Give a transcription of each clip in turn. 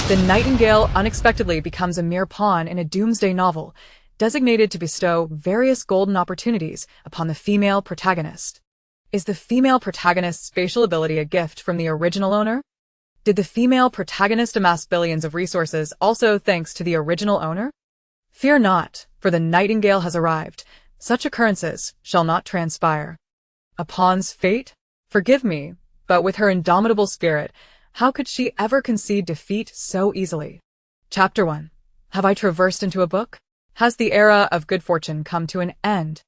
The nightingale unexpectedly becomes a mere pawn in a doomsday novel, designated to bestow various golden opportunities upon the female protagonist. Is the female protagonist's spatial ability a gift from the original owner? Did the female protagonist amass billions of resources also thanks to the original owner? Fear not, for the nightingale has arrived. Such occurrences shall not transpire. A pawn's fate? Forgive me, but with her indomitable spirit, how could she ever concede defeat so easily? Chapter 1. Have I traversed into a book? Has the era of good fortune come to an end?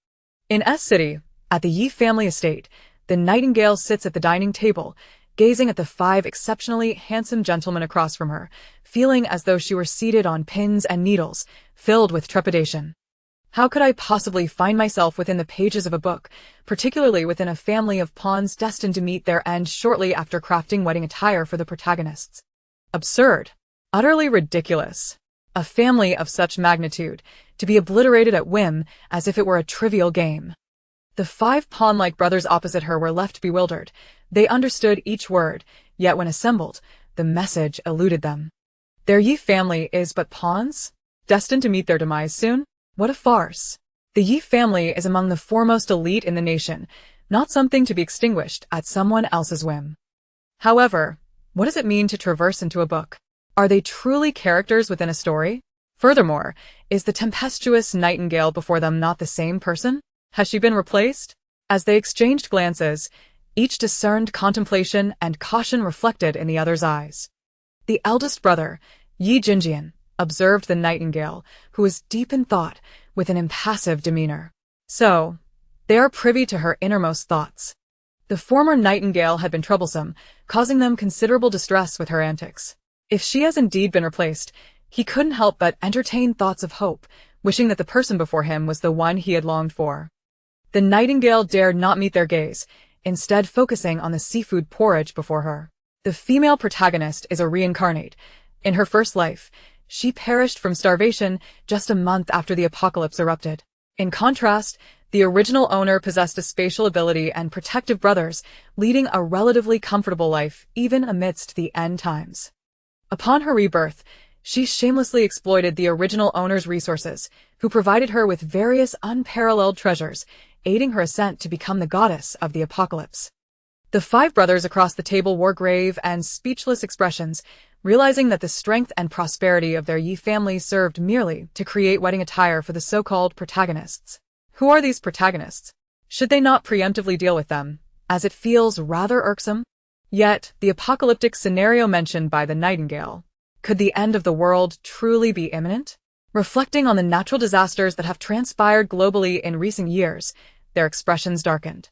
In S City, at the Ye family estate, the nightingale sits at the dining table, gazing at the 5 exceptionally handsome gentlemen across from her, feeling as though she were seated on pins and needles, filled with trepidation. How could I possibly find myself within the pages of a book, particularly within a family of pawns destined to meet their end shortly after crafting wedding attire for the protagonists? Absurd. Utterly ridiculous. A family of such magnitude, to be obliterated at whim as if it were a trivial game. The 5 pawn-like brothers opposite her were left bewildered. They understood each word, yet when assembled, the message eluded them. Their Ye family is but pawns? Destined to meet their demise soon? What a farce. The Ye family is among the foremost elite in the nation, not something to be extinguished at someone else's whim. However, what does it mean to traverse into a book? Are they truly characters within a story? Furthermore, is the tempestuous nightingale before them not the same person? Has she been replaced? As they exchanged glances, each discerned contemplation and caution reflected in the other's eyes. The eldest brother, Ye Ling, observed the nightingale, who was deep in thought, with an impassive demeanor. So, they are privy to her innermost thoughts. The former nightingale had been troublesome, causing them considerable distress with her antics. If she has indeed been replaced, he couldn't help but entertain thoughts of hope, wishing that the person before him was the one he had longed for. The nightingale dared not meet their gaze, instead focusing on the seafood porridge before her. The female protagonist is a reincarnate. In her first life, she perished from starvation just a month after the apocalypse erupted. In contrast, the original owner possessed a spatial ability and protective brothers, leading a relatively comfortable life even amidst the end times. Upon her rebirth, she shamelessly exploited the original owner's resources, who provided her with various unparalleled treasures, aiding her ascent to become the goddess of the apocalypse. The 5 brothers across the table wore grave and speechless expressions, realizing that the strength and prosperity of their Ye family served merely to create wedding attire for the so-called protagonists. Who are these protagonists? Should they not preemptively deal with them, as it feels rather irksome? Yet, the apocalyptic scenario mentioned by the nightingale. Could the end of the world truly be imminent? Reflecting on the natural disasters that have transpired globally in recent years, their expressions darkened.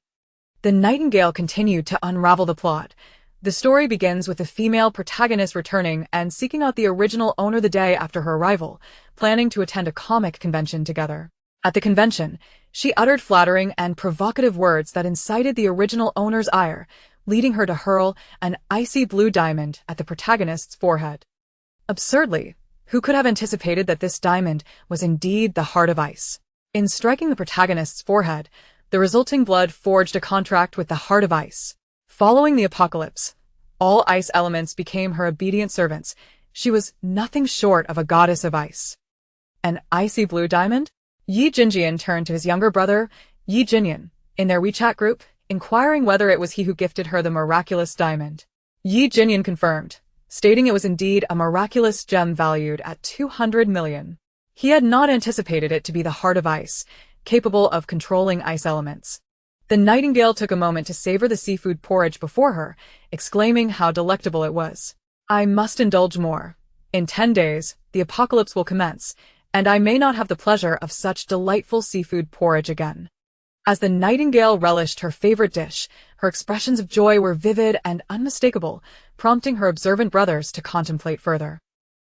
The nightingale continued to unravel the plot. The story begins with the female protagonist returning and seeking out the original owner the day after her arrival, planning to attend a comic convention together. At the convention, she uttered flattering and provocative words that incited the original owner's ire, leading her to hurl an icy blue diamond at the protagonist's forehead. Absurdly, who could have anticipated that this diamond was indeed the heart of ice? In striking the protagonist's forehead, the resulting blood forged a contract with the heart of ice. Following the apocalypse, all ice elements became her obedient servants. She was nothing short of a goddess of ice. An icy blue diamond? Ye Ling turned to his younger brother, Ye Ling, in their WeChat group, inquiring whether it was he who gifted her the miraculous diamond. Ye Ling confirmed, stating it was indeed a miraculous gem valued at 200 million. He had not anticipated it to be the heart of ice, capable of controlling ice elements. The nightingale took a moment to savor the seafood porridge before her, exclaiming how delectable it was. I must indulge more. In 10 days, the apocalypse will commence, and I may not have the pleasure of such delightful seafood porridge again. As the nightingale relished her favorite dish, her expressions of joy were vivid and unmistakable, prompting her observant brothers to contemplate further.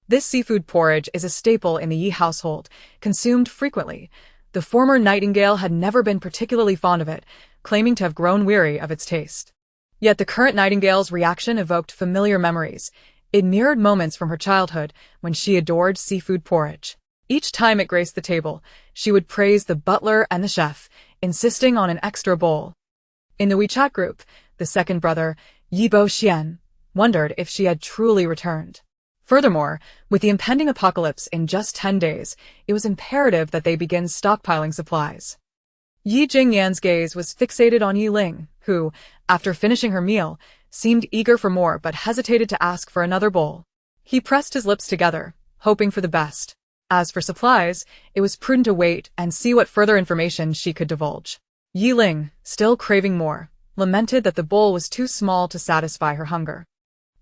This seafood porridge is a staple in the Ye household, consumed frequently. The former nightingale had never been particularly fond of it, claiming to have grown weary of its taste. Yet the current nightingale's reaction evoked familiar memories. It mirrored moments from her childhood when she adored seafood porridge. Each time it graced the table, she would praise the butler and the chef, insisting on an extra bowl. In the WeChat group, the second brother, Ye Xian, wondered if she had truly returned. Furthermore, with the impending apocalypse in just 10 days, it was imperative that they begin stockpiling supplies. Yi Jingyan's gaze was fixated on Ye Ling, who, after finishing her meal, seemed eager for more but hesitated to ask for another bowl. He pressed his lips together, hoping for the best. As for supplies, it was prudent to wait and see what further information she could divulge. Ye Ling, still craving more, lamented that the bowl was too small to satisfy her hunger.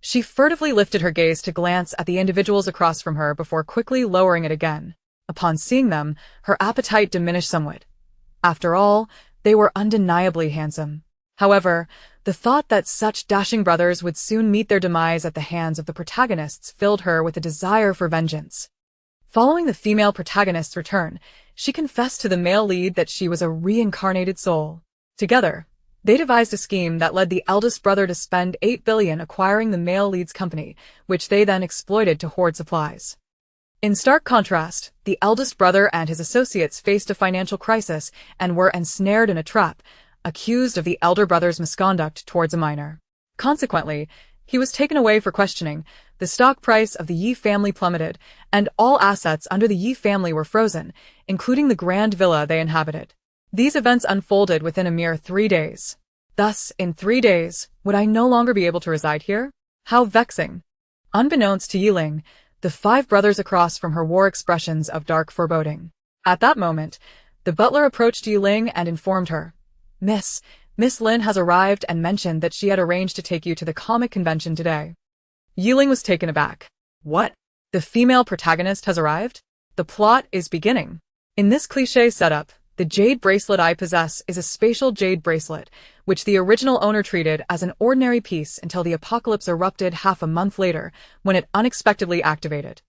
She furtively lifted her gaze to glance at the individuals across from her before quickly lowering it again. Upon seeing them, her appetite diminished somewhat. After all, they were undeniably handsome. However, the thought that such dashing brothers would soon meet their demise at the hands of the protagonists filled her with a desire for vengeance. Following the female protagonist's return, she confessed to the male lead that she was a reincarnated soul. Together, they devised a scheme that led the eldest brother to spend 8 billion acquiring the male lead's company, which they then exploited to hoard supplies. In stark contrast, the eldest brother and his associates faced a financial crisis and were ensnared in a trap, accused of the elder brother's misconduct towards a minor. Consequently, he was taken away for questioning, the stock price of the Ye family plummeted, and all assets under the Ye family were frozen, including the grand villa they inhabited. These events unfolded within a mere 3 days. Thus, in 3 days, would I no longer be able to reside here? How vexing! Unbeknownst to Ye Ling, the 5 brothers across from her wore expressions of dark foreboding. At that moment, the butler approached Ye Ling and informed her, Miss Lin has arrived and mentioned that she had arranged to take you to the comic convention today. Ye Ling was taken aback. What? The female protagonist has arrived? The plot is beginning. In this cliché setup, the jade bracelet I possess is a spatial jade bracelet, which the original owner treated as an ordinary piece until the apocalypse erupted half a month later, when it unexpectedly activated.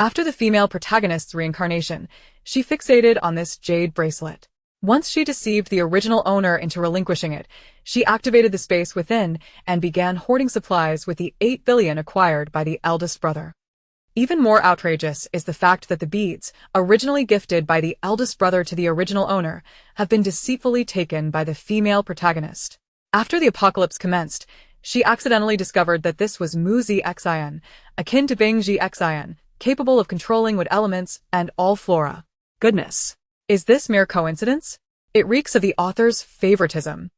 After the female protagonist's reincarnation, she fixated on this jade bracelet. Once she deceived the original owner into relinquishing it, she activated the space within and began hoarding supplies with the 8 billion acquired by the eldest brother. Even more outrageous is the fact that the beads, originally gifted by the eldest brother to the original owner, have been deceitfully taken by the female protagonist. After the apocalypse commenced, she accidentally discovered that this was Moody Xin, akin to Bingji Xin, capable of controlling wood elements and all flora. Goodness! Is this mere coincidence? It reeks of the author's favoritism.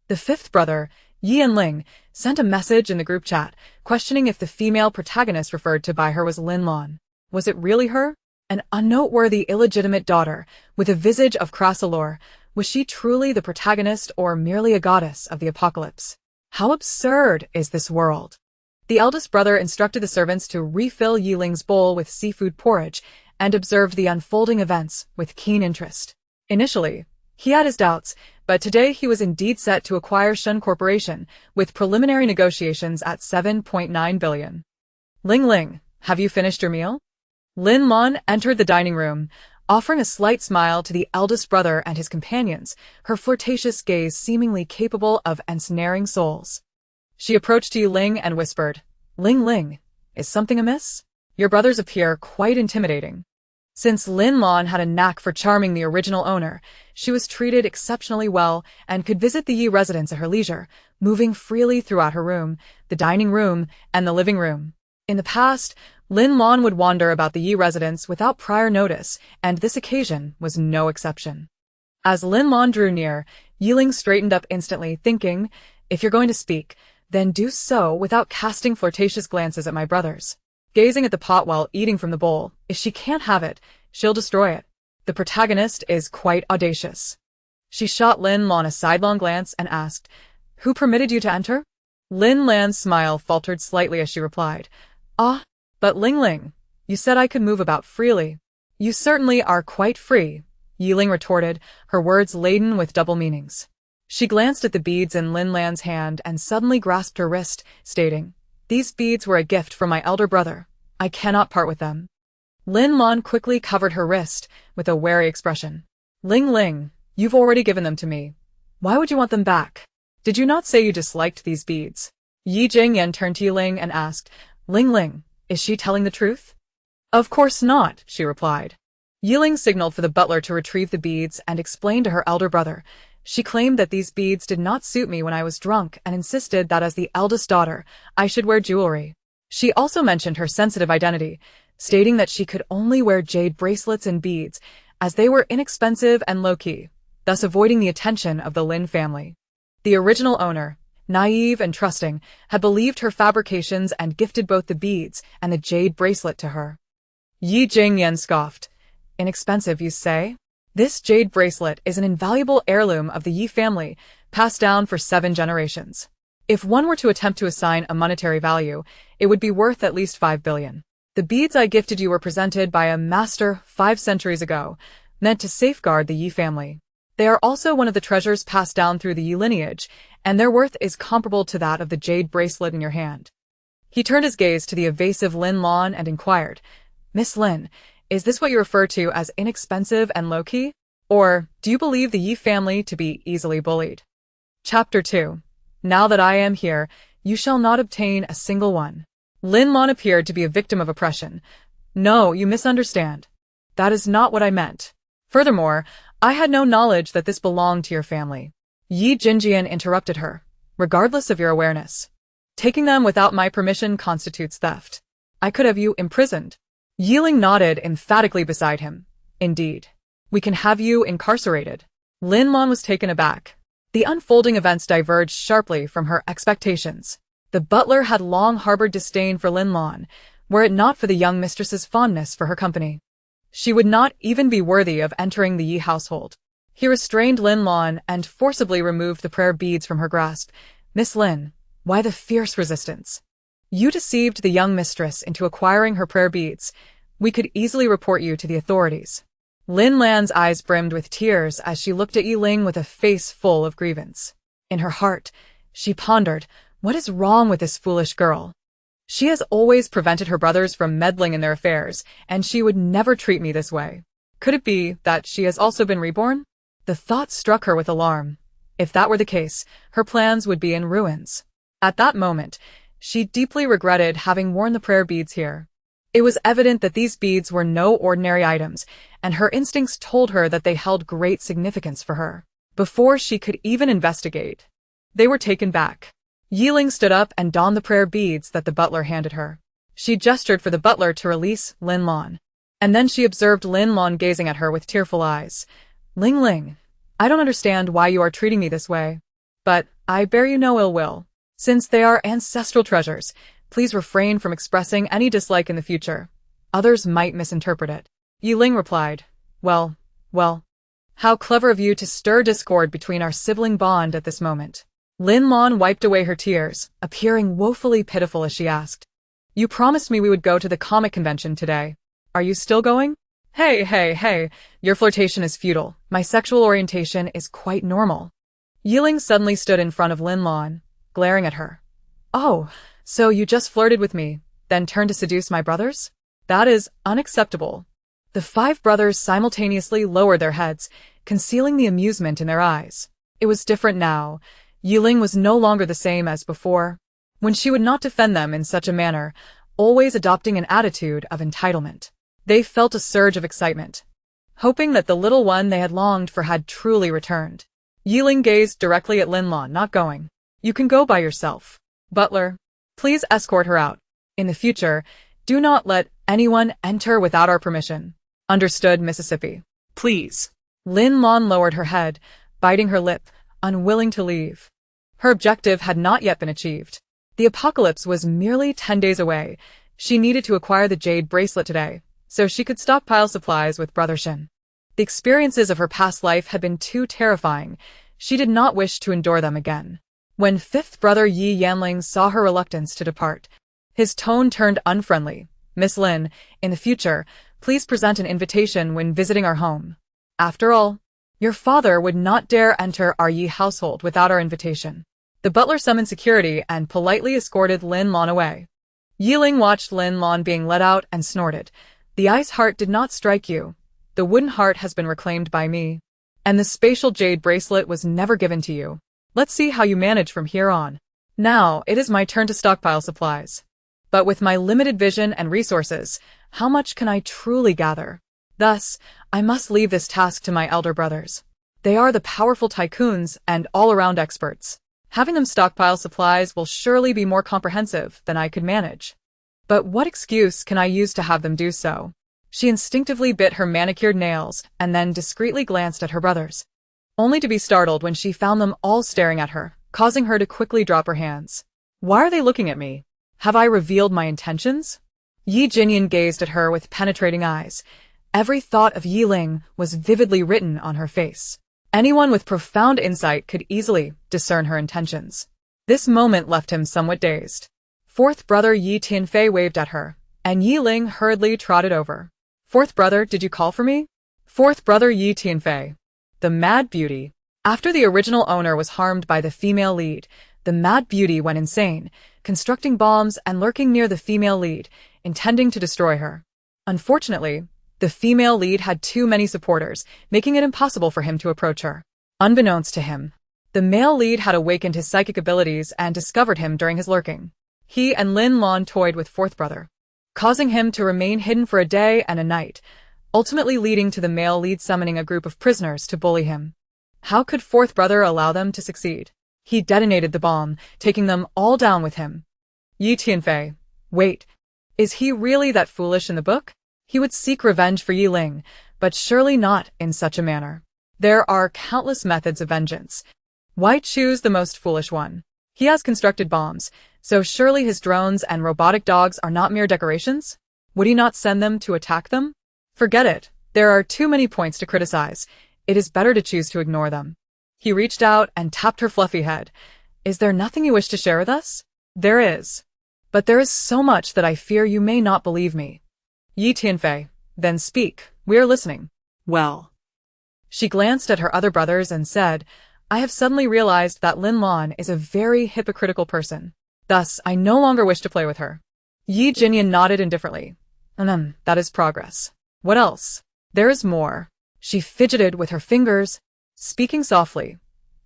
The 5th brother, Ye Ling, sent a message in the group chat, questioning if the female protagonist referred to by her was Lin Lan. Was it really her? An unnoteworthy illegitimate daughter, with a visage of crass allure, was she truly the protagonist or merely a goddess of the apocalypse? How absurd is this world? The eldest brother instructed the servants to refill Ye Ling's bowl with seafood porridge and observed the unfolding events with keen interest. Initially, he had his doubts, but today he was indeed set to acquire Shun Corporation, with preliminary negotiations at 7.9 billion. Ling, have you finished your meal? Lin Lan entered the dining room, offering a slight smile to the eldest brother and his companions, her flirtatious gaze seemingly capable of ensnaring souls. She approached Ye Ling and whispered, Ling, is something amiss? Your brothers appear quite intimidating. Since Lin Lan had a knack for charming the original owner, she was treated exceptionally well and could visit the Ye residence at her leisure, moving freely throughout her room, the dining room, and the living room. In the past, Lin Lan would wander about the Ye residence without prior notice, and this occasion was no exception. As Lin Lan drew near, Ye Ling straightened up instantly, thinking, if you're going to speak, then do so without casting flirtatious glances at my brothers. Gazing at the pot while eating from the bowl, if she can't have it, she'll destroy it. The protagonist is quite audacious. She shot Lin Lan a sidelong glance and asked, Who permitted you to enter? Lin Lan's smile faltered slightly as she replied, Ah, but Ling, you said I could move about freely. You certainly are quite free, Ye Ling retorted, her words laden with double meanings. She glanced at the beads in Lin Lan's hand and suddenly grasped her wrist, stating, These beads were a gift from my elder brother. I cannot part with them. Lin Lan quickly covered her wrist with a wary expression. Ling, you've already given them to me. Why would you want them back? Did you not say you disliked these beads? Ye Jingyan turned to Ye Ling and asked, Ling, is she telling the truth? Of course not, she replied. Ye Ling signaled for the butler to retrieve the beads and explained to her elder brother. She claimed that these beads did not suit me when I was drunk and insisted that as the eldest daughter, I should wear jewelry. She also mentioned her sensitive identity, stating that she could only wear jade bracelets and beads, as they were inexpensive and low-key, thus avoiding the attention of the Lin family. The original owner, naive and trusting, had believed her fabrications and gifted both the beads and the jade bracelet to her. Ye Ling scoffed. Inexpensive, you say? This jade bracelet is an invaluable heirloom of the Ye family, passed down for 7 generations. If one were to attempt to assign a monetary value, it would be worth at least 5 billion. The beads I gifted you were presented by a master 5 centuries ago, meant to safeguard the Ye family. They are also one of the treasures passed down through the Ye lineage, and their worth is comparable to that of the jade bracelet in your hand. He turned his gaze to the evasive Lin Lan and inquired, Miss Lin, is this what you refer to as inexpensive and low-key? Or do you believe the Ye family to be easily bullied? Chapter 2. Now that I am here, you shall not obtain a single one. Lin Lan appeared to be a victim of oppression. No, you misunderstand. That is not what I meant. Furthermore, I had no knowledge that this belonged to your family. Ye Jinjian interrupted her, regardless of your awareness. Taking them without my permission constitutes theft. I could have you imprisoned. Ye Ling nodded emphatically beside him. Indeed. We can have you incarcerated. Lin Lan was taken aback. The unfolding events diverged sharply from her expectations. The butler had long harbored disdain for Lin Lan, were it not for the young mistress's fondness for her company. She would not even be worthy of entering the Ye household. He restrained Lin Lan and forcibly removed the prayer beads from her grasp. Miss Lin, why the fierce resistance? You deceived the young mistress into acquiring her prayer beads. We could easily report you to the authorities. Lin Lan's eyes brimmed with tears as she looked at Ye Ling with a face full of grievance. In her heart, she pondered, what is wrong with this foolish girl? She has always prevented her brothers from meddling in their affairs, and she would never treat me this way. Could it be that she has also been reborn? The thought struck her with alarm. If that were the case, her plans would be in ruins. At that moment, she deeply regretted having worn the prayer beads here. It was evident that these beads were no ordinary items, and her instincts told her that they held great significance for her. Before she could even investigate, they were taken back. Ye Ling stood up and donned the prayer beads that the butler handed her. She gestured for the butler to release Lin Lan. And then she observed Lin Lan gazing at her with tearful eyes. Ling, I don't understand why you are treating me this way. But I bear you no ill will. Since they are ancestral treasures, please refrain from expressing any dislike in the future. Others might misinterpret it. Ye Ling replied, Well, how clever of you to stir discord between our sibling bond at this moment. Lin Lan wiped away her tears, appearing woefully pitiful as she asked, You promised me we would go to the comic convention today. Are you still going? Hey, your flirtation is futile. My sexual orientation is quite normal. Ye Ling suddenly stood in front of Lin Lan, glaring at her. Oh, so you just flirted with me, then turned to seduce my brothers? That is unacceptable. The 5 brothers simultaneously lowered their heads, concealing the amusement in their eyes. It was different now. Ye Ling was no longer the same as before, when she would not defend them in such a manner, always adopting an attitude of entitlement. They felt a surge of excitement, hoping that the little one they had longed for had truly returned. Ye Ling gazed directly at Lin Lan, not going. You can go by yourself. Butler, please escort her out. In the future, do not let anyone enter without our permission. Understood, Mississippi. Please. Lin Lan lowered her head, biting her lip, unwilling to leave. Her objective had not yet been achieved. The apocalypse was merely 10 days away. She needed to acquire the jade bracelet today, so she could stockpile supplies with Brother Shin. The experiences of her past life had been too terrifying. She did not wish to endure them again. When 5th brother Ye Ling saw her reluctance to depart, his tone turned unfriendly. Miss Lin, in the future, please present an invitation when visiting our home. After all, your father would not dare enter our Ye household without our invitation. The butler summoned security and politely escorted Lin Lan away. Ye Ling watched Lin Lan being led out and snorted. The ice heart did not strike you. The wooden heart has been reclaimed by me. And the spatial jade bracelet was never given to you. Let's see how you manage from here on. Now, it is my turn to stockpile supplies. But with my limited vision and resources, how much can I truly gather? Thus, I must leave this task to my elder brothers. They are the powerful tycoons and all-around experts. Having them stockpile supplies will surely be more comprehensive than I could manage. But what excuse can I use to have them do so? She instinctively bit her manicured nails and then discreetly glanced at her brothers, only to be startled when she found them all staring at her, causing her to quickly drop her hands. Why are they looking at me? Have I revealed my intentions? Ye Ling gazed at her with penetrating eyes. Every thought of Ye Ling was vividly written on her face. Anyone with profound insight could easily discern her intentions. This moment left him somewhat dazed. Fourth brother Ye Tianfei waved at her, and Ye Ling hurriedly trotted over. Fourth brother, did you call for me? Fourth brother Ye Tianfei. The Mad Beauty. After the original owner was harmed by the female lead, the Mad Beauty went insane, constructing bombs and lurking near the female lead, intending to destroy her. Unfortunately, the female lead had too many supporters, making it impossible for him to approach her. Unbeknownst to him, the male lead had awakened his psychic abilities and discovered him during his lurking. He and Lin Lan toyed with fourth brother, causing him to remain hidden for a day and a night, ultimately leading to the male lead summoning a group of prisoners to bully him. How could fourth brother allow them to succeed? He detonated the bomb, taking them all down with him. Ye Tianfei. Wait, is he really that foolish in the book? He would seek revenge for Ye Ling, but surely not in such a manner. There are countless methods of vengeance. Why choose the most foolish one? He has constructed bombs, so surely his drones and robotic dogs are not mere decorations? Would he not send them to attack them? Forget it. There are too many points to criticize. It is better to choose to ignore them. He reached out and tapped her fluffy head. Is there nothing you wish to share with us? There is. But there is so much that I fear you may not believe me. Ye Tianfei. Then speak. We are listening. Well. She glanced at her other brothers and said, I have suddenly realized that Lin Lan is a very hypocritical person. Thus, I no longer wish to play with her. Ye Ling nodded indifferently. That is progress. What else? There is more. She fidgeted with her fingers, speaking softly.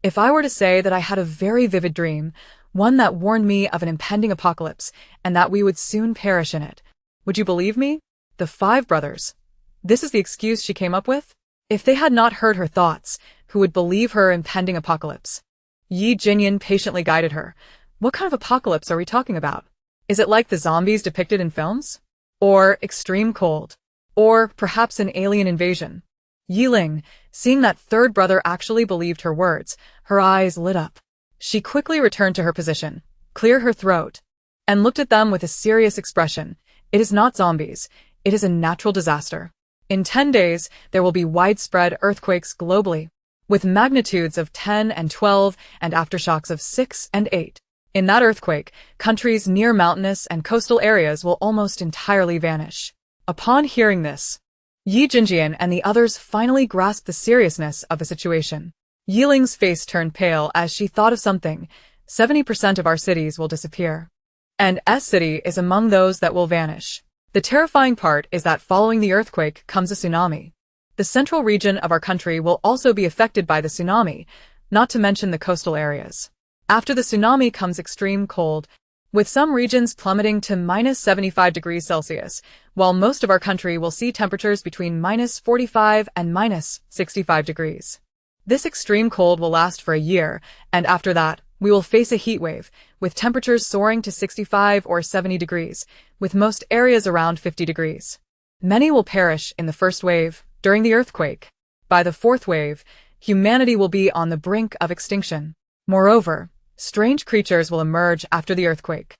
If I were to say that I had a very vivid dream, one that warned me of an impending apocalypse, and that we would soon perish in it, would you believe me? The 5 brothers. This is the excuse she came up with? If they had not heard her thoughts, who would believe her impending apocalypse? Ye Ling patiently guided her. What kind of apocalypse are we talking about? Is it like the zombies depicted in films? Or extreme cold? Or perhaps an alien invasion? Ye Ling, seeing that third brother actually believed her words, her eyes lit up. She quickly returned to her position, cleared her throat, and looked at them with a serious expression. It is not zombies. It is a natural disaster. In 10 days, there will be widespread earthquakes globally, with magnitudes of 10 and 12 and aftershocks of 6 and 8. In that earthquake, countries near mountainous and coastal areas will almost entirely vanish. Upon hearing this, Ye Ling and the others finally grasped the seriousness of the situation. Ye Ling's face turned pale as she thought of something. 70% of our cities will disappear. And S city is among those that will vanish. The terrifying part is that following the earthquake comes a tsunami. The central region of our country will also be affected by the tsunami, not to mention the coastal areas. After the tsunami comes extreme cold, with some regions plummeting to minus 75 degrees Celsius, while most of our country will see temperatures between minus 45 and minus 65 degrees. This extreme cold will last for a year, and after that, we will face a heat wave, with temperatures soaring to 65 or 70 degrees, with most areas around 50 degrees. Many will perish in the first wave, during the earthquake. By the fourth wave, humanity will be on the brink of extinction. Moreover, strange creatures will emerge after the earthquake.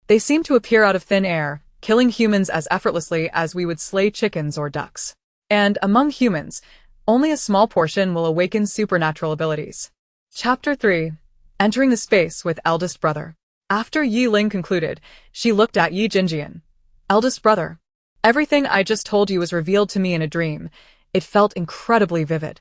They seem to appear out of thin air, killing humans as effortlessly as we would slay chickens or ducks. And among humans, only a small portion will awaken supernatural abilities. Chapter 3. Entering the space with eldest brother. After Ye Ling concluded, she looked at Ye Ling. Eldest brother. Everything I just told you was revealed to me in a dream. It felt incredibly vivid.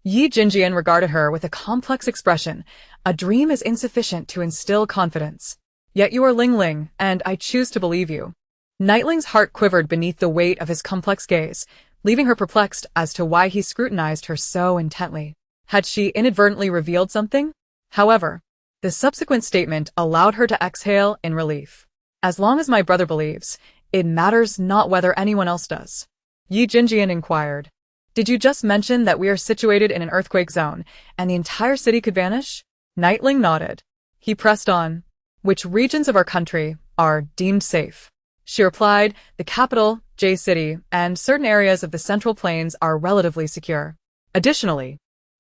Ye Ling regarded her with a complex expression. A dream is insufficient to instill confidence. Yet you are Ling Ling, and I choose to believe you. Nightling's heart quivered beneath the weight of his complex gaze, leaving her perplexed as to why he scrutinized her so intently. Had she inadvertently revealed something? However, the subsequent statement allowed her to exhale in relief. As long as my brother believes, it matters not whether anyone else does. Ye Ling inquired. Did you just mention that we are situated in an earthquake zone, and the entire city could vanish? Nightling nodded. He pressed on. Which regions of our country are deemed safe? She replied, the capital, J City, and certain areas of the Central Plains are relatively secure. Additionally,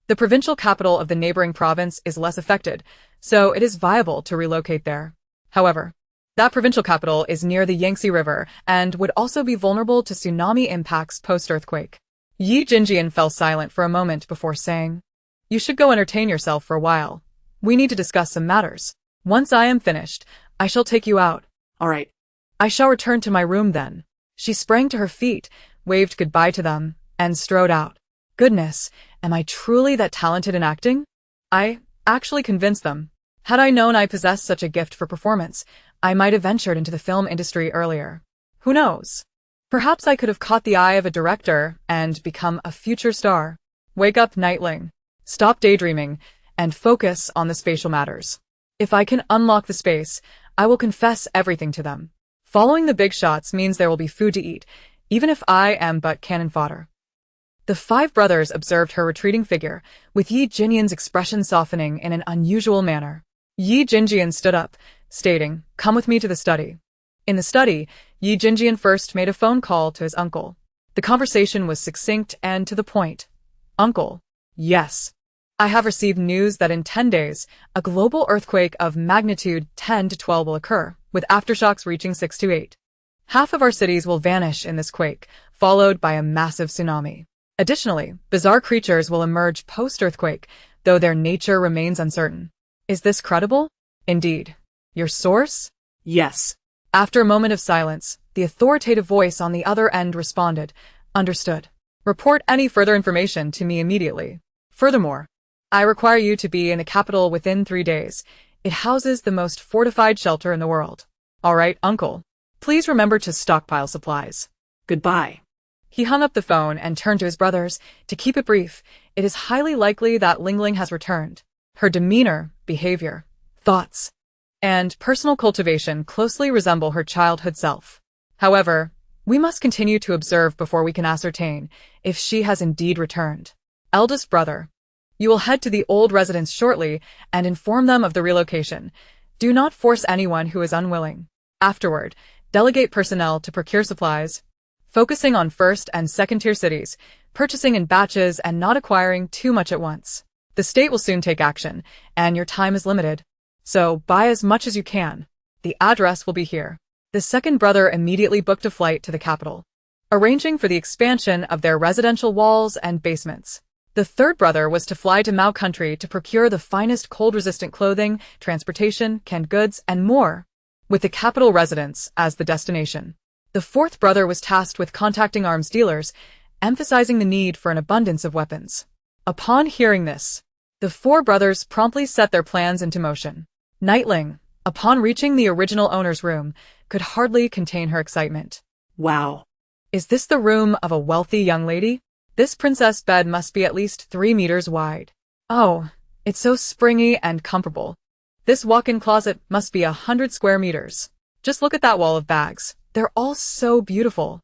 the provincial capital of the neighboring province is less affected, so it is viable to relocate there. However, that provincial capital is near the Yangtze River and would also be vulnerable to tsunami impacts post-earthquake. Ye Ling fell silent for a moment before saying, you should go entertain yourself for a while. We need to discuss some matters. Once I am finished, I shall take you out. All right. I shall return to my room then. She sprang to her feet, waved goodbye to them, and strode out. Goodness, am I truly that talented in acting? I actually convinced them. Had I known I possessed such a gift for performance, I might have ventured into the film industry earlier. Who knows? Perhaps I could have caught the eye of a director and become a future star. Wake up, Nightling. Stop daydreaming and focus on the spatial matters. If I can unlock the space, I will confess everything to them. Following the big shots means there will be food to eat, even if I am but cannon fodder. The five brothers observed her retreating figure, with Ye Ling's expression softening in an unusual manner. Ye Ling stood up, stating, come with me to the study. In the study, Ye Ling first made a phone call to his uncle. The conversation was succinct and to the point. Uncle, yes. I have received news that in 10 days, a global earthquake of magnitude 10 to 12 will occur, with aftershocks reaching 6 to 8. Half of our cities will vanish in this quake, followed by a massive tsunami. Additionally, bizarre creatures will emerge post-earthquake, though their nature remains uncertain. Is this credible? Indeed. Your source? Yes. After a moment of silence, the authoritative voice on the other end responded, understood. Report any further information to me immediately. Furthermore, I require you to be in the capital within 3 days. It houses the most fortified shelter in the world. All right, uncle. Please remember to stockpile supplies. Goodbye. He hung up the phone and turned to his brothers. To keep it brief, it is highly likely that Ling has returned. Her demeanor, behavior, thoughts, and personal cultivation closely resemble her childhood self. However, we must continue to observe before we can ascertain if she has indeed returned. Eldest brother, you will head to the old residence shortly and inform them of the relocation. Do not force anyone who is unwilling. Afterward, delegate personnel to procure supplies, focusing on first and second-tier cities, purchasing in batches and not acquiring too much at once. The state will soon take action, and your time is limited. So buy as much as you can. The address will be here. The second brother immediately booked a flight to the capital, arranging for the expansion of their residential walls and basements. The third brother was to fly to Mao country to procure the finest cold-resistant clothing, transportation, canned goods, and more, with the capital residence as the destination. The fourth brother was tasked with contacting arms dealers, emphasizing the need for an abundance of weapons. Upon hearing this, the four brothers promptly set their plans into motion. Nightling, upon reaching the original owner's room, could hardly contain her excitement. Wow. Is this the room of a wealthy young lady? This princess bed must be at least 3 meters wide. Oh, it's so springy and comfortable. This walk-in closet must be 100 square meters. Just look at that wall of bags. They're all so beautiful.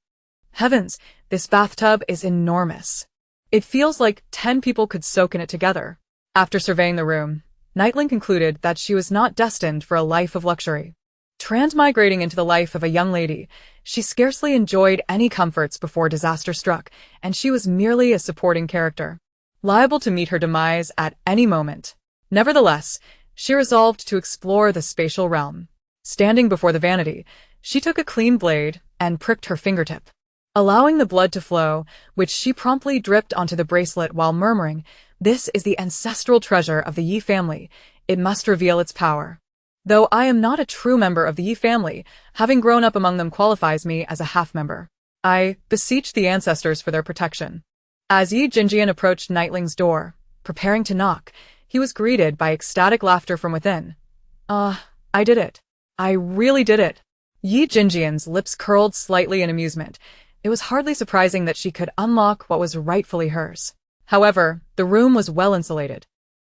Heavens, this bathtub is enormous. It feels like 10 people could soak in it together. After surveying the room, Nightling concluded that she was not destined for a life of luxury. Transmigrating into the life of a young lady, she scarcely enjoyed any comforts before disaster struck, and she was merely a supporting character, liable to meet her demise at any moment. Nevertheless, she resolved to explore the spatial realm. Standing before the vanity, she took a clean blade and pricked her fingertip, allowing the blood to flow, which she promptly dripped onto the bracelet while murmuring, "This is the ancestral treasure of the Ye family. It must reveal its power. Though I am not a true member of the Ye family, having grown up among them qualifies me as a half-member. I beseech the ancestors for their protection." As Ye Ling approached Nightling's door, preparing to knock, he was greeted by ecstatic laughter from within. I did it. I really did it." Ye Ling's lips curled slightly in amusement. It was hardly surprising that she could unlock what was rightfully hers. However, the room was well insulated,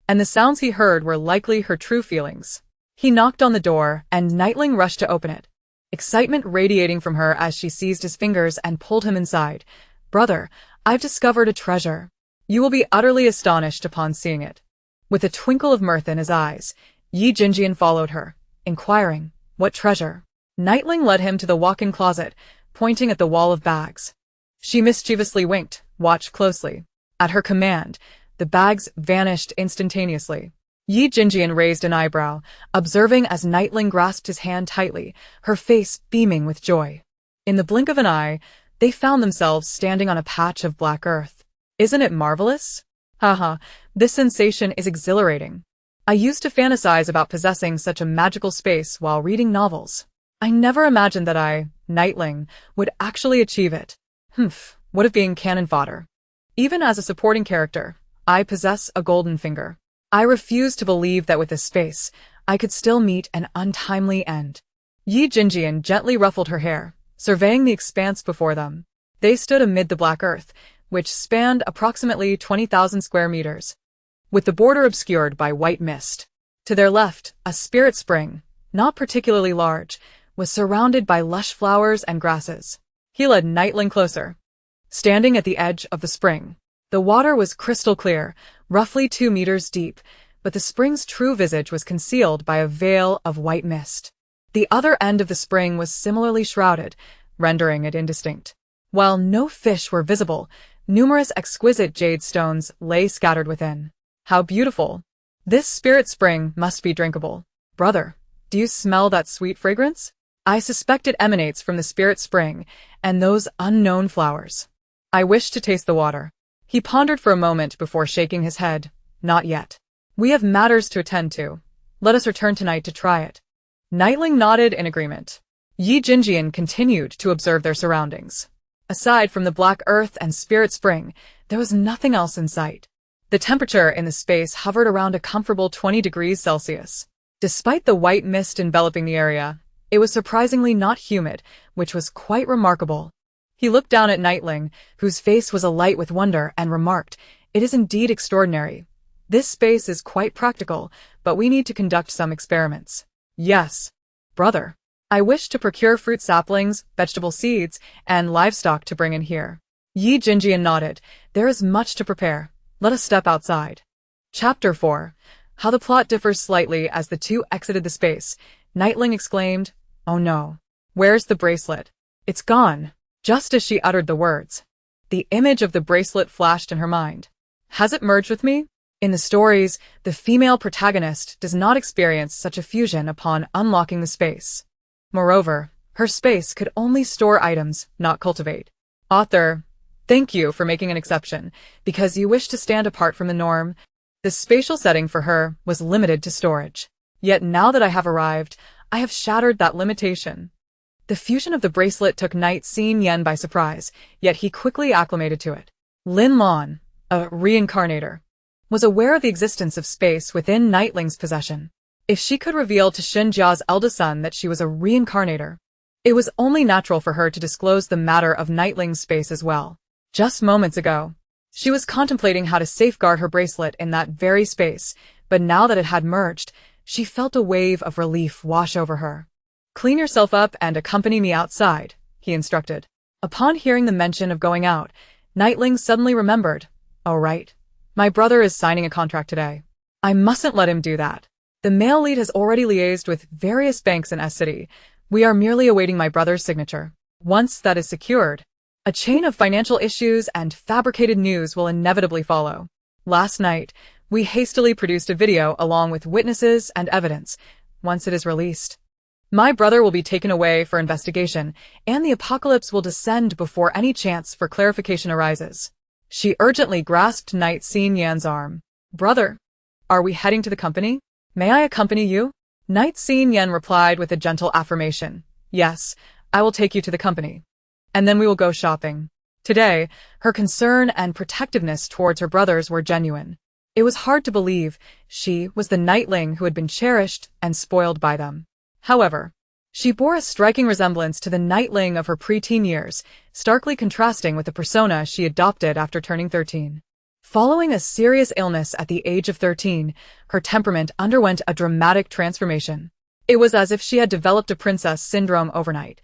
and the sounds he heard were likely her true feelings. He knocked on the door, and Nightling rushed to open it, excitement radiating from her as she seized his fingers and pulled him inside. "Brother, I've discovered a treasure. You will be utterly astonished upon seeing it." With a twinkle of mirth in his eyes, Ye Ling followed her, inquiring, "What treasure?" Nightling led him to the walk-in closet, pointing at the wall of bags. She mischievously winked, watched closely. At her command, the bags vanished instantaneously. Ye Ling raised an eyebrow, observing as Nightling grasped his hand tightly, her face beaming with joy. In the blink of an eye, they found themselves standing on a patch of black earth. Isn't it marvelous? Haha, this sensation is exhilarating. I used to fantasize about possessing such a magical space while reading novels. I never imagined that I, Nightling, would actually achieve it. What of being cannon fodder? Even as a supporting character, I possess a golden finger. I refuse to believe that with this space, I could still meet an untimely end. Ye Ling gently ruffled her hair, surveying the expanse before them. They stood amid the black earth, which spanned approximately 20,000 square meters, with the border obscured by white mist. To their left, a spirit spring, not particularly large, was surrounded by lush flowers and grasses. He led Nightling closer. Standing at the edge of the spring, the water was crystal clear, roughly 2 meters deep, but the spring's true visage was concealed by a veil of white mist. The other end of the spring was similarly shrouded, rendering it indistinct. While no fish were visible, numerous exquisite jade stones lay scattered within. How beautiful! This spirit spring must be drinkable. Brother, do you smell that sweet fragrance? I suspect it emanates from the spirit spring and those unknown flowers. I wish to taste the water. He pondered for a moment before shaking his head. Not yet. We have matters to attend to. Let us return tonight to try it. Nightling nodded in agreement. Ye Ling continued to observe their surroundings. Aside from the black earth and spirit spring, there was nothing else in sight. The temperature in the space hovered around a comfortable 20 degrees Celsius. Despite the white mist enveloping the area, it was surprisingly not humid, which was quite remarkable. He looked down at Nightling, whose face was alight with wonder, and remarked, "It is indeed extraordinary. This space is quite practical, but we need to conduct some experiments." "Yes, brother. I wish to procure fruit saplings, vegetable seeds, and livestock to bring in here." Ye Ling nodded. "There is much to prepare. Let us step outside." Chapter 4. How the plot differs slightly. As the two exited the space, Nightling exclaimed, "Oh no. Where's the bracelet? It's gone." Just as she uttered the words, the image of the bracelet flashed in her mind. Has it merged with me? In the stories, the female protagonist does not experience such a fusion upon unlocking the space. Moreover, her space could only store items, not cultivate. Author, thank you for making an exception, because you wish to stand apart from the norm. The spatial setting for her was limited to storage. Yet now that I have arrived, I have shattered that limitation. The fusion of the bracelet took Yen by surprise, yet he quickly acclimated to it. Lin Lan, a reincarnator, was aware of the existence of space within Nightling's possession. If she could reveal to Xinjia's eldest son that she was a reincarnator, it was only natural for her to disclose the matter of Nightling's space as well. Just moments ago, she was contemplating how to safeguard her bracelet in that very space, but now that it had merged, she felt a wave of relief wash over her. "Clean yourself up and accompany me outside," he instructed. Upon hearing the mention of going out, Nightling suddenly remembered. "Oh right. My brother is signing a contract today. I mustn't let him do that. The male lead has already liaised with various banks in S-City. We are merely awaiting my brother's signature. Once that is secured, a chain of financial issues and fabricated news will inevitably follow. Last night, we hastily produced a video along with witnesses and evidence. Once it is released, my brother will be taken away for investigation, and the apocalypse will descend before any chance for clarification arises." She urgently grasped Yen's arm. "Brother, are we heading to the company? May I accompany you?" Yen replied with a gentle affirmation. "Yes, I will take you to the company. And then we will go shopping." Today, her concern and protectiveness towards her brothers were genuine. It was hard to believe she was the Nightling who had been cherished and spoiled by them. However, she bore a striking resemblance to the Nightling of her preteen years, starkly contrasting with the persona she adopted after turning 13. Following a serious illness at the age of 13, her temperament underwent a dramatic transformation. It was as if she had developed a princess syndrome overnight,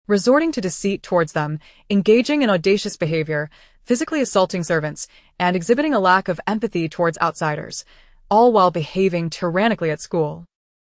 resorting to deceit towards them, engaging in audacious behavior, physically assaulting servants, and exhibiting a lack of empathy towards outsiders, all while behaving tyrannically at school.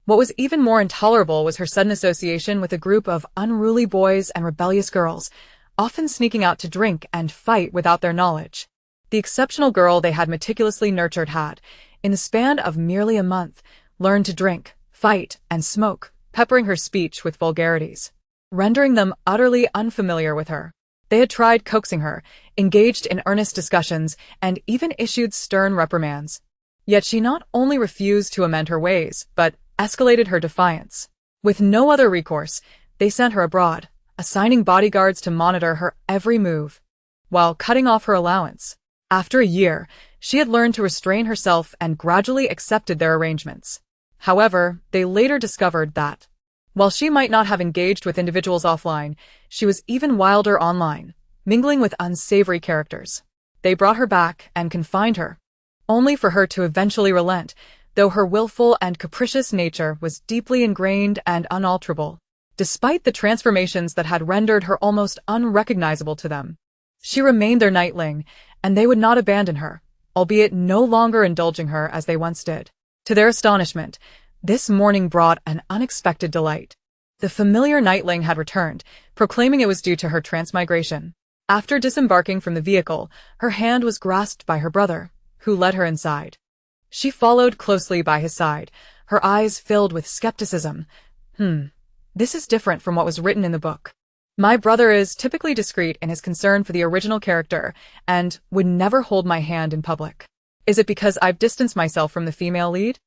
What was even more intolerable was her sudden association with a group of unruly boys and rebellious girls, often sneaking out to drink and fight without their knowledge. The exceptional girl they had meticulously nurtured had, in the span of merely a month, learned to drink, fight, and smoke, peppering her speech with vulgarities, rendering them utterly unfamiliar with her. They had tried coaxing her, engaged in earnest discussions, and even issued stern reprimands. Yet she not only refused to amend her ways, but escalated her defiance. With no other recourse, they sent her abroad, assigning bodyguards to monitor her every move, while cutting off her allowance. After a year, she had learned to restrain herself and gradually accepted their arrangements. However, they later discovered that, while she might not have engaged with individuals offline, she was even wilder online, mingling with unsavory characters. They brought her back and confined her, only for her to eventually relent, though her willful and capricious nature was deeply ingrained and unalterable. Despite the transformations that had rendered her almost unrecognizable to them, she remained their knightling, and they would not abandon her, albeit no longer indulging her as they once did. To their astonishment, this morning brought an unexpected delight. The familiar knightling had returned, proclaiming it was due to her transmigration. After disembarking from the vehicle, her hand was grasped by her brother, who led her inside. She followed closely by his side, her eyes filled with skepticism. This is different from what was written in the book. My brother is typically discreet in his concern for the original character and would never hold my hand in public. Is it because I've distanced myself from the female lead?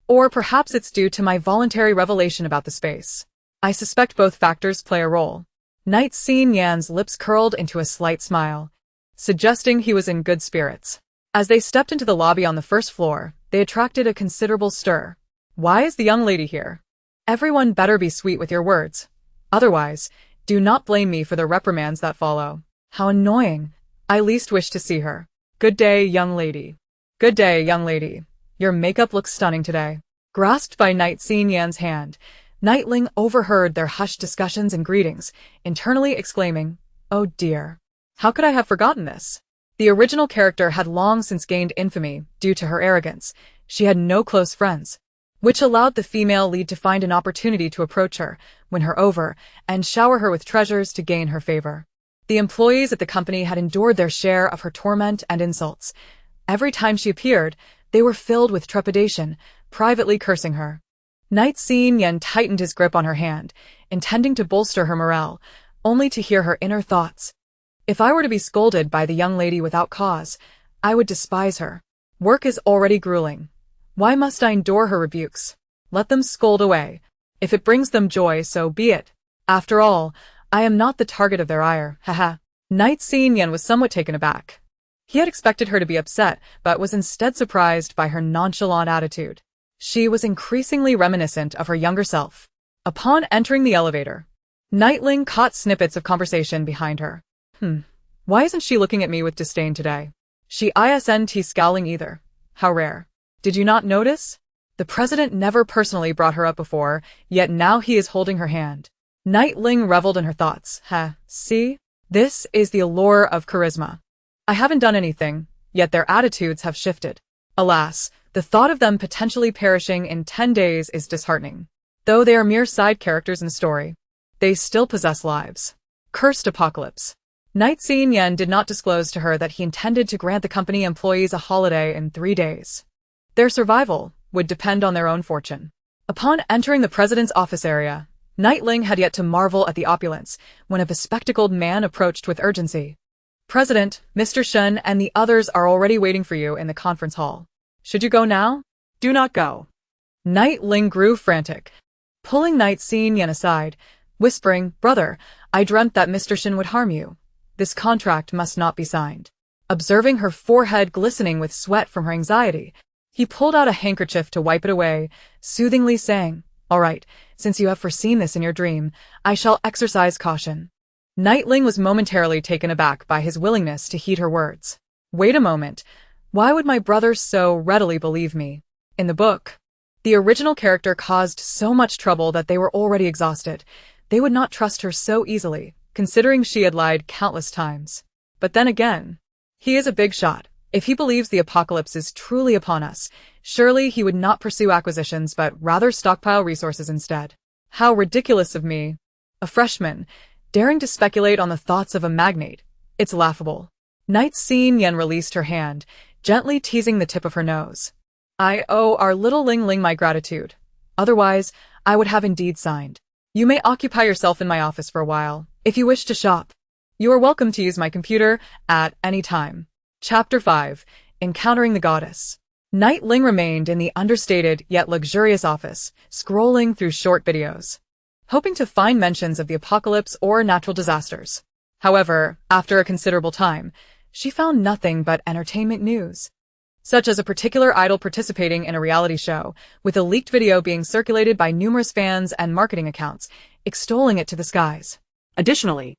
Or perhaps it's due to my voluntary revelation about the space. I suspect both factors play a role. Knight Xin Yan's lips curled into a slight smile, suggesting he was in good spirits. As they stepped into the lobby on the first floor, they attracted a considerable stir. Why is the young lady here? Everyone better be sweet with your words. Otherwise, do not blame me for the reprimands that follow. How annoying. I least wish to see her. Good day, young lady. Good day, young lady. Your makeup looks stunning today. Grasped by Knight Xin Yan's hand, Knight Ling overheard their hushed discussions and greetings, internally exclaiming, "Oh dear. How could I have forgotten this?" The original character had long since gained infamy due to her arrogance. She had no close friends, which allowed the female lead to find an opportunity to approach her, win her over, and shower her with treasures to gain her favor. The employees at the company had endured their share of her torment and insults. Every time she appeared, they were filled with trepidation, privately cursing her. Knight Xin Yan tightened his grip on her hand, intending to bolster her morale, only to hear her inner thoughts. If I were to be scolded by the young lady without cause, I would despise her. Work is already grueling. Why must I endure her rebukes? Let them scold away. If it brings them joy, so be it. After all, I am not the target of their ire, haha. Knight Xin Yan was somewhat taken aback. He had expected her to be upset, but was instead surprised by her nonchalant attitude. She was increasingly reminiscent of her younger self. Upon entering the elevator, Knight Ling caught snippets of conversation behind her. Why isn't she looking at me with disdain today? She isn't scowling either. How rare. Did you not notice? The president never personally brought her up before, yet now he is holding her hand. Knight Ling reveled in her thoughts. See? This is the allure of charisma. I haven't done anything, yet their attitudes have shifted. Alas, the thought of them potentially perishing in 10 days is disheartening. Though they are mere side characters in the story, they still possess lives. Cursed apocalypse. Knight Xin Yan did not disclose to her that he intended to grant the company employees a holiday in 3 days. Their survival would depend on their own fortune. Upon entering the president's office area, Knight Ling had yet to marvel at the opulence when a bespectacled man approached with urgency. President, Mr. Shen and the others are already waiting for you in the conference hall. Should you go now? Do not go. Knight Ling grew frantic, pulling Knight Xin Yan aside, whispering, "Brother, I dreamt that Mr. Shen would harm you. This contract must not be signed." Observing her forehead glistening with sweat from her anxiety, he pulled out a handkerchief to wipe it away, soothingly saying, "All right, since you have foreseen this in your dream, I shall exercise caution." Knight Ling was momentarily taken aback by his willingness to heed her words. Wait a moment. Why would my brother so readily believe me? In the book, the original character caused so much trouble that they were already exhausted. They would not trust her so easily, considering she had lied countless times. But then again, he is a big shot. If he believes the apocalypse is truly upon us, Surely he would not pursue acquisitions but rather stockpile resources instead. How ridiculous of me. A freshman, daring to speculate on the thoughts of a magnate. It's laughable. Night Scene Yen released her hand, gently teasing the tip of her nose. I owe our little Ling Ling my gratitude. Otherwise, I would have indeed signed. You may occupy yourself in my office for a while, if you wish to shop. You are welcome to use my computer at any time. Chapter 5. Encountering the Goddess. Night Ling remained in the understated yet luxurious office, scrolling through short videos, hoping to find mentions of the apocalypse or natural disasters. However, after a considerable time, she found nothing but entertainment news, such as a particular idol participating in a reality show, with a leaked video being circulated by numerous fans and marketing accounts, extolling it to the skies. Additionally,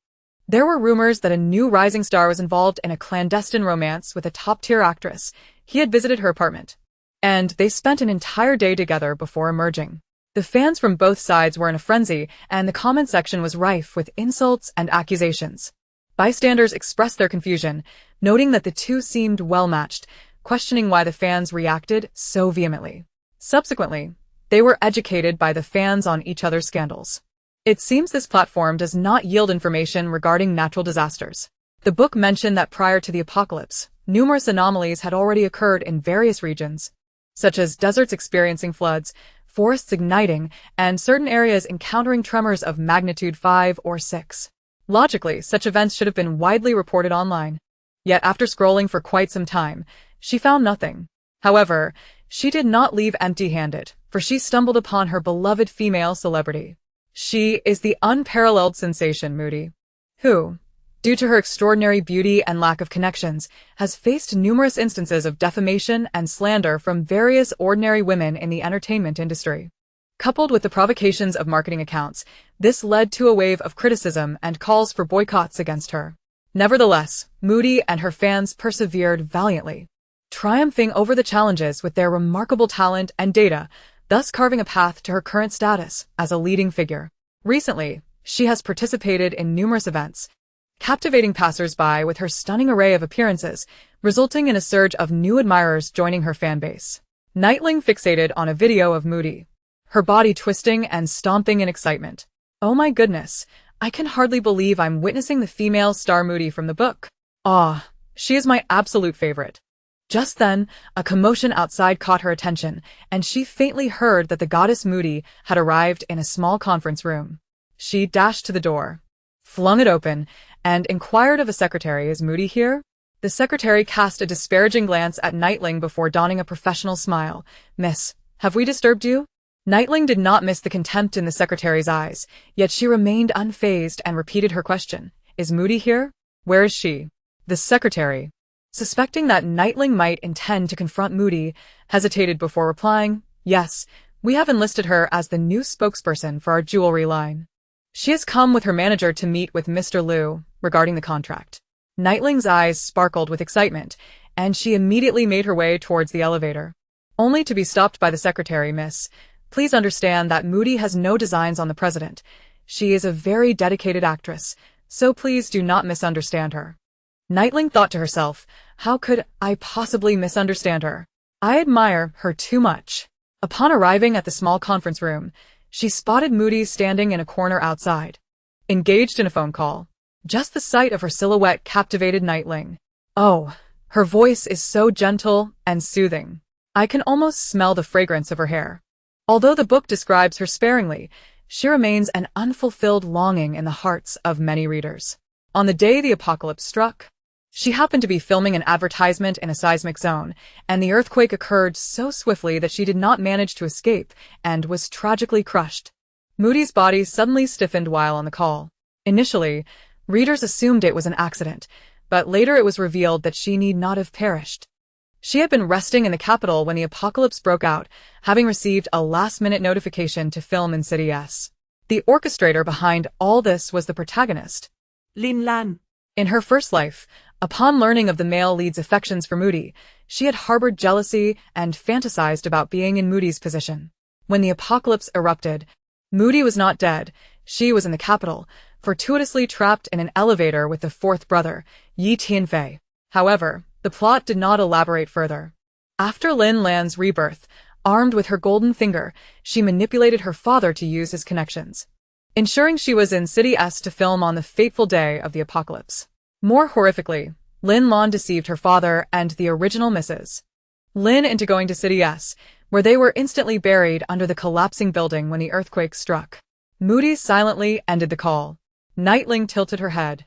there were rumors that a new rising star was involved in a clandestine romance with a top-tier actress. He had visited her apartment, and they spent an entire day together before emerging. The fans from both sides were in a frenzy, and the comment section was rife with insults and accusations. Bystanders expressed their confusion, noting that the two seemed well-matched, questioning why the fans reacted so vehemently. Subsequently, they were educated by the fans on each other's scandals. It seems this platform does not yield information regarding natural disasters. The book mentioned that prior to the apocalypse, numerous anomalies had already occurred in various regions, such as deserts experiencing floods, forests igniting, and certain areas encountering tremors of magnitude 5 or 6. Logically, such events should have been widely reported online. Yet after scrolling for quite some time, she found nothing. However, she did not leave empty-handed, for she stumbled upon her beloved female celebrity. She is the unparalleled sensation Moody, who, due to her extraordinary beauty and lack of connections, has faced numerous instances of defamation and slander from various ordinary women in the entertainment industry. Coupled with the provocations of marketing accounts, this led to a wave of criticism and calls for boycotts against her. Nevertheless, Moody and her fans persevered valiantly, triumphing over the challenges with their remarkable talent and data, thus carving a path to her current status as a leading figure. Recently, she has participated in numerous events, captivating passers-by with her stunning array of appearances, resulting in a surge of new admirers joining her fanbase. Night Ling fixated on a video of Moody, her body twisting and stomping in excitement. Oh my goodness, I can hardly believe I'm witnessing the female star Moody from the book. Ah, she is my absolute favorite. Just then, a commotion outside caught her attention, and she faintly heard that the goddess Moody had arrived in a small conference room. She dashed to the door, flung it open, and inquired of a secretary, "Is Moody here?" The secretary cast a disparaging glance at Night Ling before donning a professional smile. "Miss, have we disturbed you?" Night Ling did not miss the contempt in the secretary's eyes, yet she remained unfazed and repeated her question. "Is Moody here? Where is she?" The secretary, suspecting that Night Ling might intend to confront Moody, hesitated before replying, "Yes, we have enlisted her as the new spokesperson for our jewelry line. She has come with her manager to meet with Mr. Liu regarding the contract." Night Ling's eyes sparkled with excitement, and she immediately made her way towards the elevator, only to be stopped by the secretary. "Miss, please understand that Moody has no designs on the president. She is a very dedicated actress, so please do not misunderstand her." Night Ling thought to herself, how could I possibly misunderstand her? I admire her too much. Upon arriving at the small conference room, she spotted Moody standing in a corner outside, engaged in a phone call. Just the sight of her silhouette captivated Night Ling. Oh, her voice is so gentle and soothing. I can almost smell the fragrance of her hair. Although the book describes her sparingly, she remains an unfulfilled longing in the hearts of many readers. On the day the apocalypse struck, she happened to be filming an advertisement in a seismic zone, and the earthquake occurred so swiftly that she did not manage to escape and was tragically crushed. Moody's body suddenly stiffened while on the call. Initially, readers assumed it was an accident, but later it was revealed that she need not have perished. She had been resting in the capital when the apocalypse broke out, having received a last-minute notification to film in City S. The orchestrator behind all this was the protagonist, Lin Lan. In her first life, upon learning of the male lead's affections for Moody, she had harbored jealousy and fantasized about being in Moody's position. When the apocalypse erupted, Moody was not dead. She was in the capital, fortuitously trapped in an elevator with the fourth brother, Ye Ling. However, the plot did not elaborate further. After Lin Lan's rebirth, armed with her golden finger, she manipulated her father to use his connections, ensuring she was in City S to film on the fateful day of the apocalypse. More horrifically, Lin Lan deceived her father and the original Mrs. Lin into going to City S, where they were instantly buried under the collapsing building when the earthquake struck. Moody silently ended the call. Ye Ling tilted her head,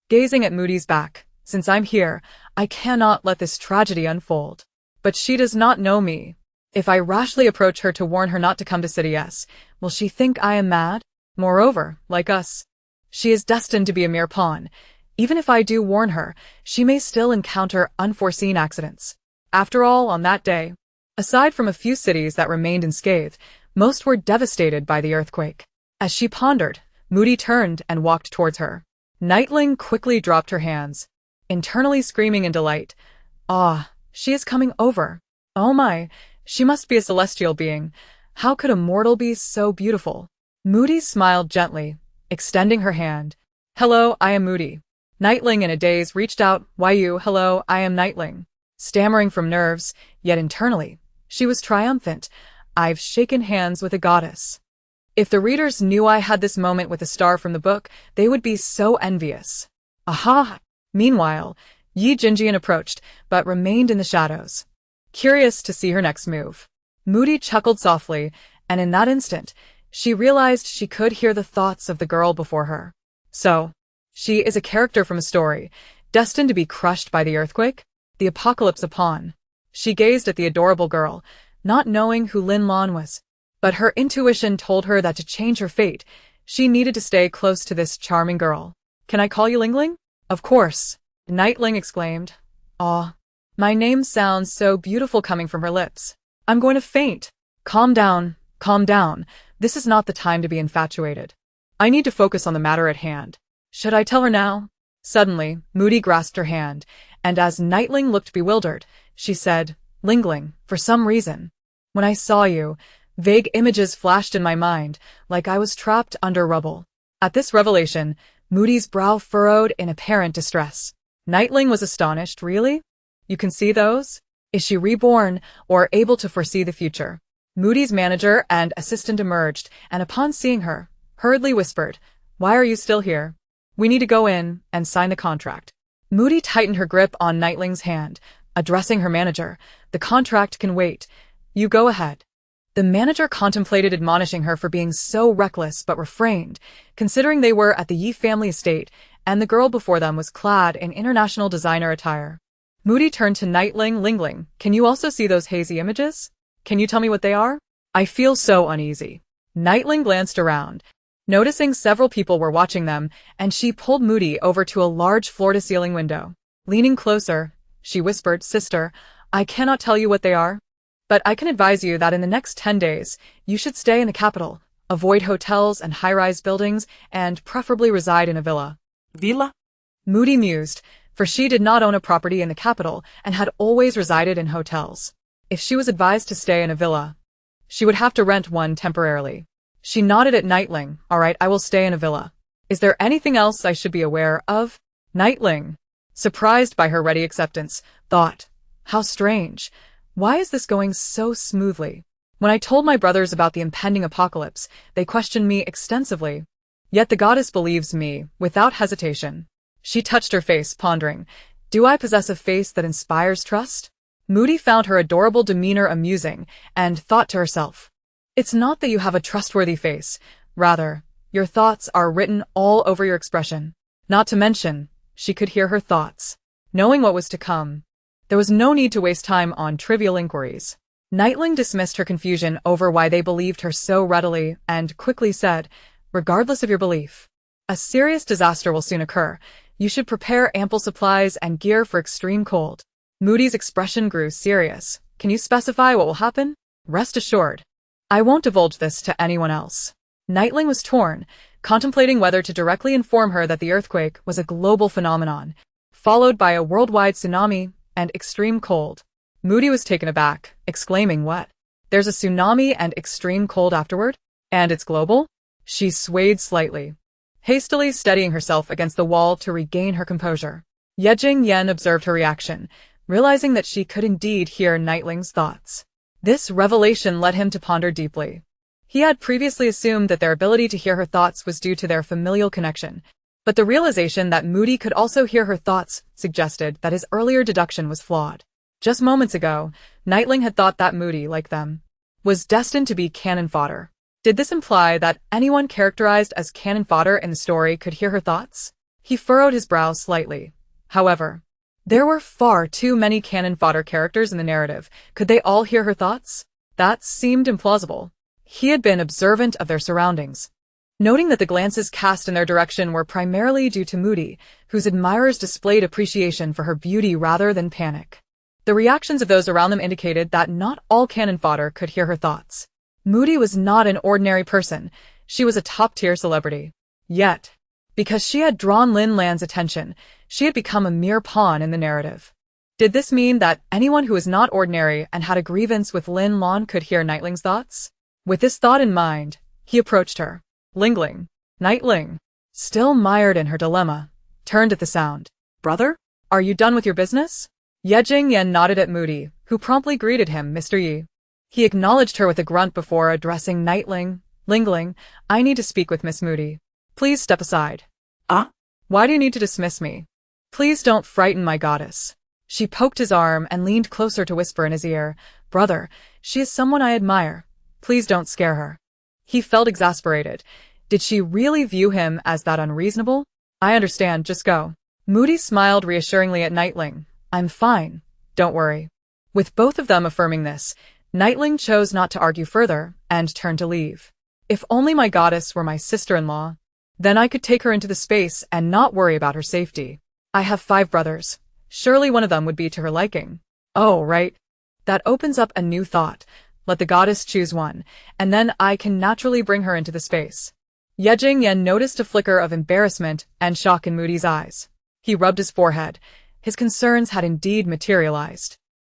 gazing at Moody's back. Since I'm here, I cannot let this tragedy unfold. But she does not know me. If I rashly approach her to warn her not to come to City S, will she think I am mad? Moreover, like us, she is destined to be a mere pawn. Even if I do warn her, she may still encounter unforeseen accidents. After all, on that day, aside from a few cities that remained unscathed, most were devastated by the earthquake. As she pondered, Moody turned and walked towards her. Ye Ling quickly dropped her hands, internally screaming in delight. Ah, she is coming over. Oh my, she must be a celestial being. How could a mortal be so beautiful? Moody smiled gently, extending her hand. Hello, I am Moody. Ye Ling in a daze reached out. Why you? Hello, I am Ye Ling. Stammering from nerves, yet internally, she was triumphant. I've shaken hands with a goddess. If the readers knew I had this moment with a star from the book, they would be so envious. Aha! Meanwhile, Yi Jinjian approached, but remained in the shadows, curious to see her next move. Moody chuckled softly, and in that instant, she realized she could hear the thoughts of the girl before her. So, she is a character from a story, destined to be crushed by the earthquake? The apocalypse upon. She gazed at the adorable girl, not knowing who Lin Lan was. But her intuition told her that to change her fate, she needed to stay close to this charming girl. Can I call you Ling Ling? Of course, Ye Ling exclaimed. Aw, my name sounds so beautiful coming from her lips. I'm going to faint. Calm down, calm down. This is not the time to be infatuated. I need to focus on the matter at hand. Should I tell her now? Suddenly, Moody grasped her hand, and as Ye Ling looked bewildered, she said, Ling Ling, for some reason, when I saw you, vague images flashed in my mind, like I was trapped under rubble. At this revelation, Moody's brow furrowed in apparent distress. Ye Ling was astonished. Really? You can see those? Is she reborn, or able to foresee the future? Moody's manager and assistant emerged, and upon seeing her, hurriedly whispered, Why are you still here? We need to go in and sign the contract. Moody tightened her grip on Ye Ling's hand, addressing her manager. The contract can wait. You go ahead. The manager contemplated admonishing her for being so reckless but refrained, considering they were at the Ye family estate and the girl before them was clad in international designer attire. Moody turned to Ye Ling. Ling Ling, can you also see those hazy images? Can you tell me what they are? I feel so uneasy. Ye Ling glanced around, noticing several people were watching them, and she pulled Moody over to a large floor-to-ceiling window. Leaning closer, she whispered, Sister, I cannot tell you what they are, but I can advise you that in the next 10 days, you should stay in the capital, avoid hotels and high-rise buildings, and preferably reside in a villa. Villa? Moody mused, for she did not own a property in the capital and had always resided in hotels. If she was advised to stay in a villa, she would have to rent one temporarily. She nodded at Ye Ling. All right, I will stay in a villa. Is there anything else I should be aware of? Ye Ling, surprised by her ready acceptance, thought, how strange. Why is this going so smoothly? When I told my brothers about the impending apocalypse, they questioned me extensively. Yet the goddess believes me, without hesitation. She touched her face, pondering, do I possess a face that inspires trust? Moody found her adorable demeanor amusing, and thought to herself, it's not that you have a trustworthy face, rather, your thoughts are written all over your expression. Not to mention, she could hear her thoughts. Knowing what was to come, there was no need to waste time on trivial inquiries. Ye Ling dismissed her confusion over why they believed her so readily and quickly said, regardless of your belief, a serious disaster will soon occur. You should prepare ample supplies and gear for extreme cold. Moody's expression grew serious. Can you specify what will happen? Rest assured, I won't divulge this to anyone else. Ye Ling was torn, contemplating whether to directly inform her that the earthquake was a global phenomenon, followed by a worldwide tsunami and extreme cold. Moody was taken aback, exclaiming, what? There's a tsunami and extreme cold afterward? And it's global? She swayed slightly, hastily steadying herself against the wall to regain her composure. Ye Jing Yen observed her reaction, realizing that she could indeed hear Nightling's thoughts. This revelation led him to ponder deeply. He had previously assumed that their ability to hear her thoughts was due to their familial connection, but the realization that Moody could also hear her thoughts suggested that his earlier deduction was flawed. Just moments ago, Nightling had thought that Moody, like them, was destined to be cannon fodder. Did this imply that anyone characterized as cannon fodder in the story could hear her thoughts? He furrowed his brow slightly. However, there were far too many cannon fodder characters in the narrative. Could they all hear her thoughts? That seemed implausible. He had been observant of their surroundings, noting that the glances cast in their direction were primarily due to Moody, whose admirers displayed appreciation for her beauty rather than panic. The reactions of those around them indicated that not all cannon fodder could hear her thoughts. Moody was not an ordinary person. She was a top-tier celebrity. Yet, because she had drawn Lin Lan's attention, she had become a mere pawn in the narrative. Did this mean that anyone who was not ordinary and had a grievance with Lin Lan could hear Nightling's thoughts? With this thought in mind, he approached her. Nightling, still mired in her dilemma, turned at the sound. Brother? Are you done with your business? Ye Ling nodded at Moody, who promptly greeted him, Mr. Yi. He acknowledged her with a grunt before addressing Nightling. Lingling, I need to speak with Miss Moody. Please step aside. Why do you need to dismiss me? Please don't frighten my goddess. She poked his arm and leaned closer to whisper in his ear, Brother, she is someone I admire. Please don't scare her. He felt exasperated. Did she really view him as that unreasonable? I understand, just go. Moody smiled reassuringly at Nightling. I'm fine. Don't worry. With both of them affirming this, Nightling chose not to argue further and turned to leave. If only my goddess were my sister-in-law, then I could take her into the space and not worry about her safety. I have 5 brothers. Surely one of them would be to her liking. Oh, right. That opens up a new thought. Let the goddess choose one, and then I can naturally bring her into the space. Ye Ling noticed a flicker of embarrassment and shock in Moody's eyes. He rubbed his forehead. His concerns had indeed materialized.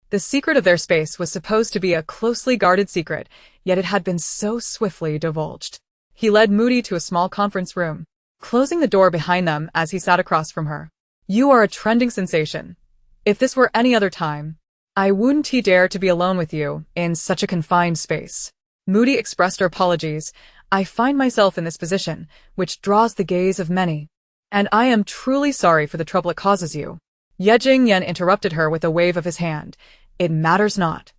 The secret of their space was supposed to be a closely guarded secret, yet it had been so swiftly divulged. He led Moody to a small conference room, closing the door behind them as he sat across from her. You are a trending sensation. If this were any other time, I wouldn't dare to be alone with you in such a confined space. Moody expressed her apologies. I find myself in this position, which draws the gaze of many, and I am truly sorry for the trouble it causes you. Ye Ling interrupted her with a wave of his hand. It matters not.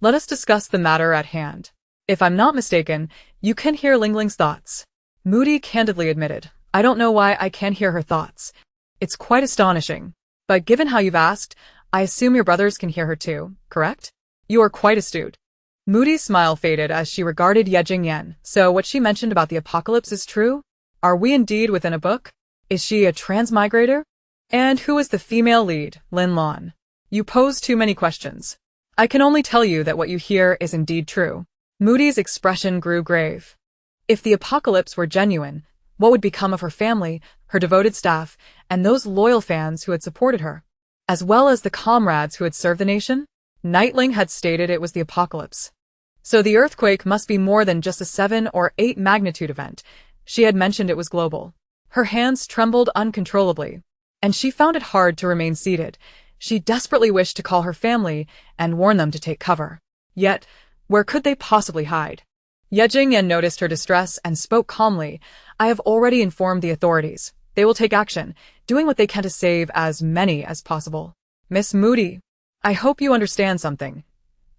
Let us discuss the matter at hand. If I'm not mistaken, you can hear Lingling's thoughts. Moody candidly admitted, I don't know why I can't hear her thoughts. It's quite astonishing. But given how you've asked, I assume your brothers can hear her too, correct? You are quite astute. Moody's smile faded as she regarded Ye Ling. So what she mentioned about the apocalypse is true? Are we indeed within a book? Is she a transmigrator? And who is the female lead, Lin Lan? You pose too many questions. I can only tell you that what you hear is indeed true. Moody's expression grew grave. If the apocalypse were genuine, what would become of her family, her devoted staff, and those loyal fans who had supported her, as well as the comrades who had served the nation? Nightling had stated it was the apocalypse. So the earthquake must be more than just a 7 or 8 magnitude event. She had mentioned it was global. Her hands trembled uncontrollably, and she found it hard to remain seated. She desperately wished to call her family and warn them to take cover. Yet, where could they possibly hide? Ye Ling noticed her distress and spoke calmly. I have already informed the authorities. They will take action, doing what they can to save as many as possible. Miss Moody, I hope you understand something.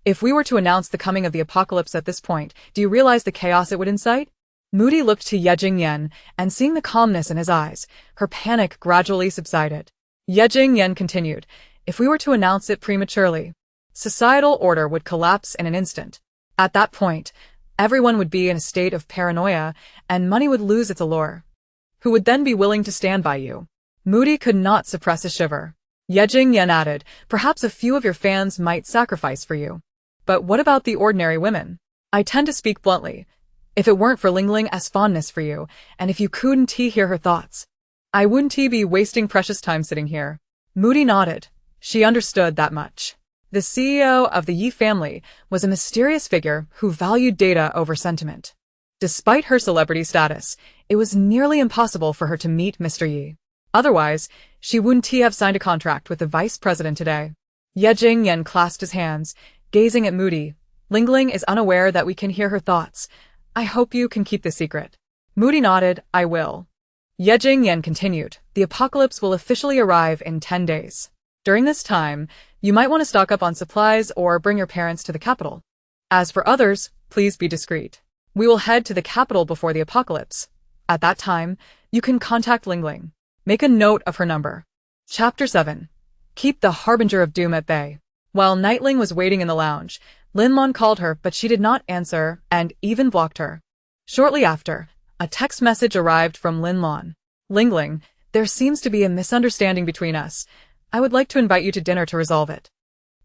If we were to announce the coming of the apocalypse at this point, do you realize the chaos it would incite? Moody looked to Ye Ling, and seeing the calmness in his eyes, her panic gradually subsided. Ye Ling continued, if we were to announce it prematurely, societal order would collapse in an instant. At that point, everyone would be in a state of paranoia, and money would lose its allure. Who would then be willing to stand by you? Moody could not suppress a shiver. Ye Ling added, perhaps a few of your fans might sacrifice for you. But what about the ordinary women? I tend to speak bluntly. If it weren't for Ling's fondness for you, and if you couldn't hear her thoughts, I wouldn't be wasting precious time sitting here. Moody nodded. She understood that much. The CEO of the Yi family was a mysterious figure who valued data over sentiment. Despite her celebrity status, it was nearly impossible for her to meet Mr. Yi. Otherwise, she wouldn't have signed a contract with the vice president today. Ye Ling clasped his hands, gazing at Moody. Ling Ling is unaware that we can hear her thoughts. I hope you can keep the secret. Moody nodded, I will. Ye Ling continued, the apocalypse will officially arrive in 10 days. During this time, you might want to stock up on supplies or bring your parents to the capital. As for others, please be discreet. We will head to the capital before the apocalypse. At that time, you can contact Ling Ling. Make a note of her number. Chapter 7. Keep the Harbinger of Doom at bay. While Nightling was waiting in the lounge, Lin Lan called her but she did not answer and even blocked her. Shortly after, a text message arrived from Lin Lan. Ling Ling, there seems to be a misunderstanding between us. I would like to invite you to dinner to resolve it.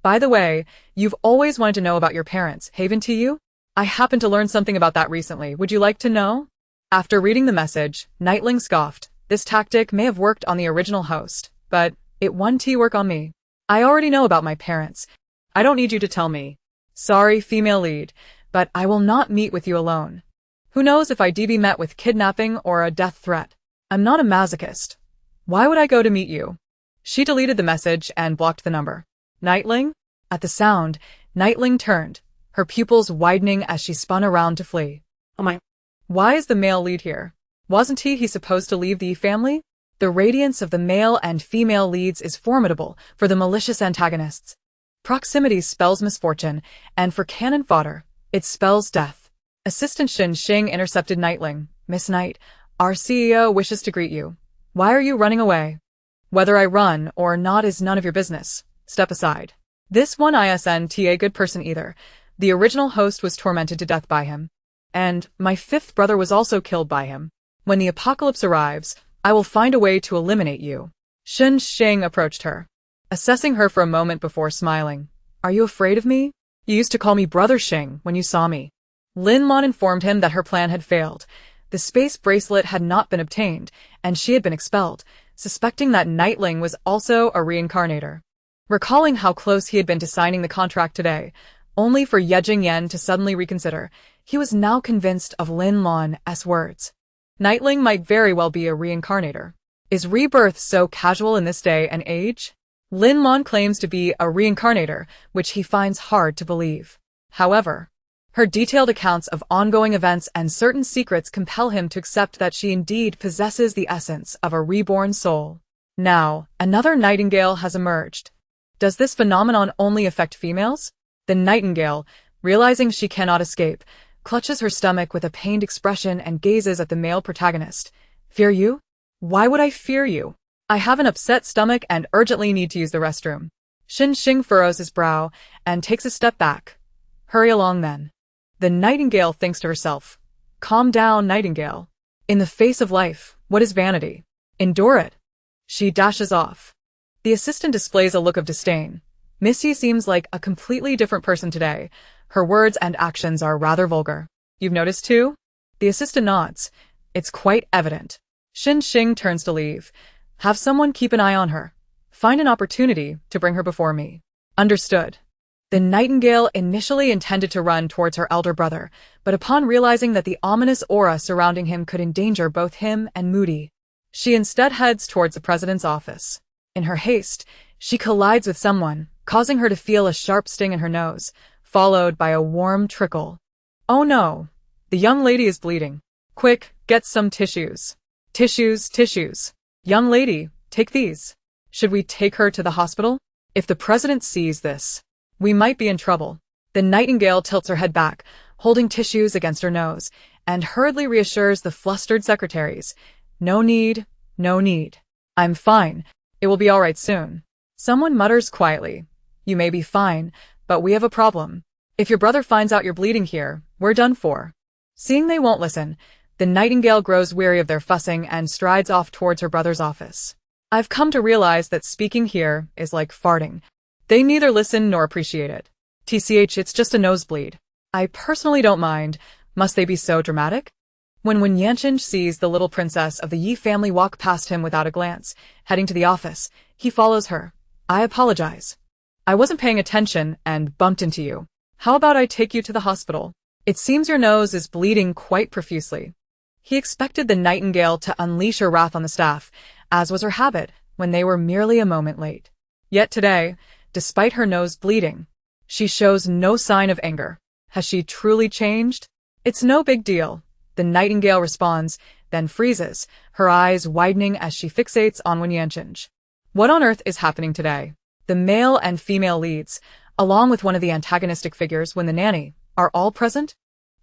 By the way, you've always wanted to know about your parents, haven't you? I happened to learn something about that recently. Would you like to know? After reading the message, Nightling scoffed. This tactic may have worked on the original host, but it won't work on me. I already know about my parents. I don't need you to tell me. Sorry, female lead, but I will not meet with you alone. Who knows if I'd be met with kidnapping or a death threat. I'm not a masochist. Why would I go to meet you? She deleted the message and blocked the number. Nightling? At the sound, Nightling turned, her pupils widening as she spun around to flee. Oh my. Why is the male lead here? Wasn't he supposed to leave the family? The radiance of the male and female leads is formidable for the malicious antagonists. Proximity spells misfortune, and for cannon fodder, it spells death. Assistant Shin Xing intercepted Nightling. Miss Knight, our CEO wishes to greet you. Why are you running away? Whether I run or not is none of your business. Step aside. This one isn't a good person either. The original host was tormented to death by him. And my fifth brother was also killed by him. When the apocalypse arrives, I will find a way to eliminate you. Shin Xing approached her, assessing her for a moment before smiling. Are you afraid of me? You used to call me Brother Xing when you saw me. Lin Lan informed him that her plan had failed. The space bracelet had not been obtained, and she had been expelled, suspecting that Nightling was also a reincarnator. Recalling how close he had been to signing the contract today, only for Ye Ling to suddenly reconsider, he was now convinced of Lin Lan's words. Nightling might very well be a reincarnator. Is rebirth so casual in this day and age? Lin Lan claims to be a reincarnator, which he finds hard to believe. However, her detailed accounts of ongoing events and certain secrets compel him to accept that she indeed possesses the essence of a reborn soul. Now, another nightingale has emerged. Does this phenomenon only affect females? The nightingale, realizing she cannot escape, clutches her stomach with a pained expression and gazes at the male protagonist. Fear you? Why would I fear you? I have an upset stomach and urgently need to use the restroom. Shin Xing furrows his brow and takes a step back. Hurry along then. The nightingale thinks to herself. Calm down, nightingale. In the face of life, what is vanity? Endure it. She dashes off. The assistant displays a look of disdain. Missy seems like a completely different person today. Her words and actions are rather vulgar. You've noticed too? The assistant nods. It's quite evident. Shin Xing turns to leave. Have someone keep an eye on her. Find an opportunity to bring her before me. Understood. The nightingale initially intended to run towards her elder brother, but upon realizing that the ominous aura surrounding him could endanger both him and Moody, she instead heads towards the president's office. In her haste, she collides with someone, causing her to feel a sharp sting in her nose, followed by a warm trickle. Oh no! The young lady is bleeding. Quick, get some tissues. Tissues. Young lady, take these. Should we take her to the hospital? If the president sees this, we might be in trouble. The nightingale tilts her head back, holding tissues against her nose, and hurriedly reassures the flustered secretaries. No need. I'm fine. It will be all right soon. Someone mutters quietly. You may be fine, but we have a problem. If your brother finds out you're bleeding here, we're done for. Seeing they won't listen, the nightingale grows weary of their fussing and strides off towards her brother's office. I've come to realize that speaking here is like farting. They neither listen nor appreciate it. TCH, it's just a nosebleed. I personally don't mind. Must they be so dramatic? When Yanchin sees the little princess of the Ye family walk past him without a glance, heading to the office, he follows her. I apologize. I wasn't paying attention and bumped into you. How about I take you to the hospital? It seems your nose is bleeding quite profusely. He expected the nightingale to unleash her wrath on the staff, as was her habit when they were merely a moment late. Yet today, despite her nose bleeding. She shows no sign of anger. Has she truly changed? It's no big deal. The nightingale responds, then freezes, her eyes widening as she fixates on Wen Yanqing. What on earth is happening today? The male and female leads, along with one of the antagonistic figures, Wen the nanny, are all present?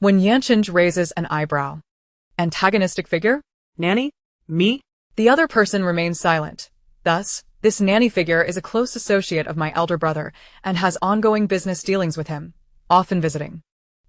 Wen Yanqing raises an eyebrow. Antagonistic figure? Nanny? Me? The other person remains silent. Thus, this nanny figure is a close associate of my elder brother and has ongoing business dealings with him, often visiting.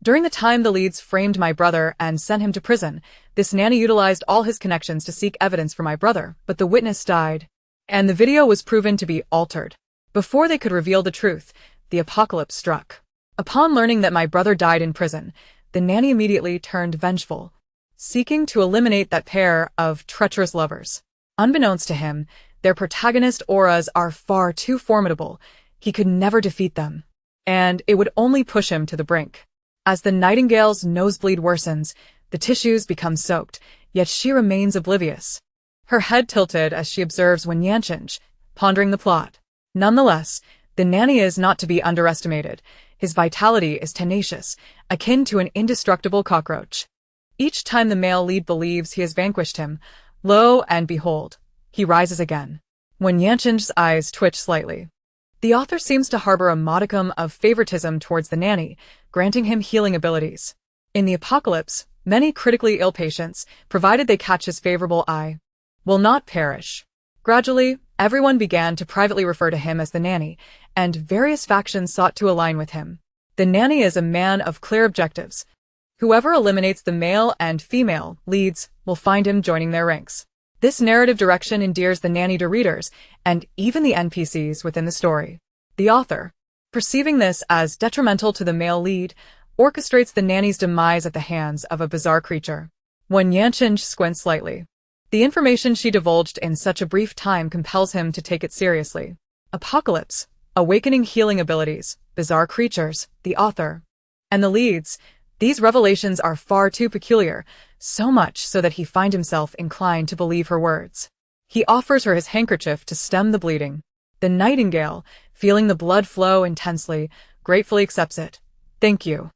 During the time the leads framed my brother and sent him to prison, this nanny utilized all his connections to seek evidence for my brother, but the witness died, and the video was proven to be altered. Before they could reveal the truth, the apocalypse struck. Upon learning that my brother died in prison, the nanny immediately turned vengeful, seeking to eliminate that pair of treacherous lovers. Unbeknownst to him, their protagonist auras are far too formidable. He could never defeat them, and it would only push him to the brink. As the nightingale's nosebleed worsens, the tissues become soaked, yet she remains oblivious. Her head tilted as she observes Wen Yanqing, pondering the plot. Nonetheless, the nanny is not to be underestimated. His vitality is tenacious, akin to an indestructible cockroach. Each time the male lead believes he has vanquished him, lo and behold, he rises again. Wen Yanqing's eyes twitch slightly. The author seems to harbor a modicum of favoritism towards the nanny, granting him healing abilities. In the apocalypse, many critically ill patients, provided they catch his favorable eye, will not perish. Gradually, everyone began to privately refer to him as the nanny, and various factions sought to align with him. The nanny is a man of clear objectives. Whoever eliminates the male and female leads will find him joining their ranks. This narrative direction endears the nanny to readers, and even the NPCs within the story. The author, perceiving this as detrimental to the male lead, orchestrates the nanny's demise at the hands of a bizarre creature. Wen Yanqing squints slightly. The information she divulged in such a brief time compels him to take it seriously. Apocalypse, awakening healing abilities, bizarre creatures, the author, and the leads. These revelations are far too peculiar, so much so that he finds himself inclined to believe her words. He offers her his handkerchief to stem the bleeding. The nightingale, feeling the blood flow intensely, gratefully accepts it. Thank you.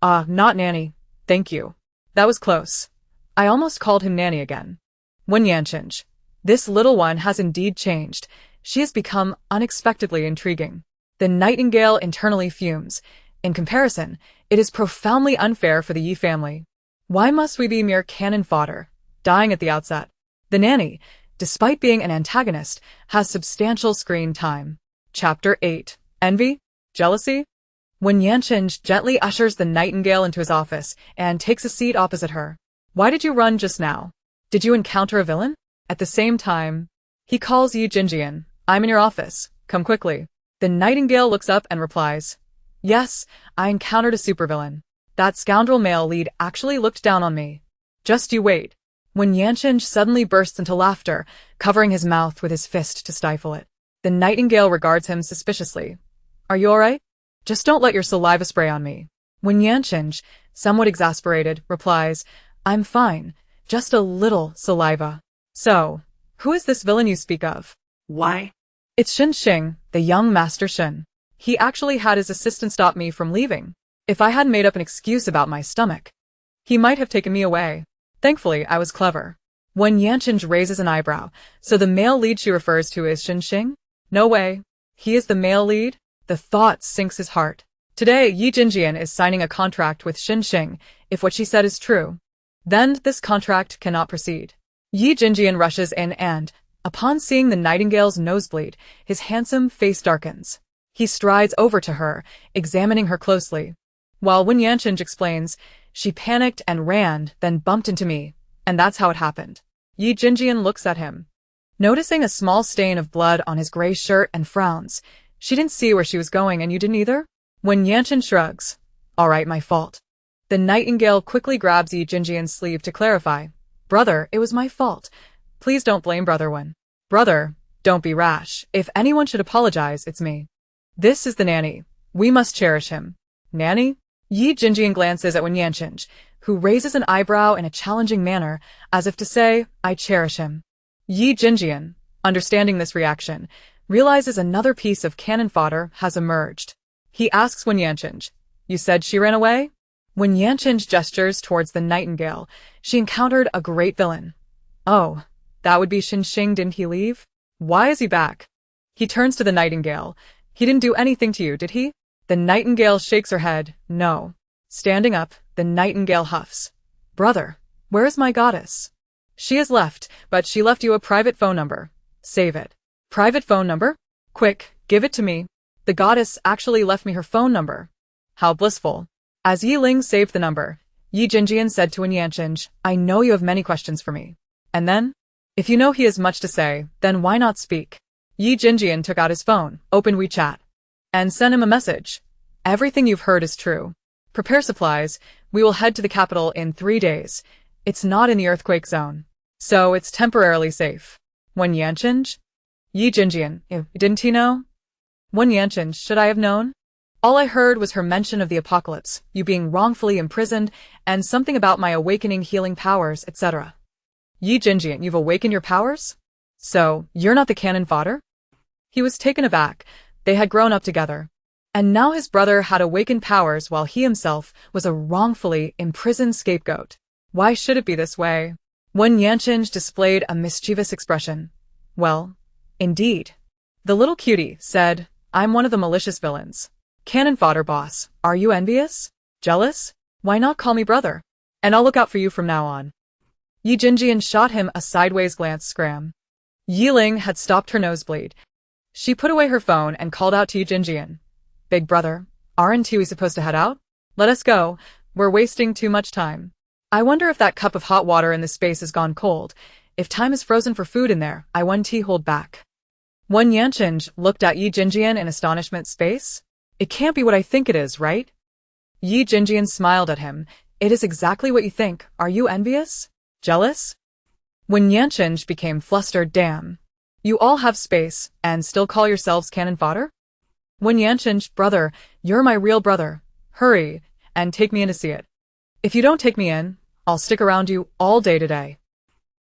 Not nanny. Thank you. That was close. I almost called him nanny again. Wen Yanqing. This little one has indeed changed. She has become unexpectedly intriguing. The nightingale internally fumes. In comparison, it is profoundly unfair for the Ye family. Why must we be mere cannon fodder, dying at the outset? The nanny, despite being an antagonist, has substantial screen time. Chapter 8. Envy? Jealousy? Wen Yanqing gently ushers the nightingale into his office and takes a seat opposite her. Why did you run just now? Did you encounter a villain? At the same time, he calls Ye Ling. I'm in your office. Come quickly. The nightingale looks up and replies, Yes, I encountered a supervillain. That scoundrel male lead actually looked down on me. Just you wait. Wen Yanqing suddenly bursts into laughter, covering his mouth with his fist to stifle it. The nightingale regards him suspiciously. Are you alright? Just don't let your saliva spray on me. Wen Yanqing, somewhat exasperated, replies, I'm fine, just a little saliva. So, who is this villain you speak of? Why? It's Xing, the young Master Shen. He actually had his assistant stop me from leaving. If I hadn't made up an excuse about my stomach, he might have taken me away. Thankfully, I was clever. Wen Yanqing raises an eyebrow. So the male lead she refers to is Xing? No way. He is the male lead? The thought sinks his heart. Today, Ye Ling is signing a contract with Xing, if what she said is true. Then this contract cannot proceed. Ye Ling rushes in and, upon seeing the nightingale's nosebleed, his handsome face darkens. He strides over to her, examining her closely. While Wen Yanqing explains, she panicked and ran, then bumped into me, and that's how it happened. Ye Ling looks at him, noticing a small stain of blood on his gray shirt, and frowns. She didn't see where she was going, and you didn't either? Wen Yanqing shrugs. All right, my fault. The nightingale quickly grabs Ye Ling's sleeve to clarify. Brother, it was my fault. Please don't blame Brother Wen. Brother, don't be rash. If anyone should apologize, it's me. This is the nanny. We must cherish him. Nanny? Ye Ling glances at Wen Yanqing, who raises an eyebrow in a challenging manner, as if to say, I cherish him. Ye Ling, understanding this reaction, realizes another piece of cannon fodder has emerged. He asks Wen Yanchinj, "You said she ran away?" When Yanchinj gestures towards the nightingale, she encountered a great villain. "Oh, that would be Xinxing, didn't he leave? Why is he back?" He turns to the nightingale. "He didn't do anything to you, did he?" The nightingale shakes her head. "No." Standing up, the nightingale huffs. "Brother, where is my goddess?" "She has left, but she left you a private phone number. Save it." "Private phone number? Quick, give it to me." "The goddess actually left me her phone number." "How blissful." As Ye Ling saved the number, Yi Jinjian said to Wen Yanchinj, "I know you have many questions for me." And then, "If you know he has much to say, then why not speak?" Yi Jinjian took out his phone, opened WeChat, and sent him a message. "Everything you've heard is true. Prepare supplies. We will head to the capital in 3 days. It's not in the earthquake zone, so it's temporarily safe." Wen Yanchinj? Yi Jinjian, didn't he know? Wen Yanchinj, should I have known? All I heard was her mention of the apocalypse, you being wrongfully imprisoned, and something about my awakening healing powers, etc. Yi Jinjian, you've awakened your powers? So, you're not the cannon fodder? He was taken aback. They had grown up together. And now his brother had awakened powers while he himself was a wrongfully imprisoned scapegoat. Why should it be this way? Wen Yanchinj displayed a mischievous expression. Well, indeed. The little cutie said, "I'm one of the malicious villains. Cannon fodder boss, are you envious? Jealous? Why not call me brother? And I'll look out for you from now on." Yi Jinjian shot him a sideways glance. Scram. Ye Ling had stopped her nosebleed. She put away her phone and called out to Yi Jinjian. "Big brother, aren't we supposed to head out? Let us go. We're wasting too much time. I wonder if that cup of hot water in this space has gone cold. If time is frozen for food in there, I want tea hold back." Wen Yanchinj looked at Yi Jinjian in astonishment. Space? It can't be what I think it is, right? Yi Jinjian smiled at him. "It is exactly what you think. Are you envious? Jealous?" Wen Yanchinj became flustered. "Damn. You all have space, and still call yourselves cannon fodder?" Wen Yanchinj, "Brother, you're my real brother. Hurry, and take me in to see it. If you don't take me in, I'll stick around you all day today."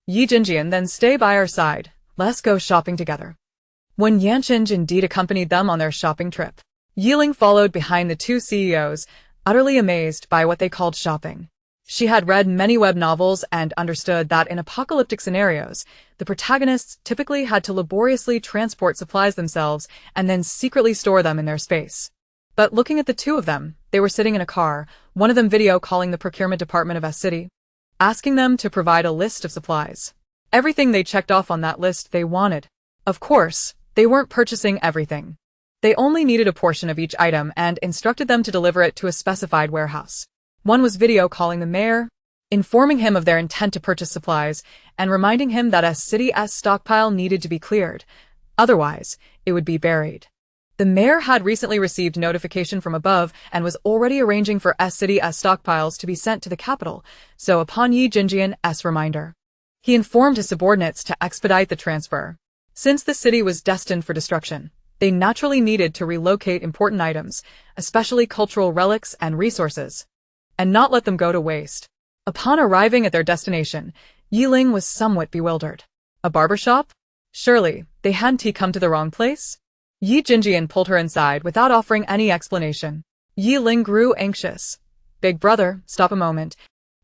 Yi Jinjian, "Then stay by our side. Let's go shopping together." Wen Yanchinj indeed accompanied them on their shopping trip. Ye Ling followed behind the two CEOs, utterly amazed by what they called shopping. She had read many web novels and understood that in apocalyptic scenarios, the protagonists typically had to laboriously transport supplies themselves and then secretly store them in their space. But looking at the two of them, they were sitting in a car, one of them video calling the procurement department of S City, asking them to provide a list of supplies. Everything they checked off on that list they wanted. Of course, they weren't purchasing everything. They only needed a portion of each item and instructed them to deliver it to a specified warehouse. One was video calling the mayor, informing him of their intent to purchase supplies, and reminding him that S City's stockpile needed to be cleared. Otherwise, it would be buried. The mayor had recently received notification from above and was already arranging for S City's stockpiles to be sent to the capital, so upon Yi Jinjian's reminder, he informed his subordinates to expedite the transfer. Since the city was destined for destruction, they naturally needed to relocate important items, especially cultural relics and resources, and not let them go to waste. Upon arriving at their destination, Ye Ling was somewhat bewildered. A barbershop? Surely, they hadn't come to the wrong place? Yi Jinjian pulled her inside without offering any explanation. Ye Ling grew anxious. "Big brother, stop a moment.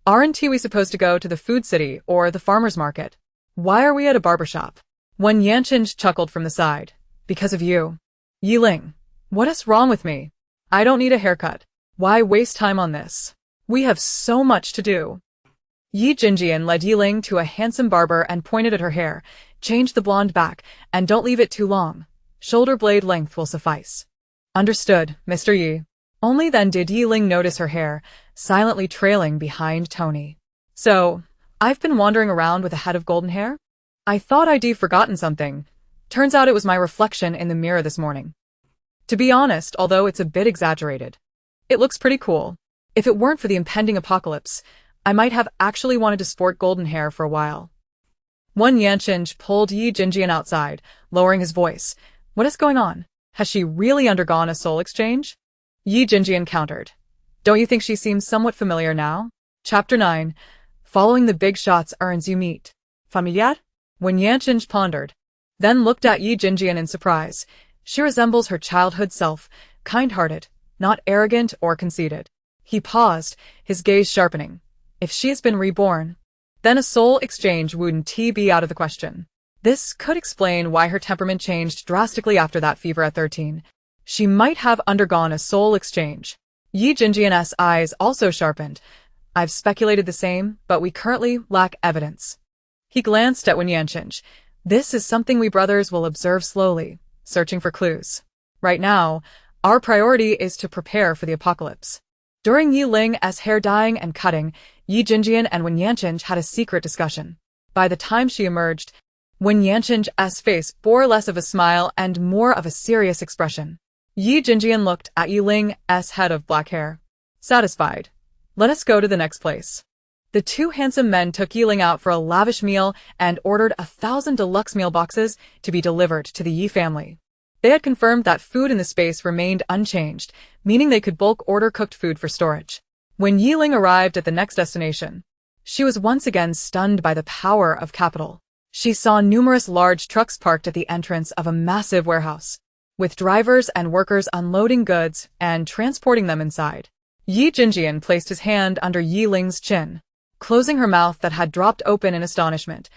Aren't we supposed to go to the food city or the farmer's market? Why are we at a barbershop?" Wen Yanchinj chuckled from the side. "Because of you." Ye Ling, "What is wrong with me? I don't need a haircut. Why waste time on this? We have so much to do." Yi Jinjian led Ye Ling to a handsome barber and pointed at her hair. "Change the blonde back, and don't leave it too long. Shoulder blade length will suffice." "Understood, Mr. Yi." Only then did Ye Ling notice her hair, silently trailing behind Tony. "So, I've been wandering around with a head of golden hair? I thought I'd forgotten something. Turns out it was my reflection in the mirror this morning. To be honest, although it's a bit exaggerated, it looks pretty cool. If it weren't for the impending apocalypse, I might have actually wanted to sport golden hair for a while." Wen Yanchinj pulled Yi Jinjian outside, lowering his voice. "What is going on? Has she really undergone a soul exchange?" Yi Jinjian countered. "Don't you think she seems somewhat familiar now?" Chapter 9. Following the big shots earns you meet. Familiar? Wen Yanchinj pondered. then looked at Yi Jinjian in surprise. She resembles her childhood self, kind-hearted, not arrogant or conceited. He paused, his gaze sharpening. If she has been reborn, then a soul exchange wouldn't be out of the question. This could explain why her temperament changed drastically after that fever at 13. She might have undergone a soul exchange. Yi Jinjian's eyes also sharpened. I've speculated the same, but we currently lack evidence. He glanced at Wen Yanqing. This is something we brothers will observe slowly, searching for clues. Right now, our priority is to prepare for the apocalypse. During Ye Ling's hair dyeing and cutting, Yi Jinjian and Wen Yanqing had a secret discussion. By the time she emerged, Wen Yanqing's face bore less of a smile and more of a serious expression. Yi Jinjian looked at Ye Ling's head of black hair. Satisfied. Let us go to the next place. The two handsome men took Ye Ling out for a lavish meal and ordered 1,000 deluxe meal boxes to be delivered to the Yi family. They had confirmed that food in the space remained unchanged, meaning they could bulk order cooked food for storage. When Ye Ling arrived at the next destination, she was once again stunned by the power of capital. She saw numerous large trucks parked at the entrance of a massive warehouse, with drivers and workers unloading goods and transporting them inside. Yi Jinjian placed his hand under Ye Ling's chin, closing her mouth that had dropped open in astonishment.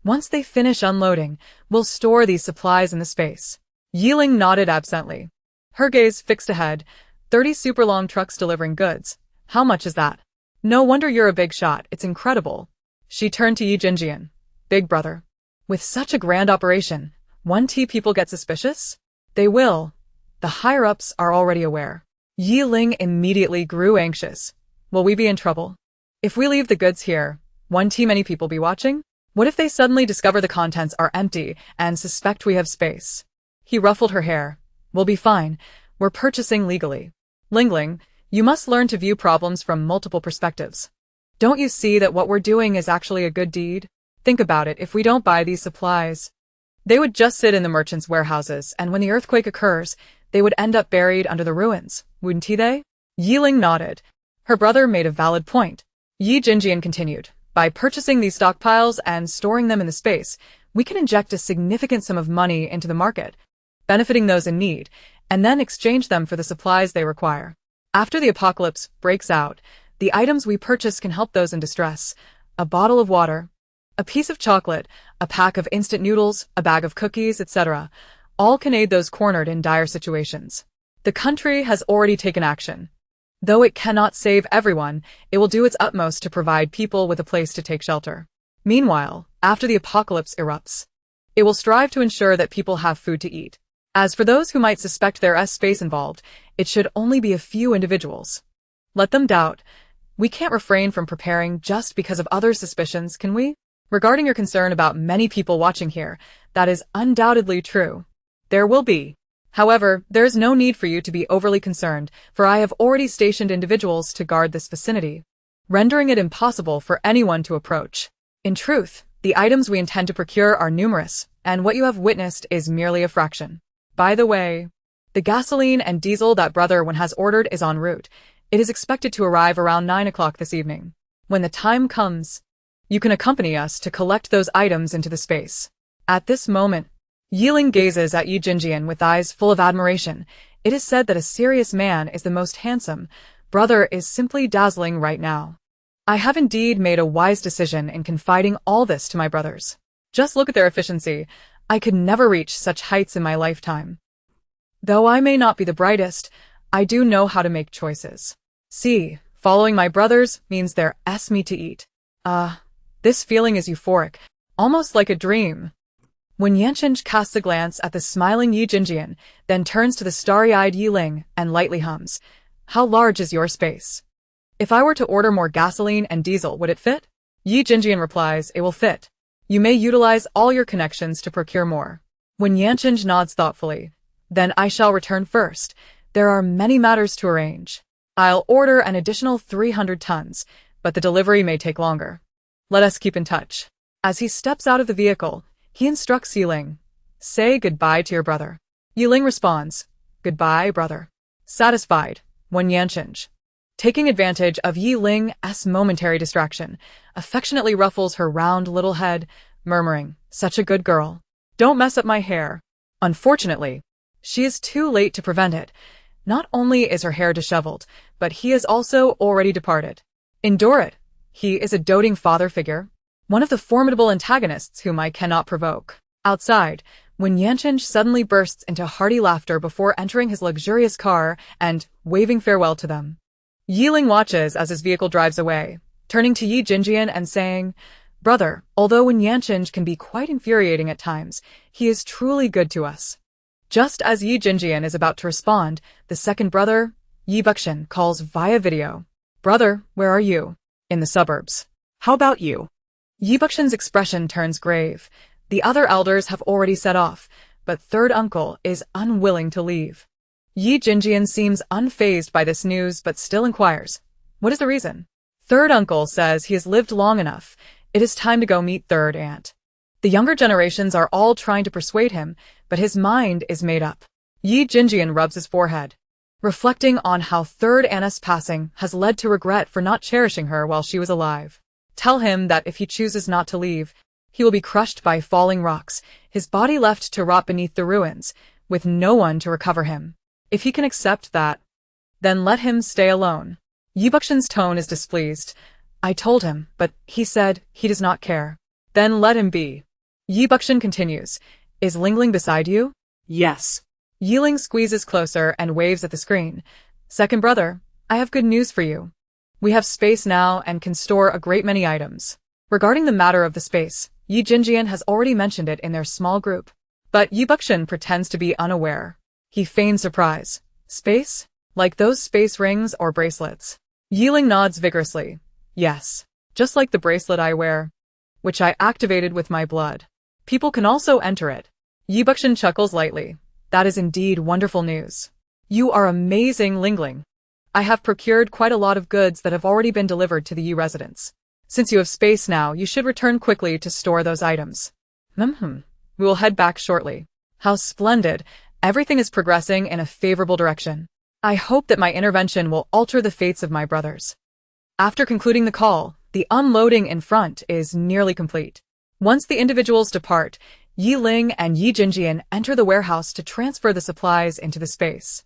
Once they finish unloading, we'll store these supplies in the space. Ye Ling nodded absently. Her gaze fixed ahead. 30 super long trucks delivering goods. How much is that? No wonder you're a big shot, it's incredible. She turned to Yi Jinjian. Big brother. With such a grand operation, won't people get suspicious? They will. The higher-ups are already aware. Ye Ling immediately grew anxious. Will we be in trouble? If we leave the goods here, won't many people be watching? What if they suddenly discover the contents are empty and suspect we have space? He ruffled her hair. We'll be fine. We're purchasing legally. Ling, you must learn to view problems from multiple perspectives. Don't you see that what we're doing is actually a good deed? Think about it, if we don't buy these supplies, they would just sit in the merchants' warehouses, and when the earthquake occurs, they would end up buried under the ruins, wouldn't they? Ye Ling nodded. Her brother made a valid point. Yi Jinjian continued. By purchasing these stockpiles and storing them in the space, we can inject a significant sum of money into the market, benefiting those in need, and then exchange them for the supplies they require. After the apocalypse breaks out, the items we purchase can help those in distress. A bottle of water, a piece of chocolate, a pack of instant noodles, a bag of cookies, etc. All can aid those cornered in dire situations. The country has already taken action. Though it cannot save everyone, it will do its utmost to provide people with a place to take shelter. Meanwhile, after the apocalypse erupts, it will strive to ensure that people have food to eat. As for those who might suspect there is space involved, it should only be a few individuals. Let them doubt. We can't refrain from preparing just because of others' suspicions, can we? Regarding your concern about many people watching here, that is undoubtedly true. There will be. However, there is no need for you to be overly concerned, for I have already stationed individuals to guard this vicinity, rendering it impossible for anyone to approach. In truth, the items we intend to procure are numerous, and what you have witnessed is merely a fraction. By the way, the gasoline and diesel that Brother Wen has ordered is en route. It is expected to arrive around 9 o'clock this evening. When the time comes, you can accompany us to collect those items into the space. At this moment, Ye Ling gazes at Yi Jinjian with eyes full of admiration. It is said that a serious man is the most handsome. Brother is simply dazzling right now. I have indeed made a wise decision in confiding all this to my brothers. Just look at their efficiency. I could never reach such heights in my lifetime. Though I may not be the brightest, I do know how to make choices. See, following my brothers means there is me to eat. This feeling is euphoric, almost like a dream. When Yanqing casts a glance at the smiling Yi Jinjian, then turns to the starry-eyed Ye Ling and lightly hums. How large is your space? If I were to order more gasoline and diesel, would it fit? Yi Jinjian replies, it will fit. You may utilize all your connections to procure more. When Yanqing nods thoughtfully, then I shall return first. There are many matters to arrange. I'll order an additional 300 tons, but the delivery may take longer. Let us keep in touch. As he steps out of the vehicle, he instructs Ye Ling. Say goodbye to your brother. Ye Ling responds, Goodbye, brother. Satisfied, Wen Yanqing, taking advantage of Ye Ling's momentary distraction, affectionately ruffles her round little head, murmuring, Such a good girl. Don't mess up my hair. Unfortunately, she is too late to prevent it. Not only is her hair disheveled, but he is also already departed. Endure it. He is a doting father figure, one of the formidable antagonists whom I cannot provoke. Outside, when Yanchinj suddenly bursts into hearty laughter before entering his luxurious car and waving farewell to them. Ye Ling watches as his vehicle drives away, turning to Yi Jinjian and saying, "Brother, although when Yanchinj can be quite infuriating at times, he is truly good to us." Just as Yi Jinjian is about to respond, the second brother, Yi Buxin, calls via video. "Brother, where are you?" "In the suburbs." How about you? Yi Buxin's expression turns grave. The other elders have already set off, but third uncle is unwilling to leave. Yi Jinjian seems unfazed by this news but still inquires, "What is the reason?" Third uncle says he has lived long enough. It is time to go meet third aunt. The younger generations are all trying to persuade him, but his mind is made up. Yi Jinjian rubs his forehead, reflecting on how third Anna's passing has led to regret for not cherishing her while she was alive. Tell him that if he chooses not to leave, he will be crushed by falling rocks, his body left to rot beneath the ruins, with no one to recover him. If he can accept that, then let him stay alone. Yi Buxin's tone is displeased. "I told him, but he said he does not care." "Then let him be." Yi Buxin continues, "Is Ling Ling beside you?" Yes. Ye Ling squeezes closer and waves at the screen. "Second brother, I have good news for you. We have space now and can store a great many items." Regarding the matter of the space, Yi Jinjian has already mentioned it in their small group. But Yi Buxin pretends to be unaware. He feigns surprise. "Space? Like those space rings or bracelets?" Ye Ling nods vigorously. "Yes. Just like the bracelet I wear, which I activated with my blood. People can also enter it." Yi Buxin chuckles lightly. "That is indeed wonderful news. You are amazing, Ling Ling. I have procured quite a lot of goods that have already been delivered to the Yi residence. Since you have space now, you should return quickly to store those items." We will head back shortly." "How splendid. Everything is progressing in a favorable direction. I hope that my intervention will alter the fates of my brothers." After concluding the call, the unloading in front is nearly complete. Once the individuals depart, Ye Ling and Yi Jinjian enter the warehouse to transfer the supplies into the space.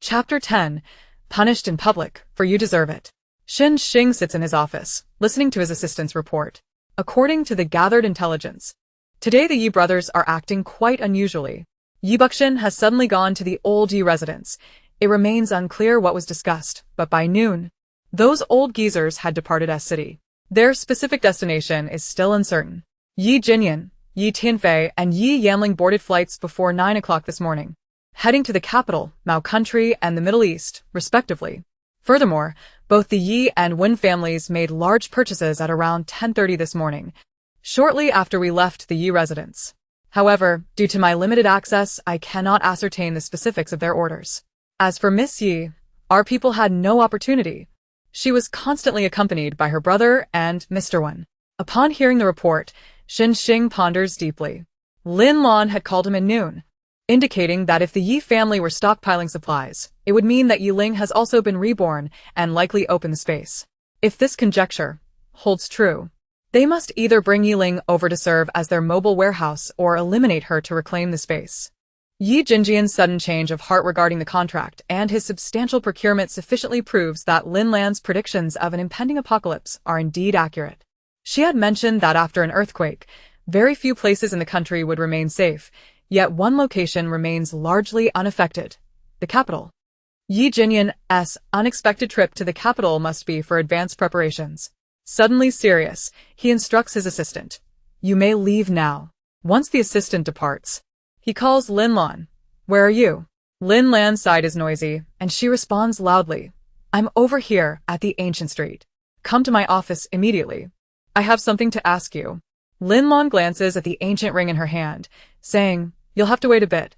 Chapter 10. Punished in public, for you deserve it. Shin Xing sits in his office, listening to his assistant's report. According to the gathered intelligence, today the Yi brothers are acting quite unusually. Yi Buxin has suddenly gone to the old Yi residence. It remains unclear what was discussed, but by noon, those old geezers had departed S-City. Their specific destination is still uncertain. Yi Jinyan, Yi Tianfei, and Yi Yamling boarded flights before 9 o'clock this morning, heading to the capital, Mao Country, and the Middle East, respectively. Furthermore, both the Yi and Wen families made large purchases at around 10:30 this morning, shortly after we left the Yi residence. However, due to my limited access, I cannot ascertain the specifics of their orders. As for Miss Yi, our people had no opportunity. She was constantly accompanied by her brother and Mr. Wen. Upon hearing the report, Shin Xing ponders deeply. Lin Lan had called him at noon, indicating that if the Yi family were stockpiling supplies, it would mean that Ye Ling has also been reborn and likely opened the space. If this conjecture holds true, they must either bring Ye Ling over to serve as their mobile warehouse or eliminate her to reclaim the space. Yi Jinjian's sudden change of heart regarding the contract and his substantial procurement sufficiently proves that Lin Lan's predictions of an impending apocalypse are indeed accurate. She had mentioned that after an earthquake, very few places in the country would remain safe, yet one location remains largely unaffected: the capital. Yi Jinyan's unexpected trip to the capital must be for advanced preparations. Suddenly serious, he instructs his assistant. "You may leave now." Once the assistant departs, he calls Lin Lan. "Where are you?" Lin Lan's side is noisy, and she responds loudly. "I'm over here at the Ancient Street. Come to my office immediately. I have something to ask you." Lin Lan glances at the ancient ring in her hand, saying, "You'll have to wait a bit.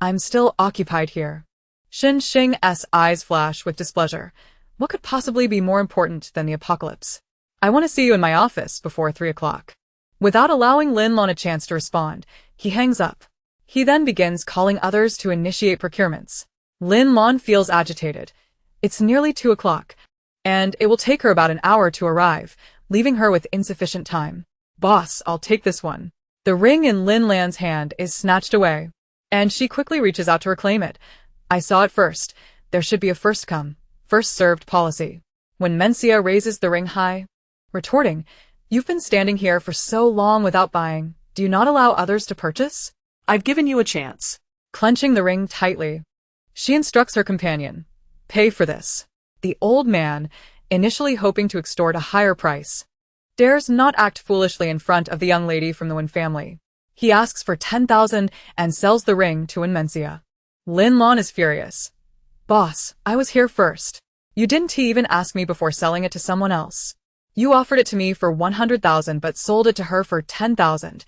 I'm still occupied here." Shin Xing's eyes flash with displeasure. What could possibly be more important than the apocalypse? "I want to see you in my office before 3 o'clock. Without allowing Lin Lan a chance to respond, he hangs up. He then begins calling others to initiate procurements. Lin Lan feels agitated. It's nearly 2 o'clock, and it will take her about an hour to arrive, leaving her with insufficient time. "Boss, I'll take this one." The ring in Lin Lan's hand is snatched away, and she quickly reaches out to reclaim it. I saw it first. There should be a first come, first served policy. When Mencia raises the ring high, retorting, "You've been standing here for so long without buying. Do you not allow others to purchase?" I've given you a chance. Clenching the ring tightly, she instructs her companion, "Pay for this." The old man, initially hoping to extort a higher price, dares not act foolishly in front of the young lady from the Wen family. He asks for 10,000 and sells the ring to Mencia. Lin Lan is furious. "Boss, I was here first. You didn't even ask me before selling it to someone else. You offered it to me for 100,000 but sold it to her for 10,000.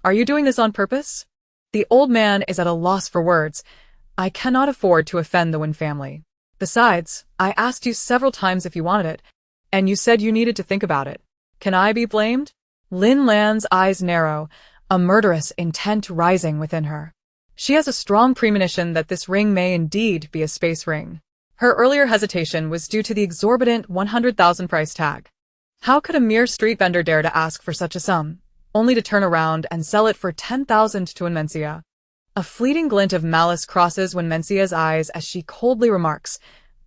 Are you doing this on purpose?" The old man is at a loss for words. "I cannot afford to offend the Wen family. Besides, I asked you several times if you wanted it, and you said you needed to think about it. Can I be blamed?" Lin Lan's eyes narrow, a murderous intent rising within her. She has a strong premonition that this ring may indeed be a space ring. Her earlier hesitation was due to the exorbitant 100,000 price tag. How could a mere street vendor dare to ask for such a sum, only to turn around and sell it for 10,000 to Mencia? A fleeting glint of malice crosses Mencia's eyes as she coldly remarks,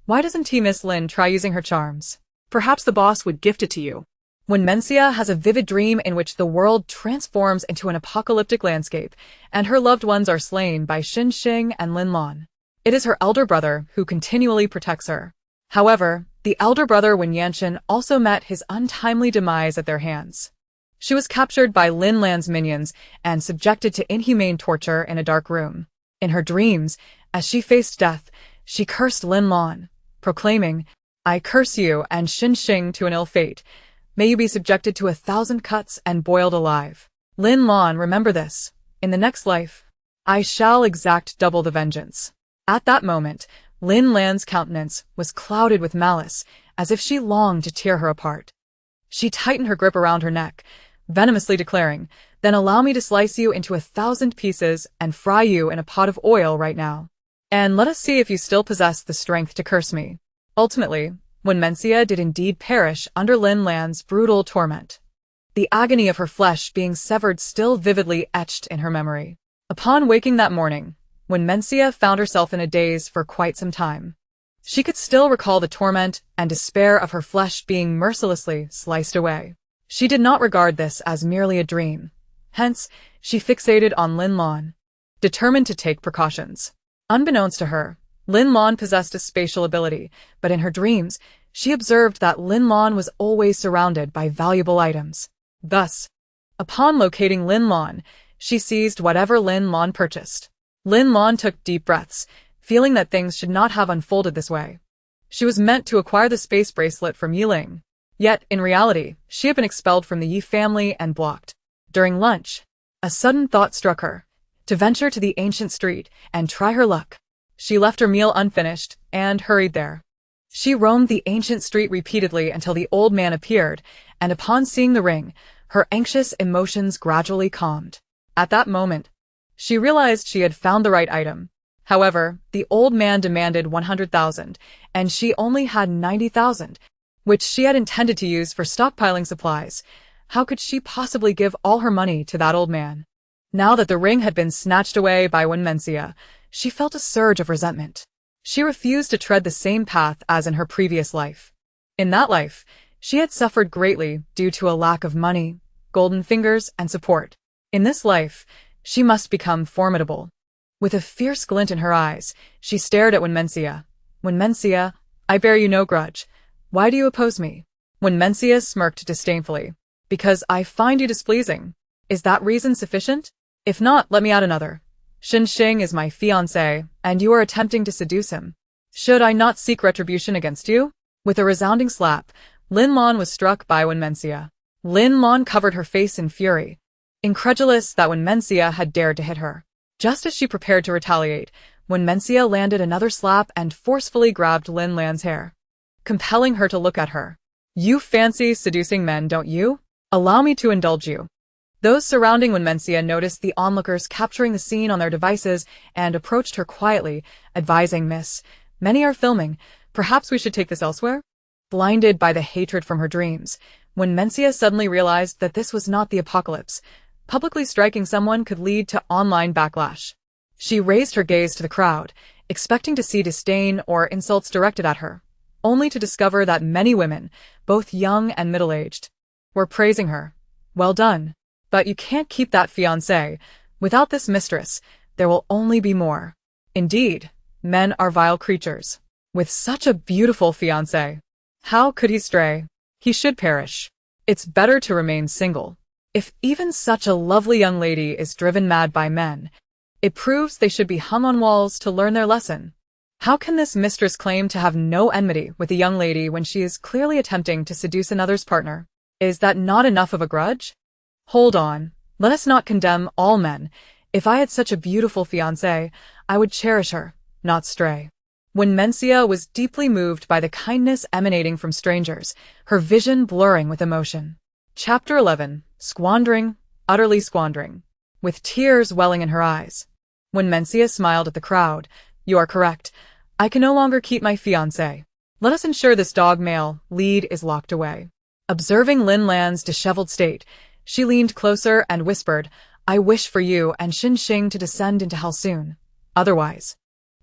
"Why doesn't Miss Lin try using her charms? Perhaps the boss would gift it to you." When Mencia has a vivid dream in which the world transforms into an apocalyptic landscape and her loved ones are slain by Xing and Lin Lan, it is her elder brother who continually protects her. However, the elder brother Wen Yanshan also met his untimely demise at their hands. She was captured by Lin Lan's minions and subjected to inhumane torture in a dark room. In her dreams, as she faced death, she cursed Lin Lan, proclaiming, "I curse you and Xing to an ill fate. May you be subjected to 1,000 cuts and boiled alive. Lin Lan, remember this. In the next life, I shall exact double the vengeance." At that moment, Lin Lan's countenance was clouded with malice, as if she longed to tear her apart. She tightened her grip around her neck, venomously declaring, "Then allow me to slice you into 1,000 pieces and fry you in a pot of oil right now. And let us see if you still possess the strength to curse me." Ultimately, when Mencia did indeed perish under Lin Lan's brutal torment, the agony of her flesh being severed still vividly etched in her memory. Upon waking that morning, when Mencia found herself in a daze for quite some time, she could still recall the torment and despair of her flesh being mercilessly sliced away. She did not regard this as merely a dream. Hence, she fixated on Lin Lan, determined to take precautions. Unbeknownst to her, Lin Lan possessed a spatial ability, but in her dreams, she observed that Lin Lan was always surrounded by valuable items. Thus, upon locating Lin Lan, she seized whatever Lin Lan purchased. Lin Lan took deep breaths, feeling that things should not have unfolded this way. She was meant to acquire the space bracelet from Ye Ling. Yet, in reality, she had been expelled from the Ye family and blocked. During lunch, a sudden thought struck her, to venture to the ancient street and try her luck. She left her meal unfinished and hurried there. She roamed the ancient street repeatedly until the old man appeared, and upon seeing the ring, her anxious emotions gradually calmed. At that moment, she realized she had found the right item. However, the old man demanded 100,000, and she only had 90,000, which she had intended to use for stockpiling supplies. How could she possibly give all her money to that old man? Now that the ring had been snatched away by Mencia, she felt a surge of resentment. She refused to tread the same path as in her previous life. In that life, she had suffered greatly due to a lack of money, golden fingers, and support. In this life, she must become formidable. With a fierce glint in her eyes, she stared at Mencia. "Mencia, I bear you no grudge. Why do you oppose me?" Mencia smirked disdainfully. "Because I find you displeasing. Is that reason sufficient? If not, let me add another. Xing is my fiancé, and you are attempting to seduce him. Should I not seek retribution against you?" With a resounding slap, Lin Lan was struck by Mencia. Lin Lan covered her face in fury, incredulous that Mencia had dared to hit her. Just as she prepared to retaliate, Mencia landed another slap and forcefully grabbed Lin Lan's hair, compelling her to look at her. "You fancy seducing men, don't you? Allow me to indulge you." Those surrounding Mencia noticed the onlookers capturing the scene on their devices and approached her quietly, advising, "Miss, many are filming. Perhaps we should take this elsewhere?" Blinded by the hatred from her dreams, Mencia suddenly realized that this was not the apocalypse, Publicly striking someone could lead to online backlash. She raised her gaze to the crowd, expecting to see disdain or insults directed at her, only to discover that many women, both young and middle-aged, were praising her. Well done. But you can't keep that fiancé. Without this mistress, there will only be more. Indeed, men are vile creatures. With such a beautiful fiancé, how could he stray? He should perish. It's better to remain single. If even such a lovely young lady is driven mad by men, it proves they should be hung on walls to learn their lesson. How can this mistress claim to have no enmity with a young lady when she is clearly attempting to seduce another's partner? Is that not enough of a grudge? Hold on. Let us not condemn all men. If I had such a beautiful fiancé, I would cherish her, not stray. When Mencia was deeply moved by the kindness emanating from strangers, her vision blurring with emotion. Chapter 11. Squandering, utterly squandering. With tears welling in her eyes. When Mencia smiled at the crowd, "You are correct. I can no longer keep my fiancé. Let us ensure this dog male lead is locked away." Observing Lin Lan's disheveled state, she leaned closer and whispered, "I wish for you and Xing to descend into hell soon. Otherwise,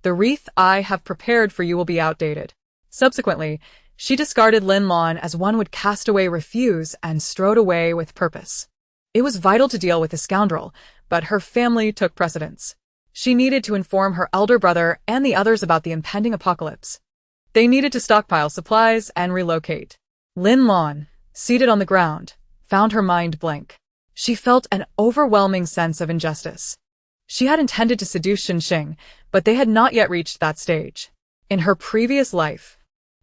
the wreath I have prepared for you will be outdated." Subsequently, she discarded Lin Lan as one would cast away refuse and strode away with purpose. It was vital to deal with the scoundrel, but her family took precedence. She needed to inform her elder brother and the others about the impending apocalypse. They needed to stockpile supplies and relocate. Lin Lan, seated on the ground, found her mind blank. She felt an overwhelming sense of injustice. She had intended to seduce Xing, but they had not yet reached that stage. In her previous life,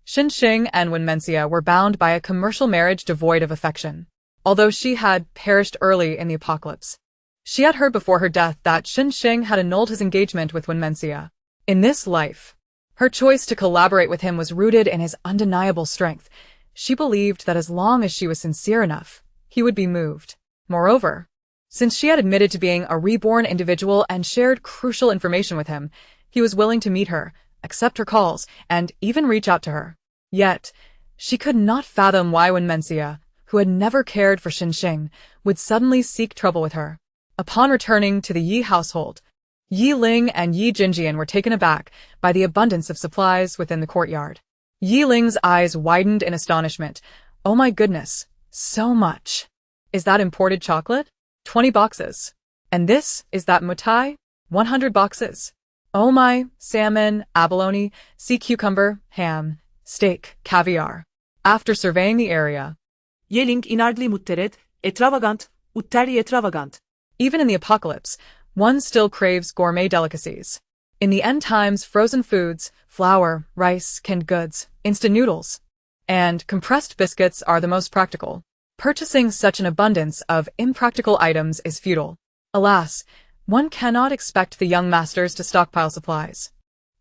Xing and Mencia were bound by a commercial marriage devoid of affection. Although she had perished early in the apocalypse, she had heard before her death that Xing had annulled his engagement with Mencia. In this life, her choice to collaborate with him was rooted in his undeniable strength. She believed that as long as she was sincere enough, he would be moved. Moreover, since she had admitted to being a reborn individual and shared crucial information with him, he was willing to meet her, accept her calls, and even reach out to her. Yet, she could not fathom why Mencia, who had never cared for Xing, would suddenly seek trouble with her. Upon returning to the Ye household, Ye Ling and Ye Jinjian were taken aback by the abundance of supplies within the courtyard. Ye Ling's eyes widened in astonishment. "Oh my goodness, so much. Is that imported chocolate? 20 boxes. And this is that mutai? 100 boxes. Oh my, salmon, abalone, sea cucumber, ham, steak, caviar." After surveying the area, Ye Ling inardly mutated, extravagant, utterly extravagant. Even in the apocalypse, one still craves gourmet delicacies. In the end times, frozen foods, flour, rice, canned goods, instant noodles, and compressed biscuits are the most practical. Purchasing such an abundance of impractical items is futile. Alas, one cannot expect the young masters to stockpile supplies.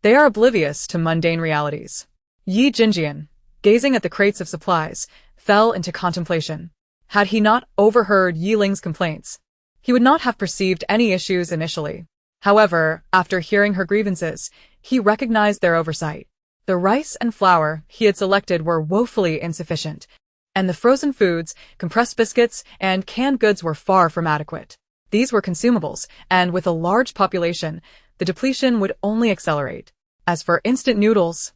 They are oblivious to mundane realities. Ye Jinjian, gazing at the crates of supplies, fell into contemplation. Had he not overheard Ye Ling's complaints, he would not have perceived any issues initially. However, after hearing her grievances, he recognized their oversight. The rice and flour he had selected were woefully insufficient, and the frozen foods, compressed biscuits, and canned goods were far from adequate. These were consumables, and with a large population, the depletion would only accelerate. As for instant noodles,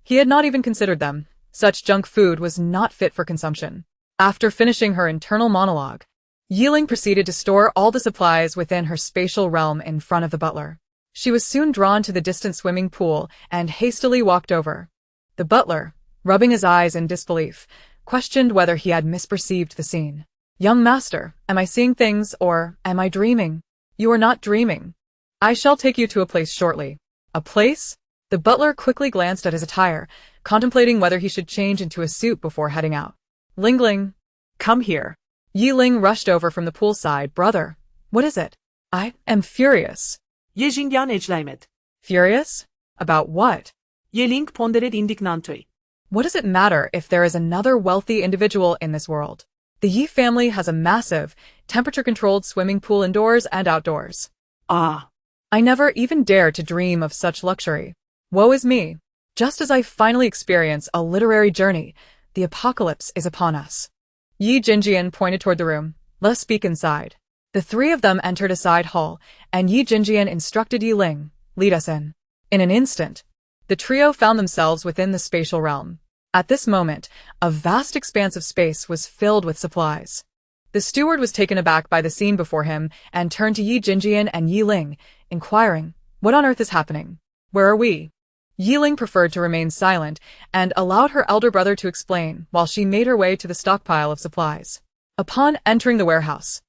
he had not even considered them. Such junk food was not fit for consumption. After finishing her internal monologue, Ye Ling proceeded to store all the supplies within her spatial realm in front of the butler. She was soon drawn to the distant swimming pool and hastily walked over. The butler, rubbing his eyes in disbelief, questioned whether he had misperceived the scene. "Young master, am I seeing things or am I dreaming?" "You are not dreaming. I shall take you to a place shortly." "A place?" The butler quickly glanced at his attire, contemplating whether he should change into a suit before heading out. "Ling Ling, Come here." Ye Ling rushed over from the poolside. "Brother, what is it?" "I am furious." Ye Jinjian ejlaimed. "Furious? About what?" Ye Ling pondered indignantly. "What does it matter if there is another wealthy individual in this world? The Yi family has a massive, temperature-controlled swimming pool indoors and outdoors. Ah. I never even dared to dream of such luxury. Woe is me. Just as I finally experience a literary journey, the apocalypse is upon us." Ye Jinjian pointed toward the room. "Let us speak inside." The three of them entered a side hall, and Yi Jinjian instructed Ye Ling, "Lead us in." In an instant, the trio found themselves within the spatial realm. At this moment, a vast expanse of space was filled with supplies. The steward was taken aback by the scene before him and turned to Yi Jinjian and Ye Ling, inquiring, "What on earth is happening? Where are we?" Ye Ling preferred to remain silent and allowed her elder brother to explain while she made her way to the stockpile of supplies. Upon entering the warehouse,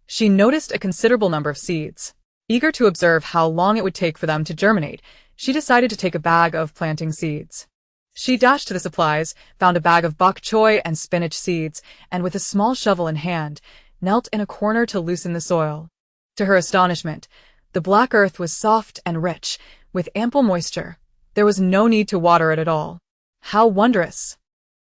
she noticed a considerable number of seeds. Eager to observe how long it would take for them to germinate, she decided to take a bag of planting seeds. She dashed to the supplies, found a bag of bok choy and spinach seeds, and with a small shovel in hand, knelt in a corner to loosen the soil. To her astonishment, the black earth was soft and rich, with ample moisture. There was no need to water it at all. How wondrous!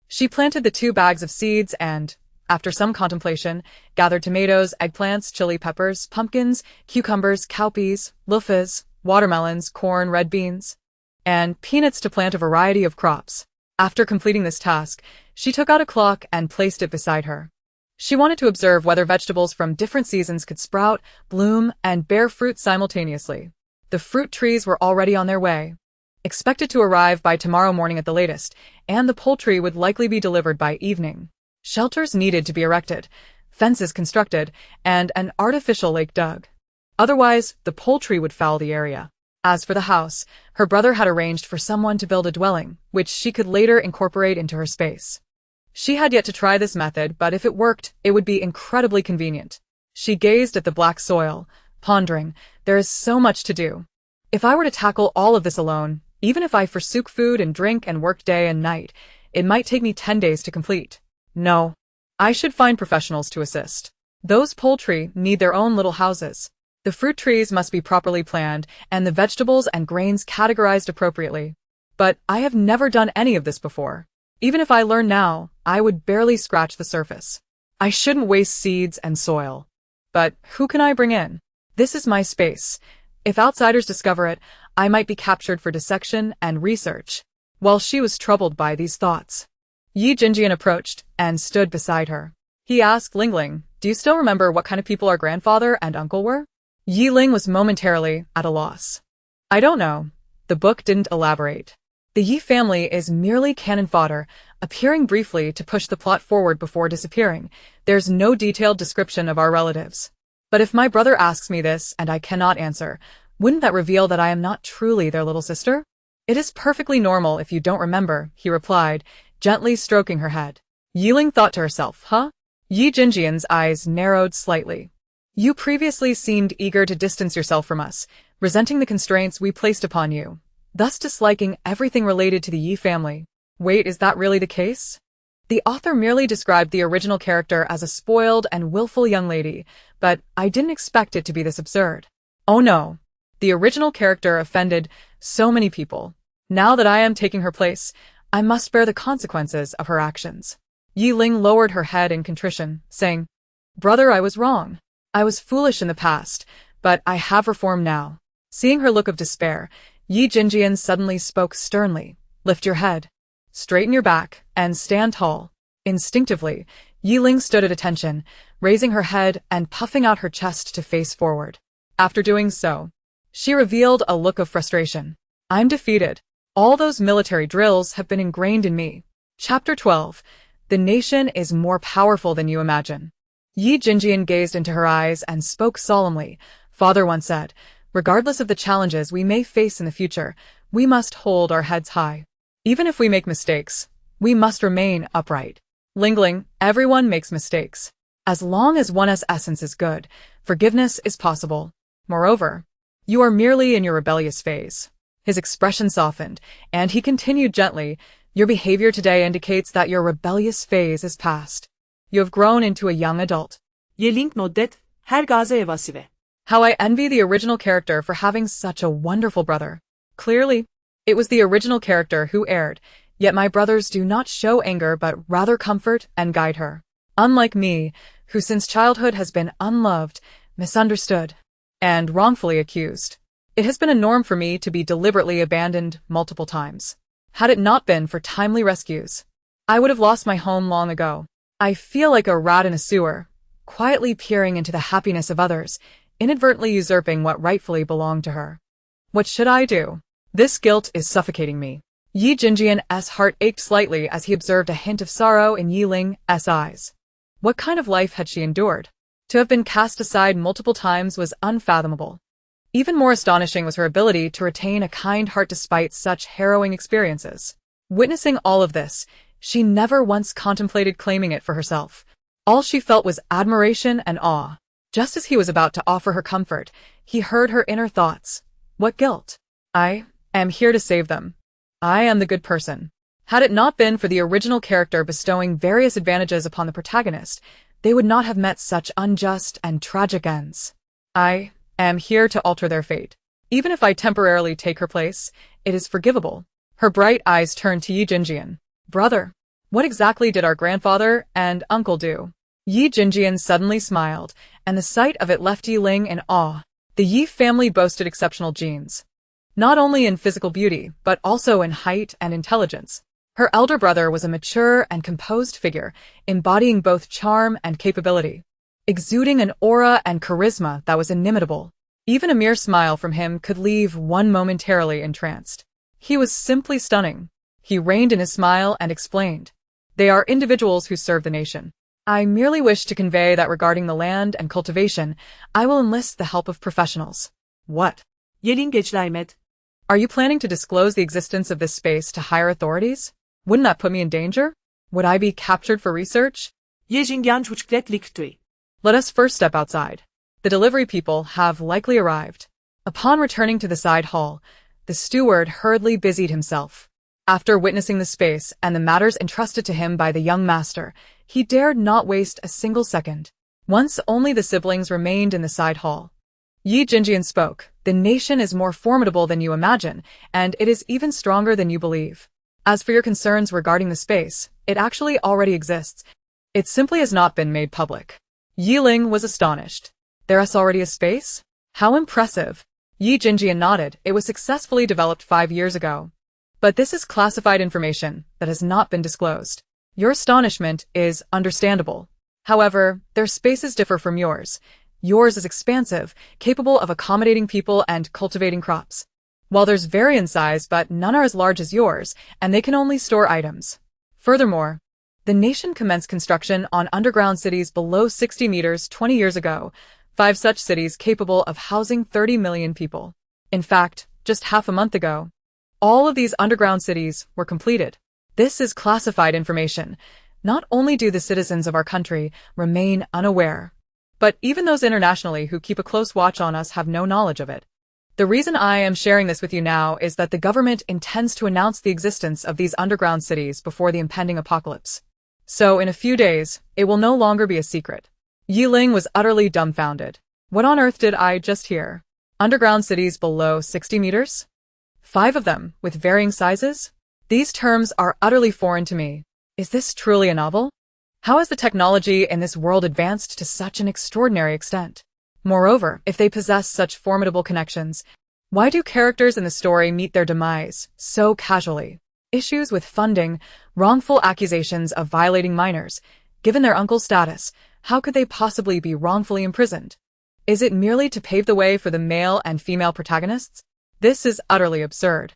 She planted the 2 bags of seeds and, after some contemplation, gathered tomatoes, eggplants, chili peppers, pumpkins, cucumbers, cowpeas, loofahs, watermelons, corn, red beans, and peanuts to plant a variety of crops. After completing this task, she took out a clock and placed it beside her. She wanted to observe whether vegetables from different seasons could sprout, bloom, and bear fruit simultaneously. The fruit trees were already on their way, expected to arrive by tomorrow morning at the latest, and the poultry would likely be delivered by evening. Shelters needed to be erected, fences constructed, and an artificial lake dug. Otherwise, the poultry would foul the area. As for the house, her brother had arranged for someone to build a dwelling, which she could later incorporate into her space. She had yet to try this method, but if it worked, it would be incredibly convenient. She gazed at the black soil, pondering, there is so much to do. If I were to tackle all of this alone, even if I forsook food and drink and worked day and night, it might take me 10 days to complete. No. I should find professionals to assist. Those poultry need their own little houses. The fruit trees must be properly planned and the vegetables and grains categorized appropriately. But I have never done any of this before. Even if I learn now, I would barely scratch the surface. I shouldn't waste seeds and soil. But who can I bring in? This is my space. If outsiders discover it, I might be captured for dissection and research. While she was troubled by these thoughts, Yi Jinjian approached and stood beside her. He asked Ling, "Do you still remember what kind of people our grandfather and uncle were?" Ye Ling was momentarily at a loss. "I don't know." The book didn't elaborate. The Yi family is merely cannon fodder, appearing briefly to push the plot forward before disappearing. There's no detailed description of our relatives. But if my brother asks me this and I cannot answer, wouldn't that reveal that I am not truly their little sister? "It is perfectly normal if you don't remember," he replied, gently stroking her head. Ye Ling thought to herself, huh? Yi Jinjian's eyes narrowed slightly. "You previously seemed eager to distance yourself from us, resenting the constraints we placed upon you, thus disliking everything related to the Yi family. Wait, is that really the case?" The author merely described the original character as a spoiled and willful young lady, but I didn't expect it to be this absurd. Oh no. The original character offended so many people. Now that I am taking her place, I must bear the consequences of her actions. Ye Ling lowered her head in contrition, saying, "Brother, I was wrong. I was foolish in the past, but I have reformed now." Seeing her look of despair, Yi Jinjian suddenly spoke sternly, "Lift your head, straighten your back, and stand tall." Instinctively, Ye Ling stood at attention, raising her head and puffing out her chest to face forward. After doing so, she revealed a look of frustration. "I'm defeated. All those military drills have been ingrained in me." Chapter 12. The nation is more powerful than you imagine. Yi Jinjian gazed into her eyes and spoke solemnly. "Father once said, regardless of the challenges we may face in the future, we must hold our heads high. Even if we make mistakes, we must remain upright." Ling, everyone makes mistakes. As long as one's essence is good, forgiveness is possible. Moreover, you are merely in your rebellious phase. His expression softened, and he continued gently, "Your behavior today indicates that your rebellious phase is past. You have grown into a young adult." Ye Ling nodded, her gaze evasive. How I envy the original character for having such a wonderful brother. Clearly, it was the original character who erred, yet my brothers do not show anger but rather comfort and guide her. Unlike me, who since childhood has been unloved, misunderstood, and wrongfully accused. It has been a norm for me to be deliberately abandoned multiple times. Had it not been for timely rescues, I would have lost my home long ago. I feel like a rat in a sewer, quietly peering into the happiness of others, inadvertently usurping what rightfully belonged to her. What should I do? This guilt is suffocating me. Ye Jingjian's heart ached slightly as he observed a hint of sorrow in Ye Ling's eyes. What kind of life had she endured? To have been cast aside multiple times was unfathomable. Even more astonishing was her ability to retain a kind heart despite such harrowing experiences. Witnessing all of this, she never once contemplated claiming it for herself. All she felt was admiration and awe. Just as he was about to offer her comfort, he heard her inner thoughts. What guilt? I am here to save them. I am the good person. Had it not been for the original character bestowing various advantages upon the protagonist, they would not have met such unjust and tragic ends. I am here to alter their fate. Even if I temporarily take her place, it is forgivable. Her bright eyes turned to Ye Jingjian. Brother, what exactly did our grandfather and uncle do? Ye Jingjian suddenly smiled, and the sight of it left Ye Ling in awe. The Ye family boasted exceptional genes, not only in physical beauty, but also in height and intelligence. Her elder brother was a mature and composed figure, embodying both charm and capability, exuding an aura and charisma that was inimitable. Even a mere smile from him could leave one momentarily entranced. He was simply stunning. He reined in his smile and explained, "They are individuals who serve the nation. I merely wish to convey that regarding the land and cultivation, I will enlist the help of professionals." What? Ye Ling geçlaymed. Are you planning to disclose the existence of this space to higher authorities? Wouldn't that put me in danger? Would I be captured for research? Ye Jingjian çocuklet liktui. Let us first step outside. The delivery people have likely arrived. Upon returning to the side hall, the steward hurriedly busied himself. After witnessing the space and the matters entrusted to him by the young master, he dared not waste a single second. Once only the siblings remained in the side hall. Ye Jingjian spoke, "The nation is more formidable than you imagine, and it is even stronger than you believe. As for your concerns regarding the space, it actually already exists. It simply has not been made public." Ye Ling was astonished. There is already a space? How impressive. Ye Jingjian nodded. It was successfully developed 5 years ago. But this is classified information that has not been disclosed. Your astonishment is understandable. However, their spaces differ from yours. Yours is expansive, capable of accommodating people and cultivating crops. While there's vary in size, but none are as large as yours, and they can only store items. Furthermore, the nation commenced construction on underground cities below 60 meters 20 years ago, 5 such cities capable of housing 30 million people. In fact, just half a month ago, all of these underground cities were completed. This is classified information. Not only do the citizens of our country remain unaware, but even those internationally who keep a close watch on us have no knowledge of it. The reason I am sharing this with you now is that the government intends to announce the existence of these underground cities before the impending apocalypse. So in a few days, it will no longer be a secret. Ye Ling was utterly dumbfounded. What on earth did I just hear? Underground cities below 60 meters? 5 of them, with varying sizes? These terms are utterly foreign to me. Is this truly a novel? How has the technology in this world advanced to such an extraordinary extent? Moreover, if they possess such formidable connections, why do characters in the story meet their demise so casually? Issues with funding, wrongful accusations of violating minors. Given their uncle's status, how could they possibly be wrongfully imprisoned? Is it merely to pave the way for the male and female protagonists? This is utterly absurd.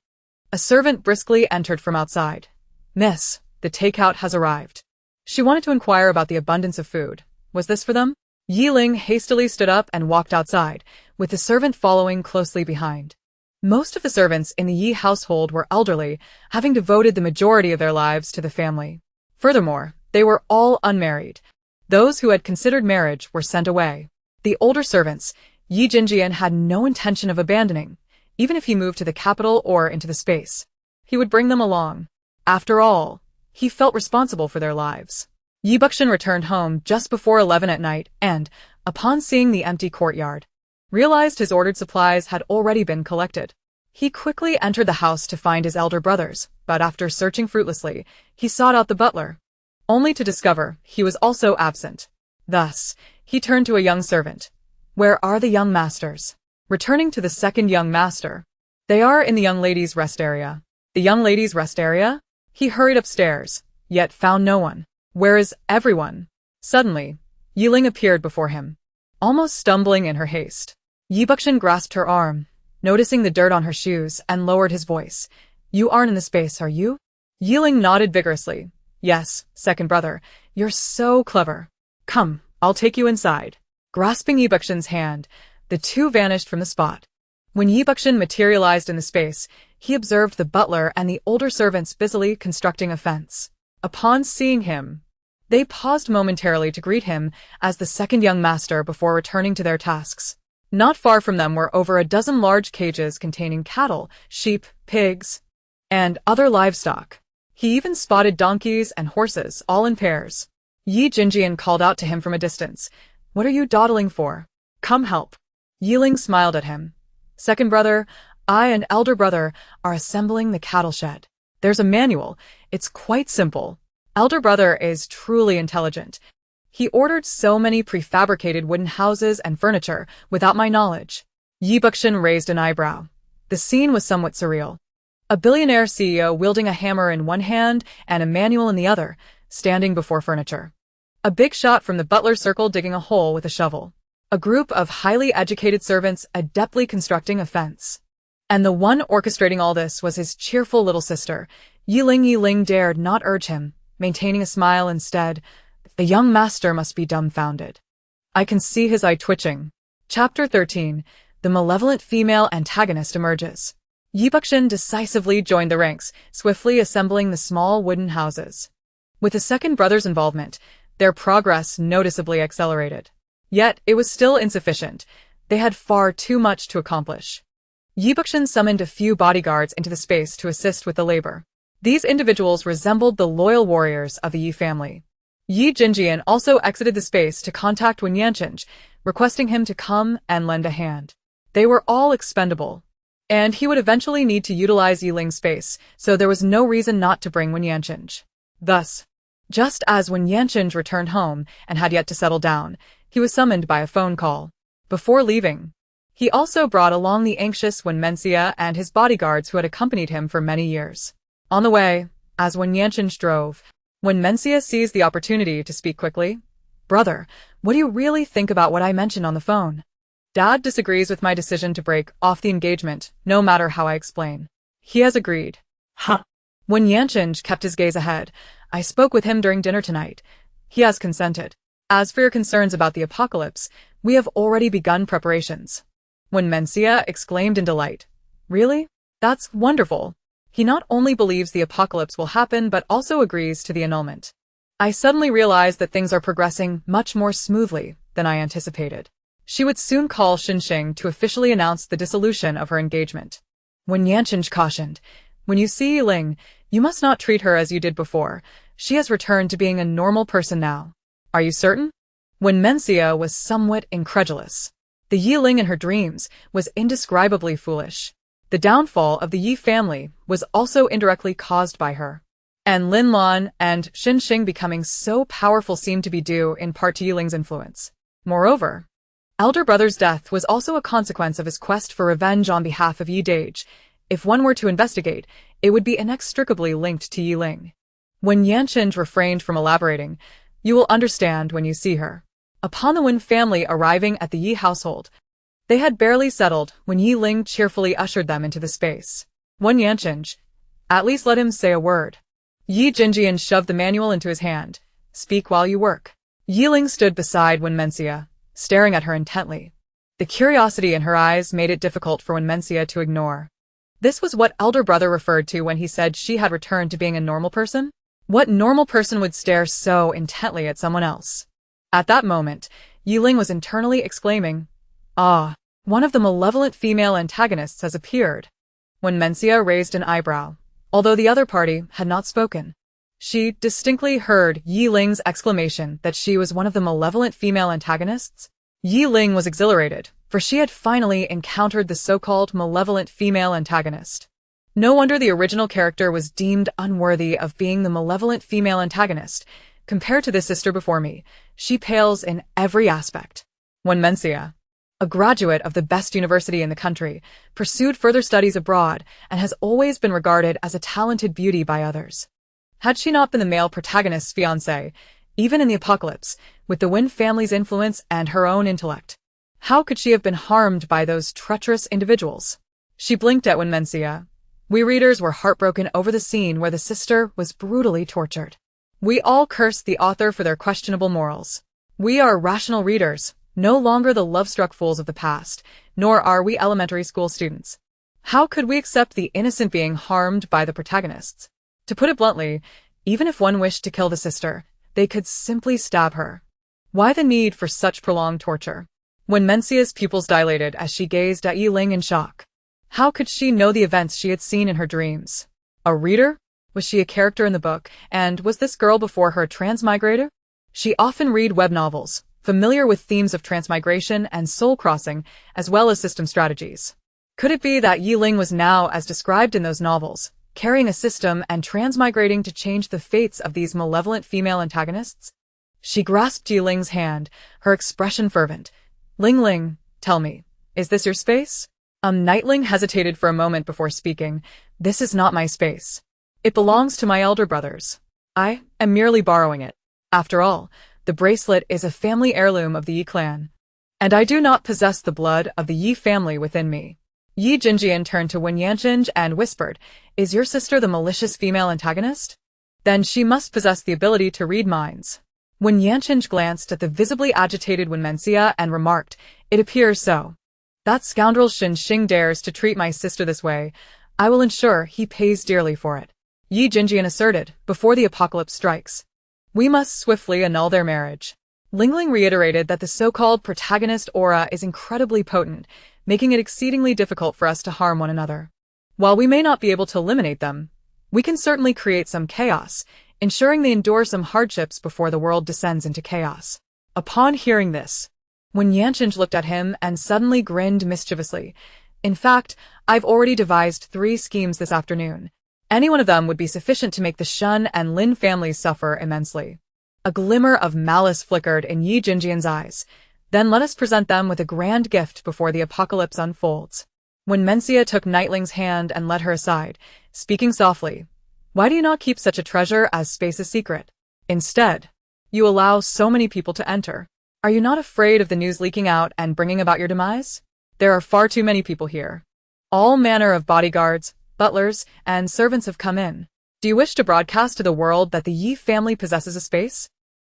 A servant briskly entered from outside. "Miss, the takeout has arrived." She wanted to inquire about the abundance of food. Was this for them? Ye Ling hastily stood up and walked outside, with the servant following closely behind. Most of the servants in the Ye household were elderly, having devoted the majority of their lives to the family. Furthermore, they were all unmarried. Those who had considered marriage were sent away. The older servants, Ye Jingjian had no intention of abandoning, even if he moved to the capital or into the space. He would bring them along. After all, he felt responsible for their lives. Ye Buxin returned home just before 11 at night and, upon seeing the empty courtyard, realized his ordered supplies had already been collected. He quickly entered the house to find his elder brothers, but after searching fruitlessly, he sought out the butler, only to discover he was also absent. Thus, he turned to a young servant. "Where are the young masters?" Returning to the second young master. "They are in the young ladies' rest area." The young ladies' rest area? He hurried upstairs, yet found no one. "Where is everyone?" Suddenly, Ye Ling appeared before him, almost stumbling in her haste. Yi Buxin grasped her arm, noticing the dirt on her shoes, and lowered his voice. You aren't in the space, are you? Ye Ling nodded vigorously. Yes, second brother, you're so clever. Come, I'll take you inside. Grasping Yi Buxin's hand, the two vanished from the spot. When Ye Buxin materialized in the space, he observed the butler and the older servants busily constructing a fence. Upon seeing him, they paused momentarily to greet him as the second young master before returning to their tasks. Not far from them were over a dozen large cages containing cattle, sheep, pigs, and other livestock. He even spotted donkeys and horses, all in pairs. Yi Jinjian called out to him from a distance. What are you dawdling for? Come help. Ye Ling smiled at him. Second brother, I and elder brother are assembling the cattle shed. There's a manual. It's quite simple. Elder brother is truly intelligent. He ordered so many prefabricated wooden houses and furniture without my knowledge. Yi Buxin raised an eyebrow. The scene was somewhat surreal. A billionaire CEO wielding a hammer in one hand and a manual in the other, standing before furniture. A big shot from the butler circle digging a hole with a shovel. A group of highly educated servants adeptly constructing a fence. And the one orchestrating all this was his cheerful little sister. Ye Ling dared not urge him, maintaining a smile instead. The young master must be dumbfounded. I can see his eye twitching. Chapter 13. The malevolent female antagonist emerges. Yi Buxin decisively joined the ranks, swiftly assembling the small wooden houses. With the second brother's involvement, their progress noticeably accelerated. Yet, it was still insufficient. They had far too much to accomplish. Yi Buxin summoned a few bodyguards into the space to assist with the labor. These individuals resembled the loyal warriors of the Yi family. Yi Jinjian also exited the space to contact Wen Yanqing, requesting him to come and lend a hand. They were all expendable, and he would eventually need to utilize Ye Ling's space, so there was no reason not to bring Wen Yanqing. Thus, just as Wen Yanqing returned home and had yet to settle down, he was summoned by a phone call. Before leaving, he also brought along the anxious Wen Menxia and his bodyguards who had accompanied him for many years. On the way, as Wen Yanqing drove, Wen Menxia seized the opportunity to speak quickly. Brother, what do you really think about what I mentioned on the phone? Dad disagrees with my decision to break off the engagement, no matter how I explain. He has agreed. Huh. Wen Yanqing kept his gaze ahead. I spoke with him during dinner tonight. He has consented. As for your concerns about the apocalypse, we have already begun preparations. Wen Menxia exclaimed in delight. Really? That's wonderful. He not only believes the apocalypse will happen but also agrees to the annulment. I suddenly realized that things are progressing much more smoothly than I anticipated. She would soon call Xinxing to officially announce the dissolution of her engagement. Wen Yanqing cautioned, when you see Ye Ling, you must not treat her as you did before. She has returned to being a normal person now. Are you certain? Wen Menxia was somewhat incredulous. The Ye Ling in her dreams was indescribably foolish. The downfall of the Yi family was also indirectly caused by her. And Lin Lan and Xinxing becoming so powerful seemed to be due in part to Ye Ling's influence. Moreover, elder brother's death was also a consequence of his quest for revenge on behalf of Ye Dage. If one were to investigate, it would be inextricably linked to Ye Ling. When Yanqing refrained from elaborating, you will understand when you see her. Upon the Wen family arriving at the Yi household, they had barely settled when Ye Ling cheerfully ushered them into the space. Wen Yanqing, at least let him say a word. Yi Jinjian shoved the manual into his hand. Speak while you work. Ye Ling stood beside Wen Menxia, staring at her intently. The curiosity in her eyes made it difficult for Wen Menxia to ignore. This was what elder brother referred to when he said she had returned to being a normal person? What normal person would stare so intently at someone else? At that moment, Ye Ling was internally exclaiming, Ah, one of the malevolent female antagonists has appeared. Wen Menxia raised an eyebrow, although the other party had not spoken. She distinctly heard Ye Ling's exclamation that she was one of the malevolent female antagonists. Ye Ling was exhilarated, for she had finally encountered the so-called malevolent female antagonist. No wonder the original character was deemed unworthy of being the malevolent female antagonist. Compared to this sister before me, she pales in every aspect. Wen Menxia, a graduate of the best university in the country, pursued further studies abroad and has always been regarded as a talented beauty by others. Had she not been the male protagonist's fiancée, even in the apocalypse, with the Win family's influence and her own intellect. How could she have been harmed by those treacherous individuals? She blinked at Wenmencia. We readers were heartbroken over the scene where the sister was brutally tortured. We all cursed the author for their questionable morals. We are rational readers, no longer the love-struck fools of the past, nor are we elementary school students. How could we accept the innocent being harmed by the protagonists? To put it bluntly, even if one wished to kill the sister, they could simply stab her. Why the need for such prolonged torture? Wenmencia's pupils dilated as she gazed at Ye Ling in shock. How could she know the events she had seen in her dreams? A reader? Was she a character in the book, and was this girl before her a transmigrator? She often read web novels, familiar with themes of transmigration and soul-crossing, as well as system strategies. Could it be that Ye Ling was now, as described in those novels, carrying a system and transmigrating to change the fates of these malevolent female antagonists? She grasped Ye Ling's hand, her expression fervent. Ling Ling, tell me, is this your space? Nightling hesitated for a moment before speaking. This is not my space. It belongs to my elder brothers. I am merely borrowing it. After all, the bracelet is a family heirloom of the Ye clan. And I do not possess the blood of the Ye family within me. Yi Jinjian turned to Wen Yanqing and whispered, Is your sister the malicious female antagonist? Then she must possess the ability to read minds. Wen Yanqing glanced at the visibly agitated Wenmencia and remarked, It appears so. That scoundrel Shin Xing dares to treat my sister this way. I will ensure he pays dearly for it. Yi Jinjian asserted, before the apocalypse strikes. We must swiftly annul their marriage. Ling Ling reiterated that the so-called protagonist aura is incredibly potent, making it exceedingly difficult for us to harm one another. While we may not be able to eliminate them, we can certainly create some chaos, ensuring they endure some hardships before the world descends into chaos. Upon hearing this, Wen Yanqing looked at him and suddenly grinned mischievously. In fact, I've already devised 3 schemes this afternoon. Any one of them would be sufficient to make the Shun and Lin families suffer immensely. A glimmer of malice flickered in Yi Jinjian's eyes. Then let us present them with a grand gift before the apocalypse unfolds. Wenmencia took Nightling's hand and led her aside, speaking softly. Why do you not keep such a treasure as space a secret? Instead, you allow so many people to enter. Are you not afraid of the news leaking out and bringing about your demise? There are far too many people here. All manner of bodyguards, butlers, and servants have come in. Do you wish to broadcast to the world that the Yi family possesses a space?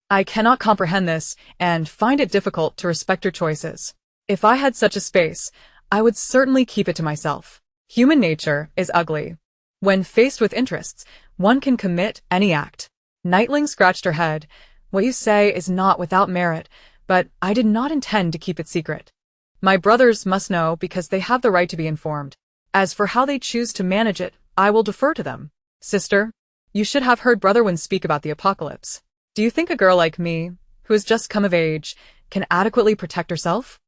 I cannot comprehend this, and find it difficult to respect your choices. If I had such a space, I would certainly keep it to myself. Human nature is ugly. When faced with interests, one can commit any act. Nightling scratched her head. What you say is not without merit, but I did not intend to keep it secret. My brothers must know because they have the right to be informed. As for how they choose to manage it, I will defer to them. Sister, you should have heard Brother Wen speak about the apocalypse. Do you think a girl like me, who has just come of age, can adequately protect herself?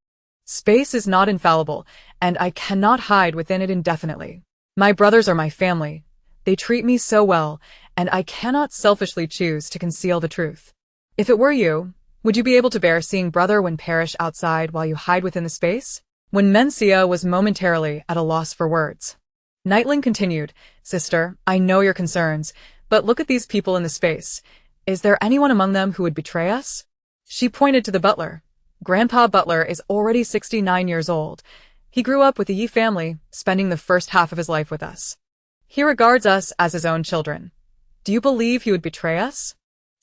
Space is not infallible, and I cannot hide within it indefinitely. My brothers are my family. They treat me so well, and I cannot selfishly choose to conceal the truth. If it were you, would you be able to bear seeing Brother Wen perish outside while you hide within the space? Wenmencia was momentarily at a loss for words. Nightling continued, Sister, I know your concerns, but look at these people in the space. Is there anyone among them who would betray us? She pointed to the butler. Grandpa Butler is already 69 years old. He grew up with the Yi family, spending the first half of his life with us. He regards us as his own children. Do you believe he would betray us?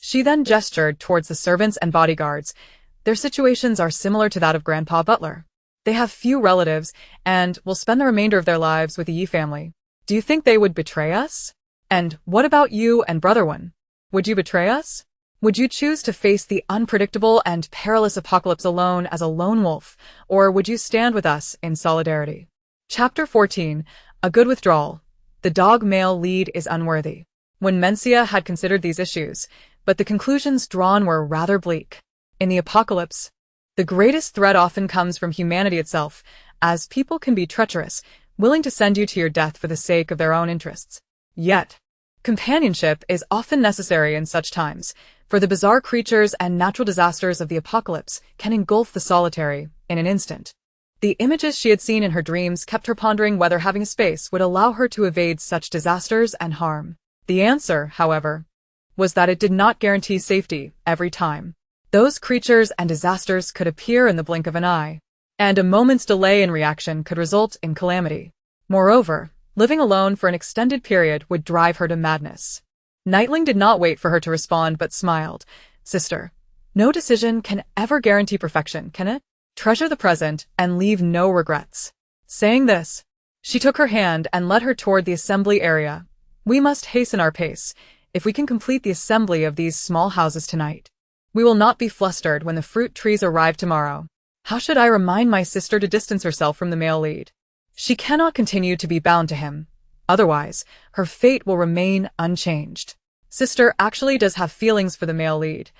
She then gestured towards the servants and bodyguards. Their situations are similar to that of Grandpa Butler. They have few relatives and will spend the remainder of their lives with the Yi family. Do you think they would betray us? And what about you and Brother Wen? Would you betray us? Would you choose to face the unpredictable and perilous apocalypse alone as a lone wolf, or would you stand with us in solidarity? Chapter 14. A Good Withdrawal. The dog male lead is unworthy. Wenmencia had considered these issues, but the conclusions drawn were rather bleak. In the apocalypse, the greatest threat often comes from humanity itself, as people can be treacherous, willing to send you to your death for the sake of their own interests. Yet, companionship is often necessary in such times, for the bizarre creatures and natural disasters of the apocalypse can engulf the solitary in an instant. The images she had seen in her dreams kept her pondering whether having a space would allow her to evade such disasters and harm. The answer, however, was that it did not guarantee safety every time. Those creatures and disasters could appear in the blink of an eye, and a moment's delay in reaction could result in calamity. Moreover, living alone for an extended period would drive her to madness. Ye Ling did not wait for her to respond but smiled. Sister, no decision can ever guarantee perfection, can it? Treasure the present and leave no regrets. Saying this, she took her hand and led her toward the assembly area. We must hasten our pace. If we can complete the assembly of these small houses tonight, we will not be flustered when the fruit trees arrive tomorrow. How should I remind my sister to distance herself from the male lead? She cannot continue to be bound to him. Otherwise, her fate will remain unchanged. Sister actually does have feelings for the male lead.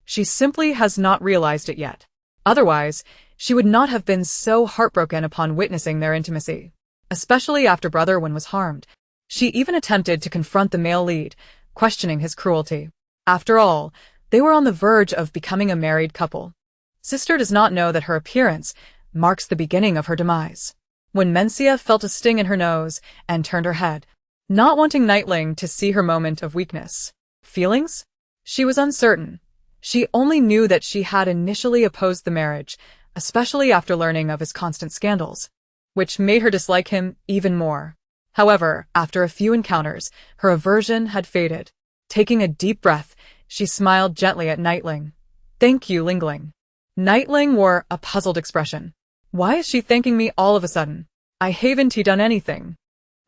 She simply has not realized it yet. Otherwise, she would not have been so heartbroken upon witnessing their intimacy. Especially after Brother Wen was harmed. She even attempted to confront the male lead, questioning his cruelty. After all, they were on the verge of becoming a married couple. Sister does not know that her appearance marks the beginning of her demise. When Mencia felt a sting in her nose and turned her head, not wanting Ye Ling to see her moment of weakness. Feelings? She was uncertain. She only knew that she had initially opposed the marriage, especially after learning of his constant scandals, which made her dislike him even more. However, after a few encounters, her aversion had faded. Taking a deep breath, she smiled gently at Ye Ling. Thank you, Ling Ling. Ye Ling wore a puzzled expression. Why is she thanking me all of a sudden? I haven't done anything.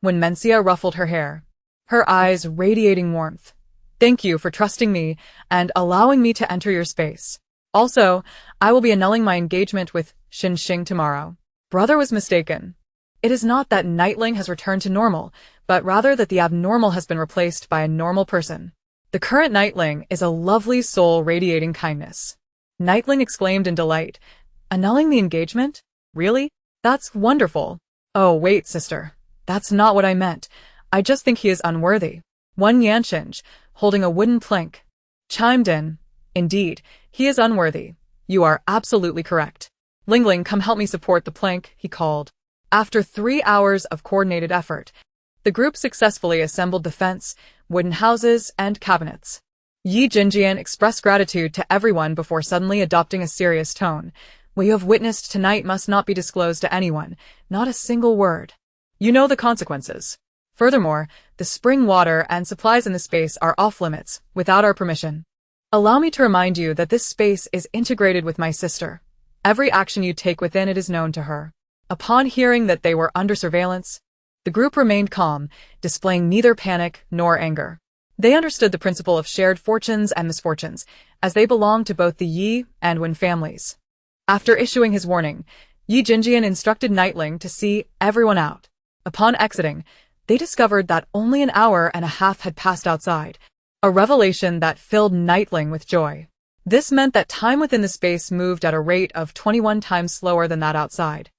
When Mencia ruffled her hair, her eyes radiating warmth. Thank you for trusting me and allowing me to enter your space. Also, I will be annulling my engagement with Xing tomorrow. Brother was mistaken. It is not that Ye Ling has returned to normal, but rather that the abnormal has been replaced by a normal person. The current Ye Ling is a lovely soul radiating kindness. Ye Ling exclaimed in delight. Annulling the engagement? Really? That's wonderful. Oh, wait, sister. That's not what I meant. I just think he is unworthy. One Yanxing, holding a wooden plank, chimed in. Indeed, he is unworthy. You are absolutely correct. Ling Ling, come help me support the plank, he called. After 3 hours of coordinated effort, the group successfully assembled the fence, wooden houses, and cabinets. Yi Jinjian expressed gratitude to everyone before suddenly adopting a serious tone. What you have witnessed tonight must not be disclosed to anyone, not a single word. You know the consequences. Furthermore, the spring water and supplies in the space are off-limits, without our permission. Allow me to remind you that this space is integrated with my sister. Every action you take within it is known to her. Upon hearing that they were under surveillance, the group remained calm, displaying neither panic nor anger. They understood the principle of shared fortunes and misfortunes, as they belonged to both the Yi and Wen families. After issuing his warning, Yi Jinjian instructed Ye Ling to see everyone out. Upon exiting, they discovered that only an hour and a half had passed outside, a revelation that filled Ye Ling with joy. This meant that time within the space moved at a rate of 21 times slower than that outside,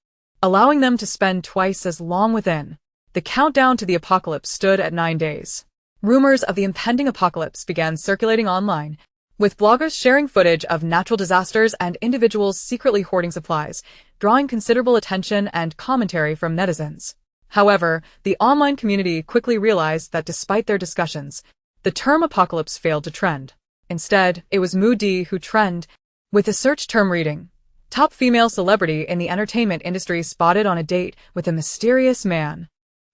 allowing them to spend twice as long within. The countdown to the apocalypse stood at 9 days. Rumors of the impending apocalypse began circulating online, with bloggers sharing footage of natural disasters and individuals secretly hoarding supplies, drawing considerable attention and commentary from netizens. However, the online community quickly realized that despite their discussions, the term apocalypse failed to trend. Instead, it was Moody who trended, with the search term reading, top female celebrity in the entertainment industry spotted on a date with a mysterious man.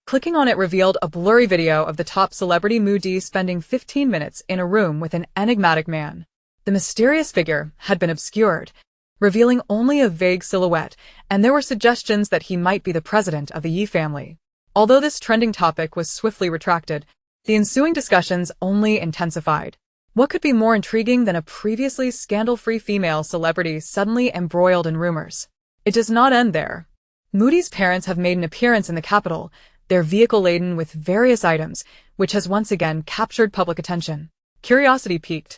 Clicking on it revealed a blurry video of the top celebrity Moody spending 15 minutes in a room with an enigmatic man. The mysterious figure had been obscured, revealing only a vague silhouette, and there were suggestions that he might be the president of the Yi family. Although this trending topic was swiftly retracted, the ensuing discussions only intensified. What could be more intriguing than a previously scandal-free female celebrity suddenly embroiled in rumors? It does not end there. Moody's parents have made an appearance in the capital, their vehicle laden with various items, which has once again captured public attention. Curiosity piqued.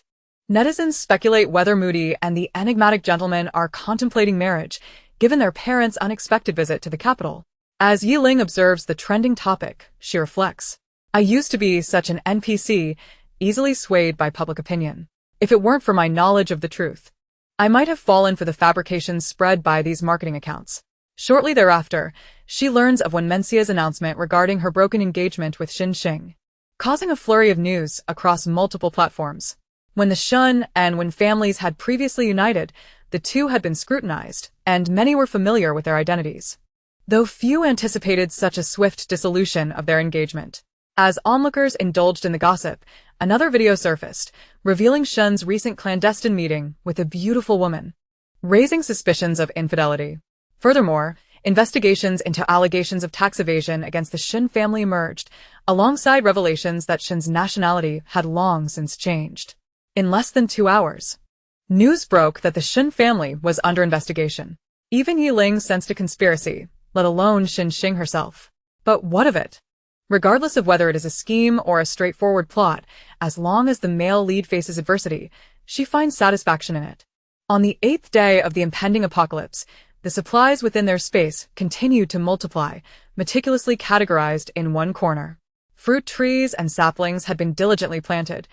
Netizens speculate whether Moody and the enigmatic gentleman are contemplating marriage, given their parents' unexpected visit to the capital. As Ye Ling observes the trending topic, she reflects, I used to be such an NPC, easily swayed by public opinion. If it weren't for my knowledge of the truth, I might have fallen for the fabrications spread by these marketing accounts. Shortly thereafter, she learns of Wen Mencia's announcement regarding her broken engagement with Xing, causing a flurry of news across multiple platforms. When the Shun and Wen families had previously united, the two had been scrutinized, and many were familiar with their identities. Though few anticipated such a swift dissolution of their engagement. As onlookers indulged in the gossip, another video surfaced, revealing Shun's recent clandestine meeting with a beautiful woman, raising suspicions of infidelity. Furthermore, investigations into allegations of tax evasion against the Shun family emerged, alongside revelations that Shun's nationality had long since changed. In less than 2 hours, news broke that the Shun family was under investigation. Even Ye Ling sensed a conspiracy, let alone Xing herself. But what of it? Regardless of whether it is a scheme or a straightforward plot, as long as the male lead faces adversity, she finds satisfaction in it. On the 8th day of the impending apocalypse, the supplies within their space continued to multiply, meticulously categorized in one corner. Fruit trees and saplings had been diligently planted,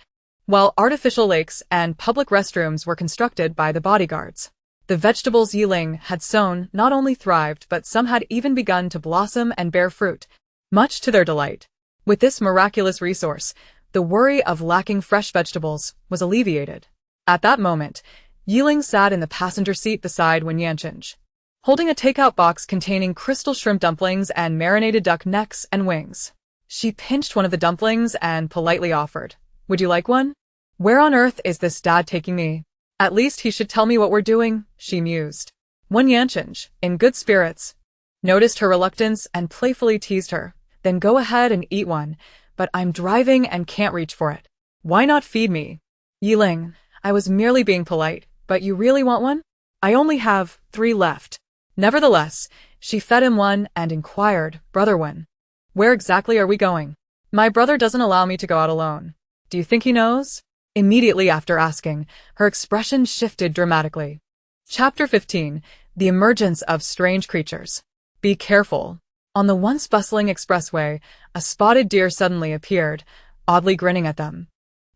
while artificial lakes and public restrooms were constructed by the bodyguards. The vegetables Ye Ling had sown not only thrived, but some had even begun to blossom and bear fruit, much to their delight. With this miraculous resource, the worry of lacking fresh vegetables was alleviated. At that moment, Ye Ling sat in the passenger seat beside Wen Yanqing, holding a takeout box containing crystal shrimp dumplings and marinated duck necks and wings. She pinched one of the dumplings and politely offered, "Would you like one?" "Where on earth is this dad taking me? At least he should tell me what we're doing," she mused. Wen Yanqing, in good spirits, noticed her reluctance and playfully teased her. "Then go ahead and eat one, but I'm driving and can't reach for it. Why not feed me?" "Ye Ling, I was merely being polite, but you really want one?" "I only have 3 left." Nevertheless, she fed him one and inquired, "Brother Wen, where exactly are we going?" "My brother doesn't allow me to go out alone. Do you think he knows?" Immediately after asking, her expression shifted dramatically. Chapter 15. The Emergence of Strange Creatures. Be careful. On the once bustling expressway, a spotted deer suddenly appeared, oddly grinning at them.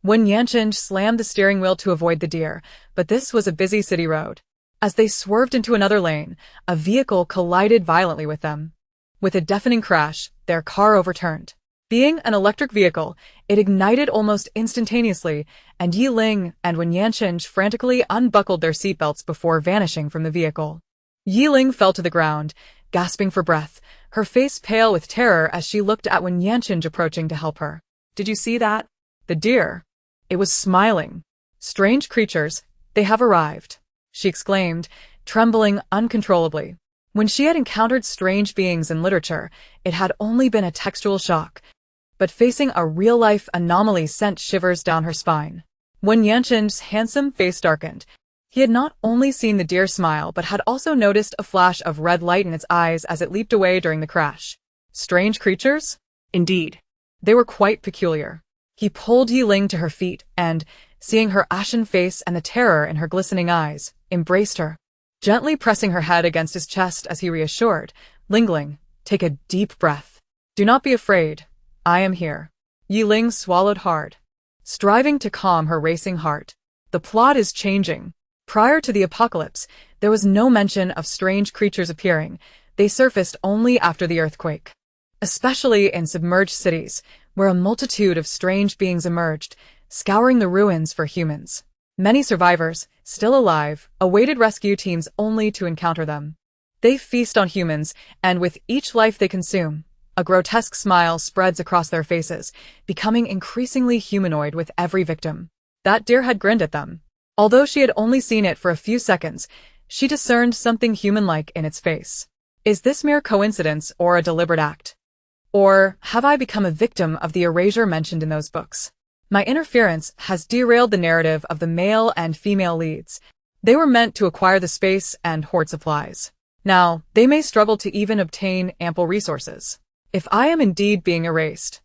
Wen Yanqing slammed the steering wheel to avoid the deer, but this was a busy city road. As they swerved into another lane, a vehicle collided violently with them. With a deafening crash, their car overturned. Being an electric vehicle, it ignited almost instantaneously, and Ye Ling and Wen Yanqing frantically unbuckled their seatbelts before vanishing from the vehicle. Ye Ling fell to the ground, gasping for breath, her face pale with terror as she looked at Wen Yanqing approaching to help her. "Did you see that?" The deer. It was smiling. "Strange creatures, they have arrived," she exclaimed, trembling uncontrollably. When she had encountered strange beings in literature, it had only been a textual shock, but facing a real-life anomaly sent shivers down her spine. Wen Yanqing's handsome face darkened. He had not only seen the deer smile but had also noticed a flash of red light in its eyes as it leaped away during the crash. Strange creatures? Indeed. They were quite peculiar. He pulled Ye Ling to her feet and, seeing her ashen face and the terror in her glistening eyes, embraced her, gently pressing her head against his chest as he reassured, Lingling, "Take a deep breath. Do not be afraid. I am here." Ye Ling swallowed hard, striving to calm her racing heart. The plot is changing. Prior to the apocalypse, there was no mention of strange creatures appearing. They surfaced only after the earthquake. Especially in submerged cities, where a multitude of strange beings emerged, scouring the ruins for humans. Many survivors, still alive, awaited rescue teams only to encounter them. They feast on humans, and with each life they consume, a grotesque smile spreads across their faces, becoming increasingly humanoid with every victim. That deer had grinned at them. Although she had only seen it for a few seconds, she discerned something human-like in its face. Is this mere coincidence or a deliberate act? Or have I become a victim of the erasure mentioned in those books? My interference has derailed the narrative of the male and female leads. They were meant to acquire the space and hoard supplies. Now, they may struggle to even obtain ample resources. If I am indeed being erased,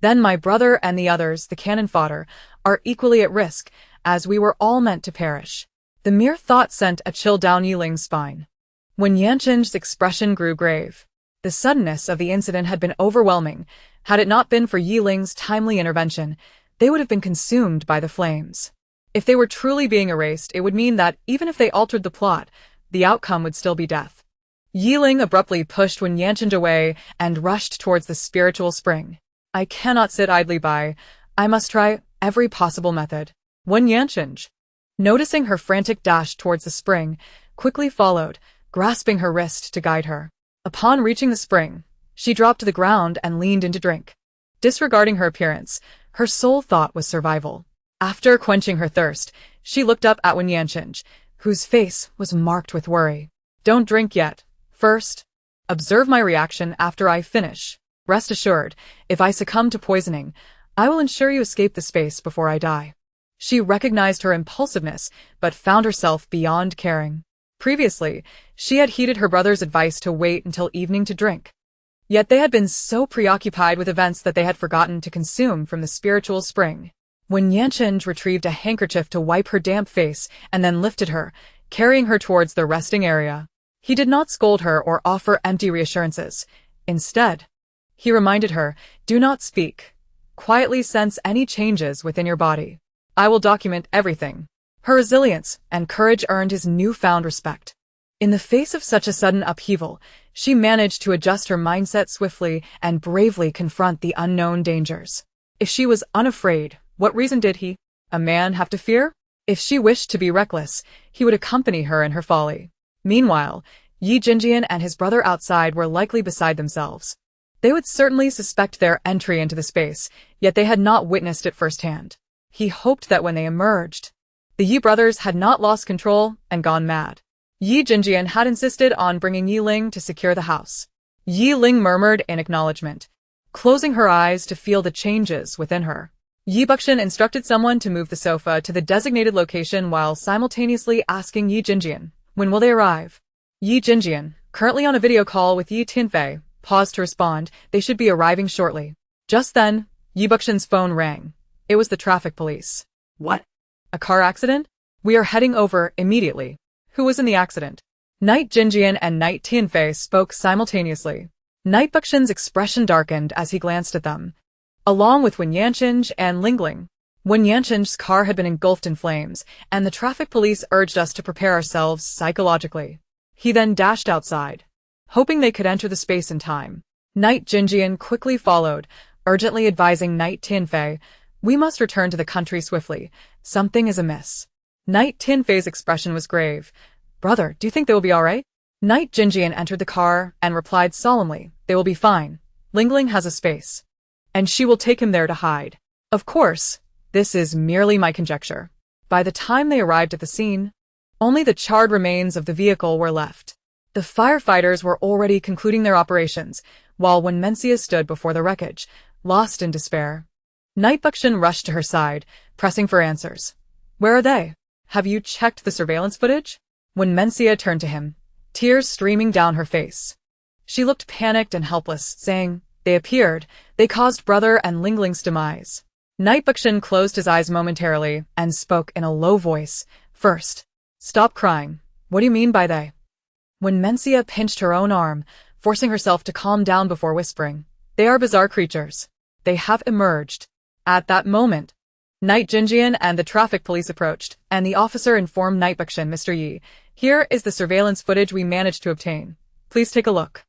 then my brother and the others, the cannon fodder, are equally at risk, as we were all meant to perish. The mere thought sent a chill down Ye Ling's spine. When Yanqing's expression grew grave, the suddenness of the incident had been overwhelming. Had it not been for Ye Ling's timely intervention, they would have been consumed by the flames. If they were truly being erased, it would mean that, even if they altered the plot, the outcome would still be death. Ye Ling abruptly pushed Wen Yanqing away and rushed towards the spiritual spring. I cannot sit idly by. I must try every possible method. Wen Yanqing, noticing her frantic dash towards the spring, quickly followed, grasping her wrist to guide her. Upon reaching the spring, she dropped to the ground and leaned in to drink. Disregarding her appearance, her sole thought was survival. After quenching her thirst, she looked up at Wen Yanqing, whose face was marked with worry. Don't drink yet. First, observe my reaction after I finish. Rest assured, if I succumb to poisoning, I will ensure you escape the space before I die. She recognized her impulsiveness, but found herself beyond caring. Previously, she had heeded her brother's advice to wait until evening to drink. Yet they had been so preoccupied with events that they had forgotten to consume from the spiritual spring. When Yanqing retrieved a handkerchief to wipe her damp face and then lifted her, carrying her towards the resting area, he did not scold her or offer empty reassurances. Instead, he reminded her, do not speak. Quietly sense any changes within your body. I will document everything. Her resilience and courage earned his newfound respect. In the face of such a sudden upheaval, she managed to adjust her mindset swiftly and bravely confront the unknown dangers. If she was unafraid, what reason did he, a man, have to fear? If she wished to be reckless, he would accompany her in her folly. Meanwhile, Ye Ling and his brother outside were likely beside themselves. They would certainly suspect their entry into the space, yet they had not witnessed it firsthand. He hoped that when they emerged, the Ye brothers had not lost control and gone mad. Ye Ling had insisted on bringing Ye Ling to secure the house. Ye Ling murmured in acknowledgement, closing her eyes to feel the changes within her. Ye Buxin instructed someone to move the sofa to the designated location while simultaneously asking Ye Ling, when will they arrive? Ye Ling, currently on a video call with Ye Tianfei, paused to respond, they should be arriving shortly. Just then, Ye Buxin's phone rang. It was the traffic police. What? A car accident? We are heading over immediately. Who was in the accident? Knight Jinjian and Knight Tianfei spoke simultaneously. Knight Buxin's expression darkened as he glanced at them, along with Wen Yanqing and Ling Ling. Wen Yanqing's car had been engulfed in flames, and the traffic police urged us to prepare ourselves psychologically. He then dashed outside, hoping they could enter the space in time. Knight Jinjian quickly followed, urgently advising Knight Tianfei, we must return to the country swiftly. Something is amiss. Knight Tianfei's expression was grave. Brother, do you think they will be all right? Knight Jinjian entered the car and replied solemnly, they will be fine. Ling Ling has a space, and she will take him there to hide. Of course, this is merely my conjecture. By the time they arrived at the scene, only the charred remains of the vehicle were left. The firefighters were already concluding their operations, while Wen Mencia stood before the wreckage, lost in despair. Knight Buxin rushed to her side, pressing for answers. Where are they? Have you checked the surveillance footage? Wen Mencia turned to him, tears streaming down her face. She looked panicked and helpless, saying, they appeared, they caused brother and Ling Ling's demise. Knight Buxin closed his eyes momentarily and spoke in a low voice. First, stop crying. What do you mean by they? Wen Mencia pinched her own arm, forcing herself to calm down before whispering. They are bizarre creatures. They have emerged. At that moment, Knight Jinjian and the traffic police approached, and the officer informed Knight Buxin, Mr. Yi, here is the surveillance footage we managed to obtain. Please take a look.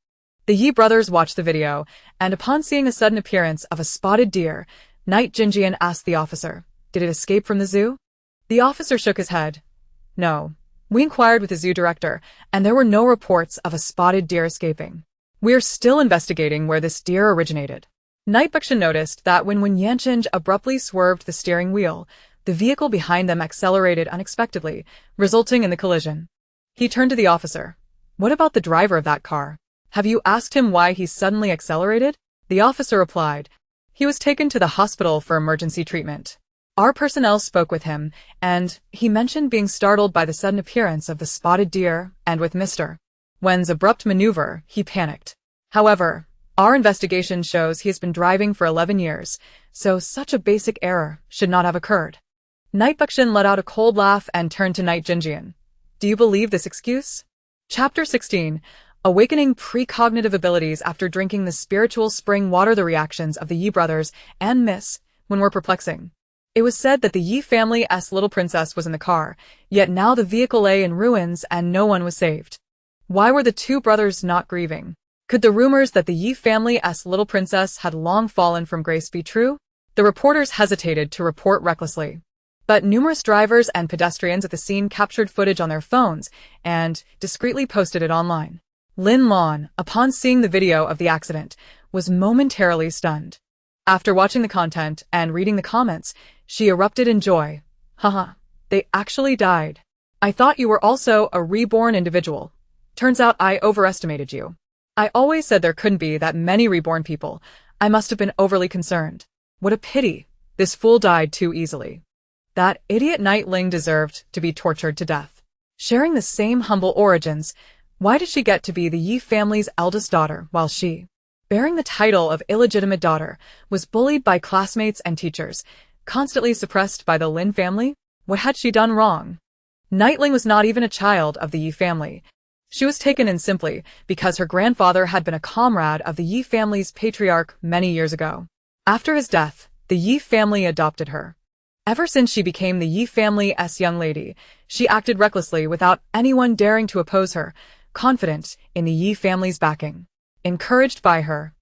The Yi brothers watched the video, and upon seeing a sudden appearance of a spotted deer, Knight Jinjian asked the officer, did it escape from the zoo? The officer shook his head. No. We inquired with the zoo director, and there were no reports of a spotted deer escaping. We are still investigating where this deer originated. Knight Buxin noticed that when Wen Yanqing abruptly swerved the steering wheel, the vehicle behind them accelerated unexpectedly, resulting in the collision. He turned to the officer. What about the driver of that car? Have you asked him why he suddenly accelerated? The officer replied. He was taken to the hospital for emergency treatment. Our personnel spoke with him, and he mentioned being startled by the sudden appearance of the spotted deer, and with Mr. Wen's abrupt maneuver, he panicked. However, our investigation shows he has been driving for 11 years, so such a basic error should not have occurred. Knight Buxin let out a cold laugh and turned to Knight Jinjian. Do you believe this excuse? Chapter 16. Awakening precognitive abilities after drinking the spiritual spring water. The reactions of the Yi brothers and Miss Wen were perplexing. It was said that the Yi family's little princess was in the car, yet now the vehicle lay in ruins and no one was saved. Why were the two brothers not grieving? Could the rumors that the Yi family's little princess had long fallen from grace be true? The reporters hesitated to report recklessly. But numerous drivers and pedestrians at the scene captured footage on their phones and discreetly posted it online. Lin Lan, upon seeing the video of the accident, was momentarily stunned. After watching the content and reading the comments, she erupted in joy. Haha, they actually died. I thought you were also a reborn individual. Turns out I overestimated you. I always said there couldn't be that many reborn people. I must have been overly concerned. What a pity. This fool died too easily. That idiot Ye Ling deserved to be tortured to death. Sharing the same humble origins, why did she get to be the Ye family's eldest daughter while she, bearing the title of illegitimate daughter, was bullied by classmates and teachers, constantly suppressed by the Lin family? What had she done wrong? Ye Ling was not even a child of the Ye family. She was taken in simply because her grandfather had been a comrade of the Ye family's patriarch many years ago. After his death, the Ye family adopted her. Ever since she became the Ye family's young lady, she acted recklessly without anyone daring to oppose her, confident in the Ye family's backing. Encouraged by her,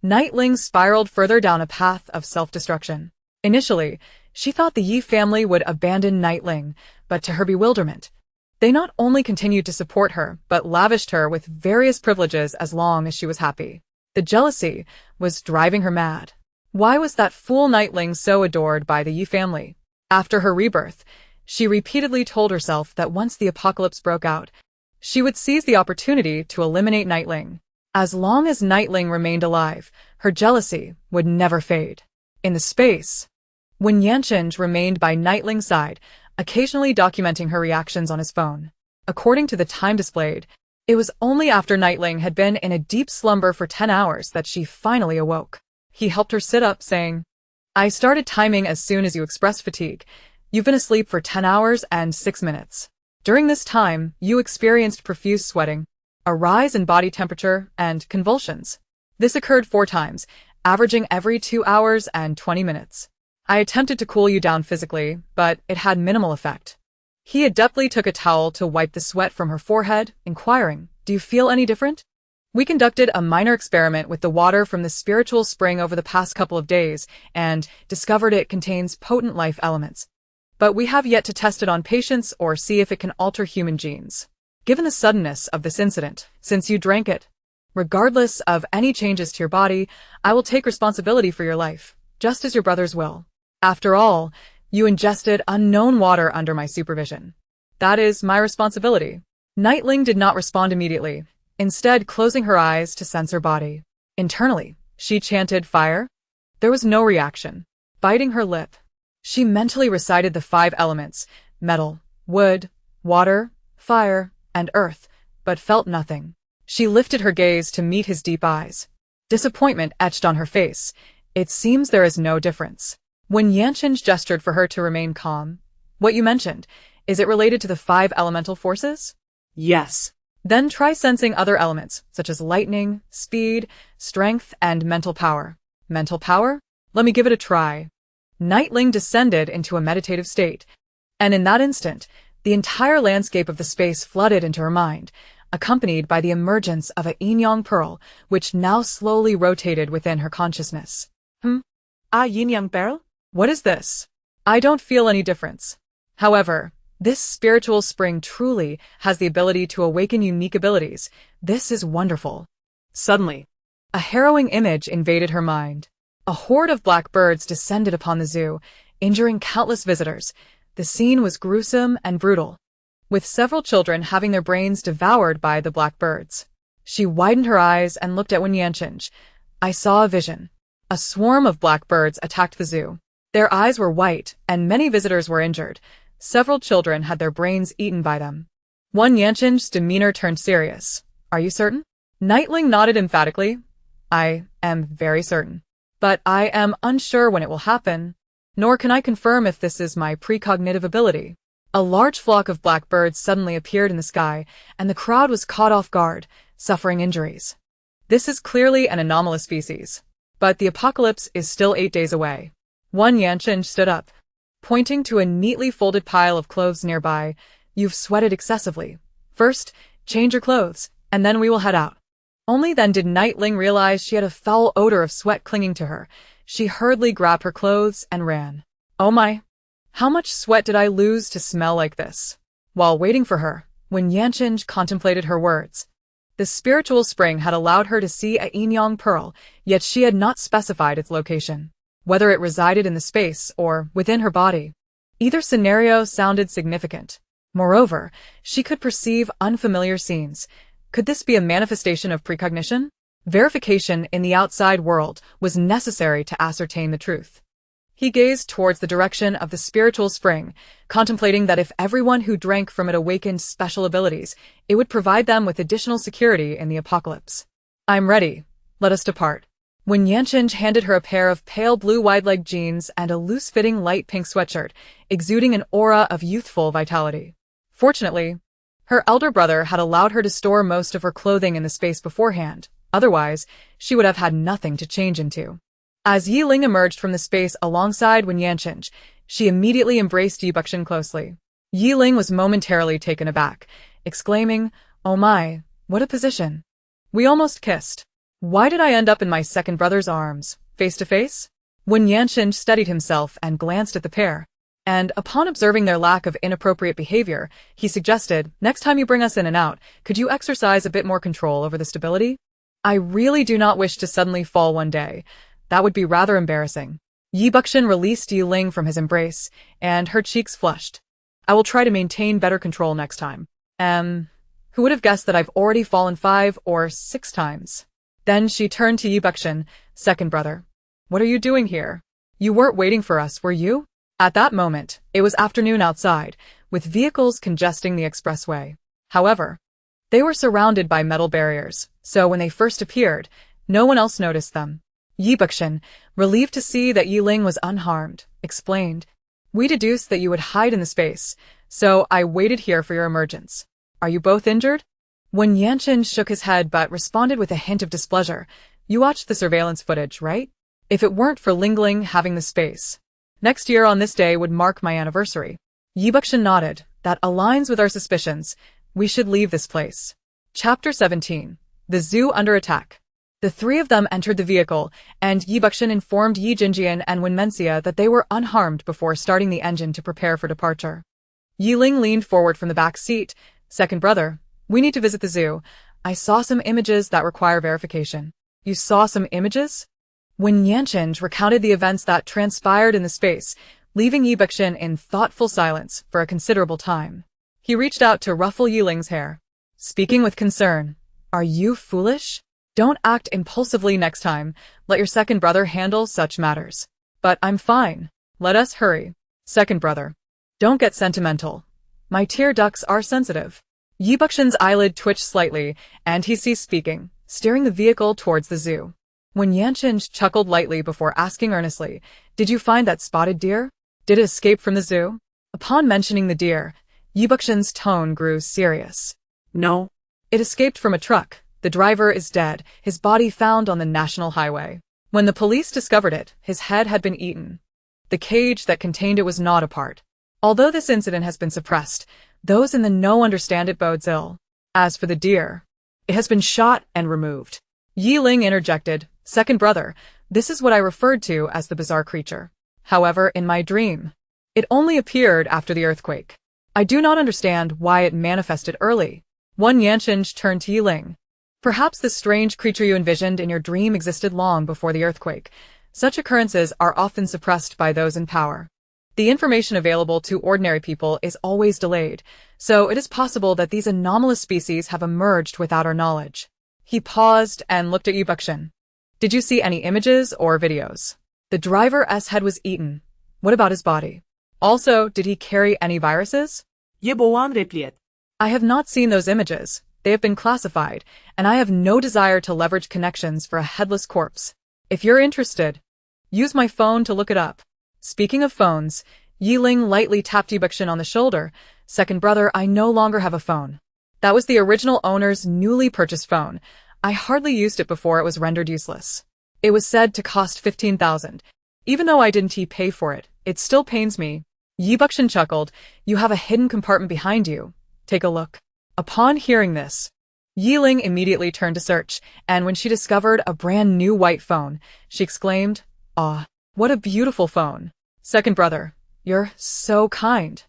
Ye Ling spiraled further down a path of self-destruction. Initially, she thought the Ye family would abandon Ye Ling, but to her bewilderment, they not only continued to support her, but lavished her with various privileges as long as she was happy. The jealousy was driving her mad. Why was that fool Ye Ling so adored by the Ye family? After her rebirth, she repeatedly told herself that once the apocalypse broke out, she would seize the opportunity to eliminate Ye Ling. As long as Ye Ling remained alive, her jealousy would never fade. In the space, when Yanqing remained by Ye Ling's side, occasionally documenting her reactions on his phone. According to the time displayed, it was only after Ye Ling had been in a deep slumber for 10 hours that she finally awoke. He helped her sit up, saying, I started timing as soon as you expressed fatigue. You've been asleep for 10 hours and 6 minutes. During this time, you experienced profuse sweating, a rise in body temperature, and convulsions. This occurred 4 times, averaging every 2 hours and 20 minutes. I attempted to cool you down physically, but it had minimal effect. He adeptly took a towel to wipe the sweat from her forehead, inquiring, Do you feel any different? We conducted a minor experiment with the water from the spiritual spring over the past couple of days and discovered it contains potent life elements. But we have yet to test it on patients or see if it can alter human genes. Given the suddenness of this incident, since you drank it, regardless of any changes to your body, I will take responsibility for your life, just as your brothers will. After all, you ingested unknown water under my supervision. That is my responsibility. Ye Ling did not respond immediately, instead closing her eyes to sense her body. Internally, she chanted fire. There was no reaction. Biting her lip, she mentally recited the 5 elements, metal, wood, water, fire, and earth, but felt nothing. She lifted her gaze to meet his deep eyes. Disappointment etched on her face. It seems there is no difference. When Yanqing gestured for her to remain calm, what you mentioned, is it related to the 5 elemental forces? Yes. Then try sensing other elements, such as lightning, speed, strength, and mental power. Mental power? Let me give it a try. Ye Ling descended into a meditative state, and in that instant, the entire landscape of the space flooded into her mind, accompanied by the emergence of a yin-yang pearl, which now slowly rotated within her consciousness. Yin-yang pearl? What is this? I don't feel any difference. However, this spiritual spring truly has the ability to awaken unique abilities. This is wonderful. Suddenly, a harrowing image invaded her mind. A horde of black birds descended upon the zoo, injuring countless visitors. The scene was gruesome and brutal, with several children having their brains devoured by the black birds. She widened her eyes and looked at Yanqing. I saw a vision. A swarm of black birds attacked the zoo. Their eyes were white, and many visitors were injured. Several children had their brains eaten by them. One Yanqing's demeanor turned serious. Are you certain? Ye Ling nodded emphatically. I am very certain. But I am unsure when it will happen, nor can I confirm if this is my precognitive ability. A large flock of black birds suddenly appeared in the sky, and the crowd was caught off guard, suffering injuries. This is clearly an anomalous species. But the apocalypse is still 8 days away. One Yanqing stood up, pointing to a neatly folded pile of clothes nearby. You've sweated excessively. First, change your clothes, and then we will head out. Only then did Ye Ling realize she had a foul odor of sweat clinging to her. She hurriedly grabbed her clothes and ran. Oh my! How much sweat did I lose to smell like this? While waiting for her, when Yanqing contemplated her words, the spiritual spring had allowed her to see a yin-yang pearl, yet she had not specified its location, whether it resided in the space or within her body. Either scenario sounded significant. Moreover, she could perceive unfamiliar scenes. Could this be a manifestation of precognition? Verification in the outside world was necessary to ascertain the truth. He gazed towards the direction of the spiritual spring, contemplating that if everyone who drank from it awakened special abilities, it would provide them with additional security in the apocalypse. I'm ready. Let us depart. When Yanqing handed her a pair of pale blue wide-leg jeans and a loose-fitting light pink sweatshirt, exuding an aura of youthful vitality. Fortunately, her elder brother had allowed her to store most of her clothing in the space beforehand. Otherwise, she would have had nothing to change into. As Ye Ling emerged from the space alongside Wen Yanqing, she immediately embraced Ye Buxin closely. Ye Ling was momentarily taken aback, exclaiming, "Oh my, what a position. We almost kissed. Why did I end up in my second brother's arms, face to face?" Wen Yanqing steadied himself and glanced at the pair, and upon observing their lack of inappropriate behavior, he suggested, "Next time you bring us in and out, could you exercise a bit more control over the stability? I really do not wish to suddenly fall one day. That would be rather embarrassing." Ye Buxin released Ye Ling from his embrace, and her cheeks flushed. "I will try to maintain better control next time. Who would have guessed that I've already fallen 5 or 6 times? Then she turned to Ye Buxin, "Second brother. What are you doing here? You weren't waiting for us, were you?" At that moment, it was afternoon outside, with vehicles congesting the expressway. However, they were surrounded by metal barriers, so when they first appeared, no one else noticed them. Ye Buxin, relieved to see that Ye Ling was unharmed, explained, "We deduced that you would hide in the space, so I waited here for your emergence. Are you both injured?" When Yanqing shook his head but responded with a hint of displeasure, "You watched the surveillance footage, right? If it weren't for Ling Ling having the space, next year on this day would mark my anniversary." Ye Buxin nodded. "That aligns with our suspicions. We should leave this place." Chapter 17. The Zoo Under Attack. The three of them entered the vehicle, and Ye Buxin informed Yi Jinjian and Wen Menxia that they were unharmed before starting the engine to prepare for departure. Ye Ling leaned forward from the back seat. "Second brother, we need to visit the zoo. I saw some images that require verification." "You saw some images?" When Yanqing recounted the events that transpired in the space, leaving Ye Buxin in thoughtful silence for a considerable time. He reached out to ruffle Ye Ling's hair. Speaking with concern, "Are you foolish? Don't act impulsively next time. Let your second brother handle such matters." "But I'm fine. Let us hurry." "Second brother, don't get sentimental. My tear ducts are sensitive." Ye Buxin's eyelid twitched slightly, and he ceased speaking, steering the vehicle towards the zoo. When Yanqing chuckled lightly before asking earnestly, "Did you find that spotted deer? Did it escape from the zoo?" Upon mentioning the deer, Ye Buxin's tone grew serious. No. "It escaped from a truck. The driver is dead, his body found on the national highway. When the police discovered it, his head had been eaten. The cage that contained it was gnawed apart. Although this incident has been suppressed, those in the know understand it bodes ill. As for the deer, it has been shot and removed." Ye Ling interjected, "Second brother, this is what I referred to as the bizarre creature. However, in my dream, it only appeared after the earthquake. I do not understand why it manifested early." Wen Yanqing turned to Ye Ling. "Perhaps the strange creature you envisioned in your dream existed long before the earthquake. Such occurrences are often suppressed by those in power. The information available to ordinary people is always delayed, so it is possible that these anomalous species have emerged without our knowledge." He paused and looked at Ye Buxin. "Did you see any images or videos? The driver's head was eaten. What about his body? Also, did he carry any viruses?" Ye boğan repliğet. "I have not seen those images. They have been classified, and I have no desire to leverage connections for a headless corpse. If you're interested, use my phone to look it up." Speaking of phones, Ye Ling lightly tapped Ye Buxin on the shoulder. "Second brother, I no longer have a phone. That was the original owner's newly purchased phone. I hardly used it before it was rendered useless. It was said to cost 15,000. Even though I didn't pay for it, it still pains me." Ye Buxin chuckled. "You have a hidden compartment behind you. Take a look." Upon hearing this, Ye Ling immediately turned to search, and when she discovered a brand new white phone, she exclaimed, "Ah, what a beautiful phone. Second brother, You're so kind.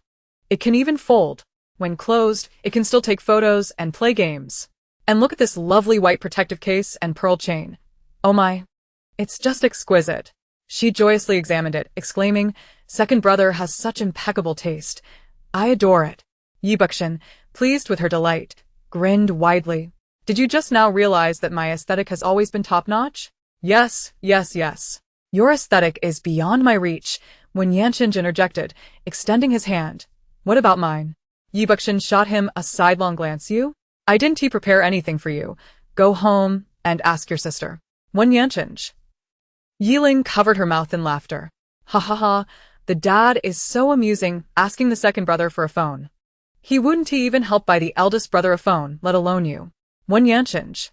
It can even fold. When closed, it can still take photos and play games. And look at this lovely white protective case and pearl chain. Oh my. It's just exquisite. She joyously examined it, exclaiming, "Second brother has such impeccable taste. I adore it." Ye Ling, pleased with her delight, grinned widely. "Did you just now realize that my aesthetic has always been top-notch?" "Yes, yes, yes. Your aesthetic is beyond my reach," when Yanshin interjected, extending his hand. "What about mine?" Ye Ling shot him a sidelong glance. "You? I didn't prepare anything for you. Go home and ask your sister." When Yanshin. Ye Ling covered her mouth in laughter. "Ha ha ha, the dad is so amusing, asking the second brother for a phone. He wouldn't even help buy the eldest brother a phone, let alone you." When Yanshin.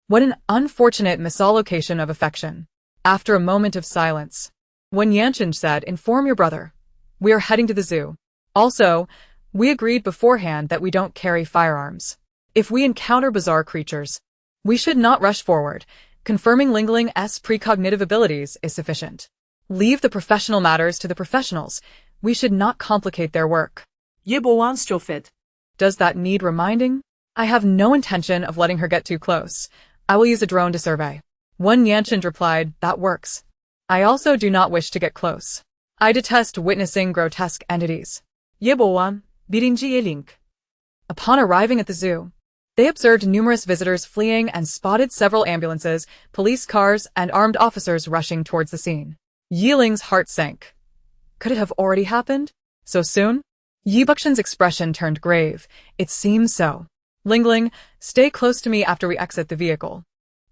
What an unfortunate misallocation of affection. After a moment of silence, when Yanshin said, "Inform your brother. We are heading to the zoo. Also, we agreed beforehand that we don't carry firearms. If we encounter bizarre creatures, we should not rush forward. Confirming Ling Ling's precognitive abilities is sufficient. Leave the professional matters to the professionals. We should not complicate their work." Ye Stofed. Does that need reminding? I have no intention of letting her get too close. I will use a drone to survey. When Yanshin replied, "That works. I also do not wish to get close. I detest witnessing grotesque entities." Ye Birinci Ye Ling. Upon arriving at the zoo, they observed numerous visitors fleeing and spotted several ambulances, police cars, and armed officers rushing towards the scene. Ye Ling's heart sank. Could it have already happened? So soon? Ye Ling's expression turned grave. "It seems so. Ling, stay close to me after we exit the vehicle."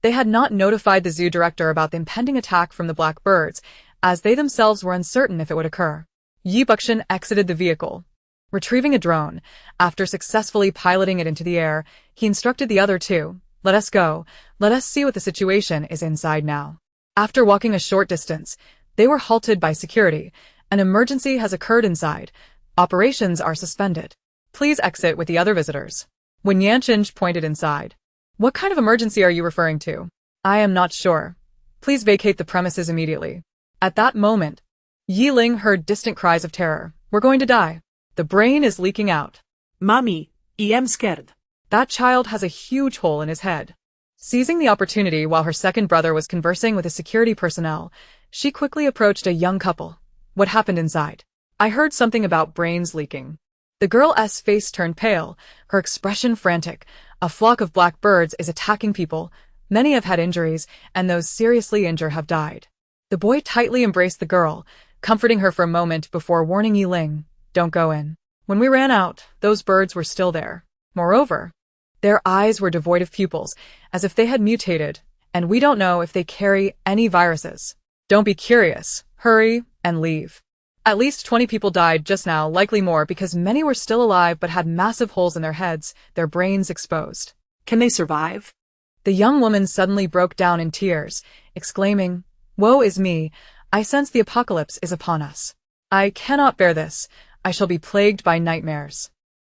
They had not notified the zoo director about the impending attack from the black birds, as they themselves were uncertain if it would occur. Ye Ling exited the vehicle. Retrieving a drone, after successfully piloting it into the air, he instructed the other two, "Let us go. Let us see what the situation is inside now." After walking a short distance, they were halted by security. "An emergency has occurred inside. Operations are suspended. Please exit with the other visitors." When Yanshin pointed inside. "What kind of emergency are you referring to?" "I am not sure. Please vacate the premises immediately." At that moment, Ye Ling heard distant cries of terror. "We're going to die. The brain is leaking out. Mommy, I am scared." That child has a huge hole in his head." Seizing the opportunity while her second brother was conversing with the security personnel, she quickly approached a young couple. "What happened inside?" "I heard something about brains leaking." The girl's face turned pale, her expression frantic. "A flock of black birds is attacking people. Many have had injuries, and those seriously injured have died." The boy tightly embraced the girl, comforting her for a moment before warning Ye Ling, "Don't go in. When we ran out, those birds were still there. Moreover, their eyes were devoid of pupils, as if they had mutated, and we don't know if they carry any viruses. Don't be curious. Hurry and leave." At least 20 people died just now, likely more because many were still alive but had massive holes in their heads, their brains exposed. Can they survive? The young woman suddenly broke down in tears, exclaiming, "Woe is me, I sense the apocalypse is upon us. I cannot bear this. I shall be plagued by nightmares.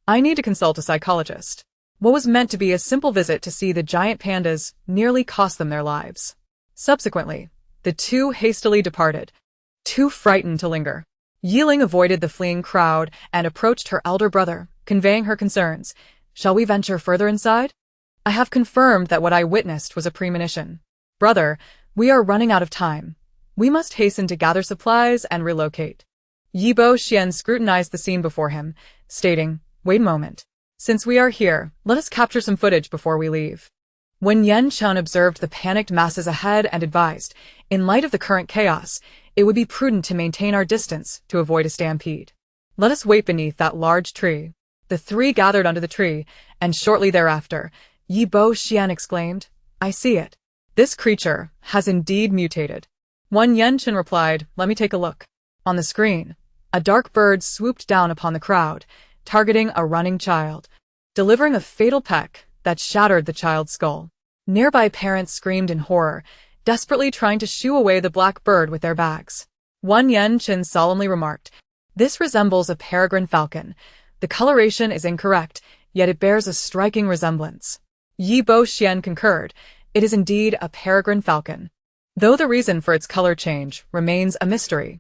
I need to consult a psychologist." What was meant to be a simple visit to see the giant pandas nearly cost them their lives. Subsequently, the two hastily departed, too frightened to linger. Ye Ling avoided the fleeing crowd and approached her elder brother, conveying her concerns. "Shall we venture further inside? I have confirmed that what I witnessed was a premonition. Brother, we are running out of time. We must hasten to gather supplies and relocate." Ye Xian scrutinized the scene before him, stating, "Wait a moment. Since we are here, let us capture some footage before we leave." When Yen Chun observed the panicked masses ahead and advised, "In light of the current chaos, it would be prudent to maintain our distance to avoid a stampede. Let us wait beneath that large tree." The three gathered under the tree, and shortly thereafter, Ye Xian exclaimed, "I see it. This creature has indeed mutated." When Yen Chun replied, "Let me take a look." On the screen, a dark bird swooped down upon the crowd, targeting a running child, delivering a fatal peck that shattered the child's skull. Nearby parents screamed in horror, desperately trying to shoo away the black bird with their bags. One Yen Chun solemnly remarked, "This resembles a peregrine falcon. The coloration is incorrect, yet it bears a striking resemblance." Ye Xian concurred, "It is indeed a peregrine falcon, though the reason for its color change remains a mystery."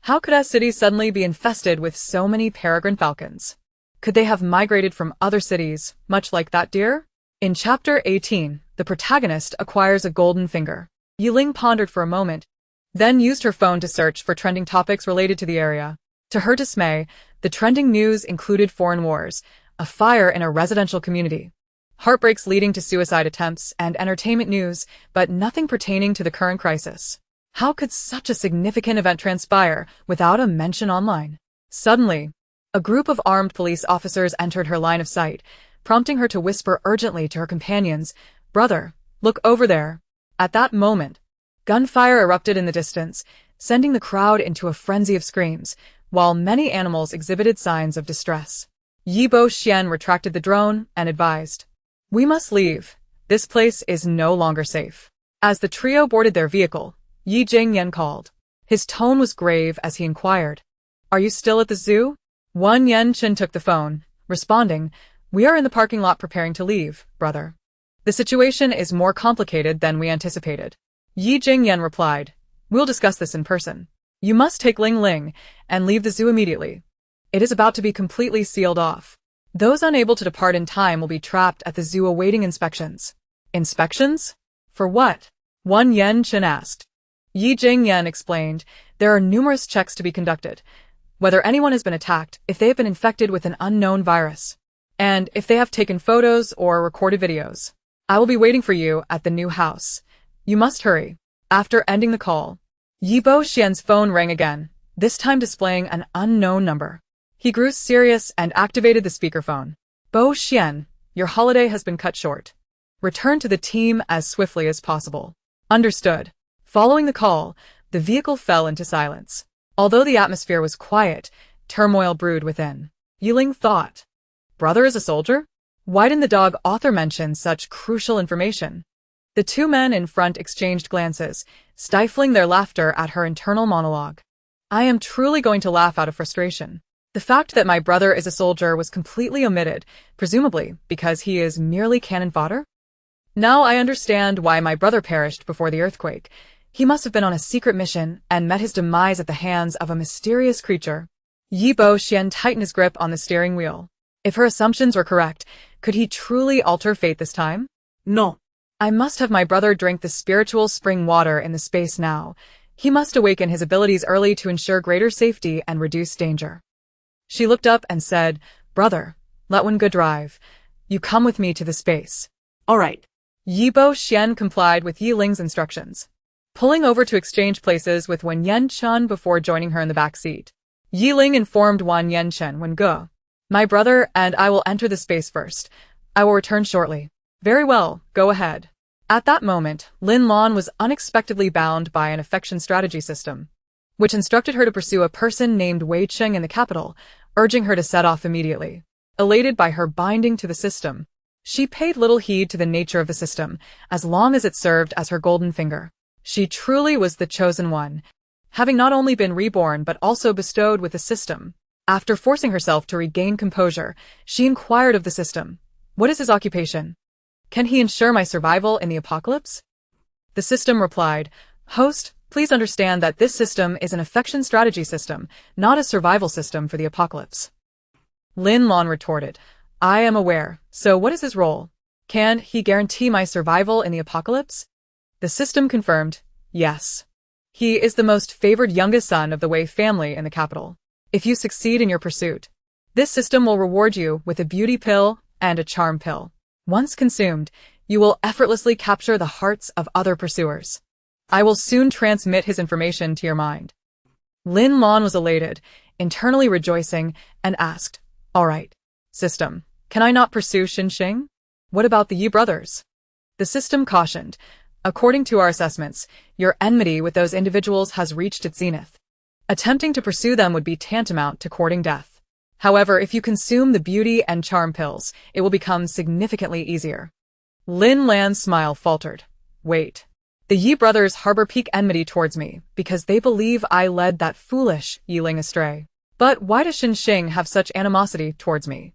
How could a city suddenly be infested with so many peregrine falcons? Could they have migrated from other cities, much like that deer? In Chapter 18, the protagonist acquires a golden finger. Ye Ling pondered for a moment, then used her phone to search for trending topics related to the area. To her dismay, the trending news included foreign wars, a fire in a residential community, heartbreaks leading to suicide attempts, and entertainment news, but nothing pertaining to the current crisis. How could such a significant event transpire without a mention online? Suddenly, a group of armed police officers entered her line of sight, prompting her to whisper urgently to her companions, "Brother, look over there." At that moment, gunfire erupted in the distance, sending the crowd into a frenzy of screams, while many animals exhibited signs of distress. Yi Xian retracted the drone and advised, "We must leave. This place is no longer safe." As the trio boarded their vehicle, Yi Jingyan called. His tone was grave as he inquired, "Are you still at the zoo?" Wan Yenchen took the phone, responding, "We are in the parking lot preparing to leave, brother. The situation is more complicated than we anticipated." Yi Jingyan replied, "We'll discuss this in person. You must take Ling Ling and leave the zoo immediately. It is about to be completely sealed off. Those unable to depart in time will be trapped at the zoo awaiting inspections." "Inspections? For what?" Wan Yenchen asked. Yi Jingyan explained, "There are numerous checks to be conducted. Whether anyone has been attacked, if they have been infected with an unknown virus, and if they have taken photos or recorded videos. I will be waiting for you at the new house. You must hurry." After ending the call, Yi Xian's phone rang again, this time displaying an unknown number. He grew serious and activated the speakerphone. "Bo Xian, your holiday has been cut short. Return to the team as swiftly as possible." "Understood." Following the call, the vehicle fell into silence. Although the atmosphere was quiet, turmoil brewed within. Ye Ling thought, "Brother is a soldier? Why didn't the dog author mention such crucial information?" The two men in front exchanged glances, stifling their laughter at her internal monologue. "I am truly going to laugh out of frustration. The fact that my brother is a soldier was completely omitted, presumably because he is merely cannon fodder? Now I understand why my brother perished before the earthquake. He must have been on a secret mission and met his demise at the hands of a mysterious creature." Yi Xian tightened his grip on the steering wheel. If her assumptions were correct, could he truly alter fate this time? No. "I must have my brother drink the spiritual spring water in the space now. He must awaken his abilities early to ensure greater safety and reduce danger." She looked up and said, "Brother, let one good drive. You come with me to the space." All right. Yi Xian complied with Yi Ling's instructions, pulling over to exchange places with Wan Yenchen before joining her in the back seat. Yi Ling informed Wan Yenchen when go. "My brother and I will enter the space first. I will return shortly." "Very well, go ahead." At that moment, Lin Lan was unexpectedly bound by an affection strategy system, which instructed her to pursue a person named Wei Cheng in the capital, urging her to set off immediately. Elated by her binding to the system, she paid little heed to the nature of the system, as long as it served as her golden finger. She truly was the chosen one, having not only been reborn but also bestowed with the system. After forcing herself to regain composure, she inquired of the system, "What is his occupation? Can he ensure my survival in the apocalypse?" The system replied, "Host, please understand that this system is an affection strategy system, not a survival system for the apocalypse." Lin Lan retorted, "I am aware, so what is his role? Can he guarantee my survival in the apocalypse?" The system confirmed, "Yes. He is the most favored youngest son of the Wei family in the capital. If you succeed in your pursuit, this system will reward you with a beauty pill and a charm pill. Once consumed, you will effortlessly capture the hearts of other pursuers. I will soon transmit his information to your mind." Lin Lan was elated, internally rejoicing, and asked, "All right, system, can I not pursue Xinxing? What about the Yi brothers?" The system cautioned, "According to our assessments, your enmity with those individuals has reached its zenith. Attempting to pursue them would be tantamount to courting death. However, if you consume the beauty and charm pills, it will become significantly easier." Lin Lan's smile faltered. "Wait. The Yi brothers harbor peak enmity towards me because they believe I led that foolish Ye Ling astray. But why does Xinxing have such animosity towards me?"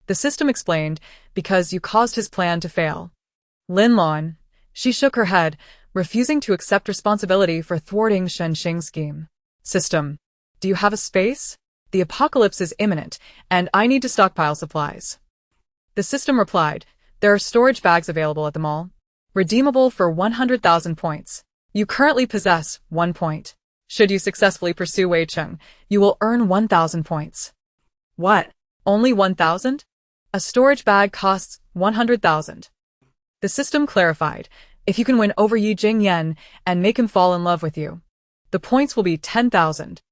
The system explained, "Because you caused his plan to fail." Lin Lan, she shook her head, refusing to accept responsibility for thwarting Xinxing's scheme. System, Do you have a space? The apocalypse is imminent, and I need to stockpile supplies. The system replied, there are storage bags available at the mall. Redeemable for 100,000 points. You currently possess 1 point. Should you successfully pursue Wei Cheng, you will earn 1,000 points. What? Only 1,000? A storage bag costs 100,000. The system clarified, if you can win over Yi Jingyan and make him fall in love with you, the points will be 10,000.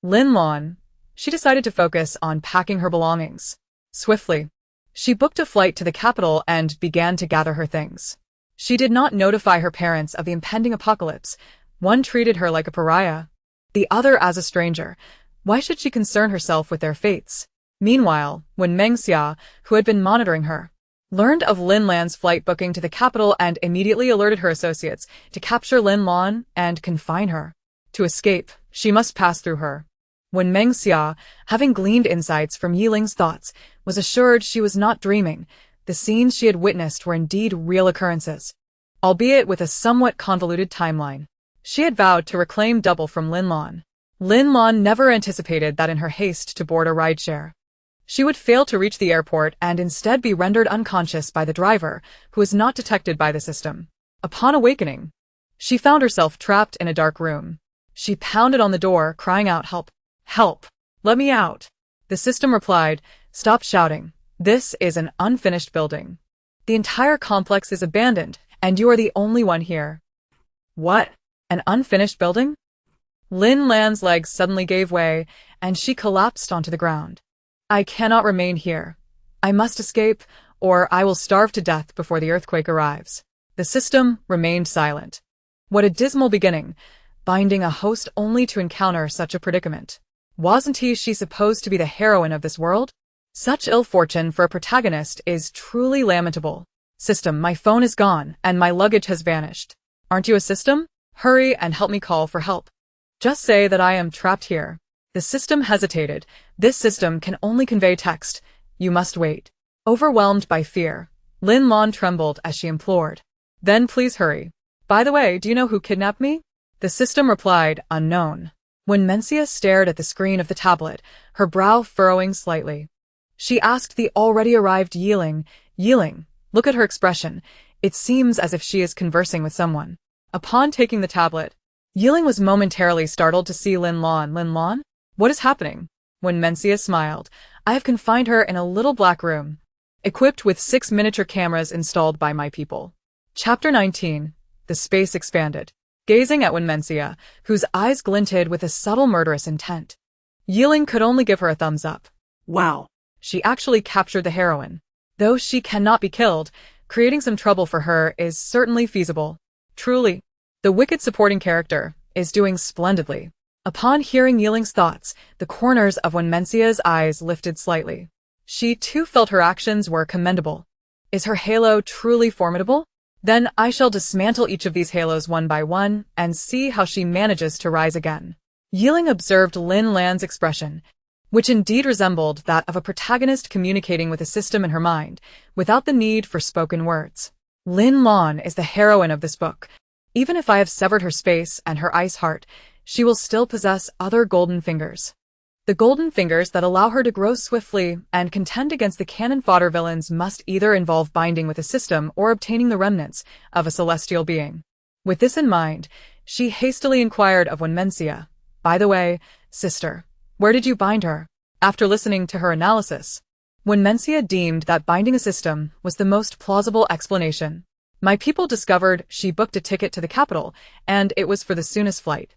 Lin Lan. She decided to focus on packing her belongings. Swiftly, she booked a flight to the capital and began to gather her things. She did not notify her parents of the impending apocalypse. One treated her like a pariah, the other as a stranger. Why should she concern herself with their fates? Meanwhile, when Meng Xia, who had been monitoring her, learned of Lin Lan's flight booking to the capital and immediately alerted her associates to capture Lin Lan and confine her. To escape, she must pass through her. When Meng Xia, having gleaned insights from Ye Ling's thoughts, was assured she was not dreaming, the scenes she had witnessed were indeed real occurrences, albeit with a somewhat convoluted timeline. She had vowed to reclaim double from Lin Lan. Lin Lan never anticipated that in her haste to board a rideshare, she would fail to reach the airport and instead be rendered unconscious by the driver, who was not detected by the system. Upon awakening, she found herself trapped in a dark room. She pounded on the door, crying out, "Help! Help! Let me out!" The system replied, "Stop shouting. This is an unfinished building. The entire complex is abandoned, and you are the only one here." What? An unfinished building? Lin Lan's legs suddenly gave way, and she collapsed onto the ground. I cannot remain here. I must escape, or I will starve to death before the earthquake arrives. The system remained silent. What a dismal beginning, binding a host only to encounter such a predicament. Wasn't she supposed to be the heroine of this world? Such ill fortune for a protagonist is truly lamentable. System, my phone is gone, and my luggage has vanished. Aren't you a system? Hurry and help me call for help. Just say that I am trapped here. The system hesitated. This system can only convey text. You must wait. Overwhelmed by fear, Lin Lan trembled as she implored. Then please hurry. By the way, do you know who kidnapped me? The system replied, unknown. When Mencia stared at the screen of the tablet, her brow furrowing slightly, she asked the already arrived Ye Ling, "Ye Ling, look at her expression. It seems as if she is conversing with someone." Upon taking the tablet, Ye Ling was momentarily startled to see Lin Lan. Lin Lan? What is happening? When Mencia smiled, I have confined her in a little black room, equipped with 6 miniature cameras installed by my people. Chapter 19. The space expanded. Gazing at Mencia, whose eyes glinted with a subtle murderous intent, Ye Ling could only give her a thumbs up. Wow. She actually captured the heroine. Though she cannot be killed, creating some trouble for her is certainly feasible. Truly, the wicked supporting character is doing splendidly. Upon hearing Ye Ling's thoughts, the corners of Mencia's eyes lifted slightly. She too felt her actions were commendable. Is her halo truly formidable? Then I shall dismantle each of these halos one by one and see how she manages to rise again. Ye Ling observed Lin Lan's expression, which indeed resembled that of a protagonist communicating with a system in her mind, without the need for spoken words. Lin Lan is the heroine of this book. Even if I have severed her space and her ice heart, she will still possess other golden fingers. The golden fingers that allow her to grow swiftly and contend against the cannon fodder villains must either involve binding with a system or obtaining the remnants of a celestial being. With this in mind, she hastily inquired of Mencia, "By the way, sister, where did you bind her?" After listening to her analysis, Mencia deemed that binding a system was the most plausible explanation. My people discovered she booked a ticket to the capital, and it was for the soonest flight.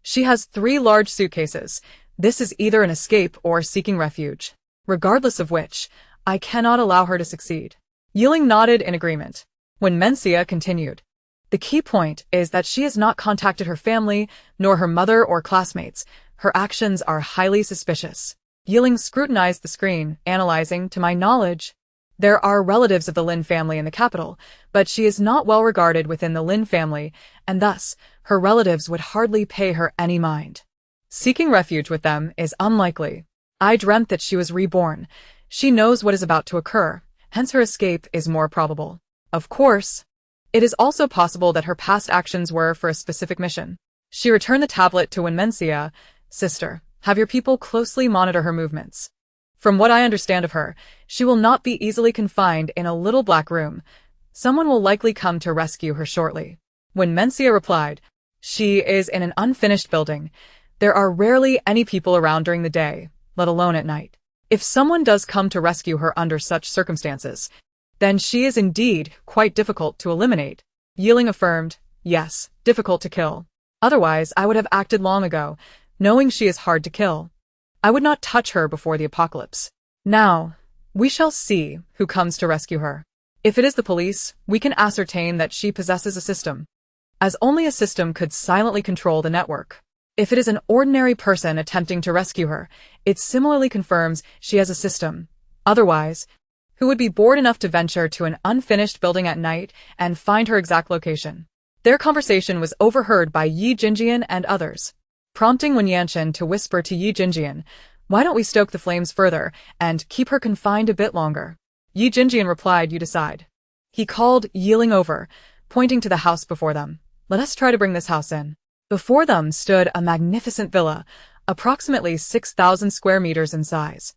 She has 3 large suitcases. This is either an escape or seeking refuge. Regardless of which, I cannot allow her to succeed. Ye Ling nodded in agreement. Mencia continued, "The key point is that she has not contacted her family, nor her mother or classmates. Her actions are highly suspicious." Ye Ling scrutinized the screen, analyzing, "To my knowledge, there are relatives of the Lin family in the capital, but she is not well regarded within the Lin family, and thus, her relatives would hardly pay her any mind. Seeking refuge with them is unlikely. I dreamt that she was reborn. She knows what is about to occur, hence her escape is more probable. Of course, it is also possible that her past actions were for a specific mission." She returned the tablet to Mencia. "Sister, Have your people closely monitor her movements. From what I understand of her, she will not be easily confined in a little black room. Someone will likely come to rescue her shortly. When Mencia replied, she is in an unfinished building. There are rarely any people around during the day, let alone at night. If someone does come to rescue her under such circumstances, then she is indeed quite difficult to eliminate. Ye Ling affirmed, yes, difficult to kill. Otherwise, I would have acted long ago, knowing she is hard to kill. I would not touch her before the apocalypse. Now, we shall see who comes to rescue her. If it is the police, we can ascertain that she possesses a system, as only a system could silently control the network. If it is an ordinary person attempting to rescue her, it similarly confirms she has a system. Otherwise, who would be bored enough to venture to an unfinished building at night and find her exact location? Their conversation was overheard by Yi Jinjian and others, prompting Wen Yanchen to whisper to Yi Jinjian, why don't we stoke the flames further and keep her confined a bit longer? Yi Jinjian replied, you decide. He called Ye Ling over, pointing to the house before them. Let us try to bring this house in. Before them stood a magnificent villa, approximately 6,000 square meters in size.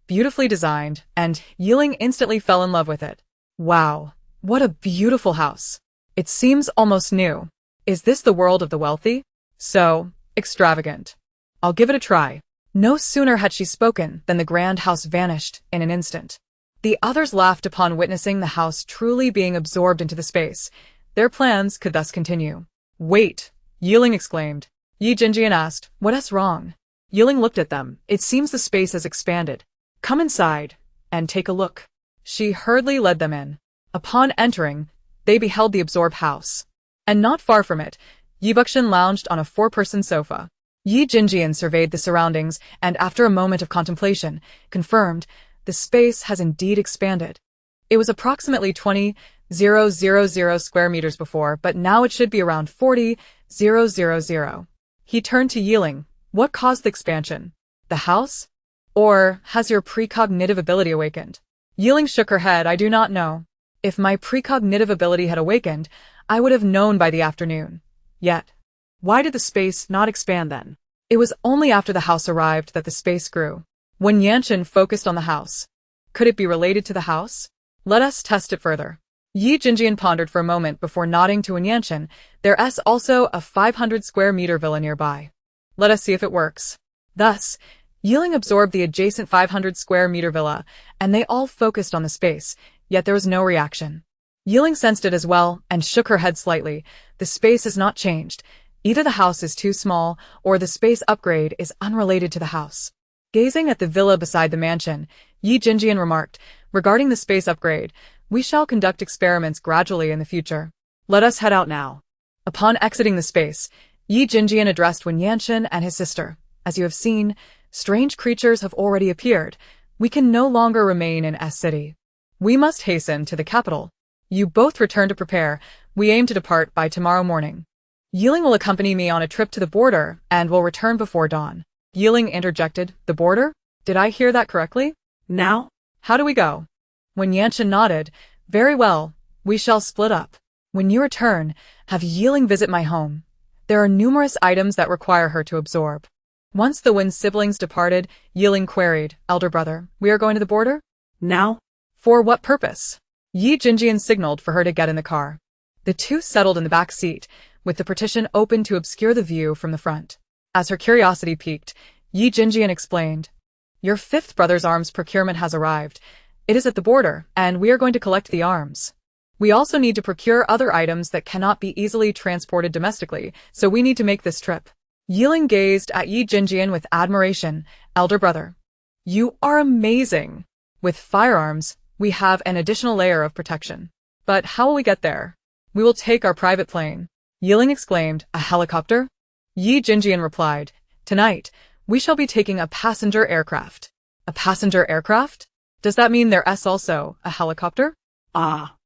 Beautifully designed, and Ye Ling instantly fell in love with it. Wow, what a beautiful house. It seems almost new. Is this the world of the wealthy? So extravagant. I'll give it a try. No sooner had she spoken than the grand house vanished in an instant. The others laughed upon witnessing the house truly being absorbed into the space. Their plans could thus continue. Wait, Ye Ling exclaimed. Yi Jinjian asked, what's wrong? Ye Ling looked at them. It seems the space has expanded. Come inside and take a look. She hurriedly led them in. Upon entering, they beheld the absorbed house. And not far from it, Yi Buxin lounged on a 4-person sofa. Yi Jinjian surveyed the surroundings and after a moment of contemplation, confirmed, the space has indeed expanded. It was approximately 20,000 square meters before, but now it should be around 40,000. He turned to Ye Ling. What caused the expansion? The house? Or has your precognitive ability awakened? Ye Ling shook her head. I do not know. If my precognitive ability had awakened, I would have known by the afternoon. Yet, why did the space not expand then? It was only after the house arrived that the space grew. When Yanchen focused on the house. Could it be related to the house? Let us test it further. Yi Jinjian pondered for a moment before nodding to Wen Yanchen. There's also a 500 square meter villa nearby. Let us see if it works. Thus, Ye Ling absorbed the adjacent 500 square meter villa, and they all focused on the space, yet there was no reaction. Ye Ling sensed it as well and shook her head slightly. The space has not changed. Either the house is too small, or the space upgrade is unrelated to the house. Gazing at the villa beside the mansion, Yi Jinjian remarked, regarding the space upgrade, we shall conduct experiments gradually in the future. Let us head out now. Upon exiting the space, Yi Jinjian addressed Wen Yanchen and his sister. As you have seen, strange creatures have already appeared. We can no longer remain in S City. We must hasten to the capital. You both return to prepare. We aim to depart by tomorrow morning. Ye Ling will accompany me on a trip to the border and will return before dawn. Ye Ling interjected, the border? Did I hear that correctly? Now? How do we go? When Yanchen nodded, very well, we shall split up. When you return, have Ye Ling visit my home. There are numerous items that require her to absorb. Once the Wen siblings departed, Ye Ling queried, elder brother, we are going to the border? Now? For what purpose? Yi Jinjian signaled for her to get in the car. The two settled in the back seat, with the partition open to obscure the view from the front. As her curiosity piqued, Yi Jinjian explained, your fifth brother's arms procurement has arrived. It is at the border, and we are going to collect the arms. We also need to procure other items that cannot be easily transported domestically, so we need to make this trip. Ye Ling gazed at Yi Jinjian with admiration. Elder brother, you are amazing. With firearms, we have an additional layer of protection. But how will we get there? We will take our private plane. Ye Ling exclaimed, a helicopter? Yi Jinjian replied, tonight, we shall be taking a passenger aircraft. A passenger aircraft? Does that mean there's also a helicopter? Ah.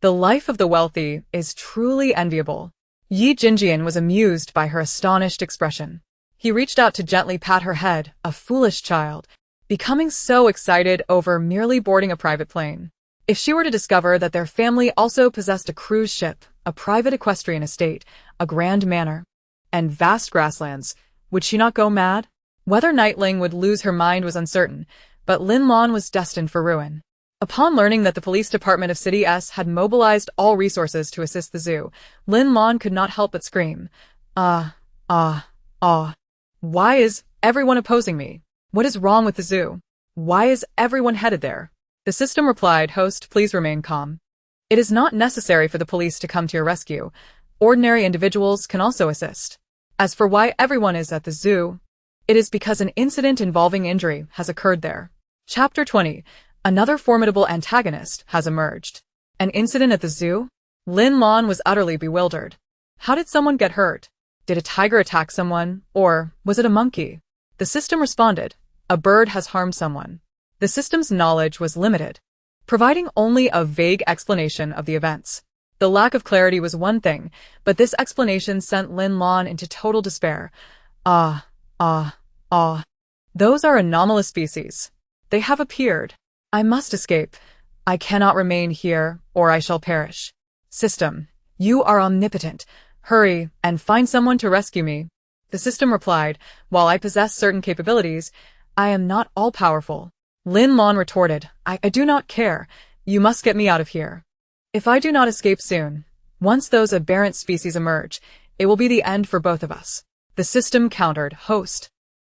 The life of the wealthy is truly enviable. Yi Jinjian was amused by her astonished expression. He reached out to gently pat her head, a foolish child, becoming so excited over merely boarding a private plane. If she were to discover that their family also possessed a cruise ship, a private equestrian estate, a grand manor, and vast grasslands, would she not go mad? Whether Ye Ling would lose her mind was uncertain, but Lin Lan was destined for ruin. Upon learning that the police department of City S had mobilized all resources to assist the zoo, Lin Lan could not help but scream, "Ah, ah, ah. Why is everyone opposing me? What is wrong with the zoo? Why is everyone headed there?" The system replied, "Host, please remain calm. It is not necessary for the police to come to your rescue. Ordinary individuals can also assist. As for why everyone is at the zoo, it is because an incident involving injury has occurred there." Chapter 20. Another formidable antagonist has emerged. An incident at the zoo? Lin Lan was utterly bewildered. How did someone get hurt? Did a tiger attack someone, or was it a monkey? The system responded, "A bird has harmed someone." The system's knowledge was limited, providing only a vague explanation of the events. The lack of clarity was one thing, but this explanation sent Lin Lan into total despair. Ah, ah, ah. Those are anomalous species. They have appeared. I must escape. I cannot remain here, or I shall perish. System, you are omnipotent. Hurry and find someone to rescue me. The system replied, "While I possess certain capabilities, I am not all-powerful." Lin Lan retorted, I do not care. You must get me out of here. If I do not escape soon, once those aberrant species emerge, it will be the end for both of us." The system countered, "Host,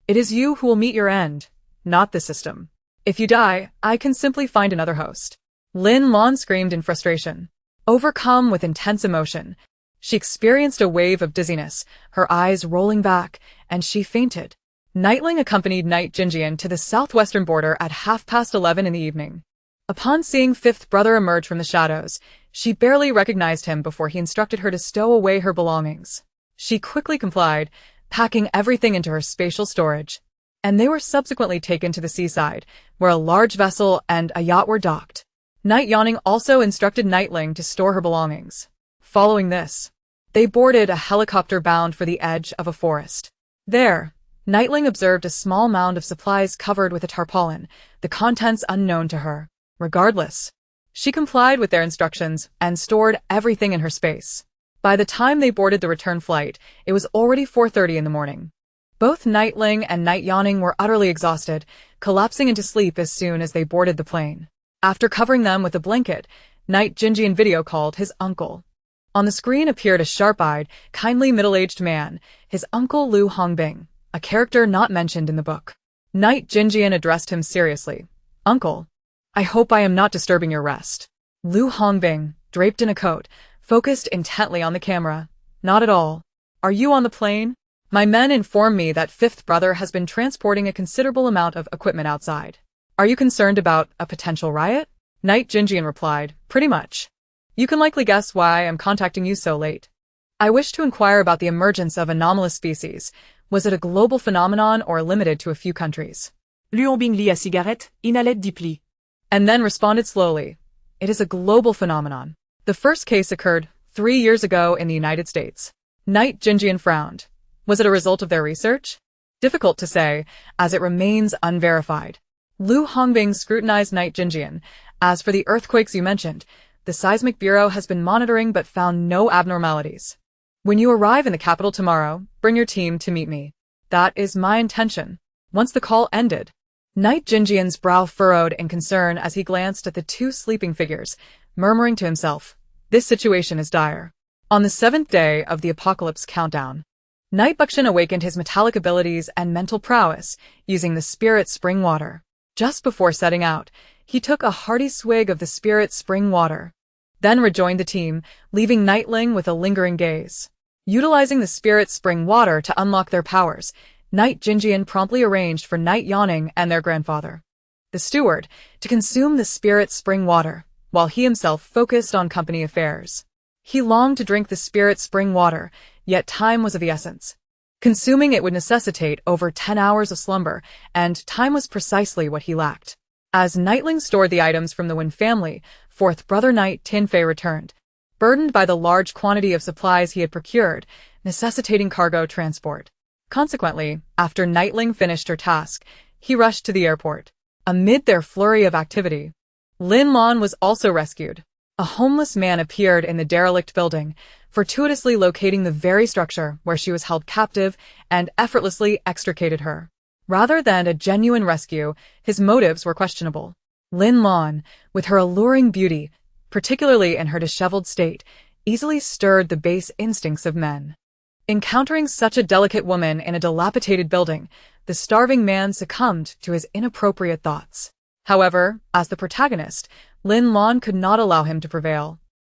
it is you who will meet your end, not the system. If you die, I can simply find another host." Lin Lan screamed in frustration. Overcome with intense emotion, she experienced a wave of dizziness, her eyes rolling back, and she fainted. Ye Ling accompanied Knight Jinjian to the southwestern border at 11:30 in the evening. Upon seeing fifth brother emerge from the shadows, she barely recognized him before he instructed her to stow away her belongings. She quickly complied, packing everything into her spatial storage, and they were subsequently taken to the seaside, where a large vessel and a yacht were docked. Ye Ling also instructed Ye Ling to store her belongings. Following this, they boarded a helicopter bound for the edge of a forest. There, Ye Ling observed a small mound of supplies covered with a tarpaulin, the contents unknown to her. Regardless, she complied with their instructions and stored everything in her space. By the time they boarded the return flight, it was already 4:30 in the morning. Both Ye Ling and Ye Ling were utterly exhausted, collapsing into sleep as soon as they boarded the plane. After covering them with a blanket, Knight Jinjian video called his uncle. On the screen appeared a sharp-eyed, kindly middle-aged man, his uncle Lu Hongbing, a character not mentioned in the book. Knight Jinjian addressed him seriously. "Uncle, I hope I am not disturbing your rest." Lu Hongbing, draped in a coat, focused intently on the camera. "Not at all. Are you on the plane? My men inform me that fifth brother has been transporting a considerable amount of equipment outside. Are you concerned about a potential riot?" Knight Jinjian replied, "Pretty much. You can likely guess why I am contacting you so late. I wish to inquire about the emergence of anomalous species. Was it a global phenomenon or limited to a few countries?" Lu Hongbing lit a cigarette, inhalait deeply. And then responded slowly, "It is a global phenomenon. The first case occurred 3 years ago in the United States." Knight Jinjian frowned. Was it a result of their research? Difficult to say, as it remains unverified. Lu Hongbing scrutinized Knight Jinjian. "As for the earthquakes you mentioned, the Seismic Bureau has been monitoring but found no abnormalities. When you arrive in the capital tomorrow, bring your team to meet me." "That is my intention." Once the call ended, Knight Jinjian's brow furrowed in concern as he glanced at the two sleeping figures, murmuring to himself, "This situation is dire." On the 7th day of the apocalypse countdown, Knight Buckshin awakened his metallic abilities and mental prowess using the spirit spring water. Just before setting out, he took a hearty swig of the spirit spring water, then rejoined the team, leaving Ye Ling with a lingering gaze. Utilizing the spirit spring water to unlock their powers, Knight Jinjian promptly arranged for Ye Ling and their grandfather, the steward, to consume the spirit spring water, while he himself focused on company affairs. He longed to drink the spirit spring water, yet time was of the essence. Consuming it would necessitate over 10 hours of slumber, and time was precisely what he lacked. As Ye Ling stored the items from the Wen family, fourth brother Knight Tinfei returned, burdened by the large quantity of supplies he had procured, necessitating cargo transport. Consequently, after Ye Ling finished her task, he rushed to the airport. Amid their flurry of activity, Lin Lan was also rescued. A homeless man appeared in the derelict building, fortuitously locating the very structure where she was held captive and effortlessly extricated her. Rather than a genuine rescue, his motives were questionable. Lin Lan, with her alluring beauty, particularly in her disheveled state, easily stirred the base instincts of men. Encountering such a delicate woman in a dilapidated building, the starving man succumbed to his inappropriate thoughts. However, as the protagonist, Lin Lan could not allow him to prevail.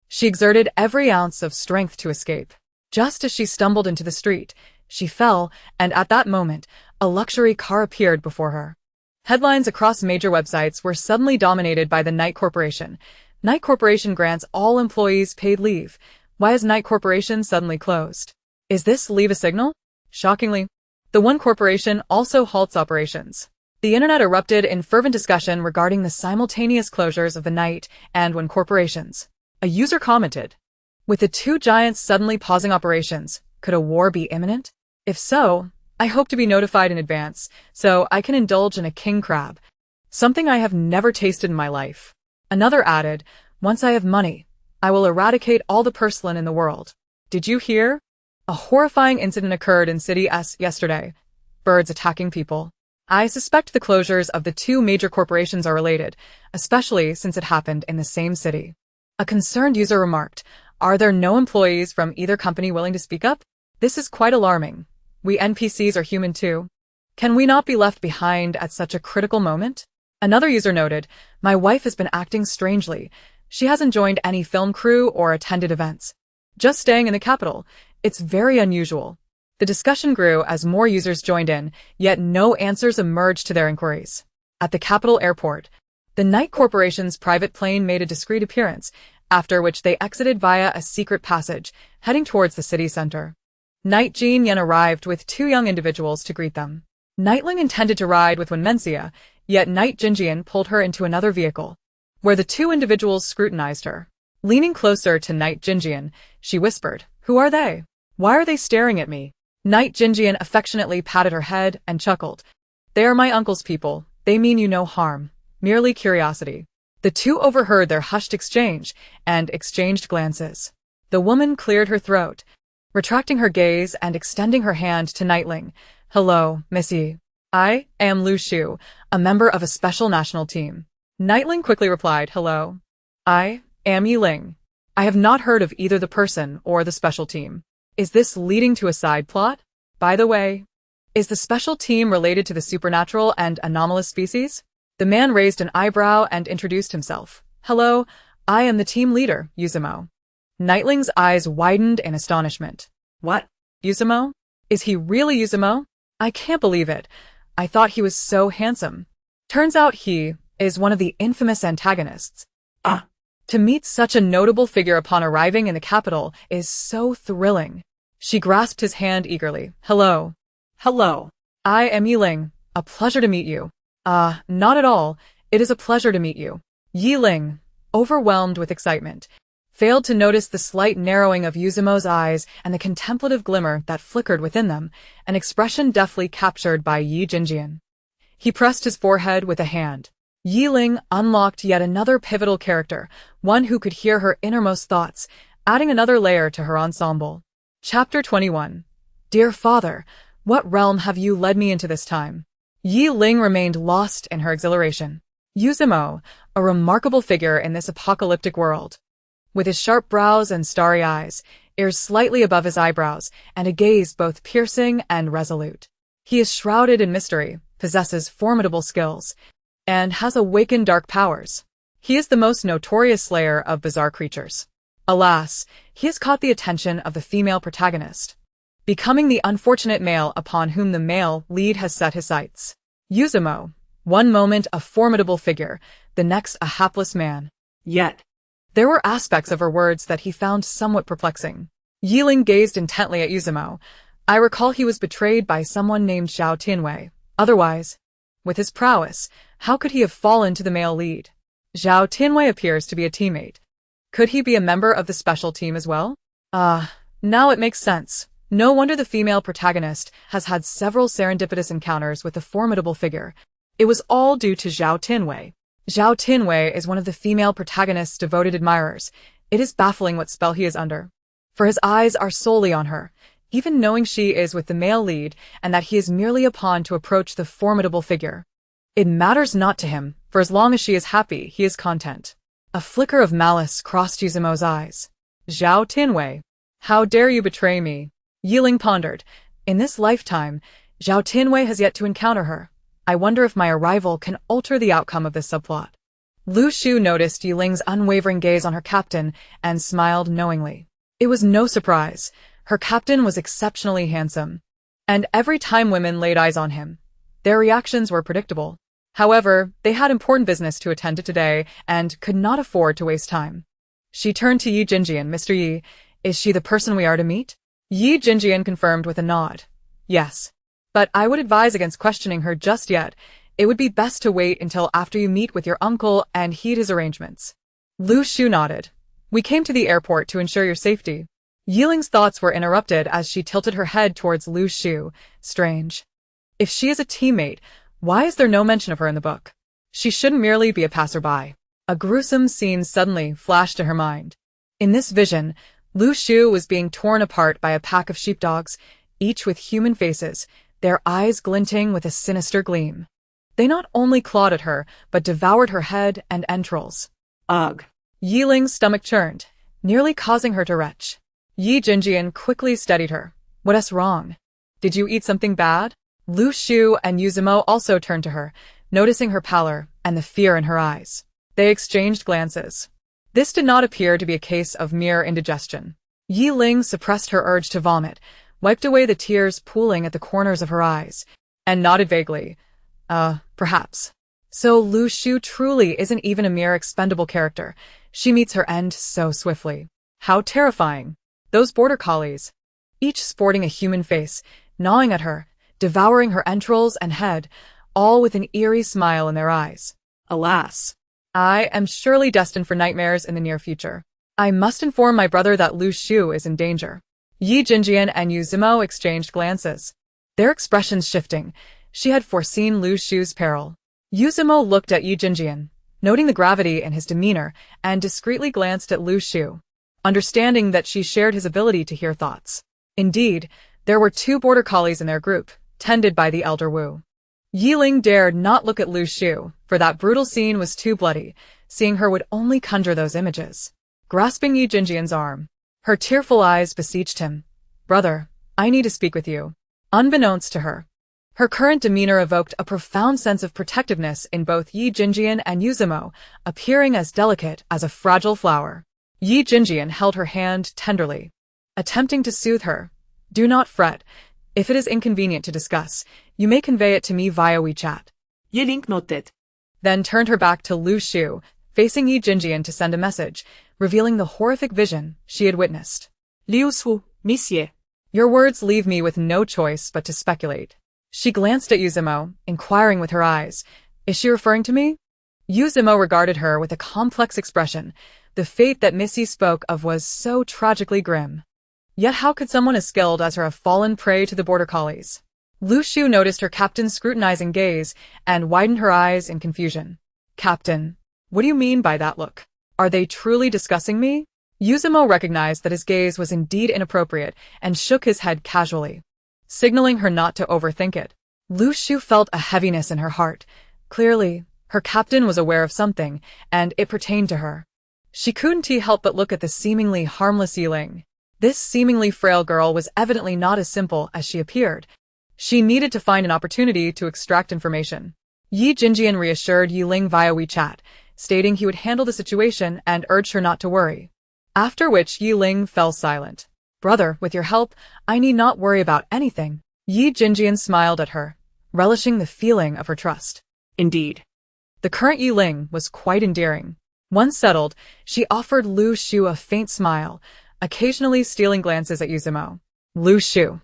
She exerted every ounce of strength to escape. Just as she stumbled into the street, she fell, and at that moment, a luxury car appeared before her. Headlines across major websites were suddenly dominated by the Knight Corporation. Knight Corporation grants all employees paid leave. Why is Knight Corporation suddenly closed? Is this leave a signal? Shockingly, the One Corporation also halts operations. The internet erupted in fervent discussion regarding the simultaneous closures of the Knight and One Corporations. A user commented, "With the two giants suddenly pausing operations, could a war be imminent? If so, I hope to be notified in advance, so I can indulge in a king crab. Something I have never tasted in my life." Another added, "Once I have money, I will eradicate all the porcelain in the world." Did you hear? A horrifying incident occurred in City S yesterday. Birds attacking people. I suspect the closures of the two major corporations are related, especially since it happened in the same city. A concerned user remarked, "Are there no employees from either company willing to speak up? This is quite alarming. We NPCs are human too. Can we not be left behind at such a critical moment?" Another user noted, "My wife has been acting strangely. She hasn't joined any film crew or attended events. Just staying in the capital. It's very unusual." The discussion grew as more users joined in, yet no answers emerged to their inquiries. At the capital airport, the Knight Corporation's private plane made a discreet appearance, after which they exited via a secret passage, heading towards the city center. Knight Jean Yen arrived with two young individuals to greet them. Knight Ling intended to ride with Wenmencia, yet Knight Jinjian pulled her into another vehicle, where the two individuals scrutinized her. Leaning closer to Knight Jinjian, she whispered, "Who are they? Why are they staring at me?" Knight Jinjian affectionately patted her head and chuckled. "They are my uncle's people. They mean you no harm. Merely curiosity." The two overheard their hushed exchange and exchanged glances. The woman cleared her throat, retracting her gaze and extending her hand to Knight Ling. "Hello, Missy. I am Lu Shu, a member of a special national team." Knight Ling quickly replied, "Hello. I am Ye Ling. I have not heard of either the person or the special team. Is this leading to a side plot? By the way, is the special team related to the supernatural and anomalous species?" The man raised an eyebrow and introduced himself. "Hello, I am the team leader, Yuzumo." Knight Ling's eyes widened in astonishment. What? Yuzumo? Is he really Yuzumo? I can't believe it. I thought he was so handsome. Turns out he is one of the infamous antagonists. To meet such a notable figure upon arriving in the capital is so thrilling. She grasped his hand eagerly. "Hello. Hello. I am Ye Ling. A pleasure to meet you." Not at all. It is a pleasure to meet you." Ye Ling, overwhelmed with excitement, failed to notice the slight narrowing of Yuzumo's eyes and the contemplative glimmer that flickered within them, an expression deftly captured by Yi Jinjian. He pressed his forehead with a hand. Ye Ling unlocked yet another pivotal character, one who could hear her innermost thoughts, adding another layer to her ensemble. Chapter 21. Dear Father, what realm have you led me into this time? Ye Ling remained lost in her exhilaration. Yuzumo, a remarkable figure in this apocalyptic world. With his sharp brows and starry eyes, ears slightly above his eyebrows, and a gaze both piercing and resolute. He is shrouded in mystery, possesses formidable skills, and has awakened dark powers. He is the most notorious slayer of bizarre creatures. Alas, he has caught the attention of the female protagonist, becoming the unfortunate male upon whom the male lead has set his sights. Yuzumo, one moment a formidable figure, the next a hapless man. Yet, there were aspects of her words that he found somewhat perplexing. Ye Ling gazed intently at Yuzumo. I recall he was betrayed by someone named Zhao Tianwei. Otherwise, with his prowess, how could he have fallen to the male lead? Zhao Tianwei appears to be a teammate. Could he be a member of the special team as well? Now it makes sense. No wonder the female protagonist has had several serendipitous encounters with the formidable figure. It was all due to Zhao Tianwei. Zhao Tianwei is one of the female protagonist's devoted admirers. It is baffling what spell he is under, for his eyes are solely on her. even knowing she is with the male lead and that he is merely a pawn to approach the formidable figure. It matters not to him, for as long as she is happy, he is content. A flicker of malice crossed Yuzumo's eyes. Zhao Tinwei. How dare you betray me? Ye Ling pondered. In this lifetime, Zhao Tinwei has yet to encounter her. I wonder if my arrival can alter the outcome of this subplot. Lu Shu noticed Ye Ling's unwavering gaze on her captain and smiled knowingly. It was no surprise. Her captain was exceptionally handsome. And every time women laid eyes on him, their reactions were predictable. However, they had important business to attend to today and could not afford to waste time. She turned to Yi Jinjian. Mr. Yi, is she the person we are to meet? Yi Jinjian confirmed with a nod. Yes. But I would advise against questioning her just yet. It would be best to wait until after you meet with your uncle and heed his arrangements. Lu Shu nodded. We came to the airport to ensure your safety. Ye Ling's thoughts were interrupted as she tilted her head towards Lu Shu. Strange. If she is a teammate, why is there no mention of her in the book? She shouldn't merely be a passerby. A gruesome scene suddenly flashed to her mind. In this vision, Lu Shu was being torn apart by a pack of sheepdogs, each with human faces, their eyes glinting with a sinister gleam. They not only clawed at her, but devoured her head and entrails. Ugh. Ye Ling's stomach churned, nearly causing her to retch. Yi Jinjian quickly steadied her. What's wrong? Did you eat something bad? Lu Shu and Yuzumo also turned to her, noticing her pallor and the fear in her eyes. They exchanged glances. This did not appear to be a case of mere indigestion. Ye Ling suppressed her urge to vomit, wiped away the tears pooling at the corners of her eyes, and nodded vaguely. Perhaps. So Lu Shu truly isn't even a mere expendable character. She meets her end so swiftly. How terrifying. Those border collies, each sporting a human face, gnawing at her, devouring her entrails and head, all with an eerie smile in their eyes. Alas. I am surely destined for nightmares in the near future. I must inform my brother that Lu Shu is in danger. Yi Jinjian and Yuzumo exchanged glances. Their expressions shifting. She had foreseen Lu Shu's peril. Yuzumo looked at Yi Jinjian, noting the gravity in his demeanor, and discreetly glanced at Lu Shu, understanding that she shared his ability to hear thoughts. Indeed, there were 2 border collies in their group, tended by the elder Wu. Ye Ling dared not look at Lu Shu, for that brutal scene was too bloody. Seeing her would only conjure those images. Grasping Yi Jinjian's arm, her tearful eyes beseeched him. Brother, I need to speak with you. Unbeknownst to her, her current demeanor evoked a profound sense of protectiveness in both Yi Jinjian and Yuzumo, appearing as delicate as a fragile flower. Yi Jinjian held her hand tenderly, attempting to soothe her. Do not fret. If it is inconvenient to discuss, you may convey it to me via WeChat. Ye Ling nodded. Then turned her back to Lu Shu, facing Yi Jinjian to send a message, revealing the horrific vision she had witnessed. Liu Su, Monsieur. Your words leave me with no choice but to speculate. She glanced at Yuzumo, inquiring with her eyes. Is she referring to me? Yuzumo regarded her with a complex expression. The fate that Missy spoke of was so tragically grim. Yet how could someone as skilled as her have fallen prey to the border collies? Lu Shu noticed her captain's scrutinizing gaze and widened her eyes in confusion. Captain, what do you mean by that look? Are they truly discussing me? Yuzumo recognized that his gaze was indeed inappropriate and shook his head casually, signaling her not to overthink it. Lu Shu felt a heaviness in her heart. Clearly, her captain was aware of something, and it pertained to her. She couldn't help but look at the seemingly harmless Ye Ling. This seemingly frail girl was evidently not as simple as she appeared. She needed to find an opportunity to extract information. Yi Jinjian reassured Ye Ling via WeChat, stating he would handle the situation and urged her not to worry. After which Ye Ling fell silent. Brother, with your help, I need not worry about anything. Yi Jinjian smiled at her, relishing the feeling of her trust. Indeed. The current Ye Ling was quite endearing. Once settled, she offered Lu Shu a faint smile, occasionally stealing glances at Yuzumo. Lu Shu.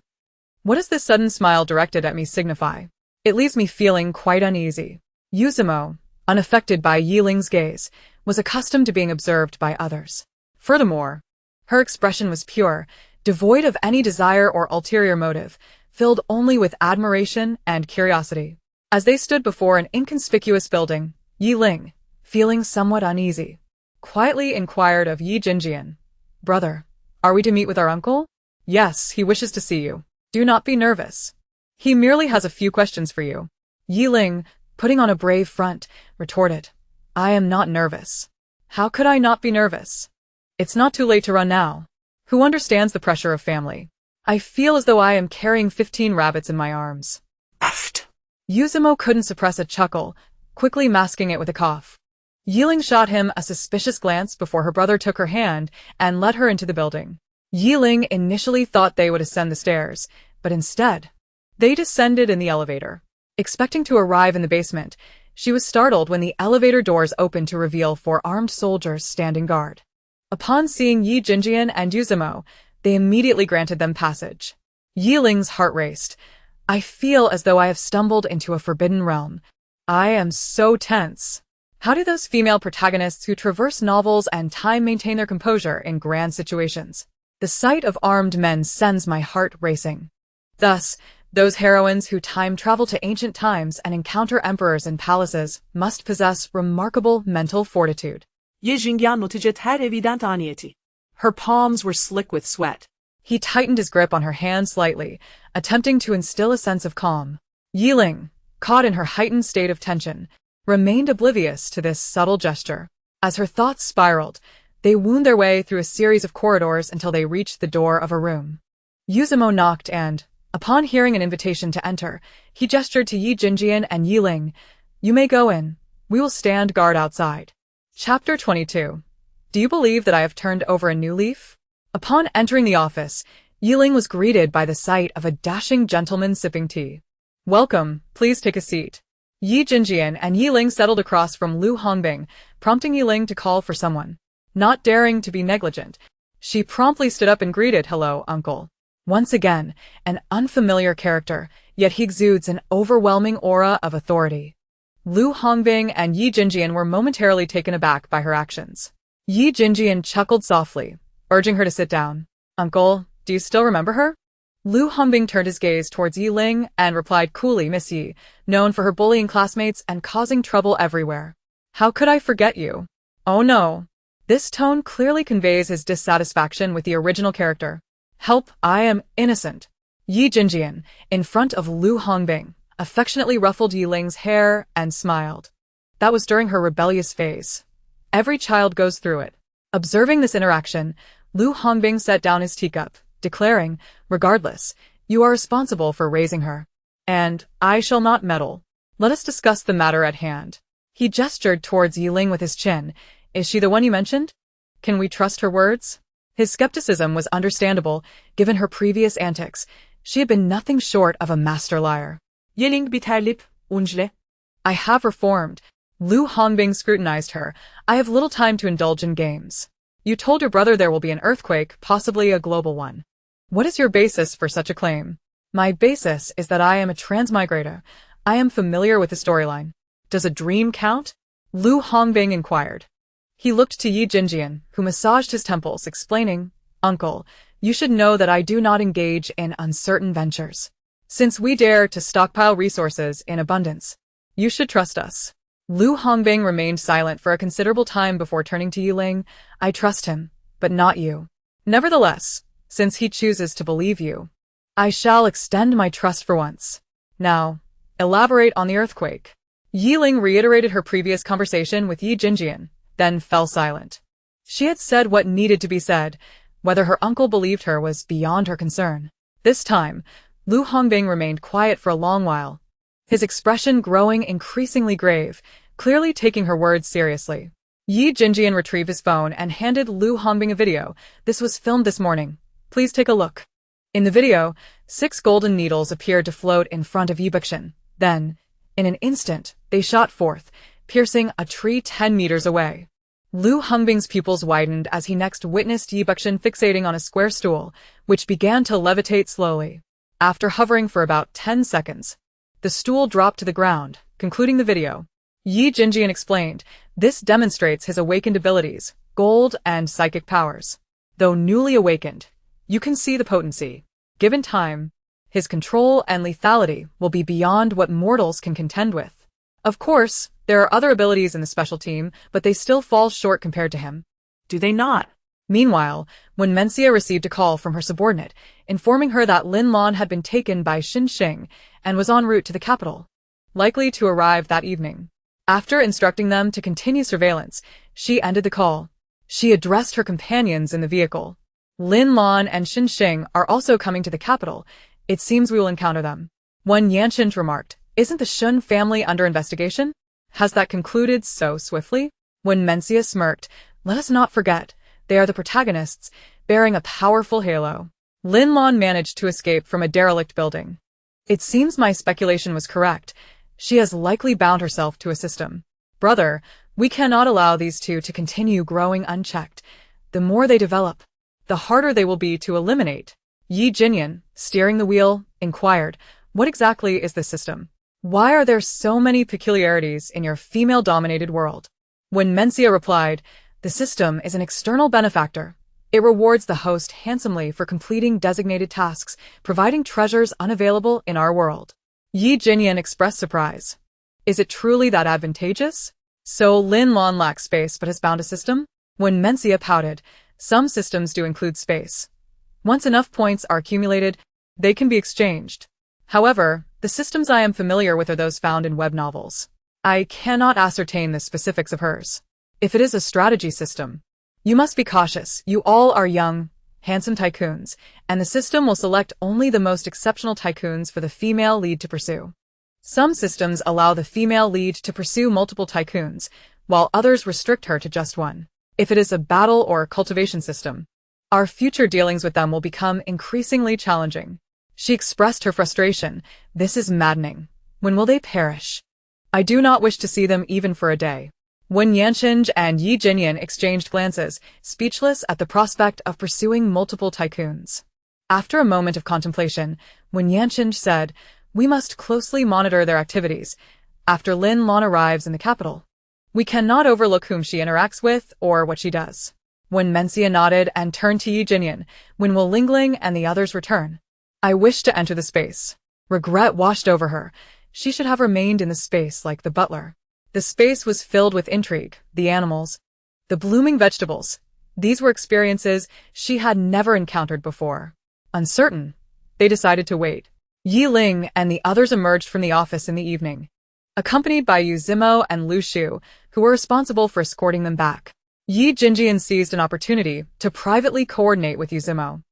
What does this sudden smile directed at me signify? It leaves me feeling quite uneasy. Yuzumo, unaffected by Ye Ling's gaze, was accustomed to being observed by others. Furthermore, her expression was pure, devoid of any desire or ulterior motive, filled only with admiration and curiosity. As they stood before an inconspicuous building, Ye Ling, feeling somewhat uneasy, quietly inquired of Yi Jinjian, Brother, are we to meet with our uncle? Yes, he wishes to see you. Do not be nervous. He merely has a few questions for you. Ye Ling, putting on a brave front, retorted. I am not nervous. How could I not be nervous? It's not too late to run now. Who understands the pressure of family? I feel as though I am carrying 15 rabbits in my arms. Aft. Yuzumo couldn't suppress a chuckle, quickly masking it with a cough. Ye Ling shot him a suspicious glance before her brother took her hand and led her into the building. Ye Ling initially thought they would ascend the stairs, but instead, they descended in the elevator. Expecting to arrive in the basement, she was startled when the elevator doors opened to reveal 4 armed soldiers standing guard. Upon seeing Yi Jinjian and Yuzumo, they immediately granted them passage. Ye Ling's heart raced. I feel as though I have stumbled into a forbidden realm. I am so tense. How do those female protagonists who traverse novels and time maintain their composure in grand situations? The sight of armed men sends my heart racing. Thus, those heroines who time travel to ancient times and encounter emperors in palaces must possess remarkable mental fortitude. Ye Jingyan noticed her evident anxiety. Her palms were slick with sweat. He tightened his grip on her hand slightly, attempting to instill a sense of calm. Ye Ling, caught in her heightened state of tension, remained oblivious to this subtle gesture. As her thoughts spiraled, they wound their way through a series of corridors until they reached the door of a room. Yuzumo knocked and, upon hearing an invitation to enter, he gestured to Yi Jinjian and Ye Ling. You may go in. We will stand guard outside. Chapter 22. Do you believe that I have turned over a new leaf? Upon entering the office, Ye Ling was greeted by the sight of a dashing gentleman sipping tea. Welcome, please take a seat. Yi Jinjian and Ye Ling settled across from Lu Hongbing, prompting Ye Ling to call for someone. Not daring to be negligent, she promptly stood up and greeted, hello, uncle. Once again, an unfamiliar character, yet he exudes an overwhelming aura of authority. Lu Hongbing and Yi Jinjian were momentarily taken aback by her actions. Yi Jinjian chuckled softly, urging her to sit down. Uncle, do you still remember her? Lu Hongbing turned his gaze towards Ye Ling and replied coolly, Miss Yi, known for her bullying classmates and causing trouble everywhere. How could I forget you? Oh no. This tone clearly conveys his dissatisfaction with the original character. Help, I am innocent. Yi Jinjian, in front of Lu Hongbing, affectionately ruffled Ye Ling's hair and smiled. That was during her rebellious phase. Every child goes through it. Observing this interaction, Lu Hongbing set down his teacup, declaring, regardless, you are responsible for raising her. And I shall not meddle. Let us discuss the matter at hand. He gestured towards Ye Ling with his chin. Is she the one you mentioned? Can we trust her words? His skepticism was understandable, given her previous antics. She had been nothing short of a master liar. Ye Ling bit her lip, unjle. I have reformed. Lu Hongbing scrutinized her. I have little time to indulge in games. You told your brother there will be an earthquake, possibly a global one. What is your basis for such a claim? My basis is that I am a transmigrator. I am familiar with the storyline. Does a dream count? Lu Hongbing inquired. He looked to Yi Jinjian, who massaged his temples, explaining, Uncle, you should know that I do not engage in uncertain ventures. Since we dare to stockpile resources in abundance, you should trust us. Lu Hongbing remained silent for a considerable time before turning to Ye Ling. I trust him, but not you. Nevertheless, since he chooses to believe you, I shall extend my trust for once. Now, elaborate on the earthquake. Ye Ling reiterated her previous conversation with Yi Jinjian, then fell silent. She had said what needed to be said. Whether her uncle believed her was beyond her concern. This time, Lu Hongbing remained quiet for a long while, his expression growing increasingly grave, clearly taking her words seriously. Yi Jinjian retrieved his phone and handed Lu Hongbing a video. This was filmed this morning. Please take a look. In the video, 6 golden needles appeared to float in front of Yibuxian. Then, in an instant, they shot forth, piercing a tree 10 meters away. Lu Hongbing's pupils widened as he next witnessed Yibuxian fixating on a square stool, which began to levitate slowly. After hovering for about 10 seconds, the stool dropped to the ground, concluding the video. Yi Jinjian explained, this demonstrates his awakened abilities, gold and psychic powers. Though newly awakened, you can see the potency. Given time, his control and lethality will be beyond what mortals can contend with. Of course, there are other abilities in the special team, but they still fall short compared to him. Do they not? Meanwhile, when Mencia received a call from her subordinate, informing her that Lin Lan had been taken by Xing and was en route to the capital, likely to arrive that evening. After instructing them to continue surveillance, she ended the call. She addressed her companions in the vehicle. Lin Lan and Xing are also coming to the capital. It seems we will encounter them. When Yanqing remarked, "Isn't the Shun family under investigation? Has that concluded so swiftly?" When Mencia smirked, "Let us not forget, they are the protagonists, bearing a powerful halo." Lin Lan managed to escape from a derelict building. It seems my speculation was correct. She has likely bound herself to a system. Brother, we cannot allow these two to continue growing unchecked. The more they develop, the harder they will be to eliminate. Ye Ling, steering the wheel, inquired, "What exactly is this system? Why are there so many peculiarities in your female-dominated world?" When Mencia replied, "The system is an external benefactor. It rewards the host handsomely for completing designated tasks, providing treasures unavailable in our world." Ye Ling expressed surprise. "Is it truly that advantageous? So Lin Lan lacks space but has found a system?" When Mencia pouted, "Some systems do include space. Once enough points are accumulated, they can be exchanged. However, the systems I am familiar with are those found in web novels. I cannot ascertain the specifics of hers. If it is a strategy system, you must be cautious. You all are young, handsome tycoons, and the system will select only the most exceptional tycoons for the female lead to pursue. Some systems allow the female lead to pursue multiple tycoons, while others restrict her to just one. If it is a battle or cultivation system, our future dealings with them will become increasingly challenging." She expressed her frustration. "This is maddening. When will they perish? I do not wish to see them even for a day." When Yanqing and Ye Ling exchanged glances, speechless at the prospect of pursuing multiple tycoons. After a moment of contemplation, when Yanqing said, "We must closely monitor their activities after Lin Lan arrives in the capital. We cannot overlook whom she interacts with or what she does." When Mencia nodded and turned to Ye Ling, "When will Ling Ling and the others return? I wish to enter the space." Regret washed over her. She should have remained in the space like the butler. The space was filled with intrigue, the animals, the blooming vegetables. These were experiences she had never encountered before. Uncertain, they decided to wait. Ye Ling and the others emerged from the office in the evening, accompanied by Yu Zimo and Lu Shu, who were responsible for escorting them back. Ye Ling seized an opportunity to privately coordinate with Yu Zimo,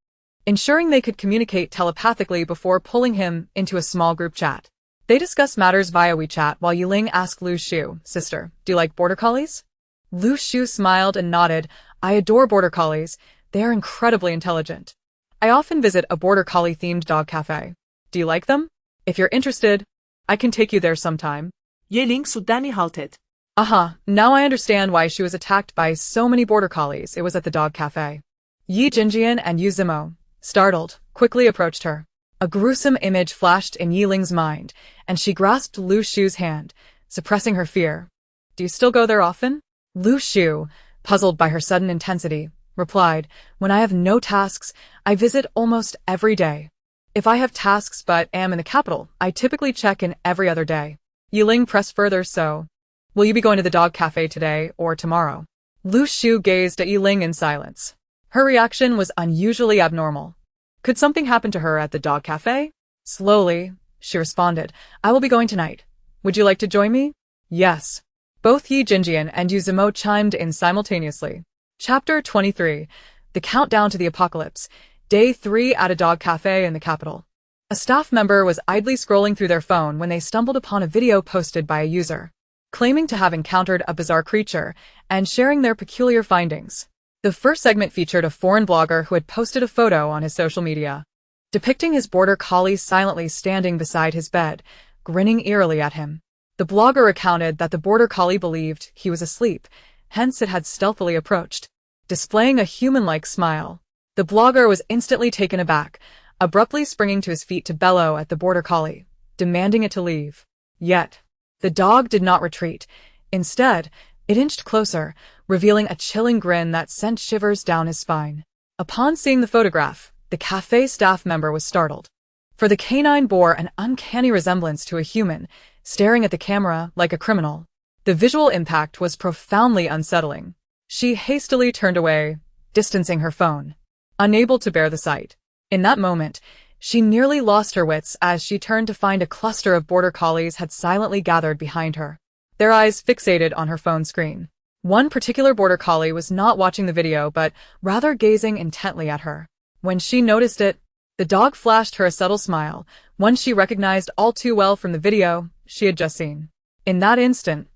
ensuring they could communicate telepathically before pulling him into a small group chat. They discussed matters via WeChat while Ye Ling asked Lu Shu, "Sister, do you like border collies?" Lu Shu smiled and nodded. "I adore border collies. They are incredibly intelligent. I often visit a border collie-themed dog cafe. Do you like them? If you're interested, I can take you there sometime." Ye Ling suddenly halted. Now I understand why she was attacked by so many border collies. It was at the dog cafe. Ye Ling and Yu Zimo, startled, quickly approached her. A gruesome image flashed in Ye Ling's mind, and she grasped Lu Shu's hand, suppressing her fear. "Do you still go there often?" Lu Shu, puzzled by her sudden intensity, replied, "When I have no tasks, I visit almost every day. If I have tasks but am in the capital, I typically check in every other day." Ye Ling pressed further. "So, will you be going to the dog cafe today or tomorrow?" Lu Shu gazed at Ye Ling in silence. Her reaction was unusually abnormal. Could something happen to her at the dog cafe? Slowly, she responded, "I will be going tonight. Would you like to join me?" "Yes." Both Ye Ling and Yu Zimo chimed in simultaneously. Chapter 23. The Countdown to the Apocalypse. Day 3 at a dog cafe in the capital. A staff member was idly scrolling through their phone when they stumbled upon a video posted by a user, claiming to have encountered a bizarre creature and sharing their peculiar findings. The first segment featured a foreign blogger who had posted a photo on his social media, depicting his border collie silently standing beside his bed, grinning eerily at him. The blogger recounted that the border collie believed he was asleep, hence it had stealthily approached, displaying a human-like smile. The blogger was instantly taken aback, abruptly springing to his feet to bellow at the border collie, demanding it to leave. Yet, the dog did not retreat. Instead, it inched closer, revealing a chilling grin that sent shivers down his spine. Upon seeing the photograph, the cafe staff member was startled, for the canine bore an uncanny resemblance to a human, staring at the camera like a criminal. The visual impact was profoundly unsettling. She hastily turned away, distancing her phone, unable to bear the sight. In that moment, she nearly lost her wits as she turned to find a cluster of border collies had silently gathered behind her, their eyes fixated on her phone screen. One particular border collie was not watching the video but rather gazing intently at her. When she noticed it, the dog flashed her a subtle smile, one she recognized all too well from the video she had just seen. In that instant,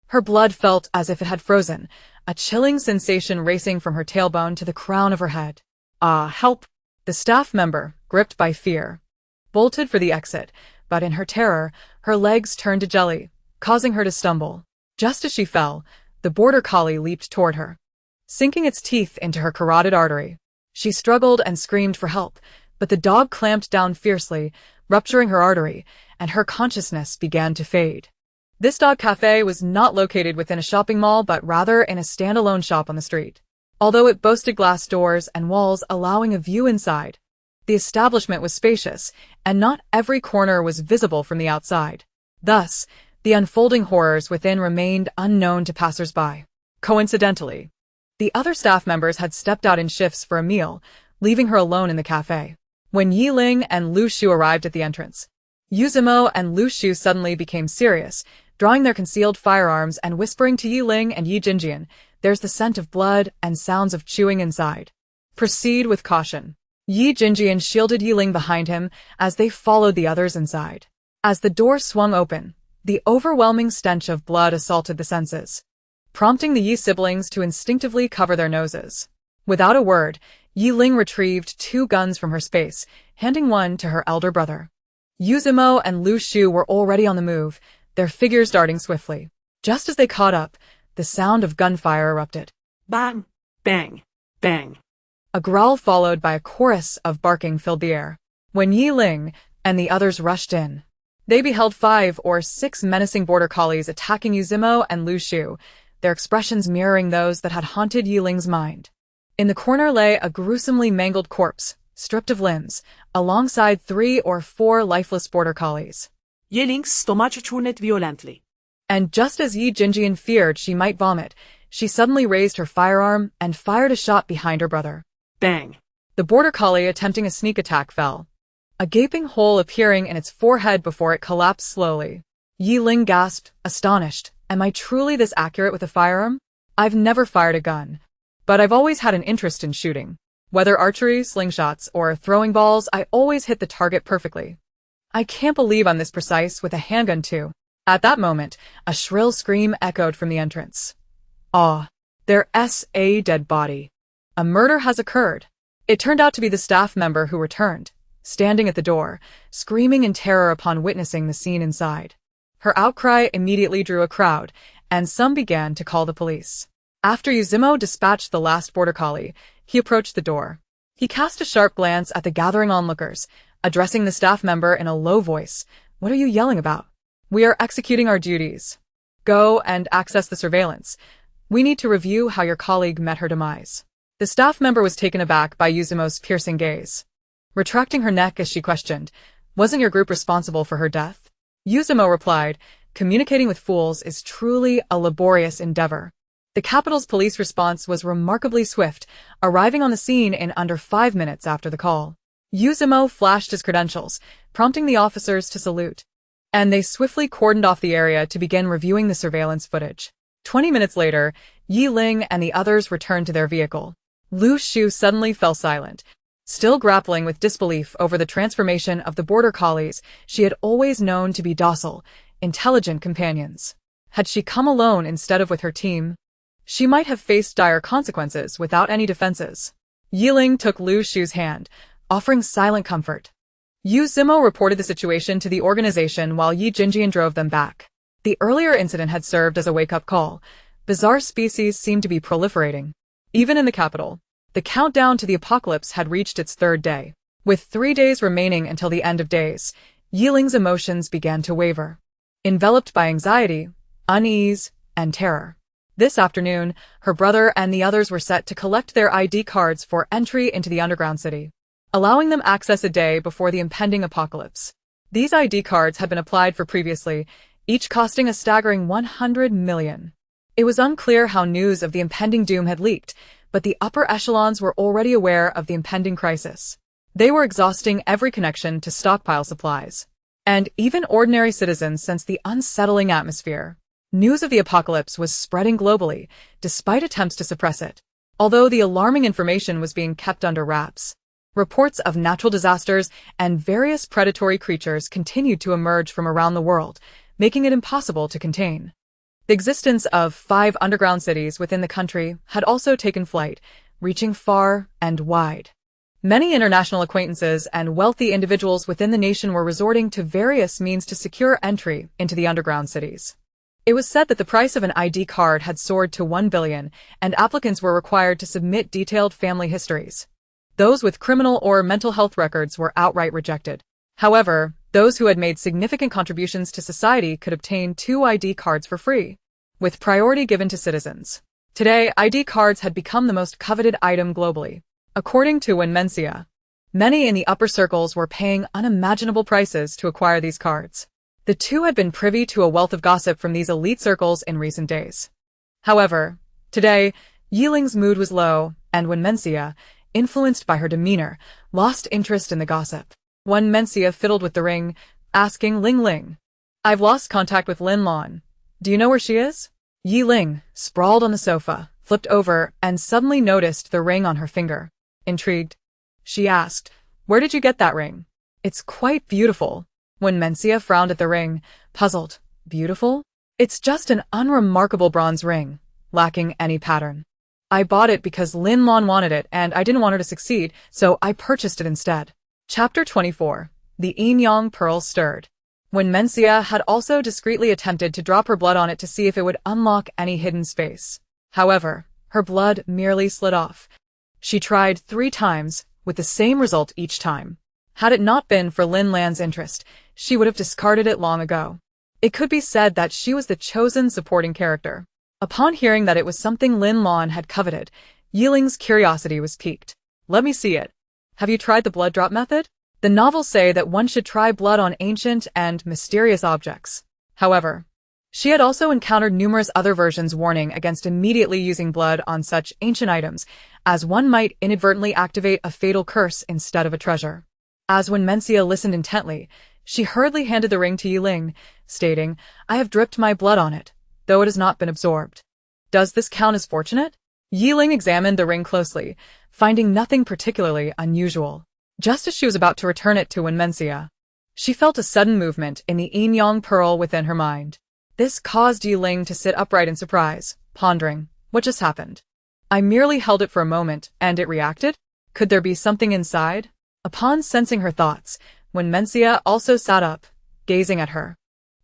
her blood felt as if it had frozen, a chilling sensation racing from her tailbone to the crown of her head. "Ah, help!" The staff member, gripped by fear, bolted for the exit, but in her terror, her legs turned to jelly, causing her to stumble. Just as she fell, the border collie leaped toward her, sinking its teeth into her carotid artery. She struggled and screamed for help, but the dog clamped down fiercely, rupturing her artery, and her consciousness began to fade. This dog cafe was not located within a shopping mall but rather in a standalone shop on the street. Although it boasted glass doors and walls allowing a view inside, the establishment was spacious, and not every corner was visible from the outside. Thus, the unfolding horrors within remained unknown to passers-by. Coincidentally, the other staff members had stepped out in shifts for a meal, leaving her alone in the cafe. When Ye Ling and Lu Shu arrived at the entrance, Yu Zimo and Lu Shu suddenly became serious, drawing their concealed firearms and whispering to Ye Ling and Ye Jinjian, "There's the scent of blood and sounds of chewing inside. Proceed with caution." Ye Jinjian shielded Ye Ling behind him as they followed the others inside. As the door swung open, the overwhelming stench of blood assaulted the senses, prompting the Ye siblings to instinctively cover their noses. Without a word, Ye Ling retrieved 2 guns from her space, handing one to her elder brother. Yu Zimo and Lu Shu were already on the move, their figures darting swiftly. Just as they caught up, the sound of gunfire erupted. Bang, bang, bang. A growl followed by a chorus of barking filled the air. When Ye Ling and the others rushed in, they beheld 5 or 6 menacing border collies attacking Yu Zimo and Lu Shu, their expressions mirroring those that had haunted Ye Ling's mind. In the corner lay a gruesomely mangled corpse, stripped of limbs, alongside 3 or 4 lifeless border collies. Ye Ling's stomach churned violently. And just as Ye Jinjian feared she might vomit, she suddenly raised her firearm and fired a shot behind her brother. Bang. The border collie attempting a sneak attack fell, a gaping hole appearing in its forehead before it collapsed slowly. Ye Ling gasped, astonished, "Am I truly this accurate with a firearm? I've never fired a gun, but I've always had an interest in shooting. Whether archery, slingshots, or throwing balls, I always hit the target perfectly. I can't believe I'm this precise with a handgun too." At that moment, a shrill scream echoed from the entrance. "Ah, there's a dead body. A murder has occurred." It turned out to be the staff member who returned, standing at the door, screaming in terror upon witnessing the scene inside. Her outcry immediately drew a crowd, and some began to call the police. After Yu Zimo dispatched the last border collie, he approached the door. He cast a sharp glance at the gathering onlookers, addressing the staff member in a low voice. "What are you yelling about? We are executing our duties. Go and access the surveillance. We need to review how your colleague met her demise." The staff member was taken aback by Yu Zimo's piercing gaze, retracting her neck as she questioned, "Wasn't your group responsible for her death?" Yu Zimo replied, "Communicating with fools is truly a laborious endeavor." The capital's police response was remarkably swift, arriving on the scene in under 5 minutes after the call. Yu Zimo flashed his credentials, prompting the officers to salute, and they swiftly cordoned off the area to begin reviewing the surveillance footage. 20 minutes later, Ye Ling and the others returned to their vehicle. Lu Shu suddenly fell silent, still grappling with disbelief over the transformation of the border collies she had always known to be docile, intelligent companions. Had she come alone instead of with her team, she might have faced dire consequences without any defenses. Ye Ling took Lu Shu's hand, offering silent comfort. Yu Zimo reported the situation to the organization while Ye Jinjian drove them back. The earlier incident had served as a wake-up call. Bizarre species seemed to be proliferating. Even in the capital, the countdown to the apocalypse had reached its 3rd day. With 3 days remaining until the end of days, Ye Ling's emotions began to waver, enveloped by anxiety, unease, and terror. This afternoon, her brother and the others were set to collect their ID cards for entry into the underground city, allowing them access a day before the impending apocalypse. These ID cards had been applied for previously, each costing a staggering 100 million. It was unclear how news of the impending doom had leaked, but the upper echelons were already aware of the impending crisis. They were exhausting every connection to stockpile supplies. And even ordinary citizens sensed the unsettling atmosphere. News of the apocalypse was spreading globally, despite attempts to suppress it. Although the alarming information was being kept under wraps, reports of natural disasters and various predatory creatures continued to emerge from around the world, making it impossible to contain. The existence of 5 underground cities within the country had also taken flight, reaching far and wide. Many international acquaintances and wealthy individuals within the nation were resorting to various means to secure entry into the underground cities. It was said that the price of an ID card had soared to 1 billion, and applicants were required to submit detailed family histories. Those with criminal or mental health records were outright rejected. However, those who had made significant contributions to society could obtain 2 ID cards for free, with priority given to citizens. Today, ID cards had become the most coveted item globally. According to Wenmencia, many in the upper circles were paying unimaginable prices to acquire these cards. The two had been privy to a wealth of gossip from these elite circles in recent days. However, today, Ye Ling's mood was low, and Wenmencia, influenced by her demeanor, lost interest in the gossip. Wenmencia fiddled with the ring, asking Ling, "I've lost contact with Lin Lan. Do you know where she is?" Ye Ling, sprawled on the sofa, flipped over and suddenly noticed the ring on her finger. Intrigued, she asked, "Where did you get that ring?" "It's quite beautiful." Wenmencia frowned at the ring, puzzled. "Beautiful? It's just an unremarkable bronze ring, lacking any pattern. I bought it because Lin Lan wanted it and I didn't want her to succeed, so I purchased it instead." Chapter 24. The Yin Yang Pearl Stirred. Wenmencia had also discreetly attempted to drop her blood on it to see if it would unlock any hidden space. However, her blood merely slid off. She tried 3 times, with the same result each time. Had it not been for Lin Lan's interest, she would have discarded it long ago. It could be said that she was the chosen supporting character. Upon hearing that it was something Lin Lan had coveted, Ye Ling's curiosity was piqued. "Let me see it. Have you tried the blood drop method?" The novels say that one should try blood on ancient and mysterious objects. However, she had also encountered numerous other versions warning against immediately using blood on such ancient items, as one might inadvertently activate a fatal curse instead of a treasure. As Wenmencia listened intently, she hurriedly handed the ring to Ye Ling, stating, "I have dripped my blood on it, though it has not been absorbed. Does this count as fortunate?" Ye Ling examined the ring closely, finding nothing particularly unusual. Just as she was about to return it to Wenmencia, she felt a sudden movement in the Yin Yang pearl within her mind. This caused Ye Ling to sit upright in surprise, pondering, what just happened? I merely held it for a moment, and it reacted? Could there be something inside? Upon sensing her thoughts, Wenmencia also sat up, gazing at her.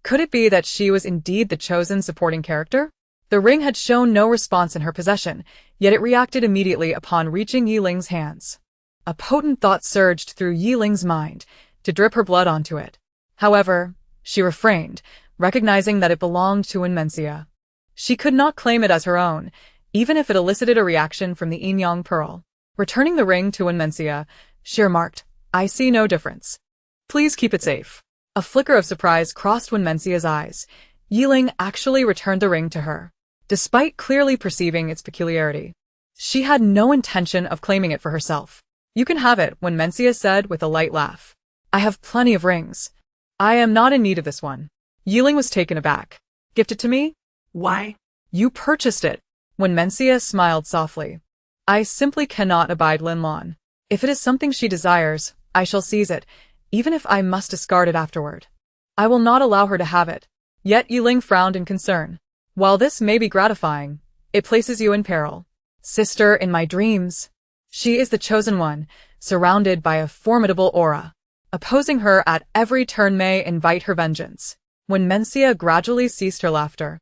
Could it be that she was indeed the chosen supporting character? The ring had shown no response in her possession, yet it reacted immediately upon reaching Ye Ling's hands. A potent thought surged through Ye Ling's mind, to drip her blood onto it. However, she refrained, recognizing that it belonged to Wenmencia. She could not claim it as her own, even if it elicited a reaction from the Yin Yang pearl. Returning the ring to Wenmencia, she remarked, "I see no difference. Please keep it safe." A flicker of surprise crossed Wenmencia's eyes. Ye Ling actually returned the ring to her, despite clearly perceiving its peculiarity. She had no intention of claiming it for herself. "You can have it," Wenmencia said with a light laugh. "I have plenty of rings. I am not in need of this one." Ye Ling was taken aback. "Gift it to me?" Why? "You purchased it." Wenmencia smiled softly. "I simply cannot abide Lin Lan. If it is something she desires, I shall seize it, even if I must discard it afterward. I will not allow her to have it." Yet Ye Ling frowned in concern. "While this may be gratifying, it places you in peril. Sister in my dreams. She is the chosen one, surrounded by a formidable aura. Opposing her at every turn may invite her vengeance." Wenmencia gradually ceased her laughter.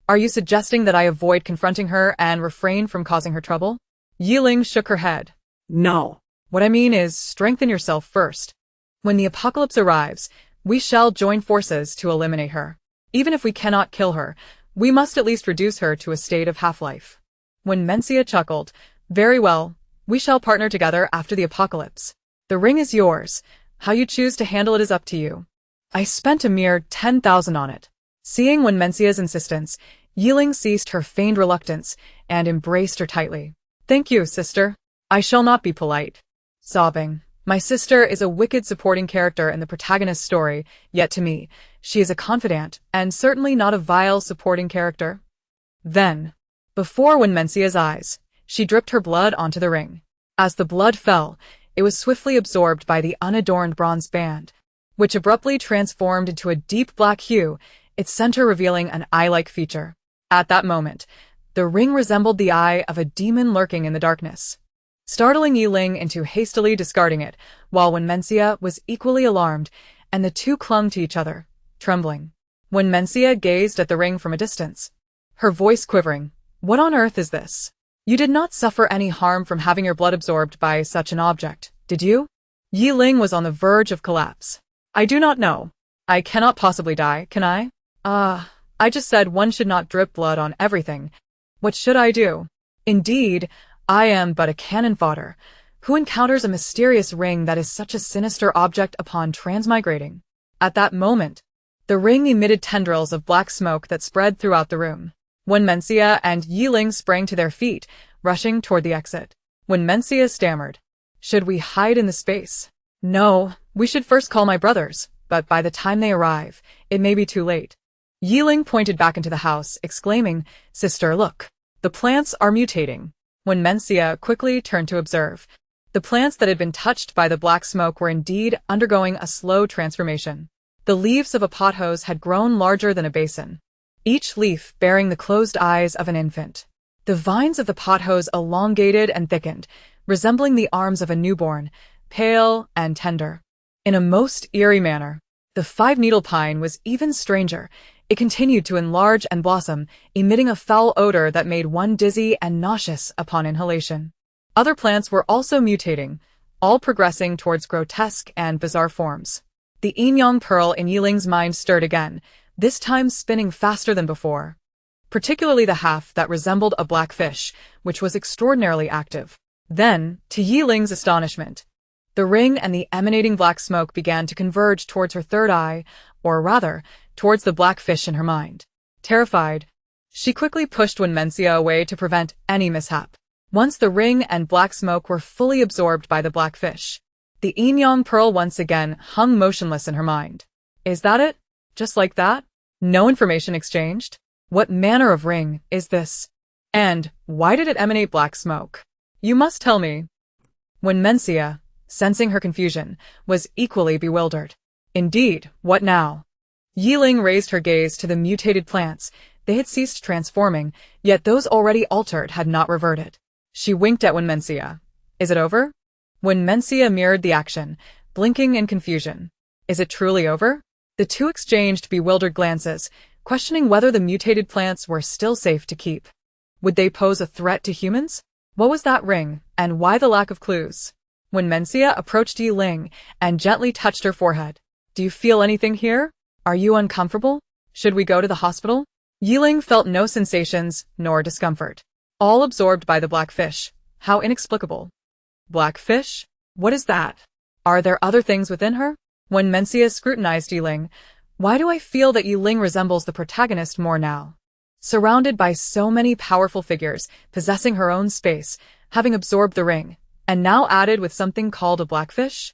"Are you suggesting that I avoid confronting her and refrain from causing her trouble?" Ye Ling shook her head. No. "What I mean is, strengthen yourself first. When the apocalypse arrives, we shall join forces to eliminate her. Even if we cannot kill her, we must at least reduce her to a state of half-life." Wenmencia chuckled. "Very well, we shall partner together after the apocalypse. The ring is yours. How you choose to handle it is up to you. I spent a mere 10,000 on it." Seeing Wenmencia's insistence, Ye Ling ceased her feigned reluctance and embraced her tightly. "Thank you, sister. I shall not be polite." Sobbing. "My sister is a wicked supporting character in the protagonist's story, yet to me, she is a confidant, and certainly not a vile supporting character." Then, before Wenmencia's eyes, she dripped her blood onto the ring. As the blood fell, it was swiftly absorbed by the unadorned bronze band, which abruptly transformed into a deep black hue, its center revealing an eye-like feature. At that moment, the ring resembled the eye of a demon lurking in the darkness, startling Ye Ling into hastily discarding it, while Wenmencia was equally alarmed, and the two clung to each other, trembling. Wenmencia gazed at the ring from a distance, her voice quivering. "What on earth is this? You did not suffer any harm from having your blood absorbed by such an object, did you?" Ye Ling was on the verge of collapse. "I do not know. I cannot possibly die, can I? I just said one should not drip blood on everything. What should I do? Indeed, I am but a cannon fodder, who encounters a mysterious ring that is such a sinister object upon transmigrating." At that moment, the ring emitted tendrils of black smoke that spread throughout the room. Wenmencia and Ye Ling sprang to their feet, rushing toward the exit. Wenmencia stammered. "Should we hide in the space?" "No, we should first call my brothers, but by the time they arrive, it may be too late." Ye Ling pointed back into the house, exclaiming, "Sister, look. The plants are mutating." Wenmencia quickly turned to observe. The plants that had been touched by the black smoke were indeed undergoing a slow transformation. The leaves of a pothose had grown larger than a basin, each leaf bearing the closed eyes of an infant. The vines of the pothose elongated and thickened, resembling the arms of a newborn, pale and tender. In a most eerie manner, the five-needle pine was even stranger. It continued to enlarge and blossom, emitting a foul odor that made one dizzy and nauseous upon inhalation. Other plants were also mutating, all progressing towards grotesque and bizarre forms. The yin-yang pearl in Ye Ling's mind stirred again, this time spinning faster than before, particularly the half that resembled a black fish, which was extraordinarily active. Then, to Ye Ling's astonishment, the ring and the emanating black smoke began to converge towards her third eye, or rather, towards the black fish in her mind. Terrified, she quickly pushed Wenmencia away to prevent any mishap. Once the ring and black smoke were fully absorbed by the black fish, the yin-yang pearl once again hung motionless in her mind. Is that it? Just like that? No information exchanged? What manner of ring is this? And why did it emanate black smoke? You must tell me. Wenmencia, sensing her confusion, was equally bewildered. Indeed, what now? Ye Ling raised her gaze to the mutated plants. They had ceased transforming, yet those already altered had not reverted. She winked at Wenmencia. Is it over? Wenmencia mirrored the action, blinking in confusion. Is it truly over? The two exchanged bewildered glances, questioning whether the mutated plants were still safe to keep. Would they pose a threat to humans? What was that ring, and why the lack of clues? Wenmencia approached Ye Ling and gently touched her forehead. Do you feel anything here? Are you uncomfortable? Should we go to the hospital? Ye Ling felt no sensations nor discomfort, all absorbed by the black fish. How inexplicable. Black fish? What is that? Are there other things within her? Wenmencia scrutinized Ye Ling. Why do I feel that Ye Ling resembles the protagonist more now? Surrounded by so many powerful figures, possessing her own space, having absorbed the ring, and now added with something called a blackfish?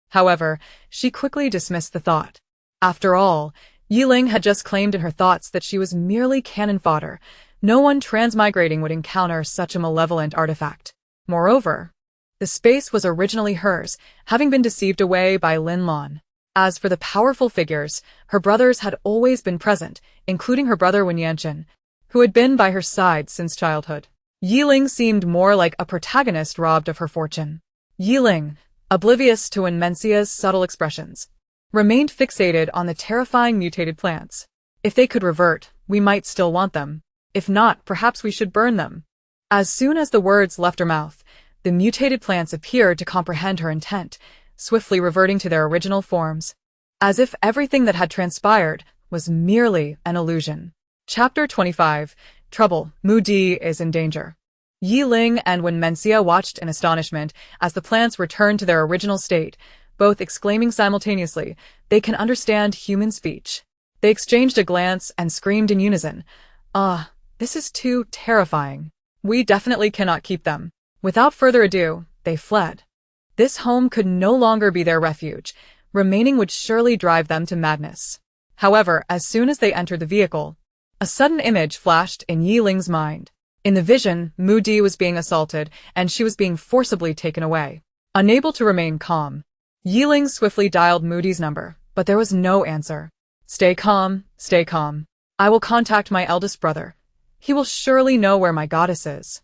However, she quickly dismissed the thought. After all, Ye Ling had just claimed in her thoughts that she was merely cannon fodder. No one transmigrating would encounter such a malevolent artifact. Moreover, the space was originally hers, having been deceived away by Lin Lan. As for the powerful figures, her brothers had always been present, including her brother Wenyanshan, who had been by her side since childhood. Ye Ling seemed more like a protagonist robbed of her fortune. Ye Ling, oblivious to Wenmencia's subtle expressions, remained fixated on the terrifying mutated plants. If they could revert, we might still want them. If not, perhaps we should burn them. As soon as the words left her mouth, the mutated plants appeared to comprehend her intent, swiftly reverting to their original forms, as if everything that had transpired was merely an illusion. Chapter 25. Trouble. Moody is in danger. Ye Ling and Wenmencia watched in astonishment as the plants returned to their original state, both exclaiming simultaneously, "They can understand human speech." They exchanged a glance and screamed in unison, Ah, this is too terrifying. We definitely cannot keep them. Without further ado, they fled. This home could no longer be their refuge. Remaining would surely drive them to madness. However, as soon as they entered the vehicle, a sudden image flashed in Ye Ling's mind. In the vision, Moody was being assaulted, and she was being forcibly taken away. Unable to remain calm, Ye Ling swiftly dialed Moody's number, but there was no answer. Stay calm, stay calm. I will contact my eldest brother. He will surely know where my goddess is.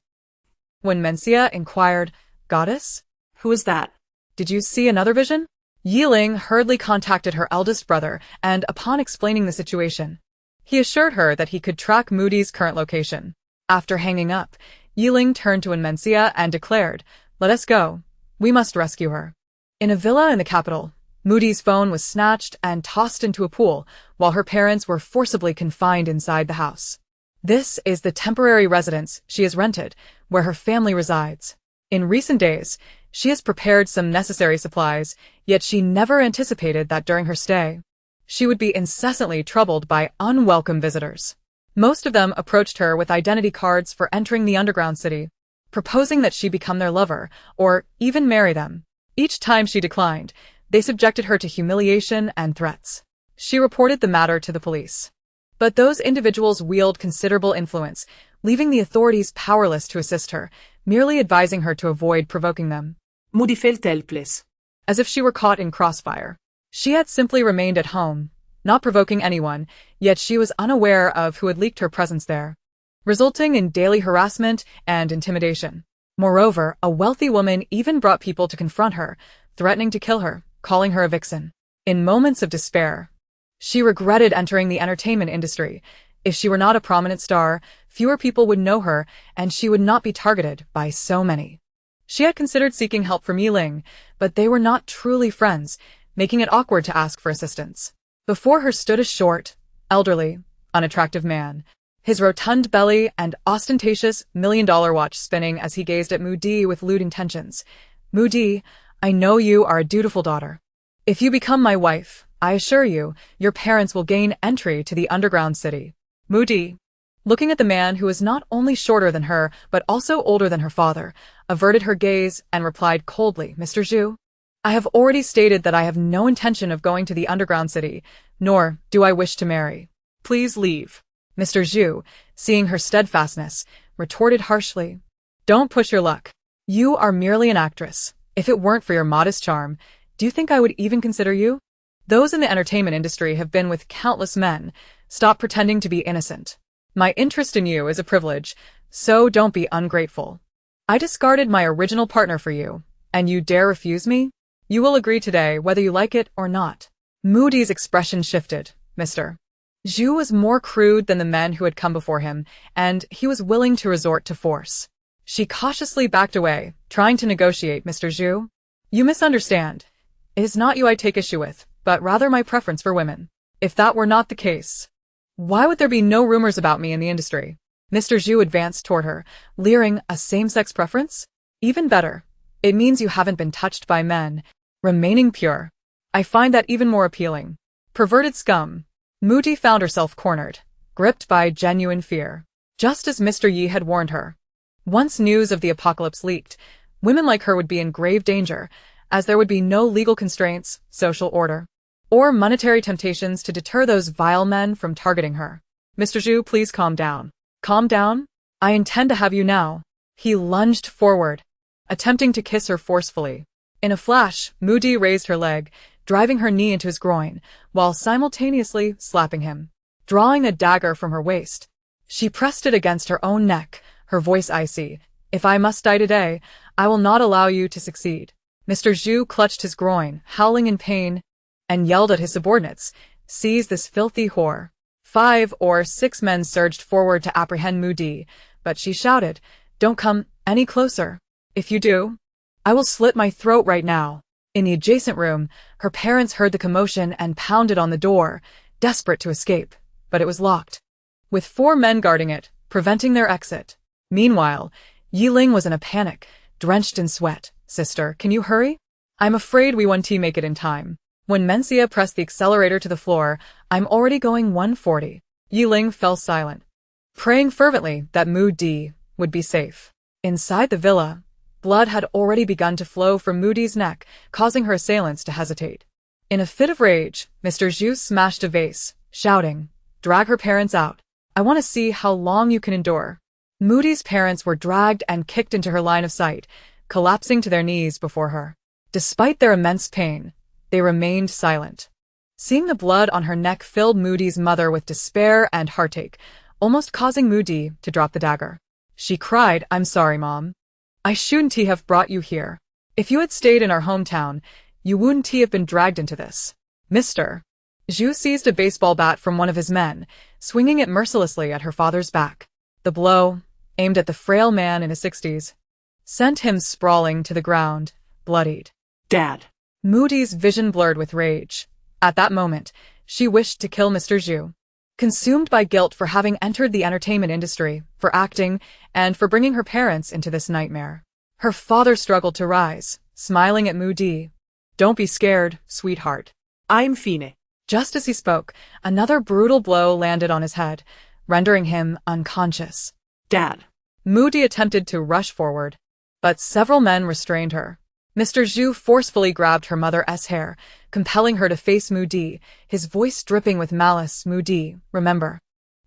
When Mencia inquired, Goddess? Who is that? Did you see another vision? Ye Ling hurriedly contacted her eldest brother, and upon explaining the situation, he assured her that he could track Moody's current location. After hanging up, Ye Ling turned to Mencia and declared, Let us go. We must rescue her. In a villa in the capital, Moody's phone was snatched and tossed into a pool, while her parents were forcibly confined inside the house. This is the temporary residence she has rented, where her family resides. In recent days, she has prepared some necessary supplies, yet she never anticipated that during her stay, she would be incessantly troubled by unwelcome visitors. Most of them approached her with identity cards for entering the underground city, proposing that she become their lover, or even marry them. Each time she declined, they subjected her to humiliation and threats. She reported the matter to the police. But those individuals wield considerable influence, leaving the authorities powerless to assist her, merely advising her to avoid provoking them. Moody felt helpless. As if she were caught in crossfire. She had simply remained at home, not provoking anyone, yet she was unaware of who had leaked her presence there, resulting in daily harassment and intimidation. Moreover, a wealthy woman even brought people to confront her, threatening to kill her, calling her a vixen. In moments of despair, she regretted entering the entertainment industry. If she were not a prominent star, fewer people would know her, and she would not be targeted by so many. She had considered seeking help from Ye Ling, but they were not truly friends, making it awkward to ask for assistance. Before her stood a short, elderly, unattractive man, his rotund belly and ostentatious million-dollar watch spinning as he gazed at Moody with lewd intentions. Moody, I know you are a dutiful daughter. If you become my wife, I assure you, your parents will gain entry to the underground city. Moody, looking at the man who was not only shorter than her, but also older than her father, averted her gaze and replied coldly, Mr. Zhu, I have already stated that I have no intention of going to the underground city, nor do I wish to marry. Please leave. Mr. Zhu, seeing her steadfastness, retorted harshly, Don't push your luck. You are merely an actress. If it weren't for your modest charm, do you think I would even consider you? Those in the entertainment industry have been with countless men. Stop pretending to be innocent. My interest in you is a privilege, so don't be ungrateful. I discarded my original partner for you, and you dare refuse me? You will agree today whether you like it or not. Moody's expression shifted. Mr. Zhu was more crude than the men who had come before him, and he was willing to resort to force. She cautiously backed away, trying to negotiate. Mr. Zhu, you misunderstand. It is not you I take issue with, but rather my preference for women. If that were not the case, why would there be no rumors about me in the industry? Mr. Zhu advanced toward her, leering, a same-sex preference? Even better. It means you haven't been touched by men, remaining pure. I find that even more appealing. Perverted scum. Moody found herself cornered, gripped by genuine fear. Just as Mr. Yi had warned her. Once news of the apocalypse leaked, women like her would be in grave danger, as there would be no legal constraints, social order, or monetary temptations to deter those vile men from targeting her. Mr. Zhu, please calm down. Calm down? I intend to have you now. He lunged forward, attempting to kiss her forcefully. In a flash, Moody raised her leg, driving her knee into his groin, while simultaneously slapping him. Drawing a dagger from her waist, she pressed it against her own neck, her voice icy. If I must die today, I will not allow you to succeed. Mr. Zhu clutched his groin, howling in pain, and yelled at his subordinates, Seize this filthy whore. 5 or 6 men surged forward to apprehend Moody, but she shouted, Don't come any closer. If you do, I will slit my throat right now. In the adjacent room, her parents heard the commotion and pounded on the door, desperate to escape, but it was locked, with 4 men guarding it, preventing their exit. Meanwhile, Ye Ling was in a panic, drenched in sweat. Sister, can you hurry? I'm afraid we won't make it in time. When Mencia pressed the accelerator to the floor, I'm already going 140. Ye Ling fell silent. praying fervently that Moody would be safe. Inside the villa, blood had already begun to flow from Moody's neck, causing her assailants to hesitate. In a fit of rage, Mr. Zhu smashed a vase, shouting, "Drag her parents out. I want to see how long you can endure." Moody's parents were dragged and kicked into her line of sight, collapsing to their knees before her. Despite their immense pain, they remained silent. Seeing the blood on her neck filled Moody's mother with despair and heartache, almost causing Moody to drop the dagger. She cried, "I'm sorry, Mom. I shouldn't have brought you here. If you had stayed in our hometown, you wouldn't have been dragged into this." Mr. Zhu seized a baseball bat from one of his men, swinging it mercilessly at her father's back. The blow, aimed at the frail man in his 60s, sent him sprawling to the ground, bloodied. Dad. Moody's vision blurred with rage. At that moment, she wished to kill Mr. Zhu. Consumed by guilt for having entered the entertainment industry, for acting, and for bringing her parents into this nightmare. Her father struggled to rise, smiling at Moody. "Don't be scared, sweetheart. I'm fine." Just as he spoke, another brutal blow landed on his head, rendering him unconscious. Dad. Moody attempted to rush forward, but several men restrained her. Mr. Zhu forcefully grabbed her mother's hair, compelling her to face Moody, his voice dripping with malice. "Moody, remember.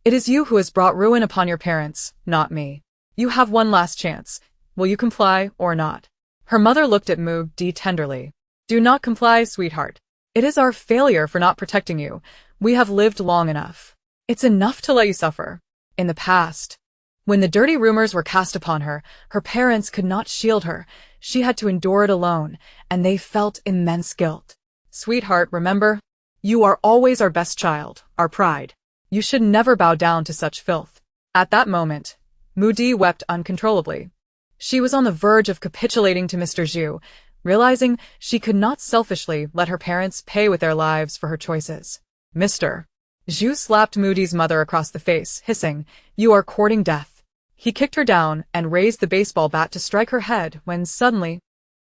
It is you who has brought ruin upon your parents, not me. You have one last chance. Will you comply or not?" Her mother looked at Moody tenderly. "Do not comply, sweetheart. It is our failure for not protecting you. We have lived long enough. It's enough to let you suffer." In the past, when the dirty rumors were cast upon her, her parents could not shield her. She had to endure it alone, and they felt immense guilt. "Sweetheart, remember, you are always our best child, our pride. You should never bow down to such filth." At that moment, Moody wept uncontrollably. She was on the verge of capitulating to Mr. Zhu, realizing she could not selfishly let her parents pay with their lives for her choices. Mr. Zhu slapped Moody's mother across the face, hissing, "You are courting death." He kicked her down and raised the baseball bat to strike her head when suddenly,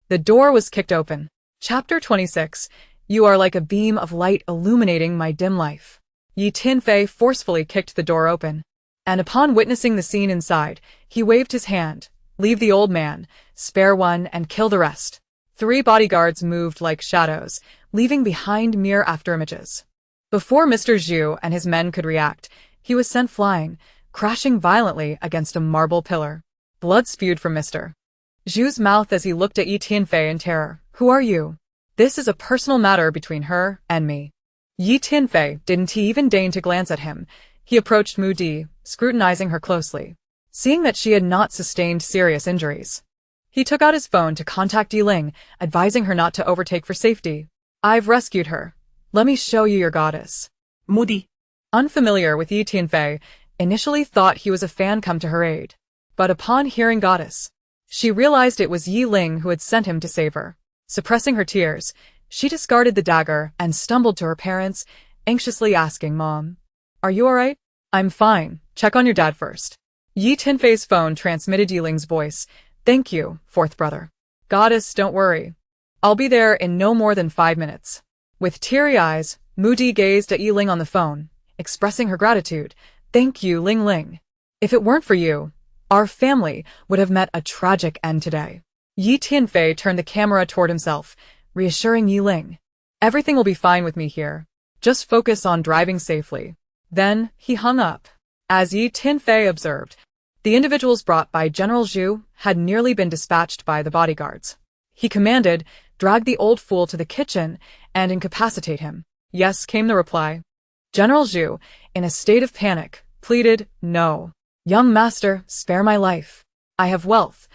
the door was kicked open. Chapter 26. You are like a beam of light illuminating my dim life. Ye Tianfei forcefully kicked the door open, and upon witnessing the scene inside, he waved his hand. "Leave the old man, spare one and kill the rest." 3 bodyguards moved like shadows, leaving behind mere afterimages. Before Mr. Zhu and his men could react, he was sent flying, crashing violently against a marble pillar. Blood spewed from Mr. Zhu's mouth as he looked at Ye Tianfei in terror. "Who are you? This is a personal matter between her and me." Ye Tianfei didn't even deign to glance at him. He approached Moody, scrutinizing her closely. Seeing that she had not sustained serious injuries, he took out his phone to contact Ye Ling, advising her not to overtake for safety. "I've rescued her. Let me show you your goddess." Moody. Unfamiliar with Ye Tianfei, initially thought he was a fan come to her aid. But upon hearing goddess, she realized it was Ye Ling who had sent him to save her. Suppressing her tears, she discarded the dagger and stumbled to her parents, anxiously asking, "Mom, are you alright?" "I'm fine. Check on your dad first." Ye Tianfei's phone transmitted Ye Ling's voice. "Thank you, fourth brother. Goddess, don't worry. I'll be there in no more than 5 minutes." With teary eyes, Moody gazed at Ye Ling on the phone, expressing her gratitude. "Thank you, Ling Ling. If it weren't for you, our family would have met a tragic end today." Ye Tianfei turned the camera toward himself, reassuring Ye Ling. "Everything will be fine with me here. Just focus on driving safely." Then he hung up. As Ye Tianfei observed, the individuals brought by General Zhu had nearly been dispatched by the bodyguards. He commanded, "Drag the old fool to the kitchen and incapacitate him." "Yes," came the reply. General Zhu, in a state of panic, pleaded, "No. Young master, spare my life. I have wealth,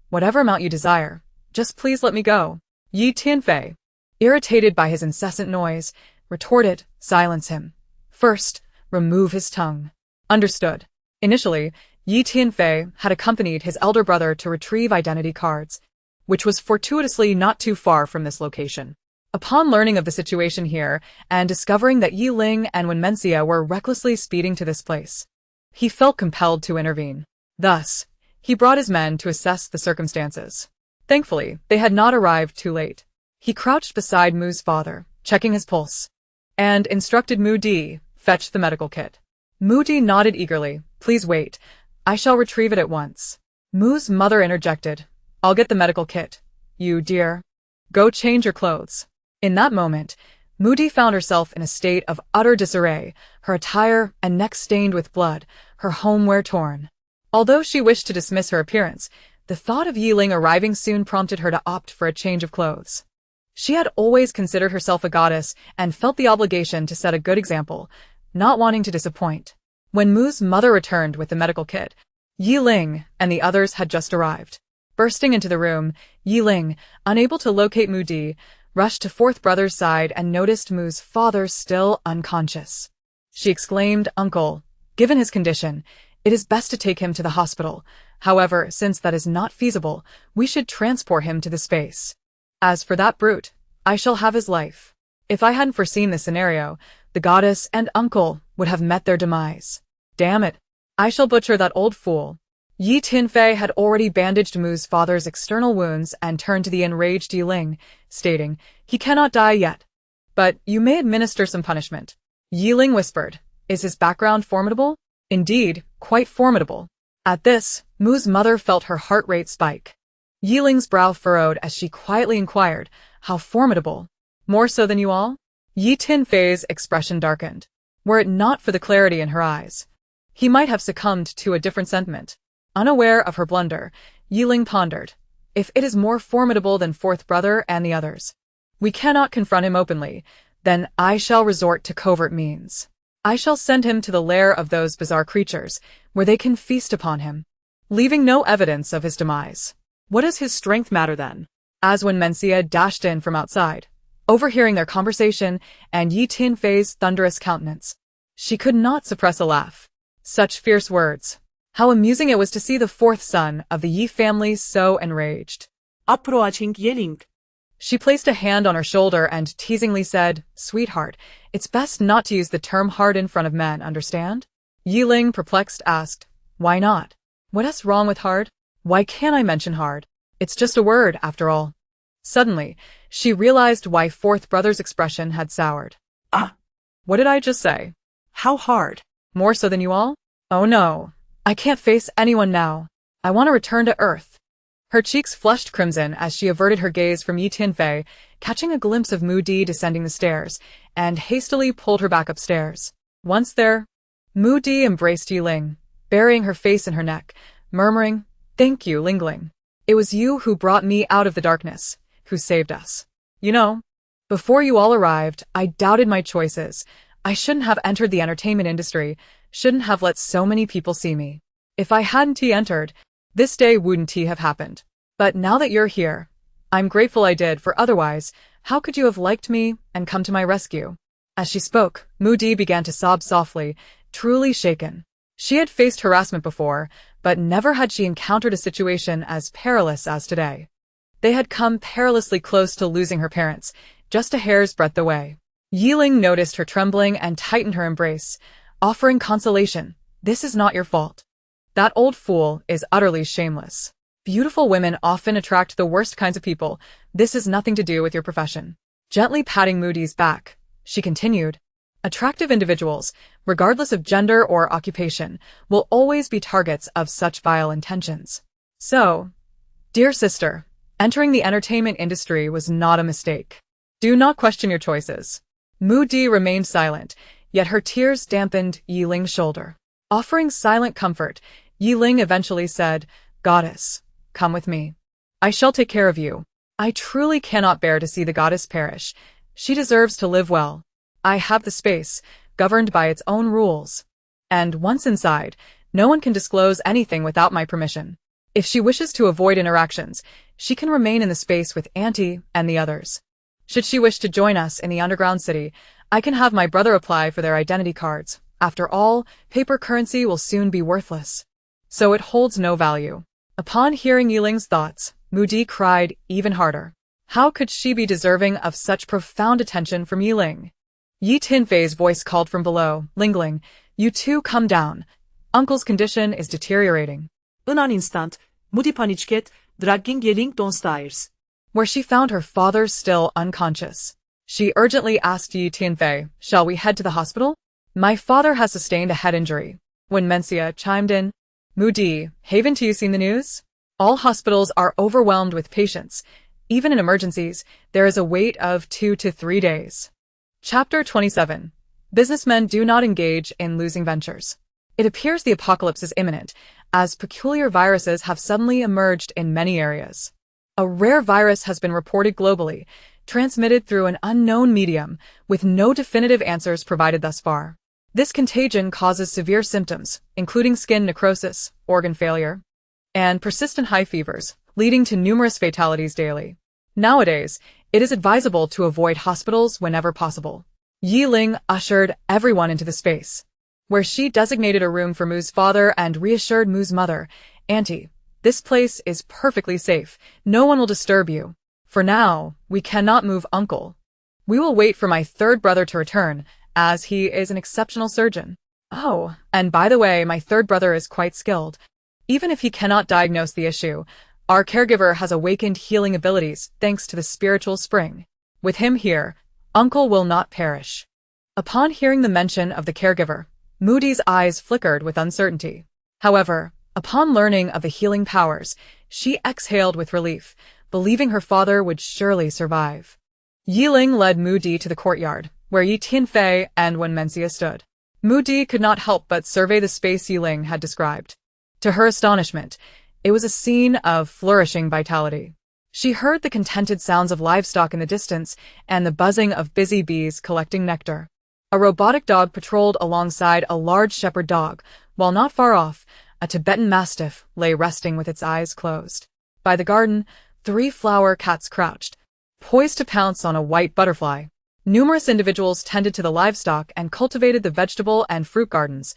whatever amount you desire. Just please let me go." Ye Tianfei, irritated by his incessant noise, retorted, "Silence him. First, remove his tongue." Understood. Initially, Ye Tianfei had accompanied his elder brother to retrieve identity cards, which was fortuitously not too far from this location. Upon learning of the situation here, and discovering that Ye Ling and Wenmencia were recklessly speeding to this place, he felt compelled to intervene. Thus, he brought his men to assess the circumstances. Thankfully, they had not arrived too late. He crouched beside Mu's father, checking his pulse, and instructed Moody, "Fetch the medical kit." Moody nodded eagerly, Please wait. I shall retrieve it at once. Moo's mother interjected. I'll get the medical kit. You, dear. Go change your clothes. In that moment, Moody found herself in a state of utter disarray, her attire and neck stained with blood, her homeware torn. Although she wished to dismiss her appearance, the thought of Ye Ling arriving soon prompted her to opt for a change of clothes. She had always considered herself a goddess and felt the obligation to set a good example, not wanting to disappoint. When Moo's mother returned with the medical kit, Ye Ling and the others had just arrived. Bursting into the room, Ye Ling, unable to locate Moody, rushed to fourth brother's side and noticed Moo's father still unconscious. She exclaimed, Uncle, given his condition, it is best to take him to the hospital. However, since that is not feasible, we should transport him to the space. As for that brute, I shall have his life. If I hadn't foreseen this scenario, the goddess and uncle would have met their demise. Damn it. I shall butcher that old fool. Yi Tinfei had already bandaged Moo's father's external wounds and turned to the enraged Ye Ling, stating, He cannot die yet. But you may administer some punishment. Ye Ling whispered, Is his background formidable? Indeed, quite formidable. At this, Moo's mother felt her heart rate spike. Ye Ling's brow furrowed as she quietly inquired, How formidable? More so than you all? Yi Tinfei's expression darkened. Were it not for the clarity in her eyes, he might have succumbed to a different sentiment. Unaware of her blunder, Ye Ling pondered, If it is more formidable than fourth brother and the others, we cannot confront him openly, then I shall resort to covert means. I shall send him to the lair of those bizarre creatures, where they can feast upon him, leaving no evidence of his demise. What does his strength matter then? As when Mencia dashed in from outside, overhearing their conversation and Yi Tinfei's thunderous countenance, she could not suppress a laugh. Such fierce words. How amusing it was to see the fourth son of the Yi family so enraged. Approaching Ye Ling. She placed a hand on her shoulder and teasingly said, Sweetheart, it's best not to use the term hard in front of men, understand? Ye Ling, perplexed, asked, Why not? What's wrong with hard? Why can't I mention hard? It's just a word, after all. Suddenly, she realized why fourth brother's expression had soured. Ah! What did I just say? How hard? More so than you all? Oh no. I can't face anyone now. I want to return to Earth. Her cheeks flushed crimson as she averted her gaze from Yi Tinfei, catching a glimpse of Moody descending the stairs, and hastily pulled her back upstairs. Once there, Moody embraced Ye Ling, burying her face in her neck, murmuring, Thank you, Lingling. It was you who brought me out of the darkness, who saved us. You know, before you all arrived, I doubted my choices. I shouldn't have entered the entertainment industry, shouldn't have let so many people see me. If I hadn't entered, this day wouldn't have happened. But now that you're here, I'm grateful I did, for otherwise, how could you have liked me and come to my rescue? As she spoke, Moody began to sob softly, truly shaken. She had faced harassment before, but never had she encountered a situation as perilous as today. They had come perilously close to losing her parents, just a hair's breadth away. Ye Ling noticed her trembling and tightened her embrace, offering consolation. This is not your fault. That old fool is utterly shameless. Beautiful women often attract the worst kinds of people. This has nothing to do with your profession. Gently patting Moody's back, she continued, Attractive individuals, regardless of gender or occupation, will always be targets of such vile intentions. So, dear sister, entering the entertainment industry was not a mistake. Do not question your choices. Moody remained silent, yet her tears dampened Ye Ling's shoulder. Offering silent comfort, Ye Ling eventually said, Goddess, come with me. I shall take care of you. I truly cannot bear to see the goddess perish. She deserves to live well. I have the space, governed by its own rules. And once inside, no one can disclose anything without my permission. If she wishes to avoid interactions, she can remain in the space with Auntie and the others. Should she wish to join us in the underground city, I can have my brother apply for their identity cards. After all, paper currency will soon be worthless. So it holds no value. Upon hearing Ye Ling's thoughts, Moody cried even harder. How could she be deserving of such profound attention from Ye Ling? Yi Tinfei's voice called from below, Lingling, you two come down. Uncle's condition is deteriorating. In an instant, Moody paniqued, dragging Ye Ling downstairs, where she found her father still unconscious. She urgently asked Yi Tinfei, shall we head to the hospital? My father has sustained a head injury. When Mencia chimed in, Moody, haven't you seen the news? All hospitals are overwhelmed with patients. Even in emergencies, there is a wait of 2 to 3 days. Chapter 27. Businessmen do not engage in losing ventures. It appears the apocalypse is imminent, as peculiar viruses have suddenly emerged in many areas. A rare virus has been reported globally, transmitted through an unknown medium, with no definitive answers provided thus far. This contagion causes severe symptoms, including skin necrosis, organ failure, and persistent high fevers, leading to numerous fatalities daily. Nowadays, it is advisable to avoid hospitals whenever possible. Ye Ling ushered everyone into the space, where she designated a room for Mu's father and reassured Mu's mother, Auntie, this place is perfectly safe. No one will disturb you. For now, we cannot move Uncle. We will wait for my third brother to return, as he is an exceptional surgeon. Oh, and by the way, my third brother is quite skilled. Even if he cannot diagnose the issue, our caregiver has awakened healing abilities thanks to the spiritual spring. With him here, Uncle will not perish. Upon hearing the mention of the caregiver, Moody's eyes flickered with uncertainty. However, upon learning of the healing powers, she exhaled with relief, believing her father would surely survive. Ye Ling led Moody to the courtyard, where Ye Tianfei and Wen Mencia stood. Moody could not help but survey the space Ye Ling had described. To her astonishment, it was a scene of flourishing vitality. She heard the contented sounds of livestock in the distance and the buzzing of busy bees collecting nectar. A robotic dog patrolled alongside a large shepherd dog, while not far off, a Tibetan mastiff lay resting with its eyes closed. By the garden, 3 flower cats crouched, poised to pounce on a white butterfly. Numerous individuals tended to the livestock and cultivated the vegetable and fruit gardens,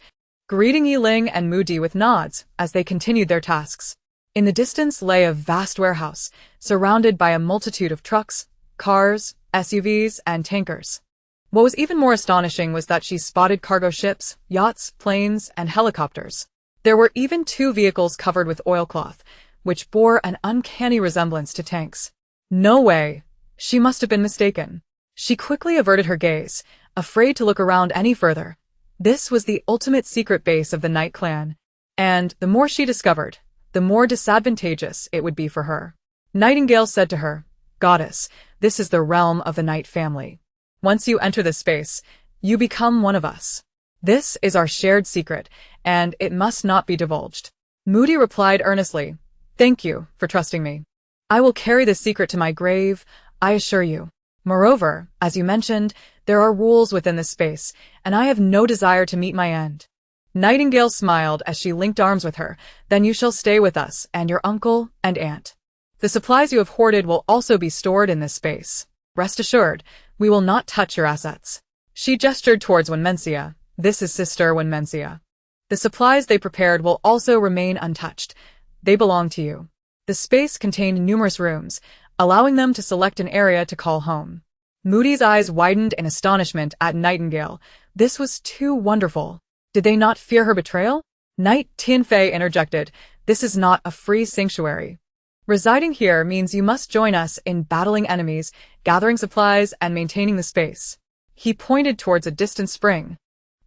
greeting Ye Ling and Moody with nods as they continued their tasks. In the distance lay a vast warehouse, surrounded by a multitude of trucks, cars, SUVs, and tankers. What was even more astonishing was that she spotted cargo ships, yachts, planes, and helicopters. There were even 2 vehicles covered with oilcloth, which bore an uncanny resemblance to tanks. No way! She must have been mistaken. She quickly averted her gaze, afraid to look around any further. This was the ultimate secret base of the Night Clan, and the more she discovered, the more disadvantageous it would be for her. Nightingale said to her, Goddess, this is the realm of the Night family. Once you enter this space, you become one of us. This is our shared secret, and it must not be divulged. Moody replied earnestly, Thank you for trusting me. I will carry this secret to my grave, I assure you. Moreover, as you mentioned, there are rules within this space, and I have no desire to meet my end. Nightingale smiled as she linked arms with her. Then you shall stay with us and your uncle and aunt. The supplies you have hoarded will also be stored in this space. Rest assured, we will not touch your assets. She gestured towards Wen Mencia. This is Sister Wen Mencia. The supplies they prepared will also remain untouched. They belong to you. The space contained numerous rooms, allowing them to select an area to call home. Moody's eyes widened in astonishment at Nightingale. This was too wonderful. Did they not fear her betrayal? Night Tianfei interjected, This is not a free sanctuary. Residing here means you must join us in battling enemies, gathering supplies, and maintaining the space. He pointed towards a distant spring.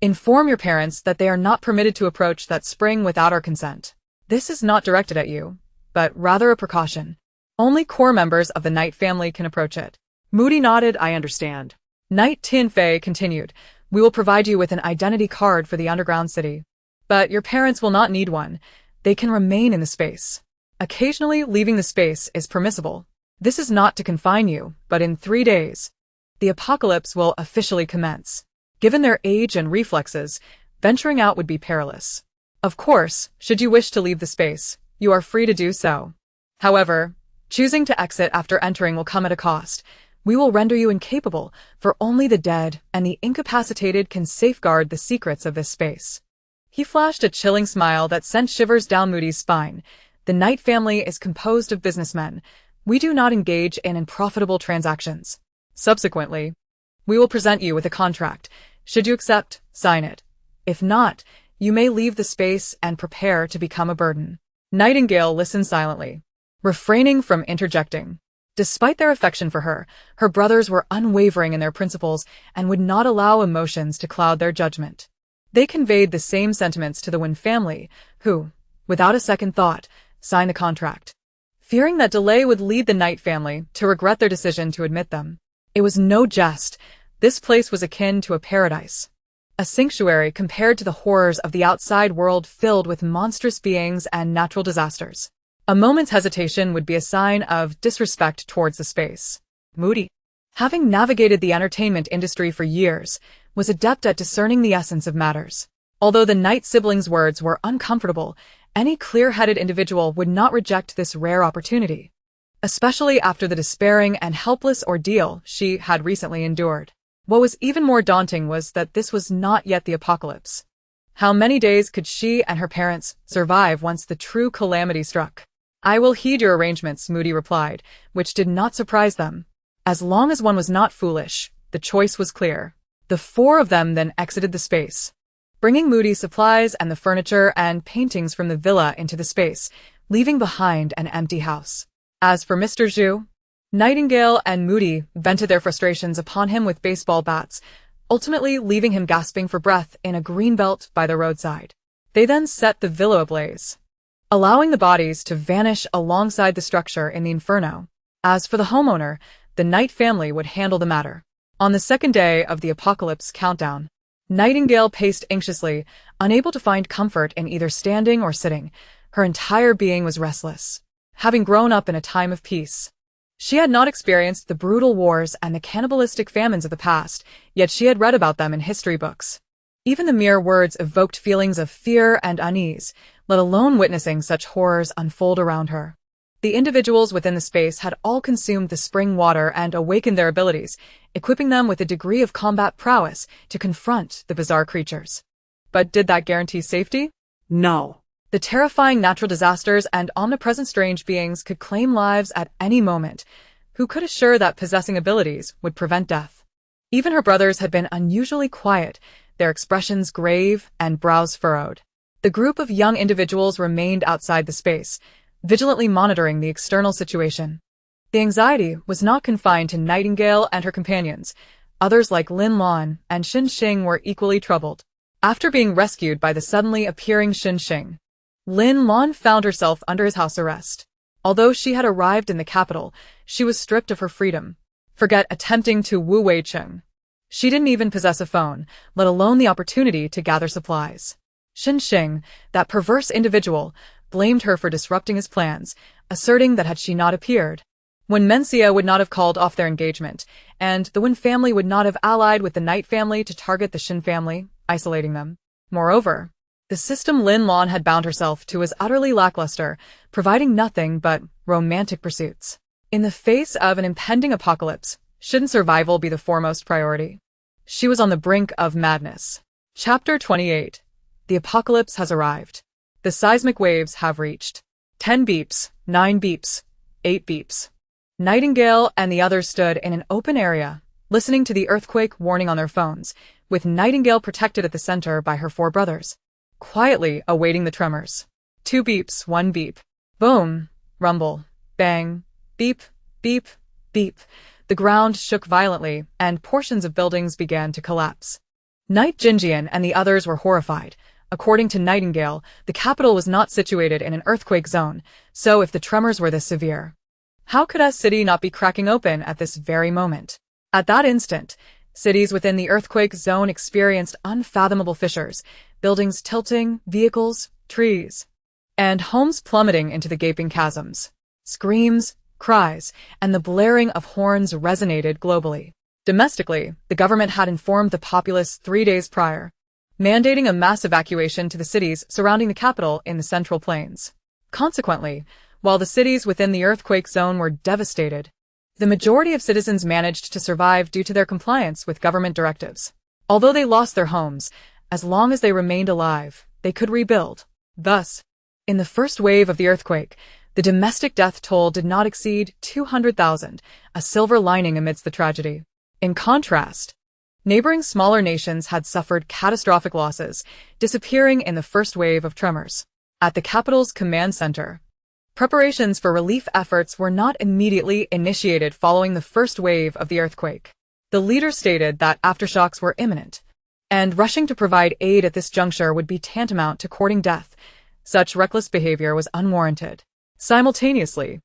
Inform your parents that they are not permitted to approach that spring without our consent. This is not directed at you, but rather a precaution. Only core members of the Night family can approach it. Moody nodded, I understand. Night Tianfei continued, We will provide you with an identity card for the underground city. But your parents will not need one. They can remain in the space. Occasionally leaving the space is permissible. This is not to confine you, but in 3 days, the apocalypse will officially commence. Given their age and reflexes, venturing out would be perilous. Of course, should you wish to leave the space, you are free to do so. However, choosing to exit after entering will come at a cost. We will render you incapable, for only the dead and the incapacitated can safeguard the secrets of this space. He flashed a chilling smile that sent shivers down Moody's spine. The Night family is composed of businessmen. We do not engage in unprofitable transactions. Subsequently, we will present you with a contract. Should you accept, sign it. If not, you may leave the space and prepare to become a burden. Nightingale listened silently, refraining from interjecting. Despite their affection for her, her brothers were unwavering in their principles and would not allow emotions to cloud their judgment. They conveyed the same sentiments to the Wen family, who, without a second thought, signed the contract. Fearing that delay would lead the Knight family to regret their decision to admit them. It was no jest. This place was akin to a paradise. A sanctuary compared to the horrors of the outside world filled with monstrous beings and natural disasters. A moment's hesitation would be a sign of disrespect towards the space. Moody, having navigated the entertainment industry for years, was adept at discerning the essence of matters. Although the Knight siblings' words were uncomfortable, any clear-headed individual would not reject this rare opportunity, especially after the despairing and helpless ordeal she had recently endured. What was even more daunting was that this was not yet the apocalypse. How many days could she and her parents survive once the true calamity struck? "I will heed your arrangements," Moody replied, which did not surprise them. As long as one was not foolish, the choice was clear. The four of them then exited the space, bringing Moody's supplies and the furniture and paintings from the villa into the space, leaving behind an empty house. As for Mr. Zhu, Nightingale and Moody vented their frustrations upon him with baseball bats, ultimately leaving him gasping for breath in a green belt by the roadside. They then set the villa ablaze, allowing the bodies to vanish alongside the structure in the inferno. As for the homeowner, the Knight family would handle the matter. On the second day of the apocalypse countdown, Nightingale paced anxiously, unable to find comfort in either standing or sitting. Her entire being was restless. Having grown up in a time of peace, she had not experienced the brutal wars and the cannibalistic famines of the past, yet she had read about them in history books. Even the mere words evoked feelings of fear and unease, let alone witnessing such horrors unfold around her. The individuals within the space had all consumed the spring water and awakened their abilities, equipping them with a degree of combat prowess to confront the bizarre creatures. But did that guarantee safety? No. The terrifying natural disasters and omnipresent strange beings could claim lives at any moment. Who could assure that possessing abilities would prevent death? Even her brothers had been unusually quiet, their expressions grave and brows furrowed. The group of young individuals remained outside the space, vigilantly monitoring the external situation. The anxiety was not confined to Nightingale and her companions. Others like Lin Lan and Xin Xing were equally troubled. After being rescued by the suddenly appearing Xin Xing, Lin Lan found herself under his house arrest. Although she had arrived in the capital, she was stripped of her freedom. Forget attempting to woo Wei Cheng. She didn't even possess a phone, let alone the opportunity to gather supplies. Xin Xing, that perverse individual, blamed her for disrupting his plans, asserting that had she not appeared, when Mencia would not have called off their engagement, and the Wen family would not have allied with the Knight family to target the Xin family, isolating them. Moreover, the system Lin Lan had bound herself to was utterly lackluster, providing nothing but romantic pursuits. In the face of an impending apocalypse, shouldn't survival be the foremost priority? She was on the brink of madness. Chapter 28. The apocalypse has arrived. The seismic waves have reached 10 beeps, 9 beeps, 8 beeps. Nightingale and the others stood in an open area, listening to the earthquake warning on their phones, with Nightingale protected at the center by her 4 brothers, quietly awaiting the tremors. 2 beeps, 1 beep. Boom, rumble, bang, beep, beep, beep. The ground shook violently, and portions of buildings began to collapse. Knight Jinjian and the others were horrified. According to Nightingale, the capital was not situated in an earthquake zone, so if the tremors were this severe, how could a city not be cracking open at this very moment? At that instant, cities within the earthquake zone experienced unfathomable fissures, buildings tilting, vehicles, trees, and homes plummeting into the gaping chasms. Screams, cries, and the blaring of horns resonated globally. Domestically, the government had informed the populace 3 days prior, mandating a mass evacuation to the cities surrounding the capital in the Central Plains. Consequently, while the cities within the earthquake zone were devastated, the majority of citizens managed to survive due to their compliance with government directives. Although they lost their homes, as long as they remained alive, they could rebuild. Thus, in the first wave of the earthquake, the domestic death toll did not exceed 200,000, a silver lining amidst the tragedy. In contrast, neighboring smaller nations had suffered catastrophic losses, disappearing in the first wave of tremors. At the capital's command center, preparations for relief efforts were not immediately initiated following the first wave of the earthquake. The leader stated that aftershocks were imminent, and rushing to provide aid at this juncture would be tantamount to courting death. Such reckless behavior was unwarranted. Simultaneously,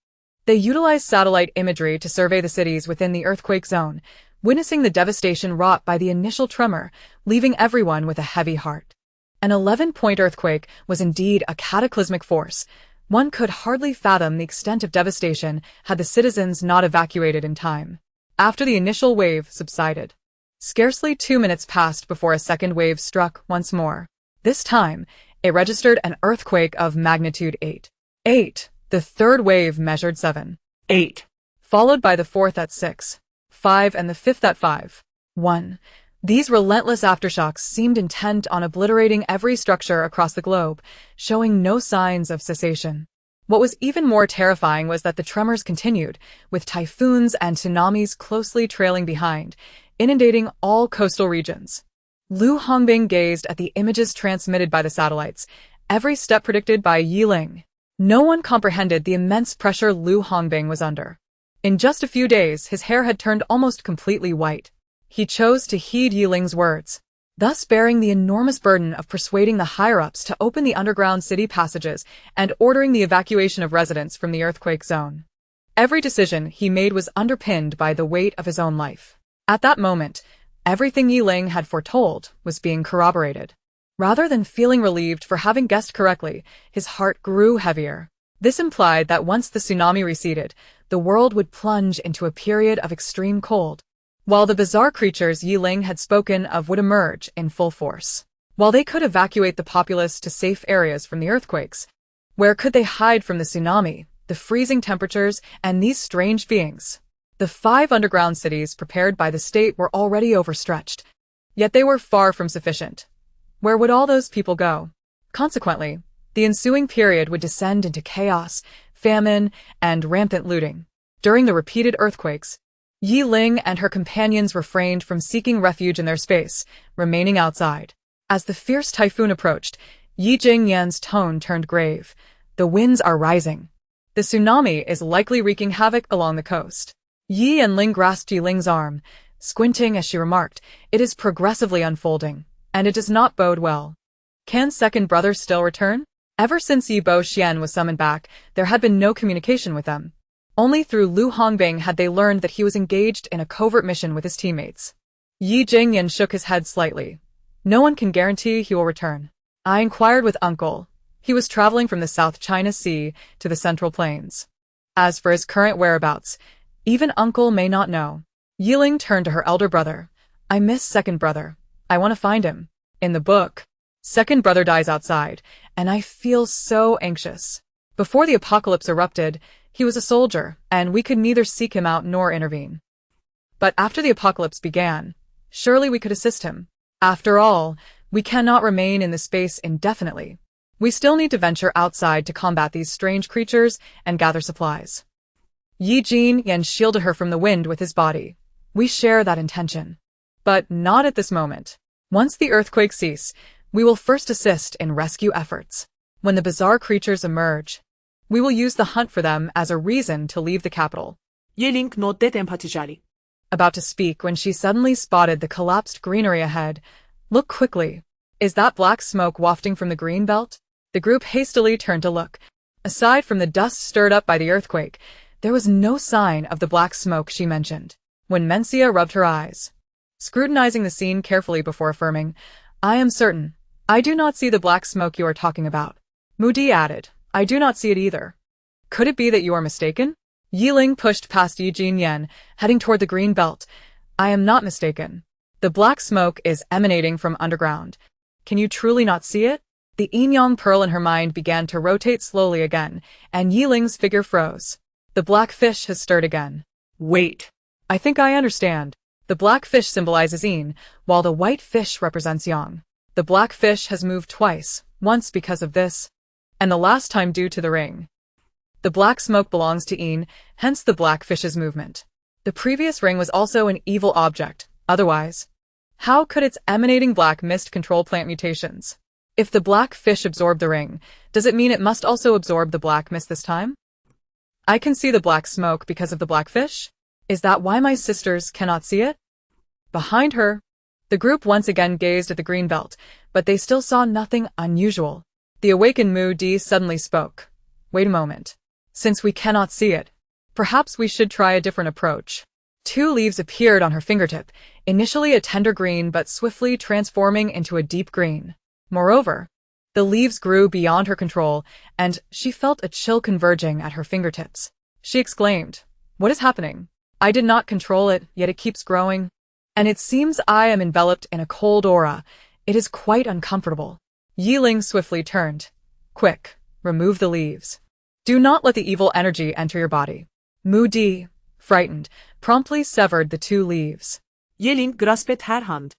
they utilized satellite imagery to survey the cities within the earthquake zone, witnessing the devastation wrought by the initial tremor, leaving everyone with a heavy heart. An 11-point earthquake was indeed a cataclysmic force. One could hardly fathom the extent of devastation had the citizens not evacuated in time. After the initial wave subsided, scarcely 2 minutes passed before a second wave struck once more. This time, it registered an earthquake of magnitude 8. 8. The third wave measured 7. 8. Followed by the fourth at 6. 5 and the fifth at 5. 1. These relentless aftershocks seemed intent on obliterating every structure across the globe, showing no signs of cessation. What was even more terrifying was that the tremors continued, with typhoons and tsunamis closely trailing behind, inundating all coastal regions. Lu Hongbing gazed at the images transmitted by the satellites, every step predicted by Ye Ling. No one comprehended the immense pressure Lu Hongbing was under. In just a few days, his hair had turned almost completely white. He chose to heed Ye Ling's words, thus bearing the enormous burden of persuading the higher-ups to open the underground city passages and ordering the evacuation of residents from the earthquake zone. Every decision he made was underpinned by the weight of his own life. At that moment, everything Ye Ling had foretold was being corroborated. Rather than feeling relieved for having guessed correctly, his heart grew heavier. This implied that once the tsunami receded, the world would plunge into a period of extreme cold, while the bizarre creatures Ye Ling had spoken of would emerge in full force. While they could evacuate the populace to safe areas from the earthquakes, where could they hide from the tsunami, the freezing temperatures, and these strange beings? The 5 underground cities prepared by the state were already overstretched, yet they were far from sufficient. Where would all those people go? Consequently, the ensuing period would descend into chaos, famine, and rampant looting. During the repeated earthquakes, Ye Ling and her companions refrained from seeking refuge in their space, remaining outside. As the fierce typhoon approached, Yi Jingyan's tone turned grave. The winds are rising. The tsunami is likely wreaking havoc along the coast. Yi and Ling grasped Ye Ling's arm, squinting as she remarked, "It is progressively unfolding, and it does not bode well. Can second brother still return?" Ever since Yi Bo Xian was summoned back, there had been no communication with them. Only through Lu Hongbing had they learned that he was engaged in a covert mission with his teammates. Yi Jingyan shook his head slightly. "No one can guarantee he will return. I inquired with Uncle. He was traveling from the South China Sea to the Central Plains. As for his current whereabouts, even Uncle may not know." Ye Ling turned to her elder brother. "I miss second brother. I want to find him. In the book, second brother dies outside, and I feel so anxious. Before the apocalypse erupted, he was a soldier, and we could neither seek him out nor intervene. But after the apocalypse began, surely we could assist him. After all, we cannot remain in this space indefinitely. We still need to venture outside to combat these strange creatures and gather supplies." Yi Jingyan shielded her from the wind with his body. "We share that intention. But not at this moment. Once the earthquakes cease, we will first assist in rescue efforts. When the bizarre creatures emerge, we will use the hunt for them as a reason to leave the capital." Ye Ling nodded emphatically. About to speak when she suddenly spotted the collapsed greenery ahead. "Look quickly. Is that black smoke wafting from the green belt?" The group hastily turned to look. Aside from the dust stirred up by the earthquake, there was no sign of the black smoke she mentioned. When Mencia rubbed her eyes, scrutinizing the scene carefully before affirming, "I am certain. I do not see the black smoke you are talking about." Moody added, "I do not see it either. Could it be that you are mistaken?" Ye Ling pushed past Yi Jingyan, heading toward the green belt. "I am not mistaken. The black smoke is emanating from underground. Can you truly not see it?" The yin-yang pearl in her mind began to rotate slowly again, and Ye Ling's figure froze. "The black fish has stirred again." "Wait. "I think I understand. The black fish symbolizes yin, while the white fish represents yang. The black fish has moved twice, once because of this, and the last time due to the ring. The black smoke belongs to yin, hence the black fish's movement. The previous ring was also an evil object, otherwise, how could its emanating black mist control plant mutations? If the black fish absorbed the ring, does it mean it must also absorb the black mist this time? I can see the black smoke because of the black fish? Is that why my sisters cannot see it?" Behind her, The group once again gazed at the green belt, but they still saw nothing unusual. The awakened Moody suddenly spoke. Wait a moment. Since we cannot see it, perhaps we should try a different approach. 2 leaves appeared on her fingertip, initially a tender green but swiftly transforming into a deep green. Moreover, the leaves grew beyond her control, and she felt a chill converging at her fingertips. She exclaimed, "What is happening? I did not control it, yet it keeps growing. And it seems I am enveloped in a cold aura. It is quite uncomfortable." Ye Ling swiftly turned. "Quick, remove the leaves. Do not let the evil energy enter your body." Moody, frightened, promptly severed the 2 leaves. Ye Ling grasped her hand.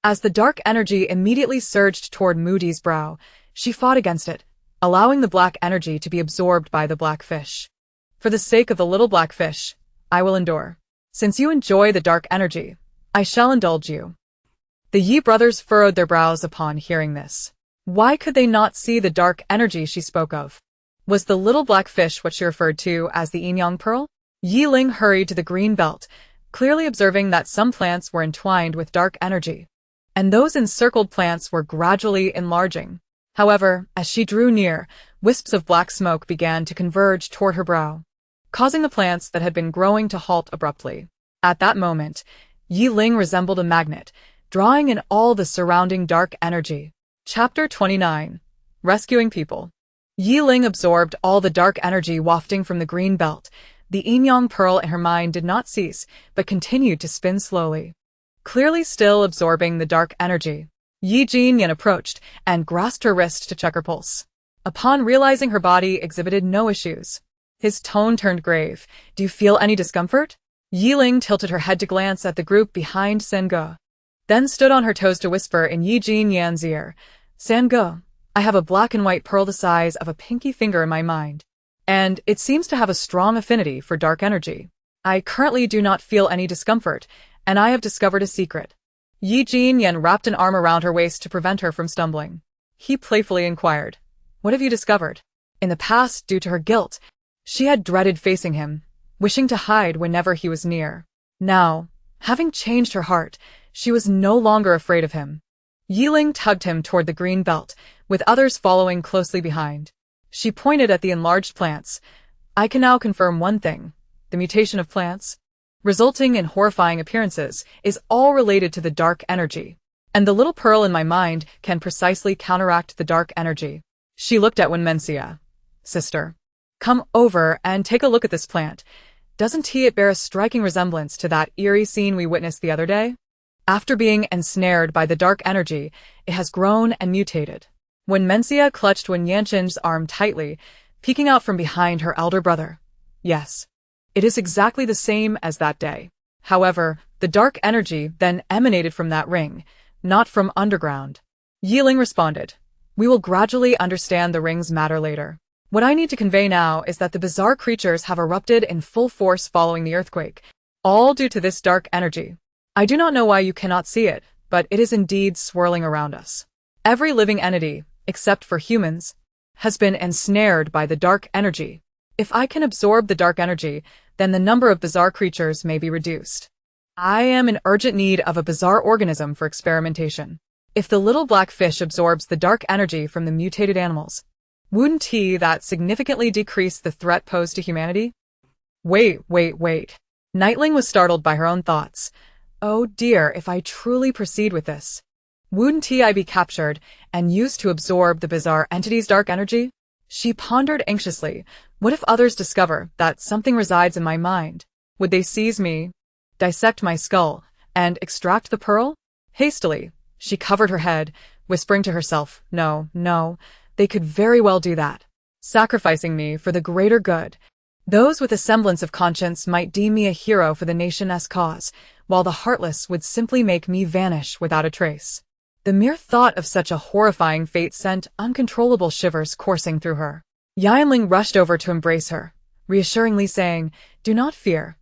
As the dark energy immediately surged toward Moody's brow, she fought against it, allowing the black energy to be absorbed by the black fish. "For the sake of the little black fish, I will endure. Since you enjoy the dark energy, I shall indulge you." The Ye brothers furrowed their brows upon hearing this. Why could they not see the dark energy she spoke of? Was the little black fish what she referred to as the yin-yang pearl? Ye Ling hurried to the green belt, clearly observing that some plants were entwined with dark energy, and those encircled plants were gradually enlarging. However, as she drew near, wisps of black smoke began to converge toward her brow, causing the plants that had been growing to halt abruptly. At that moment, Ye Ling resembled a magnet, drawing in all the surrounding dark energy. Chapter 29. Rescuing People. Ye Ling absorbed all the dark energy wafting from the green belt. The yin-yang pearl in her mind did not cease, but continued to spin slowly. Clearly still absorbing the dark energy, Ye Yin approached and grasped her wrist to check her pulse. Upon realizing her body exhibited no issues, his tone turned grave. "Do you feel any discomfort?" Ye Ling tilted her head to glance at the group behind Senge, then stood on her toes to whisper in Ye Jin's ear, "Senge, I have a black and white pearl the size of a pinky finger in my mind, and it seems to have a strong affinity for dark energy. I currently do not feel any discomfort, and I have discovered a secret." Ye Jin wrapped an arm around her waist to prevent her from stumbling. He playfully inquired, "What have you discovered?" In the past, due to her guilt, she had dreaded facing him, wishing to hide whenever he was near. Now, having changed her heart, she was no longer afraid of him. Ye Ling tugged him toward the green belt, with others following closely behind. She pointed at the enlarged plants. "I can now confirm one thing. The mutation of plants, resulting in horrifying appearances, is all related to the dark energy. And the little pearl in my mind can precisely counteract the dark energy." She looked at Wenmencia. "Sister, come over and take a look at this plant. Doesn't it bear a striking resemblance to that eerie scene we witnessed the other day? After being ensnared by the dark energy, it has grown and mutated." Wenmencia clutched Wenyanshin's arm tightly, peeking out from behind her elder brother. "Yes. It is exactly the same as that day. However, the dark energy then emanated from that ring, not from underground." Ye Ling responded, "We will gradually understand the ring's matter later. What I need to convey now is that the bizarre creatures have erupted in full force following the earthquake, all due to this dark energy. I do not know why you cannot see it, but it is indeed swirling around us. Every living entity, except for humans, has been ensnared by the dark energy. If I can absorb the dark energy, then the number of bizarre creatures may be reduced. I am in urgent need of a bizarre organism for experimentation. If the little black fish absorbs the dark energy from the mutated animals, wouldn't that significantly decrease the threat posed to humanity?" Wait. Nightling was startled by her own thoughts. "Oh dear, if I truly proceed with this, wouldn't I be captured and used to absorb the bizarre entity's dark energy?" She pondered anxiously. What if others discover that something resides in my mind? Would they seize me, dissect my skull, and extract the pearl? Hastily, she covered her head, whispering to herself, No, they could very well do that, sacrificing me for the greater good. Those with a semblance of conscience might deem me a hero for the nation's cause, while the heartless would simply make me vanish without a trace. The mere thought of such a horrifying fate sent uncontrollable shivers coursing through her. Ye Ling rushed over to embrace her, reassuringly saying, Do not fear.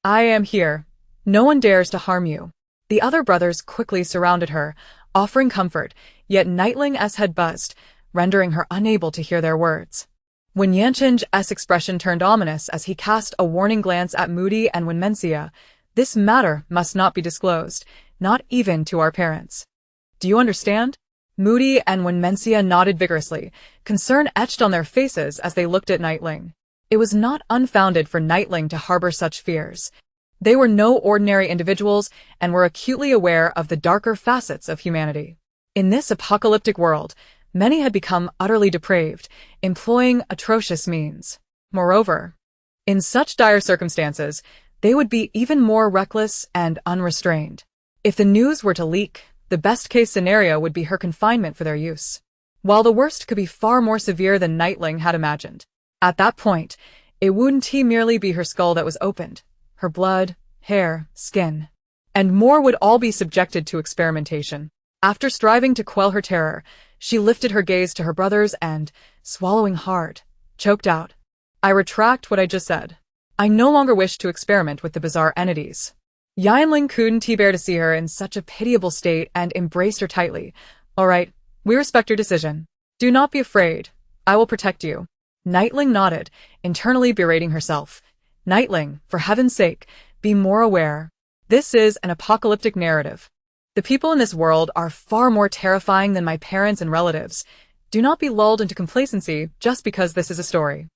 I am here. No one dares to harm you." The other brothers quickly surrounded her, offering comfort, yet Nightling's head buzzed, rendering her unable to hear their words. When Yanshin's expression turned ominous as he cast a warning glance at Moody and Wenmencia, "This matter must not be disclosed. not even to our parents. Do you understand? Moody and Wenmencia nodded vigorously, concern etched on their faces as they looked at Nightling. It was not unfounded for Nightling to harbor such fears. They were no ordinary individuals and were acutely aware of the darker facets of humanity. In this apocalyptic world, many had become utterly depraved, employing atrocious means. Moreover, in such dire circumstances, they would be even more reckless and unrestrained. If the news were to leak, the best-case scenario would be her confinement for their use, while the worst could be far more severe than Nightling had imagined. At that point, it wouldn't merely be her skull that was opened. Her blood, hair, skin, and more would all be subjected to experimentation. After striving to quell her terror, she lifted her gaze to her brothers and, swallowing hard, choked out, "I retract what I just said. I no longer wish to experiment with the bizarre entities." Ye Ling couldn't bear to see her in such a pitiable state and embraced her tightly. "All right, we respect your decision. Do not be afraid. I will protect you." Nightling nodded, internally berating herself. Nightling, for heaven's sake, be more aware. This is an apocalyptic narrative. The people in this world are far more terrifying than my parents and relatives. Do not be lulled into complacency just because this is a story.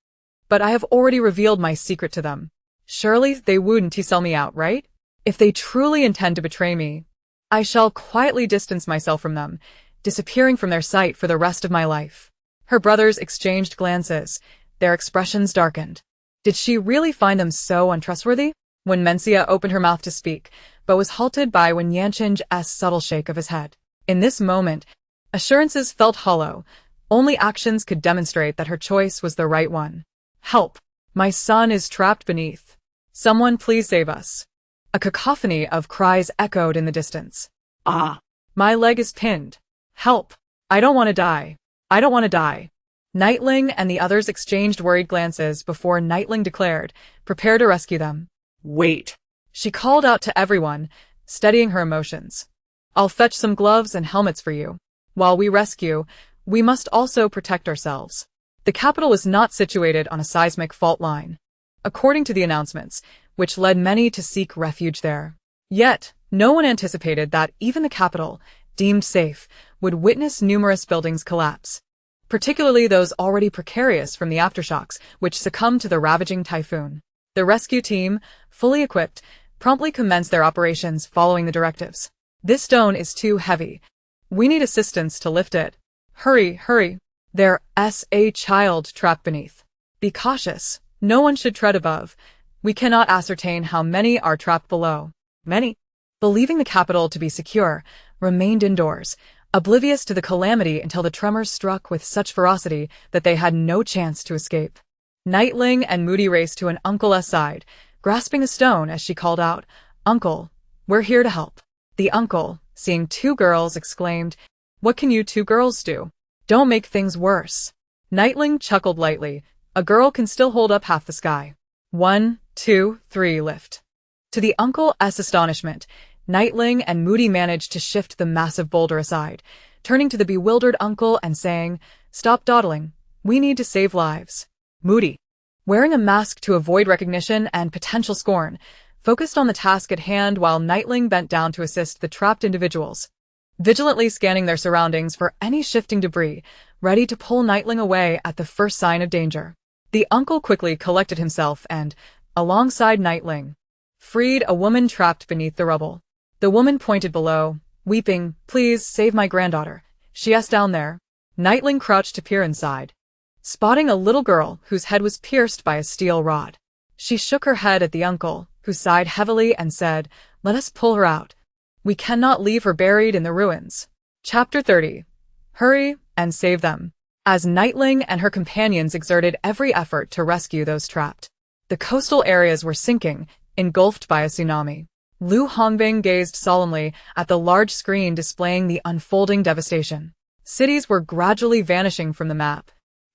But I have already revealed my secret to them. Surely they wouldn't sell me out, right? If they truly intend to betray me, I shall quietly distance myself from them, disappearing from their sight for the rest of my life. Her brothers exchanged glances, their expressions darkened. Did she really find them so untrustworthy? When Mencia opened her mouth to speak, but was halted by Wenyanchen's subtle shake of his head. In this moment, assurances felt hollow. Only actions could demonstrate that her choice was the right one. "Help! My son is trapped beneath. Someone please save us." A cacophony of cries echoed in the distance. Ah! "My leg is pinned. Help! I don't want to die. I don't want to die." Nightling and the others exchanged worried glances before Nightling declared, "Prepare to rescue them." Wait! She called out to everyone, steadying her emotions. "I'll fetch some gloves and helmets for you. While we rescue, we must also protect ourselves." The capital was not situated on a seismic fault line, according to the announcements, which led many to seek refuge there. Yet, no one anticipated that even the capital, deemed safe, would witness numerous buildings collapse, particularly those already precarious from the aftershocks which succumbed to the ravaging typhoon. The rescue team, fully equipped, promptly commenced their operations following the directives. "This stone is too heavy. We need assistance to lift it. Hurry, hurry. There's a child trapped beneath. Be cautious. No one should tread above. We cannot ascertain how many are trapped below." Many, believing the capital to be secure, remained indoors, oblivious to the calamity until the tremors struck with such ferocity that they had no chance to escape. Nightling and Moody raced to an uncle's side, grasping a stone as she called out, "Uncle, we're here to help." The uncle, seeing two girls, exclaimed, "What can you two girls do? Don't make things worse." Nightling chuckled lightly. "A girl can still hold up half the sky. 1, 2, 3, lift." To the uncle's astonishment, Nightling and Moody managed to shift the massive boulder aside, turning to the bewildered uncle and saying, "Stop dawdling. We need to save lives." Moody, wearing a mask to avoid recognition and potential scorn, focused on the task at hand while Nightling bent down to assist the trapped individuals, vigilantly scanning their surroundings for any shifting debris, ready to pull Nightling away at the first sign of danger. The uncle quickly collected himself and, alongside Nightling, freed a woman trapped beneath the rubble. The woman pointed below, weeping, "Please save my granddaughter. She's down there." Nightling crouched to peer inside, spotting a little girl whose head was pierced by a steel rod. She shook her head at the uncle, who sighed heavily and said, "Let us pull her out. We cannot leave her buried in the ruins." Chapter 30. Hurry and save them. As Nightling and her companions exerted every effort to rescue those trapped, the coastal areas were sinking, engulfed by a tsunami. Lu Hongbing gazed solemnly at the large screen displaying the unfolding devastation. Cities were gradually vanishing from the map,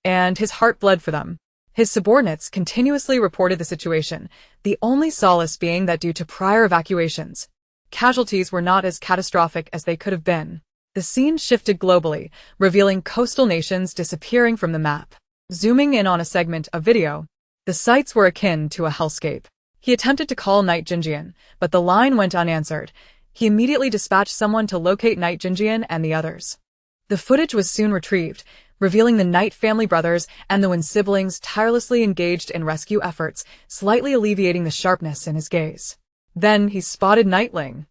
and his heart bled for them. His subordinates continuously reported the situation, the only solace being that due to prior evacuations, casualties were not as catastrophic as they could have been. The scene shifted globally, revealing coastal nations disappearing from the map. Zooming in on a segment of video, the sights were akin to a hellscape. He attempted to call Night Jinjian, but the line went unanswered. He immediately dispatched someone to locate Knight Jinjian and the others. The footage was soon retrieved, revealing the Knight family brothers and the Wen siblings tirelessly engaged in rescue efforts, slightly alleviating the sharpness in his gaze. Then he spotted Ye Ling,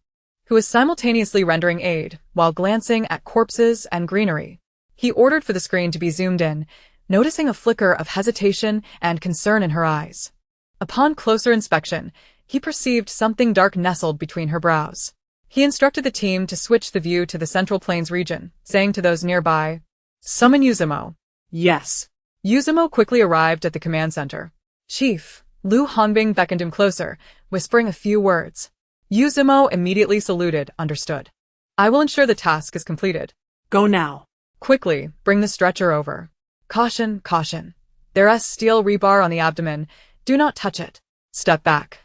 who was simultaneously rendering aid while glancing at corpses and greenery. He ordered for the screen to be zoomed in, noticing a flicker of hesitation and concern in her eyes. Upon closer inspection, he perceived something dark nestled between her brows. He instructed the team to switch the view to the Central Plains region, saying to those nearby, "Summon Yuzumo." Yes. Yuzumo quickly arrived at the command center. "Chief," Lu Hongbing beckoned him closer, whispering a few words. Yuzumo immediately saluted, "Understood. I will ensure the task is completed." Go now. "Quickly, bring the stretcher over." "Caution, caution. There's steel rebar on the abdomen. Do not touch it." "Step back.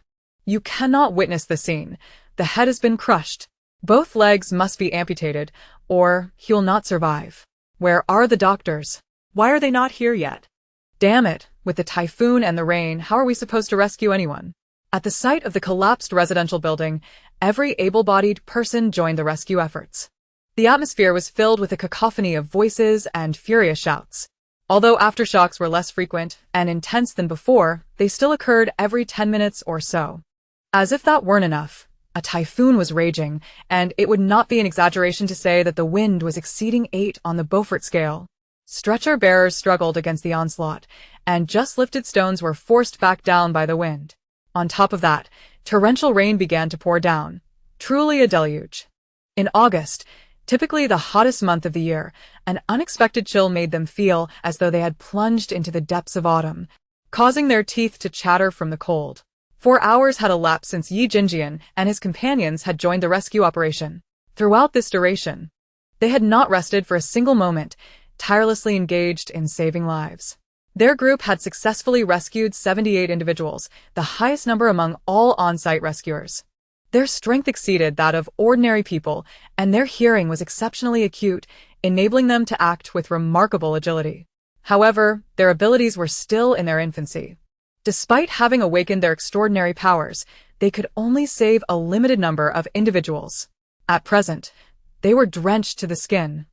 You cannot witness the scene. The head has been crushed. Both legs must be amputated, or he will not survive." "Where are the doctors?" Why are they not here yet? "Damn it, with the typhoon and the rain, how are we supposed to rescue anyone?" At the site of the collapsed residential building, every able-bodied person joined the rescue efforts. The atmosphere was filled with a cacophony of voices and furious shouts. Although aftershocks were less frequent and intense than before, they still occurred every 10 minutes or so. As if that weren't enough, a typhoon was raging, and it would not be an exaggeration to say that the wind was exceeding 8 on the Beaufort scale. Stretcher bearers struggled against the onslaught, and just lifted stones were forced back down by the wind. On top of that, torrential rain began to pour down. Truly a deluge. In August, typically the hottest month of the year, an unexpected chill made them feel as though they had plunged into the depths of autumn, causing their teeth to chatter from the cold. 4 hours had elapsed since Ye Jinjian and his companions had joined the rescue operation. Throughout this duration, they had not rested for a single moment, tirelessly engaged in saving lives. Their group had successfully rescued 78 individuals, the highest number among all on-site rescuers. Their strength exceeded that of ordinary people, and their hearing was exceptionally acute, enabling them to act with remarkable agility. However, their abilities were still in their infancy. Despite having awakened their extraordinary powers, they could only save a limited number of individuals. At present, they were drenched to the skin.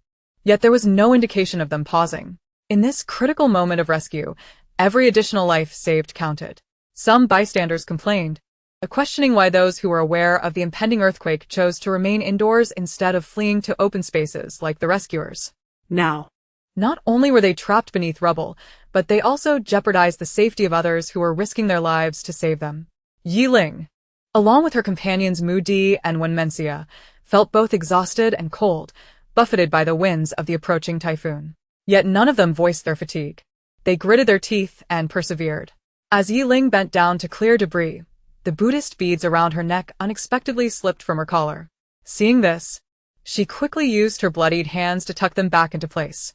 Yet there was no indication of them pausing. In this critical moment of rescue, every additional life saved counted. Some bystanders complained, questioning why those who were aware of the impending earthquake chose to remain indoors instead of fleeing to open spaces like the rescuers. Now. Not only were they trapped beneath rubble, but they also jeopardized the safety of others who were risking their lives to save them. Ye Ling, along with her companions Moody and Wenmensia, felt both exhausted and cold, buffeted by the winds of the approaching typhoon. Yet none of them voiced their fatigue. They gritted their teeth and persevered. As Ye Ling bent down to clear debris, the Buddhist beads around her neck unexpectedly slipped from her collar. Seeing this, she quickly used her bloodied hands to tuck them back into place.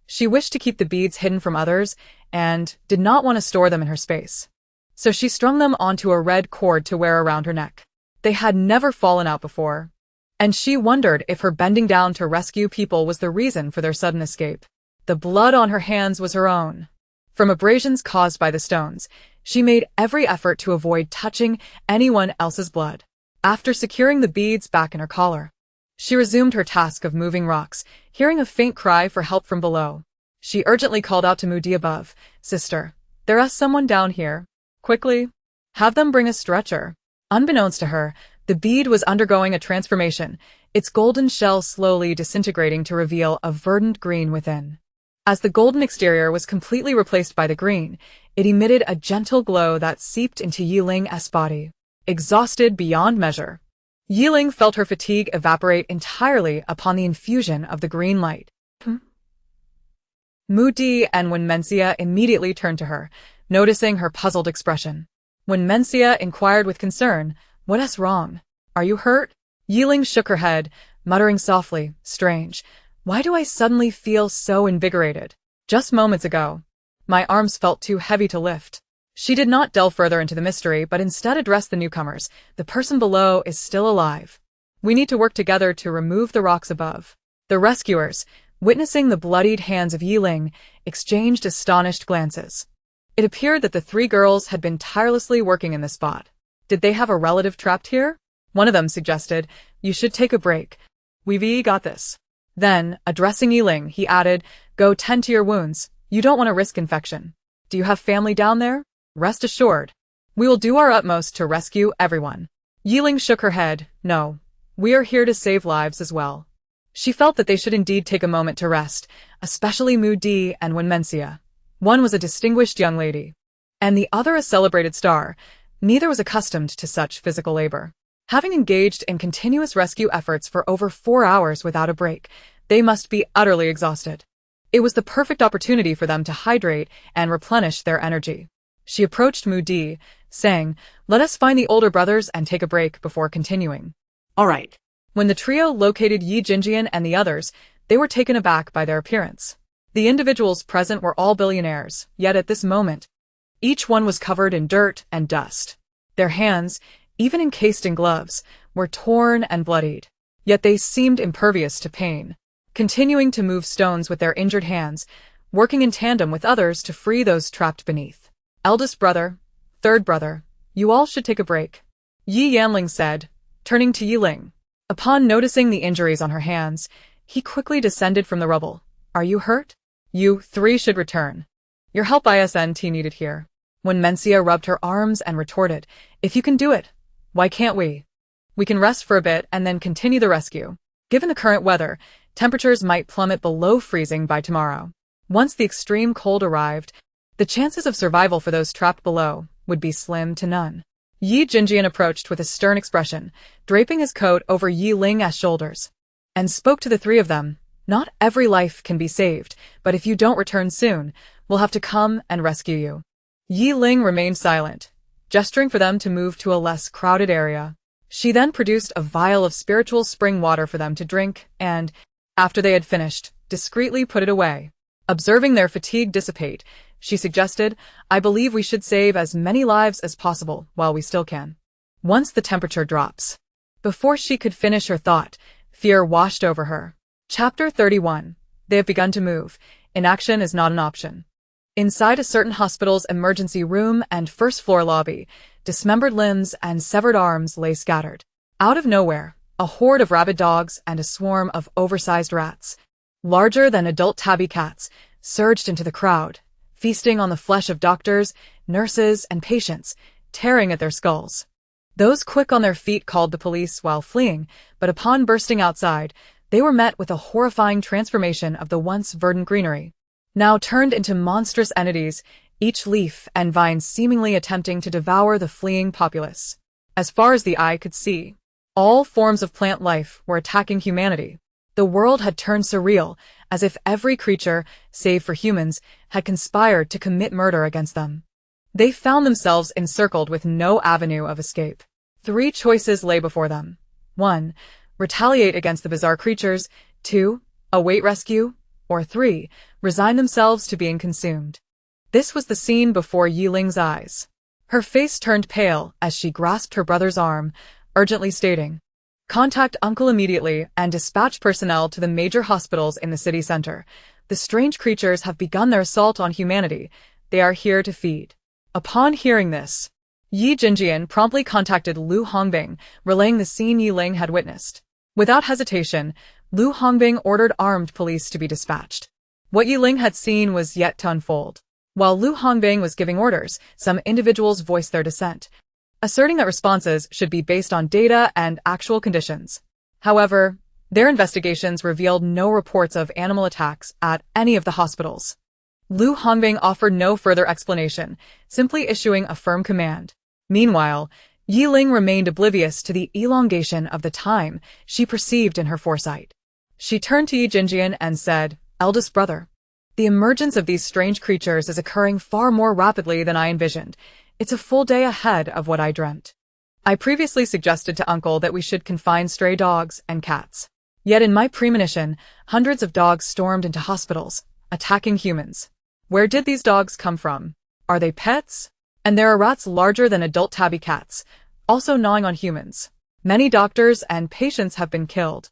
She wished to keep the beads hidden from others and did not want to store them in her space. So she strung them onto a red cord to wear around her neck. They had never fallen out before, and she wondered if her bending down to rescue people was the reason for their sudden escape. The blood on her hands was her own. From abrasions caused by the stones, she made every effort to avoid touching anyone else's blood. After securing the beads back in her collar, she resumed her task of moving rocks, hearing a faint cry for help from below. She urgently called out to Moody above, "Sister, there's someone down here. Quickly, have them bring a stretcher." Unbeknownst to her, the bead was undergoing a transformation, its golden shell slowly disintegrating to reveal a verdant green within. As the golden exterior was completely replaced by the green, it emitted a gentle glow that seeped into Ye Ling's body. Exhausted beyond measure, Ye Ling felt her fatigue evaporate entirely upon the infusion of the green light. Moody and Wenmensia immediately turned to her, noticing her puzzled expression. Wenmensia inquired with concern, "What's wrong? Are you hurt?" Ye Ling shook her head, muttering softly, "Strange. Why do I suddenly feel so invigorated? Just moments ago, my arms felt too heavy to lift." She did not delve further into the mystery, but instead addressed the newcomers. "The person below is still alive. We need to work together to remove the rocks above." The rescuers, witnessing the bloodied hands of Ye Ling, exchanged astonished glances. It appeared that the 3 girls had been tirelessly working in the spot. Did they have a relative trapped here? One of them suggested, You should take a break. We've got this. Then, addressing Ye Ling, he added, go tend to your wounds. You don't want to risk infection. Do you have family down there? Rest assured. We will do our utmost to rescue everyone. Ye Ling shook her head. No. We are here to save lives as well. She felt that they should indeed take a moment to rest, especially Moody and Wenmencia. One was a distinguished young lady, and the other a celebrated star. Neither was accustomed to such physical labor. Having engaged in continuous rescue efforts for over 4 hours without a break, they must be utterly exhausted. It was the perfect opportunity for them to hydrate and replenish their energy. She approached Moody, saying, let us find the older brothers and take a break before continuing. All right. When the trio located Ye Jinjian and the others, they were taken aback by their appearance. The individuals present were all billionaires, yet at this moment, each one was covered in dirt and dust. Their hands, even encased in gloves, were torn and bloodied, yet they seemed impervious to pain, continuing to move stones with their injured hands, working in tandem with others to free those trapped beneath. Eldest brother, third brother, you all should take a break, Ye Ling said, turning to Ye Ling. Upon noticing the injuries on her hands, he quickly descended from the rubble. Are you hurt? You 3 should return. Your help isn't needed here. When Mencia rubbed her arms and retorted, if you can do it, why can't we? We can rest for a bit and then continue the rescue. Given the current weather, temperatures might plummet below freezing by tomorrow. Once the extreme cold arrived, the chances of survival for those trapped below would be slim to none. Ye Jinjian approached with a stern expression, draping his coat over Ye Ling's shoulders, and spoke to the 3 of them. Not every life can be saved, but if you don't return soon, we'll have to come and rescue you. Ye Ling remained silent, gesturing for them to move to a less crowded area. She then produced a vial of spiritual spring water for them to drink and, after they had finished, discreetly put it away. Observing their fatigue dissipate, she suggested, I believe we should save as many lives as possible while we still can. Once the temperature drops. Before she could finish her thought, fear washed over her. Chapter 31. They have begun to move. Inaction is not an option. Inside a certain hospital's emergency room and first-floor lobby, dismembered limbs and severed arms lay scattered. Out of nowhere, a horde of rabid dogs and a swarm of oversized rats, larger than adult tabby cats, surged into the crowd, feasting on the flesh of doctors, nurses, and patients, tearing at their skulls. Those quick on their feet called the police while fleeing, but upon bursting outside, they were met with a horrifying transformation of the once verdant greenery, now turned into monstrous entities, each leaf and vine seemingly attempting to devour the fleeing populace. As far as the eye could see, all forms of plant life were attacking humanity. The world had turned surreal, as if every creature, save for humans, had conspired to commit murder against them. They found themselves encircled with no avenue of escape. 3 choices lay before them. 1. Retaliate against the bizarre creatures. 2. Await rescue. Or 3. Resign themselves to being consumed. This was the scene before Ye Ling's eyes. Her face turned pale as she grasped her brother's arm, urgently stating, contact Uncle immediately and dispatch personnel to the major hospitals in the city center. The strange creatures have begun their assault on humanity. They are here to feed. Upon hearing this, Ye Jinjian promptly contacted Lu Hongbing, relaying the scene Ye Ling had witnessed. Without hesitation, Lu Hongbing ordered armed police to be dispatched. What Ye Ling had seen was yet to unfold. While Lu Hongbing was giving orders, some individuals voiced their dissent, asserting that responses should be based on data and actual conditions. However, their investigations revealed no reports of animal attacks at any of the hospitals. Lu Hongbing offered no further explanation, simply issuing a firm command. Meanwhile, Ye Ling remained oblivious to the elongation of the time she perceived in her foresight. She turned to Ye Jinjian and said, eldest brother, the emergence of these strange creatures is occurring far more rapidly than I envisioned. It's a full day ahead of what I dreamt. I previously suggested to Uncle that we should confine stray dogs and cats. Yet in my premonition, hundreds of dogs stormed into hospitals, attacking humans. Where did these dogs come from? Are they pets? And there are rats larger than adult tabby cats, also gnawing on humans. Many doctors and patients have been killed.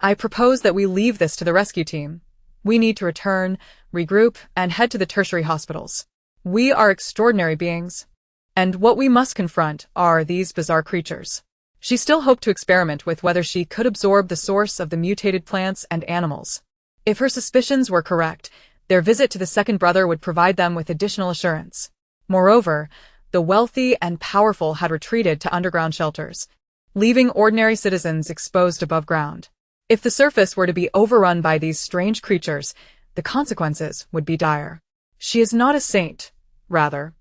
I propose that we leave this to the rescue team. We need to return, regroup, and head to the tertiary hospitals. We are extraordinary beings. And what we must confront are these bizarre creatures. She still hoped to experiment with whether she could absorb the source of the mutated plants and animals. If her suspicions were correct, their visit to the second brother would provide them with additional assurance. Moreover, the wealthy and powerful had retreated to underground shelters, leaving ordinary citizens exposed above ground. If the surface were to be overrun by these strange creatures, the consequences would be dire. She is not a saint, rather.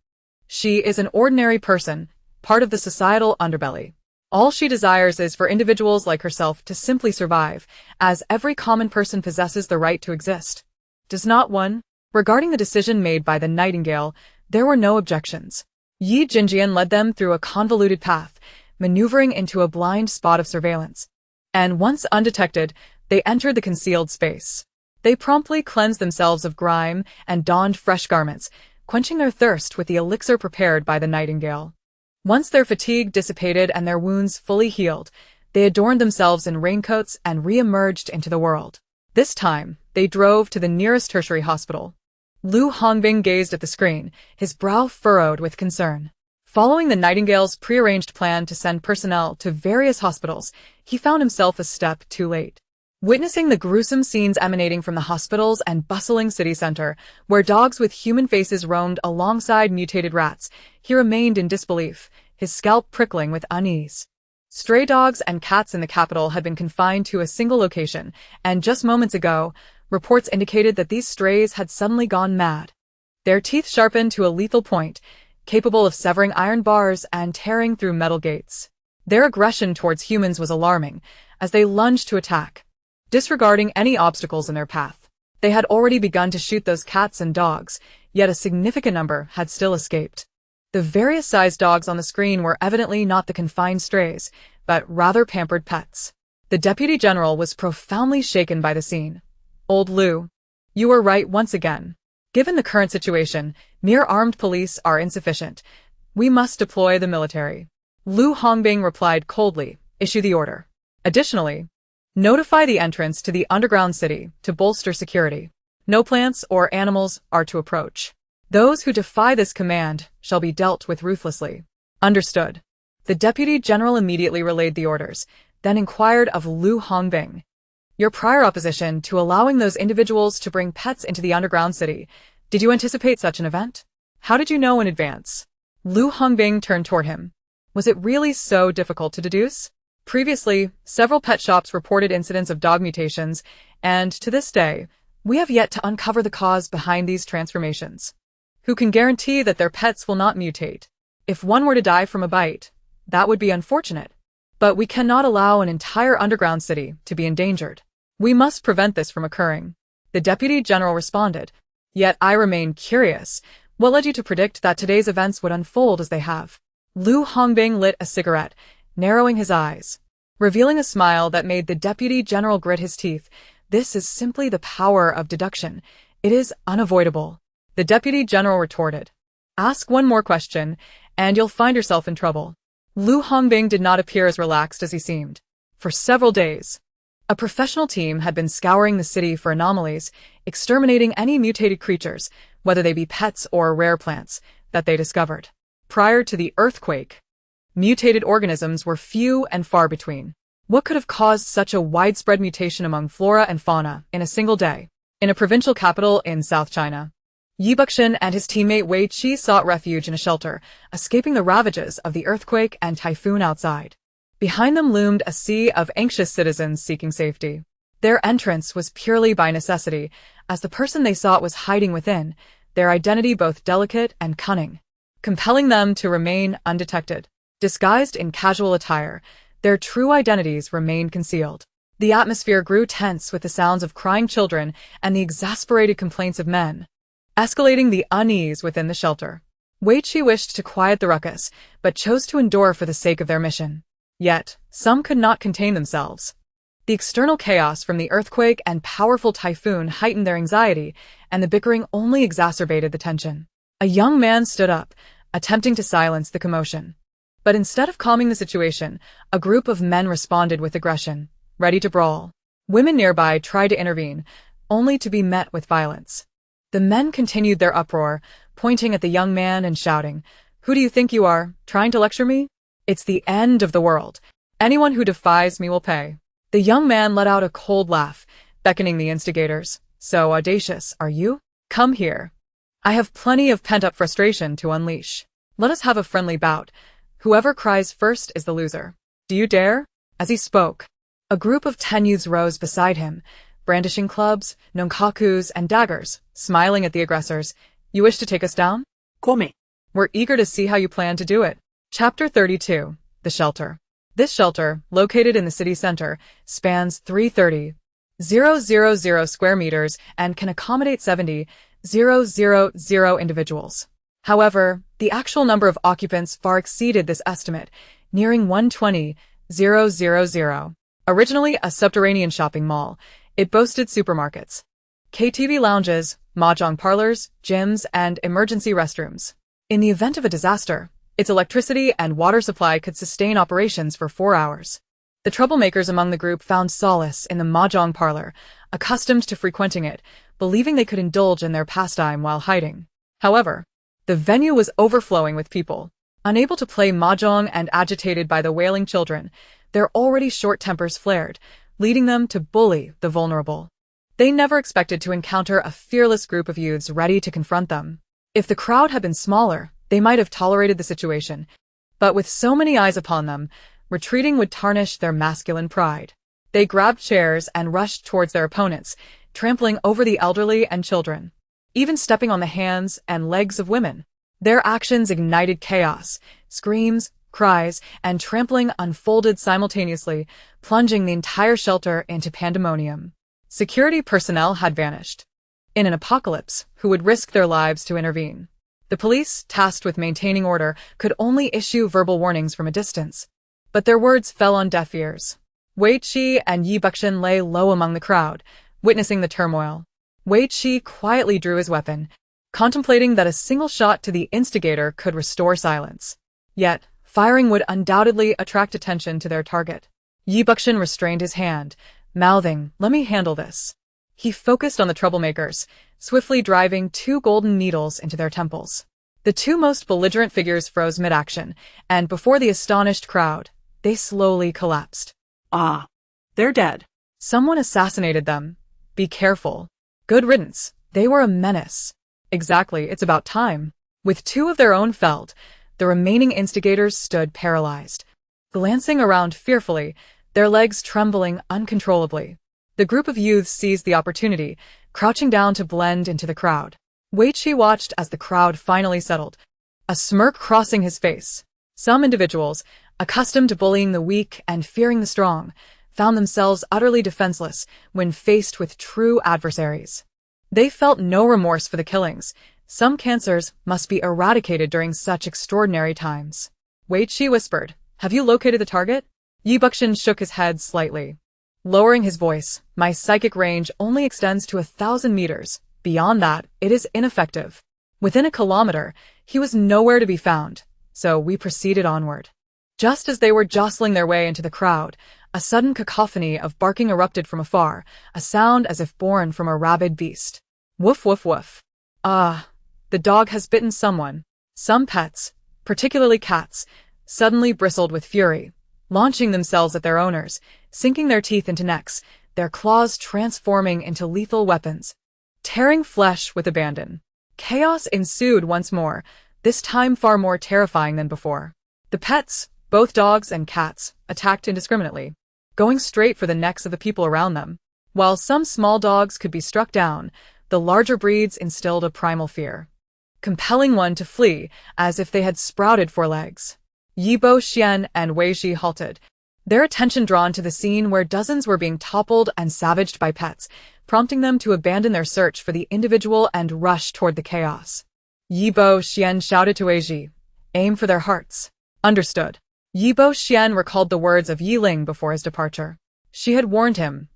She is an ordinary person, part of the societal underbelly. All she desires is for individuals like herself to simply survive, as every common person possesses the right to exist. Does not one? Regarding the decision made by the Nightingale, there were no objections. Yi Jinjian led them through a convoluted path, maneuvering into a blind spot of surveillance. And once undetected, they entered the concealed space. They promptly cleansed themselves of grime and donned fresh garments, quenching their thirst with the elixir prepared by the Nightingale. Once their fatigue dissipated and their wounds fully healed, they adorned themselves in raincoats and re-emerged into the world. This time, they drove to the nearest tertiary hospital. Lu Hongbing gazed at the screen, his brow furrowed with concern. Following the Nightingale's prearranged plan to send personnel to various hospitals, he found himself a step too late. Witnessing the gruesome scenes emanating from the hospitals and bustling city center, where dogs with human faces roamed alongside mutated rats, he remained in disbelief, his scalp prickling with unease. Stray dogs and cats in the capital had been confined to a single location, and just moments ago, reports indicated that these strays had suddenly gone mad. Their teeth sharpened to a lethal point, capable of severing iron bars and tearing through metal gates. Their aggression towards humans was alarming, as they lunged to attack. Disregarding any obstacles in their path, they had already begun to shoot those cats and dogs, yet a significant number had still escaped. The various sized dogs on the screen were evidently not the confined strays, but rather pampered pets. The Deputy General was profoundly shaken by the scene. Old Lu, you were right once again. Given the current situation, mere armed police are insufficient. We must deploy the military. Lu Hongbing replied coldly, issue the order. Additionally, notify the entrance to the underground city to bolster security. No plants or animals are to approach. Those who defy this command shall be dealt with ruthlessly. Understood. The Deputy General immediately relayed the orders, then inquired of Lu Hongbing. Your prior opposition to allowing those individuals to bring pets into the underground city, did you anticipate such an event? How did you know in advance? Lu Hongbing turned toward him. Was it really so difficult to deduce? Previously, several pet shops reported incidents of dog mutations, and to this day, we have yet to uncover the cause behind these transformations. Who can guarantee that their pets will not mutate? If one were to die from a bite, that would be unfortunate. But we cannot allow an entire underground city to be endangered. We must prevent this from occurring. The Deputy General responded. Yet I remain curious. What led you to predict that today's events would unfold as they have? Lu Hongbing lit a cigarette, narrowing his eyes, revealing a smile that made the Deputy General grit his teeth. This is simply the power of deduction. It is unavoidable. The Deputy General retorted. Ask one more question, and you'll find yourself in trouble. Lu Hongbing did not appear as relaxed as he seemed. For several days, a professional team had been scouring the city for anomalies, exterminating any mutated creatures, whether they be pets or rare plants, that they discovered. Prior to the earthquake, mutated organisms were few and far between. What could have caused such a widespread mutation among flora and fauna in a single day? In a provincial capital in South China, Yi Buxin and his teammate Wei Qi sought refuge in a shelter, escaping the ravages of the earthquake and typhoon outside. Behind them loomed a sea of anxious citizens seeking safety. Their entrance was purely by necessity, as the person they sought was hiding within, their identity both delicate and cunning, compelling them to remain undetected. Disguised in casual attire, their true identities remained concealed. The atmosphere grew tense with the sounds of crying children and the exasperated complaints of men, escalating the unease within the shelter. Wei Qi wished to quiet the ruckus, but chose to endure for the sake of their mission. Yet, some could not contain themselves. The external chaos from the earthquake and powerful typhoon heightened their anxiety, and the bickering only exacerbated the tension. A young man stood up, attempting to silence the commotion. But instead of calming the situation, a group of men responded with aggression, ready to brawl. Women nearby tried to intervene, only to be met with violence. The men continued their uproar, pointing at the young man and shouting, "Who do you think you are, trying to lecture me? It's the end of the world. Anyone who defies me will pay. The young man let out a cold laugh, beckoning the instigators. So audacious, are you? Come here. I have plenty of pent-up frustration to unleash. Let us have a friendly bout. Whoever cries first is the loser. Do you dare? As he spoke, a group of 10 youths rose beside him, brandishing clubs, nonkakus, and daggers, smiling at the aggressors. You wish to take us down? Come. We're eager to see how you plan to do it. Chapter 32. The Shelter. This shelter, located in the city center, spans 330,000 square meters and can accommodate 70,000 individuals. However, the actual number of occupants far exceeded this estimate, nearing 120,000. Originally a subterranean shopping mall, it boasted supermarkets, KTV lounges, mahjong parlors, gyms, and emergency restrooms. In the event of a disaster, its electricity and water supply could sustain operations for 4 hours. The troublemakers among the group found solace in the mahjong parlor, accustomed to frequenting it, believing they could indulge in their pastime while hiding. However, the venue was overflowing with people. Unable to play mahjong and agitated by the wailing children, their already short tempers flared, leading them to bully the vulnerable. They never expected to encounter a fearless group of youths ready to confront them. If the crowd had been smaller, they might have tolerated the situation, but with so many eyes upon them, retreating would tarnish their masculine pride. They grabbed chairs and rushed towards their opponents, trampling over the elderly and children, even stepping on the hands and legs of women. Their actions ignited chaos. Screams, cries, and trampling unfolded simultaneously, plunging the entire shelter into pandemonium. Security personnel had vanished. In an apocalypse, who would risk their lives to intervene? The police, tasked with maintaining order, could only issue verbal warnings from a distance. But their words fell on deaf ears. Wei Qi and Yi Buxin lay low among the crowd, witnessing the turmoil. Wei Qi quietly drew his weapon, contemplating that a single shot to the instigator could restore silence. Yet, firing would undoubtedly attract attention to their target. Yi Buxin restrained his hand, mouthing, "Let me handle this." He focused on the troublemakers, swiftly driving 2 golden needles into their temples. The 2 most belligerent figures froze mid-action, and before the astonished crowd, they slowly collapsed. Ah, they're dead. Someone assassinated them. Be careful. Good riddance. They were a menace. Exactly, it's about time. With 2 of their own felled, the remaining instigators stood paralyzed, glancing around fearfully, their legs trembling uncontrollably. The group of youths seized the opportunity, crouching down to blend into the crowd. Wei Qi watched as the crowd finally settled, a smirk crossing his face. Some individuals, accustomed to bullying the weak and fearing the strong, found themselves utterly defenseless when faced with true adversaries. They felt no remorse for the killings. Some cancers must be eradicated during such extraordinary times. Wei Qi whispered, "Have you located the target?" Yi Buxin shook his head slightly. Lowering his voice, "My psychic range only extends to 1,000 meters. Beyond that, it is ineffective." Within a kilometer, he was nowhere to be found, so we proceeded onward. Just as they were jostling their way into the crowd, a sudden cacophony of barking erupted from afar, a sound as if born from a rabid beast. Woof woof woof. Ah, the dog has bitten someone. Some pets, particularly cats, suddenly bristled with fury, launching themselves at their owners, sinking their teeth into necks, their claws transforming into lethal weapons, tearing flesh with abandon. Chaos ensued once more, this time far more terrifying than before. The pets, both dogs and cats, attacked indiscriminately, going straight for the necks of the people around them. While some small dogs could be struck down, the larger breeds instilled a primal fear, compelling one to flee as if they had sprouted 4 legs. Yi Xian and Wei Qi halted, their attention drawn to the scene where dozens were being toppled and savaged by pets, prompting them to abandon their search for the individual and rush toward the chaos. Yi Xian shouted to Wei Qi, "Aim for their hearts." Understood. Yi Xian recalled the words of Ye Ling before his departure. She had warned him,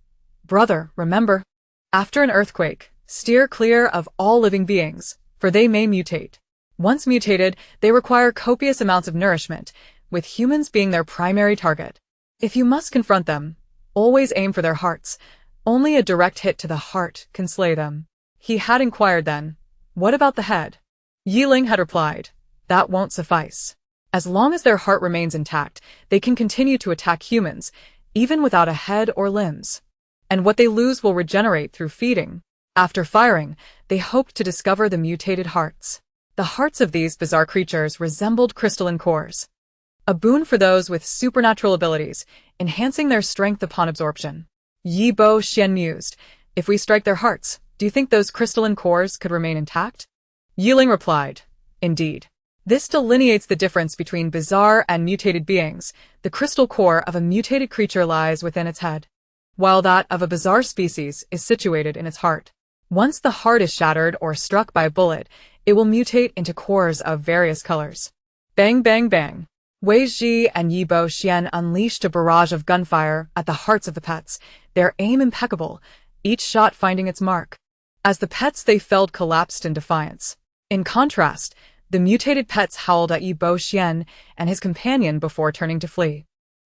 "Brother, remember, after an earthquake, steer clear of all living beings, for they may mutate. Once mutated, they require copious amounts of nourishment, with humans being their primary target. If you must confront them, always aim for their hearts. Only a direct hit to the heart can slay them." He had inquired then, "What about the head?" Ye Ling had replied, "That won't suffice. As long as their heart remains intact, they can continue to attack humans, even without a head or limbs. And what they lose will regenerate through feeding. After firing, they hoped to discover the mutated hearts. The hearts of these bizarre creatures resembled crystalline cores. A boon for those with supernatural abilities, enhancing their strength upon absorption. Ye Xian mused, if we strike their hearts, do you think those crystalline cores could remain intact? Ye Ling replied, indeed. This delineates the difference between bizarre and mutated beings. The crystal core of a mutated creature lies within its head, while that of a bizarre species is situated in its heart. Once the heart is shattered or struck by a bullet, it will mutate into cores of various colors. Bang bang bang. Wei Ji and Ye Xian unleashed a barrage of gunfire at the hearts of the pets, their aim impeccable, each shot finding its mark. As the pets they felled collapsed in defiance. In contrast, the mutated pets howled at Ye Xian and his companion before turning to flee.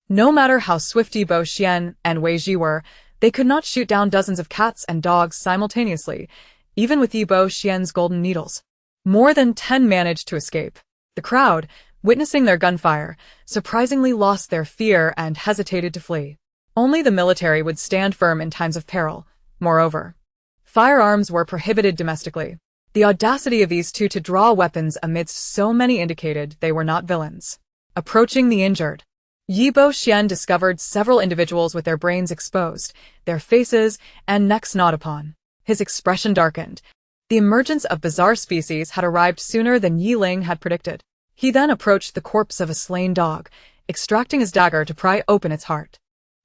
No matter how swift Ye Xian and Wei Ji were, they could not shoot down dozens of cats and dogs simultaneously, even with Ye Xian's golden needles. More than 10 managed to escape. The crowd, witnessing their gunfire, surprisingly lost their fear and hesitated to flee. Only the military would stand firm in times of peril. Moreover, firearms were prohibited domestically. The audacity of these two to draw weapons amidst so many indicated they were not villains. Approaching the injured, Ye Xian discovered several individuals with their brains exposed, their faces and necks gnawed upon. His expression darkened. The emergence of bizarre species had arrived sooner than Ye Ling had predicted. He then approached the corpse of a slain dog, extracting his dagger to pry open its heart.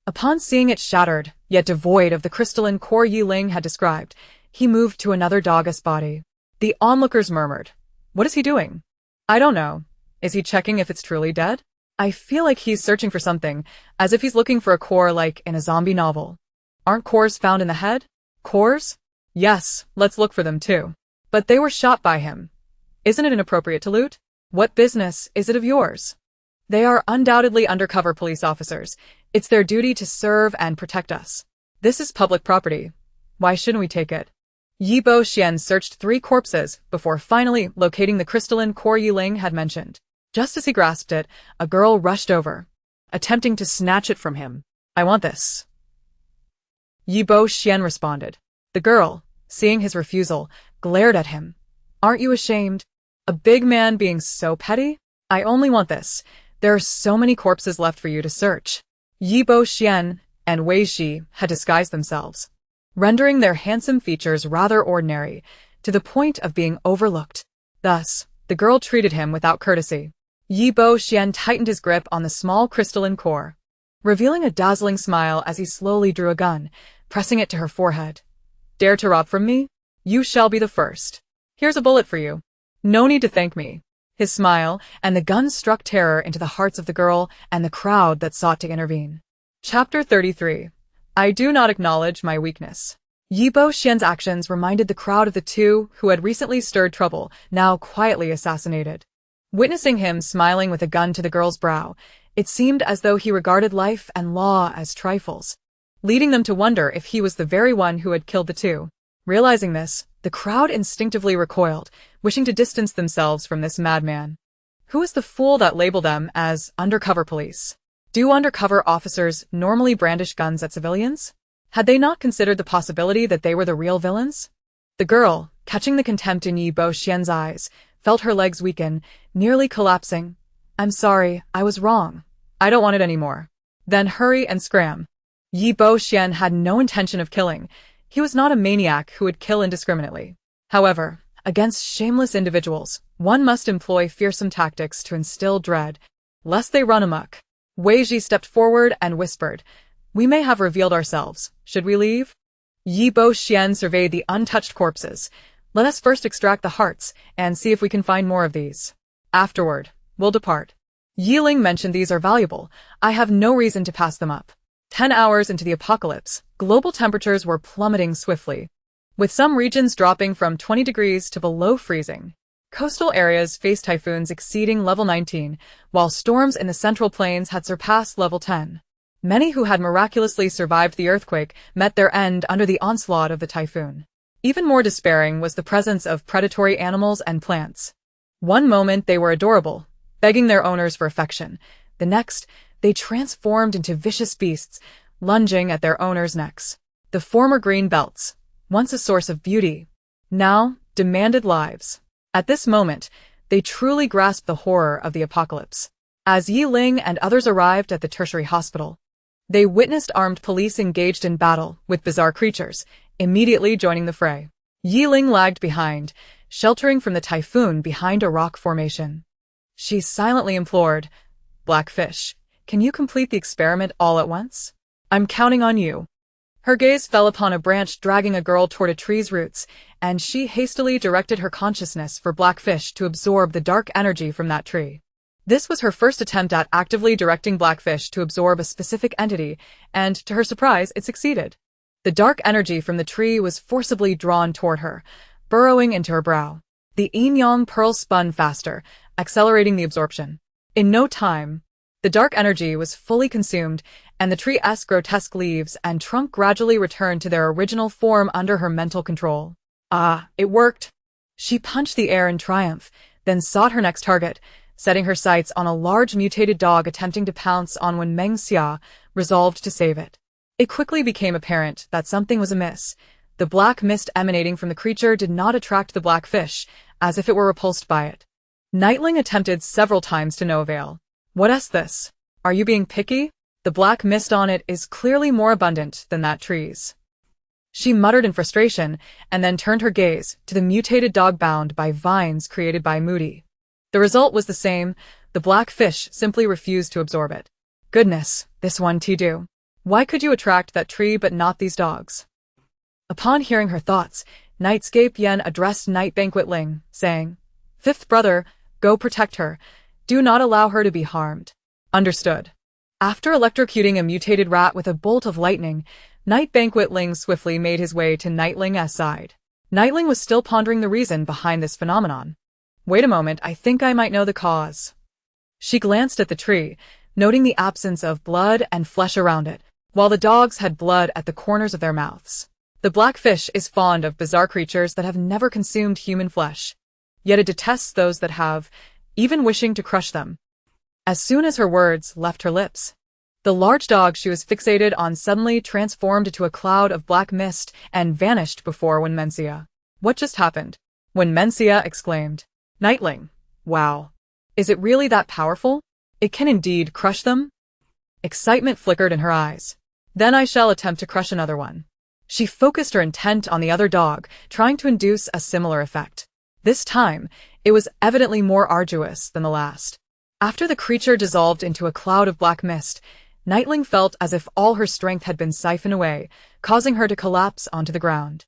Upon seeing it shattered, yet devoid of the crystalline core Ye Ling had described, he moved to another dog's body. The onlookers murmured, "What is he doing?" "I don't know. Is he checking if it's truly dead?" "I feel like he's searching for something, as if he's looking for a core like in a zombie novel." "Aren't cores found in the head?" "Cores? Yes, let's look for them too." "But they were shot by him. Isn't it inappropriate to loot?" "What business is it of yours?" "They are undoubtedly undercover police officers. It's their duty to serve and protect us. This is public property. Why shouldn't we take it?" Ye Xian searched 3 corpses before finally locating the crystalline core Ye Ling had mentioned. Just as he grasped it, a girl rushed over, attempting to snatch it from him. "I want this." Ye Xian responded. The girl, seeing his refusal, glared at him. "Aren't you ashamed? A big man being so petty? I only want this. There are so many corpses left for you to search." Ye Xian and Wei Ji had disguised themselves, rendering their handsome features rather ordinary, to the point of being overlooked. Thus, the girl treated him without courtesy. Ye Xian tightened his grip on the small crystalline core, revealing a dazzling smile as he slowly drew a gun, pressing it to her forehead. "Dare to rob from me? You shall be the first. Here's a bullet for you. No need to thank me." His smile and the gun struck terror into the hearts of the girl and the crowd that sought to intervene. Chapter 33. I do not acknowledge my weakness. Ye Xian's actions reminded the crowd of the two who had recently stirred trouble, now quietly assassinated. Witnessing him smiling with a gun to the girl's brow, it seemed as though he regarded life and law as trifles, leading them to wonder if he was the very one who had killed the two. Realizing this, the crowd instinctively recoiled, wishing to distance themselves from this madman. Who is the fool that labeled them as undercover police? Do undercover officers normally brandish guns at civilians? Had they not considered the possibility that they were the real villains? The girl, catching the contempt in Ye Xian's eyes, felt her legs weaken, nearly collapsing. "I'm sorry, I was wrong. I don't want it anymore." "Then hurry and scram." Ye Xian had no intention of killing. He was not a maniac who would kill indiscriminately. However, against shameless individuals, one must employ fearsome tactics to instill dread, lest they run amok. Wei Ji stepped forward and whispered, "We may have revealed ourselves. Should we leave?" Ye Xian surveyed the untouched corpses. "Let us first extract the hearts and see if we can find more of these. Afterward, we'll depart." Ye Ling mentioned these are valuable. I have no reason to pass them up. 10 hours into the apocalypse, global temperatures were plummeting swiftly, with some regions dropping from 20 degrees to below freezing. Coastal areas faced typhoons exceeding level 19, while storms in the Central Plains had surpassed level 10. Many who had miraculously survived the earthquake met their end under the onslaught of the typhoon. Even more despairing was the presence of predatory animals and plants. One moment they were adorable, begging their owners for affection. The next, they transformed into vicious beasts, lunging at their owners' necks. The former green belts, once a source of beauty, now demanded lives. At this moment, they truly grasped the horror of the apocalypse. As Ye Ling and others arrived at the tertiary hospital, they witnessed armed police engaged in battle with bizarre creatures, immediately joining the fray. Ye Ling lagged behind, sheltering from the typhoon behind a rock formation. She silently implored, "Blackfish, can you complete the experiment all at once? I'm counting on you." Her gaze fell upon a branch dragging a girl toward a tree's roots, and she hastily directed her consciousness for Blackfish to absorb the dark energy from that tree. This was her first attempt at actively directing Blackfish to absorb a specific entity, and to her surprise, it succeeded. The dark energy from the tree was forcibly drawn toward her, burrowing into her brow. The yin-yang pearl spun faster, accelerating the absorption. In no time, the dark energy was fully consumed, and the tree's grotesque leaves and trunk gradually returned to their original form under her mental control. Ah, it worked! She punched the air in triumph, then sought her next target, setting her sights on a large mutated dog attempting to pounce on when Meng Xia resolved to save it. It quickly became apparent that something was amiss. The black mist emanating from the creature did not attract the Blackfish, as if it were repulsed by it. Nightling attempted several times to no avail. "What's this? Are you being picky? The black mist on it is clearly more abundant than that tree's." She muttered in frustration, and then turned her gaze to the mutated dog bound by vines created by Moody. The result was the same. The Blackfish simply refused to absorb it. "Goodness, this one do. Why could you attract that tree but not these dogs?" Upon hearing her thoughts, Nightscape Yen addressed Night Banquet Ling, saying, "Fifth brother, go protect her. Do not allow her to be harmed." "Understood." After electrocuting a mutated rat with a bolt of lightning, Night Banquet Ling swiftly made his way to Nightling's side. Nightling was still pondering the reason behind this phenomenon. "Wait a moment, I think I might know the cause." She glanced at the tree, noting the absence of blood and flesh around it, while the dogs had blood at the corners of their mouths. The Blackfish is fond of bizarre creatures that have never consumed human flesh, yet it detests those that have, even wishing to crush them. As soon as her words left her lips, the large dog she was fixated on suddenly transformed into a cloud of black mist and vanished before Wenmencia. "What just happened?" Wenmencia exclaimed. "Nightling, wow. Is it really that powerful? It can indeed crush them?" Excitement flickered in her eyes. "Then I shall attempt to crush another one." She focused her intent on the other dog, trying to induce a similar effect. This time, it was evidently more arduous than the last. After the creature dissolved into a cloud of black mist, Nightling felt as if all her strength had been siphoned away, causing her to collapse onto the ground.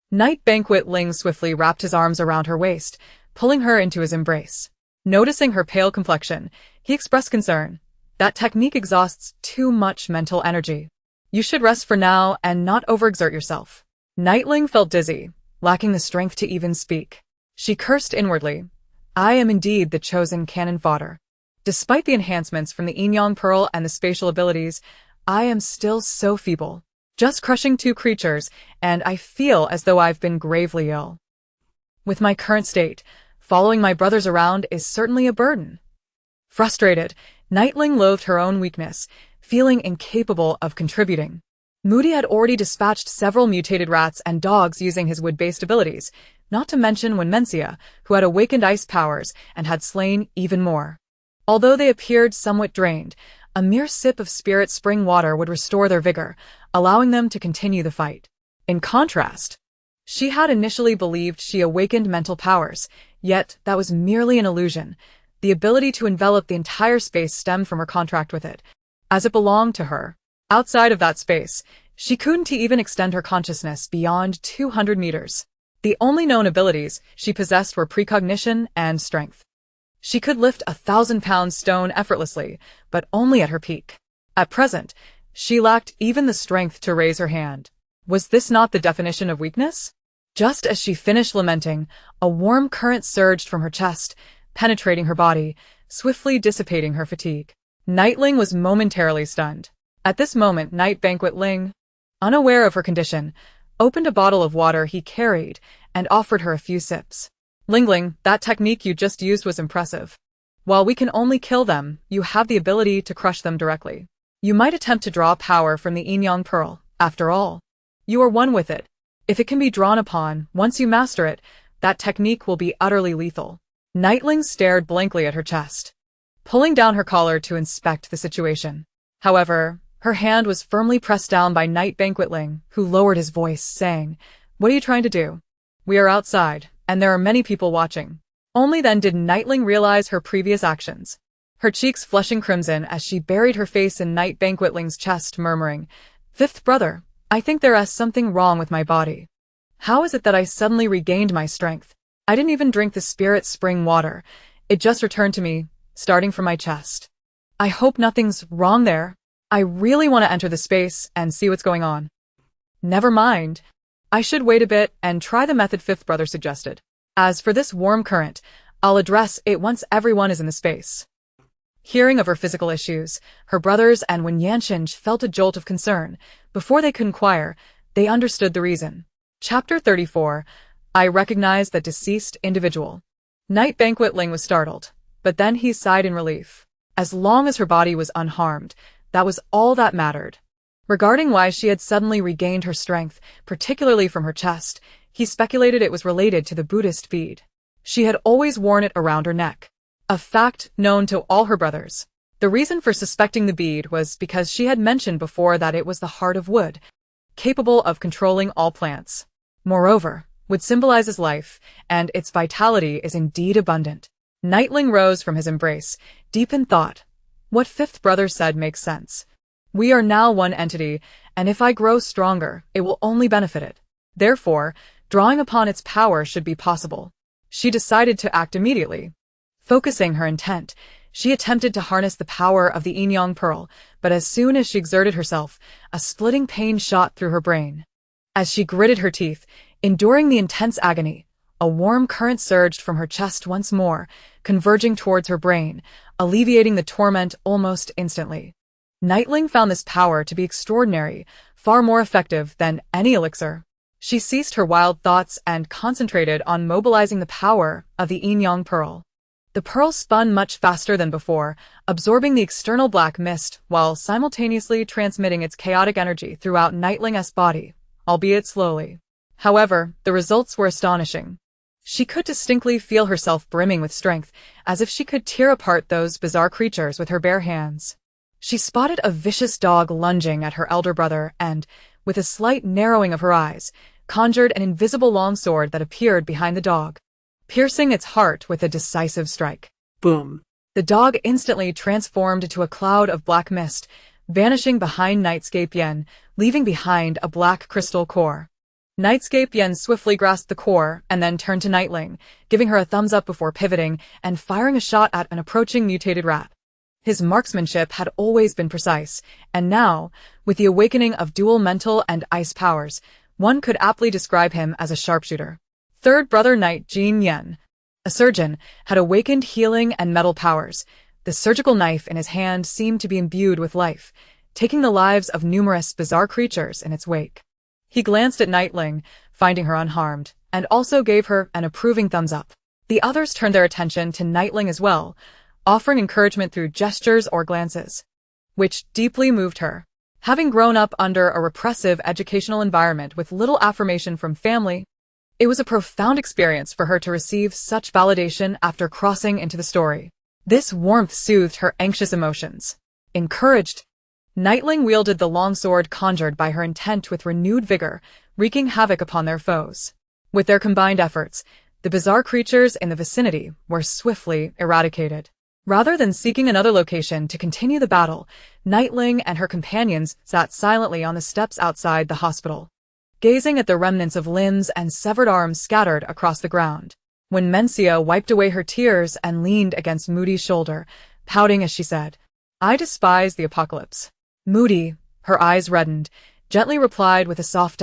Night Banquet Ling swiftly wrapped his arms around her waist, pulling her into his embrace. Noticing her pale complexion, he expressed concern. "That technique exhausts too much mental energy. You should rest for now and not overexert yourself." Nightling felt dizzy, lacking the strength to even speak. She cursed inwardly. "I am indeed the chosen cannon fodder. Despite the enhancements from the yin-yang pearl and the spatial abilities, I am still so feeble. Just crushing two creatures, and I feel as though I've been gravely ill. With my current state, following my brothers around is certainly a burden." Frustrated, Nightling loathed her own weakness, feeling incapable of contributing. Moody had already dispatched several mutated rats and dogs using his wood-based abilities, not to mention Wenmencia, who had awakened ice powers and had slain even more. Although they appeared somewhat drained, a mere sip of spirit spring water would restore their vigor, allowing them to continue the fight. In contrast, she had initially believed she awakened mental powers, yet that was merely an illusion. The ability to envelop the entire space stemmed from her contract with it, as it belonged to her. Outside of that space, she couldn't even extend her consciousness beyond 200 meters. The only known abilities she possessed were precognition and strength. She could lift 1,000-pound stone effortlessly, but only at her peak. At present, she lacked even the strength to raise her hand. Was this not the definition of weakness? Just as she finished lamenting, a warm current surged from her chest, penetrating her body, swiftly dissipating her fatigue. Nightling was momentarily stunned. At this moment, Night Banquet Ling, unaware of her condition, opened a bottle of water he carried and offered her a few sips. "Lingling, that technique you just used was impressive. While we can only kill them, you have the ability to crush them directly. You might attempt to draw power from the Yin Pearl. After all, you are one with it. If it can be drawn upon, once you master it, that technique will be utterly lethal. Nightling stared blankly at her chest, pulling down her collar to inspect the situation. However, her hand was firmly pressed down by Knight Banquetling, who lowered his voice, saying, "What are you trying to do? We are outside, and there are many people watching." Only then did Nightling realize her previous actions, her cheeks flushing crimson as she buried her face in Knight Banquetling's chest, murmuring, "Fifth brother, I think there is something wrong with my body. How is it that I suddenly regained my strength? I didn't even drink the spirit spring water. It just returned to me, starting from my chest. I hope nothing's wrong there. I really want to enter the space and see what's going on." "Never mind. I should wait a bit and try the method fifth brother suggested. As for this warm current, I'll address it once everyone is in the space." Hearing of her physical issues, her brothers and Wen Yanshin felt a jolt of concern. Before they could inquire, they understood the reason. Chapter 34. I recognize that deceased individual. Knight Banquetling was startled, but then he sighed in relief. As long as her body was unharmed, that was all that mattered. Regarding why she had suddenly regained her strength, particularly from her chest, he speculated it was related to the Buddhist bead. She had always worn it around her neck, a fact known to all her brothers. The reason for suspecting the bead was because she had mentioned before that it was the heart of wood, capable of controlling all plants. Moreover, wood symbolizes life, and its vitality is indeed abundant. Nightling rose from his embrace, deep in thought. What fifth brother said makes sense. We are now one entity, and if I grow stronger, it will only benefit it. Therefore, drawing upon its power should be possible. She decided to act immediately. Focusing her intent, she attempted to harness the power of the Yin Pearl, but as soon as she exerted herself, a splitting pain shot through her brain. As she gritted her teeth, enduring the intense agony, a warm current surged from her chest once more, converging towards her brain, alleviating the torment almost instantly. Nightling found this power to be extraordinary, far more effective than any elixir. She ceased her wild thoughts and concentrated on mobilizing the power of the Yin Pearl. The pearl spun much faster than before, absorbing the external black mist while simultaneously transmitting its chaotic energy throughout Nightling's body, albeit slowly. However, the results were astonishing. She could distinctly feel herself brimming with strength, as if she could tear apart those bizarre creatures with her bare hands. She spotted a vicious dog lunging at her elder brother and, with a slight narrowing of her eyes, conjured an invisible longsword that appeared behind the dog, piercing its heart with a decisive strike. Boom. The dog instantly transformed into a cloud of black mist, vanishing behind Nightscape Yen, leaving behind a black crystal core. Nightscape Yen swiftly grasped the core and then turned to Nightling, giving her a thumbs up before pivoting and firing a shot at an approaching mutated rat. His marksmanship had always been precise, and now, with the awakening of dual mental and ice powers, one could aptly describe him as a sharpshooter. Third brother Knight Jin Yen, a surgeon, had awakened healing and metal powers. The surgical knife in his hand seemed to be imbued with life, taking the lives of numerous bizarre creatures in its wake. He glanced at Nightling, finding her unharmed, and also gave her an approving thumbs up. The others turned their attention to Nightling as well, offering encouragement through gestures or glances, which deeply moved her. Having grown up under a repressive educational environment with little affirmation from family, it was a profound experience for her to receive such validation after crossing into the story. This warmth soothed her anxious emotions. Encouraged, Nightling wielded the longsword conjured by her intent with renewed vigor, wreaking havoc upon their foes. With their combined efforts, the bizarre creatures in the vicinity were swiftly eradicated. Rather than seeking another location to continue the battle, Nightling and her companions sat silently on the steps outside the hospital, gazing at the remnants of limbs and severed arms scattered across the ground. When Mencia wiped away her tears and leaned against Moody's shoulder, pouting as she said, "I despise the apocalypse." Moody, her eyes reddened, gently replied with a soft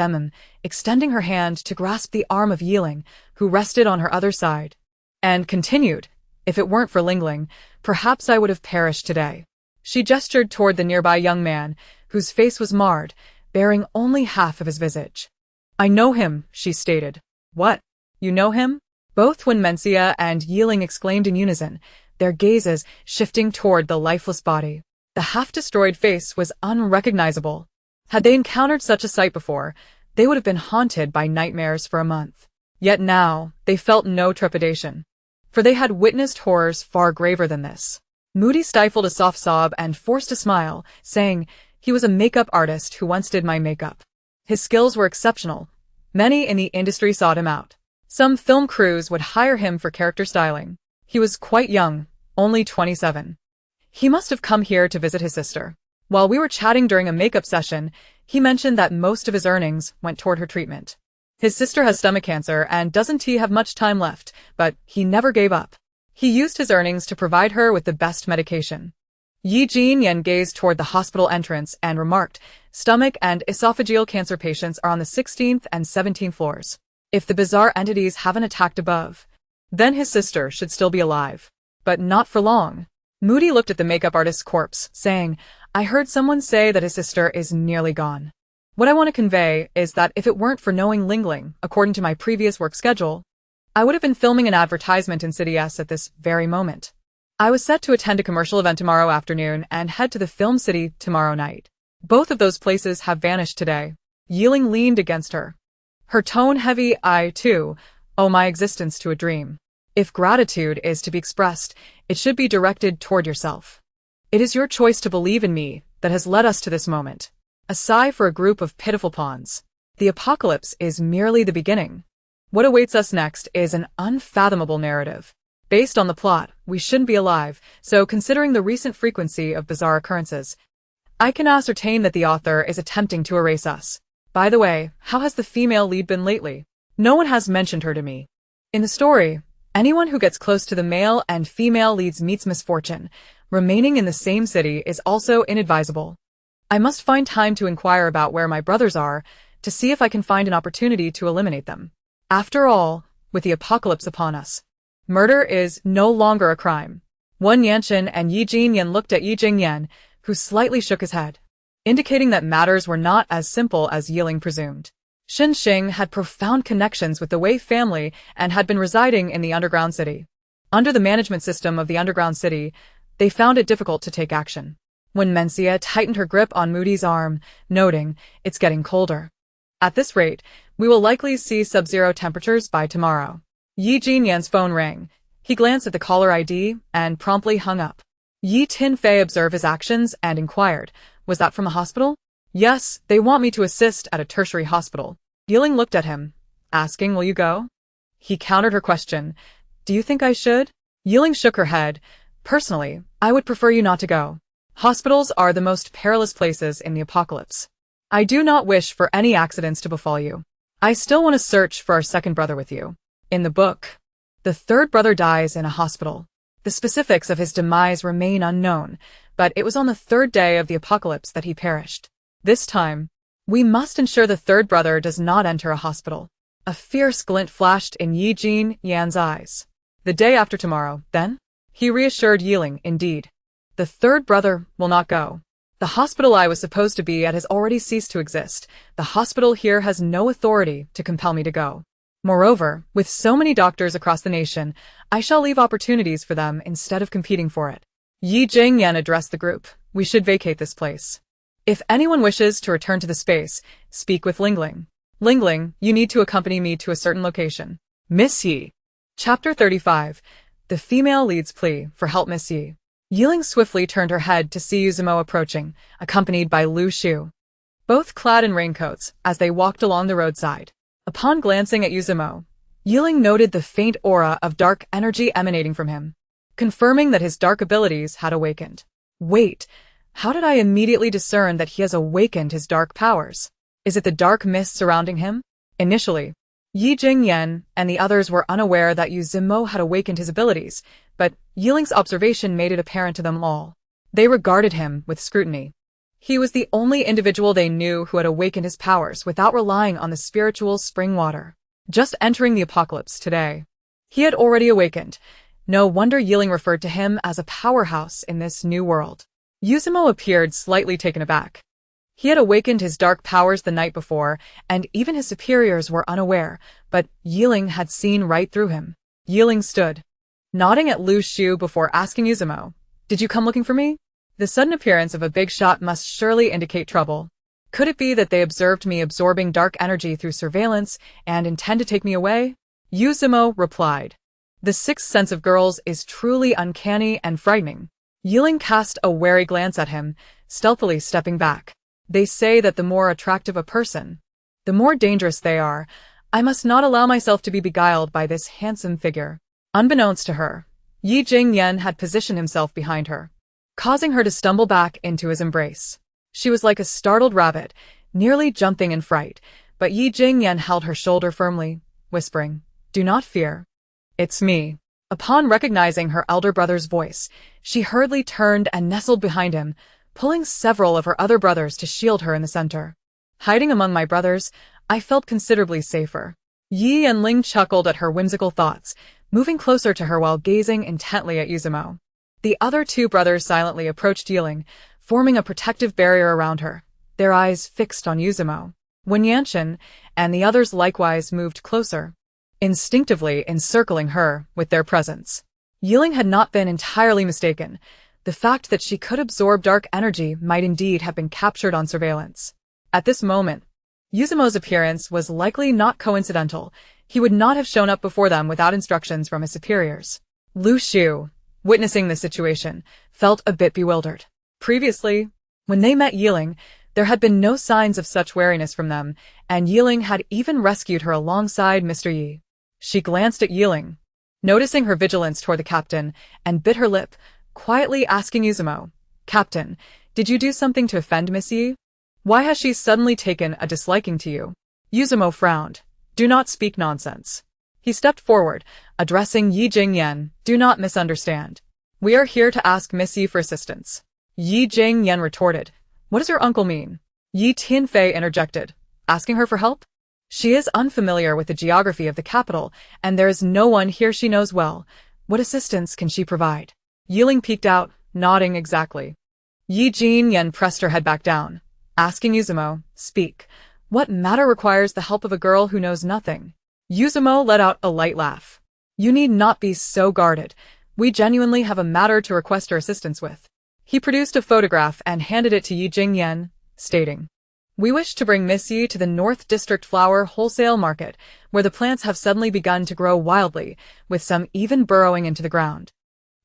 extending her hand to grasp the arm of Ye Ling, who rested on her other side, and continued, "If it weren't for Ling Ling, perhaps I would have perished today." She gestured toward the nearby young man, whose face was marred, bearing only half of his visage. "I know him," she stated. "What? You know him?" Both Wen Mencia and Ye Ling exclaimed in unison, their gazes shifting toward the lifeless body. The half-destroyed face was unrecognizable. Had they encountered such a sight before, they would have been haunted by nightmares for a month. Yet now, they felt no trepidation. For they had witnessed horrors far graver than this. Moody stifled a soft sob and forced a smile, saying, "He was a makeup artist who once did my makeup. His skills were exceptional. Many in the industry sought him out. Some film crews would hire him for character styling. He was quite young, only 27. He must have come here to visit his sister. While we were chatting during a makeup session, he mentioned that most of his earnings went toward her treatment. His sister has stomach cancer and doesn't have much time left, but he never gave up. He used his earnings to provide her with the best medication." Ye Ling gazed toward the hospital entrance and remarked, "Stomach and esophageal cancer patients are on the 16th and 17th floors. If the bizarre entities haven't attacked above, then his sister should still be alive. But not for long." Moody looked at the makeup artist's corpse, saying, "I heard someone say that his sister is nearly gone. What I want to convey is that if it weren't for knowing Ling Ling, according to my previous work schedule, I would have been filming an advertisement in City S at this very moment. I was set to attend a commercial event tomorrow afternoon and head to the film city tomorrow night. Both of those places have vanished today." Ye Ling leaned against her. Her tone heavy. "I, too, owe my existence to a dream. If gratitude is to be expressed, it should be directed toward yourself. It is your choice to believe in me that has led us to this moment. A sigh for a group of pitiful pawns. The apocalypse is merely the beginning. What awaits us next is an unfathomable narrative. Based on the plot, we shouldn't be alive, so considering the recent frequency of bizarre occurrences, I can ascertain that the author is attempting to erase us. By the way, how has the female lead been lately? No one has mentioned her to me. In the story, anyone who gets close to the male and female leads meets misfortune. Remaining in the same city is also inadvisable. I must find time to inquire about where my brothers are, to see if I can find an opportunity to eliminate them. After all, with the apocalypse upon us, murder is no longer a crime." Wen Yanchen and Ye Ling looked at Ye Ling, who slightly shook his head, indicating that matters were not as simple as Ye Ling presumed. Xin Xing had profound connections with the Wei family and had been residing in the underground city. Under the management system of the underground city, they found it difficult to take action. When Mencia tightened her grip on Moody's arm, noting, "It's getting colder. At this rate, we will likely see sub-zero temperatures by tomorrow." Ye Ling's phone rang. He glanced at the caller ID and promptly hung up. Ye Tinfei observed his actions and inquired, "Was that from a hospital?" "Yes, they want me to assist at a tertiary hospital." Ye Ling looked at him, asking, "Will you go?" He countered her question, "Do you think I should?" Ye Ling shook her head. "Personally, I would prefer you not to go. Hospitals are the most perilous places in the apocalypse. I do not wish for any accidents to befall you. I still want to search for our second brother with you." In the book, the third brother dies in a hospital. The specifics of his demise remain unknown, but it was on the third day of the apocalypse that he perished. This time, we must ensure the third brother does not enter a hospital. A fierce glint flashed in Ye Ling's eyes. "The day after tomorrow, then?" He reassured Ye Ling, "Indeed. The third brother will not go. The hospital I was supposed to be at has already ceased to exist. The hospital here has no authority to compel me to go. Moreover, with so many doctors across the nation, I shall leave opportunities for them instead of competing for it." Ye Ling addressed the group. "We should vacate this place. If anyone wishes to return to the space, speak with Ling Ling. Ling Ling, you need to accompany me to a certain location. Miss Ye." Chapter 35. The female lead's plea for help. Miss Ye. Ye Ling swiftly turned her head to see Yuzumo approaching, accompanied by Lu Shu, both clad in raincoats, as they walked along the roadside. Upon glancing at Yuzumo, Ye Ling noted the faint aura of dark energy emanating from him, confirming that his dark abilities had awakened. Wait, how did I immediately discern that he has awakened his dark powers? Is it the dark mist surrounding him? Initially, Ye Ling and the others were unaware that Yuzumo had awakened his abilities, but Ye Ling's observation made it apparent to them all. They regarded him with scrutiny. He was the only individual they knew who had awakened his powers without relying on the spiritual spring water. Just entering the apocalypse today, he had already awakened. No wonder Ye Ling referred to him as a powerhouse in this new world. Yuzumo appeared slightly taken aback. He had awakened his dark powers the night before, and even his superiors were unaware, but Ye Ling had seen right through him. Ye Ling stood, nodding at Lu Shu before asking Izumo, "Did you come looking for me?" The sudden appearance of a big shot must surely indicate trouble. Could it be that they observed me absorbing dark energy through surveillance and intend to take me away? Izumo replied. The sixth sense of girls is truly uncanny and frightening. Ye Ling cast a wary glance at him, stealthily stepping back. They say that the more attractive a person, the more dangerous they are. I must not allow myself to be beguiled by this handsome figure. Unbeknownst to her, Yi Jingyan had positioned himself behind her, causing her to stumble back into his embrace. She was like a startled rabbit, nearly jumping in fright, but Yi Jingyan held her shoulder firmly, whispering, "Do not fear. It's me." Upon recognizing her elder brother's voice, she hurriedly turned and nestled behind him, pulling several of her other brothers to shield her in the center. Hiding among my brothers, I felt considerably safer. Ye and Ling chuckled at her whimsical thoughts, moving closer to her while gazing intently at Izumo. The other two brothers silently approached Ye Ling, forming a protective barrier around her, their eyes fixed on Izumo. When Yanshin and the others likewise moved closer, instinctively encircling her with their presence. Ye Ling had not been entirely mistaken. The fact that she could absorb dark energy might indeed have been captured on surveillance. At this moment, Izumo's appearance was likely not coincidental. He would not have shown up before them without instructions from his superiors. Lu Shu, witnessing the situation, felt a bit bewildered. Previously, when they met Ye Ling, there had been no signs of such wariness from them, and Ye Ling had even rescued her alongside Mr. Yi. She glanced at Ye Ling, noticing her vigilance toward the captain, and bit her lip, quietly asking Izumo, "Captain, did you do something to offend Miss Yi? Why has she suddenly taken a disliking to you?" Izumo frowned. "Do not speak nonsense." He stepped forward, addressing Yi Jingyan. "Do not misunderstand. We are here to ask Miss Yi for assistance." Yi Jingyan retorted, "What does your uncle mean?" Yi Tianfei interjected, "Asking her for help? She is unfamiliar with the geography of the capital, and there is no one here she knows well. What assistance can she provide?" Ye Ling peeked out, nodding exactly. Yi Jingyan pressed her head back down, asking Izumo, "Speak. What matter requires the help of a girl who knows nothing?" Izumo let out a light laugh. "You need not be so guarded. We genuinely have a matter to request her assistance with." He produced a photograph and handed it to Yi Jingyan, stating, "We wish to bring Miss Yi to the North District Flower Wholesale Market, where the plants have suddenly begun to grow wildly, with some even burrowing into the ground.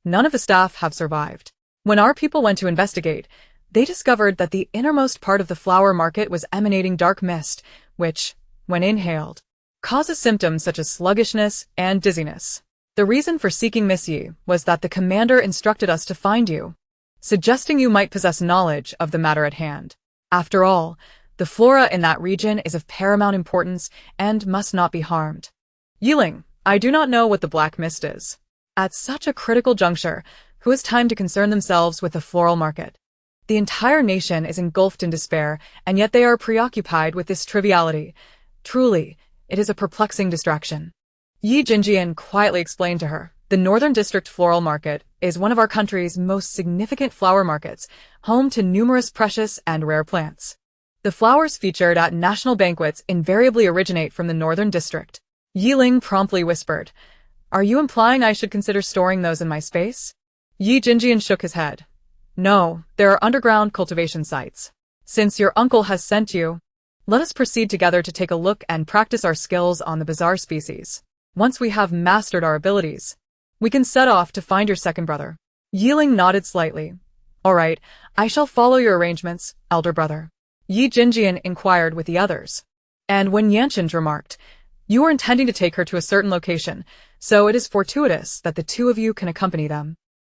None of the staff have survived. When our people went to investigate, they discovered that the innermost part of the flower market was emanating dark mist, which, when inhaled, causes symptoms such as sluggishness and dizziness. The reason for seeking Miss Yi was that the commander instructed us to find you, suggesting you might possess knowledge of the matter at hand. After all, the flora in that region is of paramount importance and must not be harmed." "Ye Ling, I do not know what the black mist is." At such a critical juncture, who has time to concern themselves with the floral market? The entire nation is engulfed in despair, and yet they are preoccupied with this triviality. Truly, it is a perplexing distraction. Yi Jingyan quietly explained to her, "The Northern District Floral Market is one of our country's most significant flower markets, home to numerous precious and rare plants. The flowers featured at national banquets invariably originate from the Northern District." Ye Ling promptly whispered, "Are you implying I should consider storing those in my space?" Yi Jingyan shook his head. "No, there are underground cultivation sites. Since your uncle has sent you, let us proceed together to take a look and practice our skills on the bizarre species. Once we have mastered our abilities, we can set off to find your second brother." Ye Ling nodded slightly. "All right, I shall follow your arrangements, elder brother." Yi Jingyan inquired with the others. And when Yanshin remarked, "You are intending to take her to a certain location, so it is fortuitous that the two of you can accompany them.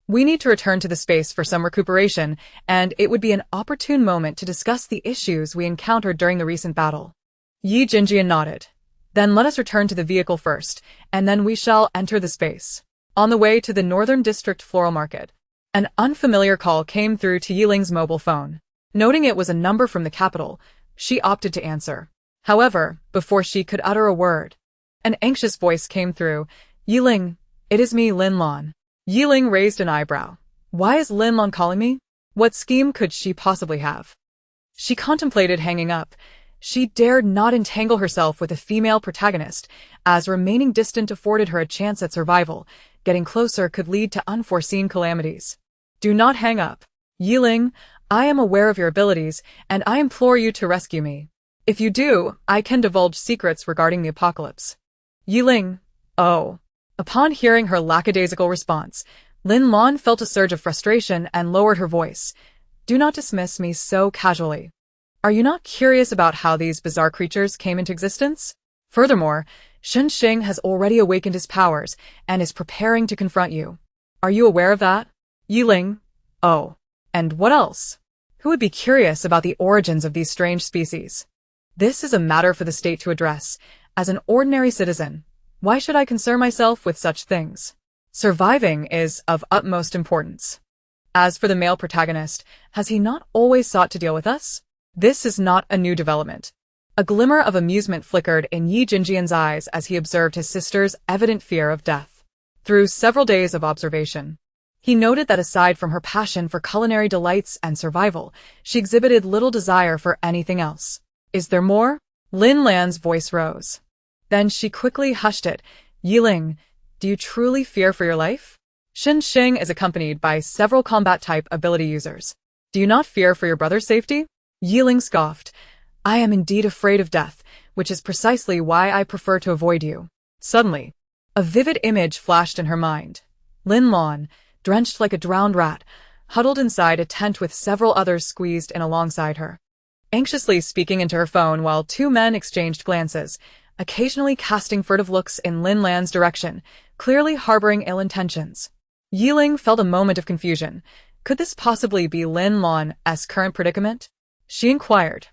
We need to return to the space for some recuperation, and it would be an opportune moment to discuss the issues we encountered during the recent battle." Yi Jingyan nodded. "Then let us return to the vehicle first, and then we shall enter the space." On the way to the Northern District Floral Market, an unfamiliar call came through to Ye Ling's mobile phone. Noting it was a number from the capital, she opted to answer. However, before she could utter a word, an anxious voice came through. "Ye Ling, it is me, Lin Lan." Ye Ling raised an eyebrow. "Why is Lin Lan calling me? What scheme could she possibly have?" She contemplated hanging up. She dared not entangle herself with a female protagonist, as remaining distant afforded her a chance at survival, getting closer could lead to unforeseen calamities. Do not hang up. Ye Ling, I am aware of your abilities, and I implore you to rescue me. If you do, I can divulge secrets regarding the apocalypse. Ye Ling, oh. Upon hearing her lackadaisical response, Lin Lan felt a surge of frustration and lowered her voice. Do not dismiss me so casually. Are you not curious about how these bizarre creatures came into existence? Furthermore, Shen Xing has already awakened his powers and is preparing to confront you. Are you aware of that? Ye Ling, oh. And what else? Who would be curious about the origins of these strange species? This is a matter for the state to address. As an ordinary citizen, why should I concern myself with such things? Surviving is of utmost importance. As for the male protagonist, has he not always sought to deal with us? This is not a new development. A glimmer of amusement flickered in Yi Jinjian's eyes as he observed his sister's evident fear of death. Through several days of observation, he noted that aside from her passion for culinary delights and survival, she exhibited little desire for anything else. Is there more? Lin Lan's voice rose. Then she quickly hushed it. Ye Ling, do you truly fear for your life? Shen Xing is accompanied by several combat-type ability users. Do you not fear for your brother's safety? Ye Ling scoffed. I am indeed afraid of death, which is precisely why I prefer to avoid you. Suddenly, a vivid image flashed in her mind. Lin Lan, drenched like a drowned rat, huddled inside a tent with several others squeezed in alongside her, anxiously speaking into her phone while two men exchanged glances, occasionally casting furtive looks in Lin Lan's direction, clearly harboring ill intentions. Ye Ling felt a moment of confusion. Could this possibly be Lin Lan's current predicament? She inquired.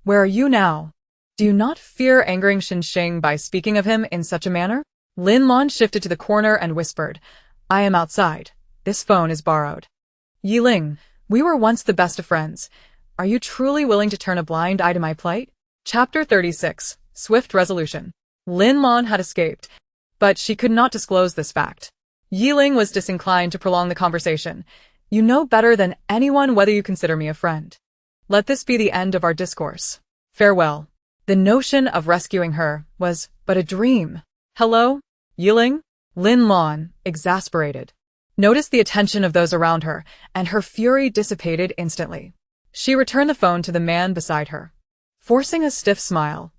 Where are you now? Do you not fear angering Shen Xing by speaking of him in such a manner? Lin Lan shifted to the corner and whispered, I am outside. This phone is borrowed. Ye Ling, we were once the best of friends. Are you truly willing to turn a blind eye to my plight? Chapter 36. Swift Resolution. Lin Lan had escaped, but she could not disclose this fact. Ye Ling was disinclined to prolong the conversation. You know better than anyone whether you consider me a friend. Let this be the end of our discourse. Farewell. The notion of rescuing her was but a dream. Hello, Ye Ling? Lin Lan, exasperated, noticed the attention of those around her, and her fury dissipated instantly. She returned the phone to the man beside her, forcing a stiff smile.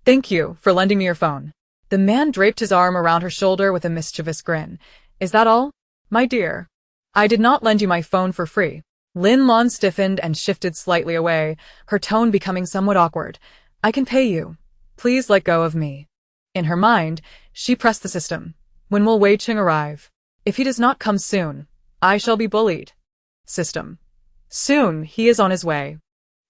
Thank you for lending me your phone. The man draped his arm around her shoulder with a mischievous grin. Is that all? My dear, I did not lend you my phone for free. Lin Lan stiffened and shifted slightly away, her tone becoming somewhat awkward. I can pay you. Please let go of me. In her mind, she pressed the system. When will Wei Qing arrive? If he does not come soon, I shall be bullied. System. Soon, he is on his way.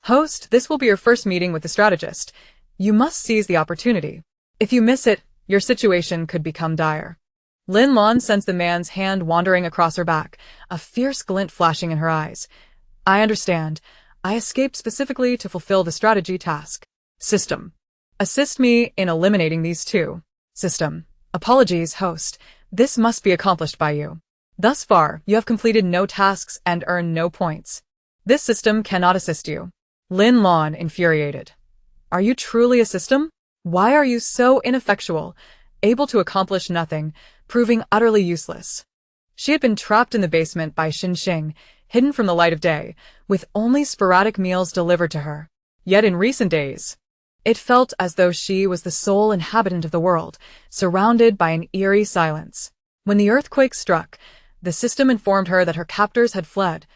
Host, this will be your first meeting with the strategist. You must seize the opportunity. If you miss it, your situation could become dire. Lin Lan sensed the man's hand wandering across her back, a fierce glint flashing in her eyes. I understand. I escaped specifically to fulfill the strategy task. System. Assist me in eliminating these two. System. Apologies, host. This must be accomplished by you. Thus far, you have completed no tasks and earned no points. This system cannot assist you. Lin Lan, infuriated. Are you truly a system? Why are you so ineffectual, able to accomplish nothing, proving utterly useless? She had been trapped in the basement by Shen Xing, hidden from the light of day, with only sporadic meals delivered to her. Yet in recent days, it felt as though she was the sole inhabitant of the world, surrounded by an eerie silence. When the earthquake struck, the system informed her that her captors had fled,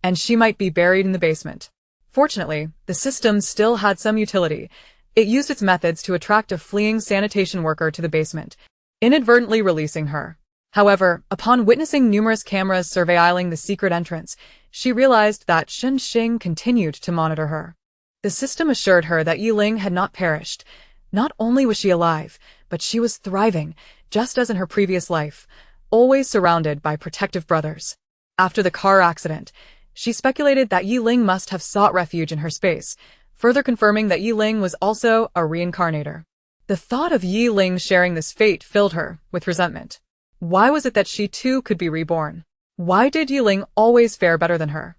and she might be buried in the basement. Fortunately, the system still had some utility. It used its methods to attract a fleeing sanitation worker to the basement, inadvertently releasing her. However, upon witnessing numerous cameras surveilling the secret entrance, she realized that Shen Xing continued to monitor her. The system assured her that Ye Ling had not perished. Not only was she alive, but she was thriving, just as in her previous life, always surrounded by protective brothers. After the car accident, she speculated that Ye Ling must have sought refuge in her space, further confirming that Ye Ling was also a reincarnator. The thought of Ye Ling sharing this fate filled her with resentment. Why was it that she too could be reborn? Why did Ye Ling always fare better than her?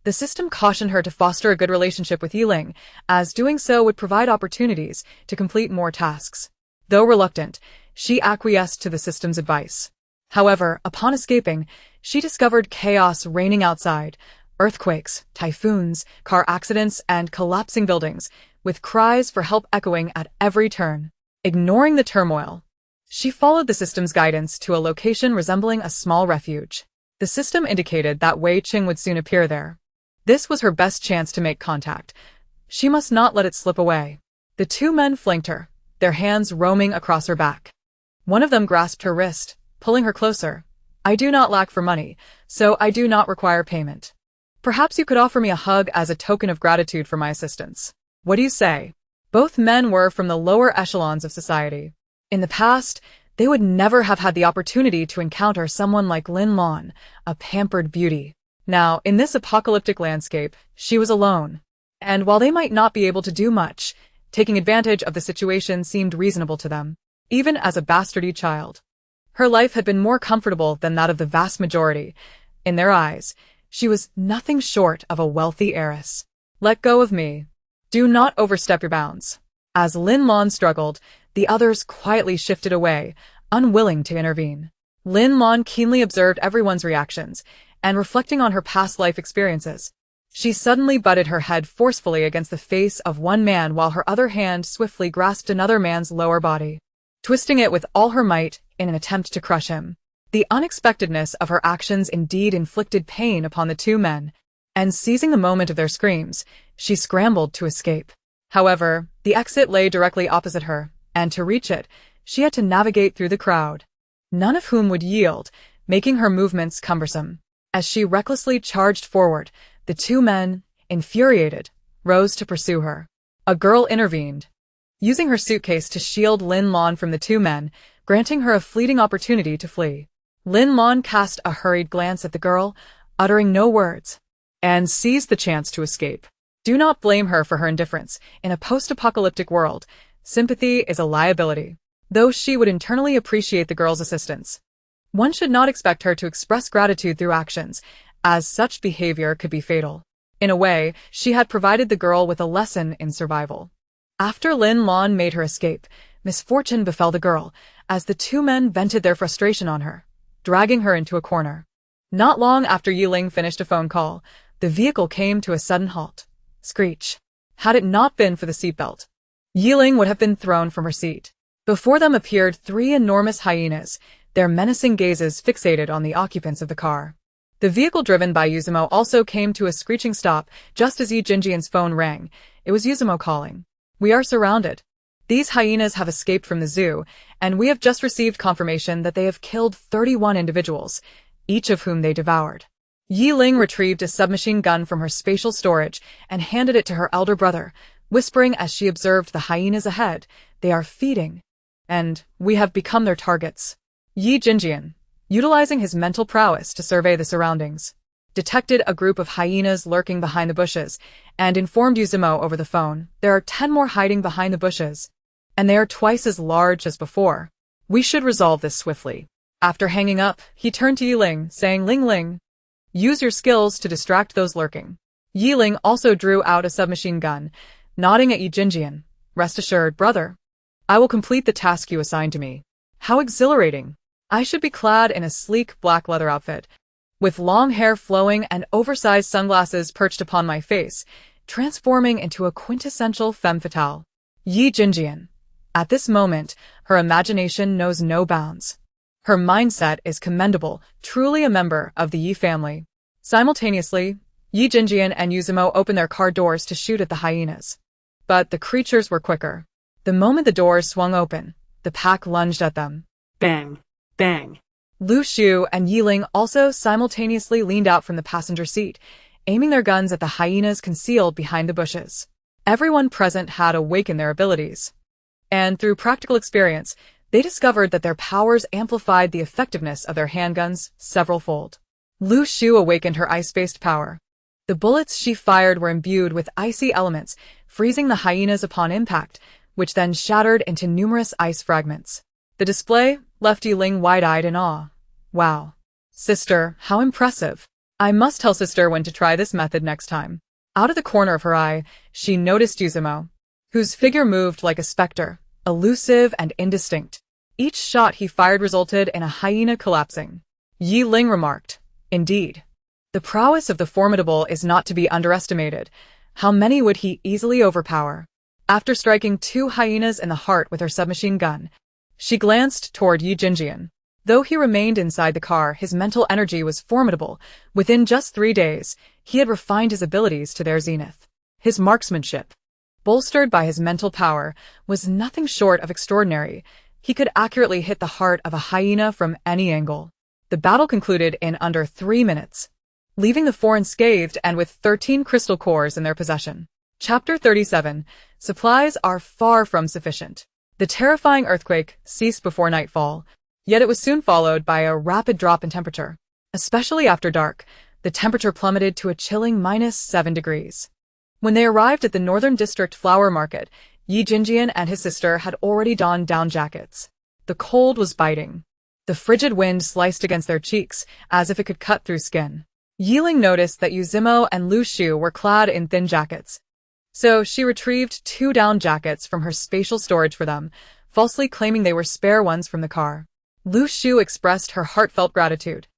The system cautioned her to foster a good relationship with Ye Ling, as doing so would provide opportunities to complete more tasks. Though reluctant, she acquiesced to the system's advice. However, upon escaping, she discovered chaos reigning outside, earthquakes, typhoons, car accidents, and collapsing buildings, with cries for help echoing at every turn. Ignoring the turmoil, she followed the system's guidance to a location resembling a small refuge. The system indicated that Wei Qing would soon appear there. This was her best chance to make contact. She must not let it slip away. The two men flanked her, their hands roaming across her back. One of them grasped her wrist, pulling her closer. "I do not lack for money, so I do not require payment. Perhaps you could offer me a hug as a token of gratitude for my assistance. What do you say?" Both men were from the lower echelons of society. In the past, they would never have had the opportunity to encounter someone like Lin Lan, a pampered beauty. Now, in this apocalyptic landscape, she was alone. And while they might not be able to do much, taking advantage of the situation seemed reasonable to them, even as a bastardy child. Her life had been more comfortable than that of the vast majority. In their eyes, she was nothing short of a wealthy heiress. "Let go of me. Do not overstep your bounds." As Lin Lan struggled, the others quietly shifted away, unwilling to intervene. Lin Lan keenly observed everyone's reactions, and reflecting on her past life experiences, she suddenly butted her head forcefully against the face of one man while her other hand swiftly grasped another man's lower body, twisting it with all her might in an attempt to crush him. The unexpectedness of her actions indeed inflicted pain upon the two men, and seizing the moment of their screams, she scrambled to escape. However, the exit lay directly opposite her, and to reach it, she had to navigate through the crowd, none of whom would yield, making her movements cumbersome. As she recklessly charged forward, the two men, infuriated, rose to pursue her. A girl intervened, using her suitcase to shield Lin Lan from the two men, granting her a fleeting opportunity to flee. Lin Lan cast a hurried glance at the girl, uttering no words, and seized the chance to escape. Do not blame her for her indifference. In a post-apocalyptic world, sympathy is a liability. Though she would internally appreciate the girl's assistance, one should not expect her to express gratitude through actions, as such behavior could be fatal. In a way, she had provided the girl with a lesson in survival. After Lin Lan made her escape, misfortune befell the girl, as the two men vented their frustration on her, dragging her into a corner. Not long after Ye Ling finished a phone call, the vehicle came to a sudden halt. Screech. Had it not been for the seatbelt, Ye Ling would have been thrown from her seat. Before them appeared three enormous hyenas, their menacing gazes fixated on the occupants of the car. The vehicle driven by Yuzumo also came to a screeching stop just as Yi Jinjian's phone rang. It was Yuzumo calling. "We are surrounded. These hyenas have escaped from the zoo, and we have just received confirmation that they have killed 31 individuals, each of whom they devoured." Ye Ling retrieved a submachine gun from her spatial storage and handed it to her elder brother, whispering as she observed the hyenas ahead, "They are feeding, and we have become their targets." Yi Jinjian, utilizing his mental prowess to survey the surroundings, detected a group of hyenas lurking behind the bushes, and informed Yuzumo over the phone, "There are 10 more hiding behind the bushes, and they are twice as large as before. We should resolve this swiftly." After hanging up, he turned to Ye Ling, saying, "Ling Ling, use your skills to distract those lurking." Ye Ling also drew out a submachine gun, nodding at Yi Jinjian. "Rest assured, brother. I will complete the task you assigned to me." How exhilarating! I should be clad in a sleek black leather outfit, with long hair flowing and oversized sunglasses perched upon my face, transforming into a quintessential femme fatale. Yi Jinjian. At this moment, her imagination knows no bounds. Her mindset is commendable, truly a member of the Yi family. Simultaneously, Yi Jinjian and Yuzumo opened their car doors to shoot at the hyenas. But the creatures were quicker. The moment the doors swung open, the pack lunged at them. Bang. Bang. Lu Shu and Ye Ling also simultaneously leaned out from the passenger seat, aiming their guns at the hyenas concealed behind the bushes. Everyone present had awakened their abilities, and through practical experience, they discovered that their powers amplified the effectiveness of their handguns several-fold. Lu Shu awakened her ice-based power. The bullets she fired were imbued with icy elements, freezing the hyenas upon impact, which then shattered into numerous ice fragments. The display left Ye Ling wide-eyed in awe. "Wow. Sister, how impressive. I must tell Sister when to try this method next time." Out of the corner of her eye, she noticed Yuzumo, whose figure moved like a specter, elusive and indistinct. Each shot he fired resulted in a hyena collapsing. Ye Ling remarked, "Indeed. The prowess of the formidable is not to be underestimated. How many would he easily overpower?" After striking 2 hyenas in the heart with her submachine gun, she glanced toward Ye Jinjian. Though he remained inside the car, his mental energy was formidable. Within just 3 days, he had refined his abilities to their zenith. His marksmanship, bolstered by his mental power, was nothing short of extraordinary. He could accurately hit the heart of a hyena from any angle. The battle concluded in under 3 minutes, leaving the 4 unscathed and with 13 crystal cores in their possession. Chapter 37. Supplies are far from sufficient. The terrifying earthquake ceased before nightfall, yet it was soon followed by a rapid drop in temperature. Especially after dark, the temperature plummeted to a chilling -7 degrees. When they arrived at the Northern District Flower Market, Ye Jinjian and his sister had already donned down jackets. The cold was biting. The frigid wind sliced against their cheeks, as if it could cut through skin. Ye Ling noticed that Yu Zimo and Lu Shu were clad in thin jackets, so she retrieved 2 down jackets from her spatial storage for them, falsely claiming they were spare ones from the car. Lu Shu expressed her heartfelt gratitude,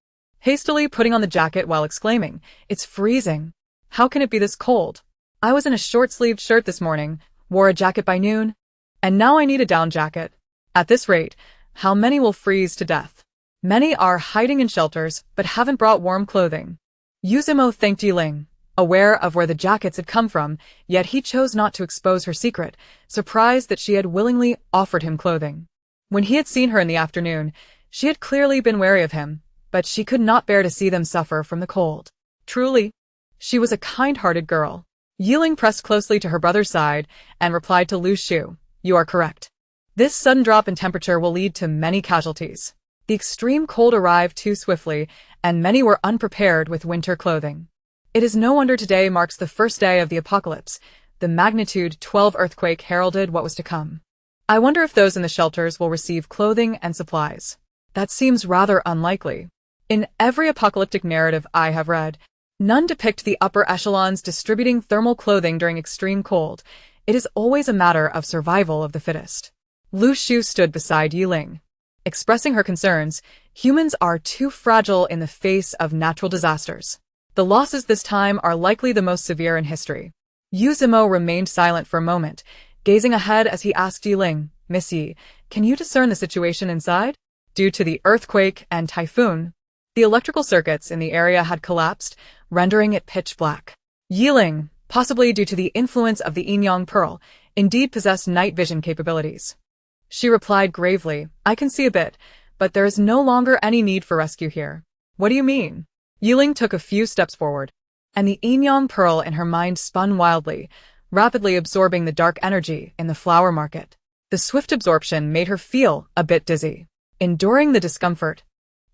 hastily putting on the jacket while exclaiming, "It's freezing. How can it be this cold? I was in a short-sleeved shirt this morning, wore a jacket by noon, and now I need a down jacket. At this rate, how many will freeze to death?" Many are hiding in shelters but haven't brought warm clothing. Yu Zimo thanked Ye Ling, aware of where the jackets had come from, yet he chose not to expose her secret, surprised that she had willingly offered him clothing. When he had seen her in the afternoon, she had clearly been wary of him, but she could not bear to see them suffer from the cold. Truly, she was a kind-hearted girl. Ye Ling pressed closely to her brother's side and replied to Lu Shu, "You are correct. This sudden drop in temperature will lead to many casualties." The extreme cold arrived too swiftly, and many were unprepared with winter clothing. It is no wonder today marks the first day of the apocalypse. The magnitude 12 earthquake heralded what was to come. I wonder if those in the shelters will receive clothing and supplies. That seems rather unlikely. In every apocalyptic narrative I have read, none depict the upper echelons distributing thermal clothing during extreme cold. It is always a matter of survival of the fittest. Lu Shu stood beside Ye Ling, expressing her concerns. Humans are too fragile in the face of natural disasters. The losses this time are likely the most severe in history. Yu Zimo remained silent for a moment, gazing ahead as he asked Ye Ling, "Miss Yi, can you discern the situation inside?" Due to the earthquake and typhoon, the electrical circuits in the area had collapsed, rendering it pitch black. Ye Ling, possibly due to the influence of the Yin-Yang Pearl, indeed possessed night vision capabilities. She replied gravely, "I can see a bit, but there is no longer any need for rescue here." "What do you mean?" Ye Ling took a few steps forward, and the Yin-Yang Pearl in her mind spun wildly, rapidly absorbing the dark energy in the flower market. The swift absorption made her feel a bit dizzy. Enduring the discomfort,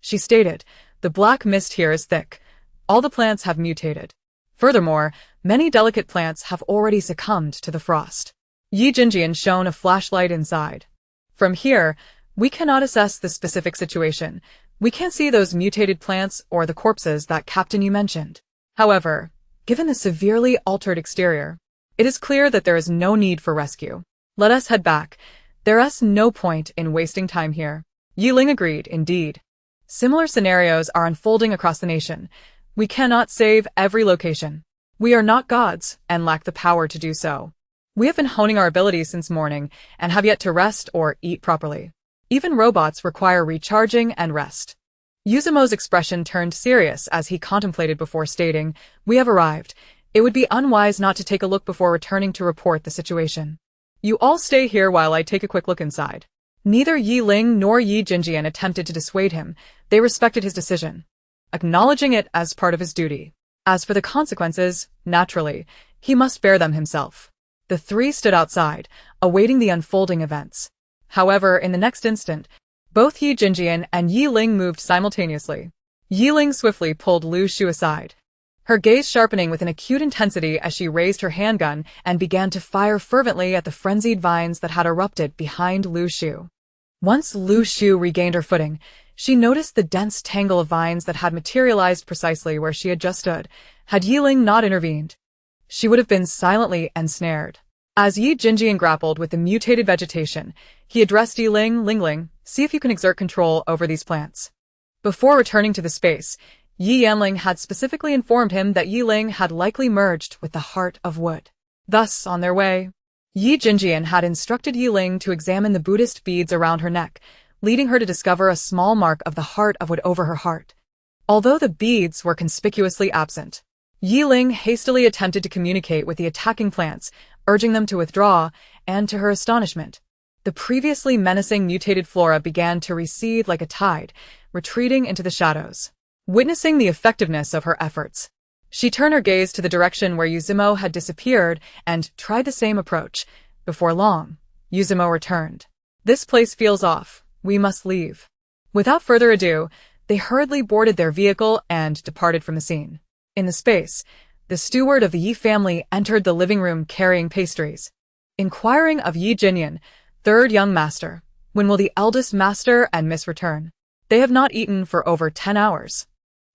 she stated, "The black mist here is thick. All the plants have mutated. Furthermore, many delicate plants have already succumbed to the frost." Ye Jinjian shone a flashlight inside. "From here, we cannot assess the specific situation. We can't see those mutated plants or the corpses that Captain Yu mentioned. However, given the severely altered exterior, it is clear that there is no need for rescue. Let us head back. There is no point in wasting time here." Ye Ling agreed, "Indeed. Similar scenarios are unfolding across the nation. We cannot save every location. We are not gods and lack the power to do so. We have been honing our abilities since morning and have yet to rest or eat properly. Even robots require recharging and rest." Yu Zimo's expression turned serious as he contemplated before stating, "We have arrived. It would be unwise not to take a look before returning to report the situation. You all stay here while I take a quick look inside." Neither Ye Ling nor Ye Jinjian attempted to dissuade him. They respected his decision, acknowledging it as part of his duty. As for the consequences, naturally, he must bear them himself. The 3 stood outside, awaiting the unfolding events. However, in the next instant, both Ye Jinjian and Ye Ling moved simultaneously. Ye Ling swiftly pulled Lu Shu aside, her gaze sharpening with an acute intensity as she raised her handgun and began to fire fervently at the frenzied vines that had erupted behind Lu Shu. Once Lu Shu regained her footing, she noticed the dense tangle of vines that had materialized precisely where she had just stood. Had Ye Ling not intervened, she would have been silently ensnared. As Ye Jinjian grappled with the mutated vegetation, he addressed Ye Ling, Ling, see if you can exert control over these plants. Before returning to the space, Ye Yanling had specifically informed him that Ye Ling had likely merged with the heart of wood. Thus, on their way, Ye Jinjian had instructed Ye Ling to examine the Buddhist beads around her neck, leading her to discover a small mark of the heart of wood over her heart. Although the beads were conspicuously absent, Ye Ling hastily attempted to communicate with the attacking plants, urging them to withdraw, and to her astonishment, the previously menacing mutated flora began to recede like a tide, retreating into the shadows. Witnessing the effectiveness of her efforts, she turned her gaze to the direction where Yuzimo had disappeared and tried the same approach. Before long, Yuzimo returned. This place feels off. We must leave. Without further ado, they hurriedly boarded their vehicle and departed from the scene. In the space, the steward of the Yi family entered the living room carrying pastries. Inquiring of Ye Jinyan, third young master, when will the eldest master and miss return? They have not eaten for over 10 hours.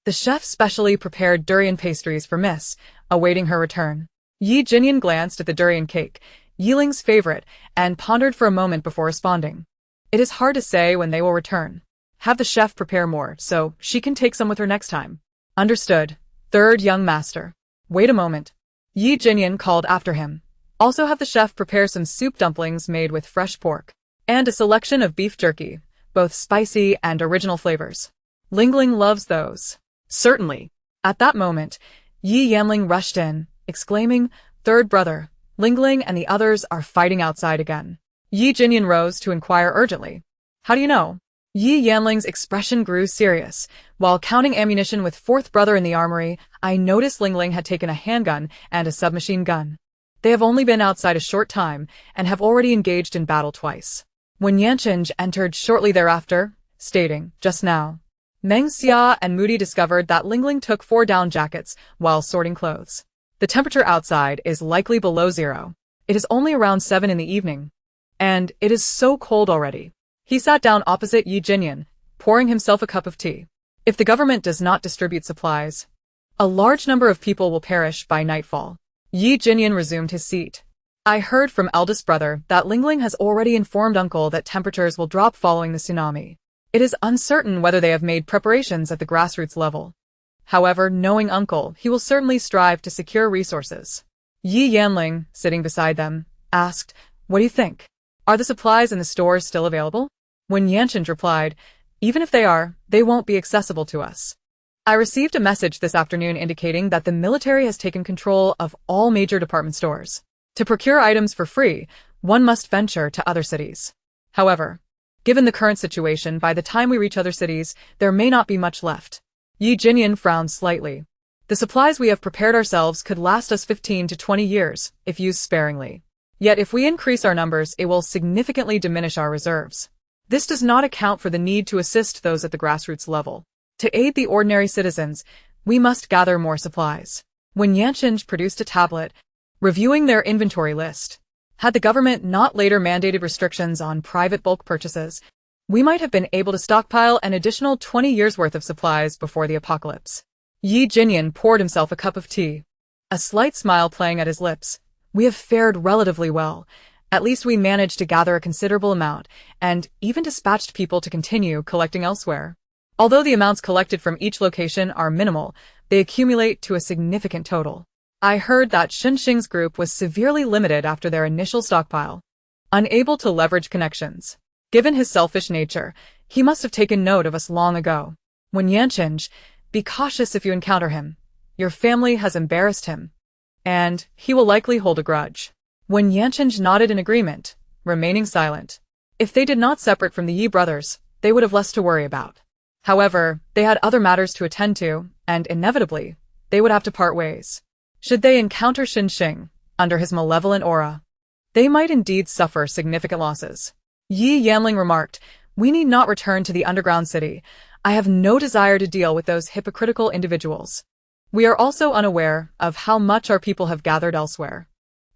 The chef specially prepared durian pastries for Miss, awaiting her return. Ye Jinyan glanced at the durian cake, Ye Ling's favorite, and pondered for a moment before responding. It is hard to say when they will return. Have the chef prepare more, so she can take some with her next time. Understood, third young master. Wait a moment. Ye Jinyan called after him. Also have the chef prepare some soup dumplings made with fresh pork, and a selection of beef jerky, both spicy and original flavors. Ling Ling loves those. Certainly. At that moment, Ye Yanling rushed in, exclaiming, "Third brother, Ling Ling and the others are fighting outside again." Ye Jinyan rose to inquire urgently. "How do you know?" Ye Yanling's expression grew serious. While counting ammunition with fourth brother in the armory, I noticed Ling Ling had taken a handgun and a submachine gun. They have only been outside a short time and have already engaged in battle twice. When Yancheng entered shortly thereafter, stating, "Just now, Meng Xia and Moody discovered that Ling Ling took 4 down jackets while sorting clothes. The temperature outside is likely below 0. It is only around 7 in the evening. And it is so cold already." He sat down opposite Ye Jinyan, pouring himself a cup of tea. If the government does not distribute supplies, a large number of people will perish by nightfall. Ye Jinyan resumed his seat. I heard from eldest brother that Ling Ling has already informed uncle that temperatures will drop following the tsunami. It is uncertain whether they have made preparations at the grassroots level. However, knowing uncle, he will certainly strive to secure resources. Ye Yanling, sitting beside them, asked, "What do you think? Are the supplies in the stores still available?" When Yancheng replied, "Even if they are, they won't be accessible to us. I received a message this afternoon indicating that the military has taken control of all major department stores. To procure items for free, one must venture to other cities. However, given the current situation, by the time we reach other cities, there may not be much left." Ye Jinyan frowned slightly. "The supplies we have prepared ourselves could last us 15 to 20 years, if used sparingly. Yet if we increase our numbers, it will significantly diminish our reserves. This does not account for the need to assist those at the grassroots level. To aid the ordinary citizens, we must gather more supplies." When Yancheng produced a tablet, reviewing their inventory list, had the government not later mandated restrictions on private bulk purchases, we might have been able to stockpile an additional 20 years' worth of supplies before the apocalypse. Ye Jinyan poured himself a cup of tea, a slight smile playing at his lips. "We have fared relatively well. At least we managed to gather a considerable amount, and even dispatched people to continue collecting elsewhere. Although the amounts collected from each location are minimal, they accumulate to a significant total. I heard that Xinxing's group was severely limited after their initial stockpile, unable to leverage connections. Given his selfish nature, he must have taken note of us long ago. When Yancheng, be cautious if you encounter him. Your family has embarrassed him, and he will likely hold a grudge." When Yancheng nodded in agreement, remaining silent. If they did not separate from the Yi brothers, they would have less to worry about. However, they had other matters to attend to, and inevitably, they would have to part ways. Should they encounter Xinxing, under his malevolent aura, they might indeed suffer significant losses. Ye Yanling remarked, "We need not return to the underground city. I have no desire to deal with those hypocritical individuals. We are also unaware of how much our people have gathered elsewhere.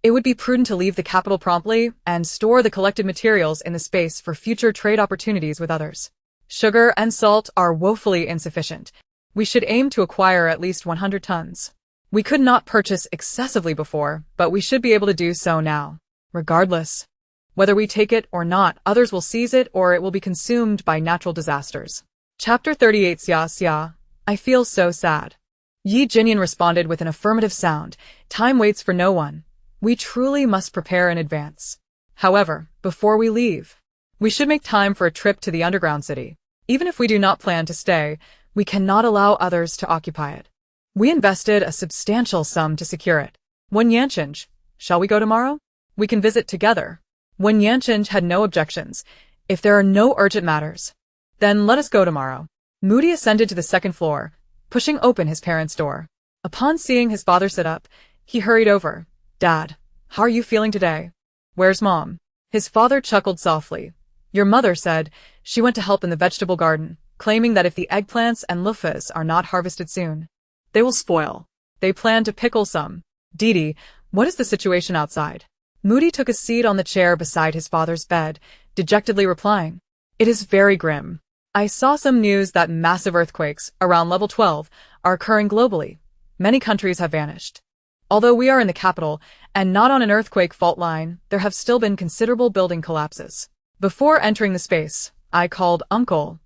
It would be prudent to leave the capital promptly and store the collected materials in the space for future trade opportunities with others. Sugar and salt are woefully insufficient. We should aim to acquire at least 100 tons. We could not purchase excessively before, but we should be able to do so now. Regardless. Whether we take it or not, others will seize it or it will be consumed by natural disasters. Chapter 38 Xia, I feel so sad. Ye Ling responded with an affirmative sound. Time waits for no one. We truly must prepare in advance. However, before we leave, we should make time for a trip to the underground city. Even if we do not plan to stay, we cannot allow others to occupy it. We invested a substantial sum to secure it. Wen Yanqing, shall we go tomorrow? We can visit together. Wen Yanqing had no objections. If there are no urgent matters, then let us go tomorrow. Moody ascended to the second floor, pushing open his parents' door. Upon seeing his father sit up, he hurried over. Dad, how are you feeling today? Where's Mom? His father chuckled softly. Your mother said she went to help in the vegetable garden, claiming that if the eggplants and loofahs are not harvested soon, they will spoil. They plan to pickle some. Didi, what is the situation outside? Moody took a seat on the chair beside his father's bed, dejectedly replying, It is very grim. I saw some news that massive earthquakes, around level 12, are occurring globally. Many countries have vanished. Although we are in the capital, and not on an earthquake fault line, there have still been considerable building collapses. Before entering the space, I called Uncle,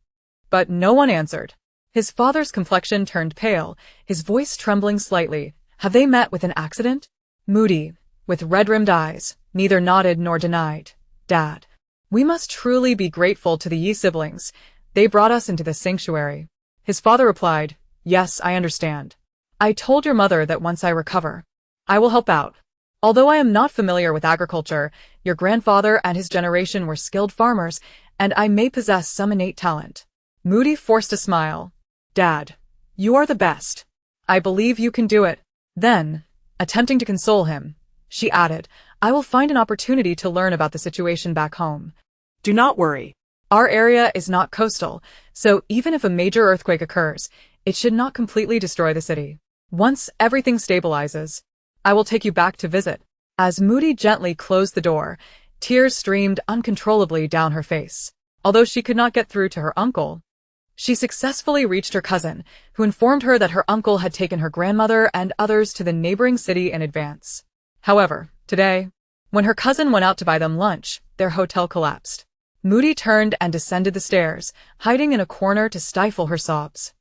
but no one answered. His father's complexion turned pale, his voice trembling slightly. Have they met with an accident? Moody, with red-rimmed eyes, neither nodded nor denied. Dad, we must truly be grateful to the Ye siblings. They brought us into this sanctuary. His father replied, Yes, I understand. I told your mother that once I recover, I will help out. Although I am not familiar with agriculture, your grandfather and his generation were skilled farmers, and I may possess some innate talent. Moody forced a smile. Dad, you are the best. I believe you can do it. Then, attempting to console him, she added, I will find an opportunity to learn about the situation back home. Do not worry. Our area is not coastal, so even if a major earthquake occurs, it should not completely destroy the city. Once everything stabilizes, I will take you back to visit. As Moody gently closed the door, tears streamed uncontrollably down her face. Although she could not get through to her uncle, she successfully reached her cousin, who informed her that her uncle had taken her grandmother and others to the neighboring city in advance. However, today, when her cousin went out to buy them lunch, their hotel collapsed. Moody turned and descended the stairs, hiding in a corner to stifle her sobs.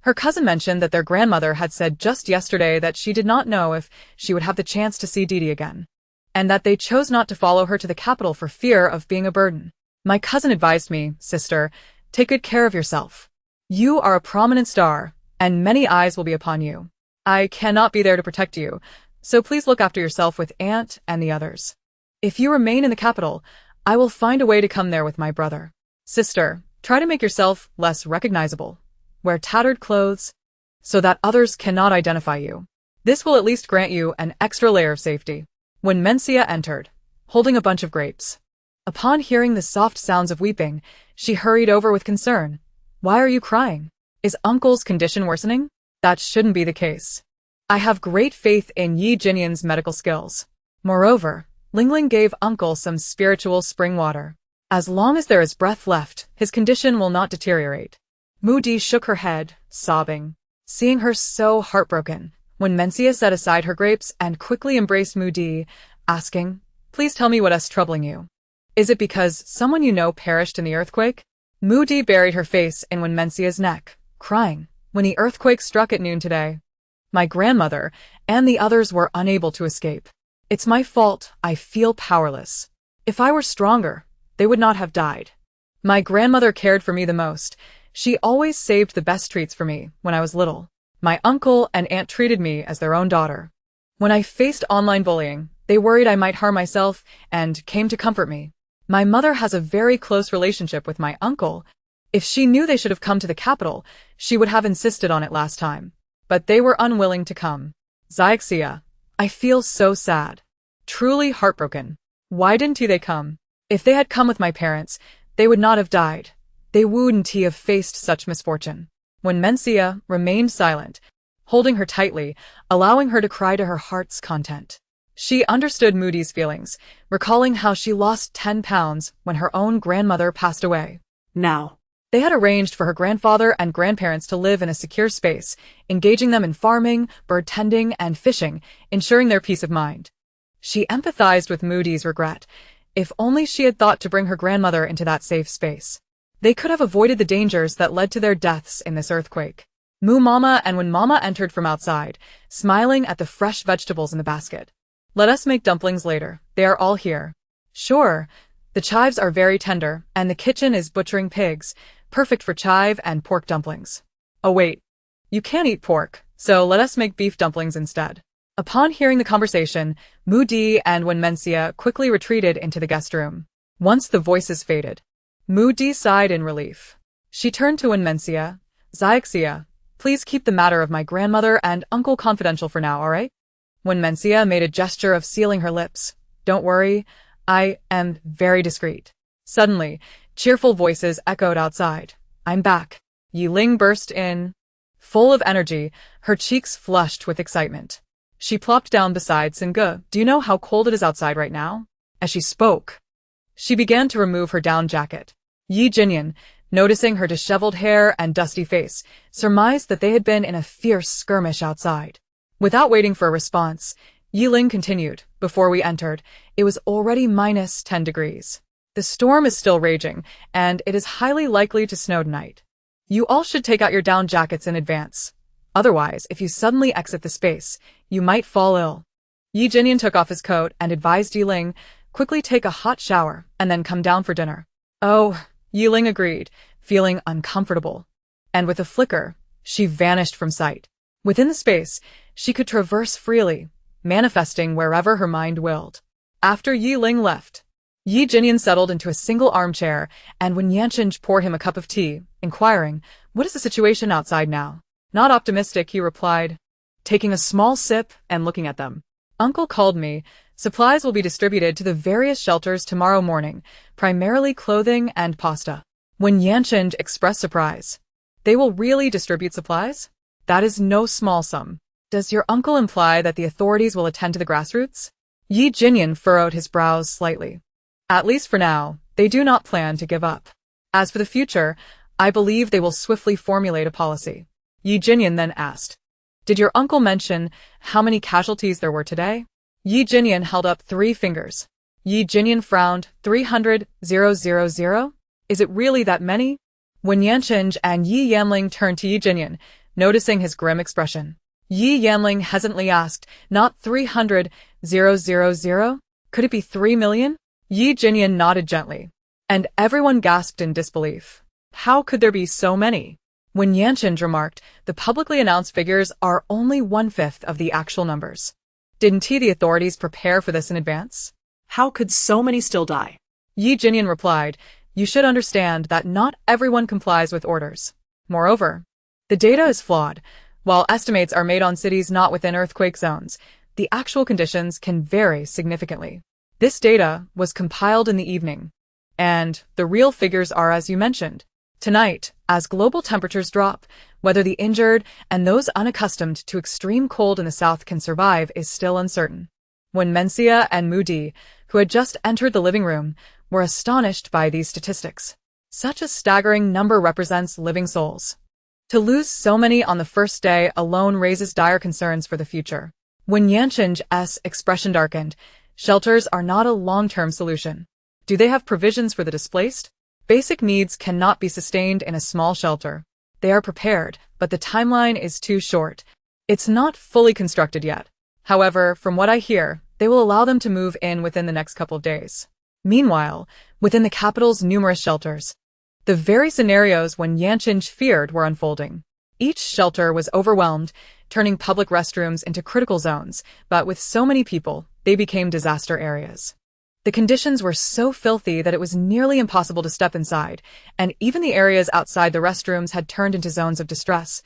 Her cousin mentioned that their grandmother had said just yesterday that she did not know if she would have the chance to see Didi again, and that they chose not to follow her to the capital for fear of being a burden. My cousin advised me, sister, take good care of yourself. You are a prominent star, and many eyes will be upon you. I cannot be there to protect you, so please look after yourself with Aunt and the others. If you remain in the capital, I will find a way to come there with my brother. Sister, try to make yourself less recognizable. Wear tattered clothes, so that others cannot identify you. This will at least grant you an extra layer of safety. When Mencia entered, holding a bunch of grapes. Upon hearing the soft sounds of weeping, she hurried over with concern. Why are you crying? Is Uncle's condition worsening? That shouldn't be the case. I have great faith in Ye Ling's medical skills. Moreover, Ling Ling gave Uncle some spiritual spring water. As long as there is breath left, his condition will not deteriorate. Moody shook her head, sobbing. Seeing her so heartbroken, when Mencia set aside her grapes and quickly embraced Moody, asking, Please tell me what is troubling you. Is it because someone you know perished in the earthquake? Moody buried her face in Mencia's neck, crying, When the earthquake struck at noon today, my grandmother and the others were unable to escape. It's my fault, I feel powerless. If I were stronger, they would not have died. My grandmother cared for me the most. She always saved the best treats for me when I was little. My uncle and aunt treated me as their own daughter. When I faced online bullying, they worried I might harm myself and came to comfort me. My mother has a very close relationship with my uncle. If she knew they should have come to the capital, she would have insisted on it last time. But they were unwilling to come. Xiaxia, I feel so sad. Truly heartbroken. Why didn't they come? If they had come with my parents, they would not have died. They wouldn't have faced such misfortune. When Mencia remained silent, holding her tightly, allowing her to cry to her heart's content. She understood Moody's feelings, recalling how she lost 10 pounds when her own grandmother passed away. Now, they had arranged for her grandfather and grandparents to live in a secure space, engaging them in farming, bird tending, and fishing, ensuring their peace of mind. She empathized with Moody's regret. If only she had thought to bring her grandmother into that safe space. They could have avoided the dangers that led to their deaths in this earthquake. Moo Mama and when Mama entered from outside, smiling at the fresh vegetables in the basket. Let us make dumplings later. They are all here. Sure. The chives are very tender, and the kitchen is butchering pigs, perfect for chive and pork dumplings. Oh wait. You can't eat pork, so let us make beef dumplings instead. Upon hearing the conversation, Moody and Wenmencia quickly retreated into the guest room. Once the voices faded, Moody sighed in relief. She turned to Wenmencia. Xiaxia, please keep the matter of my grandmother and uncle confidential for now, alright? Wenmencia made a gesture of sealing her lips. Don't worry, I am very discreet. Suddenly, cheerful voices echoed outside. I'm back. Ye Ling burst in. Full of energy, her cheeks flushed with excitement. She plopped down beside Singe. Do you know how cold it is outside right now? As she spoke, she began to remove her down jacket. Yi Jinyan, noticing her disheveled hair and dusty face, surmised that they had been in a fierce skirmish outside. Without waiting for a response, Ye Ling continued. Before we entered, it was already minus 10 degrees. The storm is still raging, and it is highly likely to snow tonight. You all should take out your down jackets in advance. Otherwise, if you suddenly exit the space, you might fall ill. Yi Jinyan took off his coat and advised Ye Ling, quickly take a hot shower and then come down for dinner. Oh, Ye Ling agreed, feeling uncomfortable. And with a flicker, she vanished from sight. Within the space, she could traverse freely, manifesting wherever her mind willed. After Ye Ling left, Yi Jinyan settled into a single armchair, and when Yanqing poured him a cup of tea, inquiring, what is the situation outside now? Not optimistic, he replied, taking a small sip and looking at them. Uncle called me. Supplies will be distributed to the various shelters tomorrow morning, primarily clothing and pasta. When Yanqing expressed surprise, they will really distribute supplies? That is no small sum. Does your uncle imply that the authorities will attend to the grassroots? Yi Jinyan furrowed his brows slightly. At least for now, they do not plan to give up. As for the future, I believe they will swiftly formulate a policy. Yi Jinyan then asked, did your uncle mention how many casualties there were today? Yi Jinyan held up 3 fingers. Yi Jinyan frowned. 300,000? Is it really that many? When Yanqing and Yi Yanling turned to Yi Jinyan, noticing his grim expression, Yi Yanling hesitantly asked, not 300,000? Could it be 3 million? Yi Jinyan nodded gently, and everyone gasped in disbelief. How could there be so many? When Yanqing remarked, the publicly announced figures are only 1/5 of the actual numbers. Didn't the authorities prepare for this in advance? How could so many still die? Yi Jinyan replied, you should understand that not everyone complies with orders. Moreover, the data is flawed. While estimates are made on cities not within earthquake zones, the actual conditions can vary significantly. This data was compiled in the evening, and the real figures are as you mentioned. Tonight, as global temperatures drop, whether the injured and those unaccustomed to extreme cold in the south can survive is still uncertain. When Mencia and Moody, who had just entered the living room, were astonished by these statistics. Such a staggering number represents living souls. To lose so many on the first day alone raises dire concerns for the future. When Yanqing's expression darkened, shelters are not a long-term solution. Do they have provisions for the displaced? Basic needs cannot be sustained in a small shelter. They are prepared, but the timeline is too short. It's not fully constructed yet. However, from what I hear, they will allow them to move in within the next couple of days. Meanwhile, within the capital's numerous shelters, the very scenarios when Yanqing feared were unfolding. Each shelter was overwhelmed, turning public restrooms into critical zones, but with so many people, they became disaster areas. The conditions were so filthy that it was nearly impossible to step inside, and even the areas outside the restrooms had turned into zones of distress,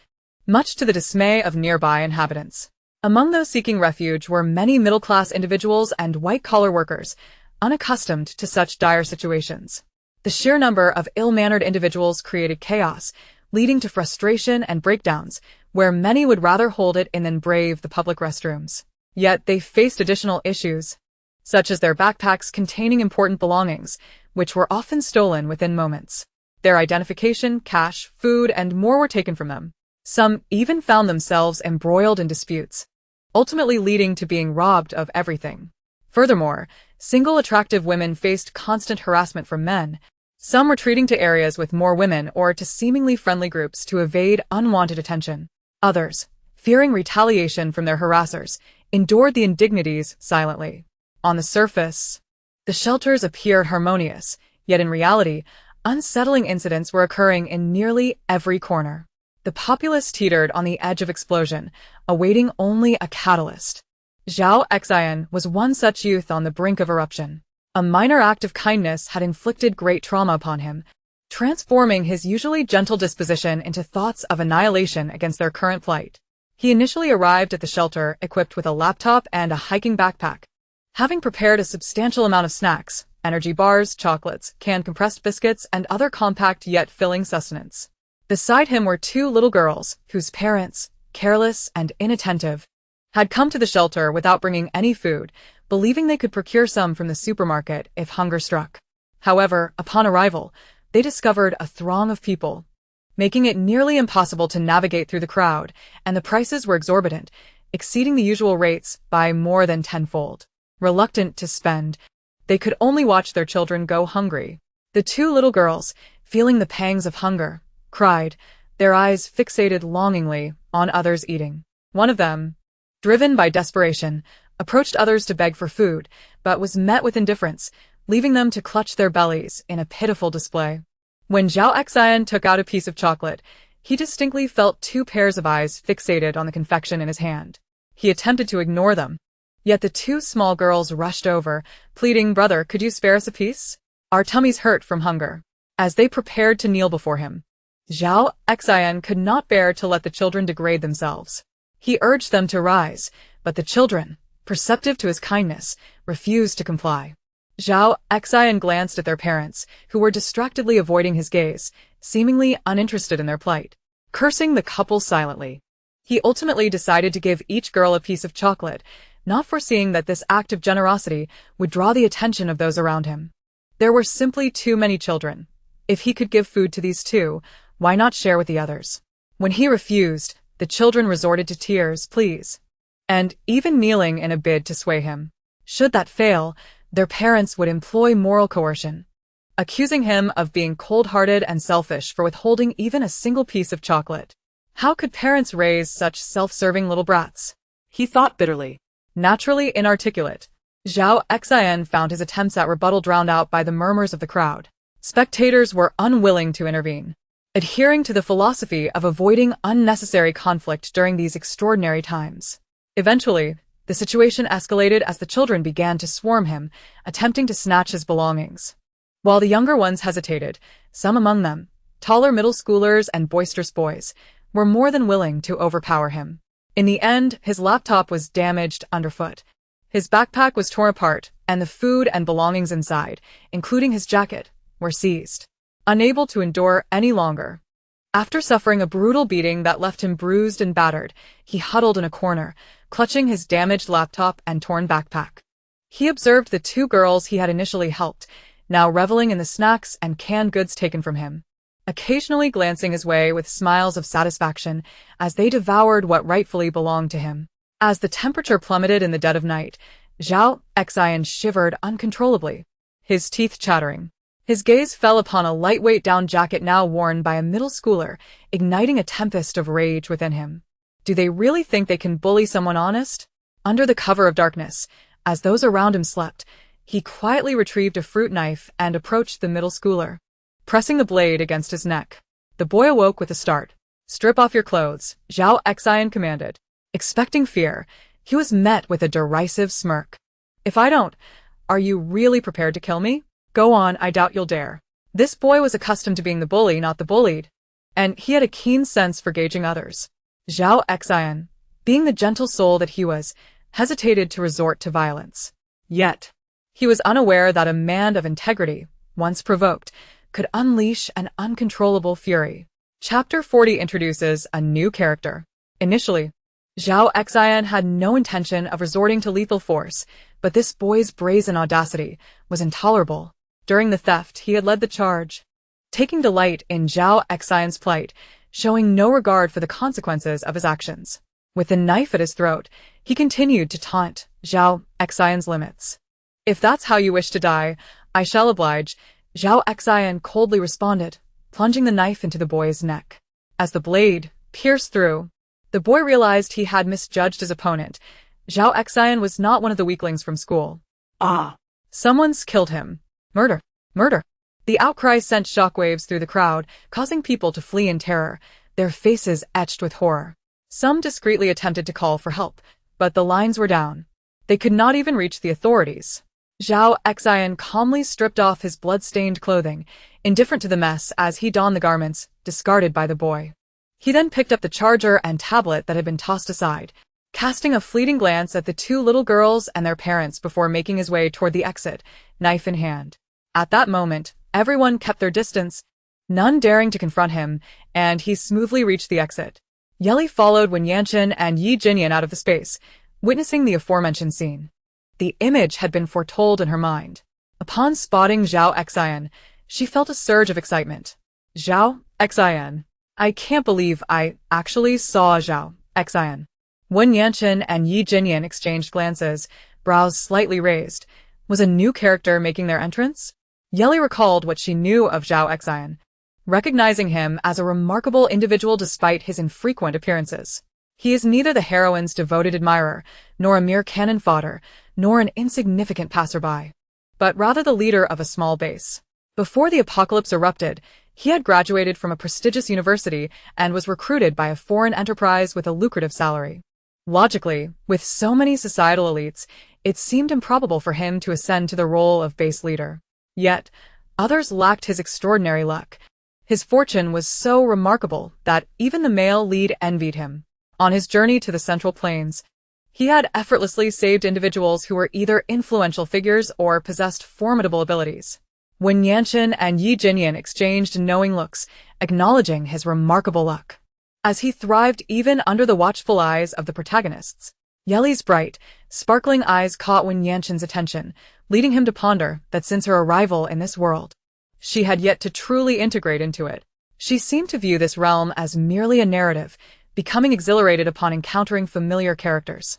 much to the dismay of nearby inhabitants. Among those seeking refuge were many middle-class individuals and white-collar workers, unaccustomed to such dire situations. The sheer number of ill-mannered individuals created chaos, leading to frustration and breakdowns, where many would rather hold it in than brave the public restrooms. Yet they faced additional issues, such as their backpacks containing important belongings, which were often stolen within moments. Their identification, cash, food, and more were taken from them. Some even found themselves embroiled in disputes, ultimately leading to being robbed of everything. Furthermore, single attractive women faced constant harassment from men, some retreating to areas with more women or to seemingly friendly groups to evade unwanted attention. Others, fearing retaliation from their harassers, endured the indignities silently. On the surface, the shelters appeared harmonious, yet in reality, unsettling incidents were occurring in nearly every corner. The populace teetered on the edge of explosion, awaiting only a catalyst. Zhao Xian was one such youth on the brink of eruption. A minor act of kindness had inflicted great trauma upon him, transforming his usually gentle disposition into thoughts of annihilation against their current plight. He initially arrived at the shelter equipped with a laptop and a hiking backpack. Having prepared a substantial amount of snacks, energy bars, chocolates, canned compressed biscuits, and other compact yet filling sustenance. Beside him were two little girls, whose parents, careless and inattentive, had come to the shelter without bringing any food, believing they could procure some from the supermarket if hunger struck. However, upon arrival, they discovered a throng of people, making it nearly impossible to navigate through the crowd, and the prices were exorbitant, exceeding the usual rates by more than tenfold. Reluctant to spend, they could only watch their children go hungry. The two little girls, feeling the pangs of hunger, cried, their eyes fixated longingly on others eating. One of them, driven by desperation, approached others to beg for food, but was met with indifference, leaving them to clutch their bellies in a pitiful display. When Zhao Xian took out a piece of chocolate, he distinctly felt two pairs of eyes fixated on the confection in his hand. He attempted to ignore them, yet the two small girls rushed over, pleading, "Brother, could you spare us a piece? Our tummies hurt from hunger." As they prepared to kneel before him, Zhao Xian could not bear to let the children degrade themselves. He urged them to rise, but the children, perceptive to his kindness, refused to comply. Zhao Xian glanced at their parents, who were distractedly avoiding his gaze, seemingly uninterested in their plight. Cursing the couple silently, he ultimately decided to give each girl a piece of chocolate, not foreseeing that this act of generosity would draw the attention of those around him. There were simply too many children. If he could give food to these two, why not share with the others? When he refused, the children resorted to tears, pleas, and even kneeling in a bid to sway him. Should that fail, their parents would employ moral coercion, accusing him of being cold-hearted and selfish for withholding even a single piece of chocolate. How could parents raise such self-serving little brats? He thought bitterly. Naturally inarticulate, Zhao Xian found his attempts at rebuttal drowned out by the murmurs of the crowd. Spectators were unwilling to intervene, adhering to the philosophy of avoiding unnecessary conflict during these extraordinary times. Eventually, the situation escalated as the children began to swarm him, attempting to snatch his belongings. While the younger ones hesitated, some among them, taller middle schoolers and boisterous boys, were more than willing to overpower him. In the end, his laptop was damaged underfoot. His backpack was torn apart, and the food and belongings inside, including his jacket, were seized. Unable to endure any longer, after suffering a brutal beating that left him bruised and battered, he huddled in a corner, clutching his damaged laptop and torn backpack. He observed the two girls he had initially helped, now reveling in the snacks and canned goods taken from him, occasionally glancing his way with smiles of satisfaction as they devoured what rightfully belonged to him. As the temperature plummeted in the dead of night, Zhao Xian shivered uncontrollably, his teeth chattering. His gaze fell upon a lightweight down jacket now worn by a middle schooler, igniting a tempest of rage within him. Do they really think they can bully someone honest? Under the cover of darkness, as those around him slept, he quietly retrieved a fruit knife and approached the middle schooler, pressing the blade against his neck. The boy awoke with a start. "Strip off your clothes," Zhao Xian commanded. Expecting fear, he was met with a derisive smirk. "If I don't, are you really prepared to kill me? Go on, I doubt you'll dare." This boy was accustomed to being the bully, not the bullied, and he had a keen sense for gauging others. Zhao Xian, being the gentle soul that he was, hesitated to resort to violence. Yet, he was unaware that a man of integrity, once provoked, could unleash an uncontrollable fury. Chapter 40 introduces a new character. Initially, Zhao Xian had no intention of resorting to lethal force, but this boy's brazen audacity was intolerable. During the theft, he had led the charge, taking delight in Zhao Xian's plight, showing no regard for the consequences of his actions. With the knife at his throat, he continued to taunt Zhao Xian's limits. If that's how you wish to die, I shall oblige, Zhao Xian coldly responded, plunging the knife into the boy's neck. As the blade pierced through, the boy realized he had misjudged his opponent. Zhao Xian was not one of the weaklings from school. Ah! Someone's killed him. Murder! Murder! The outcry sent shockwaves through the crowd, causing people to flee in terror, their faces etched with horror. Some discreetly attempted to call for help, but the lines were down. They could not even reach the authorities. Zhao Xian calmly stripped off his blood-stained clothing, indifferent to the mess as he donned the garments discarded by the boy. He then picked up the charger and tablet that had been tossed aside, casting a fleeting glance at the two little girls and their parents before making his way toward the exit, knife in hand. At that moment, everyone kept their distance, none daring to confront him, and he smoothly reached the exit. Ye Ling followed when Yanchen and Yi Jinyan out of the space, witnessing the aforementioned scene. The image had been foretold in her mind. Upon spotting Zhao Xian, she felt a surge of excitement. Zhao Xian. I can't believe I actually saw Zhao Xian. When Yanchen and Yi Jinyan exchanged glances, brows slightly raised, was a new character making their entrance? Ye Ling recalled what she knew of Zhao Xian, recognizing him as a remarkable individual despite his infrequent appearances. He is neither the heroine's devoted admirer, nor a mere cannon fodder, nor an insignificant passerby, but rather the leader of a small base. Before the apocalypse erupted, he had graduated from a prestigious university and was recruited by a foreign enterprise with a lucrative salary. Logically, with so many societal elites, it seemed improbable for him to ascend to the role of base leader. Yet, others lacked his extraordinary luck. His fortune was so remarkable that even the male lead envied him. On his journey to the Central Plains, he had effortlessly saved individuals who were either influential figures or possessed formidable abilities. When Yanchen and Yi Jinyan exchanged knowing looks, acknowledging his remarkable luck, as he thrived even under the watchful eyes of the protagonists, Ye Ling's bright, sparkling eyes caught Wen Yanchen's attention, leading him to ponder that since her arrival in this world, she had yet to truly integrate into it. She seemed to view this realm as merely a narrative, becoming exhilarated upon encountering familiar characters.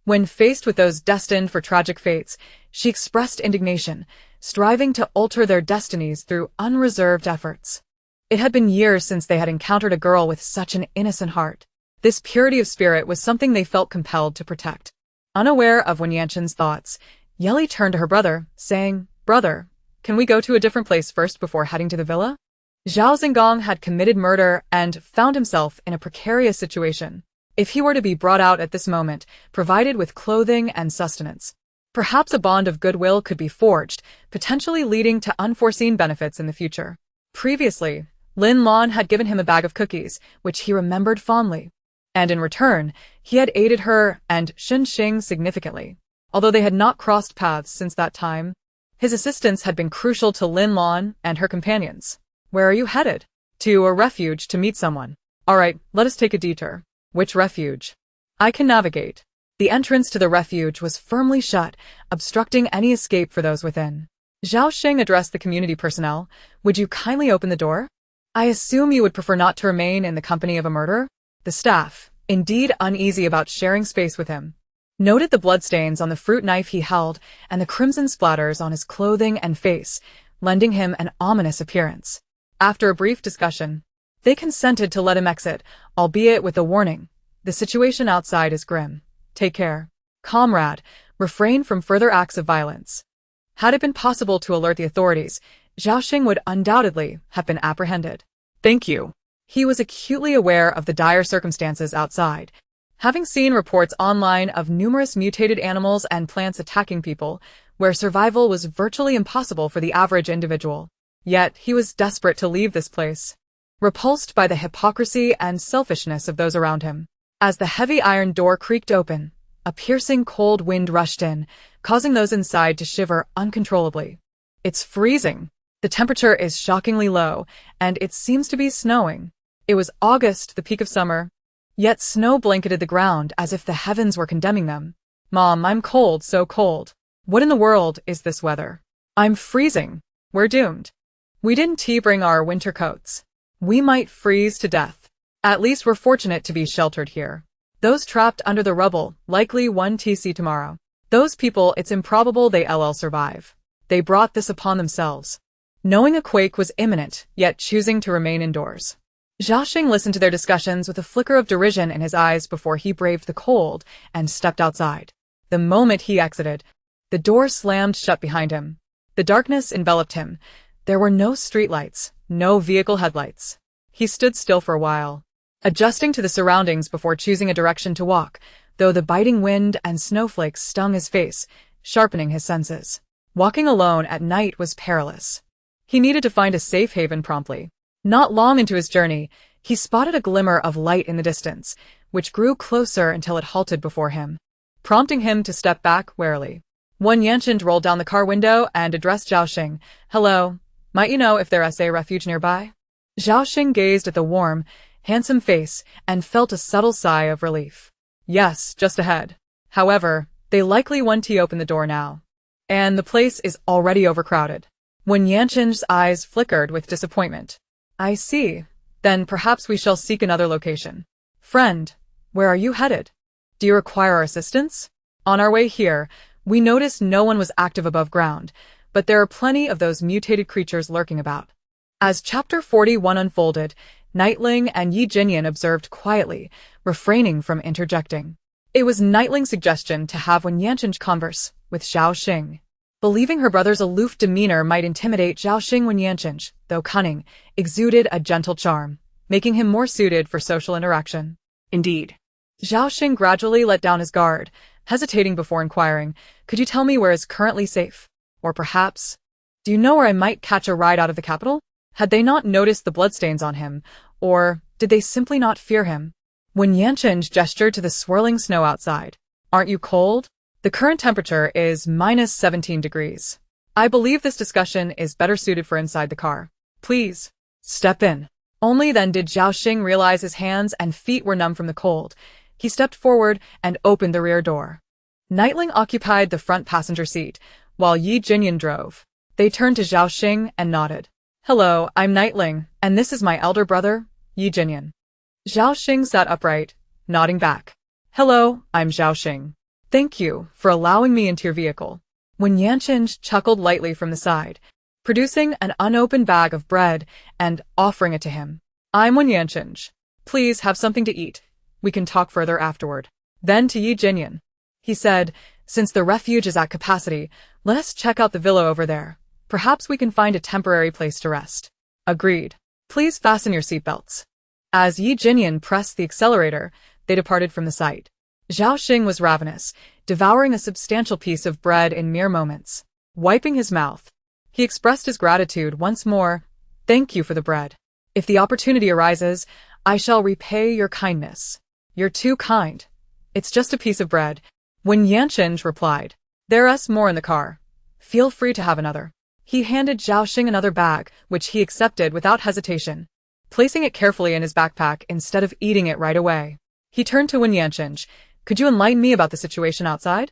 When faced with those destined for tragic fates, she expressed indignation, striving to alter their destinies through unreserved efforts. It had been years since they had encountered a girl with such an innocent heart. This purity of spirit was something they felt compelled to protect. Unaware of Wen Yanchen's thoughts, Ye Ling turned to her brother, saying, "Brother, can we go to a different place first before heading to the villa?" Zhao Xinggong had committed murder and found himself in a precarious situation. If he were to be brought out at this moment, provided with clothing and sustenance, perhaps a bond of goodwill could be forged, potentially leading to unforeseen benefits in the future. Previously, Lin Lan had given him a bag of cookies, which he remembered fondly. And in return, he had aided her and Shen Xing significantly. Although they had not crossed paths since that time, his assistance had been crucial to Lin Lan and her companions. "Where are you headed?" "To a refuge to meet someone." "All right, let us take a detour." "Which refuge?" "I can navigate." The entrance to the refuge was firmly shut, obstructing any escape for those within. Zhao Xing addressed the community personnel. "Would you kindly open the door? I assume you would prefer not to remain in the company of a murderer?" The staff, indeed uneasy about sharing space with him, noted the bloodstains on the fruit knife he held and the crimson splatters on his clothing and face, lending him an ominous appearance. After a brief discussion, they consented to let him exit, albeit with the warning, "The situation outside is grim. Take care. Comrade, refrain from further acts of violence." Had it been possible to alert the authorities, Zhao Xing would undoubtedly have been apprehended. "Thank you." He was acutely aware of the dire circumstances outside, having seen reports online of numerous mutated animals and plants attacking people, where survival was virtually impossible for the average individual. Yet he was desperate to leave this place, repulsed by the hypocrisy and selfishness of those around him. As the heavy iron door creaked open, a piercing cold wind rushed in, causing those inside to shiver uncontrollably. "It's freezing. The temperature is shockingly low, and it seems to be snowing." It was August, the peak of summer, yet snow blanketed the ground as if the heavens were condemning them. "Mom, I'm cold, so cold. What in the world is this weather? I'm freezing. We're doomed. We didn't bring our winter coats. We might freeze to death. At least we're fortunate to be sheltered here. Those trapped under the rubble likely won't see tomorrow." Those people, it's improbable they'll survive. They brought this upon themselves. Knowing a quake was imminent, yet choosing to remain indoors. Xiaoxing listened to their discussions with a flicker of derision in his eyes before he braved the cold and stepped outside. The moment he exited, the door slammed shut behind him. The darkness enveloped him. There were no streetlights, no vehicle headlights. He stood still for a while, adjusting to the surroundings before choosing a direction to walk, though the biting wind and snowflakes stung his face, sharpening his senses. Walking alone at night was perilous. He needed to find a safe haven promptly. Not long into his journey, he spotted a glimmer of light in the distance, which grew closer until it halted before him, prompting him to step back warily. Wen Yanchen rolled down the car window and addressed Xiaoxing. "Hello, might you know if there's a refuge nearby?" Xiaoxing gazed at the warm, handsome face and felt a subtle sigh of relief. "Yes, just ahead. However, they likely won't open the door now. And the place is already overcrowded." Wen Yanchen's eyes flickered with disappointment. "I see. Then perhaps we shall seek another location." "Friend, where are you headed? Do you require our assistance?" "On our way here, we noticed no one was active above ground, but there are plenty of those mutated creatures lurking about." As Chapter 41 unfolded, Nightling and Ye Ling observed quietly, refraining from interjecting. It was Nightling's suggestion to have Wen Yanchen converse with Xiaoxing. Believing her brother's aloof demeanor might intimidate Xiaoxing, Wen Yanchen, though cunning, exuded a gentle charm, making him more suited for social interaction. Indeed. Xiaoxing gradually let down his guard, hesitating before inquiring, "Could you tell me where is currently safe? Or perhaps, do you know where I might catch a ride out of the capital?" Had they not noticed the bloodstains on him, or did they simply not fear him? Wen Yanchen gestured to the swirling snow outside. "Aren't you cold? The current temperature is -17 degrees. I believe this discussion is better suited for inside the car. Please, step in." Only then did Xiaoxing realize his hands and feet were numb from the cold. He stepped forward and opened the rear door. Nightling occupied the front passenger seat, while Ye Ling drove. They turned to Xiaoxing and nodded. "Hello, I'm Nightling, and this is my elder brother, Ye Ling." Xiaoxing sat upright, nodding back. "Hello, I'm Xiaoxing. Thank you for allowing me into your vehicle." Wen Yanchen chuckled lightly from the side, producing an unopened bag of bread and offering it to him. "I'm Wen Yanchen. Please have something to eat. We can talk further afterward." Then to Ye Ling, he said, "Since the refuge is at capacity, let us check out the villa over there. Perhaps we can find a temporary place to rest." "Agreed. Please fasten your seatbelts." As Ye Ling pressed the accelerator, they departed from the site. Xiaoxing was ravenous, devouring a substantial piece of bread in mere moments. Wiping his mouth, he expressed his gratitude once more. "Thank you for the bread. If the opportunity arises, I shall repay your kindness." "You're too kind. It's just a piece of bread," Wen Yanchen replied. "There's more in the car. Feel free to have another." He handed Xiaoxing another bag, which he accepted without hesitation, placing it carefully in his backpack instead of eating it right away. He turned to Wen Yanchen. "Could you enlighten me about the situation outside?"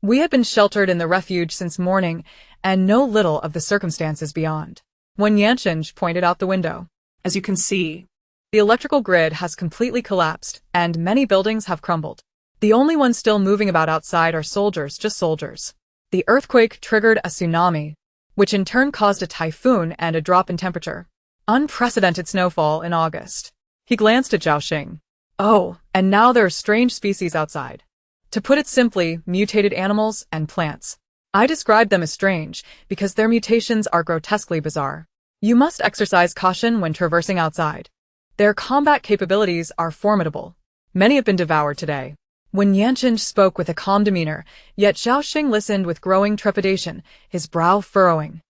"We had been sheltered in the refuge since morning, and know little of the circumstances beyond." Wen Yanchen pointed out the window. As you can see, The electrical grid has completely collapsed, and many buildings have crumbled. The only ones still moving about outside are soldiers, just soldiers. The earthquake triggered a tsunami, which in turn caused a typhoon and a drop in temperature. Unprecedented snowfall in August. He glanced at Xiaoxing. "Oh, and now there are strange species outside. To put it simply, mutated animals and plants. I describe them as strange because their mutations are grotesquely bizarre. You must exercise caution when traversing outside. Their combat capabilities are formidable. Many have been devoured today." Wen Yanchen spoke with a calm demeanor, yet Xiaoxing listened with growing trepidation, his brow furrowing.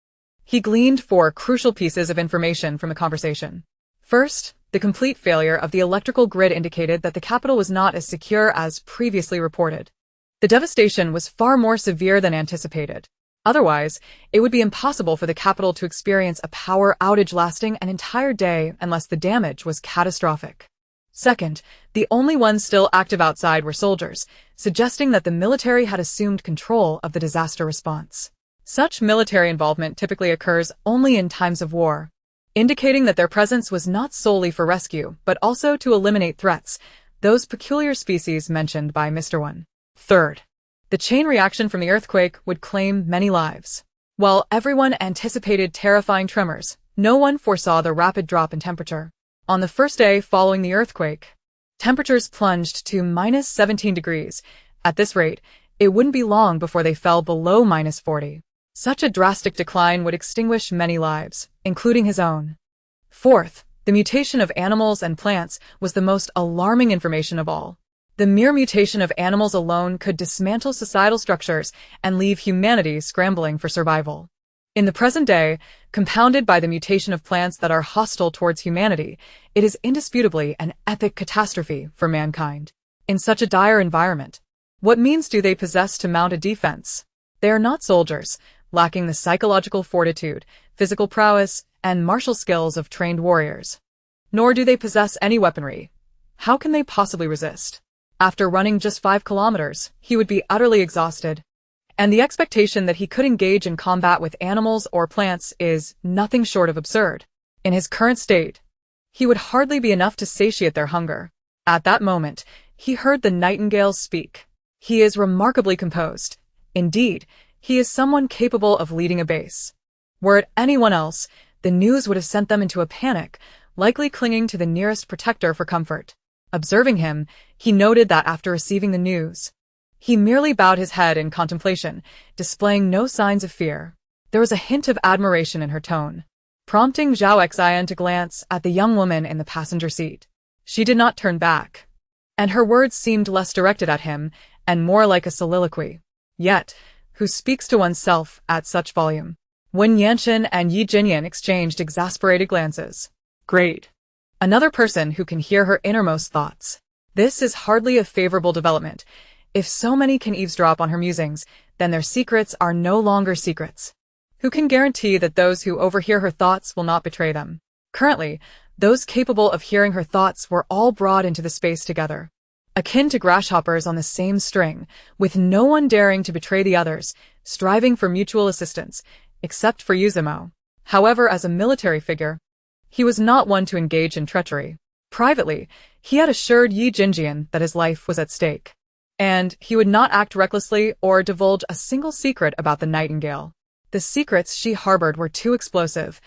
He gleaned four crucial pieces of information from the conversation. First, the complete failure of the electrical grid indicated that the capital was not as secure as previously reported. The devastation was far more severe than anticipated. Otherwise, it would be impossible for the capital to experience a power outage lasting an entire day unless the damage was catastrophic. Second, the only ones still active outside were soldiers, suggesting that the military had assumed control of the disaster response. Such military involvement typically occurs only in times of war, indicating that their presence was not solely for rescue, but also to eliminate threats, those peculiar species mentioned by Mr. Wen. Third, The chain reaction from the earthquake would claim many lives. While everyone anticipated terrifying tremors, no one foresaw the rapid drop in temperature. On the first day following the earthquake, temperatures plunged to minus 17 degrees. At this rate, it wouldn't be long before they fell below minus 40. Such a drastic decline would extinguish many lives, including his own. Fourth, the mutation of animals and plants was the most alarming information of all. The mere mutation of animals alone could dismantle societal structures and leave humanity scrambling for survival. In the present day, compounded by the mutation of plants that are hostile towards humanity, it is indisputably an epic catastrophe for mankind. In such a dire environment, what means do they possess to mount a defense? They are not soldiers, lacking the psychological fortitude, physical prowess, and martial skills of trained warriors. Nor do they possess any weaponry. How can they possibly resist? After running just 5 kilometers, he would be utterly exhausted. And the expectation that he could engage in combat with animals or plants is nothing short of absurd. In his current state, he would hardly be enough to satiate their hunger. At that moment, he heard the nightingales speak. He is remarkably composed. Indeed, he is someone capable of leading a base. Were it anyone else, the news would have sent them into a panic, likely clinging to the nearest protector for comfort. Observing him, he noted that after receiving the news, he merely bowed his head in contemplation, displaying no signs of fear. There was a hint of admiration in her tone, prompting Zhao Xian to glance at the young woman in the passenger seat. She did not turn back, and her words seemed less directed at him and more like a soliloquy. Yet, who speaks to oneself at such volume? Wen Yanchen and Ye Jinyan exchanged exasperated glances. Great. Another person who can hear her innermost thoughts. This is hardly a favorable development. If so many can eavesdrop on her musings, then their secrets are no longer secrets. Who can guarantee that those who overhear her thoughts will not betray them? Currently, those capable of hearing her thoughts were all brought into the space together, akin to grasshoppers on the same string, with no one daring to betray the others, striving for mutual assistance, except for Yuzamo. However, as a military figure, he was not one to engage in treachery. Privately, he had assured Ye Jinjian that his life was at stake, and he would not act recklessly or divulge a single secret about the nightingale. The secrets she harbored were too explosive.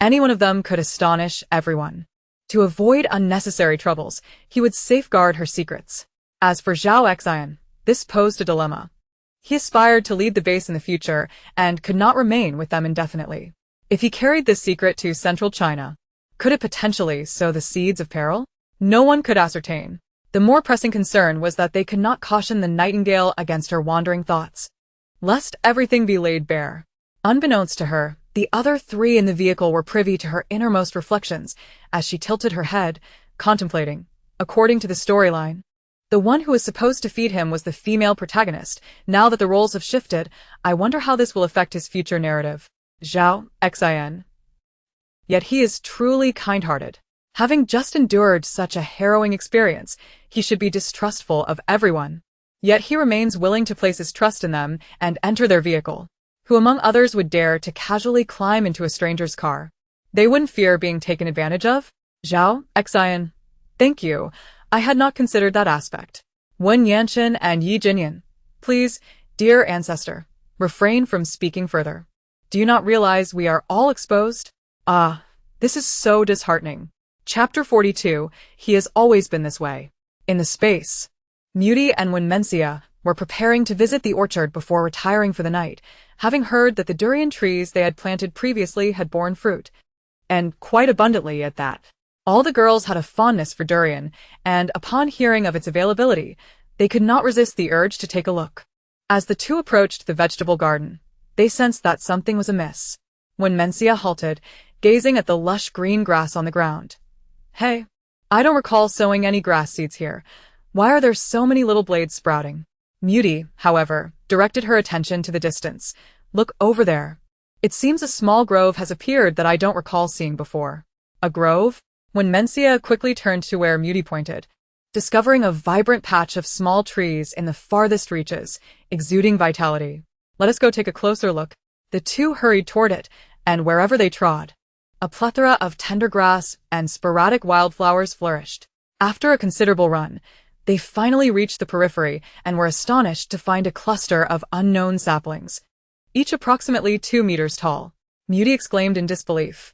Any one of them could astonish everyone. To avoid unnecessary troubles, he would safeguard her secrets. As for Zhao Xian, this posed a dilemma. He aspired to lead the base in the future and could not remain with them indefinitely. If he carried this secret to central China, could it potentially sow the seeds of peril? No one could ascertain. The more pressing concern was that they could not caution the nightingale against her wandering thoughts, lest everything be laid bare. Unbeknownst to her, the other 3 in the vehicle were privy to her innermost reflections as she tilted her head, contemplating. According to the storyline, the one who was supposed to feed him was the female protagonist. Now that the roles have shifted, I wonder how this will affect his future narrative. Zhao Xian. Yet he is truly kind-hearted. Having just endured such a harrowing experience, he should be distrustful of everyone. Yet he remains willing to place his trust in them and enter their vehicle. Who among others would dare to casually climb into a stranger's car? They wouldn't fear being taken advantage of? Zhao Xian. Thank you. I had not considered that aspect. Wen Yanchen and Ye Jinyan. Please, dear ancestor, refrain from speaking further. Do you not realize we are all exposed? Ah, this is so disheartening. Chapter 42, he has always been this way. In the space, Moody and Wenmencia were preparing to visit the orchard before retiring for the night, having heard that the durian trees they had planted previously had borne fruit, and quite abundantly at that. All the girls had a fondness for durian, and upon hearing of its availability, they could not resist the urge to take a look. As the 2 approached the vegetable garden, they sensed that something was amiss. When Mencia halted, gazing at the lush green grass on the ground. Hey, I don't recall sowing any grass seeds here. Why are there so many little blades sprouting? Moody, however, directed her attention to the distance. Look over there. It seems a small grove has appeared that I don't recall seeing before. A grove? When Mencia quickly turned to where Moody pointed, discovering a vibrant patch of small trees in the farthest reaches, exuding vitality. Let us go take a closer look. The 2 hurried toward it, and wherever they trod, a plethora of tender grass and sporadic wildflowers flourished. After a considerable run, They finally reached the periphery and were astonished to find a cluster of unknown saplings, each approximately 2 meters tall. Moody exclaimed in disbelief.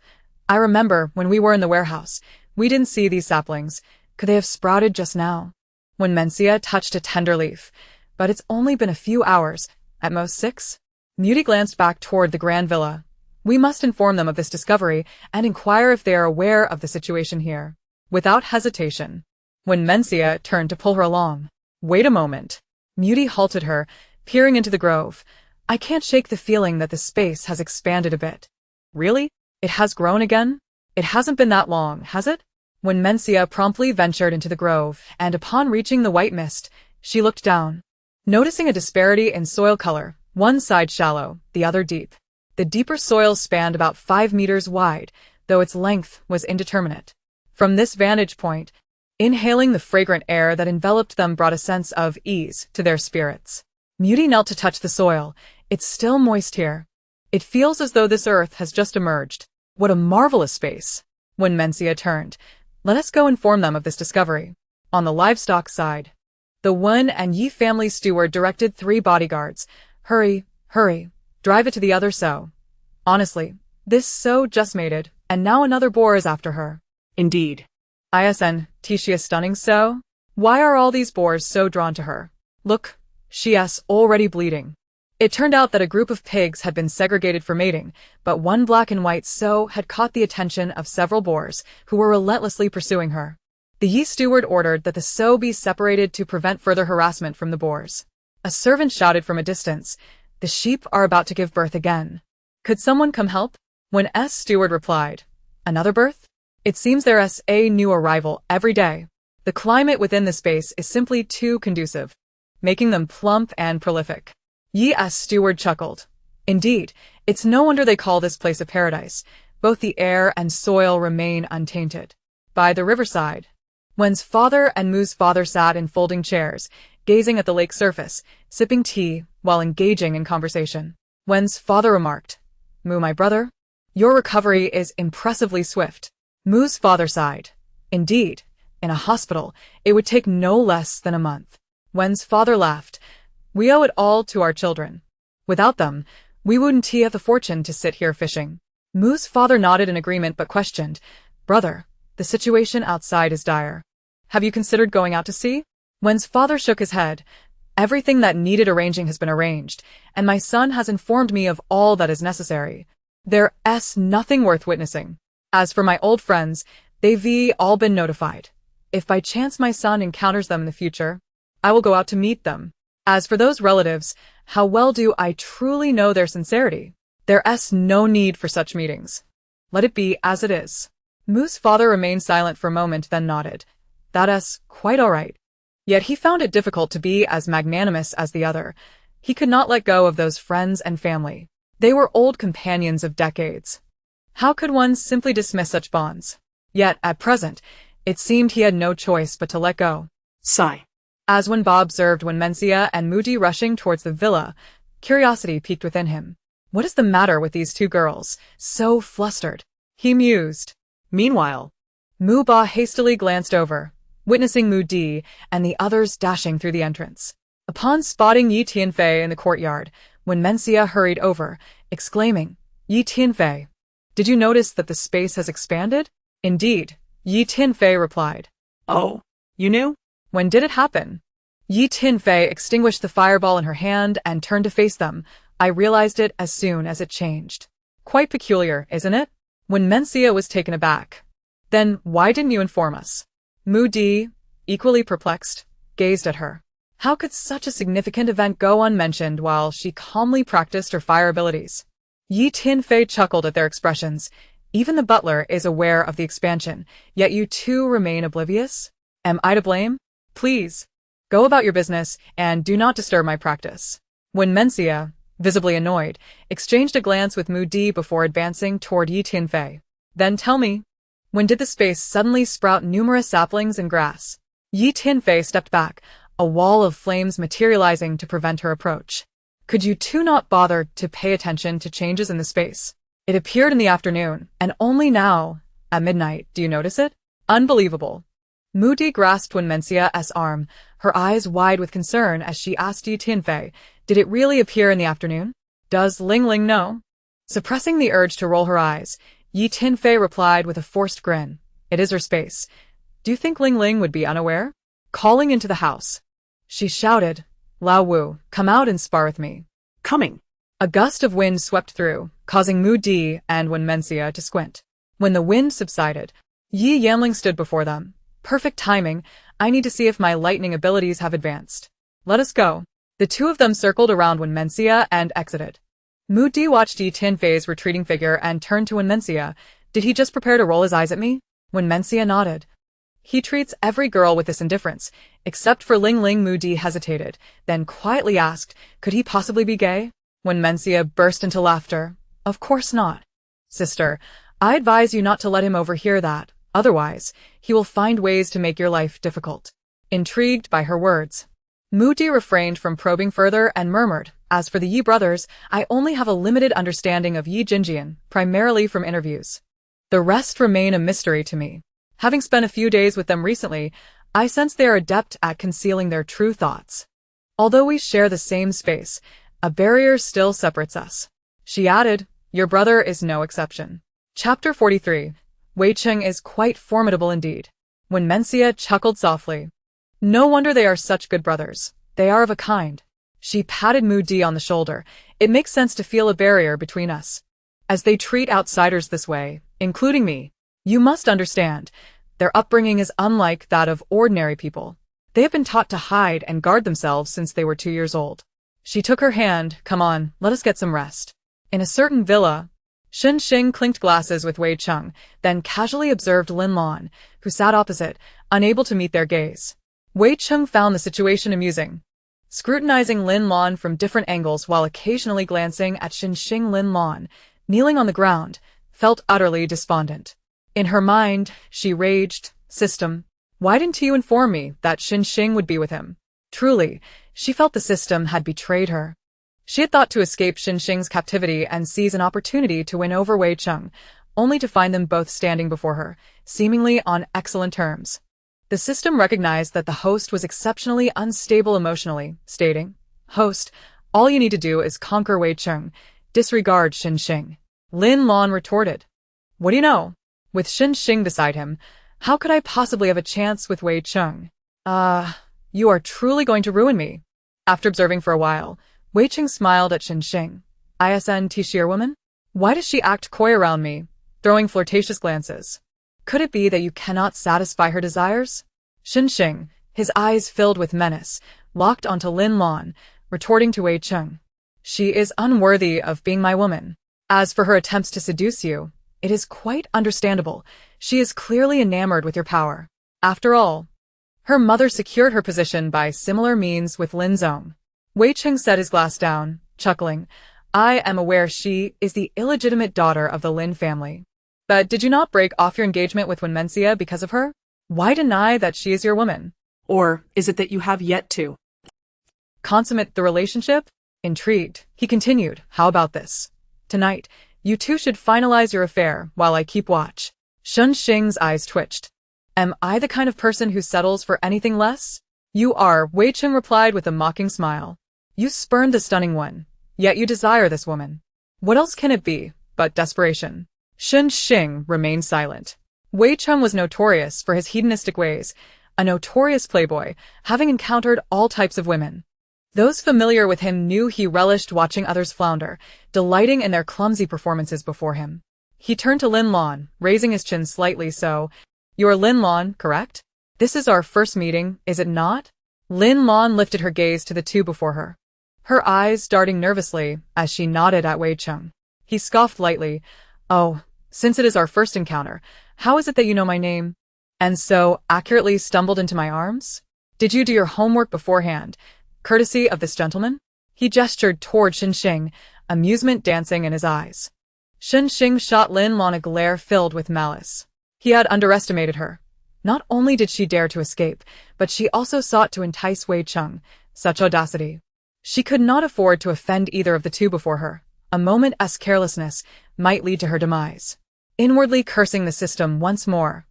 I remember when we were in the warehouse, we didn't see these saplings. Could they have sprouted just now? When Mencia touched a tender leaf. But it's only been a few hours, at most 6. Moody glanced back toward the grand villa. We must inform them of this discovery and inquire if they are aware of the situation here. Without hesitation. When Mencia turned to pull her along. Wait a moment. Moody halted her, peering into the grove. I can't shake the feeling that the space has expanded a bit. Really? It has grown again? It hasn't been that long, has it? When Mencia promptly ventured into the grove, and upon reaching the white mist, she looked down. Noticing a disparity in soil color, one side shallow, the other deep. The deeper soil spanned about 5 meters wide, though its length was indeterminate. From this vantage point, inhaling the fragrant air that enveloped them brought a sense of ease to their spirits. Moody knelt to touch the soil. It's still moist here. It feels as though this earth has just emerged. What a marvelous space. When Mencia turned, let us go inform them of this discovery. On the livestock side, the Wen and Ye family steward directed 3 bodyguards. Hurry, hurry, drive it to the other sow. Honestly, this sow just mated, and now another boar is after her. Indeed. ISN, she a stunning sow? Why are all these boars so drawn to her? Look, she's already bleeding. It turned out that a group of pigs had been segregated for mating, but one black and white sow had caught the attention of several boars, who were relentlessly pursuing her. The Ye steward ordered that the sow be separated to prevent further harassment from the boars. A servant shouted from a distance, the sheep are about to give birth again. Could someone come help? When steward replied, another birth? It seems there's a new arrival every day. The climate within the space is simply too conducive, making them plump and prolific. Ye steward chuckled. Indeed, it's no wonder they call this place a paradise. Both the air and soil remain untainted. By the riverside, Wen's father and Moo's father sat in folding chairs, gazing at the lake surface, sipping tea while engaging in conversation. Wen's father remarked, Moo, my brother, your recovery is impressively swift. Moo's father sighed. Indeed, in a hospital, it would take no less than a month. Wen's father laughed. We owe it all to our children. Without them, we wouldn't have the fortune to sit here fishing. Moo's father nodded in agreement but questioned, Brother, the situation outside is dire. Have you considered going out to sea? Wen's father shook his head. Everything that needed arranging has been arranged, and my son has informed me of all that is necessary. There's nothing worth witnessing. As for my old friends, they've all been notified. If by chance my son encounters them in the future, I will go out to meet them. As for those relatives, how well do I truly know their sincerity? There's no need for such meetings. Let it be as it is. Moo's father remained silent for a moment, then nodded. That's quite all right. Yet he found it difficult to be as magnanimous as the other. He could not let go of those friends and family. They were old companions of decades. How could one simply dismiss such bonds? Yet, at present, it seemed he had no choice but to let go. Sigh. As when Bob observed when Mencia and Moody rushing towards the villa, curiosity piqued within him. What is the matter with these 2 girls, so flustered? He mused. Meanwhile, Moo Ba hastily glanced over, witnessing Moody and the others dashing through the entrance. Upon spotting Ye Tianfei in the courtyard, when Mencia hurried over, exclaiming, Ye Tianfei, did you notice that the space has expanded? Indeed, Ye Tianfei replied. Oh, you knew? When did it happen? Ye Tianfei extinguished the fireball in her hand and turned to face them. I realized it as soon as it changed. Quite peculiar, isn't it? When Mencia was taken aback. Then why didn't you inform us? Moody, equally perplexed, gazed at her. How could such a significant event go unmentioned while she calmly practiced her fire abilities? Ye Tianfei chuckled at their expressions. Even the butler is aware of the expansion, yet you 2 remain oblivious? Am I to blame? Please, go about your business and do not disturb my practice. When Mencia, visibly annoyed, exchanged a glance with Moody before advancing toward Ye Tianfei. Then tell me, when did the space suddenly sprout numerous saplings and grass? Ye Tianfei stepped back, a wall of flames materializing to prevent her approach. Could you 2 not bother to pay attention to changes in the space? It appeared in the afternoon, and only now, at midnight, do you notice it? Unbelievable. Moody grasped Wenmencia's arm, her eyes wide with concern as she asked Ye Tianfei, did it really appear in the afternoon? Does Ling Ling know? Suppressing the urge to roll her eyes, Ye Tianfei replied with a forced grin. It is her space. Do you think Ling Ling would be unaware? Calling into the house, she shouted, Lao Wu, come out and spar with me. Coming. A gust of wind swept through, causing Moody and Wenmencia to squint. When the wind subsided, Ye Ling stood before them. Perfect timing. I need to see if my lightning abilities have advanced. Let us go. The two of them circled around Wenmencia and exited. Moody watched Ye Tianfei's retreating figure and turned to Wenmencia. Did he just prepare to roll his eyes at me? Wenmencia nodded. He treats every girl with this indifference, except for Ling Ling. Moody hesitated, then quietly asked, could he possibly be gay? Wenmencia burst into laughter. Of course not. Sister, I advise you not to let him overhear that. Otherwise, he will find ways to make your life difficult. Intrigued by her words, Moody refrained from probing further and murmured, as for the Ye brothers, I only have a limited understanding of Ye Jinjian, primarily from interviews. The rest remain a mystery to me. Having spent a few days with them recently, I sense they are adept at concealing their true thoughts. Although we share the same space, a barrier still separates us. She added, your brother is no exception. Chapter 43. Wei Cheng is quite formidable indeed. Wenmencia chuckled softly. No wonder they are such good brothers. They are of a kind. She patted Moody on the shoulder. It makes sense to feel a barrier between us. As they treat outsiders this way, including me, you must understand, their upbringing is unlike that of ordinary people. They have been taught to hide and guard themselves since they were 2 years old. She took her hand. Come on, let us get some rest. In a certain villa, Shen Xing clinked glasses with Wei Cheng, then casually observed Lin Lan, who sat opposite, unable to meet their gaze. Wei Cheng found the situation amusing, scrutinizing Lin Lan from different angles while occasionally glancing at Shen Xing. Lin Lan, kneeling on the ground, felt utterly despondent. In her mind, she raged, system, why didn't you inform me that Shen Xing would be with him? Truly, she felt the system had betrayed her. She had thought to escape Shen Xing's captivity and seize an opportunity to win over Wei Cheng, only to find them both standing before her, seemingly on excellent terms. The system recognized that the host was exceptionally unstable emotionally, stating, Host, all you need to do is conquer Wei Cheng, disregard Shen Xing. Lin Lan retorted, what do you know? With Shen Xing beside him, how could I possibly have a chance with Wei Cheng? You are truly going to ruin me. After observing for a while, Wei Cheng smiled at Shen Xing. ISN T-sheer woman? Why does she act coy around me, throwing flirtatious glances? Could it be that you cannot satisfy her desires? Shen Xing, his eyes filled with menace, locked onto Lin Lan, retorting to Wei Cheng. She is unworthy of being my woman. As for her attempts to seduce you, it is quite understandable. She is clearly enamored with your power. After all, her mother secured her position by similar means with Lin Zong. Wei Cheng set his glass down, chuckling. I am aware she is the illegitimate daughter of the Lin family. But did you not break off your engagement with Wenmencia because of her? Why deny that she is your woman? Or is it that you have yet to consummate the relationship? Intrigued, he continued, how about this? Tonight, you two should finalize your affair while I keep watch. Shen Xing's eyes twitched. Am I the kind of person who settles for anything less? You are, Wei Cheng replied with a mocking smile. You spurned the stunning one, yet you desire this woman. What else can it be but desperation? Shen Xing remained silent. Wei Cheng was notorious for his hedonistic ways, a notorious playboy, having encountered all types of women. Those familiar with him knew he relished watching others flounder, delighting in their clumsy performances before him. He turned to Lin Lan, raising his chin slightly so, You're Lin Lan, correct? This is our first meeting, is it not? Lin Lan lifted her gaze to the two before her, her eyes darting nervously as she nodded at Wei Cheng. He scoffed lightly. Oh, since it is our first encounter, how is it that you know my name? And so accurately stumbled into my arms? Did you do your homework beforehand, courtesy of this gentleman? He gestured toward Shen Xing, amusement dancing in his eyes. Shen Xing shot Lin Lan a glare filled with malice. He had underestimated her. Not only did she dare to escape, but she also sought to entice Wei Cheng. Such audacity. She could not afford to offend either of the two before her. A moment's carelessness might lead to her demise. Inwardly cursing the system once more,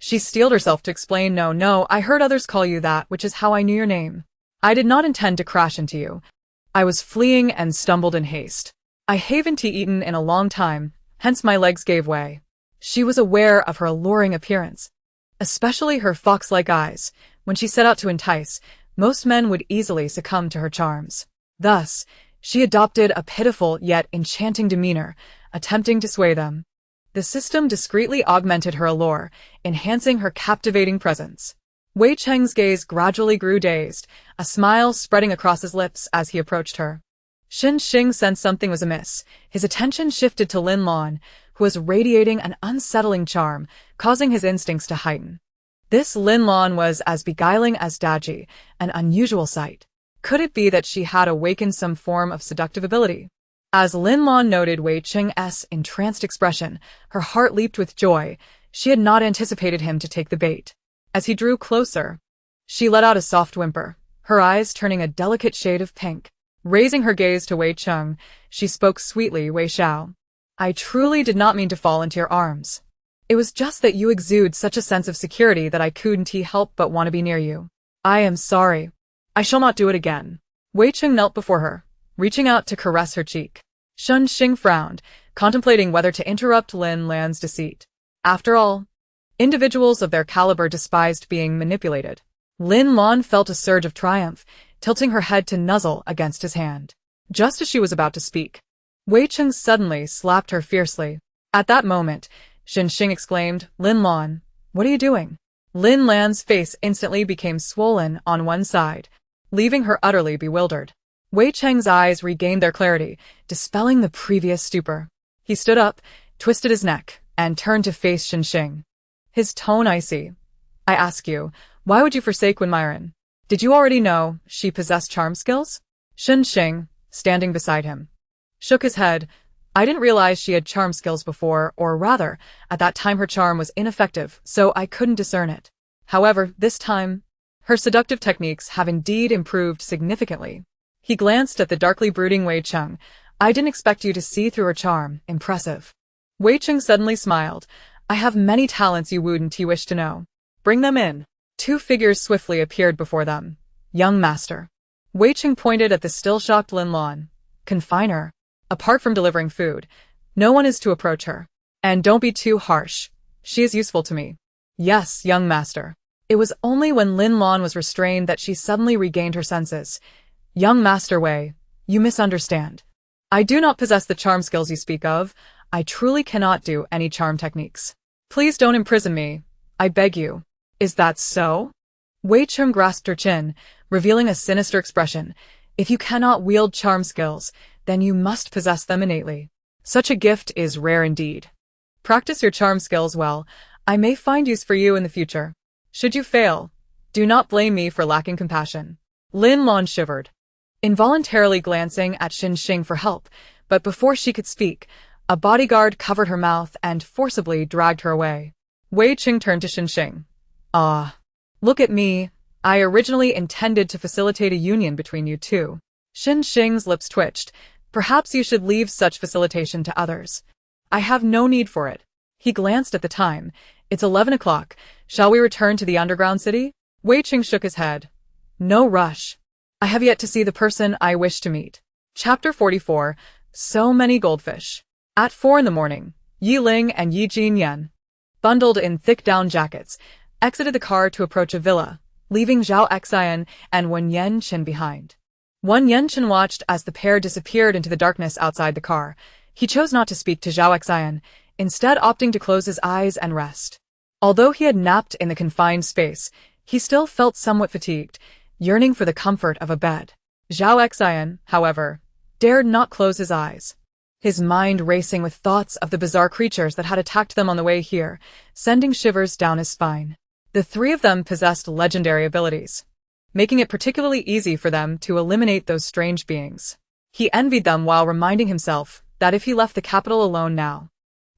She steeled herself to explain, no, I heard others call you that, which is how I knew your name. I did not intend to crash into you. I was fleeing and stumbled in haste. I haven't eaten in a long time, hence my legs gave way. She was aware of her alluring appearance, especially her fox-like eyes. When she set out to entice, most men would easily succumb to her charms. Thus, she adopted a pitiful yet enchanting demeanor, attempting to sway them. The system discreetly augmented her allure, enhancing her captivating presence. Wei Cheng's gaze gradually grew dazed, a smile spreading across his lips as he approached her. Xin Xing sensed something was amiss. His attention shifted to Lin Lan, who was radiating an unsettling charm, causing his instincts to heighten. This Lin Lan was as beguiling as Daji, an unusual sight. Could it be that she had awakened some form of seductive ability? As Lin Lan noted Wei Cheng's entranced expression, her heart leaped with joy. She had not anticipated him to take the bait. As he drew closer, she let out a soft whimper, her eyes turning a delicate shade of pink. Raising her gaze to Wei Cheng, she spoke sweetly, Wei Xiao. I truly did not mean to fall into your arms. It was just that you exude such a sense of security that I couldn't help but want to be near you. I am sorry. I shall not do it again. Wei Cheng knelt before her, reaching out to caress her cheek. Xin Xing frowned, contemplating whether to interrupt Lin Lan's deceit. After all, individuals of their caliber despised being manipulated. Lin Lan felt a surge of triumph, tilting her head to nuzzle against his hand. Just as she was about to speak, Wei Cheng suddenly slapped her fiercely. At that moment, Xin Xing exclaimed, Lin Lan, what are you doing? Lin Lan's face instantly became swollen on one side, leaving her utterly bewildered. Wei Cheng's eyes regained their clarity, dispelling the previous stupor. He stood up, twisted his neck, and turned to face Xin Xing. His tone icy. I ask you, why would you forsake Wenmyron? Did you already know she possessed charm skills? Xin Xing, standing beside him, shook his head. I didn't realize she had charm skills before, or rather, at that time her charm was ineffective, so I couldn't discern it. However, this time, her seductive techniques have indeed improved significantly. He glanced at the darkly brooding Wei Cheng. I didn't expect you to see through her charm. Impressive. Wei Cheng suddenly smiled. I have many talents you wouldn't wish to know. Bring them in. Two figures swiftly appeared before them. Young master. Wei Cheng pointed at the still-shocked Lin Lan. Confine her. Apart from delivering food, no one is to approach her. And don't be too harsh. She is useful to me. Yes, young master. It was only when Lin Lan was restrained that she suddenly regained her senses. Young Master Wei, you misunderstand. I do not possess the charm skills you speak of. I truly cannot do any charm techniques. Please don't imprison me. I beg you. Is that so? Wei Cheng grasped her chin, revealing a sinister expression. If you cannot wield charm skills, then you must possess them innately. Such a gift is rare indeed. Practice your charm skills well. I may find use for you in the future. Should you fail, do not blame me for lacking compassion. Lin Lan shivered, involuntarily glancing at Xin Xing for help, but before she could speak, a bodyguard covered her mouth and forcibly dragged her away. Wei Cheng turned to Xin Xing. Ah, look at me. I originally intended to facilitate a union between you two. Xin Xing's lips twitched. Perhaps you should leave such facilitation to others. I have no need for it. He glanced at the time. It's 11 o'clock. Shall we return to the underground city? Wei Cheng shook his head. No rush. I have yet to see the person I wish to meet. Chapter 44. So many goldfish. At 4 in the morning, Ye Ling and Ye Jinyan, bundled in thick down jackets, exited the car to approach a villa, leaving Zhao Xian and Wen Yanqin behind. Wen Yanqin watched as the pair disappeared into the darkness outside the car. He chose not to speak to Zhao Xian, instead opting to close his eyes and rest. Although he had napped in the confined space, he still felt somewhat fatigued, yearning for the comfort of a bed. Zhao Xian, however, dared not close his eyes. His mind racing with thoughts of the bizarre creatures that had attacked them on the way here, sending shivers down his spine. The three of them possessed legendary abilities, making it particularly easy for them to eliminate those strange beings. He envied them while reminding himself that if he left the capital alone now,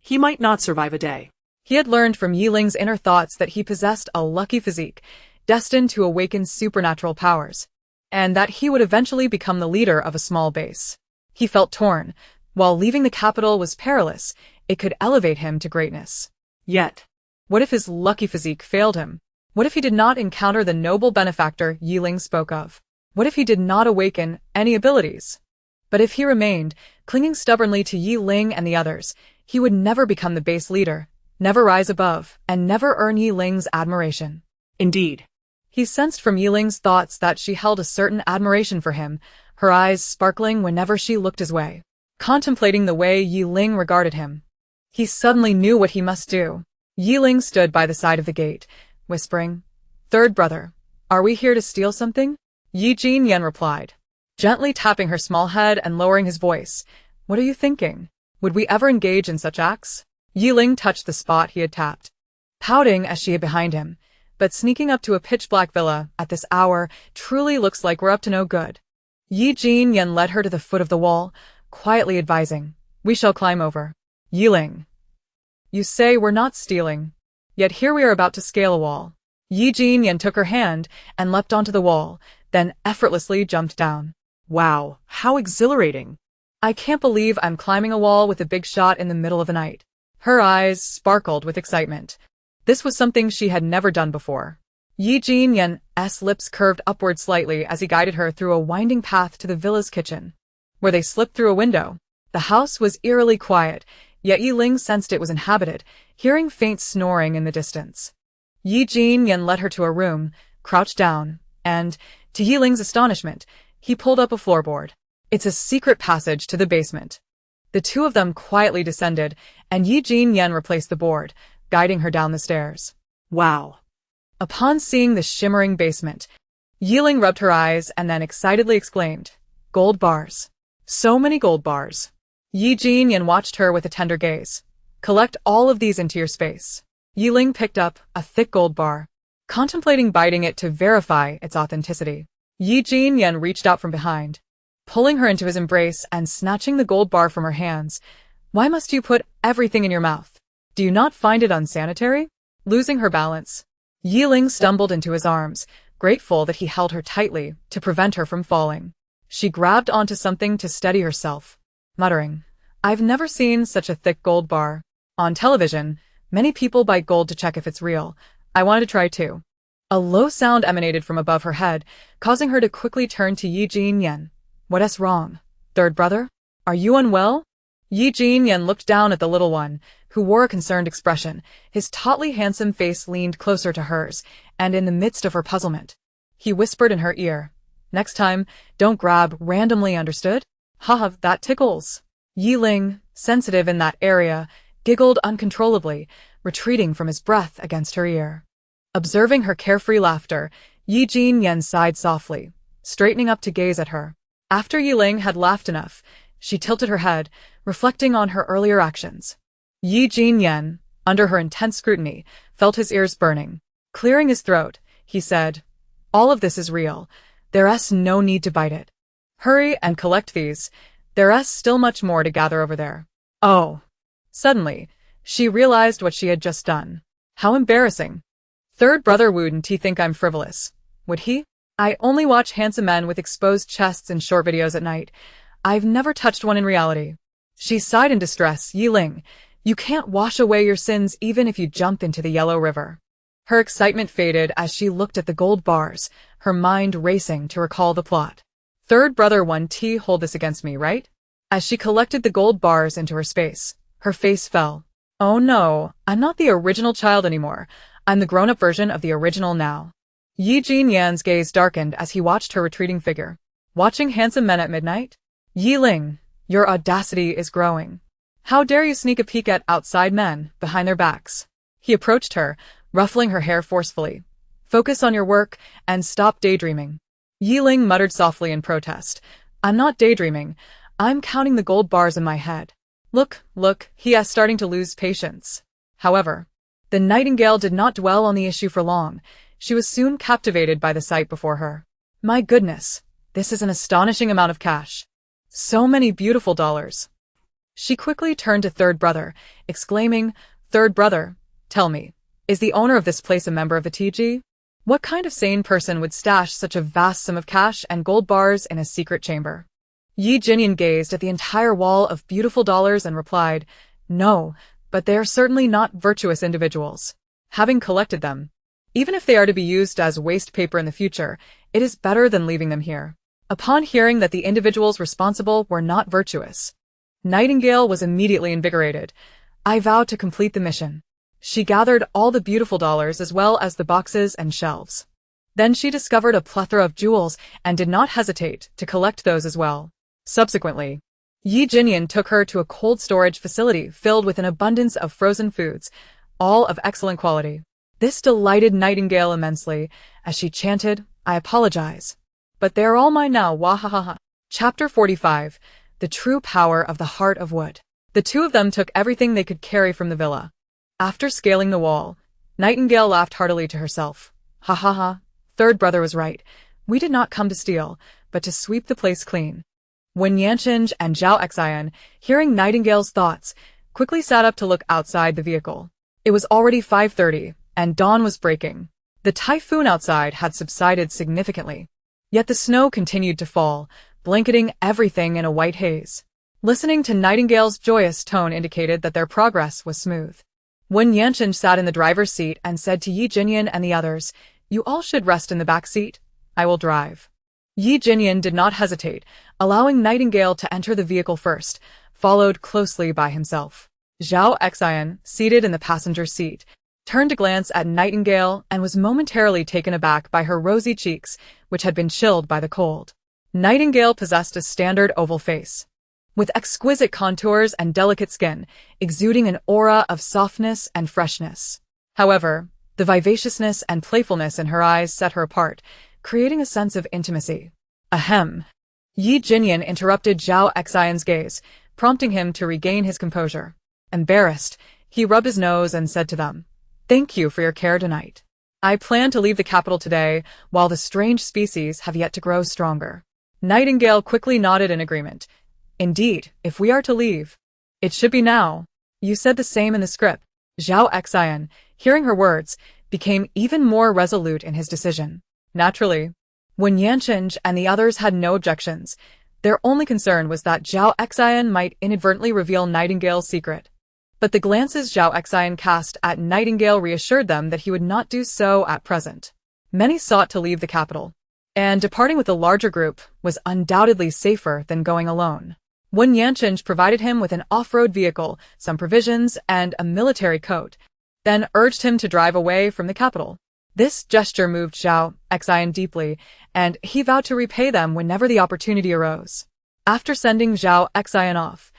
he might not survive a day. He had learned from Ye Ling's inner thoughts that he possessed a lucky physique, destined to awaken supernatural powers, and that he would eventually become the leader of a small base. He felt torn. While leaving the capital was perilous, it could elevate him to greatness. Yet, What if his lucky physique failed him? What if he did not encounter the noble benefactor Ye Ling spoke of? What if he did not awaken any abilities? But if he remained, clinging stubbornly to Ye Ling and the others, he would never become the base leader, never rise above, and never earn Ye Ling's admiration. Indeed. He sensed from Ye Ling's thoughts that she held a certain admiration for him, her eyes sparkling whenever she looked his way, contemplating the way Ye Ling regarded him. He suddenly knew what he must do. Ye Ling stood by the side of the gate, whispering, "Third brother, are we here to steal something?" Ye Yen replied, gently tapping her small head and lowering his voice. "What are you thinking? Would we ever engage in such acts?" Ye Ling touched the spot he had tapped, pouting as she hid behind him. "But sneaking up to a pitch-black villa at this hour truly looks like we're up to no good." Ye Yen led her to the foot of the wall, quietly advising, "We shall climb over." Ye Ling, "You say we're not stealing. Yet here we are about to scale a wall." Ye Yen took her hand and leapt onto the wall, then effortlessly jumped down. Wow, how exhilarating. "I can't believe I'm climbing a wall with a big shot in the middle of the night." Her eyes sparkled with excitement. This was something she had never done before. Ye Yen's lips curved upward slightly as he guided her through a winding path to the villa's kitchen, where they slipped through a window. The house was eerily quiet, yet Ye Ling sensed it was inhabited, hearing faint snoring in the distance. Ye Yen led her to a room, crouched down, and, to Ye Ling's astonishment, he pulled up a floorboard. "It's a secret passage to the basement." The two of them quietly descended, and Ye Yen replaced the board, guiding her down the stairs. Wow. Upon seeing the shimmering basement, Ye Ling rubbed her eyes and then excitedly exclaimed, "Gold bars. So many gold bars." Ye Yen watched her with a tender gaze. "Collect all of these into your space." Ye Ling picked up a thick gold bar, contemplating biting it to verify its authenticity. Ye Yen reached out from behind, pulling her into his embrace and snatching the gold bar from her hands. "Why must you put everything in your mouth? Do you not find it unsanitary?" Losing her balance, Ye Ling stumbled into his arms, grateful that he held her tightly to prevent her from falling. She grabbed onto something to steady herself, muttering, "I've never seen such a thick gold bar. On television, many people bite gold to check if it's real. I wanted to try too." A low sound emanated from above her head, causing her to quickly turn to Ye Yen. "What's wrong? Third brother? Are you unwell?" Ye Yen looked down at the little one, who wore a concerned expression. His tautly handsome face leaned closer to hers, and in the midst of her puzzlement, he whispered in her ear, "Next time, don't grab randomly, understood? Haha, that tickles." Ye Ling, sensitive in that area, giggled uncontrollably, retreating from his breath against her ear. Observing her carefree laughter, Ye Yen sighed softly, straightening up to gaze at her. After Ye Ling had laughed enough, she tilted her head, reflecting on her earlier actions. Ye Yen, under her intense scrutiny, felt his ears burning. Clearing his throat, he said, "All of this is real. There's no need to bite it. Hurry and collect these. There's still much more to gather over there." Oh. Suddenly, she realized what she had just done. How embarrassing. Third brother wouldn't he think I'm frivolous? Would he? I only watch handsome men with exposed chests in short videos at night. I've never touched one in reality. She sighed in distress. Ye Ling, you can't wash away your sins even if you jump into the Yellow River. Her excitement faded as she looked at the gold bars, her mind racing to recall the plot. Third brother 1T hold this against me, right? As she collected the gold bars into her space, her face fell. Oh no, I'm not the original child anymore. I'm the grown-up version of the original now. Ye Yen's gaze darkened as he watched her retreating figure. Watching handsome men at midnight? Ye Ling, your audacity is growing. How dare you sneak a peek at outside men behind their backs? He approached her, ruffling her hair forcefully. Focus on your work and stop daydreaming. Ye Ling muttered softly in protest. I'm not daydreaming. I'm counting the gold bars in my head. Look, he is starting to lose patience. However, the nightingale did not dwell on the issue for long. She was soon captivated by the sight before her. My goodness, this is an astonishing amount of cash. So many beautiful dollars. She quickly turned to third brother, exclaiming, Third brother, tell me, is the owner of this place a member of the TG? What kind of sane person would stash such a vast sum of cash and gold bars in a secret chamber? Ye Yen gazed at the entire wall of beautiful dollars and replied, No, but they are certainly not virtuous individuals. having collected them. Even if they are to be used as waste paper in the future, it is better than leaving them here. Upon hearing that the individuals responsible were not virtuous, Nightingale was immediately invigorated. I vowed to complete the mission. She gathered all the beautiful dollars as well as the boxes and shelves. Then she discovered a plethora of jewels and did not hesitate to collect those as well. Subsequently, Ye Ling took her to a cold storage facility filled with an abundance of frozen foods, all of excellent quality. This delighted Nightingale immensely, as she chanted, "I apologize, but they are all mine now, wahahaha." Chapter 45. The True Power of the Heart of Wood. The two of them took everything they could carry from the villa. After scaling the wall, Nightingale laughed heartily to herself. "Ha ha ha, third brother was right. We did not come to steal, but to sweep the place clean." When Yanqing and Zhao Xian, hearing Nightingale's thoughts, quickly sat up to look outside the vehicle. It was already 5:30, and dawn was breaking. The typhoon outside had subsided significantly, yet the snow continued to fall, blanketing everything in a white haze. Listening to Nightingale's joyous tone indicated that their progress was smooth. When Yanqing sat in the driver's seat and said to Ye Ling and the others, "You all should rest in the back seat. I will drive." Ye Ling did not hesitate, allowing Nightingale to enter the vehicle first, followed closely by himself. Zhao Xian, seated in the passenger seat, turned to glance at Nightingale and was momentarily taken aback by her rosy cheeks, which had been chilled by the cold. Nightingale possessed a standard oval face, with exquisite contours and delicate skin, exuding an aura of softness and freshness. However, the vivaciousness and playfulness in her eyes set her apart, creating a sense of intimacy. Ahem. Ye Ling interrupted Zhao Xian's gaze, prompting him to regain his composure. Embarrassed, he rubbed his nose and said to them, "Thank you for your care tonight. I plan to leave the capital today, while the strange species have yet to grow stronger." Nightingale quickly nodded in agreement. "Indeed, if we are to leave, it should be now." "You said the same in the script." Zhao Xian, hearing her words, became even more resolute in his decision. Naturally, when Yanqing and the others had no objections, their only concern was that Zhao Xian might inadvertently reveal Nightingale's secret. But the glances Zhao Xian cast at Nightingale reassured them that he would not do so at present. Many sought to leave the capital, and departing with a larger group was undoubtedly safer than going alone. When Yanqing provided him with an off-road vehicle, some provisions, and a military coat, then urged him to drive away from the capital. This gesture moved Zhao Xian deeply, and he vowed to repay them whenever the opportunity arose. After sending Zhao Xian off,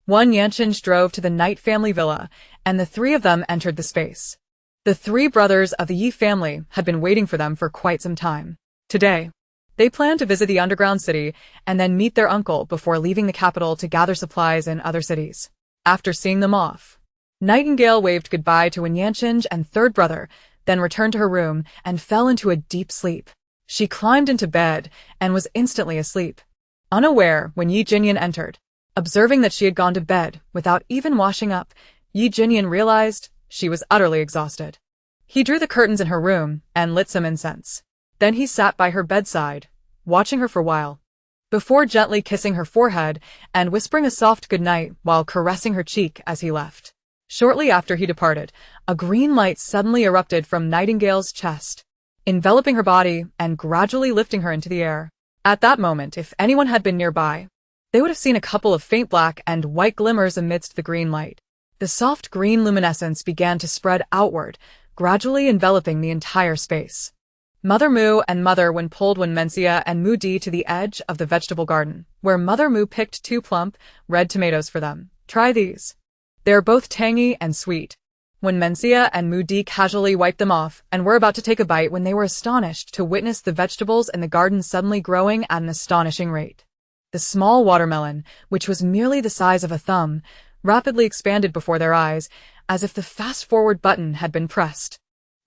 Yanqing drove to the Knight family villa, and the three of them entered the space. The three brothers of the Ye family had been waiting for them for quite some time. Today, they planned to visit the underground city and then meet their uncle before leaving the capital to gather supplies in other cities. After seeing them off, Nightingale waved goodbye to Yanqing and third brother, then returned to her room and fell into a deep sleep. She climbed into bed and was instantly asleep. Unaware when Ye Ling entered, observing that she had gone to bed without even washing up, Ye Ling realized she was utterly exhausted. He drew the curtains in her room and lit some incense. Then he sat by her bedside, watching her for a while, before gently kissing her forehead and whispering a soft goodnight while caressing her cheek as he left. Shortly after he departed, a green light suddenly erupted from Nightingale's chest, enveloping her body and gradually lifting her into the air. At that moment, if anyone had been nearby, they would have seen a couple of faint black and white glimmers amidst the green light. The soft green luminescence began to spread outward, gradually enveloping the entire space. Mother Moo and Mother Wen pulled Wenmensia and Moody to the edge of the vegetable garden, where Mother Moo picked 2 plump, red tomatoes for them. "Try these. They are both tangy and sweet." Wenmensia and Moody casually wiped them off and were about to take a bite when they were astonished to witness the vegetables in the garden suddenly growing at an astonishing rate. The small watermelon, which was merely the size of a thumb, rapidly expanded before their eyes, as if the fast-forward button had been pressed.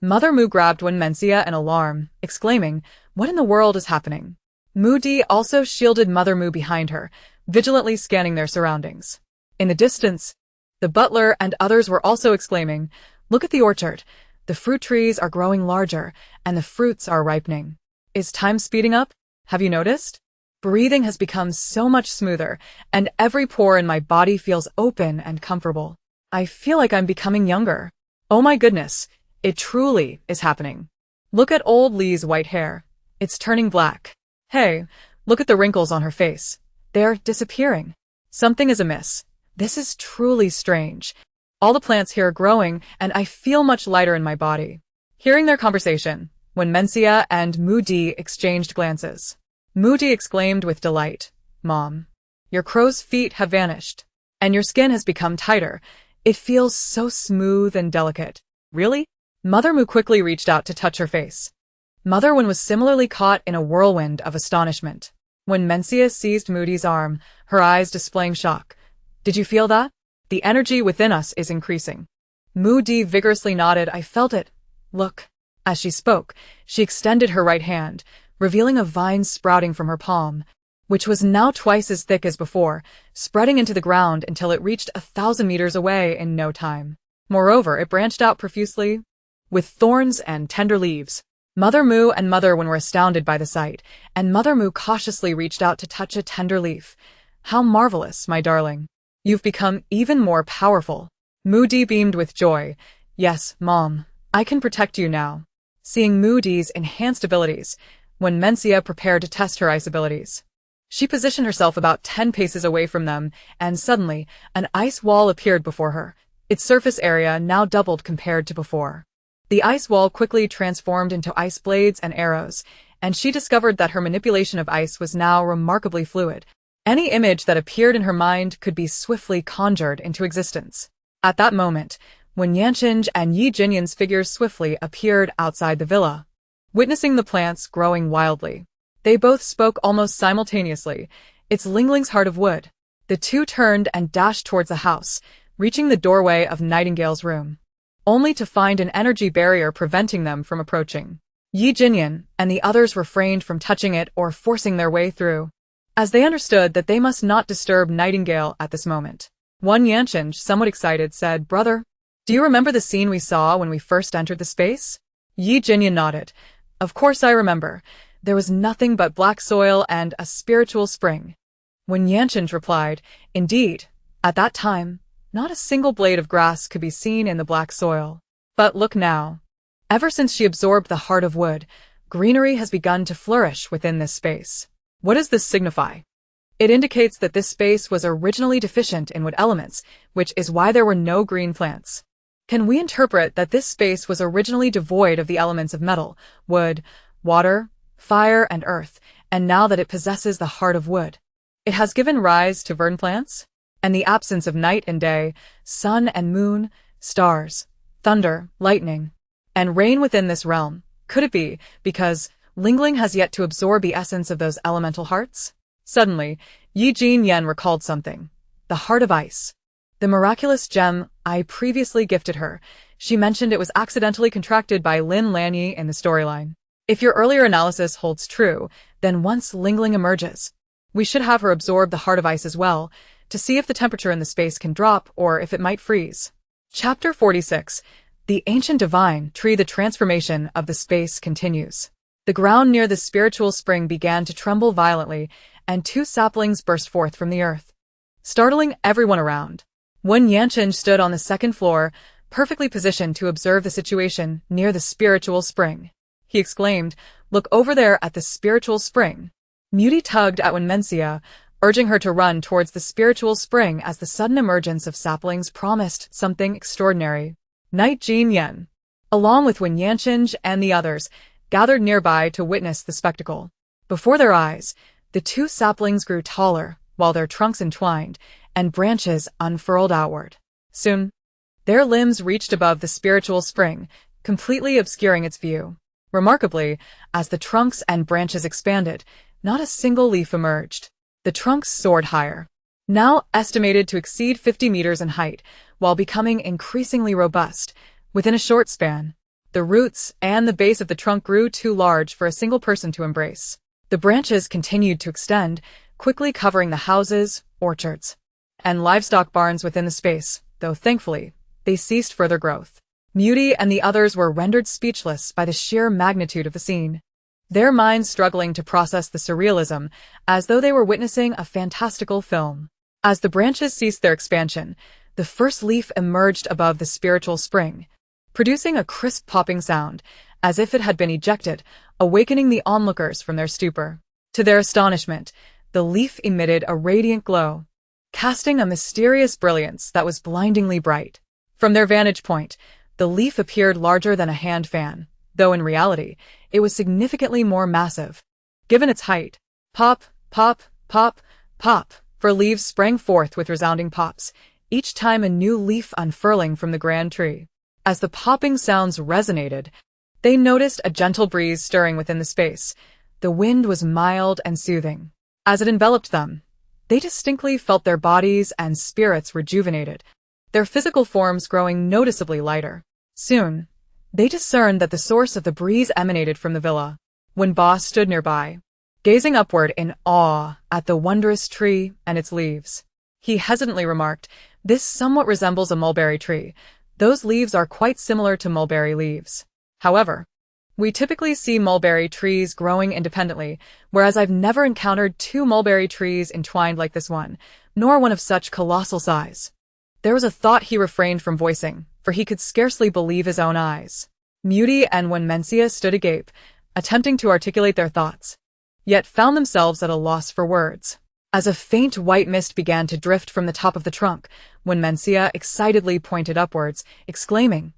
Mother Moo grabbed Wenmensia in alarm, exclaiming, "What in the world is happening?" Moody also shielded Mother Moo behind her, vigilantly scanning their surroundings. In the distance, the butler and others were also exclaiming, "Look at the orchard. The fruit trees are growing larger, and the fruits are ripening. Is time speeding up? Have you noticed? Breathing has become so much smoother, and every pore in my body feels open and comfortable. I feel like I'm becoming younger. Oh my goodness, It truly is happening. Look at old Lee's white hair. It's turning black. Hey, look at the wrinkles on her face. They're disappearing. Something is amiss. This is truly strange. All the plants here are growing, and I feel much lighter in my body. Hearing their conversation, when Mencia and Moody exchanged glances, Moody exclaimed with delight, "Mom, your crow's feet have vanished, and your skin has become tighter. It feels so smooth and delicate." "Really?" Mother Moo quickly reached out to touch her face. Mother Wen was similarly caught in a whirlwind of astonishment. When Mencia seized Moody's arm, her eyes displaying shock. "Did you feel that? The energy within us is increasing." Moody vigorously nodded. "I felt it. Look." As she spoke, she extended her right hand, revealing a vine sprouting from her palm, which was now twice as thick as before, spreading into the ground until it reached 1,000 meters away in no time. Moreover, it branched out profusely, with thorns and tender leaves. Mother Moo and Mother Wen were astounded by the sight, and Mother Moo cautiously reached out to touch a tender leaf. "How marvelous, my darling. You've become even more powerful." Moody beamed with joy. "Yes, Mom, I can protect you now." Seeing Moody's enhanced abilities, when Mencia prepared to test her ice abilities, she positioned herself about 10 paces away from them, and suddenly, an ice wall appeared before her. Its surface area now doubled compared to before. The ice wall quickly transformed into ice blades and arrows, and she discovered that her manipulation of ice was now remarkably fluid. Any image that appeared in her mind could be swiftly conjured into existence. At that moment, when Yanqing and Ye Jinyan's figures swiftly appeared outside the villa, witnessing the plants growing wildly, they both spoke almost simultaneously. "It's Ling Ling's heart of wood." The two turned and dashed towards the house, reaching the doorway of Nightingale's room, only to find an energy barrier preventing them from approaching. Ye Jinyan and the others refrained from touching it or forcing their way through, as they understood that they must not disturb Nightingale at this moment. One Yanqing, somewhat excited, said, "Brother, do you remember the scene we saw when we first entered the space?" Ye Jinyan nodded. "Of course I remember. There was nothing but black soil and a spiritual spring." When Yanqing replied, "Indeed, at that time, not a single blade of grass could be seen in the black soil. But look now. Ever since she absorbed the heart of wood, greenery has begun to flourish within this space." "What does this signify?" "It indicates that this space was originally deficient in wood elements, which is why there were no green plants. Can we interpret that this space was originally devoid of the elements of metal, wood, water, fire, and earth, and now that it possesses the heart of wood, it has given rise to verdant plants? And the absence of night and day, sun and moon, stars, thunder, lightning, and rain within this realm, could it be because Ling Ling has yet to absorb the essence of those elemental hearts?" Suddenly, Ye Jinyan recalled something. The heart of ice. The miraculous gem I previously gifted her. She mentioned it was accidentally contracted by Lin Lan in the storyline. If your earlier analysis holds true, then once Ling Ling emerges, we should have her absorb the heart of ice as well, to see if the temperature in the space can drop or if it might freeze. Chapter 46. The Ancient Divine Tree. The transformation of the space continues. The ground near the spiritual spring began to tremble violently, and 2 saplings burst forth from the earth, startling everyone around. When Yanqing stood on the second floor, perfectly positioned to observe the situation near the spiritual spring, he exclaimed, "Look over there at the spiritual spring." Moody tugged at Mencia, urging her to run towards the spiritual spring as the sudden emergence of saplings promised something extraordinary. Night Jinyan, along with Wen Yanqing and the others, gathered nearby to witness the spectacle. Before their eyes, the 2 saplings grew taller, while their trunks entwined, and branches unfurled outward. Soon, their limbs reached above the spiritual spring, completely obscuring its view. Remarkably, as the trunks and branches expanded, not a single leaf emerged. The trunks soared higher, now estimated to exceed 50 meters in height, while becoming increasingly robust. Within a short span, the roots and the base of the trunk grew too large for a single person to embrace. The branches continued to extend, quickly covering the houses, orchards, and livestock barns within the space, though thankfully, they ceased further growth. Moody and the others were rendered speechless by the sheer magnitude of the scene, their minds struggling to process the surrealism, as though they were witnessing a fantastical film. As the branches ceased their expansion, the first leaf emerged above the spiritual spring, producing a crisp popping sound, as if it had been ejected, awakening the onlookers from their stupor. To their astonishment, the leaf emitted a radiant glow, casting a mysterious brilliance that was blindingly bright. From their vantage point, the leaf appeared larger than a hand fan, though in reality, it was significantly more massive. Given its height, pop, pop, pop, pop, for leaves sprang forth with resounding pops, each time a new leaf unfurling from the grand tree. As the popping sounds resonated, they noticed a gentle breeze stirring within the space. The wind was mild and soothing. As it enveloped them, they distinctly felt their bodies and spirits rejuvenated, their physical forms growing noticeably lighter. Soon, they discerned that the source of the breeze emanated from the villa. When Boss stood nearby, gazing upward in awe at the wondrous tree and its leaves, he hesitantly remarked, "This somewhat resembles a mulberry tree. Those leaves are quite similar to mulberry leaves. However, we typically see mulberry trees growing independently, whereas I've never encountered two mulberry trees entwined like this one, nor one of such colossal size." There was a thought he refrained from voicing, for he could scarcely believe his own eyes. Moody and Wenmencia stood agape, attempting to articulate their thoughts, yet found themselves at a loss for words. As a faint white mist began to drift from the top of the trunk, Wenmencia excitedly pointed upwards, exclaiming,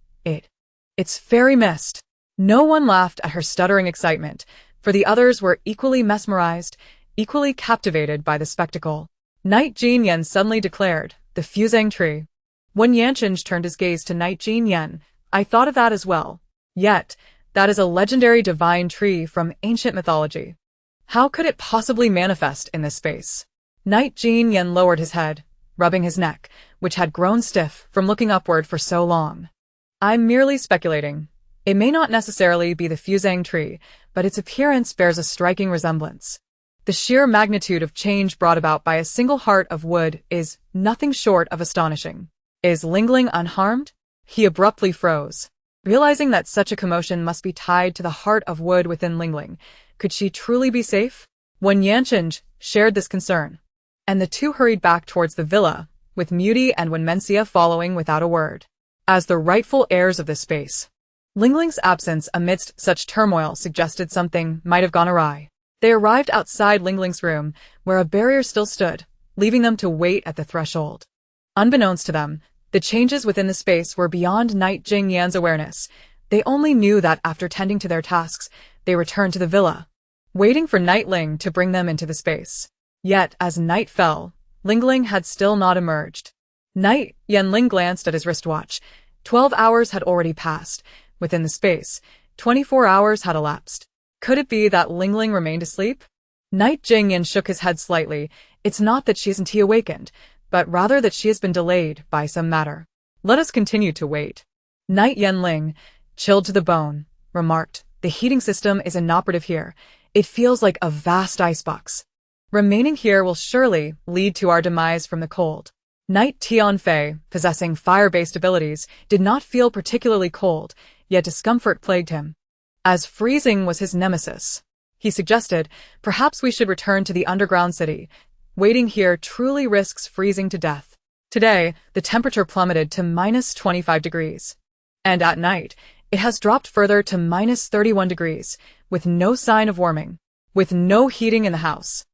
It's fairy mist." No one laughed at her stuttering excitement, for the others were equally mesmerized, equally captivated by the spectacle. Night Jin Yen suddenly declared, "The fusang tree." When Yanchinj turned his gaze to Night Jin Yen, "I thought of that as well. Yet, that is a legendary divine tree from ancient mythology. How could it possibly manifest in this space?" Night Jin Yen lowered his head, rubbing his neck, which had grown stiff from looking upward for so long. "I'm merely speculating. It may not necessarily be the fusang tree, but its appearance bears a striking resemblance. The sheer magnitude of change brought about by a single heart of wood is nothing short of astonishing." "Is Ling Ling unharmed?" He abruptly froze, realizing that such a commotion must be tied to the heart of wood within Ling Ling. Could she truly be safe? When Yanchinj shared this concern, and the two hurried back towards the villa, with Moody and Wenmencia following without a word. As the rightful heirs of this space, Ling Ling's absence amidst such turmoil suggested something might have gone awry. They arrived outside Ling Ling's room, where a barrier still stood, leaving them to wait at the threshold. Unbeknownst to them, the changes within the space were beyond Night Jing Yan's awareness. They only knew that after tending to their tasks, they returned to the villa, waiting for Night Ling to bring them into the space. Yet, as night fell, Ling Ling had still not emerged. Night Yen Ling glanced at his wristwatch. 12 hours had already passed. Within the space, 24 hours had elapsed. Could it be that Ling Ling remained asleep? Night Jing Yen shook his head slightly. "It's not that she isn't awakened, but rather that she has been delayed by some matter. Let us continue to wait." Night Yen Ling, chilled to the bone, remarked, "The heating system is inoperative here. It feels like a vast icebox. Remaining here will surely lead to our demise from the cold." Night Tianfei, possessing fire-based abilities, did not feel particularly cold, yet discomfort plagued him. As freezing was his nemesis, he suggested, "Perhaps we should return to the underground city. Waiting here truly risks freezing to death." Today, the temperature plummeted to -25 degrees. And at night, it has dropped further to -31 degrees, with no sign of warming, with no heating in the house.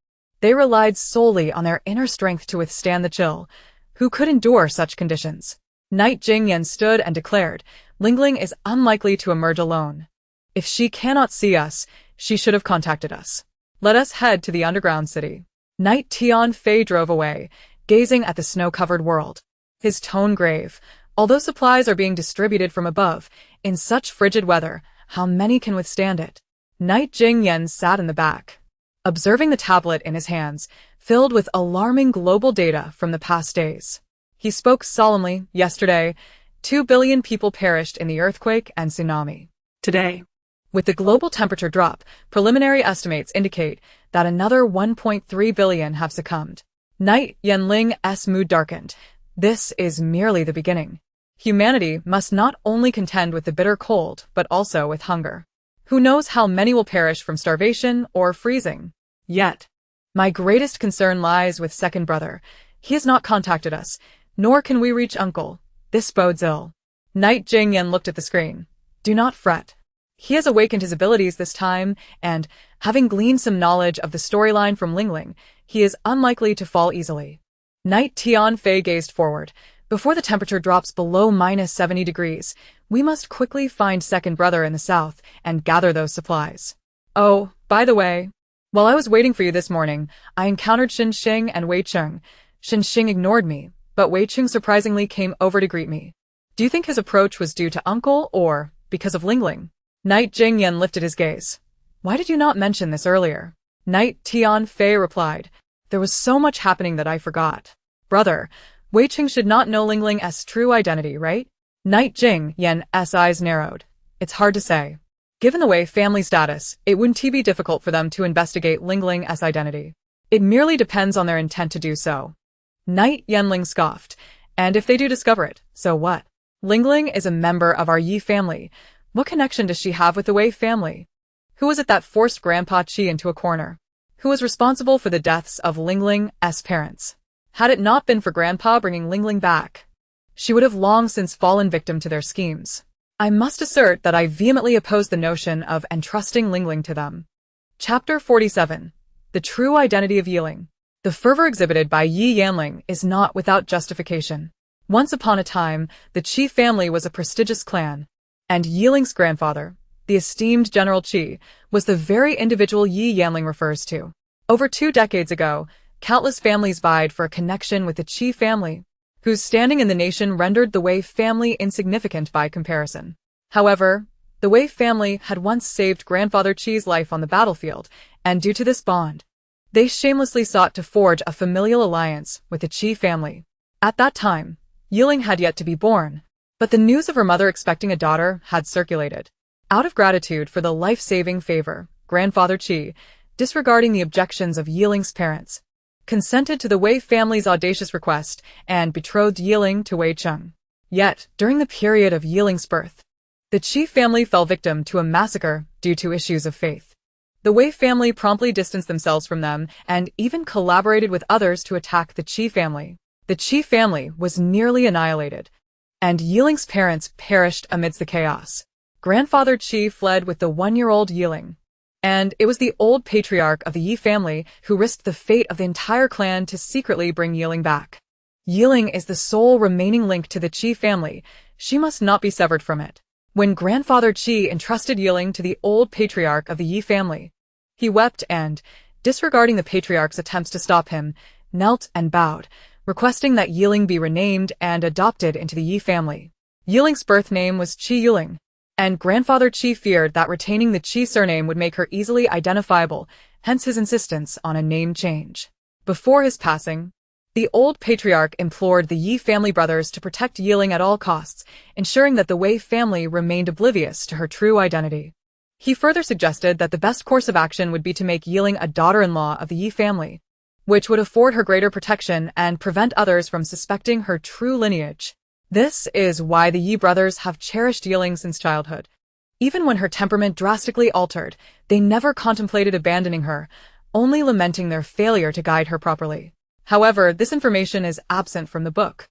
They relied solely on their inner strength to withstand the chill. Who could endure such conditions? Night Jing Yen stood and declared, "Ling Ling is unlikely to emerge alone. If she cannot see us, she should have contacted us. Let us head to the underground city." Night Tianfei drove away, gazing at the snow-covered world. His tone grave. "Although supplies are being distributed from above, in such frigid weather, how many can withstand it?" Night Jing Yen sat in the back, observing the tablet in his hands, filled with alarming global data from the past days. He spoke solemnly. "Yesterday, 2 billion people perished in the earthquake and tsunami. Today, with the global temperature drop, preliminary estimates indicate that another 1.3 billion have succumbed." Night Yen Ling's mood darkened. This is merely the beginning. Humanity must not only contend with the bitter cold, but also with hunger. Who knows how many will perish from starvation or freezing? Yet, my greatest concern lies with second brother. He has not contacted us, nor can we reach uncle. This bodes ill. Knight Jingyan looked at the screen. Do not fret. He has awakened his abilities this time, and, having gleaned some knowledge of the storyline from Ling Ling, he is unlikely to fall easily. Knight Tianfei gazed forward. Before the temperature drops below -70 degrees, we must quickly find second brother in the south and gather those supplies. Oh, by the way, while I was waiting for you this morning, I encountered Xin Xing and Wei Cheng. Xin Xing ignored me, but Wei Cheng surprisingly came over to greet me. Do you think his approach was due to uncle or because of Ling Ling? Knight Jingyan lifted his gaze. Why did you not mention this earlier? Knight Tianfei replied. There was so much happening that I forgot. Brother, Wei Cheng should not know Ling Ling's true identity, right? Knight Jingyan's eyes narrowed. It's hard to say. Given the Wei family status, it wouldn't be difficult for them to investigate Ling Ling's identity. It merely depends on their intent to do so. Knight Yenling scoffed. And if they do discover it, so what? Ling Ling is a member of our Ye family. What connection does she have with the Wei family? Who was it that forced Grandpa Qi into a corner? Who was responsible for the deaths of Ling Ling's parents? Had it not been for Grandpa bringing Ling Ling back, she would have long since fallen victim to their schemes. I must assert that I vehemently oppose the notion of entrusting Ling Ling to them. Chapter 47. The True Identity of Ye Ling. The fervor exhibited by Ye Ling is not without justification. Once upon a time, the Qi family was a prestigious clan, and Ye Ling's grandfather, the esteemed General Qi, was the very individual Ye Ling refers to. Over 2 decades ago, countless families vied for a connection with the Qi family, whose standing in the nation rendered the Wei family insignificant by comparison. However, the Wei family had once saved Grandfather Qi's life on the battlefield, and due to this bond, they shamelessly sought to forge a familial alliance with the Qi family. At that time, Ye Ling had yet to be born, but the news of her mother expecting a daughter had circulated. Out of gratitude for the life-saving favor, Grandfather Qi, disregarding the objections of Ye Ling's parents, consented to the Wei family's audacious request and betrothed Ye Ling to Wei Cheng. Yet, during the period of Ye Ling's birth, the Qi family fell victim to a massacre due to issues of faith. The Wei family promptly distanced themselves from them and even collaborated with others to attack the Qi family. The Qi family was nearly annihilated, and Ye Ling's parents perished amidst the chaos. Grandfather Qi fled with the 1-year-old Ye Ling, and it was the old patriarch of the Ye family who risked the fate of the entire clan to secretly bring Ye Ling back. Ye Ling is the sole remaining link to the Qi family. She must not be severed from it. When Grandfather Qi entrusted Ye Ling to the old patriarch of the Ye family, he wept and, disregarding the patriarch's attempts to stop him, knelt and bowed, requesting that Ye Ling be renamed and adopted into the Ye family. Ye Ling's birth name was Qi Yuling, and Grandfather Qi feared that retaining the Qi surname would make her easily identifiable, hence his insistence on a name change. Before his passing, the old patriarch implored the Ye family brothers to protect Ye Ling at all costs, ensuring that the Wei family remained oblivious to her true identity. He further suggested that the best course of action would be to make Ye Ling a daughter-in-law of the Ye family, which would afford her greater protection and prevent others from suspecting her true lineage. This is why the Ye brothers have cherished Ye Ling since childhood. Even when her temperament drastically altered, they never contemplated abandoning her, only lamenting their failure to guide her properly. However, this information is absent from the book,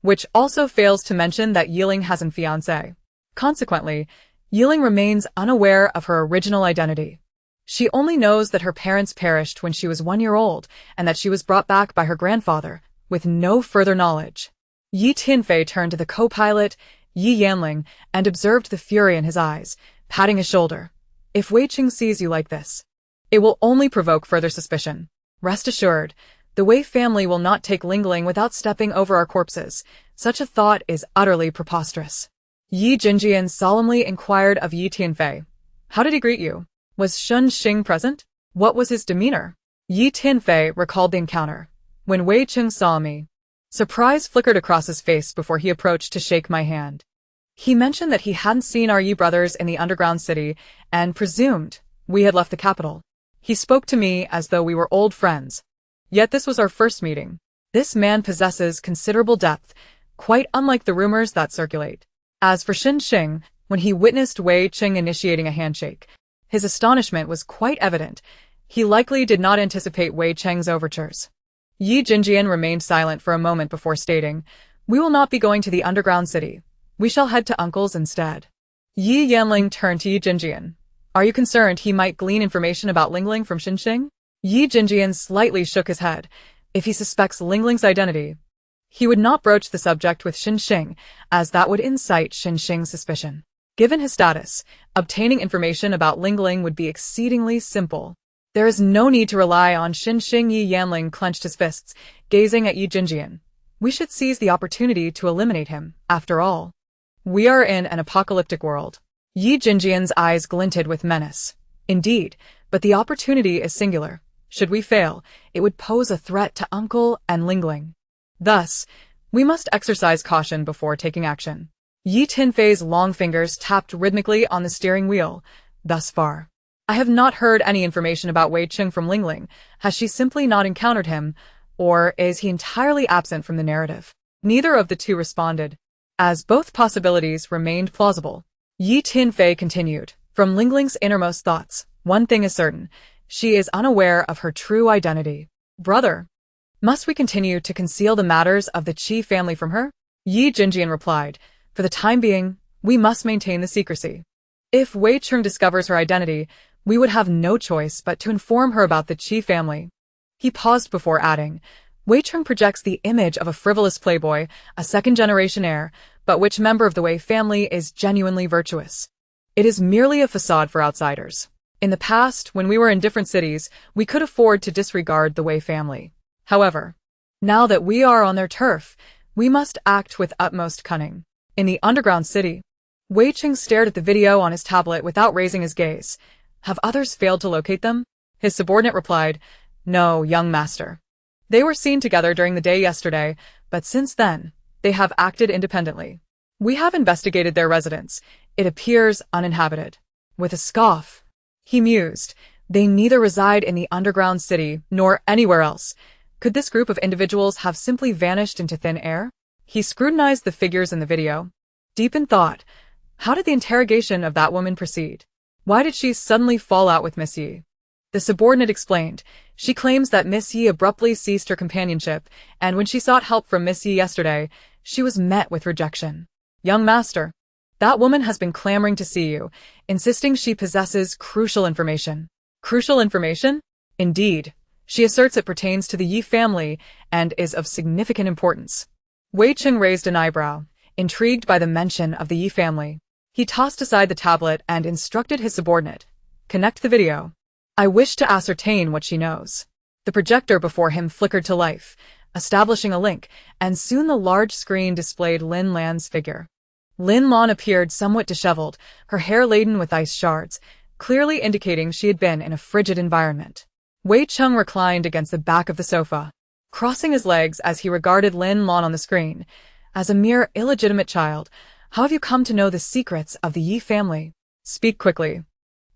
which also fails to mention that Ye Ling has a fiancé. Consequently, Ye Ling remains unaware of her original identity. She only knows that her parents perished when she was 1 year old and that she was brought back by her grandfather, with no further knowledge. Ye Tianfei turned to the co-pilot, Ye Ling, and observed the fury in his eyes, patting his shoulder. If Wei Cheng sees you like this, it will only provoke further suspicion. Rest assured, the Wei family will not take Ling Ling without stepping over our corpses. Such a thought is utterly preposterous. Ye Jinjian solemnly inquired of Ye Tianfei. How did he greet you? Was Shun Xing present? What was his demeanor? Ye Tianfei recalled the encounter. When Wei Cheng saw me, surprise flickered across his face before he approached to shake my hand. He mentioned that he hadn't seen our Ye brothers in the underground city and presumed we had left the capital. He spoke to me as though we were old friends. Yet this was our first meeting. This man possesses considerable depth, quite unlike the rumors that circulate. As for Xin Xing, when he witnessed Wei Cheng initiating a handshake, his astonishment was quite evident. He likely did not anticipate Wei Cheng's overtures. Ye Jinjian remained silent for a moment before stating, "We will not be going to the underground city. We shall head to Uncle's instead. Ye Ling turned to Yi Jinjian. Are you concerned he might glean information about Ling Ling from Xinxing? Yi Jinjian slightly shook his head. If he suspects Ling Ling's identity, he would not broach the subject with Xinxing, as that would incite Xinxing's suspicion. Given his status, obtaining information about Ling Ling would be exceedingly simple. There is no need to rely on Xinxing. Yi Yanling clenched his fists, gazing at Yi Jinjian. We should seize the opportunity to eliminate him, after all. We are in an apocalyptic world. Yi Jinjian's eyes glinted with menace. Indeed, but the opportunity is singular. Should we fail, it would pose a threat to Uncle and Ling Ling. Thus, we must exercise caution before taking action. Yi Tinfei's long fingers tapped rhythmically on the steering wheel. Thus far, I have not heard any information about Wei Cheng from Ling Ling. Has she simply not encountered him, or is he entirely absent from the narrative? Neither of the two responded, as both possibilities remained plausible. Yi Tinfei continued. From Ling Ling's innermost thoughts, one thing is certain. She is unaware of her true identity. Brother, must we continue to conceal the matters of the Qi family from her? Yi Jinjian replied. For the time being, we must maintain the secrecy. If Wei Cheng discovers her identity, we would have no choice but to inform her about the Qi family. He paused before adding, Wei Cheng projects the image of a frivolous playboy, a second-generation heir, but which member of the Wei family is genuinely virtuous? It is merely a facade for outsiders. In the past, when we were in different cities, we could afford to disregard the Wei family. However, now that we are on their turf, we must act with utmost cunning. In the underground city, Wei Cheng stared at the video on his tablet without raising his gaze. Have others failed to locate them? His subordinate replied, No, young master. They were seen together during the day yesterday, but since then, they have acted independently. We have investigated their residence. It appears uninhabited. With a scoff, he mused, they neither reside in the underground city nor anywhere else. Could this group of individuals have simply vanished into thin air? He scrutinized the figures in the video. Deep in thought, how did the interrogation of that woman proceed? Why did she suddenly fall out with Miss Yi? The subordinate explained. She claims that Miss Yi abruptly ceased her companionship, and when she sought help from Miss Yi yesterday, she was met with rejection. Young master, that woman has been clamoring to see you, insisting she possesses crucial information. Crucial information? Indeed. She asserts it pertains to the Yi family and is of significant importance. Wei Cheng raised an eyebrow, intrigued by the mention of the Yi family. He tossed aside the tablet and instructed his subordinate. Connect the video. I wish to ascertain what she knows. The projector before him flickered to life, establishing a link, and soon the large screen displayed Lin Lan's figure. Lin Lan appeared somewhat disheveled, her hair laden with ice shards, clearly indicating she had been in a frigid environment. Wei Cheng reclined against the back of the sofa, crossing his legs as he regarded Lin Lan on the screen. As a mere illegitimate child, how have you come to know the secrets of the Yi family? Speak quickly.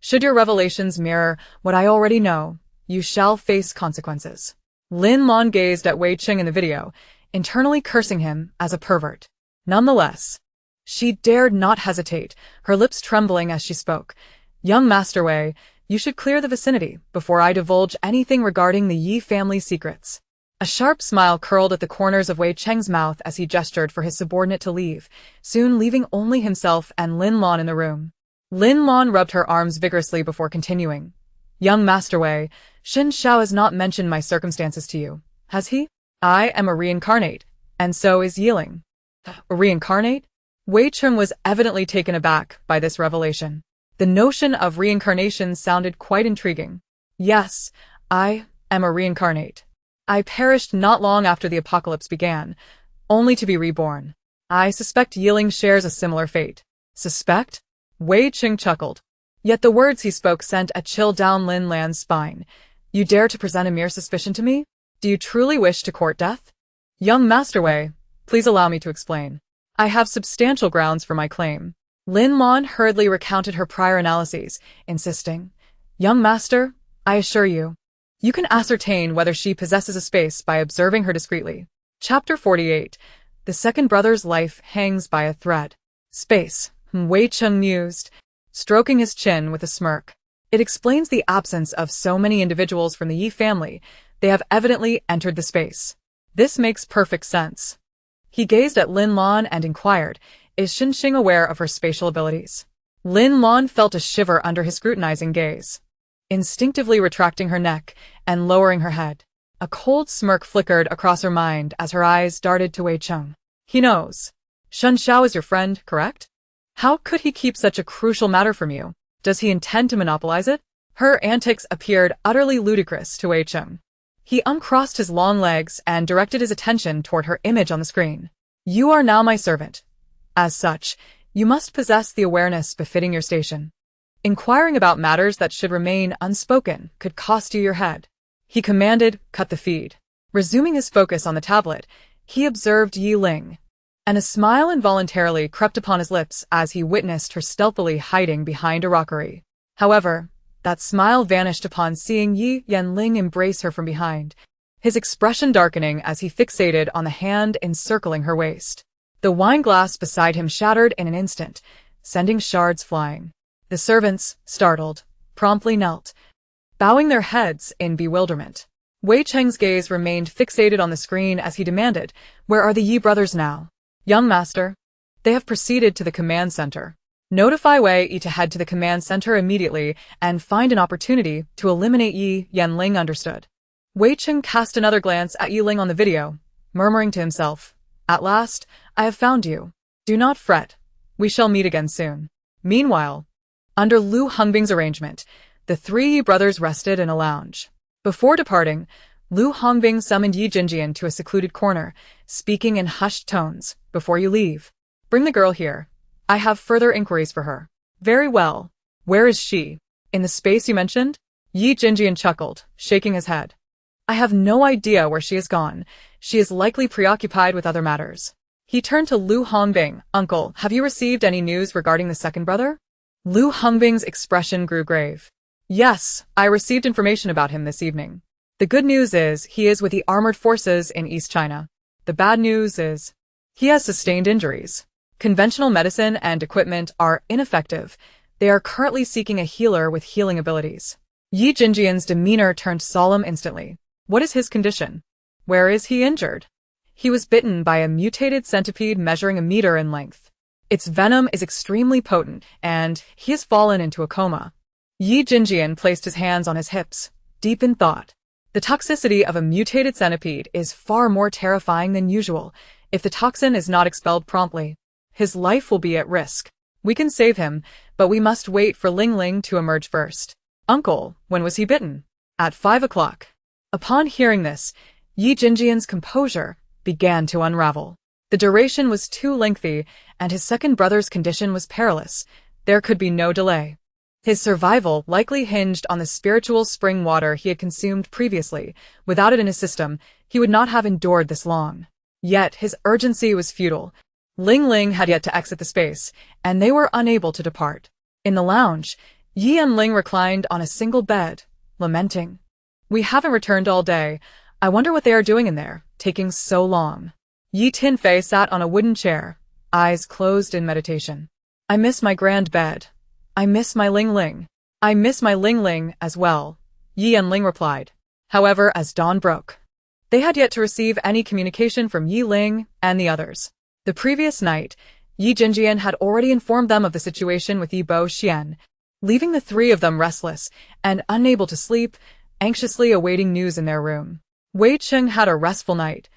Should your revelations mirror what I already know, you shall face consequences. Lin Lan gazed at Wei Cheng in the video, internally cursing him as a pervert. Nonetheless, she dared not hesitate, her lips trembling as she spoke. Young Master Wei, you should clear the vicinity before I divulge anything regarding the Yi family secrets. A sharp smile curled at the corners of Wei Cheng's mouth as he gestured for his subordinate to leave, soon leaving only himself and Lin Lan in the room. Lin Lan rubbed her arms vigorously before continuing. Young Master Wei, Xin Xiao has not mentioned my circumstances to you, has he? I am a reincarnate, and so is Ye Ling. A reincarnate? Wei Cheng was evidently taken aback by this revelation. The notion of reincarnation sounded quite intriguing. Yes, I am a reincarnate. I perished not long after the apocalypse began, only to be reborn. I suspect Ye Ling shares a similar fate. Suspect? Wei Cheng chuckled. Yet the words he spoke sent a chill down Lin Lan's spine. You dare to present a mere suspicion to me? Do you truly wish to court death? Young Master Wei, please allow me to explain. I have substantial grounds for my claim. Lin Lan hurriedly recounted her prior analyses, insisting, Young Master, I assure you, you can ascertain whether she possesses a space by observing her discreetly. Chapter 48. The second brother's life hangs by a thread. Space, Wei Cheng mused, stroking his chin with a smirk. It explains the absence of so many individuals from the Yi family. They have evidently entered the space. This makes perfect sense. He gazed at Lin Lan and inquired, is Xinxing aware of her spatial abilities? Lin Lan felt a shiver under his scrutinizing gaze. Instinctively retracting her neck and lowering her head, a cold smirk flickered across her mind as her eyes darted to Wei Cheng. He knows. Shun Xiao is your friend, correct? How could he keep such a crucial matter from you? Does he intend to monopolize it? Her antics appeared utterly ludicrous to Wei Cheng. He uncrossed his long legs and directed his attention toward her image on the screen. You are now my servant. As such, you must possess the awareness befitting your station. Inquiring about matters that should remain unspoken could cost you your head. He commanded, cut the feed. Resuming his focus on the tablet, he observed Ye Ling, and a smile involuntarily crept upon his lips as he witnessed her stealthily hiding behind a rockery. However, that smile vanished upon seeing Ye Ling embrace her from behind, his expression darkening as he fixated on the hand encircling her waist. The wine glass beside him shattered in an instant, sending shards flying. The servants, startled, promptly knelt, bowing their heads in bewilderment. Wei Cheng's gaze remained fixated on the screen as he demanded, "Where are the Yi brothers now?" "Young master." "They have proceeded to the command center. Notify Wei Yi to head to the command center immediately and find an opportunity to eliminate Ye Ling." Understood. Wei Cheng cast another glance at Ye Ling on the video, murmuring to himself, "At last, I have found you. Do not fret. We shall meet again soon." Meanwhile, under Lu Hongbing's arrangement, the three Yi brothers rested in a lounge. Before departing, Lu Hongbing summoned Yi Jinjian to a secluded corner, speaking in hushed tones. "Before you leave, bring the girl here. I have further inquiries for her." "Very well. Where is she?" "In the space you mentioned?" Yi Jinjian chuckled, shaking his head. "I have no idea where she has gone. She is likely preoccupied with other matters." He turned to Lu Hongbing. "Uncle, have you received any news regarding the second brother?" Lu Hongbing's expression grew grave. "Yes, I received information about him this evening. The good news is he is with the armored forces in East China. The bad news is he has sustained injuries. Conventional medicine and equipment are ineffective. They are currently seeking a healer with healing abilities." Yi Jinjian's demeanor turned solemn instantly. "What is his condition? Where is he injured?" "He was bitten by a mutated centipede measuring 1 meter in length. Its venom is extremely potent, and he has fallen into a coma." Yi Jinjian placed his hands on his hips, deep in thought. The toxicity of a mutated centipede is far more terrifying than usual. If the toxin is not expelled promptly, his life will be at risk. We can save him, but we must wait for Ling Ling to emerge first. "Uncle, when was he bitten?" "At 5 o'clock. Upon hearing this, Yi Jinjian's composure began to unravel. The duration was too lengthy, and his second brother's condition was perilous. There could be no delay. His survival likely hinged on the spiritual spring water he had consumed previously. Without it in his system, he would not have endured this long. Yet his urgency was futile. Ling Ling had yet to exit the space, and they were unable to depart. In the lounge, Ye Ling reclined on a single bed, lamenting. "We haven't returned all day. I wonder what they are doing in there, taking so long." Yi Tinfei sat on a wooden chair, eyes closed in meditation. "I miss my grand bed. I miss my Ling Ling." "I miss my Ling Ling as well," Ye Ling replied. However, as dawn broke, they had yet to receive any communication from Ye Ling and the others. The previous night, Yi Jinjian had already informed them of the situation with Yi Bo Xian, leaving the three of them restless and unable to sleep, anxiously awaiting news in their room. Wei Cheng had a restful night,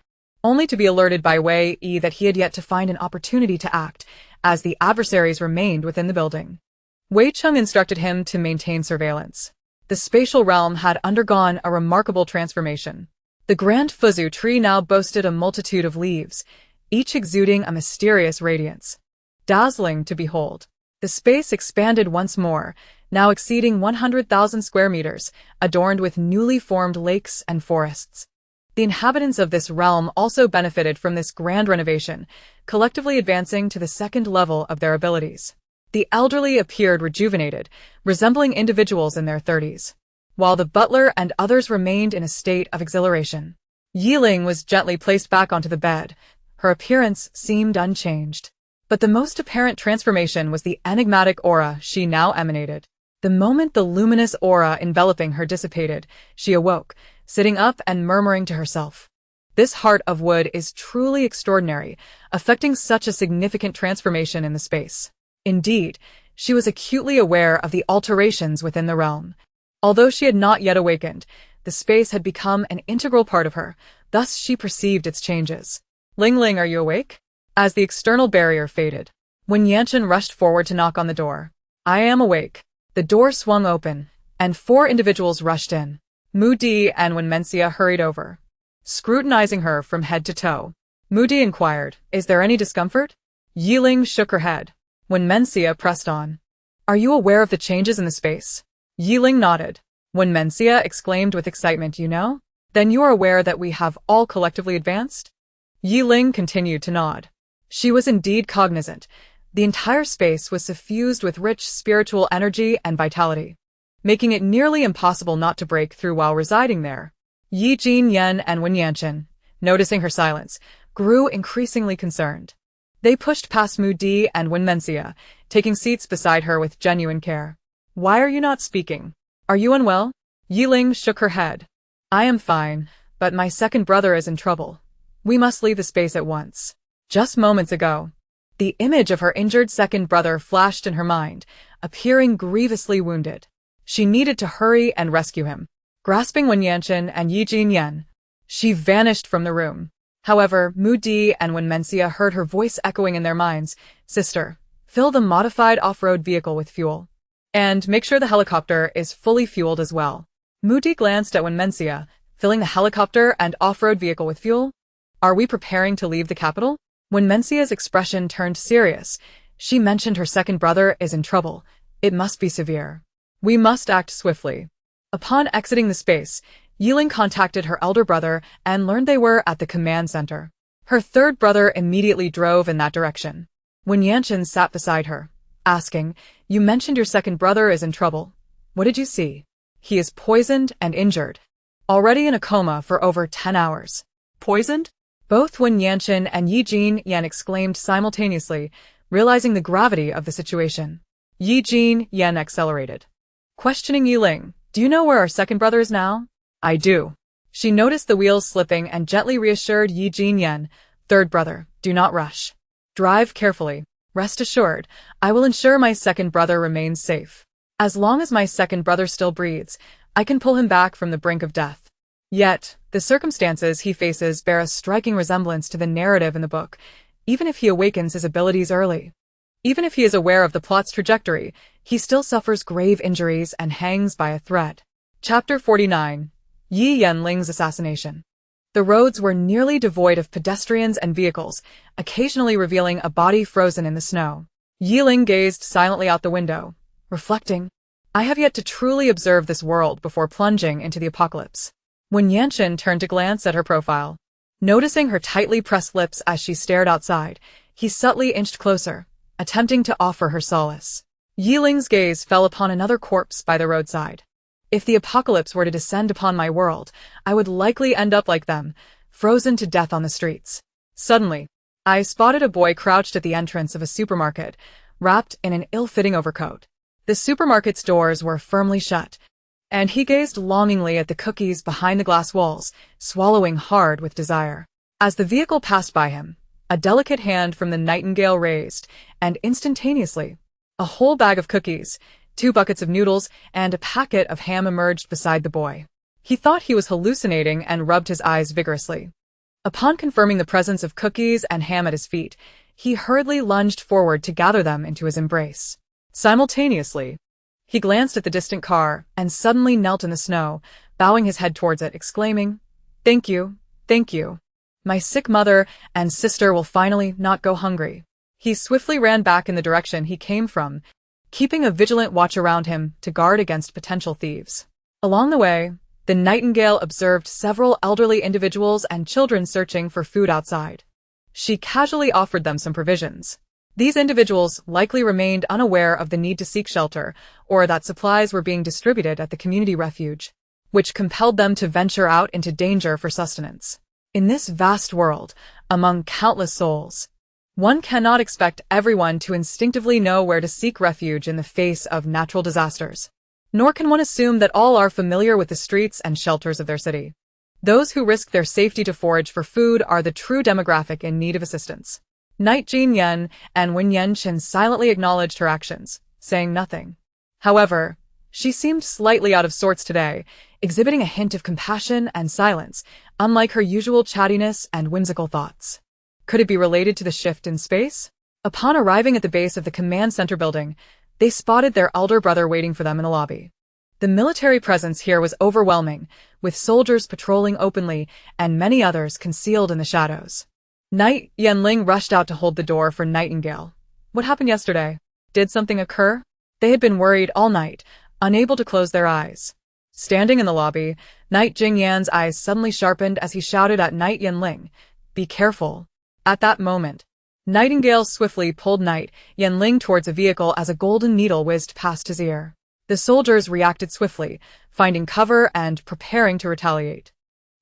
only to be alerted by Wei Yi that he had yet to find an opportunity to act, as the adversaries remained within the building. Wei Cheng instructed him to maintain surveillance. The spatial realm had undergone a remarkable transformation. The Grand Fuzu tree now boasted a multitude of leaves, each exuding a mysterious radiance. Dazzling to behold. The space expanded once more, now exceeding 100,000 square meters, adorned with newly formed lakes and forests. The inhabitants of this realm also benefited from this grand renovation, collectively advancing to the second level of their abilities. The elderly appeared rejuvenated, resembling individuals in their 30s, while the butler and others remained in a state of exhilaration. Ye Ling was gently placed back onto the bed. Her appearance seemed unchanged. But the most apparent transformation was the enigmatic aura she now emanated. The moment the luminous aura enveloping her dissipated, she awoke, sitting up and murmuring to herself. This heart of wood is truly extraordinary, affecting such a significant transformation in the space. Indeed, she was acutely aware of the alterations within the realm. Although she had not yet awakened, the space had become an integral part of her, thus she perceived its changes. Ling Ling, are you awake? As the external barrier faded, when Yanchen rushed forward to knock on the door. I am awake. The door swung open, and 4 individuals rushed in. Moody and Wenmencia hurried over, scrutinizing her from head to toe. Moody inquired, is there any discomfort? Ye Ling shook her head. Wenmencia pressed on. Are you aware of the changes in the space? Ye Ling nodded. Wenmencia exclaimed with excitement, you know? Then you are aware that we have all collectively advanced? Ye Ling continued to nod. She was indeed cognizant. The entire space was suffused with rich spiritual energy and vitality, making it nearly impossible not to break through while residing there. Yi Jin Yen and Wen Yanchen, noticing her silence, grew increasingly concerned. They pushed past Moody and Wenmencia, taking seats beside her with genuine care. Why are you not speaking? Are you unwell? Ye Ling shook her head. I am fine, but my second brother is in trouble. We must leave the space at once. Just moments ago, the image of her injured second brother flashed in her mind, appearing grievously wounded. She needed to hurry and rescue him. Grasping Wen Yanchen and Yi Jin Yen, she vanished from the room. However, Moody and Wenmencia heard her voice echoing in their minds. Sister, fill the modified off-road vehicle with fuel. And make sure the helicopter is fully fueled as well. Moody glanced at Wenmencia, filling the helicopter and off-road vehicle with fuel. Are we preparing to leave the capital? Wenmencia's expression turned serious. She mentioned her second brother is in trouble. It must be severe. We must act swiftly. Upon exiting the space, Ye Ling contacted her elder brother and learned they were at the command center. Her third brother immediately drove in that direction. Wen Yanchen sat beside her, asking, you mentioned your second brother is in trouble. What did you see? He is poisoned and injured. Already in a coma for over 10 hours. Poisoned? Both Wen Yanchen and Yi Jin Yan exclaimed simultaneously, realizing the gravity of the situation. Yi Jin Yan accelerated, questioning Ye Ling, do you know where our second brother is now? I do. She noticed the wheels slipping and gently reassured Yi Jin Yan, third brother, do not rush. Drive carefully. Rest assured, I will ensure my second brother remains safe. As long as my second brother still breathes, I can pull him back from the brink of death. Yet, the circumstances he faces bear a striking resemblance to the narrative in the book, even if he awakens his abilities early. Even if he is aware of the plot's trajectory, he still suffers grave injuries and hangs by a thread. Chapter 49. Yi Yenling's Assassination. The roads were nearly devoid of pedestrians and vehicles, occasionally revealing a body frozen in the snow. Ye Ling gazed silently out the window, reflecting, I have yet to truly observe this world before plunging into the apocalypse. When Yanchen turned to glance at her profile, noticing her tightly pressed lips as she stared outside, he subtly inched closer, attempting to offer her solace. Ye Ling's gaze fell upon another corpse by the roadside. If the apocalypse were to descend upon my world, I would likely end up like them, frozen to death on the streets. Suddenly, I spotted a boy crouched at the entrance of a supermarket, wrapped in an ill-fitting overcoat. The supermarket's doors were firmly shut, and he gazed longingly at the cookies behind the glass walls, swallowing hard with desire. As the vehicle passed by him, a delicate hand from the nightingale raised, and instantaneously, a whole bag of cookies, 2 buckets of noodles, and a packet of ham emerged beside the boy. He thought he was hallucinating and rubbed his eyes vigorously. Upon confirming the presence of cookies and ham at his feet, he hurriedly lunged forward to gather them into his embrace. Simultaneously, he glanced at the distant car and suddenly knelt in the snow, bowing his head towards it, exclaiming, Thank you, thank you. My sick mother and sister will finally not go hungry. He swiftly ran back in the direction he came from, keeping a vigilant watch around him to guard against potential thieves. Along the way, the nightingale observed several elderly individuals and children searching for food outside. She casually offered them some provisions. These individuals likely remained unaware of the need to seek shelter, or that supplies were being distributed at the community refuge, which compelled them to venture out into danger for sustenance. In this vast world, among countless souls, one cannot expect everyone to instinctively know where to seek refuge in the face of natural disasters. Nor can one assume that all are familiar with the streets and shelters of their city. Those who risk their safety to forage for food are the true demographic in need of assistance. Knight Jin Yen and Wen Chen silently acknowledged her actions, saying nothing. However, she seemed slightly out of sorts today, exhibiting a hint of compassion and silence, unlike her usual chattiness and whimsical thoughts. Could it be related to the shift in space? Upon arriving at the base of the command center building, they spotted their elder brother waiting for them in the lobby. The military presence here was overwhelming, with soldiers patrolling openly and many others concealed in the shadows. Knight Ye Ling rushed out to hold the door for Nightingale. What happened yesterday? Did something occur? They had been worried all night, unable to close their eyes. Standing in the lobby, Knight Jing Yan's eyes suddenly sharpened as he shouted at Knight Ye Ling, "Be careful." At that moment, Nightingale swiftly pulled Knight Ye Ling towards a vehicle as a golden needle whizzed past his ear. The soldiers reacted swiftly, finding cover and preparing to retaliate.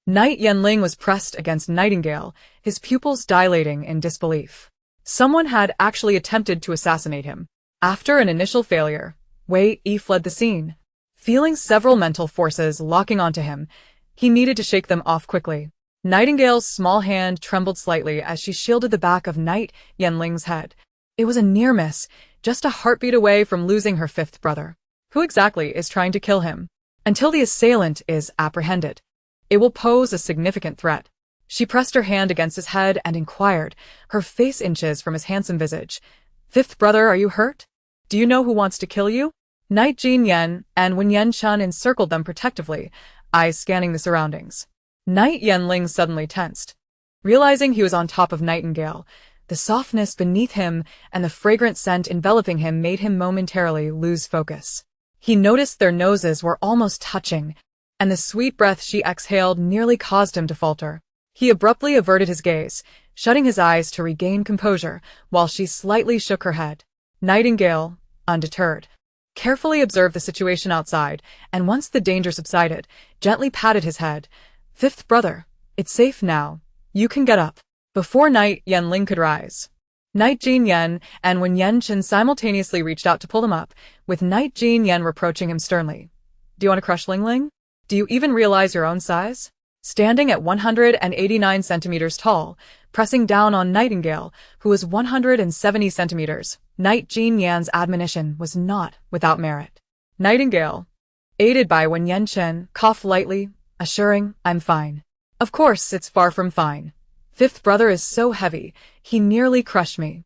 Knight Ye Ling was pressed against Nightingale, his pupils dilating in disbelief. Someone had actually attempted to assassinate him. After an initial failure, Wei Yi fled the scene. Feeling several mental forces locking onto him, he needed to shake them off quickly. Nightingale's small hand trembled slightly as she shielded the back of Knight Ye Ling's head. It was a near miss, just a heartbeat away from losing her fifth brother. Who exactly is trying to kill him? Until the assailant is apprehended, it will pose a significant threat. She pressed her hand against his head and inquired, her face inches from his handsome visage. "Fifth brother, are you hurt? Do you know who wants to kill you?" Knight Jin Yen and Wen Chen encircled them protectively, eyes scanning the surroundings. Knight Ye Ling suddenly tensed. Realizing he was on top of Nightingale, the softness beneath him and the fragrant scent enveloping him made him momentarily lose focus. He noticed their noses were almost touching, and the sweet breath she exhaled nearly caused him to falter. He abruptly averted his gaze, shutting his eyes to regain composure, while she slightly shook her head. Nightingale, undeterred, carefully observed the situation outside, and once the danger subsided, gently patted his head. "Fifth brother, it's safe now. You can get up." Before Knight Ye Ling could rise, Knight Jin Yen and Wen Chen simultaneously reached out to pull him up, with Knight Jin Yen reproaching him sternly. "Do you want to crush Ling Ling? Do you even realize your own size?" Standing at 189 centimeters tall, pressing down on Nightingale, who was 170 centimeters, Knight Jin Yan's admonition was not without merit. Nightingale, aided by Wen Chen, coughed lightly, assuring, "I'm fine." "Of course it's far from fine. Fifth brother is so heavy, he nearly crushed me."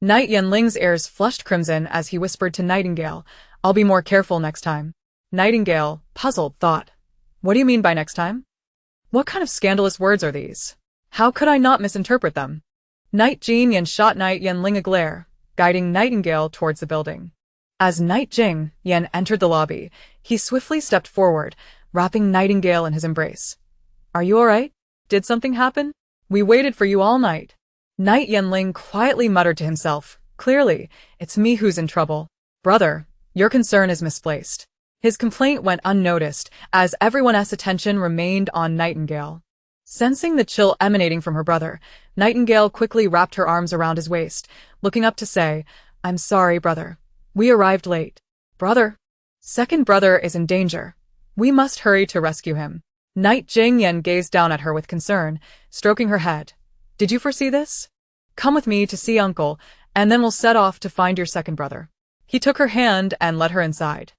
Knight Ye Ling's ears flushed crimson as he whispered to Nightingale, "I'll be more careful next time." Nightingale, puzzled, thought, "What do you mean by next time? What kind of scandalous words are these? How could I not misinterpret them?" Knight Jin Yen shot Knight Ye Ling a glare, guiding Nightingale towards the building. As Knight Jing Yen entered the lobby, he swiftly stepped forward, wrapping Nightingale in his embrace. "Are you all right? Did something happen? We waited for you all night." Knight Ye Ling quietly muttered to himself, "Clearly, it's me who's in trouble. Brother, your concern is misplaced." His complaint went unnoticed, as everyone's attention remained on Nightingale. Sensing the chill emanating from her brother, Nightingale quickly wrapped her arms around his waist, looking up to say, "I'm sorry, brother. We arrived late." "Brother? Second brother is in danger. We must hurry to rescue him." Knight Jing Yen gazed down at her with concern, stroking her head. "Did you foresee this? Come with me to see Uncle, and then we'll set off to find your second brother." He took her hand and led her inside.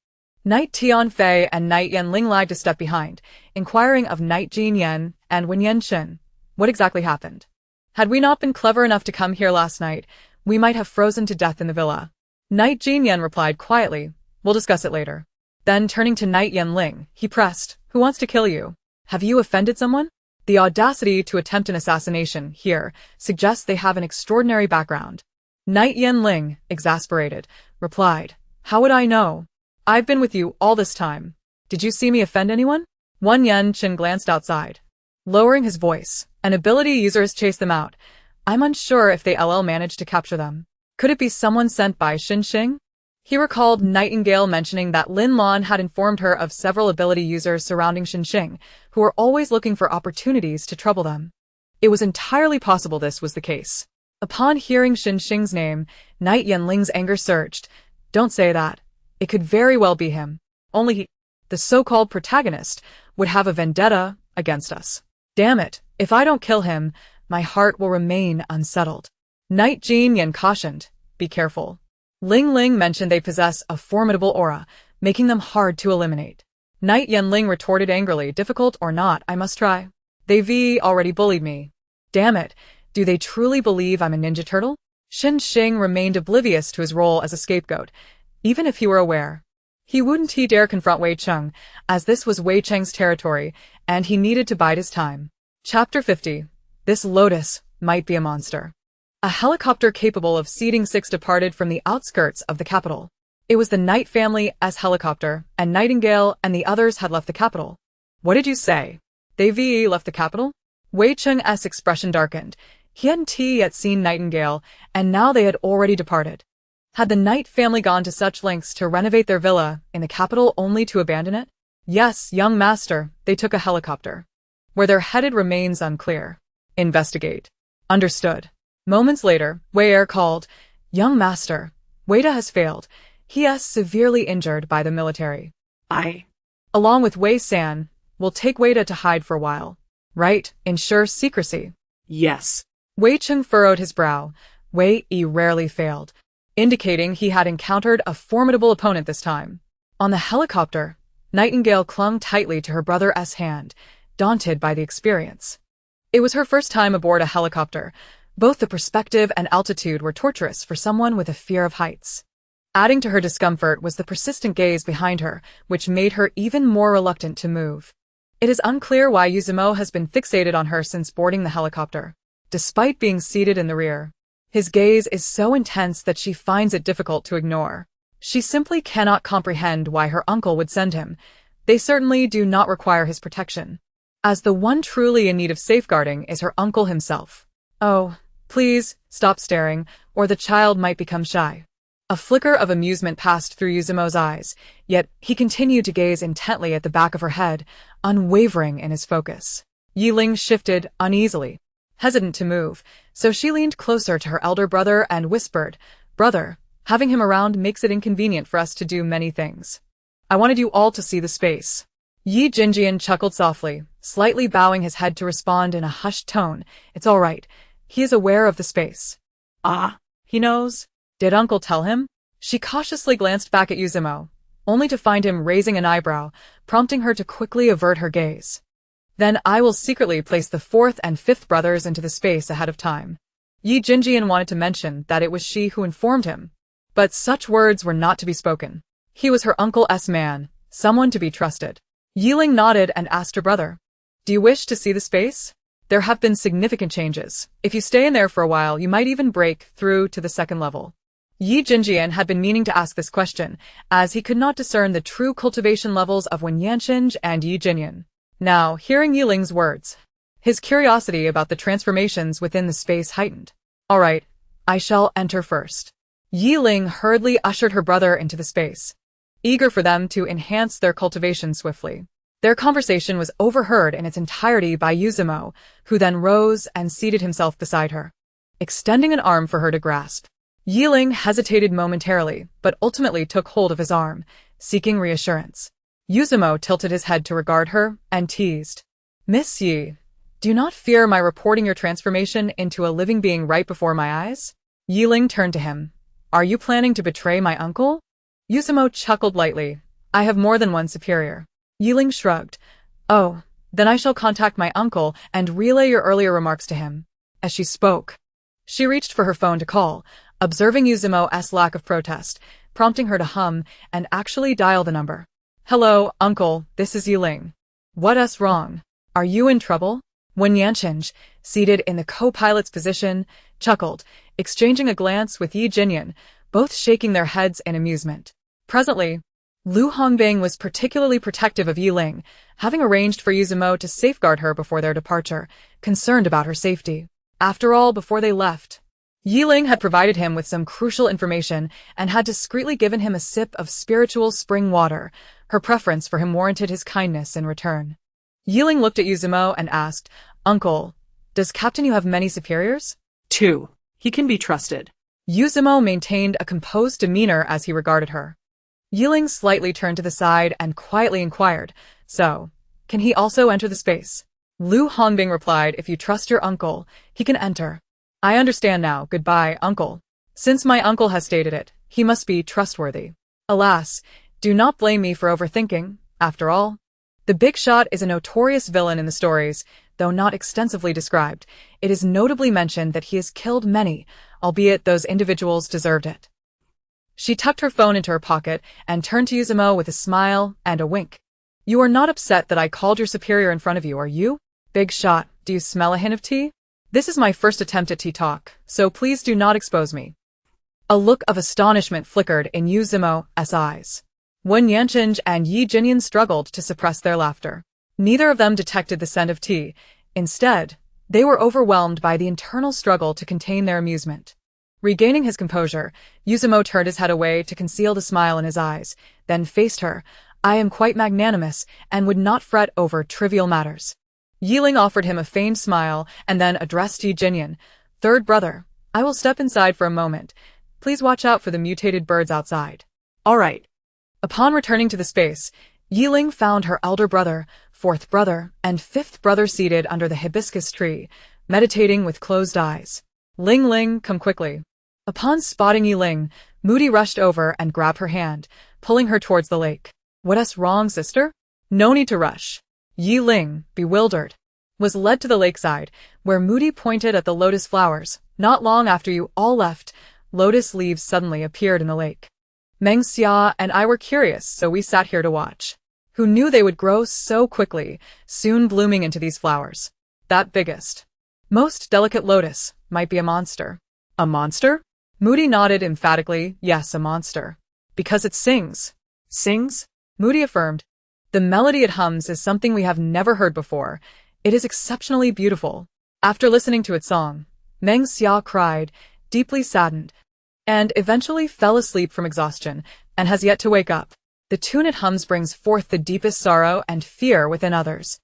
Knight Tian Fei and Knight Ye Ling lagged a step behind, inquiring of Knight Jin Yen and Wen Chen, "What exactly happened? Had we not been clever enough to come here last night, we might have frozen to death in the villa." Knight Jin Yen replied quietly, "We'll discuss it later." Then turning to Knight Ye Ling, he pressed, "Who wants to kill you? Have you offended someone?" The audacity to attempt an assassination here suggests they have an extraordinary background. Knight Ye Ling, exasperated, replied, "How would I know? I've been with you all this time. Did you see me offend anyone?" Wen Chen glanced outside. Lowering his voice, an ability user has chased them out. "I'm unsure if they managed to capture them. Could it be someone sent by Xing? He recalled Nightingale mentioning that Lin Lan had informed her of several ability users surrounding Xing, who were always looking for opportunities to trouble them. It was entirely possible this was the case. Upon hearing Xing's name, Knight Ye Ling's anger surged. "Don't say that. It could very well be him. Only he, the so-called protagonist, would have a vendetta against us. Damn it, if I don't kill him, my heart will remain unsettled. Knight Jean Yin cautioned, be careful. Ling Ling mentioned they possess a formidable aura, making them hard to eliminate. Knight Ye Ling retorted angrily, difficult or not, I must try. They've already bullied me. Damn it, do they truly believe I'm a ninja turtle? Shen Xing remained oblivious to his role as a scapegoat, even if he were aware. He wouldn't dare confront Wei Cheng, as this was Wei Cheng's territory, and he needed to bide his time. Chapter 50. This lotus might be a monster. A helicopter capable of seating 6 departed from the outskirts of the capital. It was the Knight family as helicopter, and Nightingale and the others had left the capital. What did you say? They've left the capital? Wei Cheng's expression darkened. He hadn't yet seen Nightingale, and now they had already departed. Had the Knight family gone to such lengths to renovate their villa in the capital only to abandon it? Yes, young master, they took a helicopter. Where they're headed remains unclear. Investigate. Understood. Moments later, Wei Er called, Young master, Weida has failed. He is severely injured by the military. Along with Wei San, we'll take Weida to hide for a while. Right, ensure secrecy. Yes. Wei Cheng furrowed his brow. Wei rarely failed, indicating he had encountered a formidable opponent this time. On the helicopter, Nightingale clung tightly to her brother's hand, daunted by the experience. It was her first time aboard a helicopter. Both the perspective and altitude were torturous for someone with a fear of heights. Adding to her discomfort was the persistent gaze behind her, which made her even more reluctant to move. It is unclear why Yuzumo has been fixated on her since boarding the helicopter, despite being seated in the rear. His gaze is so intense that she finds it difficult to ignore. She simply cannot comprehend why her uncle would send him. They certainly do not require his protection, as the one truly in need of safeguarding is her uncle himself. Oh, please, stop staring, or the child might become shy. A flicker of amusement passed through Yuzumo's eyes, yet he continued to gaze intently at the back of her head, unwavering in his focus. Ye Ling shifted uneasily, hesitant to move, so she leaned closer to her elder brother and whispered, Brother, having him around makes it inconvenient for us to do many things. I wanted you all to see the space. Yi Jinjian chuckled softly, slightly bowing his head to respond in a hushed tone. It's all right. He is aware of the space. He knows? Did Uncle tell him? She cautiously glanced back at Yuzumo, only to find him raising an eyebrow, prompting her to quickly avert her gaze. Then I will secretly place the 4th and 5th brothers into the space ahead of time. Yi Jinjian wanted to mention that it was she who informed him, but such words were not to be spoken. He was her uncle's man, someone to be trusted. Ye Ling nodded and asked her brother, Do you wish to see the space? There have been significant changes. If you stay in there for a while, you might even break through to the 2nd level. Yi Jinjian had been meaning to ask this question, as he could not discern the true cultivation levels of Wen Yanqing and Yi Jinyan. Now, hearing Ye Ling's words, his curiosity about the transformations within the space heightened. All right, I shall enter first. Ye Ling hurriedly ushered her brother into the space, eager for them to enhance their cultivation swiftly. Their conversation was overheard in its entirety by Yuzumo, who then rose and seated himself beside her, extending an arm for her to grasp. Ye Ling hesitated momentarily, but ultimately took hold of his arm, seeking reassurance. Yuzumo tilted his head to regard her and teased, Miss Yi, do not fear my reporting your transformation into a living being right before my eyes? Ye Ling turned to him. Are you planning to betray my uncle? Yuzumo chuckled lightly. I have more than one superior. Ye Ling shrugged. Oh, then I shall contact my uncle and relay your earlier remarks to him. As she spoke, she reached for her phone to call, observing Yuzumo's lack of protest, prompting her to hum and actually dial the number. Hello, uncle, this is Ye Ling. What's wrong? Are you in trouble? Wen Yanqing, seated in the co-pilot's position, chuckled, exchanging a glance with Yi Jinyan, both shaking their heads in amusement. Presently, Lu Hongbing was particularly protective of Ye Ling, having arranged for Yuzumo to safeguard her before their departure, concerned about her safety. After all, before they left, Ye Ling had provided him with some crucial information and had discreetly given him a sip of spiritual spring water. Her preference for him warranted his kindness in return. Ye Ling looked at Yuzumo and asked, Uncle, does Captain Yu have many superiors? 2. He can be trusted. Yuzumo maintained a composed demeanor as he regarded her. Ye Ling slightly turned to the side and quietly inquired, So, Can he also enter the space? Lu Hongbing replied, if you trust your uncle, he can enter. I understand now, goodbye, uncle. Since my uncle has stated it, he must be trustworthy. Alas, do not blame me for overthinking, after all. The Big Shot is a notorious villain in the stories, though not extensively described. It is notably mentioned that he has killed many, albeit those individuals deserved it. She tucked her phone into her pocket and turned to Yuzumo with a smile and a wink. You are not upset that I called your superior in front of you, are you? Big Shot, do you smell a hint of tea? This is my first attempt at tea talk, so please do not expose me. A look of astonishment flickered in Yuzumo's eyes. Wen Yanqing and Yi Jinyan struggled to suppress their laughter. Neither of them detected the scent of tea. Instead, they were overwhelmed by the internal struggle to contain their amusement. Regaining his composure, Yuzumo turned his head away to conceal the smile in his eyes, then faced her. I am quite magnanimous and would not fret over trivial matters. Ye Ling offered him a feigned smile and then addressed Yi Jinyan. Third brother, I will step inside for a moment. Please watch out for the mutated birds outside. All right. Upon returning to the space, Ye Ling found her elder brother, fourth brother, and fifth brother seated under the hibiscus tree, meditating with closed eyes. Ling Ling, come quickly. Upon spotting Ye Ling, Moody rushed over and grabbed her hand, pulling her towards the lake. What's wrong, sister? No need to rush. Ye Ling, bewildered, was led to the lakeside, where Moody pointed at the lotus flowers. Not long after you all left, lotus leaves suddenly appeared in the lake. Meng Xia and I were curious, so we sat here to watch. Who knew they would grow so quickly, soon blooming into these flowers? That biggest, most delicate lotus might be a monster. A monster? Moody nodded emphatically, yes, a monster. Because it sings. Sings? Moody affirmed. The melody it hums is something we have never heard before. It is exceptionally beautiful. After listening to its song, Meng Xia cried, deeply saddened, and eventually fell asleep from exhaustion, and has yet to wake up. The tune it hums brings forth the deepest sorrow and fear within others.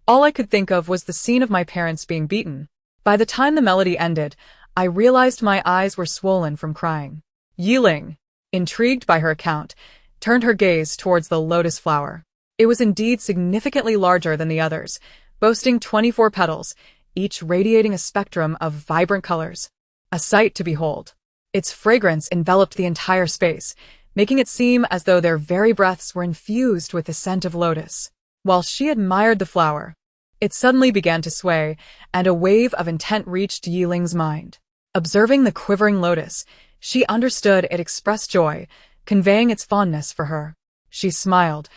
All I could think of was the scene of my parents being beaten. By the time the melody ended, I realized my eyes were swollen from crying. Ye Ling, intrigued by her account, turned her gaze towards the lotus flower. It was indeed significantly larger than the others, boasting 24 petals, each radiating a spectrum of vibrant colors. A sight to behold. Its fragrance enveloped the entire space, making it seem as though their very breaths were infused with the scent of lotus. While she admired the flower, it suddenly began to sway, and a wave of intent reached Ye Ling's mind. Observing the quivering lotus, she understood it expressed joy, conveying its fondness for her. She smiled,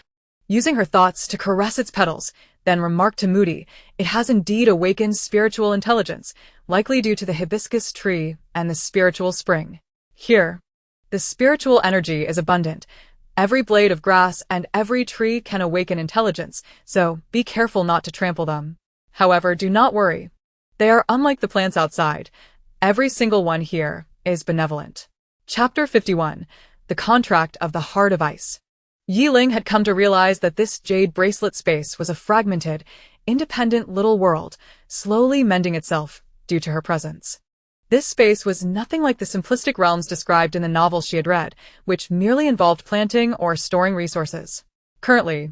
using her thoughts to caress its petals, then remarked to Moody, it has indeed awakened spiritual intelligence, likely due to the hibiscus tree and the spiritual spring. Here, the spiritual energy is abundant. Every blade of grass and every tree can awaken intelligence, so be careful not to trample them. However, do not worry. They are unlike the plants outside. Every single one here is benevolent. Chapter 51. The Contract of the Heart of Ice. Ye Ling had come to realize that this jade bracelet space was a fragmented, independent little world, slowly mending itself due to her presence. This space was nothing like the simplistic realms described in the novels she had read, which merely involved planting or storing resources. Currently,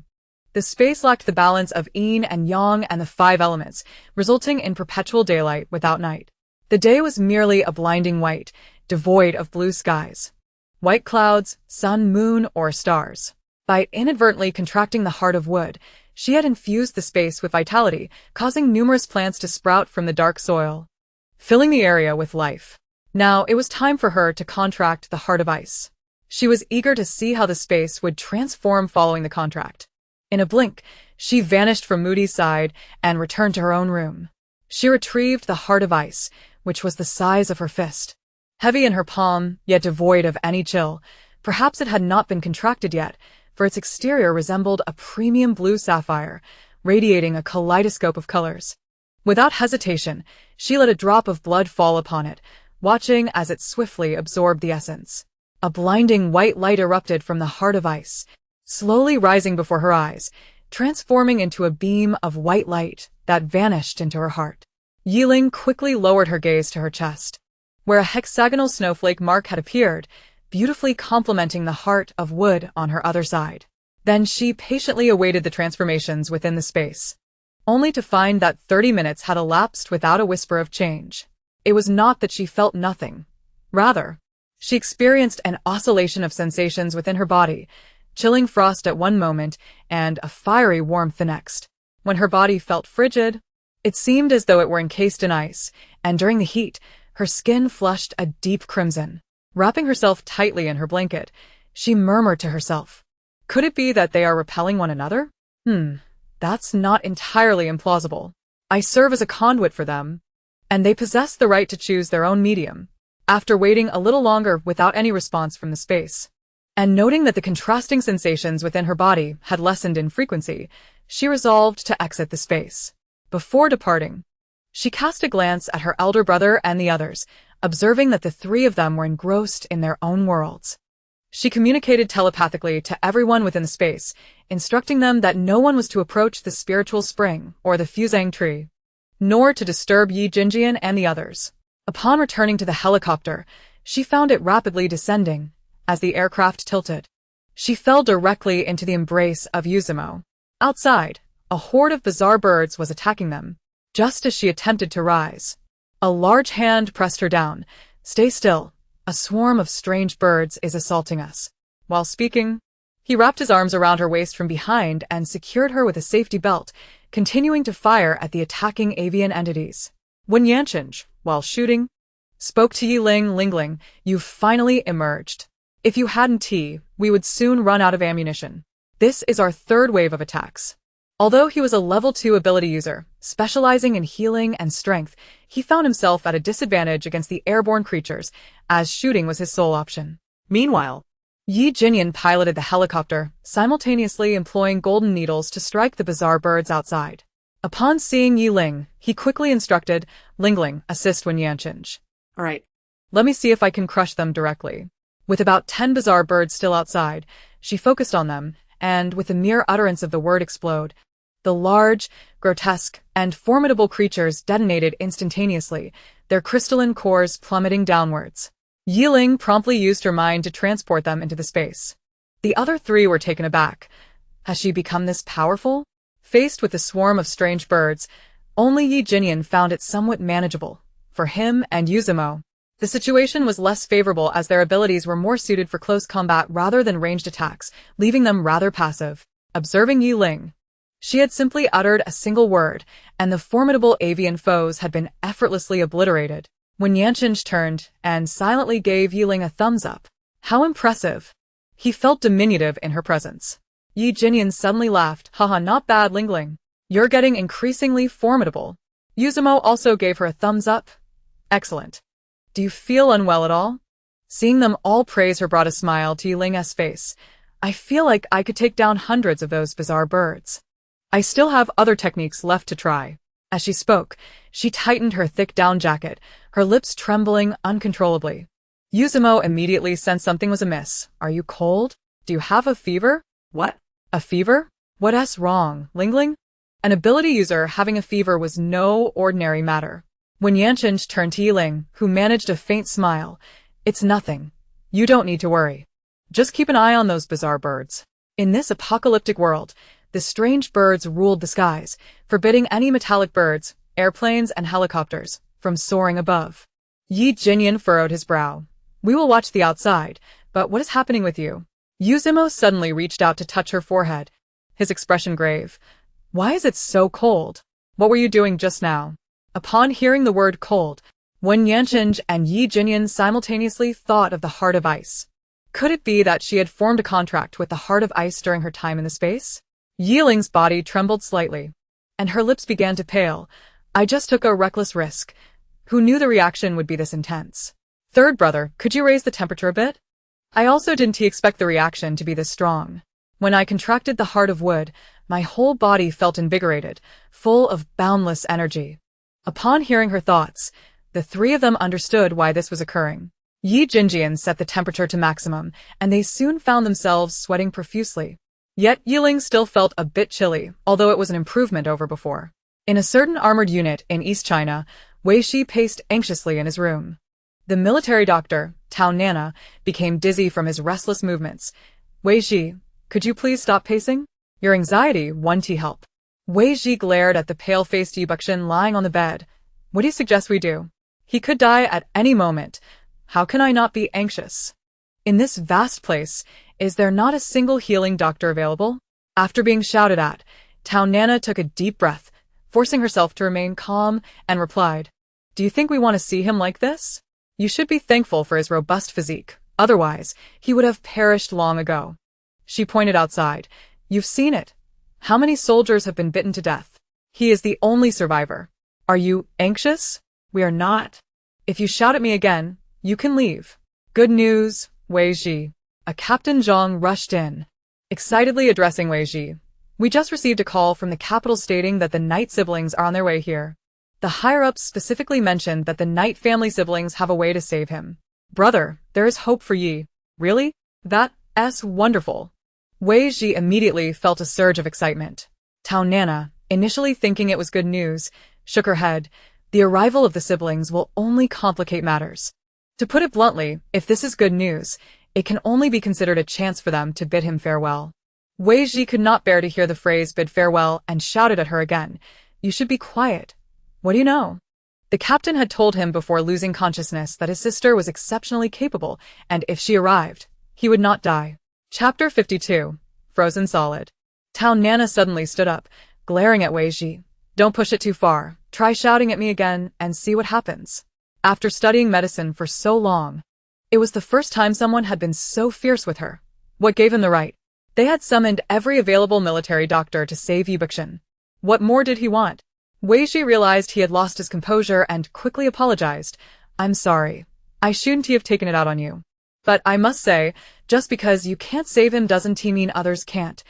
the space lacked the balance of yin and yang and the 5 elements, resulting in perpetual daylight without night. The day was merely a blinding white, devoid of blue skies, white clouds, sun, moon, or stars. By inadvertently contracting the heart of wood, she had infused the space with vitality, causing numerous plants to sprout from the dark soil, filling the area with life. Now it was time for her to contract the heart of ice. She was eager to see how the space would transform following the contract. In a blink, she vanished from Moody's side and returned to her own room. She retrieved the heart of ice, which was the size of her fist. Heavy in her palm, yet devoid of any chill. Perhaps it had not been contracted yet, for its exterior resembled a premium blue sapphire, radiating a kaleidoscope of colors. Without hesitation, she let a drop of blood fall upon it, watching as it swiftly absorbed the essence. A blinding white light erupted from the heart of ice, slowly rising before her eyes, transforming into a beam of white light that vanished into her heart. Ye Ling quickly lowered her gaze to her chest, where a hexagonal snowflake mark had appeared, beautifully complementing the heart of wood on her other side. Then she patiently awaited the transformations within the space, only to find that 30 minutes had elapsed without a whisper of change. It was not that she felt nothing. Rather, she experienced an oscillation of sensations within her body, chilling frost at one moment and a fiery warmth the next. When her body felt frigid, it seemed as though it were encased in ice, and during the heat, her skin flushed a deep crimson. Wrapping herself tightly in her blanket, she murmured to herself, "Could it be that they are repelling one another? That's not entirely implausible. I serve as a conduit for them, and they possess the right to choose their own medium." After waiting a little longer without any response from the space, and noting that the contrasting sensations within her body had lessened in frequency, she resolved to exit the space. Before departing, she cast a glance at her elder brother and the others, observing that the three of them were engrossed in their own worlds. She communicated telepathically to everyone within the space, instructing them that no one was to approach the spiritual spring or the fusang tree, nor to disturb Ye Jinjian and the others. Upon returning to the helicopter, she found it rapidly descending. As the aircraft tilted, she fell directly into the embrace of Yuzumo. Outside, a horde of bizarre birds was attacking them. Just as she attempted to rise, a large hand pressed her down. "Stay still. A swarm of strange birds is assaulting us." While speaking, he wrapped his arms around her waist from behind and secured her with a safety belt, continuing to fire at the attacking avian entities. When Yanchinj, while shooting, spoke to Ye Ling, "You've finally emerged. If you hadn't, we would soon run out of ammunition. This is our third wave of attacks." Although he was a level 2 ability user, specializing in healing and strength, he found himself at a disadvantage against the airborne creatures, as shooting was his sole option. Meanwhile, Ye Jinyan piloted the helicopter, simultaneously employing golden needles to strike the bizarre birds outside. Upon seeing Ye Ling, he quickly instructed, "Ling, assist when Yanchinj. all right. Let me see if I can crush them directly." With about 10 bizarre birds still outside, she focused on them, and with the mere utterance of the word explode, the large, grotesque, and formidable creatures detonated instantaneously, their crystalline cores plummeting downwards. Ye Ling promptly used her mind to transport them into the space. The other three were taken aback. Has she become this powerful? Faced with the swarm of strange birds, only Ye Jinyan found it somewhat manageable. For him and Yuzumo, the situation was less favorable as their abilities were more suited for close combat rather than ranged attacks, leaving them rather passive. Observing Ye Ling, she had simply uttered a single word, and the formidable avian foes had been effortlessly obliterated. When Yanchinj turned and silently gave Ye Ling a thumbs up. How impressive! He felt diminutive in her presence. Ye Jinyan suddenly laughed. "Haha, not bad, Ling. You're getting increasingly formidable." Yuzumo also gave her a thumbs up. "Excellent. Do you feel unwell at all?" Seeing them all praise her brought a smile to Ye Ling's face. "I feel like I could take down hundreds of those bizarre birds. I still have other techniques left to try." As she spoke, she tightened her thick down jacket, her lips trembling uncontrollably. Yuzumo immediately sensed something was amiss. "Are you cold? Do you have a fever?" What? "A fever? What's wrong, Ling?" An ability user having a fever was no ordinary matter. When Yanchinj turned to Ye Ling, who managed a faint smile, "It's nothing. You don't need to worry. Just keep an eye on those bizarre birds." In this apocalyptic world, the strange birds ruled the skies, forbidding any metallic birds, airplanes, and helicopters from soaring above. Ye Jinyan furrowed his brow. "We will watch the outside, but what is happening with you?" Yuzumo suddenly reached out to touch her forehead, his expression grave. "Why is it so cold? What were you doing just now?" Upon hearing the word cold, Wen Yanchinj and Ye Jinyan simultaneously thought of the Heart of Ice. Could it be that she had formed a contract with the Heart of Ice during her time in the space? Ye Ling's body trembled slightly, and her lips began to pale. "I just took a reckless risk. Who knew the reaction would be this intense?" "Third brother, could you raise the temperature a bit?" "I also didn't expect the reaction to be this strong. When I contracted the Heart of Wood, my whole body felt invigorated, full of boundless energy." Upon hearing her thoughts, the three of them understood why this was occurring. Ye Jinjian set the temperature to maximum, and they soon found themselves sweating profusely. Yet Ye Ling still felt a bit chilly, although it was an improvement over before. In a certain armored unit in East China, Wei Shi paced anxiously in his room. The military doctor, Tao Nana, became dizzy from his restless movements. "Wei Shi, Could you please stop pacing? Your anxiety won't help. Wei Ji glared at the pale-faced Ye Ling lying on the bed. What do you suggest we do? He could die at any moment. How can I not be anxious? In this vast place, is there not a single healing doctor available? After being shouted at, Tao Nana took a deep breath, forcing herself to remain calm, and replied, Do you think we want to see him like this? You should be thankful for his robust physique. Otherwise, he would have perished long ago. She pointed outside. You've seen it. How many soldiers have been bitten to death? He is the only survivor. Are you anxious? We are not. If you shout at me again, you can leave. Good news, Wei Ji. A Captain Zhang rushed in, excitedly addressing Wei Ji. We just received a call from the capital stating that the Knight siblings are on their way here. The higher-ups specifically mentioned that the Knight family siblings have a way to save him. Brother, there is hope for Yi. Really? That's wonderful. Wei Ji immediately felt a surge of excitement. Tao Nana, initially thinking it was good news, shook her head. The arrival of the siblings will only complicate matters. To put it bluntly, if this is good news, it can only be considered a chance for them to bid him farewell. Wei Ji could not bear to hear the phrase bid farewell and shouted at her again. You should be quiet. What do you know? The captain had told him before losing consciousness that his sister was exceptionally capable, and if she arrived, he would not die. Chapter 52. Frozen Solid. Tao Nana suddenly stood up, glaring at Wei Ji. Don't push it too far. Try shouting at me again and see what happens. After studying medicine for so long, it was the first time someone had been so fierce with her. What gave him the right? They had summoned every available military doctor to save Ye Ling. What more did he want? Wei Ji realized he had lost his composure and quickly apologized. I'm sorry. I shouldn't have taken it out on you. But I must say, just because you can't save him doesn't mean others can't.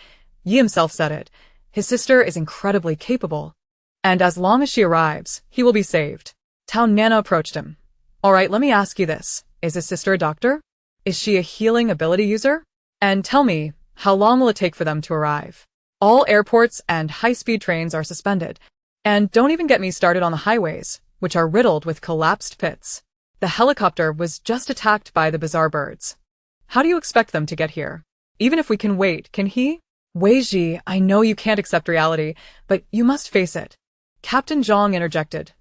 Yi himself said it. His sister is incredibly capable. And as long as she arrives, he will be saved. Tao Nana approached him. All right, let me ask you this. Is his sister a doctor? Is she a healing ability user? And tell me, how long will it take for them to arrive? All airports and high-speed trains are suspended. And don't even get me started on the highways, which are riddled with collapsed pits. The helicopter was just attacked by the bizarre birds. How do you expect them to get here? Even if we can wait, can he? Wei Ji, I know you can't accept reality, but you must face it. Captain Zhang interjected.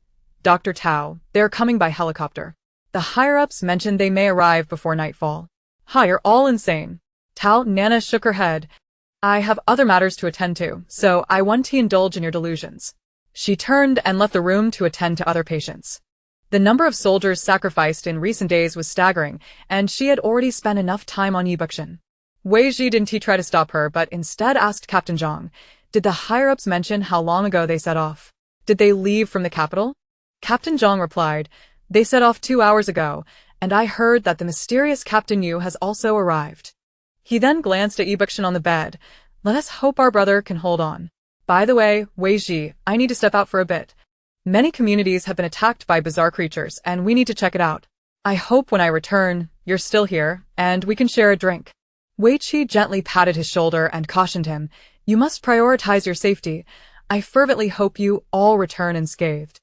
Dr. Tao, they're coming by helicopter. The higher-ups mentioned they may arrive before nightfall. Ha, you're all insane. Tao Nana shook her head. I have other matters to attend to, so I want to indulge in your delusions. She turned and left the room to attend to other patients. The number of soldiers sacrificed in recent days was staggering, and she had already spent enough time on Ye Ling. Wei Ji didn't try to stop her, but instead asked Captain Zhang, did the higher-ups mention how long ago they set off? Did they leave from the capital? Captain Zhang replied, they set off 2 hours ago, and I heard that the mysterious Captain Yu has also arrived. He then glanced at Ye Ling on the bed. Let us hope our brother can hold on. By the way, Wei Ji, I need to step out for a bit. Many communities have been attacked by bizarre creatures, and we need to check it out. I hope when I return, you're still here, and we can share a drink. Wei Ji gently patted his shoulder and cautioned him, you must prioritize your safety. I fervently hope you all return unscathed.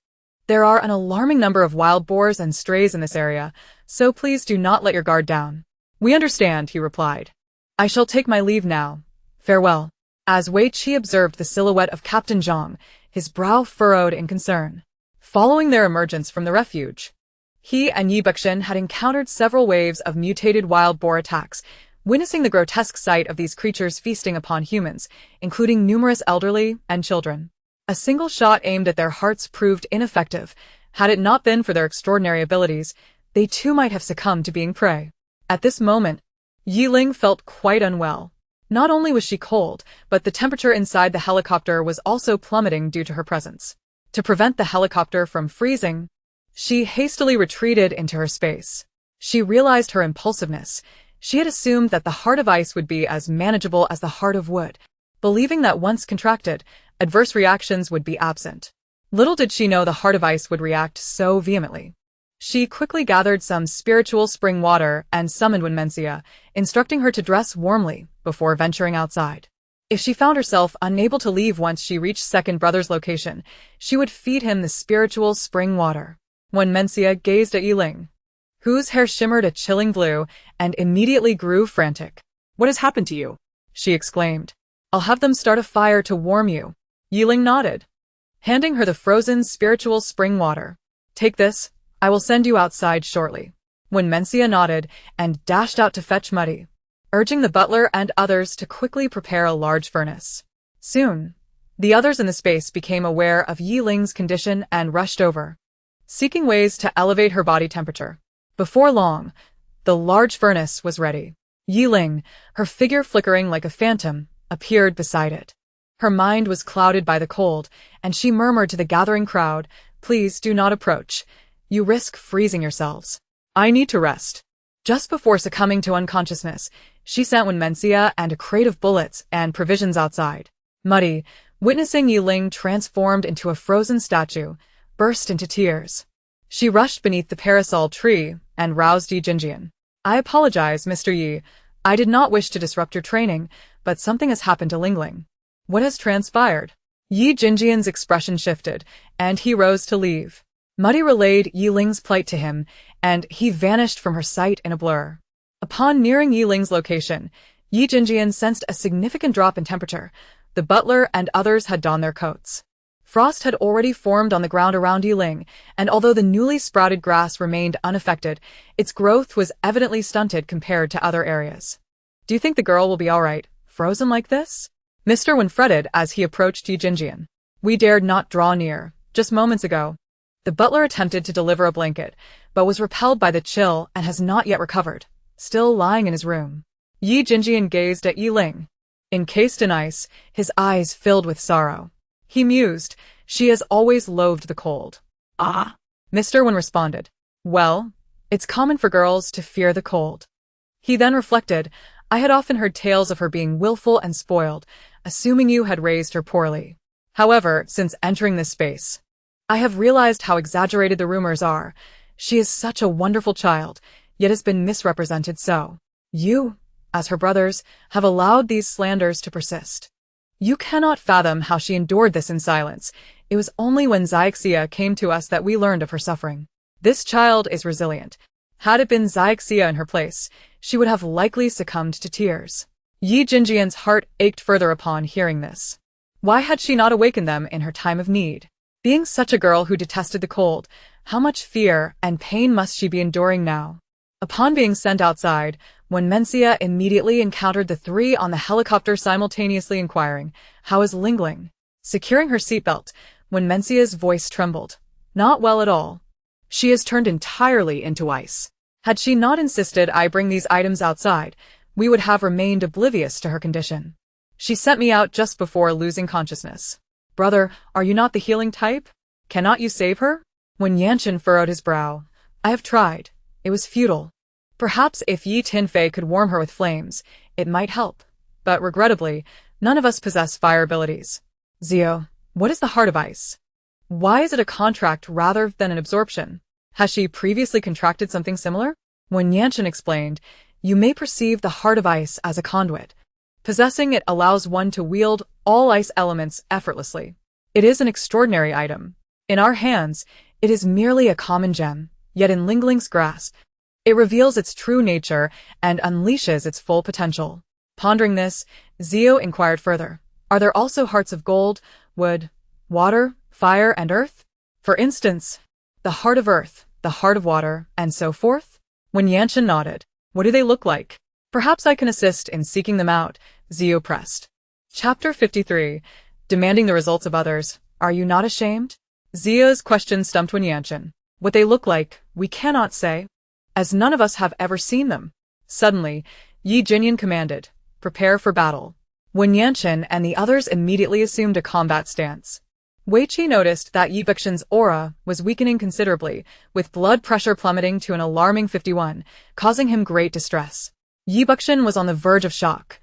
There are an alarming number of wild boars and strays in this area, so please do not let your guard down. We understand, he replied. I shall take my leave now. Farewell. As Wei Ji observed the silhouette of Captain Zhang, his brow furrowed in concern. Following their emergence from the refuge, he and Ye Ling had encountered several waves of mutated wild boar attacks, witnessing the grotesque sight of these creatures feasting upon humans, including numerous elderly and children. A single shot aimed at their hearts proved ineffective. Had it not been for their extraordinary abilities, they too might have succumbed to being prey. At this moment, Ye Ling felt quite unwell. Not only was she cold, but the temperature inside the helicopter was also plummeting due to her presence. To prevent the helicopter from freezing, she hastily retreated into her space. She realized her impulsiveness. She had assumed that the heart of ice would be as manageable as the heart of wood, believing that once contracted, adverse reactions would be absent. Little did she know the heart of ice would react so vehemently. She quickly gathered some spiritual spring water and summoned Mencia, instructing her to dress warmly before venturing outside. If she found herself unable to leave once she reached second brother's location, she would feed him the spiritual spring water. When Mencia gazed at Ye Ling, whose hair shimmered a chilling blue, and immediately grew frantic. What has happened to you? she exclaimed. I'll have them start a fire to warm you. Ye Ling nodded, handing her the frozen spiritual spring water. Take this, I will send you outside shortly. When Mencia nodded and dashed out to fetch Moody, urging the butler and others to quickly prepare a large furnace. Soon, the others in the space became aware of Ye Ling's condition and rushed over, seeking ways to elevate her body temperature. Before long, the large furnace was ready. Ye Ling, her figure flickering like a phantom, appeared beside it. Her mind was clouded by the cold, and she murmured to the gathering crowd, "Please do not approach. You risk freezing yourselves. I need to rest." Just before succumbing to unconsciousness, she sent Mencia and a crate of bullets and provisions outside. Moody, witnessing Ye Ling transformed into a frozen statue, burst into tears. She rushed beneath the parasol tree and roused Ye Jinjian. I apologize, Mr. Yi. I did not wish to disrupt your training, but something has happened to Ling Ling. What has transpired? Ye Jinjian's expression shifted, and he rose to leave. Moody relayed Ye Ling's plight to him, and he vanished from her sight in a blur. Upon nearing Ye Ling's location, Ye Jinjian sensed a significant drop in temperature. The butler and others had donned their coats. Frost had already formed on the ground around Ye Ling, and although the newly sprouted grass remained unaffected, its growth was evidently stunted compared to other areas. Do you think the girl will be all right, frozen like this? Mr. Wen fretted as he approached Ye Jinjian. We dared not draw near, just moments ago. The butler attempted to deliver a blanket, but was repelled by the chill and has not yet recovered, still lying in his room. Ye Jinjian gazed at Ye Ling. Encased in ice, his eyes filled with sorrow. He mused, she has always loathed the cold. Ah, Mr. Wen responded. Well, it's common for girls to fear the cold. He then reflected, I had often heard tales of her being willful and spoiled, assuming you had raised her poorly. However, since entering this space, I have realized how exaggerated the rumors are. She is such a wonderful child, yet has been misrepresented so. You, as her brothers, have allowed these slanders to persist. You cannot fathom how she endured this in silence. It was only when Xiaxia came to us that we learned of her suffering. This child is resilient. Had it been Xiaxia in her place, she would have likely succumbed to tears. Ye Jinjian's heart ached further upon hearing this. Why had she not awakened them in her time of need? Being such a girl who detested the cold, how much fear and pain must she be enduring now? Upon being sent outside, when Mencia immediately encountered the three on the helicopter simultaneously inquiring, how is Ling Ling? Securing her seatbelt, when Mencia's voice trembled. Not well at all. She has turned entirely into ice. Had she not insisted I bring these items outside, we would have remained oblivious to her condition. She sent me out just before losing consciousness. Brother, are you not the healing type? Cannot you save her? When Yanchen furrowed his brow, I have tried. It was futile. Perhaps if Yi Tinfei could warm her with flames, it might help. But regrettably, none of us possess fire abilities. Zio, what is the heart of ice? Why is it a contract rather than an absorption? Has she previously contracted something similar? When Yanchen explained, you may perceive the heart of ice as a conduit. Possessing it allows one to wield all ice elements effortlessly. It is an extraordinary item. In our hands, it is merely a common gem, yet in Ling Ling's grasp, it reveals its true nature and unleashes its full potential. Pondering this, Zio inquired further. Are there also hearts of gold, wood, water, fire, and earth? For instance, the heart of earth, the heart of water, and so forth? When Yanchen nodded, what do they look like? Perhaps I can assist in seeking them out, Zio pressed. Chapter 53. Demanding the results of others. Are you not ashamed? Zio's question stumped Wen Yanchen. What they look like, we cannot say, as none of us have ever seen them. Suddenly, Ye Jinjian commanded, prepare for battle. Wen Yanchen and the others immediately assumed a combat stance. Wei Qi noticed that Ye Bixin's aura was weakening considerably, with blood pressure plummeting to an alarming 51, causing him great distress. Ye Bixin was on the verge of shock.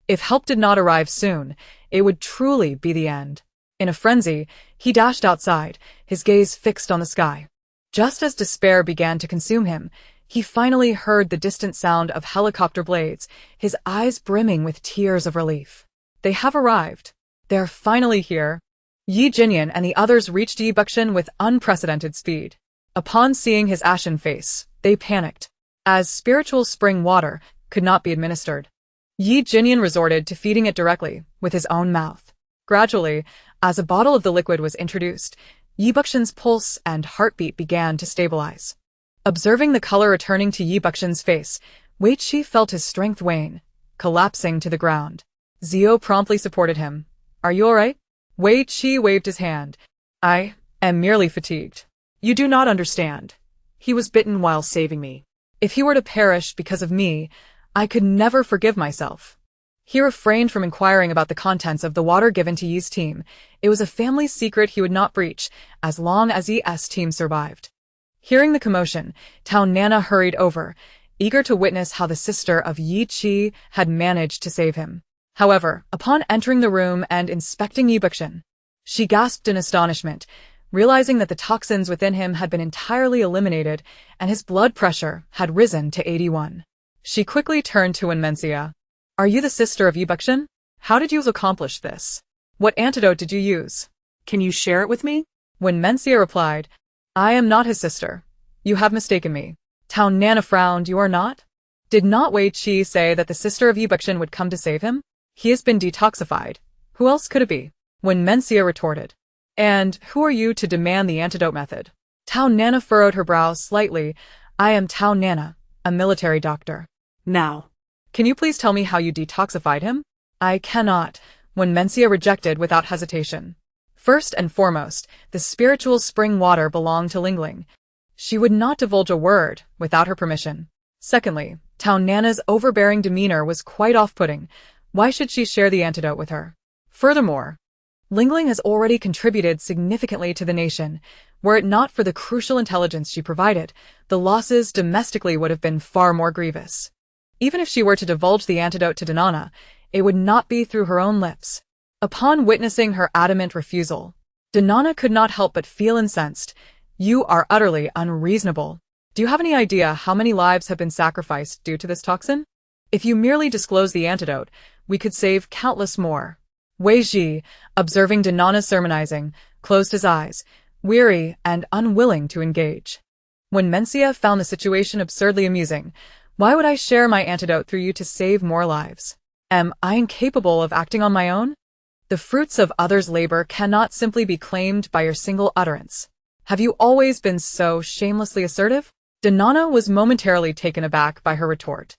If help did not arrive soon, it would truly be the end. In a frenzy, he dashed outside, his gaze fixed on the sky. Just as despair began to consume him, he finally heard the distant sound of helicopter blades, his eyes brimming with tears of relief. They have arrived. They're finally here. Ye Jinjian and the others reached Ye Bixin with unprecedented speed. Upon seeing his ashen face, they panicked, as spiritual spring water could not be administered. Ye Ling resorted to feeding it directly, with his own mouth. Gradually, as a bottle of the liquid was introduced, Ye Ling's pulse and heartbeat began to stabilize. Observing the color returning to Ye Ling's face, Wei Qi felt his strength wane, collapsing to the ground. Zio promptly supported him. Are you alright? Wei Qi waved his hand. I am merely fatigued. You do not understand. He was bitten while saving me. If he were to perish because of me, I could never forgive myself. He refrained from inquiring about the contents of the water given to Ye's team. It was a family secret he would not breach, as long as Ye's team survived. Hearing the commotion, Tao Nana hurried over, eager to witness how the sister of Ye Qi had managed to save him. However, upon entering the room and inspecting Ye Ling, she gasped in astonishment, realizing that the toxins within him had been entirely eliminated and his blood pressure had risen to 81. She quickly turned to Wenmencia. Are you the sister of Ye Ling? How did you accomplish this? What antidote did you use? Can you share it with me? Wenmencia replied, I am not his sister. You have mistaken me. Tao Nana frowned. You are not? Did not Wei Qi say that the sister of Ye Ling would come to save him? He has been detoxified. Who else could it be? Wenmencia retorted. And who are you to demand the antidote method? Tao Nana furrowed her brows slightly. I am Tao Nana, a military doctor. Now. Can you please tell me how you detoxified him? I cannot, Wenmencia rejected without hesitation. First and foremost, the spiritual spring water belonged to Ling Ling. She would not divulge a word without her permission. Secondly, Tao Nana's overbearing demeanor was quite off-putting. Why should she share the antidote with her? Furthermore, Ling Ling has already contributed significantly to the nation. Were it not for the crucial intelligence she provided, the losses domestically would have been far more grievous. Even if she were to divulge the antidote to Danana, it would not be through her own lips. Upon witnessing her adamant refusal, Danana could not help but feel incensed. You are utterly unreasonable. Do you have any idea how many lives have been sacrificed due to this toxin? If you merely disclose the antidote, we could save countless more. Wei Ji, observing Danana sermonizing, closed his eyes, weary and unwilling to engage. Wenmencia found the situation absurdly amusing. Why would I share my antidote through you to save more lives? Am I incapable of acting on my own? The fruits of others' labor cannot simply be claimed by your single utterance. Have you always been so shamelessly assertive? Danana was momentarily taken aback by her retort.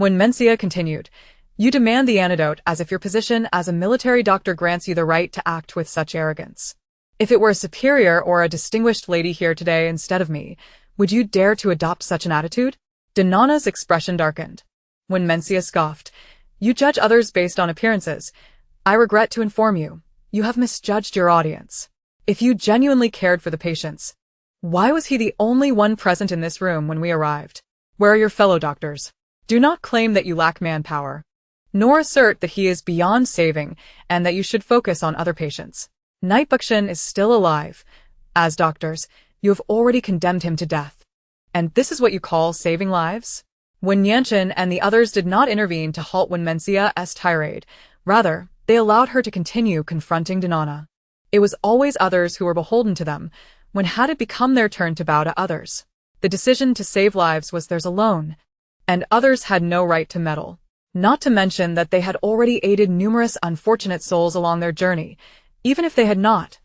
Wenmencia continued, you demand the antidote as if your position as a military doctor grants you the right to act with such arrogance. If it were a superior or a distinguished lady here today instead of me, would you dare to adopt such an attitude? Danana's expression darkened. Wenmencia scoffed. You judge others based on appearances. I regret to inform you, you have misjudged your audience. If you genuinely cared for the patients, why was he the only one present in this room when we arrived? Where are your fellow doctors? Do not claim that you lack manpower, nor assert that he is beyond saving and that you should focus on other patients. Ye Ling is still alive. As doctors, you have already condemned him to death. And this is what you call saving lives? Wenyanshan and the others did not intervene to halt Wenmencia's tirade. Rather, they allowed her to continue confronting Danana. It was always others who were beholden to them. When had it become their turn to bow to others? The decision to save lives was theirs alone, and others had no right to meddle. Not to mention that they had already aided numerous unfortunate souls along their journey. Even if they had not,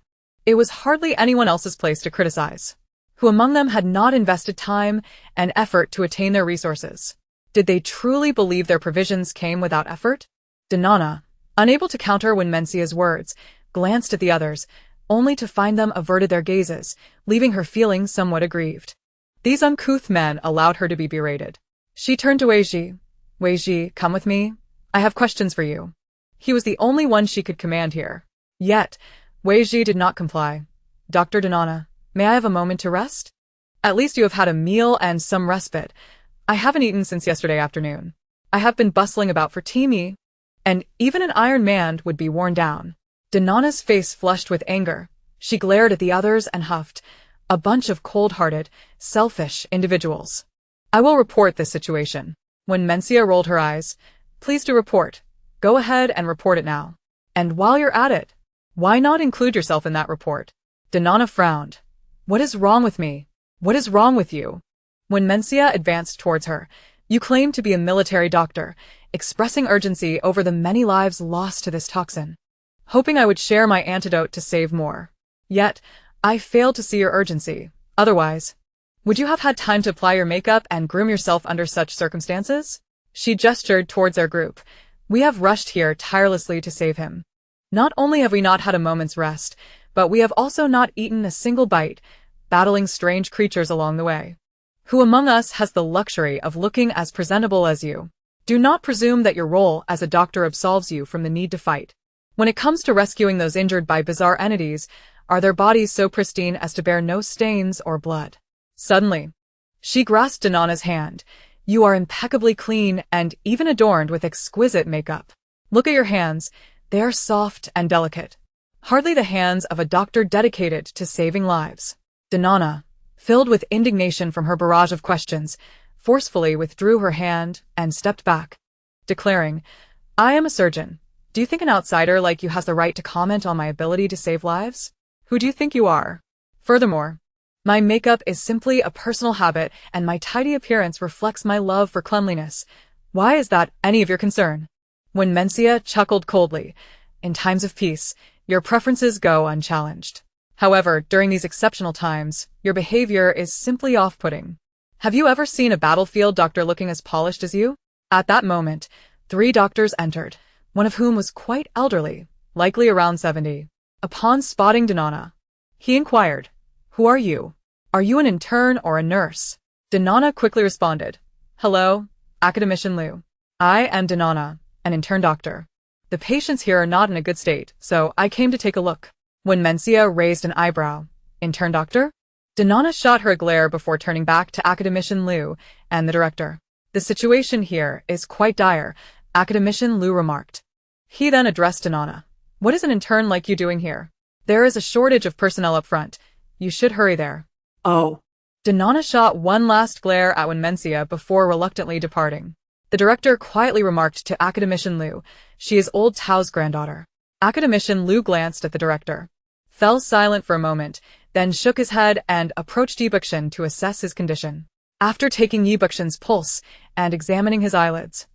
it was hardly anyone else's place to criticize. Who among them had not invested time and effort to attain their resources? Did they truly believe their provisions came without effort? Danana, unable to counter Wenmencia's words, glanced at the others, only to find them averted their gazes, leaving her feeling somewhat aggrieved. These uncouth men allowed her to be berated. She turned to Wei Ji. Wei Ji, come with me. I have questions for you. He was the only one she could command here. Yet, Wei Ji did not comply. Dr. Danana, may I have a moment to rest? At least you have had a meal and some respite. I haven't eaten since yesterday afternoon. I have been bustling about for Teamy, and even an Iron Man would be worn down. Danana's face flushed with anger. She glared at the others and huffed. A bunch of cold-hearted, selfish individuals. I will report this situation. Wenmencia rolled her eyes. Please do report. Go ahead and report it now. And while you're at it, why not include yourself in that report? Danana frowned. What is wrong with me? What is wrong with you? Wenmencia advanced towards her. You claim to be a military doctor, expressing urgency over the many lives lost to this toxin, hoping I would share my antidote to save more. Yet, I failed to see your urgency. Otherwise, would you have had time to apply your makeup and groom yourself under such circumstances? She gestured towards our group. We have rushed here tirelessly to save him. Not only have we not had a moment's rest, but we have also not eaten a single bite, battling strange creatures along the way. Who among us has the luxury of looking as presentable as you? Do not presume that your role as a doctor absolves you from the need to fight. When it comes to rescuing those injured by bizarre entities, are their bodies so pristine as to bear no stains or blood? Suddenly, she grasped Dinana's hand. You are impeccably clean and even adorned with exquisite makeup. Look at your hands. They are soft and delicate. Hardly the hands of a doctor dedicated to saving lives. Dinana, filled with indignation from her barrage of questions, forcefully withdrew her hand and stepped back, declaring, I am a surgeon. Do you think an outsider like you has the right to comment on my ability to save lives? Who do you think you are? Furthermore, my makeup is simply a personal habit and my tidy appearance reflects my love for cleanliness. Why is that any of your concern? When Mencia chuckled coldly, in times of peace, your preferences go unchallenged. However, during these exceptional times, your behavior is simply off-putting. Have you ever seen a battlefield doctor looking as polished as you? At that moment, 3 doctors entered, one of whom was quite elderly, likely around 70. Upon spotting Dinana, he inquired, Who are you? Are you an intern or a nurse? Dinana quickly responded, Hello, Academician Liu. I am Dinana, an intern doctor. The patients here are not in a good state, so I came to take a look. When Mencia raised an eyebrow, Intern doctor? Dinana shot her a glare before turning back to Academician Liu and the director. The situation here is quite dire, Academician Liu remarked. He then addressed Dinana. What is an intern like you doing here? There is a shortage of personnel up front. You should hurry there. Oh. Dinana shot one last glare at Mencia before reluctantly departing. The director quietly remarked to Academician Liu, she is old Tao's granddaughter. Academician Liu glanced at the director, fell silent for a moment, then shook his head and approached Ye Buxian to assess his condition. After taking Ye Buxian's pulse and examining his eyelids,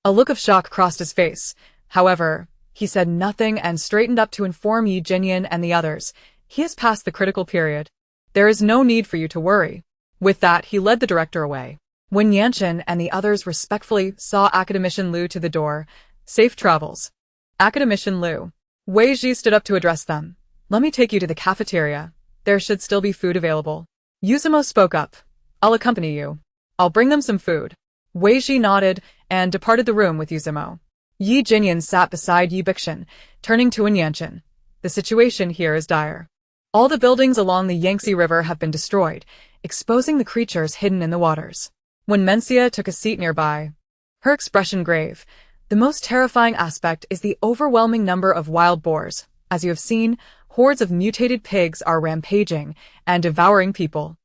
a look of shock crossed his face. However, he said nothing and straightened up to inform Ye Jinyan and the others, he has passed the critical period. There is no need for you to worry. With that, he led the director away. When Yanchen and the others respectfully saw Academician Liu to the door, safe travels. Academician Liu. Wei Ji stood up to address them. Let me take you to the cafeteria. There should still be food available. Yuzumo spoke up. I'll accompany you. I'll bring them some food. Wei Ji nodded and departed the room with Yuzumo. Ye Jinyan sat beside Ye Buxian, turning to Yanchen. The situation here is dire. All the buildings along the Yangtze River have been destroyed, exposing the creatures hidden in the waters. When Mencia took a seat nearby, her expression grave, the most terrifying aspect is the overwhelming number of wild boars. As you have seen, hordes of mutated pigs are rampaging and devouring people.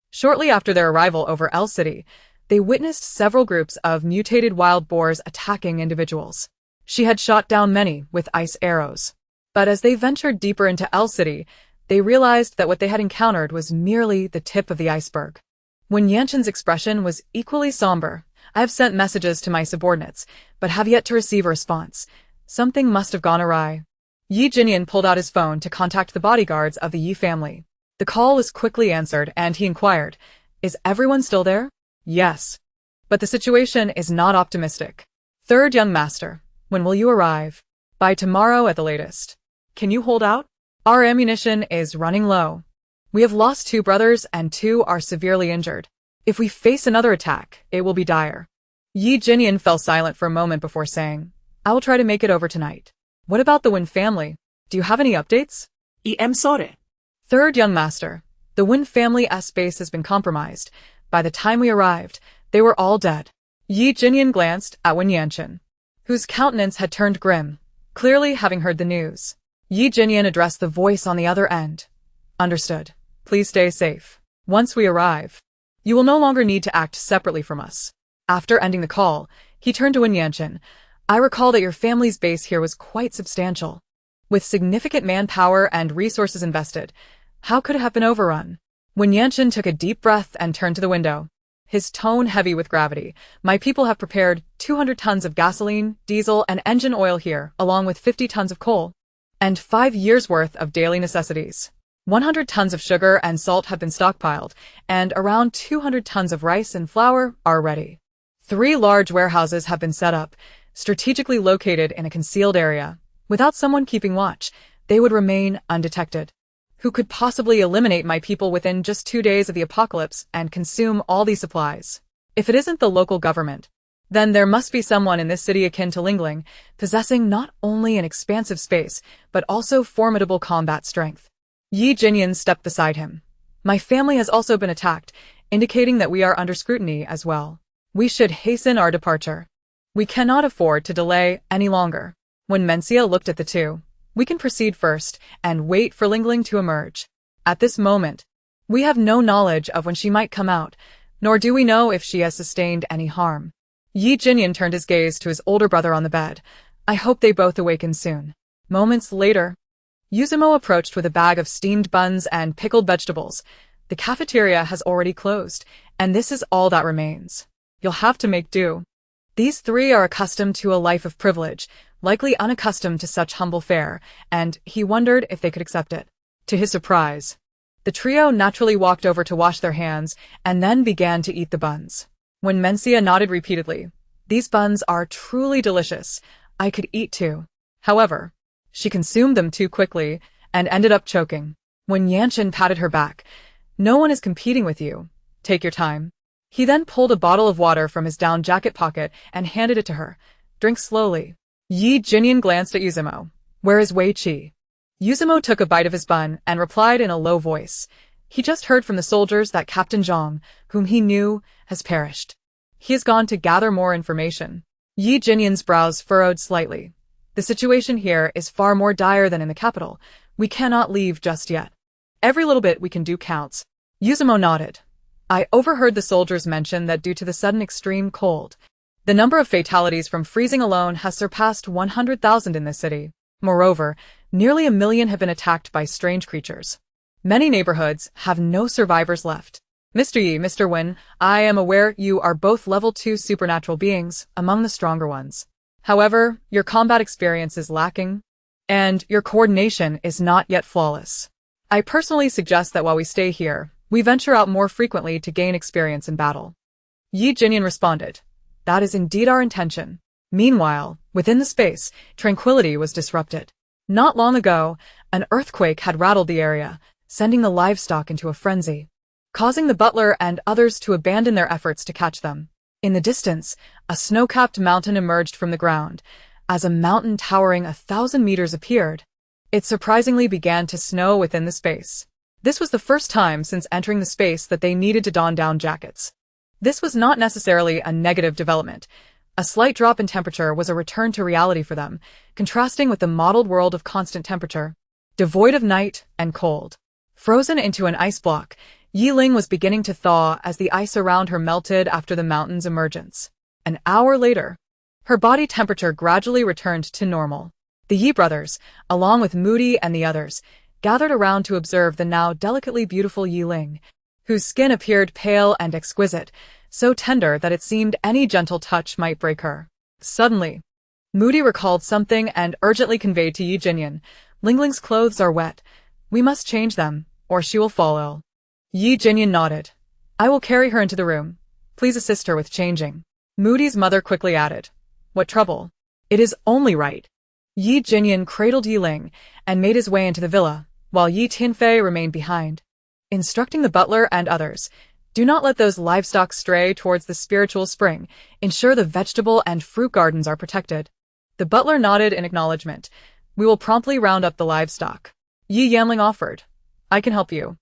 Shortly after their arrival over El City, they witnessed several groups of mutated wild boars attacking individuals. She had shot down many with ice arrows. But as they ventured deeper into El City, they realized that what they had encountered was merely the tip of the iceberg. When Yanchen's expression was equally somber, I have sent messages to my subordinates, but have yet to receive a response. Something must have gone awry. Ye Jinyan pulled out his phone to contact the bodyguards of the Yi family. The call was quickly answered and he inquired, Is everyone still there? Yes. But the situation is not optimistic. Third young master, when will you arrive? By tomorrow at the latest. Can you hold out? Our ammunition is running low. We have lost 2 brothers and 2 are severely injured. If we face another attack, it will be dire. Ye Jinyan fell silent for a moment before saying, I will try to make it over tonight. What about the Wen family? Do you have any updates? I am sorry. Third young master, the Wen family's base has been compromised. By the time we arrived, they were all dead. Ye Jinyan glanced at Wen Yanchen, whose countenance had turned grim, clearly having heard the news. Ye Jinyan addressed the voice on the other end. Understood. Please stay safe. Once we arrive, you will no longer need to act separately from us. After ending the call, he turned to Wen Yanchen. I recall that your family's base here was quite substantial. With significant manpower and resources invested, how could it have been overrun? Wen Yanchen took a deep breath and turned to the window. his tone heavy with gravity. My people have prepared 200 tons of gasoline, diesel, and engine oil here, along with 50 tons of coal. And 5 years' worth of daily necessities. 100 tons of sugar and salt have been stockpiled, and around 200 tons of rice and flour are ready. 3 large warehouses have been set up, strategically located in a concealed area. Without someone keeping watch, they would remain undetected. Who could possibly eliminate my people within just 2 days of the apocalypse and consume all these supplies? If it isn't the local government, then there must be someone in this city akin to Ling Ling, possessing not only an expansive space, but also formidable combat strength. Ye Ling stepped beside him. My family has also been attacked, indicating that we are under scrutiny as well. We should hasten our departure. We cannot afford to delay any longer. When Mencia looked at the two, we can proceed first and wait for Ling Ling to emerge. At this moment, we have no knowledge of when she might come out, nor do we know if she has sustained any harm. Ye Ling turned his gaze to his older brother on the bed. I hope they both awaken soon. Moments later, Yuzumo approached with a bag of steamed buns and pickled vegetables. The cafeteria has already closed, and this is all that remains. You'll have to make do. These 3 are accustomed to a life of privilege, likely unaccustomed to such humble fare, and he wondered if they could accept it. To his surprise, the trio naturally walked over to wash their hands and then began to eat the buns. When Mencia nodded repeatedly, these buns are truly delicious. I could eat too. However, she consumed them too quickly and ended up choking. When Yanshin patted her back, no one is competing with you. Take your time. He then pulled a bottle of water from his down jacket pocket and handed it to her. Drink slowly. Ye Ling glanced at Yuzumo. Where is Wei Qi? Yuzumo took a bite of his bun and replied in a low voice. He just heard from the soldiers that Captain Zhang, whom he knew, has perished. He has gone to gather more information. Ye Ling's brows furrowed slightly. The situation here is far more dire than in the capital. We cannot leave just yet. Every little bit we can do counts. Yuzumo nodded. I overheard the soldiers mention that due to the sudden extreme cold, the number of fatalities from freezing alone has surpassed 100,000 in this city. Moreover, nearly 1 million have been attacked by strange creatures. Many neighborhoods have no survivors left. Mr. Yi, Mr. Wen, I am aware you are both level 2 supernatural beings, among the stronger ones. However, your combat experience is lacking, and your coordination is not yet flawless. I personally suggest that while we stay here, we venture out more frequently to gain experience in battle. Ye Ling responded. That is indeed our intention. Meanwhile, within the space, tranquility was disrupted. Not long ago, an earthquake had rattled the area, sending the livestock into a frenzy, causing the butler and others to abandon their efforts to catch them. In the distance, a snow-capped mountain emerged from the ground. As a mountain towering 1,000 meters appeared, it surprisingly began to snow within the space. This was the first time since entering the space that they needed to don down jackets. This was not necessarily a negative development. A slight drop in temperature was a return to reality for them, contrasting with the modeled world of constant temperature, devoid of night and cold. Frozen into an ice block, Ye Ling was beginning to thaw as the ice around her melted after the mountain's emergence. An hour later, her body temperature gradually returned to normal. The Ye brothers, along with Moody and the others, gathered around to observe the now delicately beautiful Ye Ling, whose skin appeared pale and exquisite, so tender that it seemed any gentle touch might break her. Suddenly, Moody recalled something and urgently conveyed to Ye Ling, Ling Ling's clothes are wet. We must change them, or she will fall ill. Ye Ling nodded. I will carry her into the room. Please assist her with changing. Moody's mother quickly added. What trouble? It is only right. Ye Ling cradled Ye Ling and made his way into the villa, while Ye Tianfei remained behind, instructing the butler and others. Do not let those livestock stray towards the spiritual spring. Ensure the vegetable and fruit gardens are protected. The butler nodded in acknowledgement. We will promptly round up the livestock. Ye Ling offered. I can help you.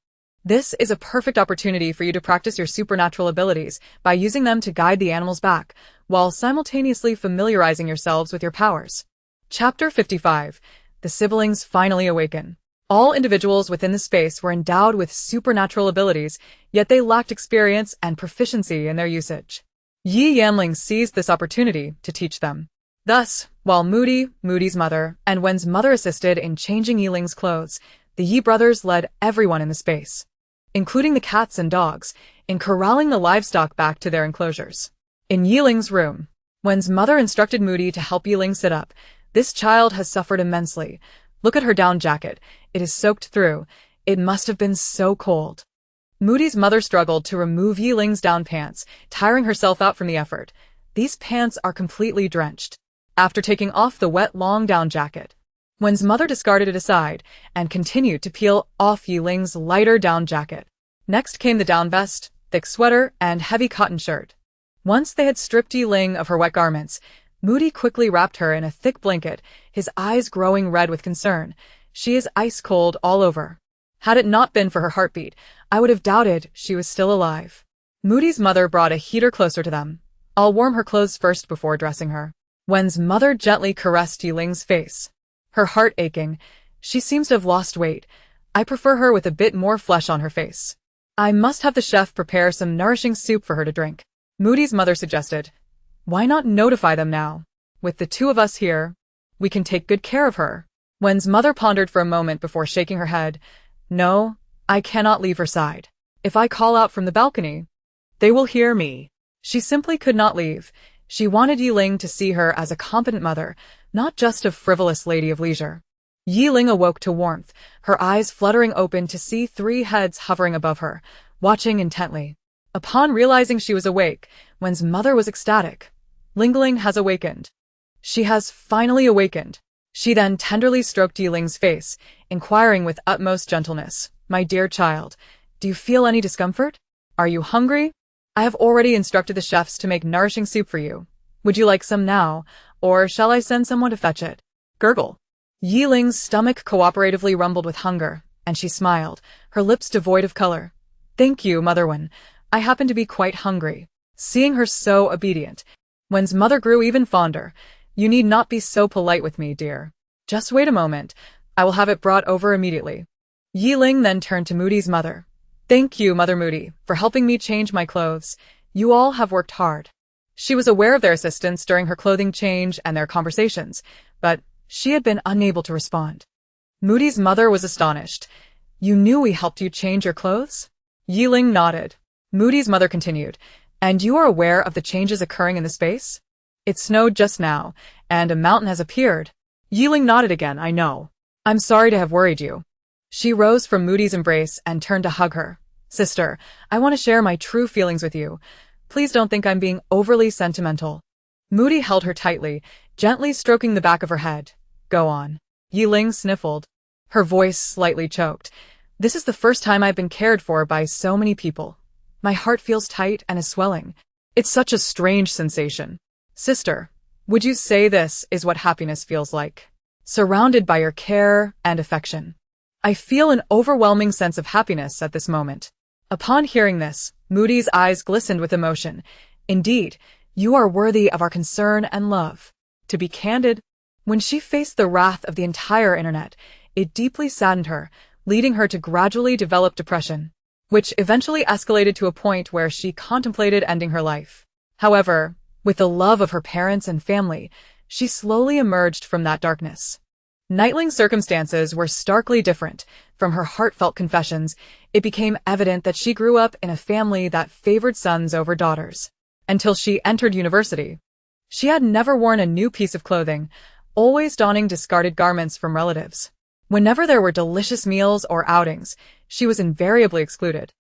This is a perfect opportunity for you to practice your supernatural abilities by using them to guide the animals back, while simultaneously familiarizing yourselves with your powers. Chapter 55. The siblings finally awaken. All individuals within the space were endowed with supernatural abilities, yet they lacked experience and proficiency in their usage. Ye Ling seized this opportunity to teach them. Thus, while Moody's mother, and Wen's mother assisted in changing Ye Ling's clothes, the Ye brothers led everyone in the space, including the cats and dogs, in corralling the livestock back to their enclosures. In Ye Ling's room, Wen's mother instructed Moody to help Ye Ling sit up. This child has suffered immensely. Look at her down jacket. It is soaked through. It must have been so cold. Moody's mother struggled to remove Ye Ling's down pants, tiring herself out from the effort. These pants are completely drenched. After taking off the wet long down jacket, Wen's mother discarded it aside and continued to peel off Ye Ling's lighter down jacket. Next came the down vest, thick sweater, and heavy cotton shirt. Once they had stripped Ye Ling of her wet garments, Moody quickly wrapped her in a thick blanket, his eyes growing red with concern. She is ice cold all over. Had it not been for her heartbeat, I would have doubted she was still alive. Moody's mother brought a heater closer to them. I'll warm her clothes first before dressing her. Wen's mother gently caressed Ye Ling's face. Her heart aching. She seems to have lost weight. I prefer her with a bit more flesh on her face. I must have the chef prepare some nourishing soup for her to drink. Moody's mother suggested. Why not notify them now? With the two of us here, we can take good care of her. Wen's mother pondered for a moment before shaking her head. No, I cannot leave her side. If I call out from the balcony, they will hear me. She simply could not leave. She wanted Ye Ling to see her as a competent mother, not just a frivolous lady of leisure. Ye Ling awoke to warmth, her eyes fluttering open to see 3 heads hovering above her, watching intently. Upon realizing she was awake, Wen's mother was ecstatic. Ling Ling has awakened. She has finally awakened. She then tenderly stroked Ye Ling's face, inquiring with utmost gentleness, My dear child, do you feel any discomfort? Are you hungry? I have already instructed the chefs to make nourishing soup for you. Would you like some now, or shall I send someone to fetch it? Gurgle. Ye Ling's stomach cooperatively rumbled with hunger, and she smiled, her lips devoid of color. Thank you, Mother Wen. I happen to be quite hungry. Seeing her so obedient, Wen's mother grew even fonder. You need not be so polite with me, dear. Just wait a moment. I will have it brought over immediately. Ye Ling then turned to Moody's mother. Thank you, Mother Moody, for helping me change my clothes. You all have worked hard. She was aware of their assistance during her clothing change and their conversations, but she had been unable to respond. Moody's mother was astonished. You knew we helped you change your clothes? Ye Ling nodded. Moody's mother continued. And you are aware of the changes occurring in the space? It snowed just now, and a mountain has appeared. Ye Ling nodded again. I know. I'm sorry to have worried you. She rose from Moody's embrace and turned to hug her. Sister, I want to share my true feelings with you. Please don't think I'm being overly sentimental. Moody held her tightly, gently stroking the back of her head. Go on. Ye Ling sniffled. Her voice slightly choked. This is the first time I've been cared for by so many people. My heart feels tight and is swelling. It's such a strange sensation. Sister, would you say this is what happiness feels like? Surrounded by your care and affection. I feel an overwhelming sense of happiness at this moment. Upon hearing this, Moody's eyes glistened with emotion. Indeed, you are worthy of our concern and love. To be candid, when she faced the wrath of the entire internet, it deeply saddened her, leading her to gradually develop depression, which eventually escalated to a point where she contemplated ending her life. However, with the love of her parents and family, she slowly emerged from that darkness. Nightling's circumstances were starkly different. From her heartfelt confessions, it became evident that she grew up in a family that favored sons over daughters. Until she entered university, she had never worn a new piece of clothing, always donning discarded garments from relatives. Whenever there were delicious meals or outings, she was invariably excluded.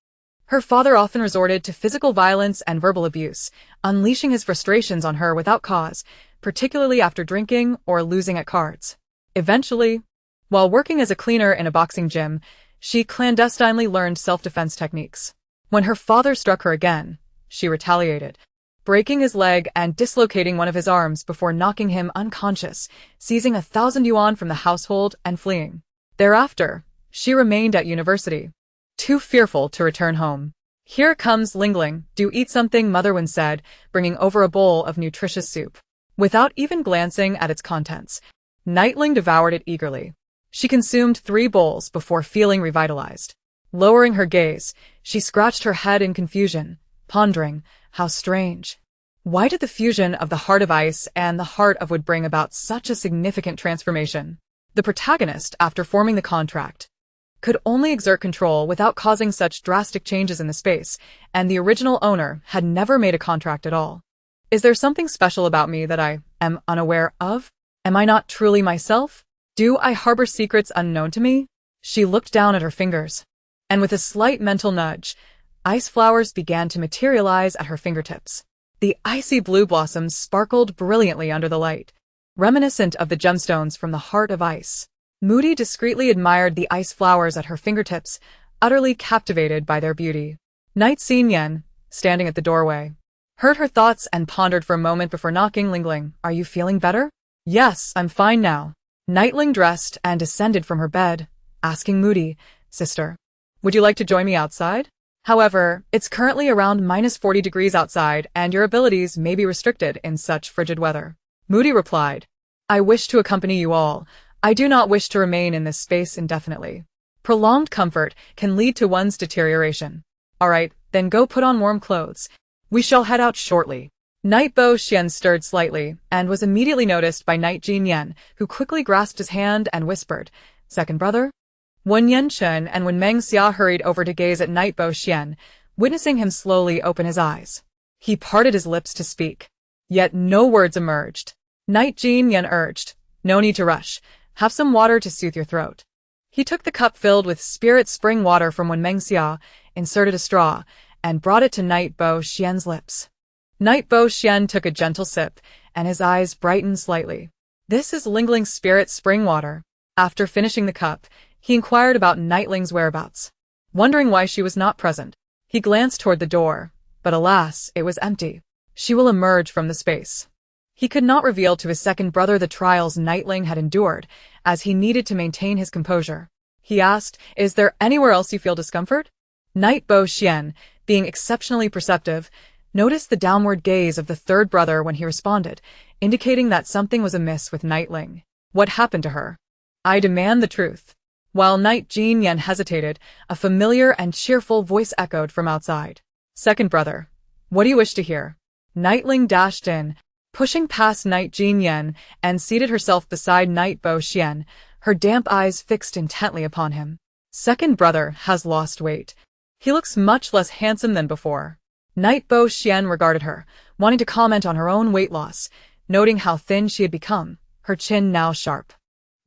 Her father often resorted to physical violence and verbal abuse, unleashing his frustrations on her without cause, particularly after drinking or losing at cards. Eventually, while working as a cleaner in a boxing gym, she clandestinely learned self-defense techniques. When her father struck her again, she retaliated, breaking his leg and dislocating one of his arms before knocking him unconscious, seizing 1,000 yuan from the household and fleeing. Thereafter, she remained at university, too fearful to return home. Here comes Ling Ling. Do eat something, Mother Wen said, bringing over a bowl of nutritious soup. Without even glancing at its contents, Nightling devoured it eagerly. She consumed 3 bowls before feeling revitalized. Lowering her gaze, she scratched her head in confusion, pondering, how strange. Why did the fusion of the heart of ice and the heart of wood bring about such a significant transformation? The protagonist, after forming the contract, could only exert control without causing such drastic changes in the space, and the original owner had never made a contract at all. Is there something special about me that I am unaware of? Am I not truly myself? Do I harbor secrets unknown to me? She looked down at her fingers, and with a slight mental nudge, ice flowers began to materialize at her fingertips. The icy blue blossoms sparkled brilliantly under the light, reminiscent of the gemstones from the heart of ice. Moody discreetly admired the ice flowers at her fingertips, utterly captivated by their beauty. Knight Yen, standing at the doorway, heard her thoughts and pondered for a moment before knocking. Ling, are you feeling better? Yes, I'm fine now. Ling dressed and descended from her bed, asking Moody, Sister, would you like to join me outside? However, it's currently around -40 degrees outside and your abilities may be restricted in such frigid weather. Moody replied, I wish to accompany you all. I do not wish to remain in this space indefinitely. Prolonged comfort can lead to one's deterioration. Alright, then go put on warm clothes. We shall head out shortly. Knight Xian stirred slightly and was immediately noticed by Knight Yen, who quickly grasped his hand and whispered, Second brother? Wen Chen and Wen Mengxia hurried over to gaze at Knight Xian, witnessing him slowly open his eyes. He parted his lips to speak, yet no words emerged. Knight Yen urged, No need to rush. Have some water to soothe your throat. He took the cup filled with spirit spring water from Wen Mengxia, inserted a straw, and brought it to Knight Xian's lips. Knight Xian took a gentle sip, and his eyes brightened slightly. This is Ling's spirit spring water. After finishing the cup, he inquired about Ling's whereabouts. Wondering why she was not present, he glanced toward the door, but alas, it was empty. She will emerge from the space. He could not reveal to his second brother the trials Ling had endured, as he needed to maintain his composure. He asked, Is there anywhere else you feel discomfort? Knight Xian, being exceptionally perceptive, noticed the downward gaze of the third brother when he responded, indicating that something was amiss with Ling. What happened to her? I demand the truth. While Knight Yen hesitated, a familiar and cheerful voice echoed from outside. Second brother, what do you wish to hear? Ling dashed in, pushing past Knight Yen and seated herself beside Knight Xian, her damp eyes fixed intently upon him. Second brother has lost weight. He looks much less handsome than before. Knight Xian regarded her, wanting to comment on her own weight loss, noting how thin she had become, her chin now sharp.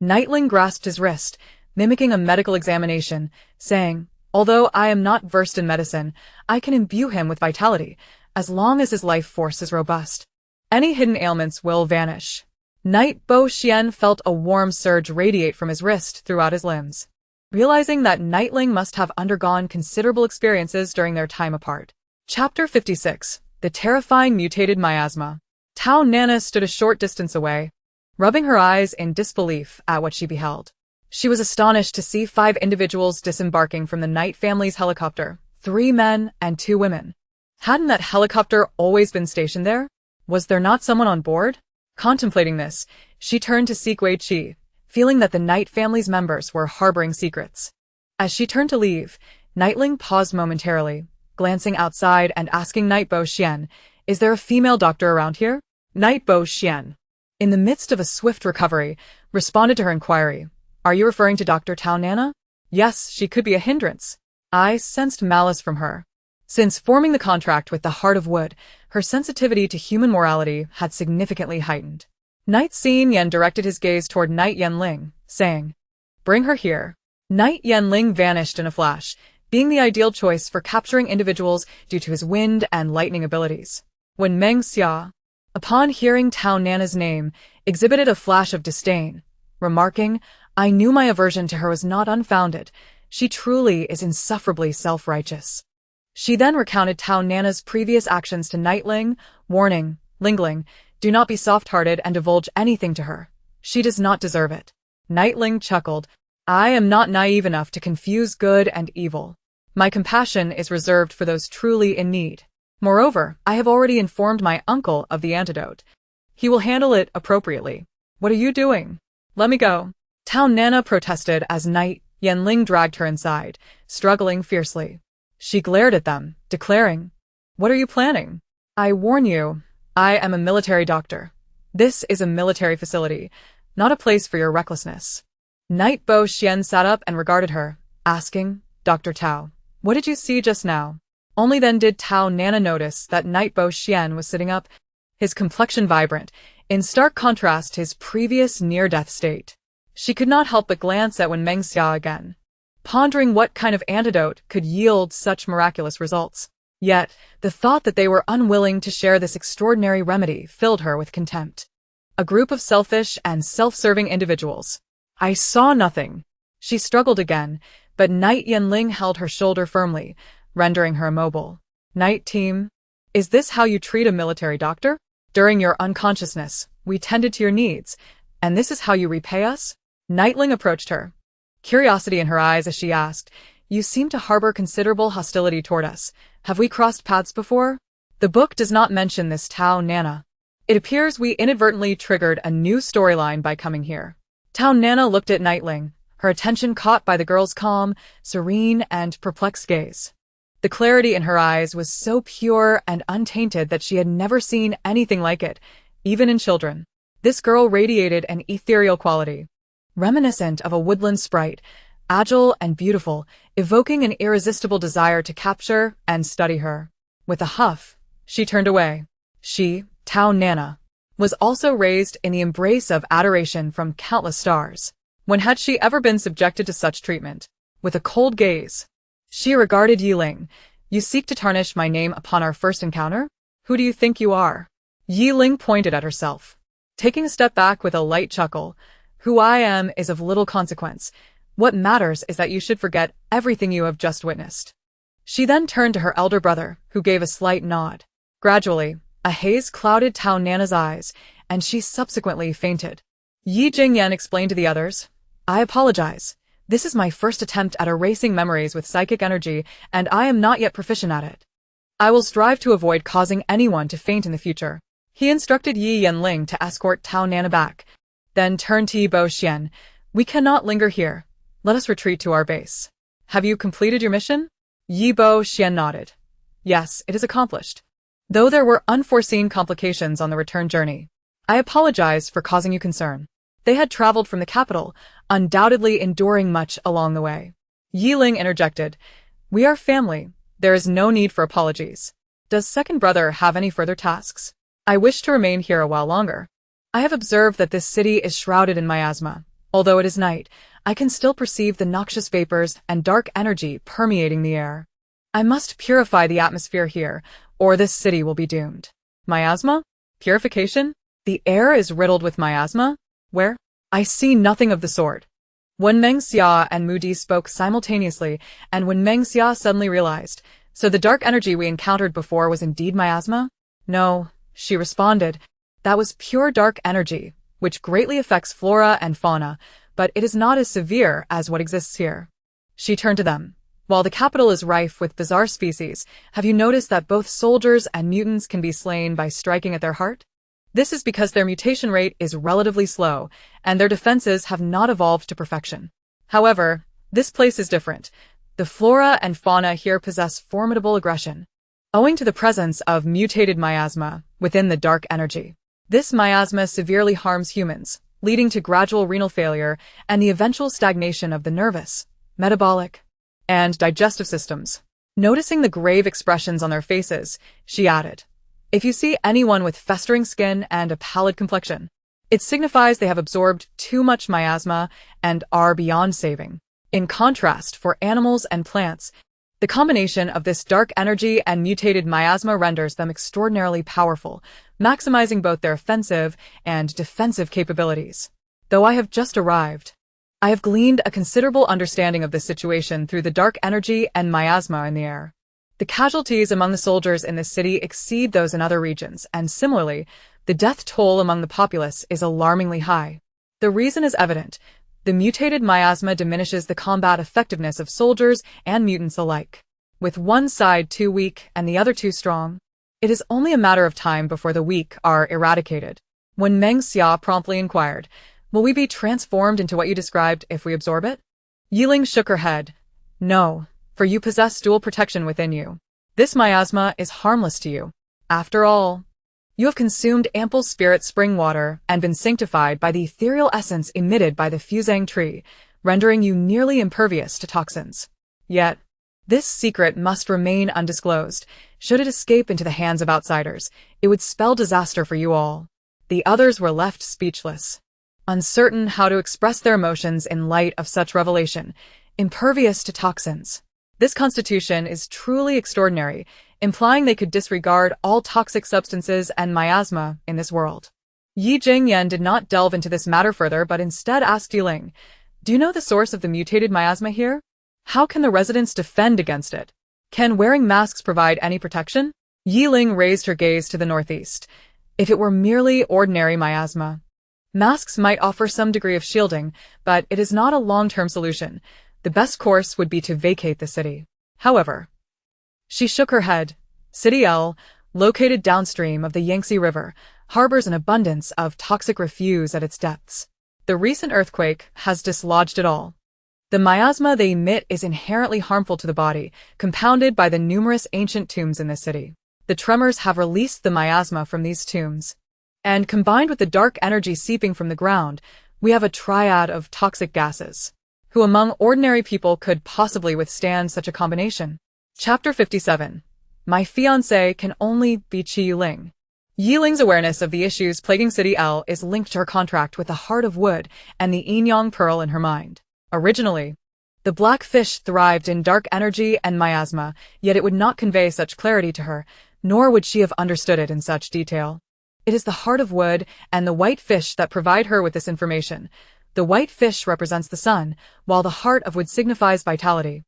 Ling grasped his wrist, mimicking a medical examination, saying, Although I am not versed in medicine, I can imbue him with vitality, as long as his life force is robust. Any hidden ailments will vanish. Knight Xian felt a warm surge radiate from his wrist throughout his limbs. Realizing that Ling must have undergone considerable experiences during their time apart. Chapter 56. The Terrifying Mutated Miasma. Tao Nana stood a short distance away, rubbing her eyes in disbelief at what she beheld. She was astonished to see 5 individuals disembarking from the Knight family's helicopter, 3 men and 2 women. Hadn't that helicopter always been stationed there? Was there not someone on board? Contemplating this, she turned to seek Wei Qi, feeling that the Knight family's members were harboring secrets. As she turned to leave, Ling paused momentarily, glancing outside and asking Knight Xian, Is there a female doctor around here? Knight Xian, in the midst of a swift recovery, responded to her inquiry. Are you referring to Dr. Tao Nana? Yes, she could be a hindrance. I sensed malice from her. Since forming the contract with the Heart of Wood, her sensitivity to human morality had significantly heightened. Knight Yen directed his gaze toward Knight Ling, saying, Bring her here. Knight Ling vanished in a flash, being the ideal choice for capturing individuals due to his wind and lightning abilities. When Mengxia, upon hearing Tao Nana's name, exhibited a flash of disdain, remarking, I knew my aversion to her was not unfounded. She truly is insufferably self-righteous. She then recounted Tao Nana's previous actions to Ling, warning, Ling, do not be soft-hearted and divulge anything to her. She does not deserve it. Ling chuckled, I am not naive enough to confuse good and evil. My compassion is reserved for those truly in need. Moreover, I have already informed my uncle of the antidote. He will handle it appropriately. What are you doing? Let me go. Tao Nana protested as Knight Ling dragged her inside, struggling fiercely. She glared at them, declaring, What are you planning? I warn you, I am a military doctor. This is a military facility, not a place for your recklessness. Knight Xian sat up and regarded her, asking, Dr. Tao, what did you see just now? Only then did Tao Nana notice that Knight Bo Xian was sitting up, his complexion vibrant, in stark contrast to his previous near-death state. She could not help but glance at Wen Mengxia again, pondering what kind of antidote could yield such miraculous results. Yet, the thought that they were unwilling to share this extraordinary remedy filled her with contempt. A group of selfish and self-serving individuals. I saw nothing. She struggled again, but Knight Ye Ling held her shoulder firmly, rendering her immobile. Knight team, is this how you treat a military doctor? During your unconsciousness, we tended to your needs, and this is how you repay us? Knightling approached her, curiosity in her eyes as she asked, you seem to harbor considerable hostility toward us. Have we crossed paths before? The book does not mention this Tao Nana. It appears we inadvertently triggered a new storyline by coming here. Tao Nana looked at Knightling, her attention caught by the girl's calm, serene, and perplexed gaze. The clarity in her eyes was so pure and untainted that she had never seen anything like it, even in children. This girl radiated an ethereal quality, reminiscent of a woodland sprite, agile and beautiful, evoking an irresistible desire to capture and study her. With a huff, she turned away. She, Tao Nana, was also raised in the embrace of adoration from countless stars. When had she ever been subjected to such treatment? With a cold gaze, she regarded Ye Ling. You seek to tarnish my name upon our first encounter? Who do you think you are? Ye Ling pointed at herself, taking a step back with a light chuckle. Who I am is of little consequence. What matters is that you should forget everything you have just witnessed. She then turned to her elder brother, who gave a slight nod. Gradually, a haze clouded Tao Nana's eyes, and she subsequently fainted. Yi Jingyan explained to the others, I apologize. This is my first attempt at erasing memories with psychic energy, and I am not yet proficient at it. I will strive to avoid causing anyone to faint in the future. He instructed Ye Ling to escort Tao Nana back, then turned to Ye Bo Xian. We cannot linger here. Let us retreat to our base. Have you completed your mission? Ye Bo Xian nodded. Yes, it is accomplished. Though there were unforeseen complications on the return journey, I apologize for causing you concern. They had traveled from the capital, undoubtedly enduring much along the way. Ye Ling interjected, We are family. There is no need for apologies. Does second brother have any further tasks? I wish to remain here a while longer. I have observed that this city is shrouded in miasma. Although it is night, I can still perceive the noxious vapors and dark energy permeating the air. I must purify the atmosphere here, or this city will be doomed. Miasma? Purification? The air is riddled with miasma? Where? I see nothing of the sort. Wen Mengxia and Moody spoke simultaneously, and Wen Mengxia suddenly realized, so the dark energy we encountered before was indeed miasma? No, she responded. That was pure dark energy, which greatly affects flora and fauna, but it is not as severe as what exists here. She turned to them. While the capital is rife with bizarre species, have you noticed that both soldiers and mutants can be slain by striking at their heart? This is because their mutation rate is relatively slow, and their defenses have not evolved to perfection. However, this place is different. The flora and fauna here possess formidable aggression, owing to the presence of mutated miasma within the dark energy. This miasma severely harms humans, leading to gradual renal failure and the eventual stagnation of the nervous, metabolic, and digestive systems. Noticing the grave expressions on their faces, she added, If you see anyone with festering skin and a pallid complexion, it signifies they have absorbed too much miasma and are beyond saving. In contrast, for animals and plants, the combination of this dark energy and mutated miasma renders them extraordinarily powerful, maximizing both their offensive and defensive capabilities. Though I have just arrived, I have gleaned a considerable understanding of this situation through the dark energy and miasma in the air. The casualties among the soldiers in this city exceed those in other regions, and similarly, the death toll among the populace is alarmingly high. The reason is evident. The mutated miasma diminishes the combat effectiveness of soldiers and mutants alike. With one side too weak and the other too strong, it is only a matter of time before the weak are eradicated. When Meng Xia promptly inquired, Will we be transformed into what you described if we absorb it? Ye Ling shook her head. No, for you possess dual protection within you. This miasma is harmless to you. After all, you have consumed ample spirit spring water and been sanctified by the ethereal essence emitted by the fusang tree, rendering you nearly impervious to toxins. Yet, this secret must remain undisclosed. Should it escape into the hands of outsiders, it would spell disaster for you all. The others were left speechless, uncertain how to express their emotions in light of such revelation, impervious to toxins. This constitution is truly extraordinary, implying they could disregard all toxic substances and miasma in this world. Ye Ling did not delve into this matter further but instead asked Ye Ling, "Do you know the source of the mutated miasma here? How can the residents defend against it? Can wearing masks provide any protection?" Ye Ling raised her gaze to the northeast. If it were merely ordinary miasma, masks might offer some degree of shielding, but it is not a long-term solution. The best course would be to vacate the city. However, she shook her head. City L, located downstream of the Yangtze River, harbors an abundance of toxic refuse at its depths. The recent earthquake has dislodged it all. The miasma they emit is inherently harmful to the body, compounded by the numerous ancient tombs in the city. The tremors have released the miasma from these tombs. And combined with the dark energy seeping from the ground, we have a triad of toxic gases. Who among ordinary people could possibly withstand such a combination? Chapter 57. My fiancé can only be Ye Ling. Ye Ling's awareness of the issues plaguing City L is linked to her contract with the Heart of Wood and the yin-yang pearl in her mind. Originally, the black fish thrived in dark energy and miasma, yet it would not convey such clarity to her, nor would she have understood it in such detail. It is the Heart of Wood and the white fish that provide her with this information. The white fish represents the sun, while the Heart of Wood signifies vitality,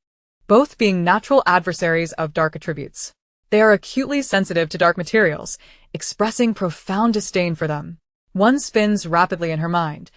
both being natural adversaries of dark attributes. They are acutely sensitive to dark materials, expressing profound disdain for them. One spins rapidly in her mind,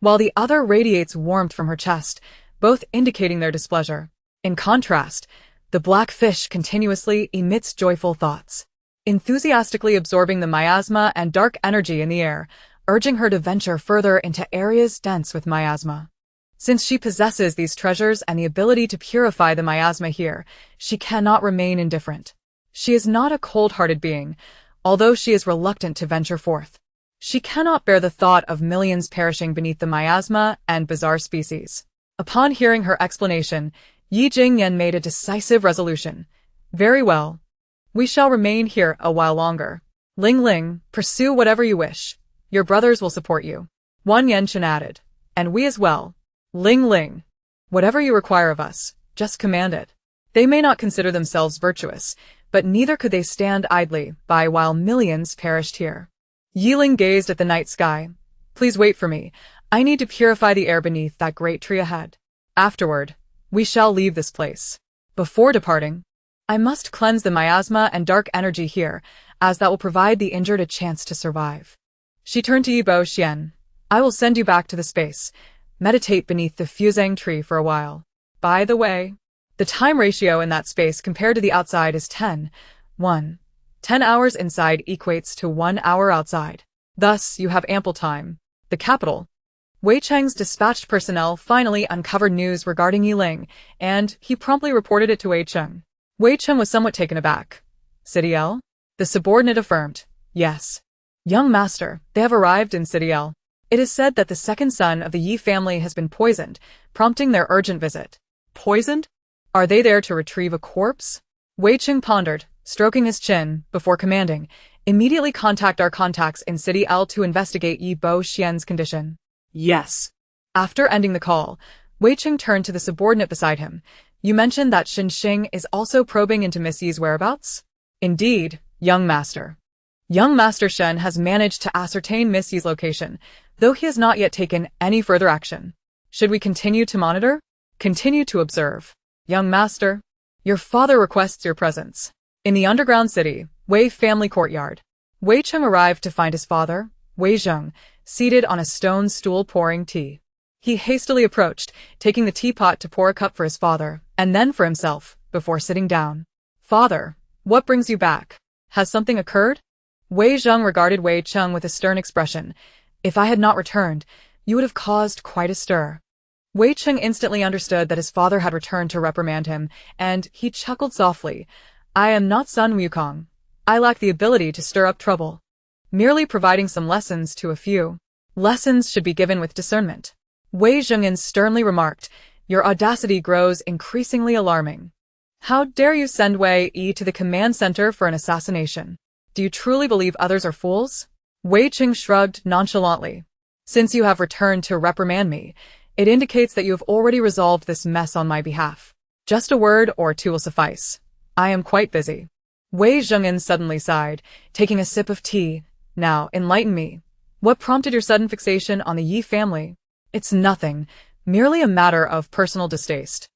while the other radiates warmth from her chest, both indicating their displeasure. In contrast, the black fish continuously emits joyful thoughts, enthusiastically absorbing the miasma and dark energy in the air, urging her to venture further into areas dense with miasma. Since she possesses these treasures and the ability to purify the miasma here, she cannot remain indifferent. She is not a cold-hearted being, although she is reluctant to venture forth. She cannot bear the thought of millions perishing beneath the miasma and bizarre species. Upon hearing her explanation, Ye Ling made a decisive resolution. Very well. We shall remain here a while longer. Ling, pursue whatever you wish. Your brothers will support you. Wan Yenshin added. And we as well. Ling, whatever you require of us, just command it. They may not consider themselves virtuous, but neither could they stand idly by while millions perished here. Ye Ling gazed at the night sky. Please wait for me. I need to purify the air beneath that great tree ahead. Afterward, we shall leave this place. Before departing, I must cleanse the miasma and dark energy here, as that will provide the injured a chance to survive. She turned to Yi Bo Xian. I will send you back to the space. Meditate beneath the fusang tree for a while. By the way, the time ratio in that space compared to the outside is 10:1. 10 hours inside equates to 1 hour outside. Thus, you have ample time. The capital. Wei Cheng's dispatched personnel finally uncovered news regarding Ye Ling, and he promptly reported it to Wei Cheng. Wei Cheng was somewhat taken aback. City L? The subordinate affirmed. Yes. Young master, they have arrived in City L. It is said that the second son of the Yi family has been poisoned, prompting their urgent visit. Poisoned? Are they there to retrieve a corpse? Wei Cheng pondered, stroking his chin, before commanding, immediately contact our contacts in City L to investigate Yi Bo Xian's condition. Yes. After ending the call, Wei Cheng turned to the subordinate beside him. You mentioned that Xin Xing is also probing into Miss Yi's whereabouts? Indeed, young master. Young Master Shen has managed to ascertain Miss Yi's location, though he has not yet taken any further action. Should we continue to monitor? Continue to observe. Young master, your father requests your presence. In the underground city, Wei family courtyard. Wei Cheng arrived to find his father, Wei Zheng, seated on a stone stool pouring tea. He hastily approached, taking the teapot to pour a cup for his father, and then for himself, before sitting down. Father, what brings you back? Has something occurred? Wei Zheng regarded Wei Cheng with a stern expression. If I had not returned, you would have caused quite a stir. Wei Cheng instantly understood that his father had returned to reprimand him, and he chuckled softly. I am not Sun Wukong. I lack the ability to stir up trouble. Merely providing some lessons to a few. Lessons should be given with discernment. Wei Zhengin sternly remarked, "Your audacity grows increasingly alarming. How dare you send Wei Yi to the command center for an assassination? Do you truly believe others are fools?" Wei Qing shrugged nonchalantly. "Since you have returned to reprimand me, it indicates that you have already resolved this mess on my behalf. Just a word or two will suffice. I am quite busy." Wei Zhengin suddenly sighed, taking a sip of tea. "Now, enlighten me. What prompted your sudden fixation on the Yi family?" "It's nothing, merely a matter of personal distaste,"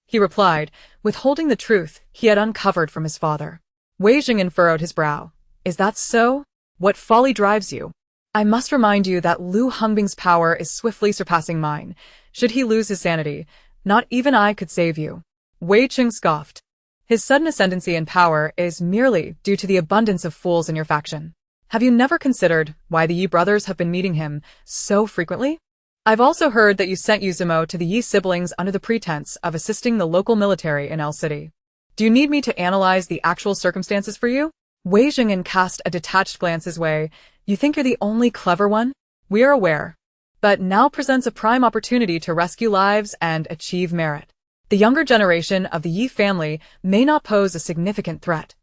he replied, withholding the truth he had uncovered from his father. Wei Zhengin furrowed his brow. "Is that so? What folly drives you?" "I must remind you that Lu Hongbing's power is swiftly surpassing mine. Should he lose his sanity, not even I could save you." Wei Qing scoffed. "His sudden ascendancy in power is merely due to the abundance of fools in your faction. Have you never considered why the Yi brothers have been meeting him so frequently? I've also heard that you sent Yuzimo to the Yi siblings under the pretense of assisting the local military in El City. Do you need me to analyze the actual circumstances for you?" Wei Zhengin cast a detached glance his way. "You think you're the only clever one? We are aware. But now presents a prime opportunity to rescue lives and achieve merit. The younger generation of the Yi family may not pose a significant threat.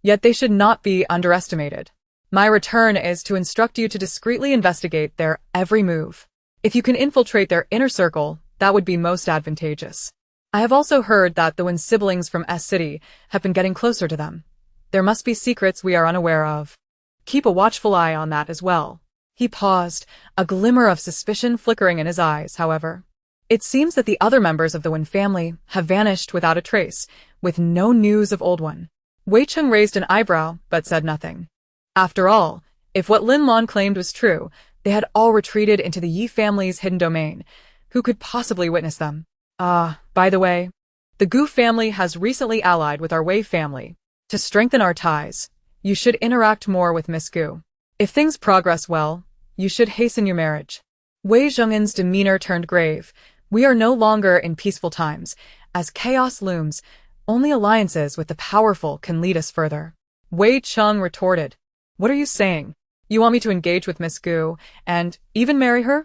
Yet they should not be underestimated. My return is to instruct you to discreetly investigate their every move. If you can infiltrate their inner circle, that would be most advantageous. I have also heard that the Wen siblings from S City have been getting closer to them. There must be secrets we are unaware of. Keep a watchful eye on that as well." He paused, a glimmer of suspicion flickering in his eyes, however. "It seems that the other members of the Wen family have vanished without a trace, with no news of old one." Wei Cheng raised an eyebrow, but said nothing. After all, if what Lin Lan claimed was true, they had all retreated into the Yi family's hidden domain. Who could possibly witness them? By the way, the Gu family has recently allied with our Wei family. To strengthen our ties, you should interact more with Miss Gu. If things progress well, you should hasten your marriage." Wei Zhengin's demeanor turned grave. "We are no longer in peaceful times. As chaos looms, only alliances with the powerful can lead us further." Wei Cheng retorted. "What are you saying? You want me to engage with Miss Gu, and even marry her?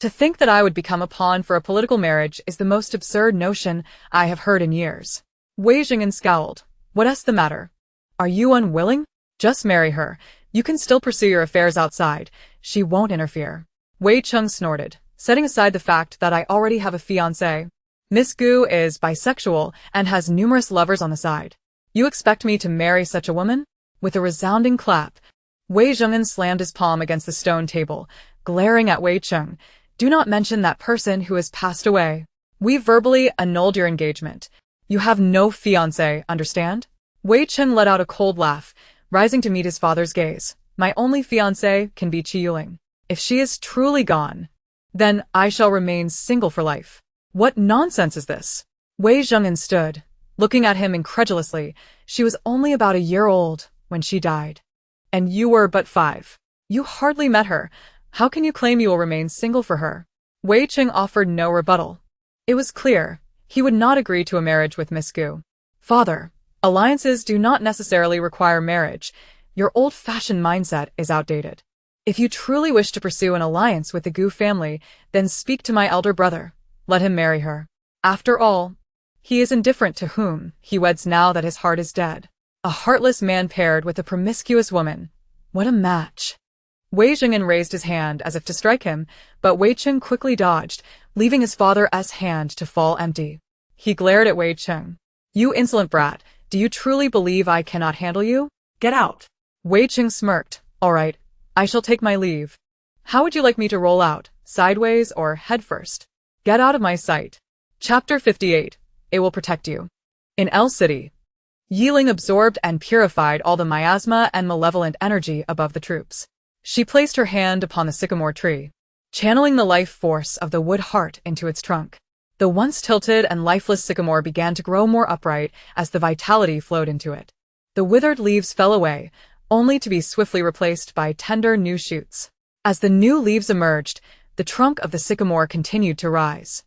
To think that I would become a pawn for a political marriage is the most absurd notion I have heard in years." Wei Zhengin scowled. "What's the matter? Are you unwilling? Just marry her. You can still pursue your affairs outside. She won't interfere." Wei Cheng snorted, setting aside the fact that I already have a fiancé. Miss Gu is bisexual and has numerous lovers on the side. You expect me to marry such a woman? With a resounding clap, Wei Zhengin slammed his palm against the stone table, glaring at Wei Cheng. "Do not mention that person who has passed away. We verbally annulled your engagement. You have no fiancé, understand?" Wei Cheng let out a cold laugh, rising to meet his father's gaze. "My only fiancé can be Ye Ling. If she is truly gone, then I shall remain single for life." "What nonsense is this?" Wei Zhengin stood, looking at him incredulously. "She was only about a year old when she died. And you were but 5. You hardly met her. How can you claim you will remain single for her?" Wei Cheng offered no rebuttal. It was clear he would not agree to a marriage with Miss Gu. "Father, alliances do not necessarily require marriage. Your old-fashioned mindset is outdated. If you truly wish to pursue an alliance with the Gu family, then speak to my elder brother. Let him marry her. After all, he is indifferent to whom he weds now that his heart is dead. A heartless man paired with a promiscuous woman. What a match." Wei Zhengin raised his hand as if to strike him, but Wei Cheng quickly dodged, leaving his father's hand to fall empty. He glared at Wei Cheng. "You insolent brat, do you truly believe I cannot handle you? Get out." Wei Cheng smirked. "All right, I shall take my leave. How would you like me to roll out, sideways or head first? Get out of my sight." Chapter 58. It will protect you. In El City, Ye Ling absorbed and purified all the miasma and malevolent energy above the troops. She placed her hand upon the sycamore tree, channeling the life force of the wood heart into its trunk. The once tilted and lifeless sycamore began to grow more upright as the vitality flowed into it. The withered leaves fell away, only to be swiftly replaced by tender new shoots. As the new leaves emerged, the trunk of the sycamore continued to rise.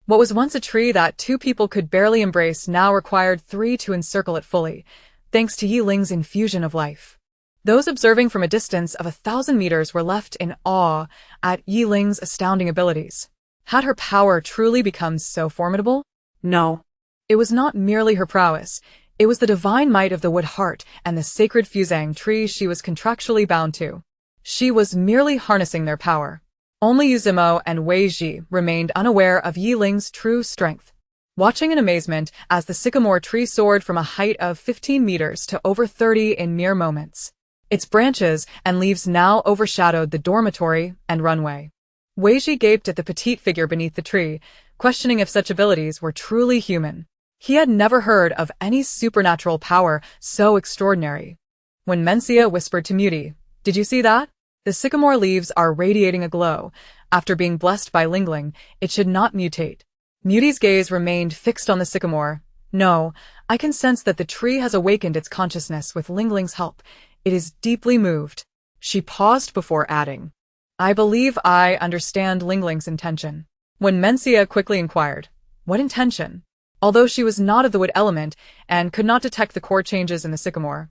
What was once a tree that 2 people could barely embrace now required 3 to encircle it fully, thanks to Ye Ling's infusion of life. Those observing from a distance of 1,000 meters were left in awe at Ye Ling's astounding abilities. Had her power truly become so formidable? No. It was not merely her prowess. It was the divine might of the wood heart and the sacred fusang tree she was contractually bound to. She was merely harnessing their power. Only Yu Zimo and Wei Ji remained unaware of Ye Ling's true strength. Watching in amazement as the sycamore tree soared from a height of 15 meters to over 30 in mere moments. Its branches and leaves now overshadowed the dormitory and runway. Wei Ji gaped at the petite figure beneath the tree, questioning if such abilities were truly human. He had never heard of any supernatural power so extraordinary. When Mencia whispered to Moody, "Did you see that? The sycamore leaves are radiating a glow. After being blessed by Ling Ling, it should not mutate." Moody's gaze remained fixed on the sycamore. "No, I can sense that the tree has awakened its consciousness with Ling Ling's help. It is deeply moved." She paused before adding, "I believe I understand Ling Ling's intention." When Mencia quickly inquired, "What intention?" Although she was not of the wood element and could not detect the core changes in the sycamore,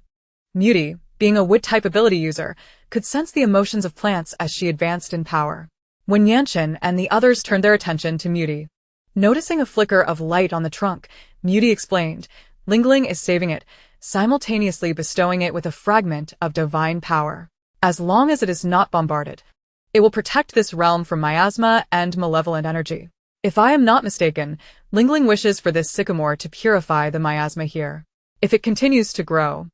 Moody, being a wood-type ability user, could sense the emotions of plants as she advanced in power. When Yanchen and the others turned their attention to Moody, noticing a flicker of light on the trunk, Moody explained, "Ling Ling is saving it, simultaneously bestowing it with a fragment of divine power. As long as it is not bombarded, it will protect this realm from miasma and malevolent energy. If I am not mistaken, Ling Ling wishes for this sycamore to purify the miasma here. If it continues to grow,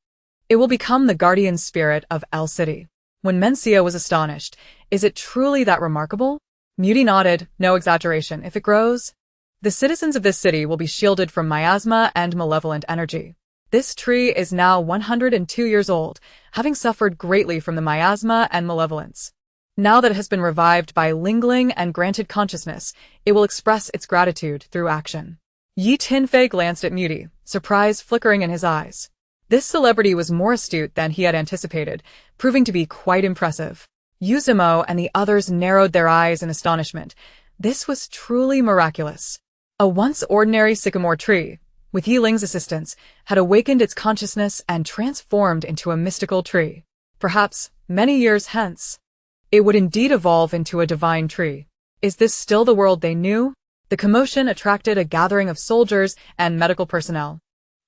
it will become the guardian spirit of El City." When Mencia was astonished, "Is it truly that remarkable?" Moody nodded, "No exaggeration. If it grows, the citizens of this city will be shielded from miasma and malevolent energy. This tree is now 102 years old, having suffered greatly from the miasma and malevolence. Now that it has been revived by Ling Ling and granted consciousness, it will express its gratitude through action." Yi Tinfei glanced at Moody, surprise flickering in his eyes. This celebrity was more astute than he had anticipated, proving to be quite impressive. Yu Zimo and the others narrowed their eyes in astonishment. This was truly miraculous. A once ordinary sycamore tree, with Ye Ling's assistance, had awakened its consciousness and transformed into a mystical tree. Perhaps, many years hence, it would indeed evolve into a divine tree. Is this still the world they knew? The commotion attracted a gathering of soldiers and medical personnel.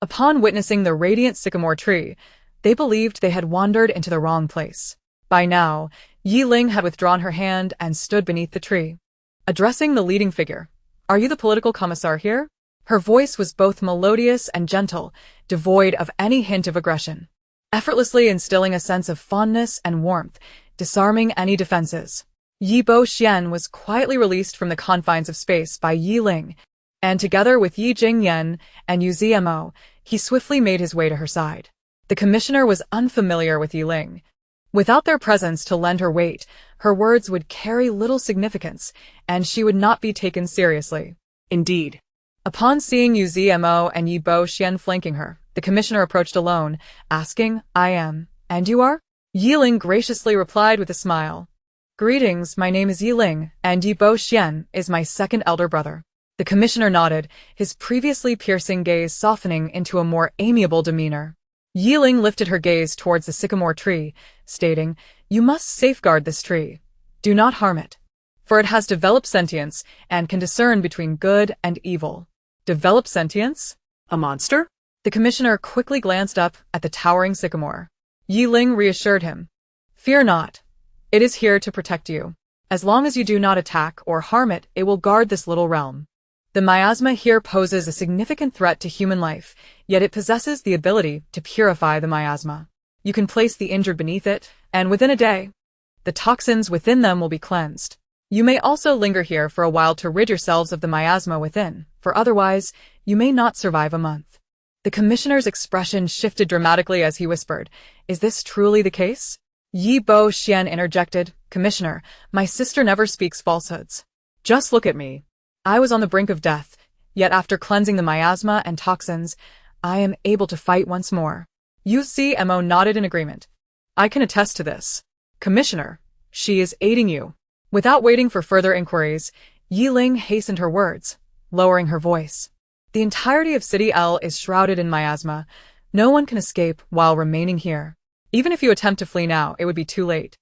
Upon witnessing the radiant sycamore tree, they believed they had wandered into the wrong place. By now, Ye Ling had withdrawn her hand and stood beneath the tree. Addressing the leading figure, "Are you the political commissar here?" Her voice was both melodious and gentle, devoid of any hint of aggression, effortlessly instilling a sense of fondness and warmth, disarming any defenses. Yi Bo Xian was quietly released from the confines of space by Ye Ling, and together with Yi Jingyan and Yu Zimo, he swiftly made his way to her side. The commissioner was unfamiliar with Ye Ling. Without their presence to lend her weight, her words would carry little significance, and she would not be taken seriously. Indeed. Upon seeing Yu Zimo and Yi Bo Xian flanking her, the commissioner approached alone, asking, "I am, and you are?" Ye Ling graciously replied with a smile, "Greetings, my name is Ye Ling, and Yi Bo Xian is my second elder brother." The commissioner nodded, his previously piercing gaze softening into a more amiable demeanor. Ye Ling lifted her gaze towards the sycamore tree, stating, "You must safeguard this tree. Do not harm it, for it has developed sentience and can discern between good and evil." Developed sentience? A monster? The commissioner quickly glanced up at the towering sycamore. Ye Ling reassured him, "Fear not. It is here to protect you. As long as you do not attack or harm it, it will guard this little realm. The miasma here poses a significant threat to human life, yet it possesses the ability to purify the miasma. You can place the injured beneath it, and within a day, the toxins within them will be cleansed. You may also linger here for a while to rid yourselves of the miasma within, for otherwise, you may not survive a month." The commissioner's expression shifted dramatically as he whispered, "Is this truly the case?" Yi Bo Xian interjected, "Commissioner, my sister never speaks falsehoods. Just look at me. I was on the brink of death, yet after cleansing the miasma and toxins, I am able to fight once more." Yu Zimo nodded in agreement. "I can attest to this. Commissioner, she is aiding you." Without waiting for further inquiries, Ye Ling hastened her words, lowering her voice. "The entirety of City L is shrouded in miasma. No one can escape while remaining here. Even if you attempt to flee now, it would be too late."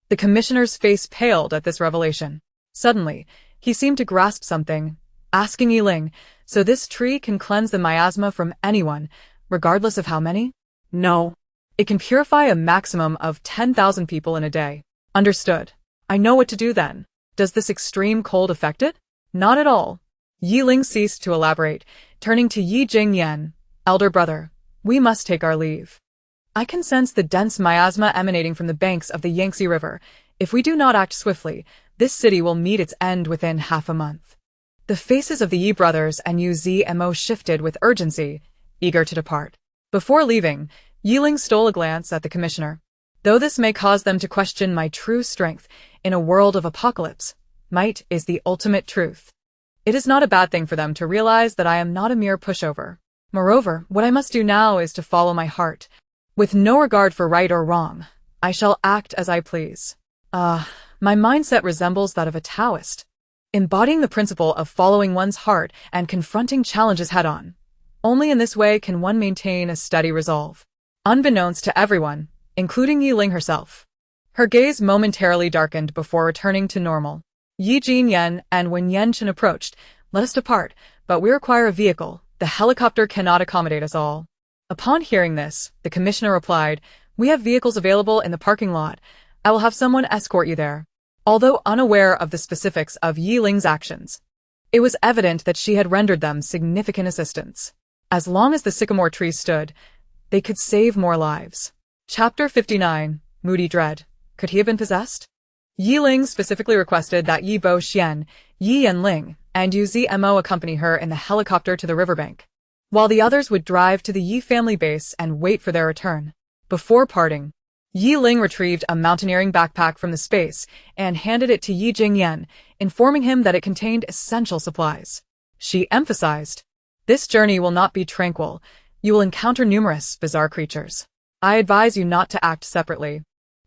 The commissioner's face paled at this revelation. Suddenly, He seemed to grasp something, asking Ye Ling, so this tree can cleanse the miasma from anyone, regardless of how many? No. It can purify a maximum of 10,000 people in a day. Understood. I know what to do then. Does this extreme cold affect it? Not at all. Ye Ling ceased to elaborate, turning to Ye Yen, elder brother. We must take our leave. I can sense the dense miasma emanating from the banks of the Yangtze River. If we do not act swiftly, this city will meet its end within half a month. The faces of the Yi brothers and Yu Zmo shifted with urgency, eager to depart. Before leaving, Ye Ling stole a glance at the commissioner. Though this may cause them to question my true strength in a world of apocalypse, might is the ultimate truth. It is not a bad thing for them to realize that I am not a mere pushover. Moreover, what I must do now is to follow my heart. With no regard for right or wrong, I shall act as I please. My mindset resembles that of a Taoist, embodying the principle of following one's heart and confronting challenges head-on. Only in this way can one maintain a steady resolve. Unbeknownst to everyone, including Ye Ling herself, her gaze momentarily darkened before returning to normal. Ye Yen and when Chen approached, let us depart, but we require a vehicle. The helicopter cannot accommodate us all. Upon hearing this, the commissioner replied, we have vehicles available in the parking lot. I will have someone escort you there. Although unaware of the specifics of Ye Ling's actions, it was evident that she had rendered them significant assistance. As long as the sycamore tree stood, they could save more lives. Chapter 59, Moody Dread. Could he have been possessed? Ye Ling specifically requested that Yi Bo Xian, Ye Ling, and Yu Zmo accompany her in the helicopter to the riverbank, while the others would drive to the Yi family base and wait for their return. Before parting, Ye Ling retrieved a mountaineering backpack from the space and handed it to Ye Yen, informing him that it contained essential supplies. She emphasized, this journey will not be tranquil. You will encounter numerous bizarre creatures. I advise you not to act separately,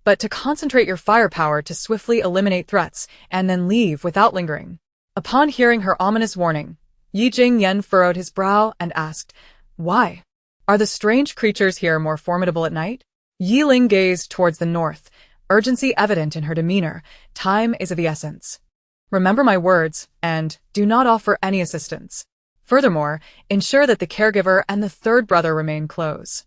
but to concentrate your firepower to swiftly eliminate threats and then leave without lingering. Upon hearing her ominous warning, Ye Yen furrowed his brow and asked, why? Are the strange creatures here more formidable at night? Ye Ling gazed towards the north, urgency evident in her demeanor. Time is of the essence. Remember my words, and do not offer any assistance. Furthermore, ensure that the caregiver and the third brother remain close.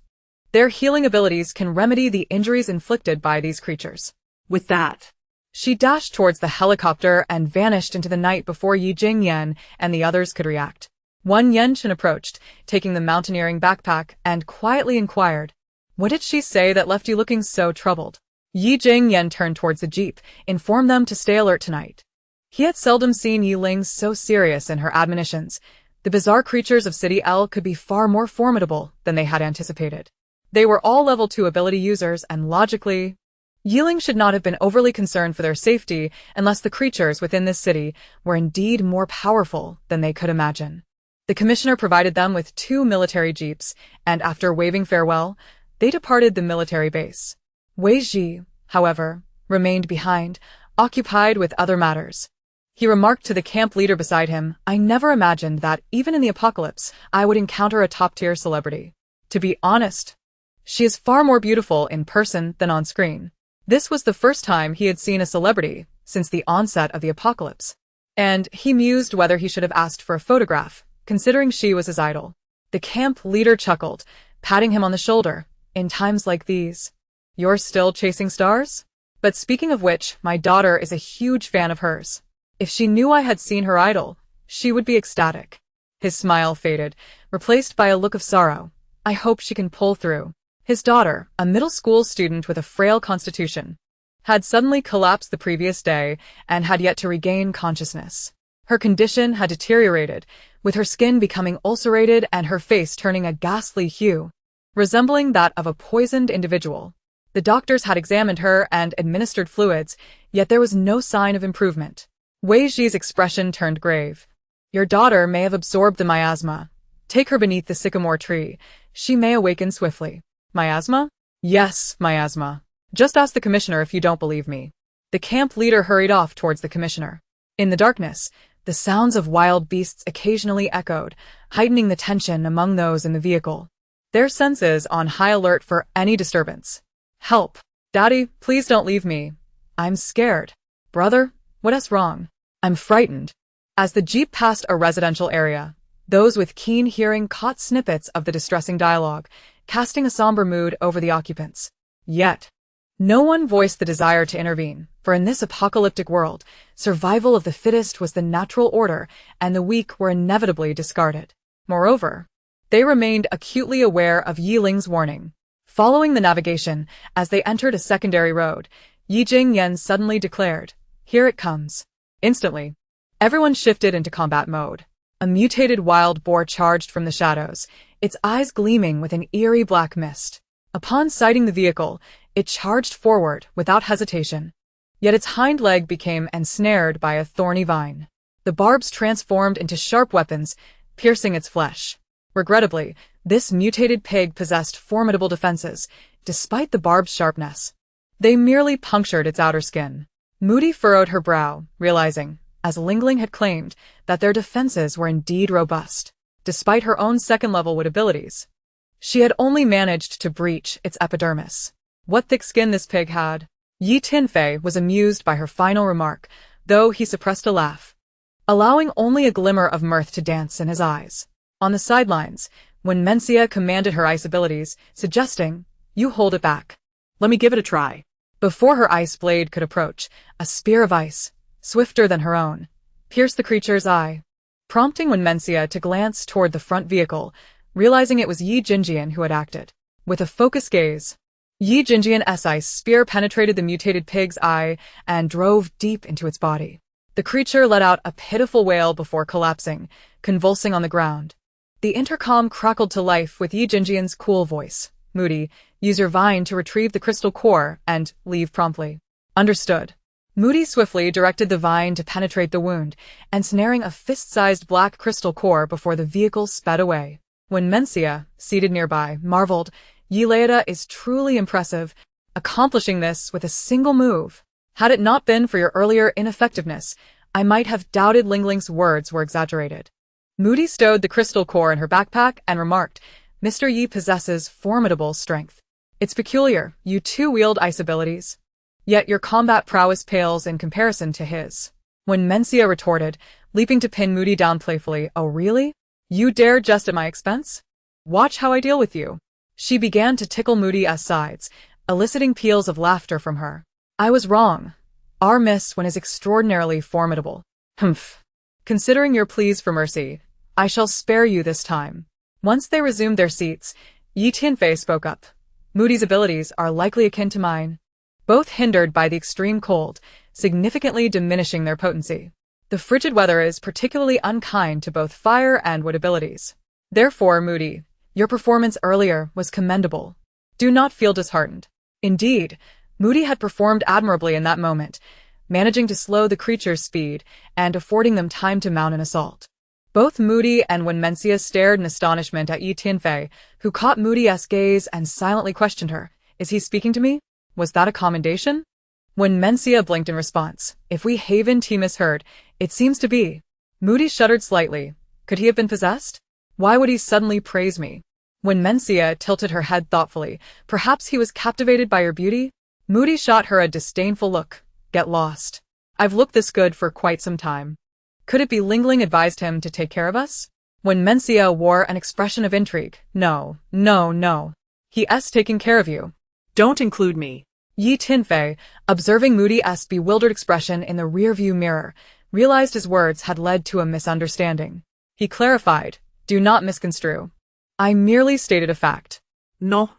Their healing abilities can remedy the injuries inflicted by these creatures. With that, she dashed towards the helicopter and vanished into the night before Ye Yen and the others could react. Chen approached, taking the mountaineering backpack, and quietly inquired, what did she say that left you looking so troubled? Ye Yen turned towards the jeep, informed them to stay alert tonight. He had seldom seen Ye Ling so serious in her admonitions. The bizarre creatures of City L could be far more formidable than they had anticipated. They were all level 2 ability users and logically, Ye Ling should not have been overly concerned for their safety unless the creatures within this city were indeed more powerful than they could imagine. The commissioner provided them with 2 military jeeps, and after waving farewell, they departed the military base. Wei Ji, however, remained behind, occupied with other matters. He remarked to the camp leader beside him, I never imagined that, even in the apocalypse, I would encounter a top-tier celebrity. To be honest, she is far more beautiful in person than on screen. This was the first time he had seen a celebrity since the onset of the apocalypse, and he mused whether he should have asked for a photograph, considering she was his idol. The camp leader chuckled, patting him on the shoulder. In times like these, you're still chasing stars? But speaking of which, my daughter is a huge fan of hers. If she knew I had seen her idol, she would be ecstatic. His smile faded, replaced by a look of sorrow. I hope she can pull through. His daughter, a middle school student with a frail constitution, had suddenly collapsed the previous day and had yet to regain consciousness. Her condition had deteriorated, with her skin becoming ulcerated and her face turning a ghastly hue, resembling that of a poisoned individual. The doctors had examined her and administered fluids, yet there was no sign of improvement. Wei Ji's expression turned grave. Your daughter may have absorbed the miasma. Take her beneath the sycamore tree. She may awaken swiftly. Miasma? Yes, miasma. Just ask the commissioner if you don't believe me. The camp leader hurried off towards the commissioner. In the darkness, the sounds of wild beasts occasionally echoed, heightening the tension among those in the vehicle, their senses on high alert for any disturbance. Help. Daddy, please don't leave me. I'm scared. Brother, what is wrong? I'm frightened. As the jeep passed a residential area, those with keen hearing caught snippets of the distressing dialogue, casting a somber mood over the occupants. Yet, no one voiced the desire to intervene, for in this apocalyptic world, survival of the fittest was the natural order, and the weak were inevitably discarded. Moreover, they remained acutely aware of Ye Ling's warning. Following the navigation, as they entered a secondary road, Yi Jingyan suddenly declared, "Here it comes." Instantly, everyone shifted into combat mode. A mutated wild boar charged from the shadows, its eyes gleaming with an eerie black mist. Upon sighting the vehicle, it charged forward without hesitation. Yet its hind leg became ensnared by a thorny vine. The barbs transformed into sharp weapons, piercing its flesh. Regrettably, this mutated pig possessed formidable defenses, despite the barb's sharpness. They merely punctured its outer skin. Moody furrowed her brow, realizing, as Ling Ling had claimed, that their defenses were indeed robust, despite her own second-level wit abilities. She had only managed to breach its epidermis. What thick skin this pig had! Yi Tinfei was amused by her final remark, though he suppressed a laugh, allowing only a glimmer of mirth to dance in his eyes. On the sidelines, when Mencia commanded her ice abilities, suggesting, "You hold it back. Let me give it a try." Before her ice blade could approach, a spear of ice, swifter than her own, pierced the creature's eye, prompting Mencia to glance toward the front vehicle, realizing it was Yi Jingyan who had acted. With a focused gaze, Yi Jingyan's ice spear penetrated the mutated pig's eye and drove deep into its body. The creature let out a pitiful wail before collapsing, convulsing on the ground. The intercom crackled to life with Yi Jingyan's cool voice. "Moody, use your vine to retrieve the crystal core and leave promptly." "Understood." Moody swiftly directed the vine to penetrate the wound, ensnaring a fist-sized black crystal core before the vehicle sped away. When Mencia, seated nearby, marveled, "Yeleada is truly impressive, accomplishing this with a single move. Had it not been for your earlier ineffectiveness, I might have doubted Ling Ling's words were exaggerated." Moody stowed the crystal core in her backpack and remarked, "Mr. Yi possesses formidable strength. It's peculiar, you too wield ice abilities. Yet your combat prowess pales in comparison to his." When Mencia retorted, leaping to pin Moody down playfully, "Oh really? You dare jest at my expense? Watch how I deal with you." She began to tickle Moody's sides, eliciting peals of laughter from her. "I was wrong. Our Miss Wen is extraordinarily formidable. Humph. Considering your pleas for mercy, I shall spare you this time." Once they resumed their seats, Yi Tianfei spoke up. "Moody's abilities are likely akin to mine, both hindered by the extreme cold, significantly diminishing their potency. The frigid weather is particularly unkind to both fire and wood abilities. Therefore, Moody, your performance earlier was commendable. Do not feel disheartened." Indeed, Moody had performed admirably in that moment, managing to slow the creature's speed and affording them time to mount an assault. Both Moody and Mencia stared in astonishment at Yi Tianfei, who caught Moody's gaze and silently questioned her. "Is he speaking to me? Was that a commendation?" Mencia blinked in response. "If we Haven T misheard, it seems to be." Moody shuddered slightly. Could he have been possessed? Why would he suddenly praise me? Mencia tilted her head thoughtfully. Perhaps he was captivated by your beauty? Moody shot her a disdainful look. "Get lost. I've looked this good for quite some time." Could it be Ling Ling advised him to take care of us? Mencia wore an expression of intrigue. No. He's taking care of you." "Don't include me." Yi Tinfei, observing Moody's bewildered expression in the rearview mirror, realized his words had led to a misunderstanding. He clarified, "Do not misconstrue. I merely stated a fact." No.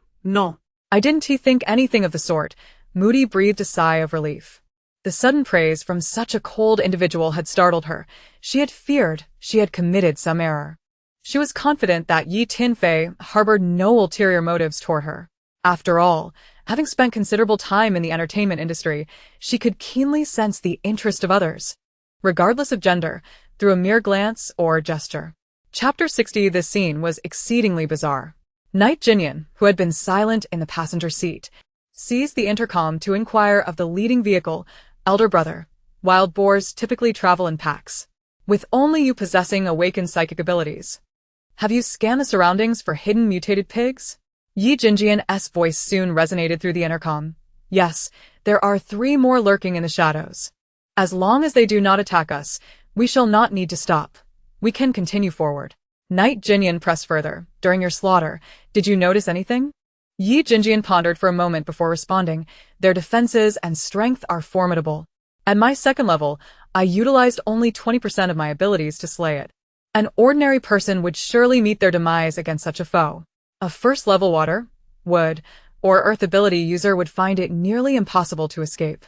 "I didn't think anything of the sort." Moody breathed a sigh of relief. The sudden praise from such a cold individual had startled her. She had feared she had committed some error. She was confident that Yi Tinfei harbored no ulterior motives toward her. After all, having spent considerable time in the entertainment industry, she could keenly sense the interest of others, regardless of gender, through a mere glance or gesture. Chapter 60. This scene was exceedingly bizarre. Knight Jinyan, who had been silent in the passenger seat, seized the intercom to inquire of the leading vehicle. "Elder brother, wild boars typically travel in packs, with only you possessing awakened psychic abilities. Have you scanned the surroundings for hidden mutated pigs?" Yi Jingyan's voice soon resonated through the intercom. "Yes, there are 3 more lurking in the shadows." As long as they do not attack us, we shall not need to stop. We can continue forward. Knight Jinyan pressed further. During your slaughter, did you notice anything? Yi Jinjian pondered for a moment before responding. Their defenses and strength are formidable. At my second level, I utilized only 20% of my abilities to slay it. An ordinary person would surely meet their demise against such a foe. A first-level water, wood, or earth ability user would find it nearly impossible to escape.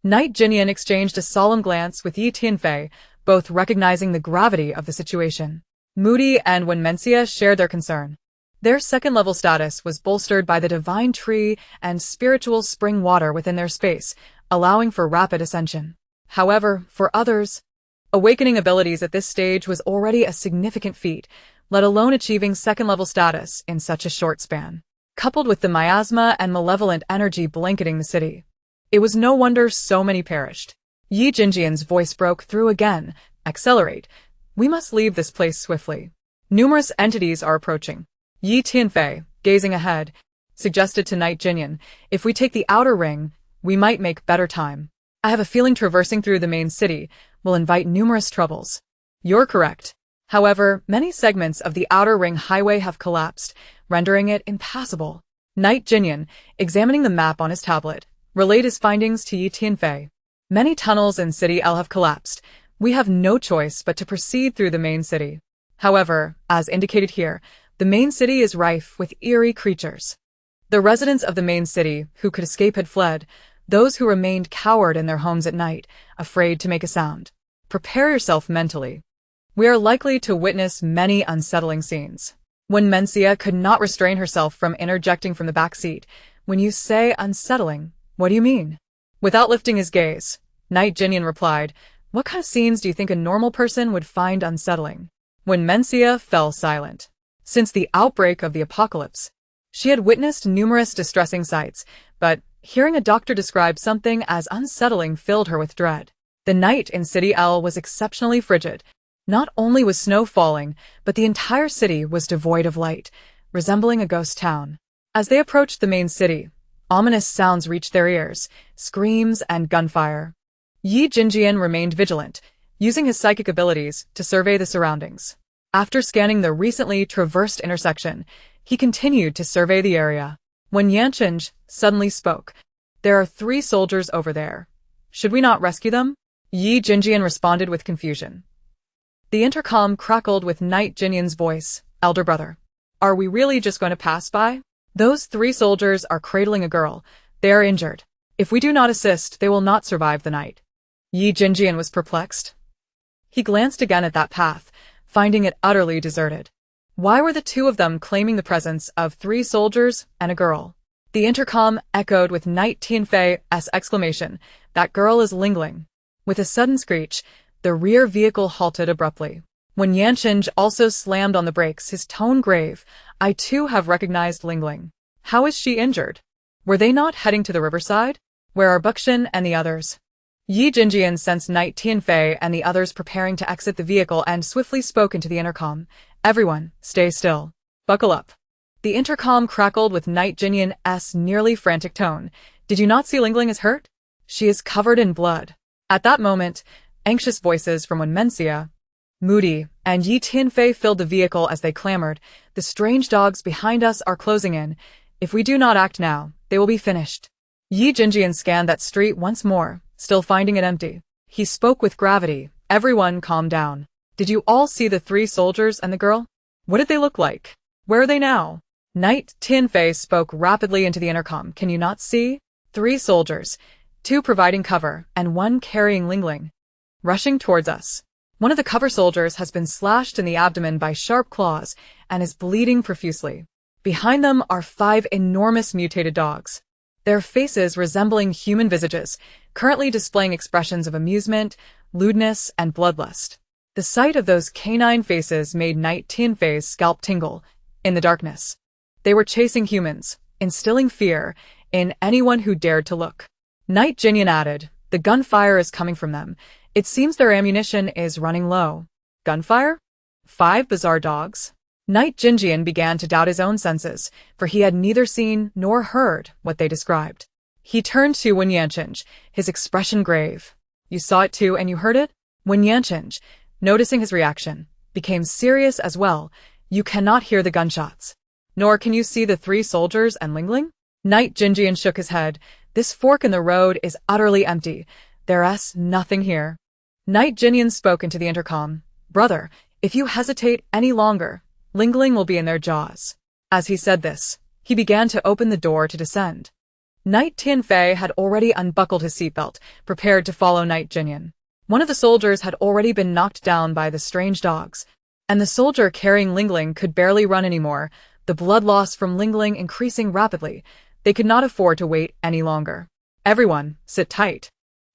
Knight Jinyan exchanged a solemn glance with Yi Tianfei, both recognizing the gravity of the situation. Moody and Wenmencia shared their concern. Their second-level status was bolstered by the divine tree and spiritual spring water within their space, allowing for rapid ascension. However, for others, awakening abilities at this stage was already a significant feat, let alone achieving second-level status in such a short span. Coupled with the miasma and malevolent energy blanketing the city, it was no wonder so many perished. Yi Jinjian's voice broke through again. Accelerate. We must leave this place swiftly. Numerous entities are approaching. Yi Tianfei, gazing ahead, suggested to Knight Jinyan, if we take the outer ring, we might make better time. I have a feeling traversing through the main city will invite numerous troubles. You're correct. However, many segments of the outer ring highway have collapsed, rendering it impassable. Knight Jinyan, examining the map on his tablet, relayed his findings to Yi Tianfei. Many tunnels in City L have collapsed. We have no choice but to proceed through the main city. However, as indicated here, the main city is rife with eerie creatures. The residents of the main city who could escape had fled, those who remained cowered in their homes at night, afraid to make a sound. Prepare yourself mentally. We are likely to witness many unsettling scenes. When Mencia could not restrain herself from interjecting from the back seat, when you say unsettling, what do you mean? Without lifting his gaze, Knight Jinyan replied, what kind of scenes do you think a normal person would find unsettling? When Mencia fell silent. Since the outbreak of the apocalypse, she had witnessed numerous distressing sights, but hearing a doctor describe something as unsettling filled her with dread. The night in City L was exceptionally frigid. Not only was snow falling, but the entire city was devoid of light, resembling a ghost town. As they approached the main city, ominous sounds reached their ears, screams and gunfire. Yi Jinjian remained vigilant, using his psychic abilities to survey the surroundings. After scanning the recently traversed intersection, he continued to survey the area. When Yancheng suddenly spoke, there are 3 soldiers over there. Should we not rescue them? Yi Jinjian responded with confusion. The intercom crackled with Knight Jinyan's voice. Elder brother, are we really just going to pass by? Those 3 soldiers are cradling a girl. They are injured. If we do not assist, they will not survive the night. Yi Jinjian was perplexed. He glanced again at that path, finding it utterly deserted. Why were the 2 of them claiming the presence of 3 soldiers and a girl? The intercom echoed with Knight Tianfei's exclamation, that girl is Ling Ling. With a sudden screech, the rear vehicle halted abruptly. When Yancheng also slammed on the brakes, his tone grave, I too have recognized Ling Ling. How is she injured? Were they not heading to the riverside? Where are Buxin and the others? Yi Jinjian sensed Knight Tianfei and the others preparing to exit the vehicle and swiftly spoke into the intercom. Everyone, stay still. Buckle up. The intercom crackled with Knight Jinyan's nearly frantic tone. Did you not see Ling Ling is hurt? She is covered in blood. At that moment, anxious voices from Wenmencia, Moody, and Yi Tianfei filled the vehicle as they clamored. The strange dogs behind us are closing in. If we do not act now, they will be finished. Yi Jinjian scanned that street once more, still finding it empty. He spoke with gravity. Everyone calm down. Did you all see the 3 soldiers and the girl? What did they look like? Where are they now? Knight Tianfei spoke rapidly into the intercom. Can you not see? 3 soldiers, 2 providing cover, and 1 carrying Ling Ling. Rushing towards us. One of the cover soldiers has been slashed in the abdomen by sharp claws and is bleeding profusely. Behind them are 5 enormous mutated dogs. Their faces resembling human visages, currently displaying expressions of amusement, lewdness, and bloodlust. The sight of those canine faces made Knight Tianfei's scalp tingle. In the darkness, they were chasing humans, instilling fear in anyone who dared to look. Knight Jinyan added, the gunfire is coming from them. It seems their ammunition is running low. Gunfire? 5 bizarre dogs? Knight Jinjian began to doubt his own senses, for he had neither seen nor heard what they described. He turned to Wen Yancheng, his expression grave. You saw it too and you heard it? When Yanchinj, noticing his reaction, became serious as well, you cannot hear the gunshots. Nor can you see the 3 soldiers and Ling Ling? Knight Jinjian shook his head. This fork in the road is utterly empty. There's nothing here. Knight Jinyan spoke into the intercom. Brother, if you hesitate any longer, Ling Ling will be in their jaws. As he said this, he began to open the door to descend. Knight Tianfei had already unbuckled his seatbelt, prepared to follow Knight Jinyan. One of the soldiers had already been knocked down by the strange dogs, and the soldier carrying Ling Ling could barely run anymore, the blood loss from Ling Ling increasing rapidly. They could not afford to wait any longer. Everyone, sit tight.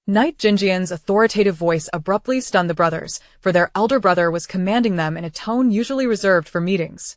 Knight Jinjian's authoritative voice abruptly stunned the brothers, for their elder brother was commanding them in a tone usually reserved for meetings.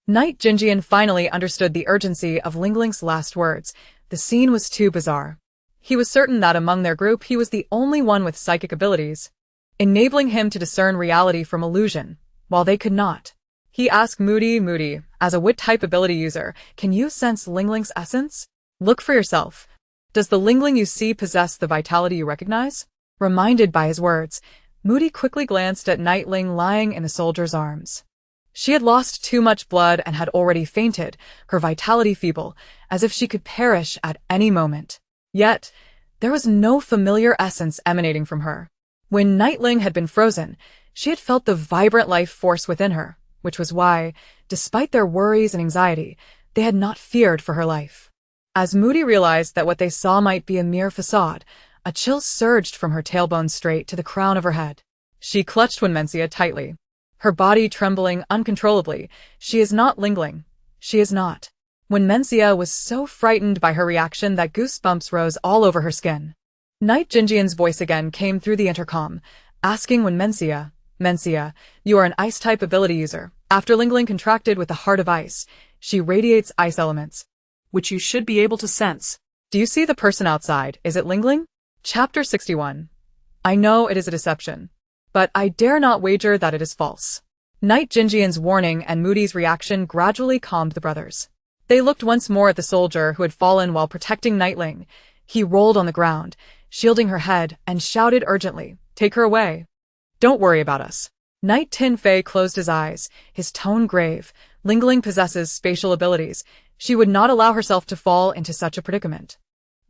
Knight Jinjian finally understood the urgency of Ling Ling's last words. The scene was too bizarre. He was certain that among their group he was the only one with psychic abilities, enabling him to discern reality from illusion, while they could not. He asked Moody, as a wit-type ability user, can you sense Ling Ling's essence? Look for yourself. Does the Ling Ling you see possess the vitality you recognize? Reminded by his words, Moody quickly glanced at Knight Ling lying in the soldier's arms. She had lost too much blood and had already fainted, her vitality feeble, as if she could perish at any moment. Yet, there was no familiar essence emanating from her. When Knight Ling had been frozen, she had felt the vibrant life force within her, which was why, despite their worries and anxiety, they had not feared for her life. As Moody realized that what they saw might be a mere facade, a chill surged from her tailbone straight to the crown of her head. She clutched Wenmencia tightly, her body trembling uncontrollably. She is not Ling Ling. She is not. Wenmencia was so frightened by her reaction that goosebumps rose all over her skin. Knight Jinjian's voice again came through the intercom, asking Wenmencia, Mencia, you are an ice-type ability user. After Ling Ling contracted with the heart of ice, she radiates ice elements, which you should be able to sense. Do you see the person outside? Is it Ling Ling? Chapter 61. I know it is a deception, but I dare not wager that it is false. Knight Jinjian's warning and Moody's reaction gradually calmed the brothers. They looked once more at the soldier who had fallen while protecting Knight Ling. He rolled on the ground, shielding her head, and shouted urgently, take her away. Don't worry about us. Knight Tianfei closed his eyes, his tone grave. Ling Ling possesses spatial abilities. She would not allow herself to fall into such a predicament.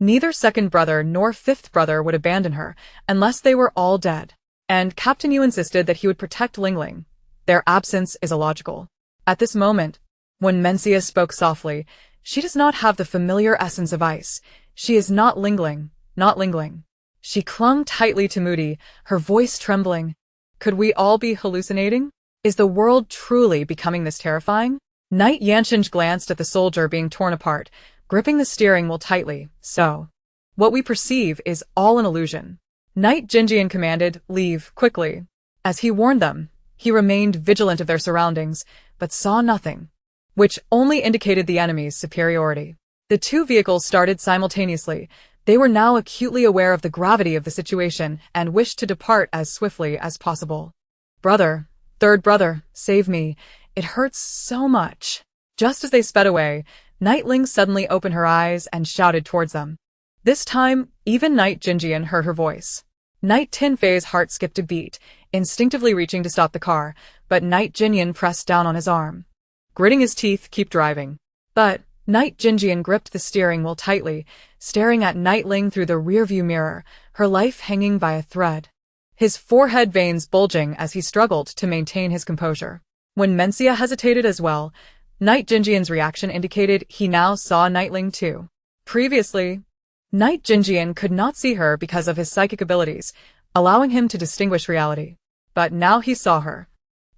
Neither second brother nor fifth brother would abandon her, unless they were all dead. And Captain Yu insisted that he would protect Ling Ling. Their absence is illogical. At this moment, when Mencia spoke softly, she does not have the familiar essence of ice. She is not Ling Ling, not Ling Ling. She clung tightly to Moody, her voice trembling. Could we all be hallucinating? Is the world truly becoming this terrifying? Knight Yanchinj glanced at the soldier being torn apart, gripping the steering wheel tightly. So, what we perceive is all an illusion. Knight Jinjian commanded, leave, quickly. As he warned them, he remained vigilant of their surroundings, but saw nothing, which only indicated the enemy's superiority. The 2 vehicles started simultaneously. They were now acutely aware of the gravity of the situation and wished to depart as swiftly as possible. Brother, third brother, save me. It hurts so much. Just as they sped away, Knight Ling suddenly opened her eyes and shouted towards them. This time, even Knight Jinjian heard her voice. Knight Tianfei's heart skipped a beat, instinctively reaching to stop the car, but Knight Jinyan pressed down on his arm. Gritting his teeth, keep driving. But Knight Jinjian gripped the steering wheel tightly, staring at Knight Ling through the rearview mirror, her life hanging by a thread. His forehead veins bulging as he struggled to maintain his composure. When Mencia hesitated as well, Knight Jinjian's reaction indicated he now saw Knight Ling too. Previously, Knight Jinjian could not see her because of his psychic abilities, allowing him to distinguish reality. But now he saw her.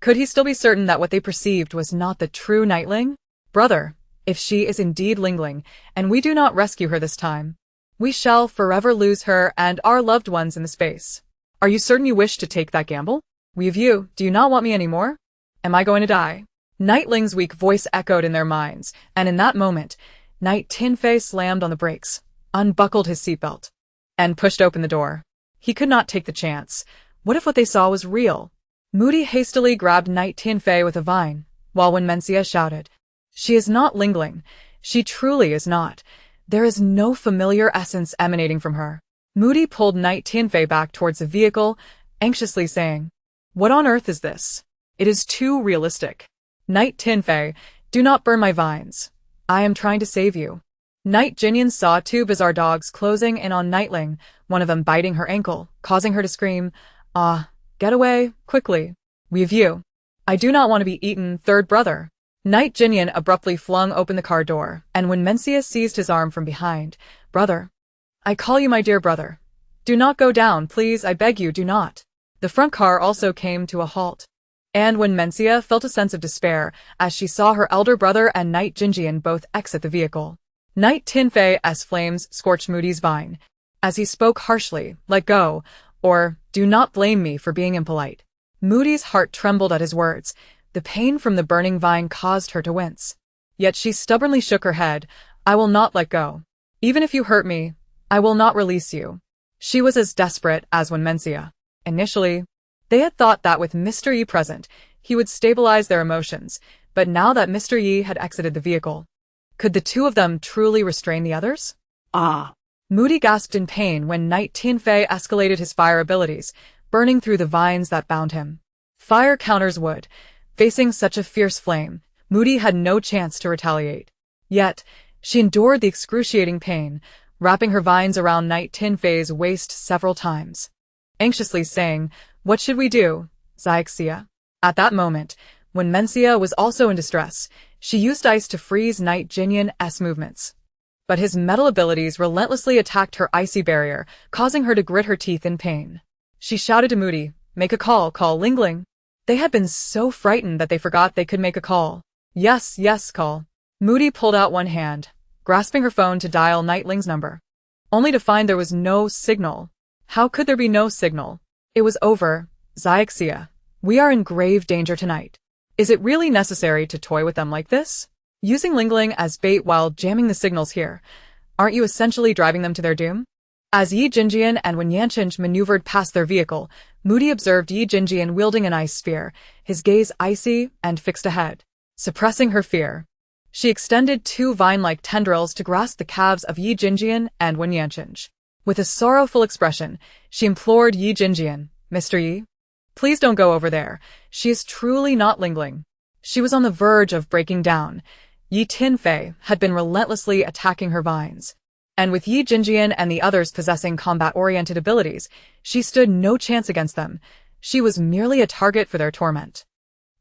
Could he still be certain that what they perceived was not the true Knight Ling? Brother, if she is indeed Ling Ling, and we do not rescue her this time, we shall forever lose her and our loved ones in the space. Are you certain you wish to take that gamble? We of you, do you not want me anymore? Am I going to die? Knight Ling's weak voice echoed in their minds, and in that moment, Knight Tianfei slammed on the brakes, unbuckled his seatbelt, and pushed open the door. He could not take the chance. What if what they saw was real? Moody hastily grabbed Knight Tianfei with a vine, while Wenmencia shouted, she is not Ling Ling. She truly is not. There is no familiar essence emanating from her. Moody pulled Knight Tianfei back towards the vehicle, anxiously saying, "What on earth is this? It is too realistic. Knight Tianfei, do not burn my vines. I am trying to save you." Knight Jinyan saw two bizarre dogs closing in on Ye Ling, one of them biting her ankle, causing her to scream, "Ah, get away, quickly. Leave you. I do not want to be eaten, third brother." Knight Jinyan abruptly flung open the car door, and when Mencia seized his arm from behind, "Brother. I call you my dear brother. Do not go down, please, I beg you, do not." The front car also came to a halt. And when Mencia felt a sense of despair as she saw her elder brother and Knight Jinjian both exit the vehicle. Knight Tianfei's flames scorched Moody's vine, as he spoke harshly, "Let go, or do not blame me for being impolite." Moody's heart trembled at his words. The pain from the burning vine caused her to wince. Yet she stubbornly shook her head. "I will not let go. Even if you hurt me, I will not release you." She was as desperate as when Mencia. Initially, they had thought that with Mr. Yi present, he would stabilize their emotions, but now that Mr. Yi had exited the vehicle, could the two of them truly restrain the others? Ah. Moody gasped in pain when Knight Tianfei escalated his fire abilities, burning through the vines that bound him. Fire counters wood. Facing such a fierce flame, Moody had no chance to retaliate. Yet, she endured the excruciating pain, wrapping her vines around Knight Tianfei's waist several times, anxiously saying, "What should we do, Xiaxia?" At that moment, when Mencia was also in distress, she used ice to freeze Knight Jinyan's movements. But his metal abilities relentlessly attacked her icy barrier, causing her to grit her teeth in pain. She shouted to Moody, "Make a call, call Ling Ling." They had been so frightened that they forgot they could make a call. "Yes, yes, call." Moody pulled out one hand, grasping her phone to dial Knight Ling's number, only to find there was no signal. How could there be no signal? It was over. "Xiaxia, we are in grave danger tonight. Is it really necessary to toy with them like this? Using Ling Ling as bait while jamming the signals here, aren't you essentially driving them to their doom?" As Yi Jinjian and Wen Yanqing maneuvered past their vehicle, Moody observed Yi Jinjian wielding an ice sphere, his gaze icy and fixed ahead. Suppressing her fear, she extended two vine-like tendrils to grasp the calves of Yi Jinjian and Wen Yanqing. With a sorrowful expression, she implored Yi Jinjian, "Mr. Yi, please don't go over there. She is truly not Ling Ling." She was on the verge of breaking down. Yi Tianfei had been relentlessly attacking her vines, and with Yi Jinjian and the others possessing combat-oriented abilities, she stood no chance against them. She was merely a target for their torment.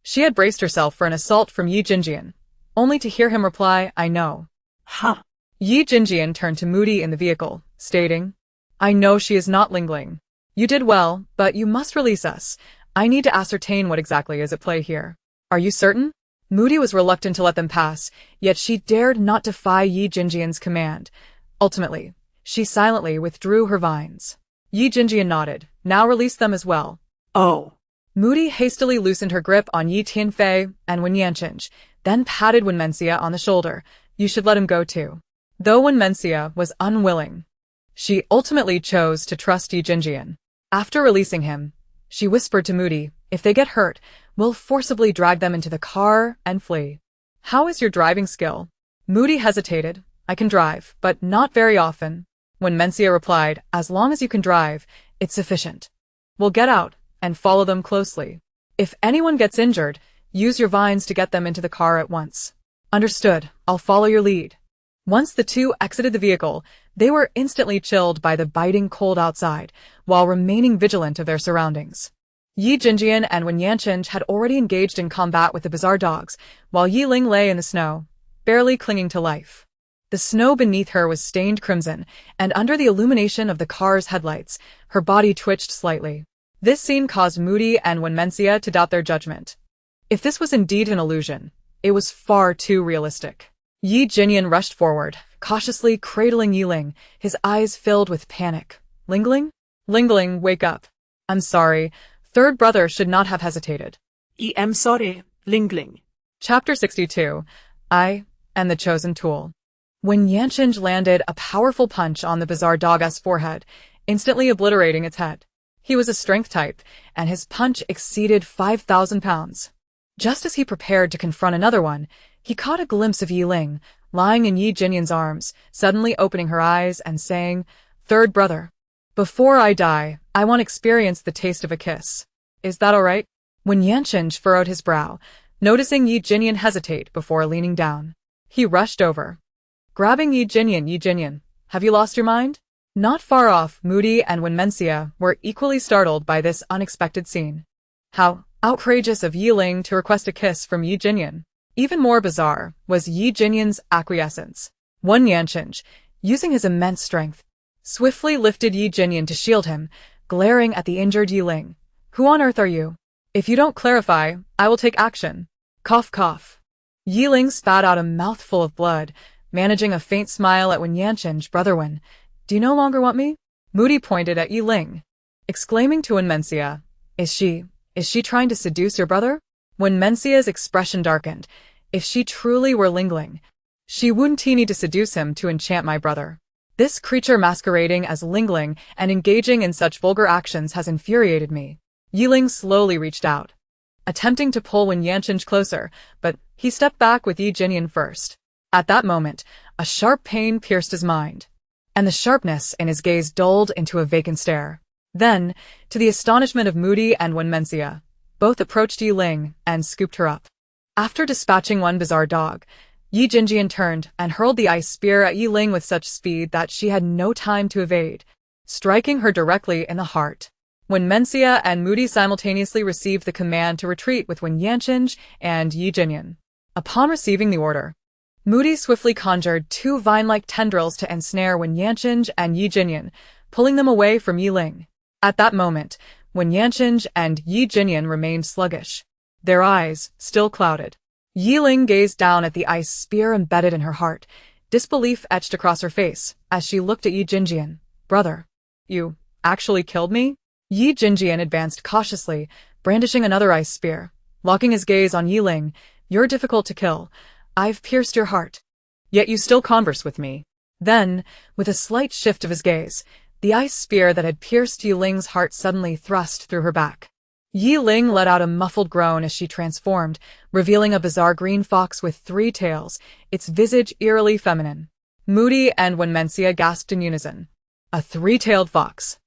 She had braced herself for an assault from Yi Jinjian, only to hear him reply, "I know." Ha. Yi Jinjian turned to Moody in the vehicle, stating, "I know she is not Ling Ling. You did well, but you must release us. I need to ascertain what exactly is at play here." "Are you certain?" Moody was reluctant to let them pass, yet she dared not defy Yi Jinjian's command. Ultimately, she silently withdrew her vines. Yi Jinjian nodded. "Now release them as well." Oh. Moody hastily loosened her grip on Yi Tianfei and Wen Yanqing, then patted Wen Mencia on the shoulder. "You should let him go too." Though Wen Mencia was unwilling, she ultimately chose to trust Yi Jinjian. After releasing him, she whispered to Moody, "If they get hurt, we'll forcibly drag them into the car and flee." "How is your driving skill?" Moody hesitated. "I can drive, but not very often." When Mencia replied, "As long as you can drive, it's sufficient. We'll get out and follow them closely. If anyone gets injured, use your vines to get them into the car at once." "Understood. I'll follow your lead." Once the two exited the vehicle, they were instantly chilled by the biting cold outside, while remaining vigilant of their surroundings. Yi Jinjian and Wen Yanqing had already engaged in combat with the bizarre dogs, while Ye Ling lay in the snow, barely clinging to life. The snow beneath her was stained crimson, and under the illumination of the car's headlights, her body twitched slightly. This scene caused Moody and Wen Mencia to doubt their judgment. If this was indeed an illusion, it was far too realistic. Yi Jinyan rushed forward, cautiously cradling Ye Ling, his eyes filled with panic. "Ling Ling? Ling Ling, wake up. I'm sorry. Third brother should not have hesitated." I am sorry, Ling Ling. Chapter 62. I and the Chosen Tool. When Yanqing landed a powerful punch on the bizarre dog's forehead, instantly obliterating its head. He was a strength type, and his punch exceeded 5,000 pounds. Just as he prepared to confront another one, he caught a glimpse of Ye Ling, lying in Yi Jinyan's arms, suddenly opening her eyes and saying, "Third brother." Before I die, I want to experience the taste of a kiss. Is that alright? When Yanqing furrowed his brow, noticing Ye Jinyan hesitate before leaning down, he rushed over. Grabbing Ye Jinyan, have you lost your mind? Not far off, Moody and Wenmenxia were equally startled by this unexpected scene. How outrageous of Ye Ling to request a kiss from Ye Jinyan. Even more bizarre was Ye Jinyan's acquiescence. Yanqing, using his immense strength, swiftly lifted Ye Jinyan to shield him, glaring at the injured Ye Ling. Who on earth are you? If you don't clarify, I will take action. Cough cough. Ye Ling spat out a mouthful of blood, managing a faint smile at Yanqing. Brother Wen, do you no longer want me? Moody pointed at Ye Ling, exclaiming to Wenmenxia, Is she trying to seduce your brother? Wenmenxia's expression darkened. If she truly were Ling Ling, she wouldn't need to seduce him to enchant my brother. This creature masquerading as Ling Ling and engaging in such vulgar actions has infuriated me. Ye Ling slowly reached out, attempting to pull Yanqing closer, but he stepped back with Ye Jinyan first. At that moment, a sharp pain pierced his mind, and the sharpness in his gaze dulled into a vacant stare. Then, to the astonishment of Moody and Wenmenxia, both approached Ye Ling and scooped her up. After dispatching one bizarre dog, Ye Jinyan turned and hurled the ice spear at Ye Ling with such speed that she had no time to evade, striking her directly in the heart. Wenmenxia and Moody simultaneously received the command to retreat with Yanqing and Ye Jinyan. Upon receiving the order, Moody swiftly conjured two vine-like tendrils to ensnare Yanqing and Ye Jinyan, pulling them away from Ye Ling. At that moment, Yanqing and Ye Jinyan remained sluggish, their eyes still clouded. Ye Ling gazed down at the ice spear embedded in her heart, disbelief etched across her face as she looked at Ye Jinyan. Brother, you actually killed me? Ye Jinyan advanced cautiously, brandishing another ice spear, locking his gaze on Ye Ling. You're difficult to kill. I've pierced your heart. Yet you still converse with me. Then, with a slight shift of his gaze, the ice spear that had pierced Ye Ling's heart suddenly thrust through her back. Ye Ling let out a muffled groan as she transformed, revealing a bizarre green fox with 3 tails, its visage eerily feminine. Moody and Wenmenxia gasped in unison. A 3-tailed fox.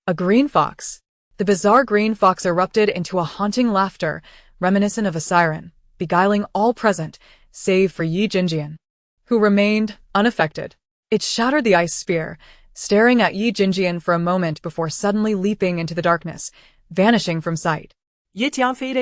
A green fox. The bizarre green fox erupted into a haunting laughter, reminiscent of a siren, beguiling all present, save for Ye Jinyan, who remained unaffected. It shattered the ice spear, staring at Ye Jinyan for a moment before suddenly leaping into the darkness, vanishing from sight. Glancing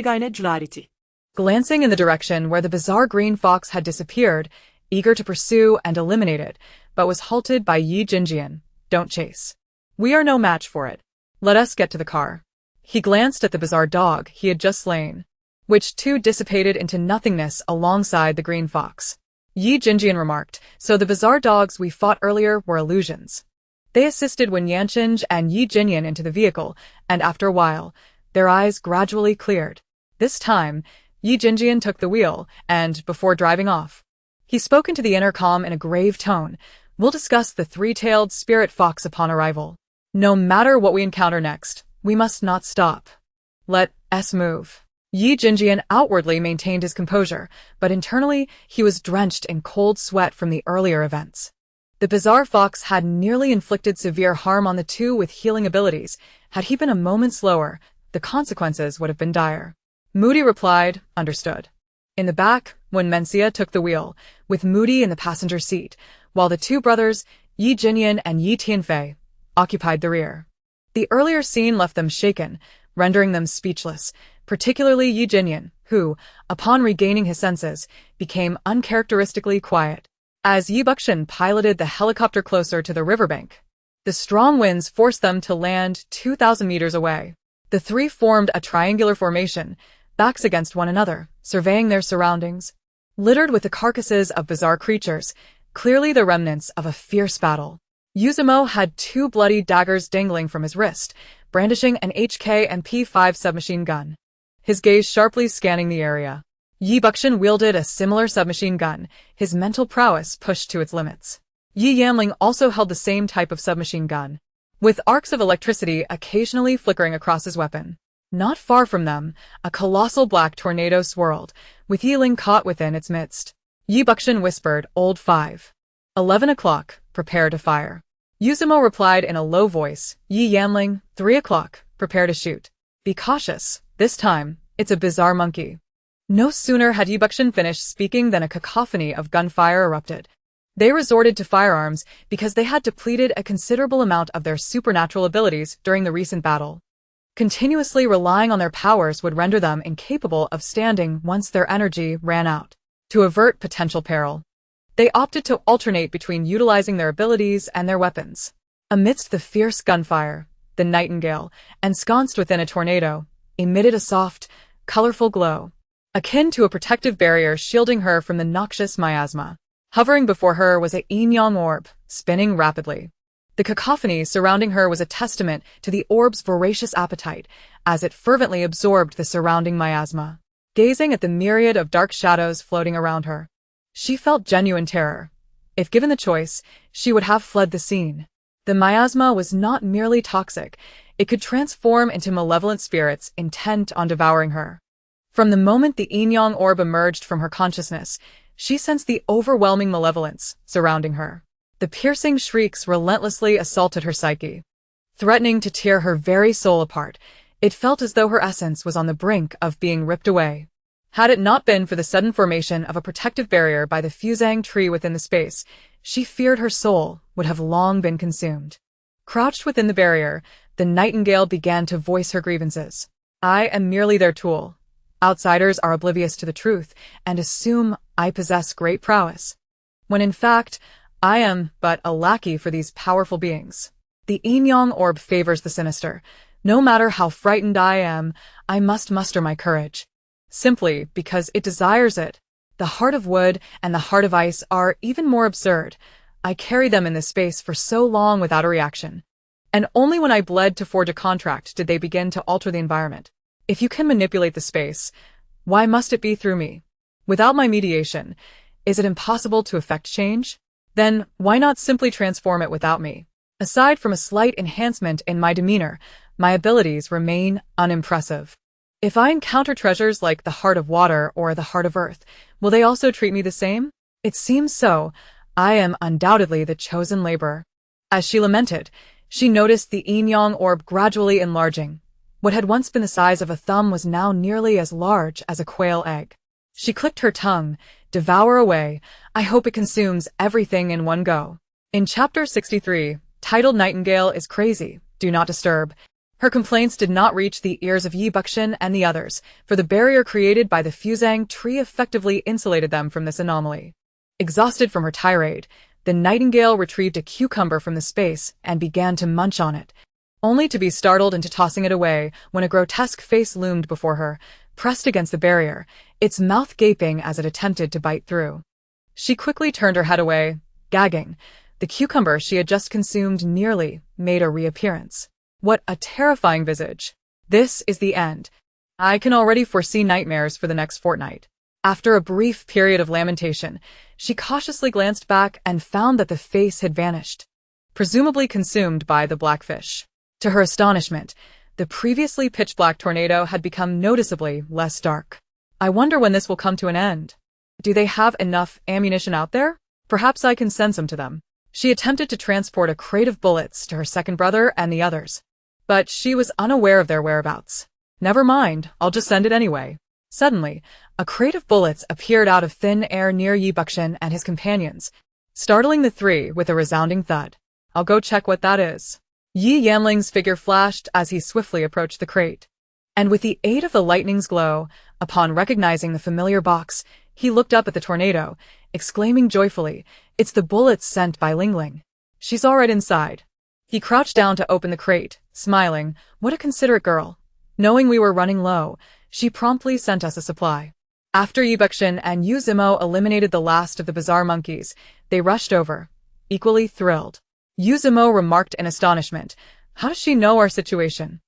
in the direction where the bizarre green fox had disappeared, eager to pursue and eliminate it, but was halted by Ye Jinyan. Don't chase. We are no match for it. Let us get to the car. He glanced at the bizarre dog he had just slain, which too dissipated into nothingness alongside the green fox. Ye Jinyan remarked, so the bizarre dogs we fought earlier were illusions. They assisted Yanqing and Ye Jinyan into the vehicle, and after a while, their eyes gradually cleared. This time, Ye Jinyan took the wheel, and, before driving off, he spoke into the intercom in a grave tone. We'll discuss the 3-tailed spirit fox upon arrival. No matter what we encounter next, we must not stop. Let us move. Ye Jinyan outwardly maintained his composure, but internally he was drenched in cold sweat from the earlier events. The bizarre fox had nearly inflicted severe harm on the two with healing abilities. Had he been a moment slower, the consequences would have been dire. Moody replied, understood. In the back, Wenmenxia took the wheel, with Moody in the passenger seat, while the two brothers, Ye Jinyan and Ye Tianfei, occupied the rear. The earlier scene left them shaken, rendering them speechless, particularly Ye Jinyan, who, upon regaining his senses, became uncharacteristically quiet. As Ye Buxin piloted the helicopter closer to the riverbank, the strong winds forced them to land 2,000 meters away. The three formed a triangular formation, backs against one another, surveying their surroundings. Littered with the carcasses of bizarre creatures, clearly the remnants of a fierce battle. Yuzumo had 2 bloody daggers dangling from his wrist, brandishing an HK and P5 submachine gun, his gaze sharply scanning the area. Ye Buxin wielded a similar submachine gun, his mental prowess pushed to its limits. Ye Yanling also held the same type of submachine gun, with arcs of electricity occasionally flickering across his weapon. Not far from them, a colossal black tornado swirled, with Ye Ling caught within its midst. Ye Buxin whispered, Old 5. 11 o'clock, prepare to fire. Yuzumo replied in a low voice, Ye Ling, 3 o'clock, prepare to shoot. Be cautious, this time, it's a bizarre monkey. No sooner had Yibukshin finished speaking than a cacophony of gunfire erupted. They resorted to firearms because they had depleted a considerable amount of their supernatural abilities during the recent battle. Continuously relying on their powers would render them incapable of standing once their energy ran out. To avert potential peril, they opted to alternate between utilizing their abilities and their weapons. Amidst the fierce gunfire, the nightingale, ensconced within a tornado, emitted a soft, colorful glow, akin to a protective barrier shielding her from the noxious miasma. Hovering before her was a yin-yang orb, spinning rapidly. The cacophony surrounding her was a testament to the orb's voracious appetite, as it fervently absorbed the surrounding miasma. Gazing at the myriad of dark shadows floating around her, she felt genuine terror. If given the choice, she would have fled the scene. The miasma was not merely toxic, it could transform into malevolent spirits intent on devouring her. From the moment the yin-yang orb emerged from her consciousness, she sensed the overwhelming malevolence surrounding her. The piercing shrieks relentlessly assaulted her psyche. Threatening to tear her very soul apart, it felt as though her essence was on the brink of being ripped away. Had it not been for the sudden formation of a protective barrier by the fusang tree within the space, she feared her soul would have long been consumed. Crouched within the barrier, the nightingale began to voice her grievances. I am merely their tool. Outsiders are oblivious to the truth and assume I possess great prowess, when in fact, I am but a lackey for these powerful beings. The yin-yang orb favors the sinister. No matter how frightened I am, I must muster my courage. Simply because it desires it. The heart of wood and the heart of ice are even more absurd. I carried them in this space for so long without a reaction. And only when I bled to forge a contract did they begin to alter the environment. If you can manipulate the space, why must it be through me? Without my mediation, is it impossible to effect change? Then why not simply transform it without me? Aside from a slight enhancement in my demeanor, my abilities remain unimpressive. If I encounter treasures like the heart of water or the heart of earth, will they also treat me the same? It seems so. I am undoubtedly the chosen laborer. As she lamented, she noticed the yin-yang orb gradually enlarging. What had once been the size of a thumb was now nearly as large as a quail egg. She clicked her tongue. Devour away. I hope it consumes everything in one go. In Chapter 63, titled Nightingale is Crazy, Do Not Disturb, her complaints did not reach the ears of Yibukshin and the others, for the barrier created by the fusang tree effectively insulated them from this anomaly. Exhausted from her tirade, the nightingale retrieved a cucumber from the space and began to munch on it, only to be startled into tossing it away when a grotesque face loomed before her, pressed against the barrier, its mouth gaping as it attempted to bite through. She quickly turned her head away, gagging. The cucumber she had just consumed nearly made a reappearance. What a terrifying visage. This is the end. I can already foresee nightmares for the next fortnight. After a brief period of lamentation, she cautiously glanced back and found that the face had vanished, presumably consumed by the blackfish. To her astonishment, the previously pitch-black tornado had become noticeably less dark. I wonder when this will come to an end. Do they have enough ammunition out there? Perhaps I can send some to them. She attempted to transport a crate of bullets to her second brother and the others, but she was unaware of their whereabouts. Never mind, I'll just send it anyway. Suddenly, a crate of bullets appeared out of thin air near Yibukshin and his companions, startling the three with a resounding thud. I'll go check what that is. Ye Ling's figure flashed as he swiftly approached the crate. And with the aid of the lightning's glow, upon recognizing the familiar box, he looked up at the tornado, exclaiming joyfully, "It's the bullets sent by Ling Ling. She's all right inside." He crouched down to open the crate, smiling. What a considerate girl. Knowing we were running low, she promptly sent us a supply. After Yibukshin and Yuzumo eliminated the last of the bizarre monkeys, they rushed over, equally thrilled. Yuzumo remarked in astonishment, "How does she know our situation?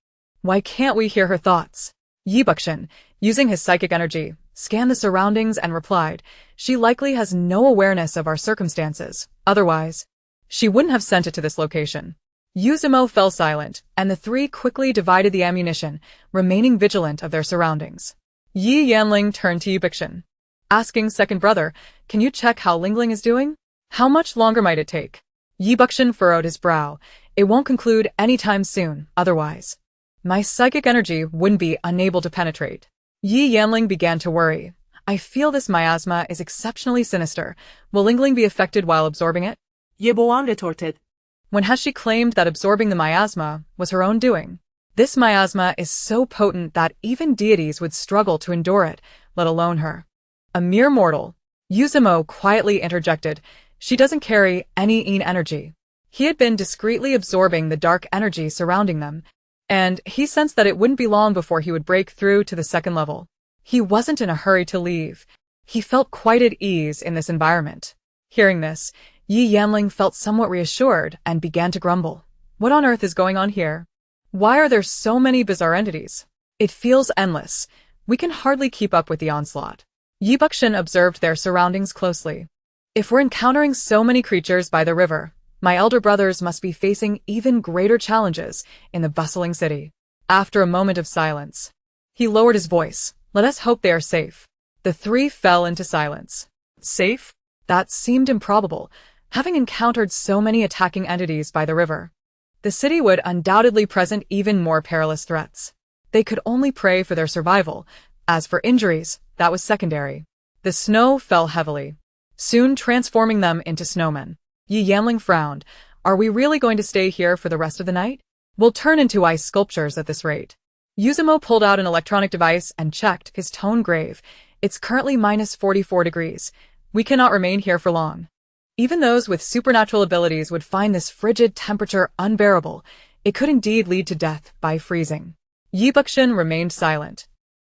Why can't we hear her thoughts?" Yibukshin, using his psychic energy, scanned the surroundings and replied, "She likely has no awareness of our circumstances. Otherwise, she wouldn't have sent it to this location." Yuzumo fell silent, and the three quickly divided the ammunition, remaining vigilant of their surroundings. Ye Ling turned to Yibukshin, asking second brother, "Can you check how Ling Ling is doing? How much longer might it take?" Yi Buxin furrowed his brow. It won't conclude anytime soon, otherwise. My psychic energy wouldn't be unable to penetrate. Ye Ling began to worry. I feel this miasma is exceptionally sinister. Will Ling Ling be affected while absorbing it? Ye Boan retorted. When has she claimed that absorbing the miasma was her own doing? This miasma is so potent that even deities would struggle to endure it, let alone her. A mere mortal. Yuzamo quietly interjected. She doesn't carry any Yin energy. He had been discreetly absorbing the dark energy surrounding them, and he sensed that it wouldn't be long before he would break through to the second level. He wasn't in a hurry to leave. He felt quite at ease in this environment. Hearing this, Ye Ling felt somewhat reassured and began to grumble. What on earth is going on here? Why are there so many bizarre entities? It feels endless. We can hardly keep up with the onslaught. Yi Buxin observed their surroundings closely. If we're encountering so many creatures by the river, my elder brothers must be facing even greater challenges in the bustling city. After a moment of silence, he lowered his voice. Let us hope they are safe. The three fell into silence. Safe? That seemed improbable, having encountered so many attacking entities by the river. The city would undoubtedly present even more perilous threats. They could only pray for their survival. As for injuries, that was secondary. The snow fell heavily, soon transforming them into snowmen. Ye Ling frowned. Are we really going to stay here for the rest of the night? We'll turn into ice sculptures at this rate. Yuzamo pulled out an electronic device and checked, his tone grave. It's currently minus 44 degrees. We cannot remain here for long. Even those with supernatural abilities would find this frigid temperature unbearable. It could indeed lead to death by freezing. Yi Buxin remained silent,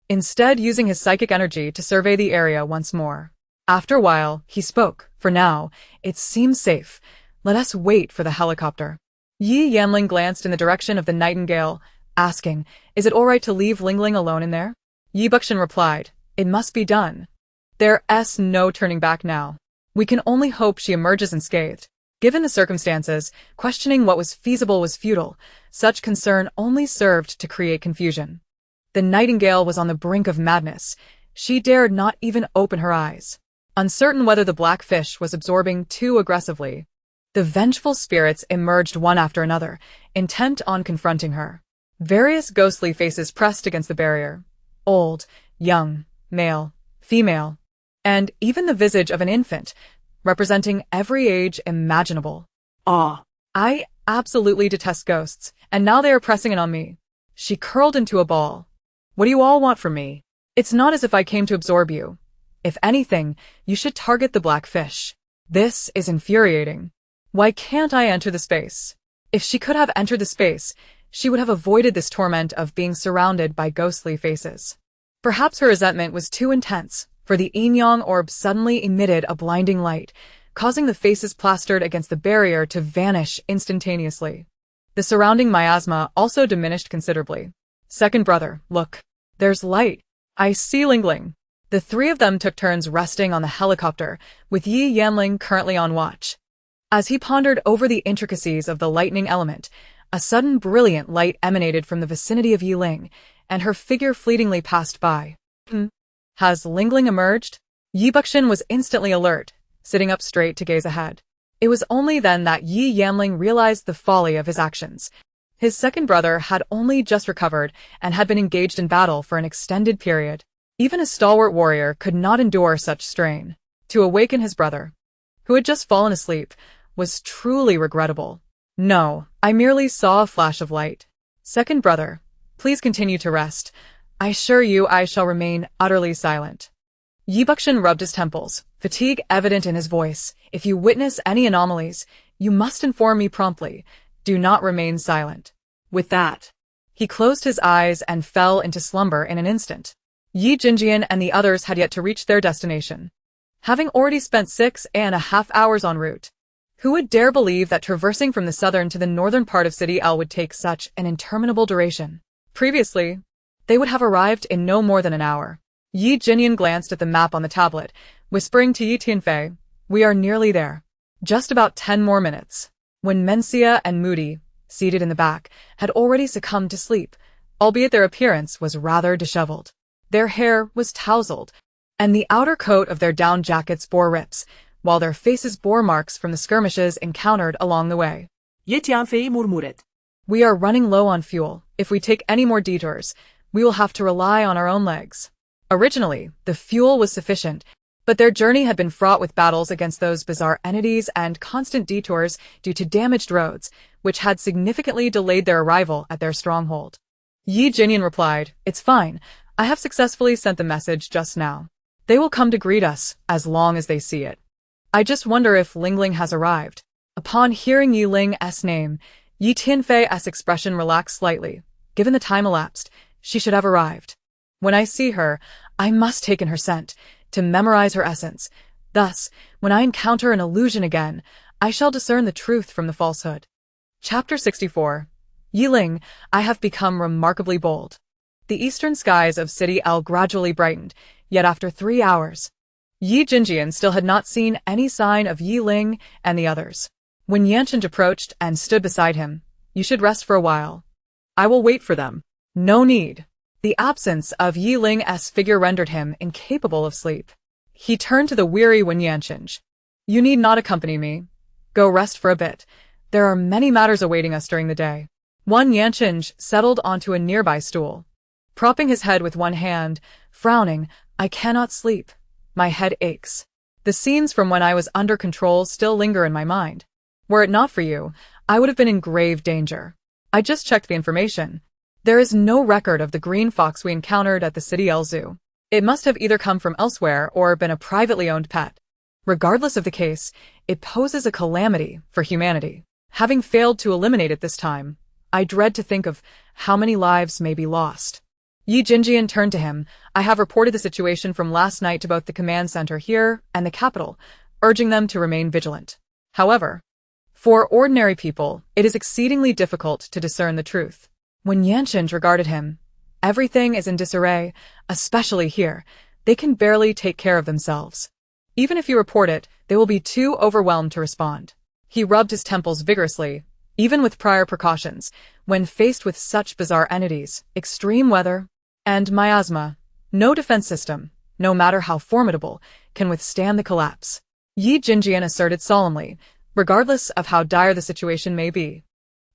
instead using his psychic energy to survey the area once more. After a while, he spoke. For now, it seems safe. Let us wait for the helicopter. Ye Ling glanced in the direction of the nightingale, asking, Is it all right to leave Ling Ling alone in there? Yi Buxin replied, It must be done. There's no turning back now. We can only hope she emerges unscathed. Given the circumstances, questioning what was feasible was futile. Such concern only served to create confusion. The nightingale was on the brink of madness. She dared not even open her eyes, uncertain whether the black fish was absorbing too aggressively. The vengeful spirits emerged one after another, intent on confronting her. Various ghostly faces pressed against the barrier. Old, young, male, female, and even the visage of an infant, representing every age imaginable. I absolutely detest ghosts, and now they are pressing in on me. She curled into a ball. What do you all want from me? It's not as if I came to absorb you. If anything, you should target the black fish. This is infuriating. Why can't I enter the space? If she could have entered the space, she would have avoided this torment of being surrounded by ghostly faces. Perhaps her resentment was too intense, for the yin-yang orb suddenly emitted a blinding light, causing the faces plastered against the barrier to vanish instantaneously. The surrounding miasma also diminished considerably. Second brother, look. There's light. I see Ling Ling. The three of them took turns resting on the helicopter, with Ye Ling currently on watch. As he pondered over the intricacies of the lightning element, a sudden brilliant light emanated from the vicinity of Ye Ling, and her figure fleetingly passed by. Has Ling Ling emerged? Yi Buxin was instantly alert, sitting up straight to gaze ahead. It was only then that Ye Ling realized the folly of his actions. His second brother had only just recovered and had been engaged in battle for an extended period. Even a stalwart warrior could not endure such strain. To awaken his brother, who had just fallen asleep, was truly regrettable. No, I merely saw a flash of light. Second brother, please continue to rest. I assure you I shall remain utterly silent. Yi Buxin rubbed his temples, fatigue evident in his voice. If you witness any anomalies, you must inform me promptly. Do not remain silent. With that, he closed his eyes and fell into slumber in an instant. Yi Jinjian and the others had yet to reach their destination, having already spent 6.5 hours en route. Who would dare believe that traversing from the southern to the northern part of City L would take such an interminable duration? Previously, they would have arrived in no more than an hour. Yi Jinyan glanced at the map on the tablet, whispering to Yi Tianfei, We are nearly there. Just about 10 more minutes. When Mencia and Moody, seated in the back, had already succumbed to sleep, albeit their appearance was rather disheveled. Their hair was tousled, and the outer coat of their down jackets bore rips, while their faces bore marks from the skirmishes encountered along the way. Ye Tianfei murmuret. We are running low on fuel. If we take any more detours, we will have to rely on our own legs. Originally, the fuel was sufficient, but their journey had been fraught with battles against those bizarre entities and constant detours due to damaged roads, which had significantly delayed their arrival at their stronghold. Ye Jinian replied, "It's fine. I have successfully sent the message just now. They will come to greet us as long as they see it. I just wonder if Ling Ling has arrived." Upon hearing Ye Ling's name, Ye Tianfei's expression relaxed slightly. Given the time elapsed, she should have arrived. When I see her, I must take in her scent, to memorize her essence. Thus, when I encounter an illusion again, I shall discern the truth from the falsehood. Chapter 64. Ye Ling, I have become remarkably bold. The eastern skies of City L gradually brightened, yet after 3 hours, Ye Jinjian still had not seen any sign of Ye Ling and the others. When Yancheng approached and stood beside him, "You should rest for a while. I will wait for them." "No need." The absence of Ye Ling's figure rendered him incapable of sleep. He turned to the weary Wen Yancheng. "You need not accompany me. Go rest for a bit. There are many matters awaiting us during the day." Wen Yancheng settled onto a nearby stool. Propping his head with one hand, frowning, "I cannot sleep. My head aches. The scenes from when I was under control still linger in my mind. Were it not for you, I would have been in grave danger. I just checked the information. There is no record of the green fox we encountered at the City L Zoo. It must have either come from elsewhere or been a privately owned pet. Regardless of the case, it poses a calamity for humanity. Having failed to eliminate it this time, I dread to think of how many lives may be lost." Ye Jinjian turned to him. "I have reported the situation from last night to both the command center here and the capital, urging them to remain vigilant. However, for ordinary people, it is exceedingly difficult to discern the truth." When Yancheng regarded him, "Everything is in disarray, especially here. They can barely take care of themselves. Even if you report it, they will be too overwhelmed to respond." He rubbed his temples vigorously. Even with prior precautions, when faced with such bizarre entities, extreme weather, and miasma, no defense system, no matter how formidable, can withstand the collapse. Ye Jinjian asserted solemnly, regardless of how dire the situation may be.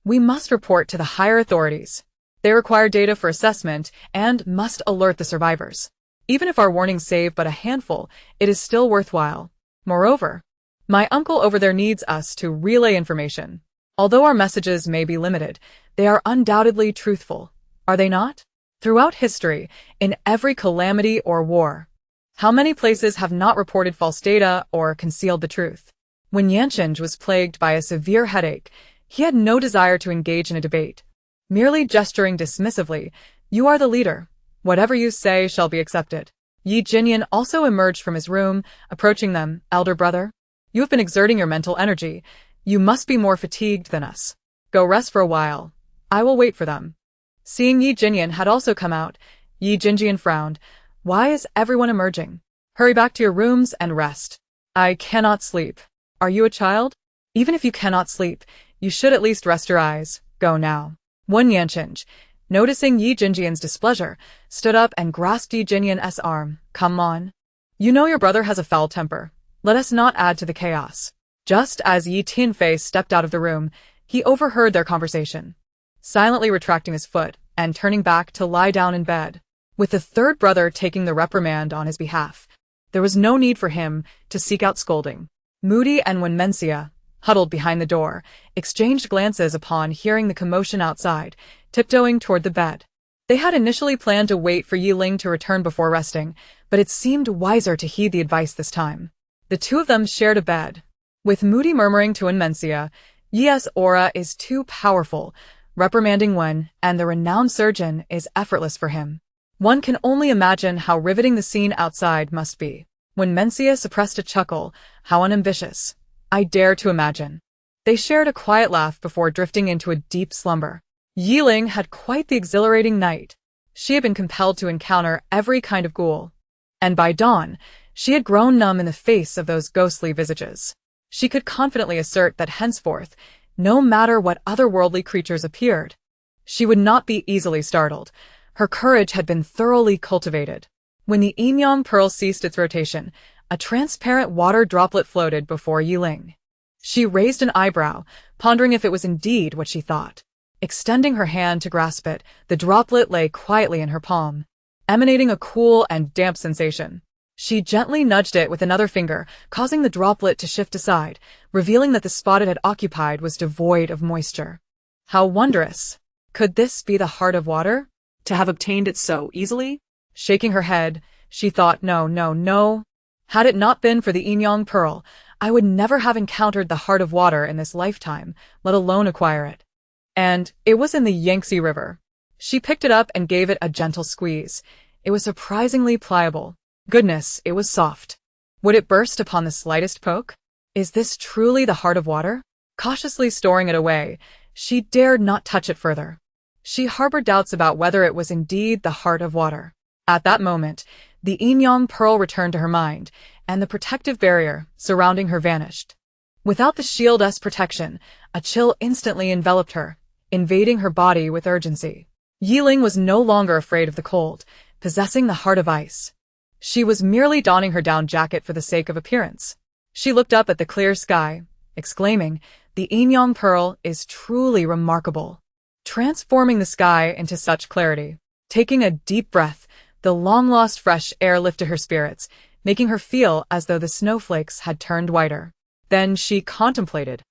"We must report to the higher authorities. They require data for assessment and must alert the survivors. Even if our warnings save but a handful, it is still worthwhile. Moreover, my uncle over there needs us to relay information. Although our messages may be limited, they are undoubtedly truthful, are they not? Throughout history, in every calamity or war, how many places have not reported false data or concealed the truth?" When Yancheng was plagued by a severe headache, he had no desire to engage in a debate. Merely gesturing dismissively, "You are the leader. Whatever you say shall be accepted." Ye Jinyan also emerged from his room, approaching them. "Elder brother, you have been exerting your mental energy. You must be more fatigued than us. Go rest for a while. I will wait for them." Seeing Ye Jinyan had also come out, Ye Jinjian frowned. "Why is everyone emerging? Hurry back to your rooms and rest." "I cannot sleep." "Are you a child? Even if you cannot sleep, you should at least rest your eyes. Go now." Wen Yancheng, noticing Ye Jinjian's displeasure, stood up and grasped Ye Jinyan's arm. "Come on. You know your brother has a foul temper. Let us not add to the chaos." Just as Ye Tianfei stepped out of the room, he overheard their conversation. Silently retracting his foot and turning back to lie down in bed, with the third brother taking the reprimand on his behalf, there was no need for him to seek out scolding. Moody and Wenmencia, huddled behind the door, exchanged glances upon hearing the commotion outside, tiptoeing toward the bed. They had initially planned to wait for Ye Ling to return before resting, but it seemed wiser to heed the advice this time. The two of them shared a bed, with Moody murmuring to Wenmencia, "Ye's aura is too powerful. Reprimanding Wen and the renowned surgeon is effortless for him. One can only imagine how riveting the scene outside must be." When Mencia suppressed a chuckle, "How unambitious. I dare to imagine." They shared a quiet laugh before drifting into a deep slumber. Ye Ling had quite the exhilarating night. She had been compelled to encounter every kind of ghoul, and by dawn, she had grown numb in the face of those ghostly visages. She could confidently assert that henceforth, no matter what otherworldly creatures appeared, she would not be easily startled. Her courage had been thoroughly cultivated. When the Enyang pearl ceased its rotation, A transparent water droplet floated before Ye Ling. She raised an eyebrow, pondering if it was indeed what she thought. Extending her hand to grasp it, the droplet lay quietly in her palm, emanating a cool and damp sensation. She gently nudged it with another finger, causing the droplet to shift aside, revealing that the spot it had occupied was devoid of moisture. How wondrous! Could this be the heart of water? To have obtained it so easily? Shaking her head, she thought, no, no, no. Had it not been for the Yin pearl, I would never have encountered the heart of water in this lifetime, let alone acquire it. And it was in the Yangtze River. She picked it up and gave it a gentle squeeze. It was surprisingly pliable. Goodness, it was soft. Would it burst upon the slightest poke? Is this truly the heart of water? Cautiously storing it away, she dared not touch it further. She harbored doubts about whether it was indeed the heart of water. At that moment, the Yin pearl returned to her mind, and the protective barrier surrounding her vanished. Without the shield's protection, a chill instantly enveloped her, invading her body with urgency. Ye Ling was no longer afraid of the cold, possessing the heart of ice. She was merely donning her down jacket for the sake of appearance. She looked up at the clear sky, exclaiming, "The Yin pearl is truly remarkable," transforming the sky into such clarity. Taking a deep breath, the long-lost fresh air lifted her spirits, making her feel as though the snowflakes had turned whiter. Then she contemplated.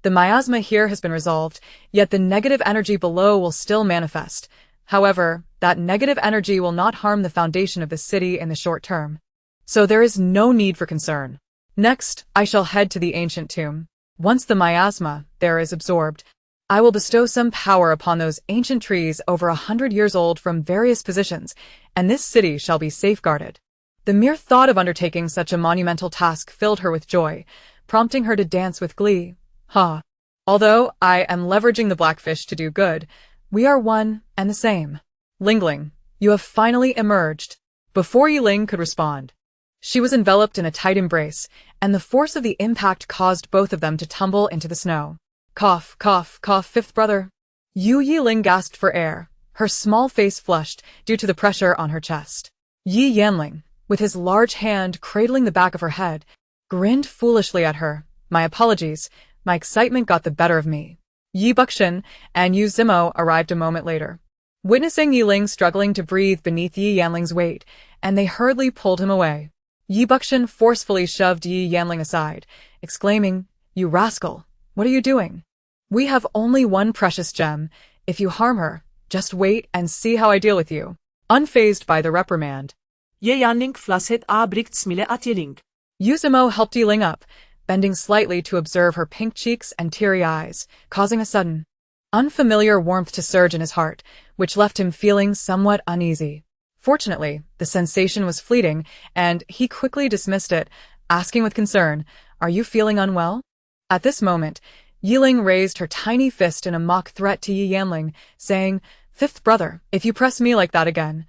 The miasma here has been resolved, yet the negative energy below will still manifest. However, that negative energy will not harm the foundation of the city in the short term. So there is no need for concern. Next, I shall head to the ancient tomb. Once the miasma there is absorbed, I will bestow some power upon those ancient trees over 100 years old from various positions, and this city shall be safeguarded. The mere thought of undertaking such a monumental task filled her with joy, prompting her to dance with glee. Ha! Although I am leveraging the blackfish to do good, we are one and the same. Ling, you have finally emerged. Before Ye Ling could respond, she was enveloped in a tight embrace, and the force of the impact caused both of them to tumble into the snow. Cough, cough, cough, fifth brother. Ye Ling gasped for air, her small face flushed due to the pressure on her chest. Ye Yanling, with his large hand cradling the back of her head, grinned foolishly at her. My apologies, my excitement got the better of me. Yi Buxin and Yu Zimo arrived a moment later, witnessing Ye Ling struggling to breathe beneath Yi Yanling's weight, and they hurriedly pulled him away. Yi Buxin forcefully shoved Yi Yanling aside, exclaiming, "You rascal, what are you doing? We have only one precious gem. If you harm her, just wait and see how I deal with you." Unfazed by the reprimand, Ye Yanling flasset a brichtsmile at Ye Ling. Yu Zimo helped Ye Ling up, bending slightly to observe her pink cheeks and teary eyes, causing a sudden, unfamiliar warmth to surge in his heart, which left him feeling somewhat uneasy. Fortunately, the sensation was fleeting, and he quickly dismissed it, asking with concern, "Are you feeling unwell?" At this moment, Ye Ling raised her tiny fist in a mock threat to Yi Yanling, saying, "Fifth brother, if you press me like that again,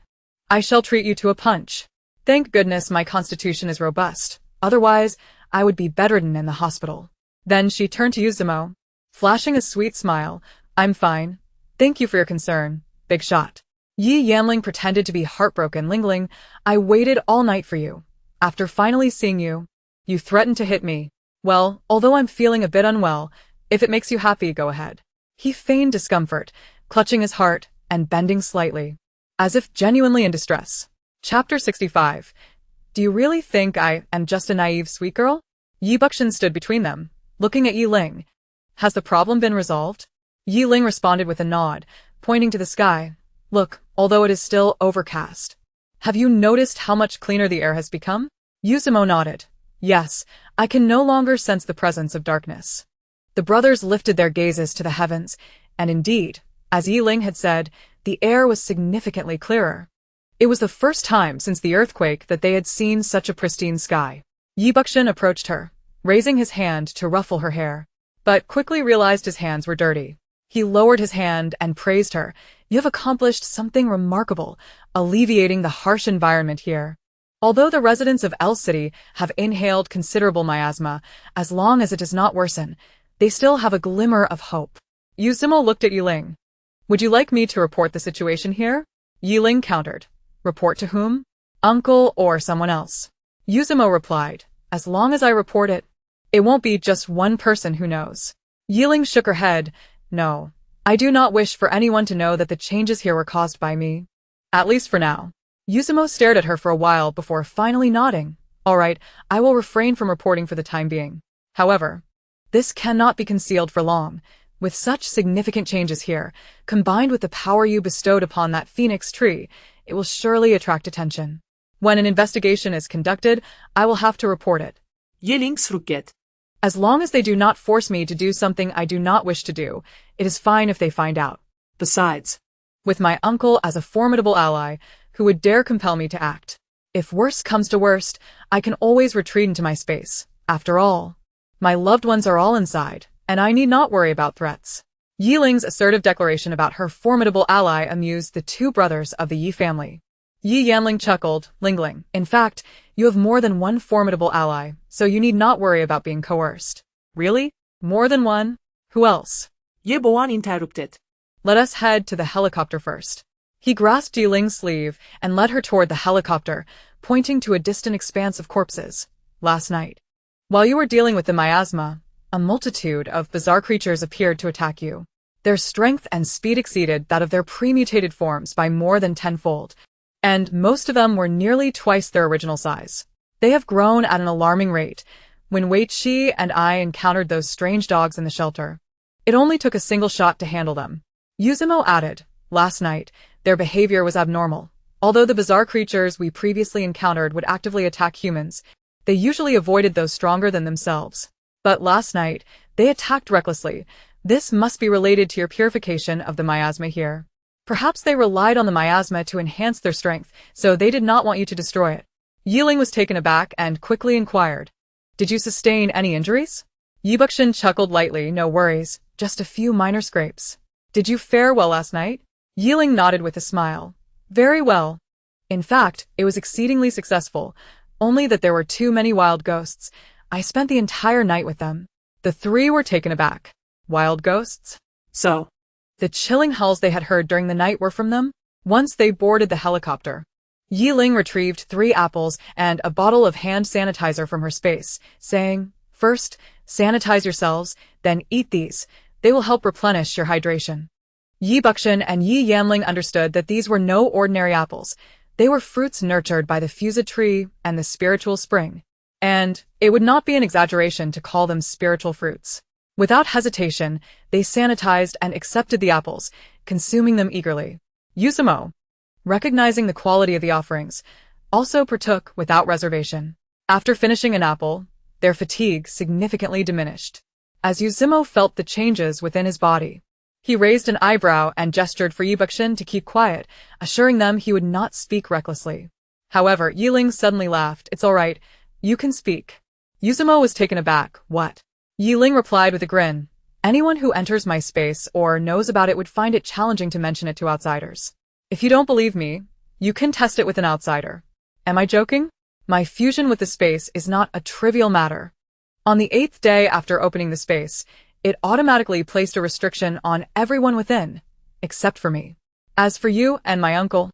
I shall treat you to a punch. Thank goodness my constitution is robust, otherwise I would be bedridden in the hospital." Then she turned to Yu Zimo, flashing a sweet smile. "I'm fine. Thank you for your concern, big shot." Yi Yanling pretended to be heartbroken. Ling, I waited all night for you. After finally seeing you, you threatened to hit me. Well, although I'm feeling a bit unwell, if it makes you happy, go ahead. He feigned discomfort, clutching his heart and bending slightly, as if genuinely in distress. Chapter 65. Do you really think I am just a naive sweet girl? Yi Buxin stood between them, looking at Ye Ling. Has the problem been resolved? Ye Ling responded with a nod, pointing to the sky. Look, although it is still overcast. Have you noticed how much cleaner the air has become? Yu Zimo nodded. Yes, I can no longer sense the presence of darkness. The brothers lifted their gazes to the heavens, and indeed, as Ye Ling had said, the air was significantly clearer. It was the first time since the earthquake that they had seen such a pristine sky. Yi Buxin approached her, raising his hand to ruffle her hair, but quickly realized his hands were dirty. He lowered his hand and praised her. "You have accomplished something remarkable, alleviating the harsh environment here. Although the residents of L City have inhaled considerable miasma, as long as it does not worsen, they still have a glimmer of hope." Yu Zimo looked at Ye Ling. "Would you like me to report the situation here?" Ye Ling countered. "Report to whom? Uncle or someone else?" Yuzumo replied, as long as I report it, it won't be just one person who knows. Ye Ling shook her head. No, I do not wish for anyone to know that the changes here were caused by me. At least for now. Yuzumo stared at her for a while before finally nodding. All right, I will refrain from reporting for the time being. However, this cannot be concealed for long. With such significant changes here, combined with the power you bestowed upon that phoenix tree, it will surely attract attention. When an investigation is conducted, I will have to report it. Ye Ling srukket. As long as they do not force me to do something I do not wish to do, it is fine if they find out. Besides, With my uncle as a formidable ally, who would dare compel me to act. If worst comes to worst, I can always retreat into my space. After all, my loved ones are all inside, and I need not worry about threats. Ye Ling's assertive declaration about her formidable ally amused the two brothers of the Ye family. Ye Yanling chuckled, Lingling. In fact, you have more than one formidable ally, so you need not worry about being coerced. Really? More than one? Who else? Ye Boan interrupted. Let us head to the helicopter first. He grasped Ye Ling's sleeve and led her toward the helicopter, pointing to a distant expanse of corpses. Last night, while you were dealing with the miasma, a multitude of bizarre creatures appeared to attack you. Their strength and speed exceeded that of their pre-mutated forms by more than tenfold, and most of them were nearly twice their original size. They have grown at an alarming rate. When Wei Qi and I encountered those strange dogs in the shelter, it only took a single shot to handle them. Yuzumo added, last night, their behavior was abnormal. Although the bizarre creatures we previously encountered would actively attack humans, they usually avoided those stronger than themselves. But last night, they attacked recklessly. This must be related to your purification of the miasma here. Perhaps they relied on the miasma to enhance their strength, so they did not want you to destroy it. Ye Ling was taken aback and quickly inquired, did you sustain any injuries? Yi Buxin chuckled lightly, no worries, just a few minor scrapes. Did you fare well last night? Ye Ling nodded with a smile. Very well. In fact, it was exceedingly successful, only that there were too many wild ghosts. I spent the entire night with them. The three were taken aback. Wild ghosts? So, The chilling howls they had heard during the night were from them. Once they boarded the helicopter, Ye Ling retrieved 3 apples and a bottle of hand sanitizer from her space, saying, first, sanitize yourselves, then eat these. They will help replenish your hydration. Yi Buxin and Yi Yanling understood that these were no ordinary apples. They were fruits nurtured by the Fusa tree and the spiritual spring. And it would not be an exaggeration to call them spiritual fruits. Without hesitation, they sanitized and accepted the apples, consuming them eagerly. Yuzumo, recognizing the quality of the offerings, also partook without reservation. After finishing an apple, their fatigue significantly diminished. As Yuzumo felt the changes within his body, he raised an eyebrow and gestured for Yi Buxin to keep quiet, assuring them he would not speak recklessly. However, Ye Ling suddenly laughed. It's all right. You can speak. Yuzumo was taken aback. What? Ye Ling replied with a grin. Anyone who enters my space or knows about it would find it challenging to mention it to outsiders. If you don't believe me, you can test it with an outsider. Am I joking? My fusion with the space is not a trivial matter. On the 8th day after opening the space, it automatically placed a restriction on everyone within, except for me. As for you and my uncle,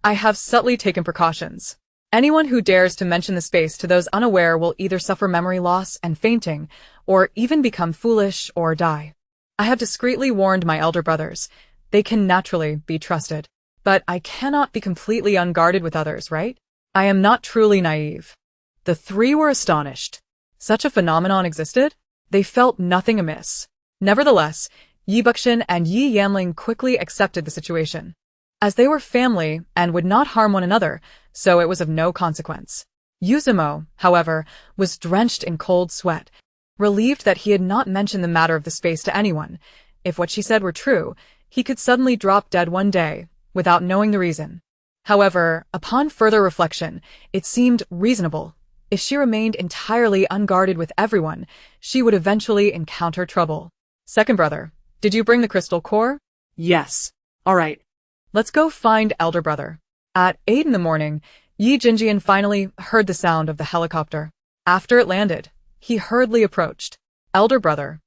I have subtly taken precautions. Anyone who dares to mention the space to those unaware will either suffer memory loss and fainting, or even become foolish or die. I have discreetly warned my elder brothers. They can naturally be trusted. But I cannot be completely unguarded with others, right? I am not truly naive. The 3 were astonished. Such a phenomenon existed? They felt nothing amiss. Nevertheless, Yi Buxin and Yi Yanling quickly accepted the situation, as they were family and would not harm one another, so it was of no consequence. Yuzumo, however, was drenched in cold sweat, relieved that he had not mentioned the matter of the space to anyone. If what she said were true, he could suddenly drop dead one day, without knowing the reason. However, upon further reflection, it seemed reasonable. If she remained entirely unguarded with everyone, she would eventually encounter trouble. Second brother, did you bring the crystal core? yes. All right. Let's go find elder brother. At 8 in the morning, Yi Jinjian finally heard the sound of the helicopter. After it landed, he hurriedly approached. Elder brother.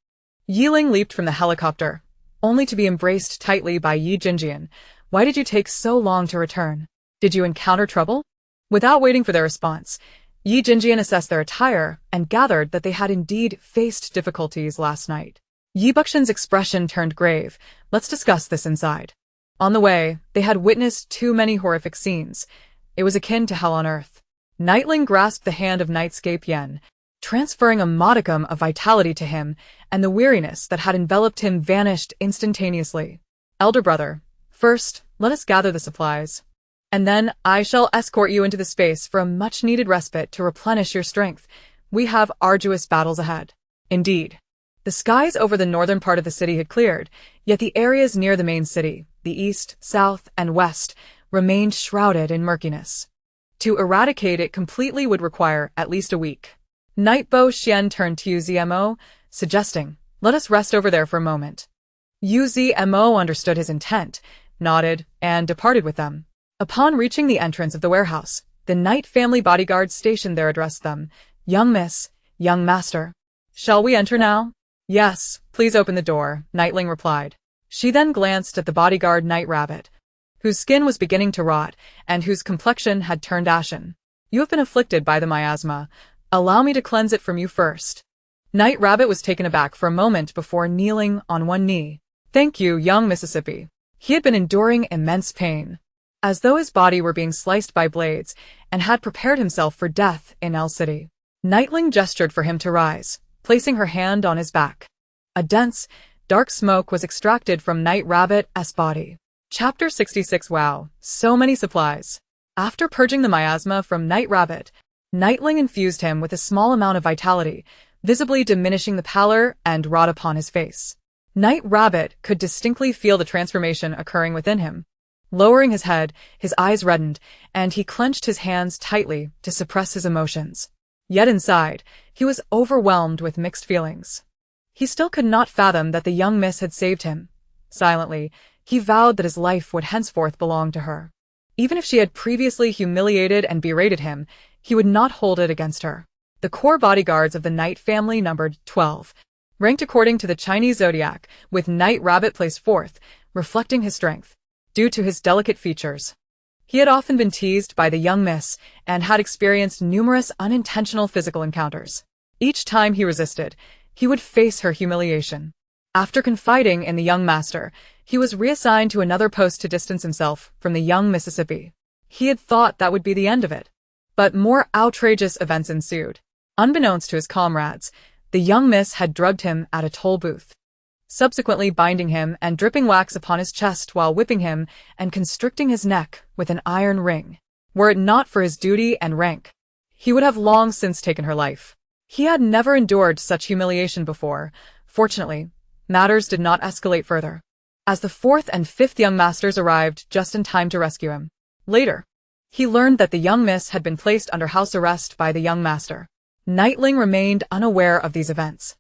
Ye Ling leaped from the helicopter, only to be embraced tightly by Yi Jinjian. Why did you take so long to return? Did you encounter trouble? Without waiting for their response, Yi Jinjian assessed their attire and gathered that they had indeed faced difficulties last night. Yi Buxin's expression turned grave. Let's discuss this inside. On the way, they had witnessed too many horrific scenes. It was akin to hell on earth. Nightling grasped the hand of Nightscape Yen, transferring a modicum of vitality to him, and the weariness that had enveloped him vanished instantaneously. Elder brother, first, let us gather the supplies. And then I shall escort you into the space for a much-needed respite to replenish your strength. We have arduous battles ahead. Indeed. The skies over the northern part of the city had cleared, yet the areas near the main city, the east, south, and west, remained shrouded in murkiness. To eradicate it completely would require at least a week. Nightbow Xian turned to Uzmo, suggesting, let us rest over there for a moment. Uzmo understood his intent, nodded, and departed with them. Upon reaching the entrance of the warehouse, the Knight family bodyguards stationed there addressed them. Young miss, young master. Shall we enter now? Yes, please open the door, Nightling replied. She then glanced at the bodyguard Night Rabbit, whose skin was beginning to rot, and whose complexion had turned ashen. You have been afflicted by the miasma. Allow me to cleanse it from you first. Night Rabbit was taken aback for a moment before kneeling on one knee. Thank you, young Mississippi. He had been enduring immense pain, as though his body were being sliced by blades, and had prepared himself for death in El City. Nightling gestured for him to rise, placing her hand on his back. A dense, dark smoke was extracted from Night Rabbit's body. Chapter 66. Wow, so many supplies. After purging the miasma from Night Rabbit, Nightling infused him with a small amount of vitality, visibly diminishing the pallor and rot upon his face. Night Rabbit could distinctly feel the transformation occurring within him. Lowering his head, his eyes reddened, and he clenched his hands tightly to suppress his emotions. Yet inside, he was overwhelmed with mixed feelings. He still could not fathom that the young miss had saved him. Silently, he vowed that his life would henceforth belong to her. Even if she had previously humiliated and berated him, he would not hold it against her. The core bodyguards of the Knight family numbered 12, ranked according to the Chinese zodiac, with Night Rabbit placed fourth, reflecting his strength. Due to his delicate features, he had often been teased by the young miss and had experienced numerous unintentional physical encounters. Each time he resisted, he would face her humiliation. After confiding in the young master, he was reassigned to another post to distance himself from the young Mississippi. He had thought that would be the end of it. But more outrageous events ensued. Unbeknownst to his comrades, the young miss had drugged him at a toll booth, subsequently binding him and dripping wax upon his chest while whipping him and constricting his neck with an iron ring. Were it not for his duty and rank, he would have long since taken her life. He had never endured such humiliation before. Fortunately, matters did not escalate further, as the fourth and fifth young masters arrived just in time to rescue him. Later, he learned that the young miss had been placed under house arrest by the young master. Nightling remained unaware of these events.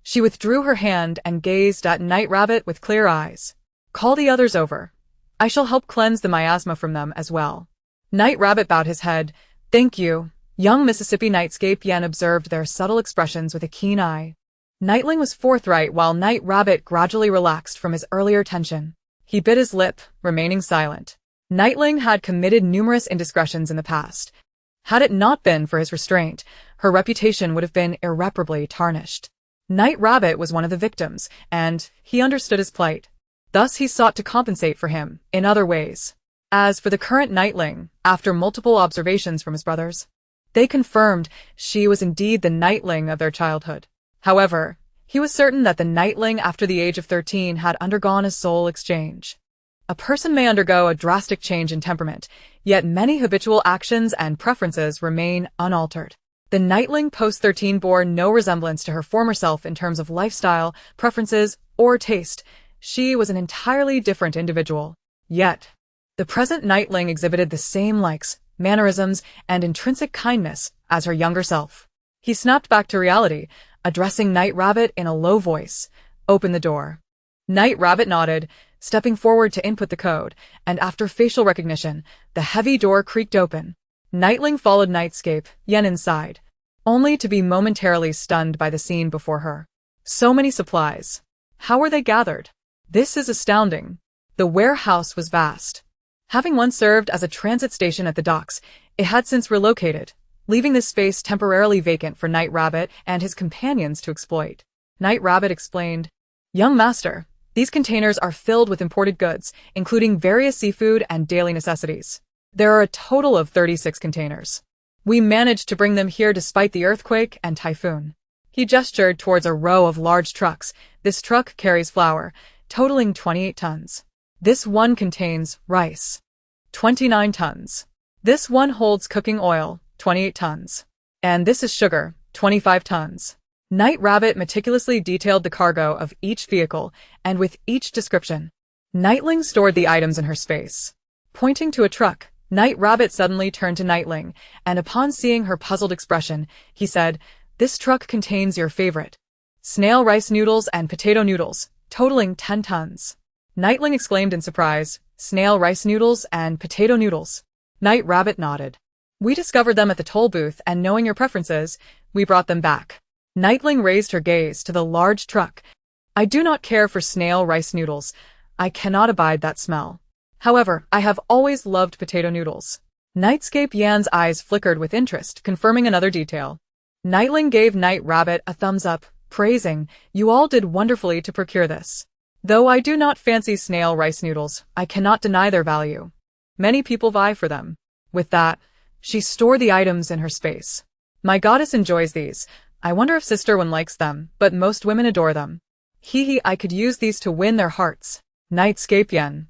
She withdrew her hand and gazed at Night Rabbit with clear eyes. Call the others over. I shall help cleanse the miasma from them as well. Night Rabbit bowed his head. Thank you. Young Mississippi Nightscape Yen observed their subtle expressions with a keen eye. Nightling was forthright while Night Rabbit gradually relaxed from his earlier tension. He bit his lip, remaining silent. Nightling had committed numerous indiscretions in the past. Had it not been for his restraint, her reputation would have been irreparably tarnished. Night Rabbit was one of the victims, and he understood his plight. Thus he sought to compensate for him in other ways. As for the current Nightling, after multiple observations from his brothers, they confirmed she was indeed the Nightling of their childhood. However, he was certain that the Nightling after the age of 13 had undergone a soul exchange. A person may undergo a drastic change in temperament, yet many habitual actions and preferences remain unaltered. The Nightling post-13 bore no resemblance to her former self in terms of lifestyle, preferences, or taste. She was an entirely different individual. Yet, the present Nightling exhibited the same likes, mannerisms, and intrinsic kindness as her younger self. He snapped back to reality, addressing Night Rabbit in a low voice. Open the door. Night Rabbit nodded, stepping forward to input the code, and after facial recognition, the heavy door creaked open. Nightling followed Nightscape Yen inside, only to be momentarily stunned by the scene before her. So many supplies. How were they gathered? This is astounding. The warehouse was vast. Having once served as a transit station at the docks, it had since relocated, leaving this space temporarily vacant for Night Rabbit and his companions to exploit. Night Rabbit explained, "Young master, these containers are filled with imported goods, including various seafood and daily necessities. There are a total of 36 containers. We managed to bring them here despite the earthquake and typhoon." He gestured towards a row of large trucks. This truck carries flour, totaling 28 tons. This one contains rice, 29 tons. This one holds cooking oil, 28 tons. And this is sugar, 25 tons. Night Rabbit meticulously detailed the cargo of each vehicle, and with each description, Ye Ling stored the items in her space. Pointing to a truck, Night Rabbit suddenly turned to Ye Ling, and upon seeing her puzzled expression, he said, "This truck contains your favorite snail rice noodles and potato noodles, totaling 10 tons. Ye Ling exclaimed in surprise, "Snail rice noodles and potato noodles?" Night Rabbit nodded. "We discovered them at the toll booth, and knowing your preferences, we brought them back." Ye Ling raised her gaze to the large truck. "I do not care for snail rice noodles. I cannot abide that smell. However, I have always loved potato noodles." Nightscape Yan's eyes flickered with interest, confirming another detail. Ye Ling gave Night Rabbit a thumbs up, praising, "You all did wonderfully to procure this. Though I do not fancy snail rice noodles, I cannot deny their value. Many people vie for them." With that, she stored the items in her space. "My goddess enjoys these. I wonder if Sister One likes them, but most women adore them. Hee, I could use these to win their hearts." Nightscape Yan.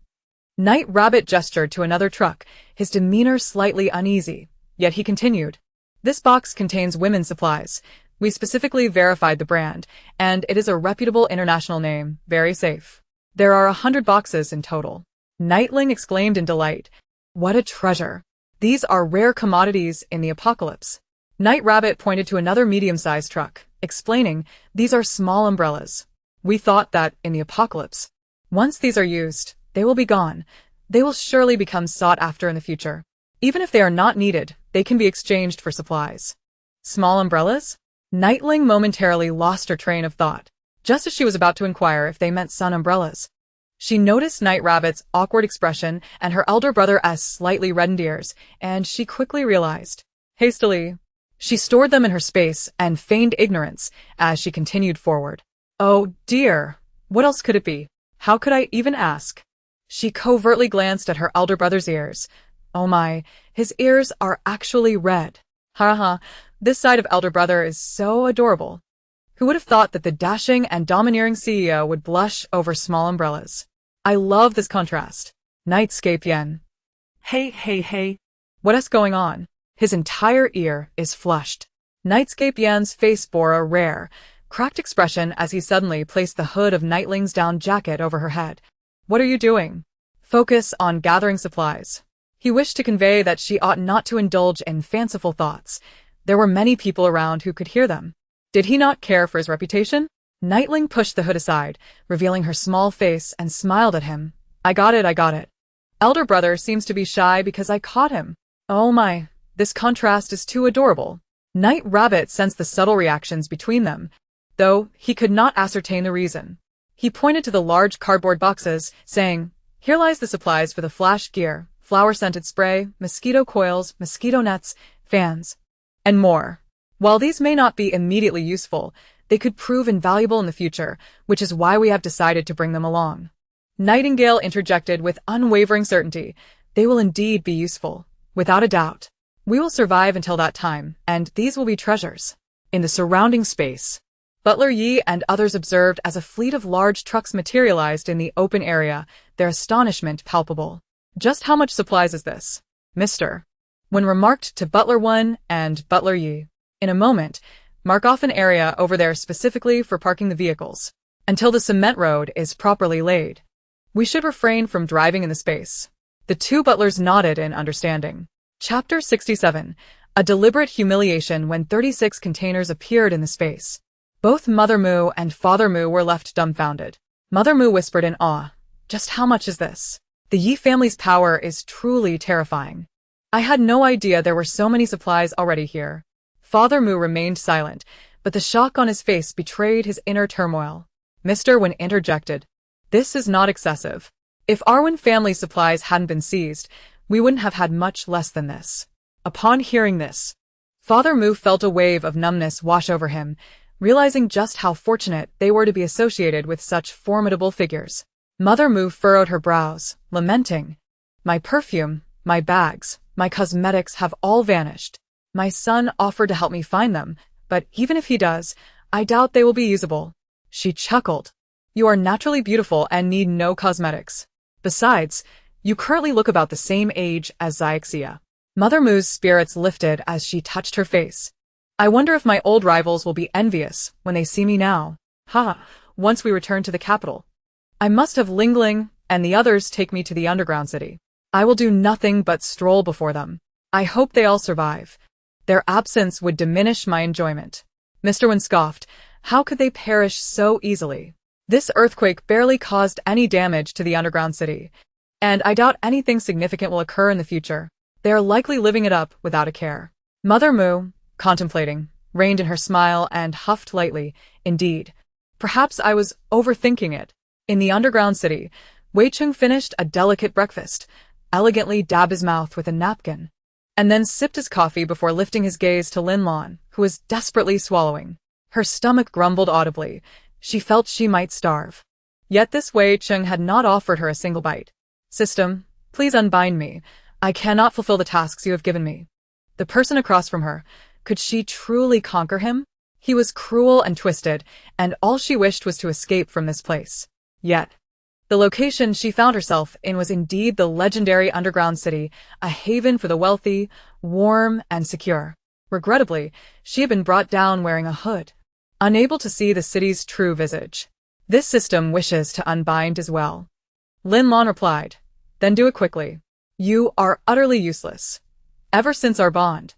Night Rabbit gestured to another truck, his demeanor slightly uneasy, yet he continued, "This box contains women's supplies. We specifically verified the brand, and it is a reputable international name, very safe. There are 100 boxes in total." Ye Ling exclaimed in delight, "What a treasure! These are rare commodities in the apocalypse." Night Rabbit pointed to another medium-sized truck, explaining, "These are small umbrellas. We thought that, in the apocalypse, once these are used, they will be gone. They will surely become sought after in the future. Even if they are not needed, they can be exchanged for supplies." Small umbrellas? Ye Ling momentarily lost her train of thought, just as she was about to inquire if they meant sun umbrellas. She noticed Night Rabbit's awkward expression and her elder brother's slightly reddened ears, and she quickly realized. Hastily, she stored them in her space and feigned ignorance as she continued forward. "Oh dear, what else could it be? How could I even ask?" She covertly glanced at her elder brother's ears. "Oh my, his ears are actually red. Haha, this side of elder brother is so adorable. Who would have thought that the dashing and domineering CEO would blush over small umbrellas? I love this contrast." Nightscape Yan. Hey. "What's going on?" His entire ear is flushed. Nightscape Yan's face bore a rare, cracked expression as he suddenly placed the hood of Ye Ling's down jacket over her head. "What are you doing?" "Focus on gathering supplies." He wished to convey that she ought not to indulge in fanciful thoughts. There were many people around who could hear them. Did he not care for his reputation? Ye Ling pushed the hood aside, revealing her small face, and smiled at him. I got it. Elder brother seems to be shy because I caught him. Oh my, this contrast is too adorable." Night Rabbit sensed the subtle reactions between them, though he could not ascertain the reason. He pointed to the large cardboard boxes, saying, "Here lies the supplies for the flash gear, flower-scented spray, mosquito coils, mosquito nets, fans, and more. While these may not be immediately useful, they could prove invaluable in the future, which is why we have decided to bring them along." Nightingale interjected with unwavering certainty, "They will indeed be useful, without a doubt. We will survive until that time, and these will be treasures." In the surrounding space, Butler Yi and others observed as a fleet of large trucks materialized in the open area, their astonishment palpable. "Just how much supplies is this, Mr.?" When remarked to Butler 1 and Butler Yi. "In a moment, mark off an area over there specifically for parking the vehicles, until the cement road is properly laid. We should refrain from driving in the space." The two butlers nodded in understanding. Chapter 67. A deliberate humiliation when 36 containers appeared in the space. Both Mother Moo and Father Moo were left dumbfounded. Mother Moo whispered in awe, "Just how much is this? The Yi family's power is truly terrifying. I had no idea there were so many supplies already here." Father Moo remained silent, but the shock on his face betrayed his inner turmoil. Mr. Wen interjected, "This is not excessive. If our Wen family's supplies hadn't been seized, we wouldn't have had much less than this." Upon hearing this, Father Mu felt a wave of numbness wash over him, realizing just how fortunate they were to be associated with such formidable figures. Mother Mu furrowed her brows, lamenting, "My perfume, my bags, my cosmetics have all vanished. My son offered to help me find them, but even if he does, I doubt they will be usable." She chuckled. "You are naturally beautiful and need no cosmetics. Besides, you currently look about the same age as Xiaxia." Mother Mu's spirits lifted as she touched her face. "I wonder if my old rivals will be envious when they see me now. Once we return to the capital. I must have Ling Ling and the others take me to the underground city. I will do nothing but stroll before them. I hope they all survive. Their absence would diminish my enjoyment." Mr. Wen scoffed. How could they perish so easily? This earthquake barely caused any damage to the underground city, and I doubt anything significant will occur in the future. They are likely living it up without a care. Mother Mu, contemplating, reined in her smile and huffed lightly. Indeed, perhaps I was overthinking it. In the underground city, Wei Cheng finished a delicate breakfast, elegantly dabbed his mouth with a napkin, and then sipped his coffee before lifting his gaze to Lin Lan, who was desperately swallowing. Her stomach grumbled audibly. She felt she might starve. Yet this Wei Cheng had not offered her a single bite. "System, please unbind me. I cannot fulfill the tasks you have given me." The person across from her, could she truly conquer him? He was cruel and twisted, and all she wished was to escape from this place. Yet, the location she found herself in was indeed the legendary underground city, a haven for the wealthy, warm and secure. Regrettably, she had been brought down wearing a hood, unable to see the city's true visage. "This system wishes to unbind as well," Lin Lan replied. "Then do it quickly. You are utterly useless. Ever since our bond,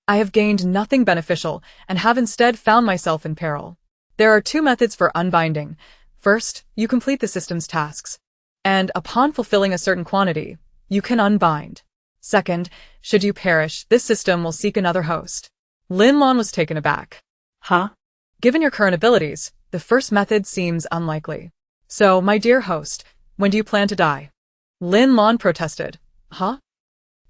I have gained nothing beneficial and have instead found myself in peril. There are two methods for unbinding. First, you complete the system's tasks, and upon fulfilling a certain quantity, you can unbind. Second, should you perish, this system will seek another host." Lin Lan was taken aback. Huh? "Given your current abilities, the first method seems unlikely. So, my dear host, when do you plan to die?" Lin Lan protested.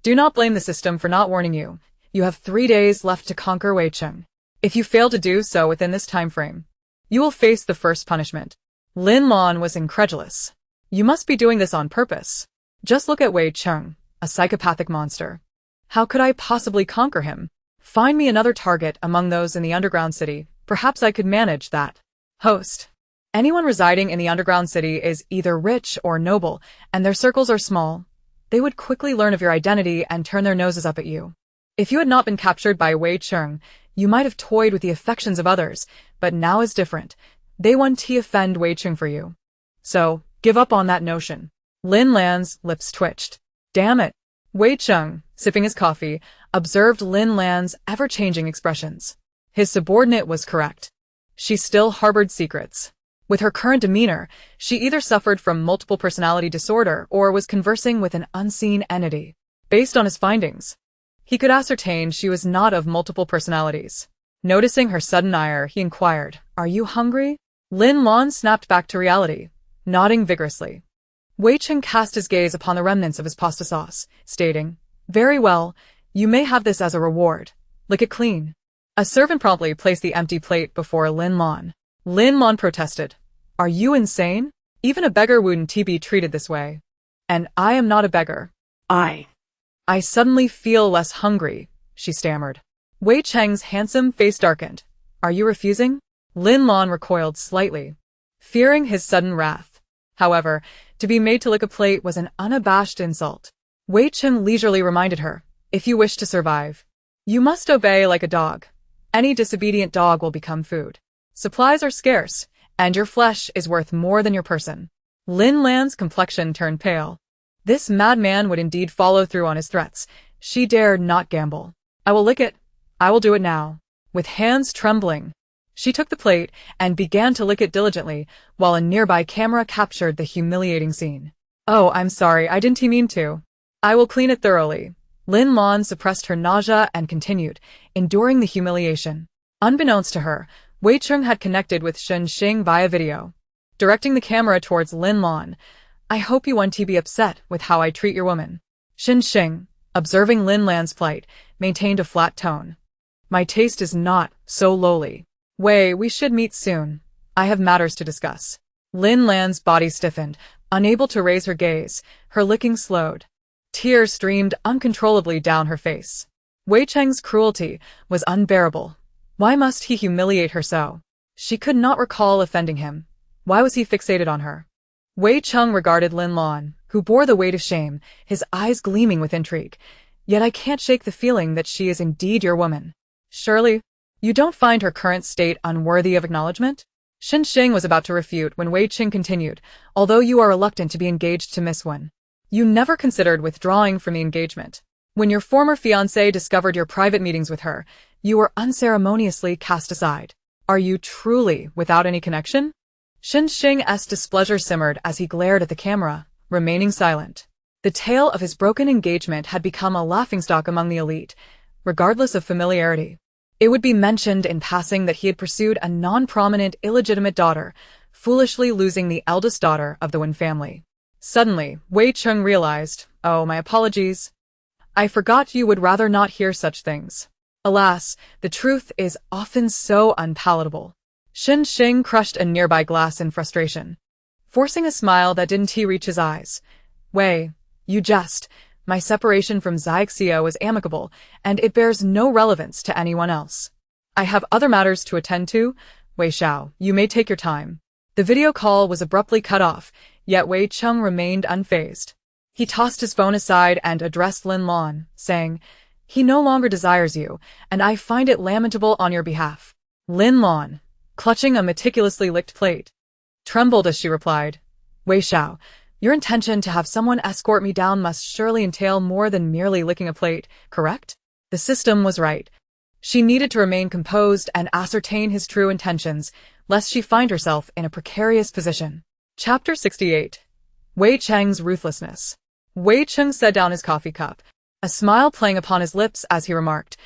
Do not blame the system for not warning you. You have 3 days left to conquer Wei Cheng. If you fail to do so within this time frame, you will face the first punishment." Lin Lan was incredulous. "You must be doing this on purpose. Just look at Wei Cheng, a psychopathic monster. How could I possibly conquer him? Find me another target among those in the underground city. Perhaps I could manage that." "Host, anyone residing in the underground city is either rich or noble, and their circles are small. They would quickly learn of your identity and turn their noses up at you. If you had not been captured by Wei Cheng, you might have toyed with the affections of others, but now is different. They want to offend Wei Cheng for you. So, give up on that notion." Lin Lan's lips twitched. "Damn it." Wei Cheng, sipping his coffee, observed Lin Lan's ever-changing expressions. His subordinate was correct. She still harbored secrets. With her current demeanor, she either suffered from multiple personality disorder or was conversing with an unseen entity. Based on his findings, he could ascertain she was not of multiple personalities. Noticing her sudden ire, he inquired, "Are you hungry?" Lin Lan snapped back to reality, nodding vigorously. Wei Cheng cast his gaze upon the remnants of his pasta sauce, stating, "Very well, you may have this as a reward. Lick it clean." A servant promptly placed the empty plate before Lin Lan. Lin Lan protested, "Are you insane? Even a beggar wouldn't be treated this way. And I am not a beggar." I suddenly feel less hungry," she stammered. Wei Cheng's handsome face darkened. "Are you refusing?" Lin Lan recoiled slightly, fearing his sudden wrath. However, to be made to lick a plate was an unabashed insult. Wei Cheng leisurely reminded her, "If you wish to survive, you must obey like a dog. Any disobedient dog will become food. Supplies are scarce, and your flesh is worth more than your person." Lin Lan's complexion turned pale. This madman would indeed follow through on his threats. She dared not gamble. "I will lick it. I will do it now." With hands trembling, she took the plate and began to lick it diligently, while a nearby camera captured the humiliating scene. "Oh, I'm sorry, I didn't mean to. I will clean it thoroughly." Lin Lan suppressed her nausea and continued, enduring the humiliation. Unbeknownst to her, Wei Cheng had connected with Shen Xing via video. Directing the camera towards Lin Lan, "I hope you won't be upset with how I treat your woman." Shen Xing, observing Lin Lan's plight, maintained a flat tone. My taste is not so lowly. Wei, we should meet soon. I have matters to discuss. Lin Lan's body stiffened, unable to raise her gaze, her licking slowed. Tears streamed uncontrollably down her face. Wei Cheng's cruelty was unbearable. Why must he humiliate her so? She could not recall offending him. Why was he fixated on her? Wei Cheng regarded Lin Lan, who bore the weight of shame, his eyes gleaming with intrigue. Yet I can't shake the feeling that she is indeed your woman. Surely, you don't find her current state unworthy of acknowledgement? Xin Xing was about to refute when Wei Qing continued, although you are reluctant to be engaged to Miss Wen. You never considered withdrawing from the engagement. When your former fiancé discovered your private meetings with her, you were unceremoniously cast aside. Are you truly without any connection? Xin Xing's displeasure simmered as he glared at the camera, remaining silent. The tale of his broken engagement had become a laughingstock among the elite, regardless of familiarity. It would be mentioned in passing that he had pursued a non-prominent illegitimate daughter, foolishly losing the eldest daughter of the Wen family. Suddenly, Wei Cheng realized, oh, my apologies. I forgot you would rather not hear such things. Alas, the truth is often so unpalatable. Xin Xing crushed a nearby glass in frustration, forcing a smile that didn't reach his eyes. Wei, you jest. My separation from Xiaxia was amicable, and it bears no relevance to anyone else. I have other matters to attend to. Wei Xiao, you may take your time. The video call was abruptly cut off, yet Wei Cheng remained unfazed. He tossed his phone aside and addressed Lin Lan, saying, he no longer desires you, and I find it lamentable on your behalf. Lin Lan, clutching a meticulously licked plate, trembled as she replied, Wei Xiao, your intention to have someone escort me down must surely entail more than merely licking a plate, correct? The system was right. She needed to remain composed and ascertain his true intentions, lest she find herself in a precarious position. Chapter 68. Wei Cheng's Ruthlessness. Wei Cheng set down his coffee cup, a smile playing upon his lips as he remarked,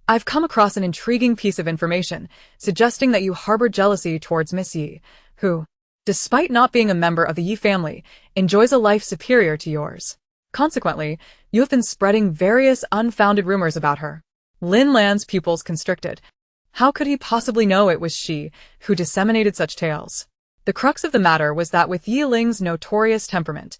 I've come across an intriguing piece of information, suggesting that you harbor jealousy towards Miss Ye, who, despite not being a member of the Ye family, enjoys a life superior to yours. Consequently, you have been spreading various unfounded rumors about her. Lin Lan's pupils constricted. How could he possibly know it was she who disseminated such tales? The crux of the matter was that with Ye Ling's notorious temperament,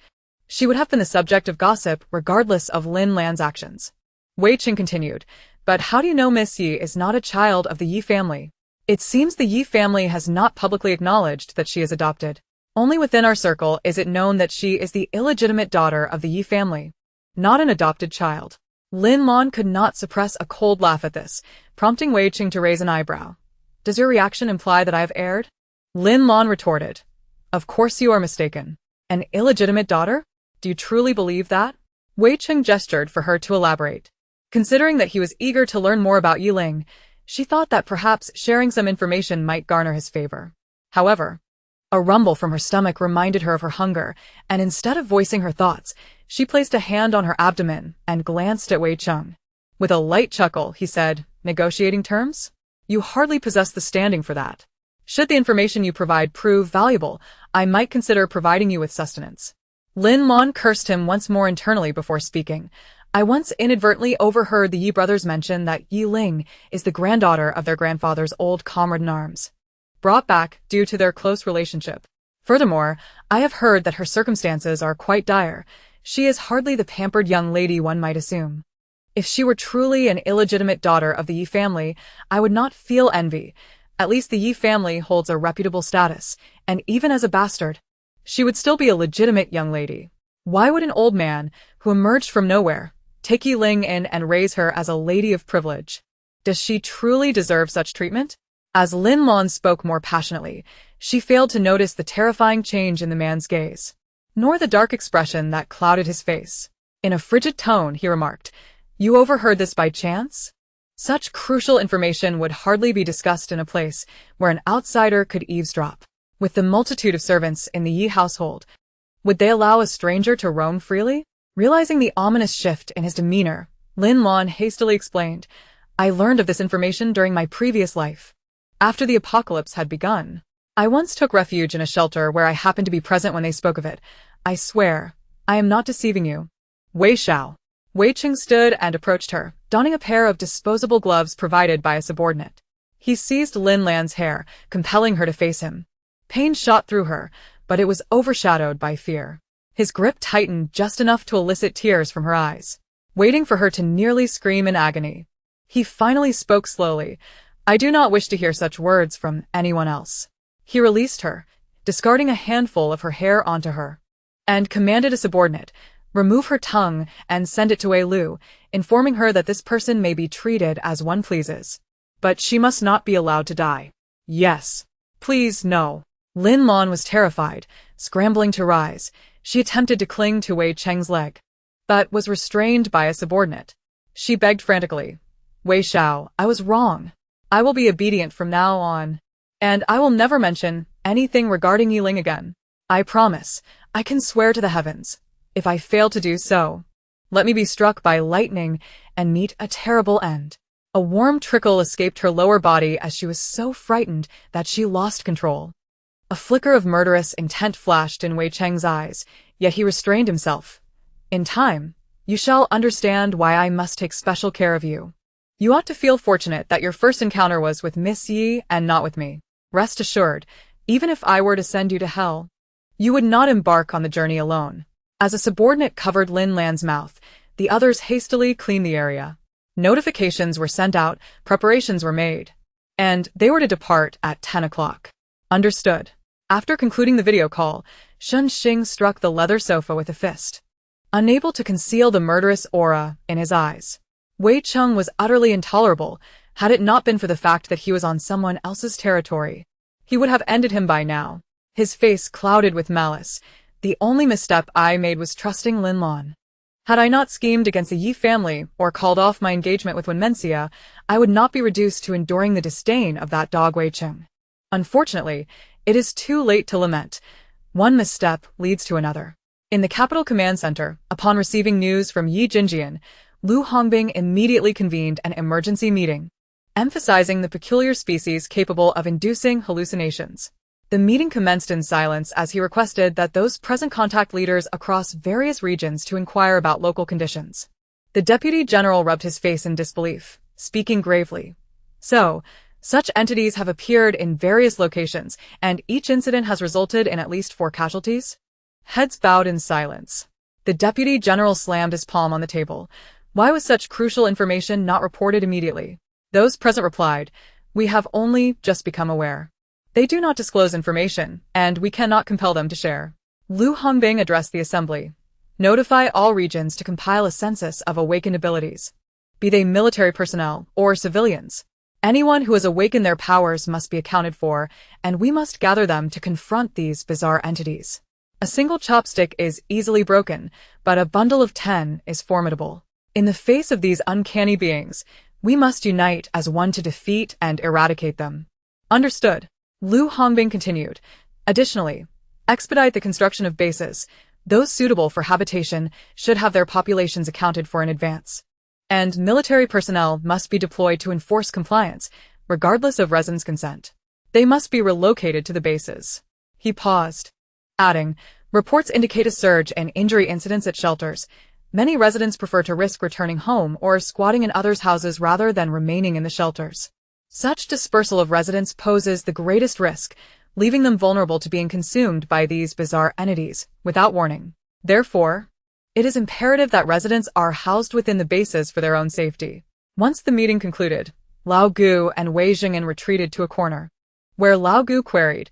she would have been the subject of gossip regardless of Lin Lan's actions. Wei Qing continued, but how do you know Miss Ye is not a child of the Ye family? It seems the Ye family has not publicly acknowledged that she is adopted. Only within our circle is it known that she is the illegitimate daughter of the Ye family, not an adopted child. Lin Lan could not suppress a cold laugh at this, prompting Wei Qing to raise an eyebrow. Does your reaction imply that I have erred? Lin Lan retorted, of course you are mistaken. An illegitimate daughter? Do you truly believe that? Wei Qing gestured for her to elaborate. Considering that he was eager to learn more about Ye Ling, she thought that perhaps sharing some information might garner his favor. However, a rumble from her stomach reminded her of her hunger, and instead of voicing her thoughts, she placed a hand on her abdomen and glanced at Wei Cheng. With a light chuckle, he said, negotiating terms? You hardly possess the standing for that. Should the information you provide prove valuable, I might consider providing you with sustenance. Lin Lan cursed him once more internally before speaking. I once inadvertently overheard the Ye brothers mention that Ye Ling is the granddaughter of their grandfather's old comrade-in-arms, brought back due to their close relationship. Furthermore, I have heard that her circumstances are quite dire. She is hardly the pampered young lady one might assume. If she were truly an illegitimate daughter of the Ye family, I would not feel envy. At least the Ye family holds a reputable status, and even as a bastard, she would still be a legitimate young lady. Why would an old man, who emerged from nowhere, take Ye Ling in and raise her as a lady of privilege? Does she truly deserve such treatment? As Lin Lan spoke more passionately, she failed to notice the terrifying change in the man's gaze, nor the dark expression that clouded his face. In a frigid tone, he remarked, you overheard this by chance? Such crucial information would hardly be discussed in a place where an outsider could eavesdrop. With the multitude of servants in the Ye household, would they allow a stranger to roam freely? Realizing the ominous shift in his demeanor, Lin Lan hastily explained, I learned of this information during my previous life. After the apocalypse had begun, I once took refuge in a shelter where I happened to be present when they spoke of it. I swear, I am not deceiving you. Wei Xiao, Wei Qing stood and approached her, donning a pair of disposable gloves provided by a subordinate. He seized Lin Lan's hair, compelling her to face him. Pain shot through her, but it was overshadowed by fear. His grip tightened just enough to elicit tears from her eyes, waiting for her to nearly scream in agony. He finally spoke slowly. "I do not wish to hear such words from anyone else." He released her, discarding a handful of her hair onto her, and commanded a subordinate, "Remove her tongue and send it to Wei Lu, informing her that this person may be treated as one pleases. But she must not be allowed to die." "Yes. Please, no." Lin Lan was terrified, scrambling to rise. She attempted to cling to Wei Cheng's leg, but was restrained by a subordinate. She begged frantically, "Wei Xiao, I was wrong. I will be obedient from now on, and I will never mention anything regarding Ye Ling again. I promise. I can swear to the heavens. If I fail to do so, let me be struck by lightning and meet a terrible end." A warm trickle escaped her lower body as she was so frightened that she lost control. A flicker of murderous intent flashed in Wei Cheng's eyes, yet he restrained himself. "In time, you shall understand why I must take special care of you. You ought to feel fortunate that your first encounter was with Miss Yi and not with me. Rest assured, even if I were to send you to hell, you would not embark on the journey alone." As a subordinate covered Lin Lan's mouth, the others hastily cleaned the area. Notifications were sent out, preparations were made, and they were to depart at 10 o'clock. Understood. After concluding the video call, Shun Xing struck the leather sofa with a fist, unable to conceal the murderous aura in his eyes. Wei Cheng was utterly intolerable. Had it not been for the fact that he was on someone else's territory, he would have ended him by now. His face clouded with malice. "The only misstep I made was trusting Lin Lan. Had I not schemed against the Yi family or called off my engagement with Wenmencia, I would not be reduced to enduring the disdain of that dog Wei Cheng. Unfortunately, it is too late to lament. One misstep leads to another." In the capital command center, upon receiving news from Yi Jinjian, Lu Hongbing immediately convened an emergency meeting, emphasizing the peculiar species capable of inducing hallucinations. The meeting commenced in silence as he requested that those present contact leaders across various regions to inquire about local conditions. The deputy general rubbed his face in disbelief, speaking gravely. "So, such entities have appeared in various locations, and each incident has resulted in at least 4 casualties?" Heads bowed in silence. The deputy general slammed his palm on the table. Why was such crucial information not reported immediately? Those present replied, "We have only just become aware. They do not disclose information, and we cannot compel them to share." Lu Hongbing addressed the assembly. "Notify all regions to compile a census of awakened abilities, be they military personnel or civilians. Anyone who has awakened their powers must be accounted for, and we must gather them to confront these bizarre entities. A single chopstick is easily broken, but a bundle of 10 is formidable. In the face of these uncanny beings, we must unite as one to defeat and eradicate them." Understood. Lu Hongbing continued. "Additionally, expedite the construction of bases. Those suitable for habitation should have their populations accounted for in advance. And military personnel must be deployed to enforce compliance, regardless of residents' consent. They must be relocated to the bases." He paused, adding, "Reports indicate a surge in injury incidents at shelters. Many residents prefer to risk returning home or squatting in others' houses rather than remaining in the shelters. Such dispersal of residents poses the greatest risk, leaving them vulnerable to being consumed by these bizarre entities without warning. Therefore, it is imperative that residents are housed within the bases for their own safety." Once the meeting concluded, Lao Gu and Wei Jing'an retreated to a corner, where Lao Gu queried,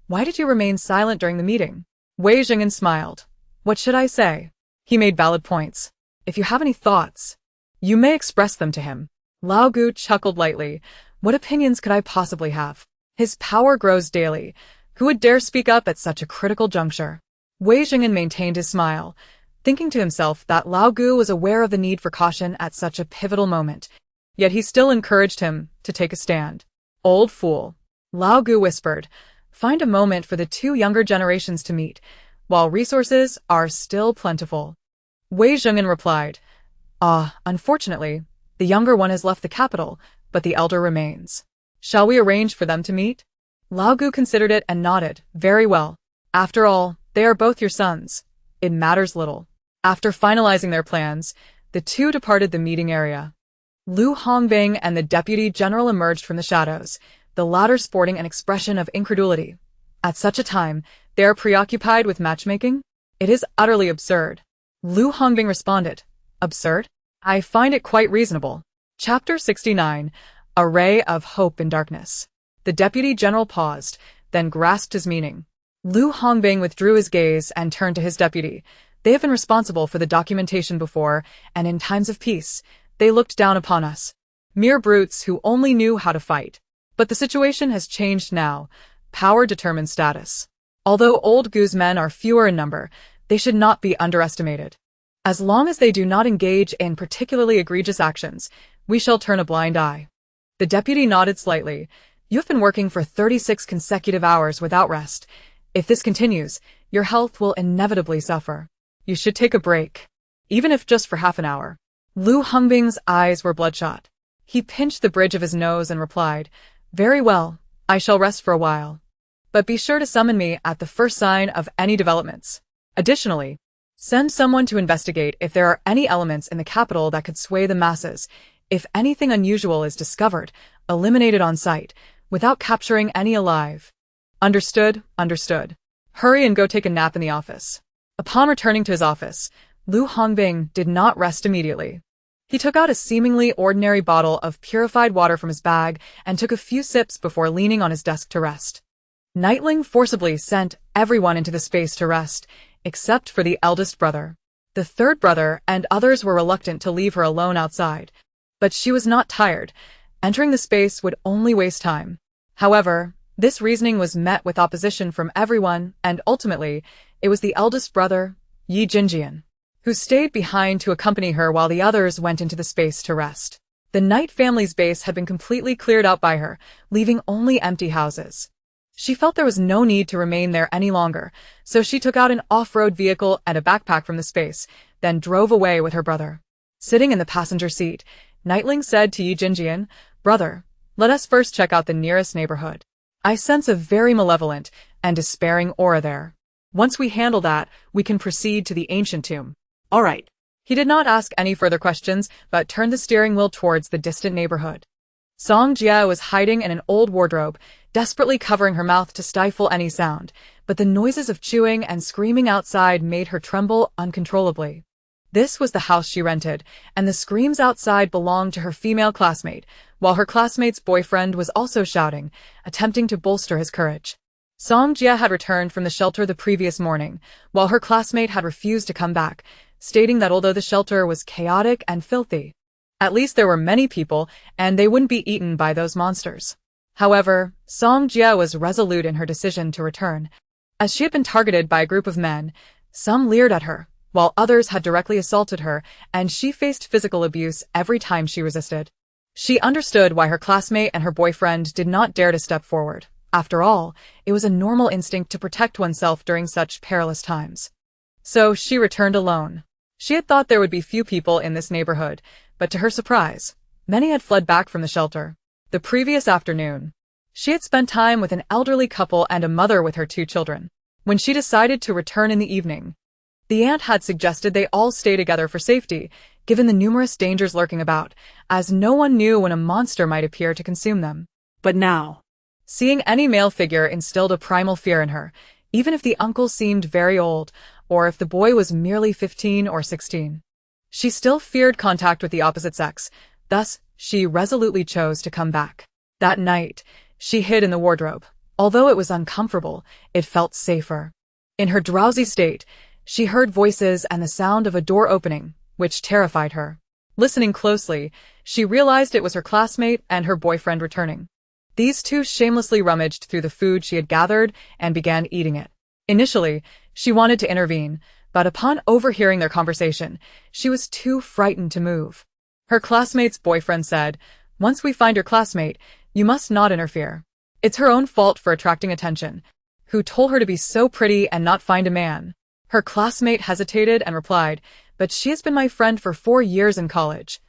"Why did you remain silent during the meeting?" Wei Jing'an smiled. "What should I say?" He made valid points. "If you have any thoughts, you may express them to him." Lao Gu chuckled lightly. "What opinions could I possibly have? His power grows daily. Who would dare speak up at such a critical juncture?" Wei Jing'an maintained his smile, thinking to himself that Lao Gu was aware of the need for caution at such a pivotal moment, yet he still encouraged him to take a stand. "Old fool." Lao Gu whispered, "Find a moment for the 2 younger generations to meet, while resources are still plentiful." Wei Jing'an replied, Unfortunately, the younger one has left the capital, but the elder remains. Shall we arrange for them to meet?" Lao Gu considered it and nodded. "Very well. After all, they are both your sons. It matters little." After finalizing their plans, The two departed the meeting area. Lu Hongbing and the deputy general emerged from the shadows, the latter sporting an expression of incredulity. At such a time, they are preoccupied with matchmaking? It is utterly absurd. Lu Hongbing responded. Absurd? I find it quite reasonable. Chapter 69, A Ray of Hope in Darkness. The deputy general paused, then grasped his meaning. Lu Hongbing withdrew his gaze and turned to his deputy. They have been responsible for the documentation before, and in times of peace, they looked down upon us. Mere brutes who only knew how to fight. But the situation has changed now. Power determines status. Although old Gu's men are fewer in number, they should not be underestimated. As long as they do not engage in particularly egregious actions, we shall turn a blind eye. The deputy nodded slightly. You have been working for 36 consecutive hours without rest. If this continues, your health will inevitably suffer. You should take a break, even if just for half an hour. Lu Hongbing's eyes were bloodshot. He pinched the bridge of his nose and replied, Very well, I shall rest for a while. But be sure to summon me at the first sign of any developments. Additionally, send someone to investigate if there are any elements in the capital that could sway the masses. If anything unusual is discovered, eliminate it on sight, without capturing any alive. Understood, understood. Hurry and go take a nap in the office. Upon returning to his office, Lu Hongbing did not rest immediately. He took out a seemingly ordinary bottle of purified water from his bag and took a few sips before leaning on his desk to rest. Ye Ling forcibly sent everyone into the space to rest, except for the eldest brother. The third brother and others were reluctant to leave her alone outside. But she was not tired. Entering the space would only waste time. However, this reasoning was met with opposition from everyone, and ultimately, it was the eldest brother, Ye Jinjian, who stayed behind to accompany her while the others went into the space to rest. The Knight family's base had been completely cleared out by her, leaving only empty houses. She felt there was no need to remain there any longer, so she took out an off-road vehicle and a backpack from the space, then drove away with her brother. Sitting in the passenger seat, Ye Ling said to Ye Jinjian, Brother, let us first check out the nearest neighborhood. I sense a very malevolent and despairing aura there. Once we handle that, we can proceed to the ancient tomb. All right. He did not ask any further questions, but turned the steering wheel towards the distant neighborhood. Song Jia was hiding in an old wardrobe, desperately covering her mouth to stifle any sound, but the noises of chewing and screaming outside made her tremble uncontrollably. This was the house she rented, and the screams outside belonged to her female classmate, while her classmate's boyfriend was also shouting, attempting to bolster his courage. Song Jia had returned from the shelter the previous morning, while her classmate had refused to come back, stating that although the shelter was chaotic and filthy, at least there were many people, and they wouldn't be eaten by those monsters. However, Song Jia was resolute in her decision to return. As she had been targeted by a group of men, some leered at her, while others had directly assaulted her, and she faced physical abuse every time she resisted. She understood why her classmate and her boyfriend did not dare to step forward. After all, it was a normal instinct to protect oneself during such perilous times. So she returned alone. She had thought there would be few people in this neighborhood, but to her surprise, many had fled back from the shelter. The previous afternoon, she had spent time with an elderly couple and a mother with her 2 children. When she decided to return in the evening, the aunt had suggested they all stay together for safety, given the numerous dangers lurking about, as no one knew when a monster might appear to consume them. But now, seeing any male figure instilled a primal fear in her, even if the uncle seemed very old, or if the boy was merely 15 or 16. She still feared contact with the opposite sex, thus she resolutely chose to come back. That night, she hid in the wardrobe. Although it was uncomfortable, it felt safer. In her drowsy state, she heard voices and the sound of a door opening, which terrified her. Listening closely, she realized it was her classmate and her boyfriend returning. These two shamelessly rummaged through the food she had gathered and began eating it. Initially, she wanted to intervene, but upon overhearing their conversation, she was too frightened to move. Her classmate's boyfriend said, "Once we find your classmate, you must not interfere. It's her own fault for attracting attention. Who told her to be so pretty and not find a man?" Her classmate hesitated and replied, "But she has been my friend for 4 years in college.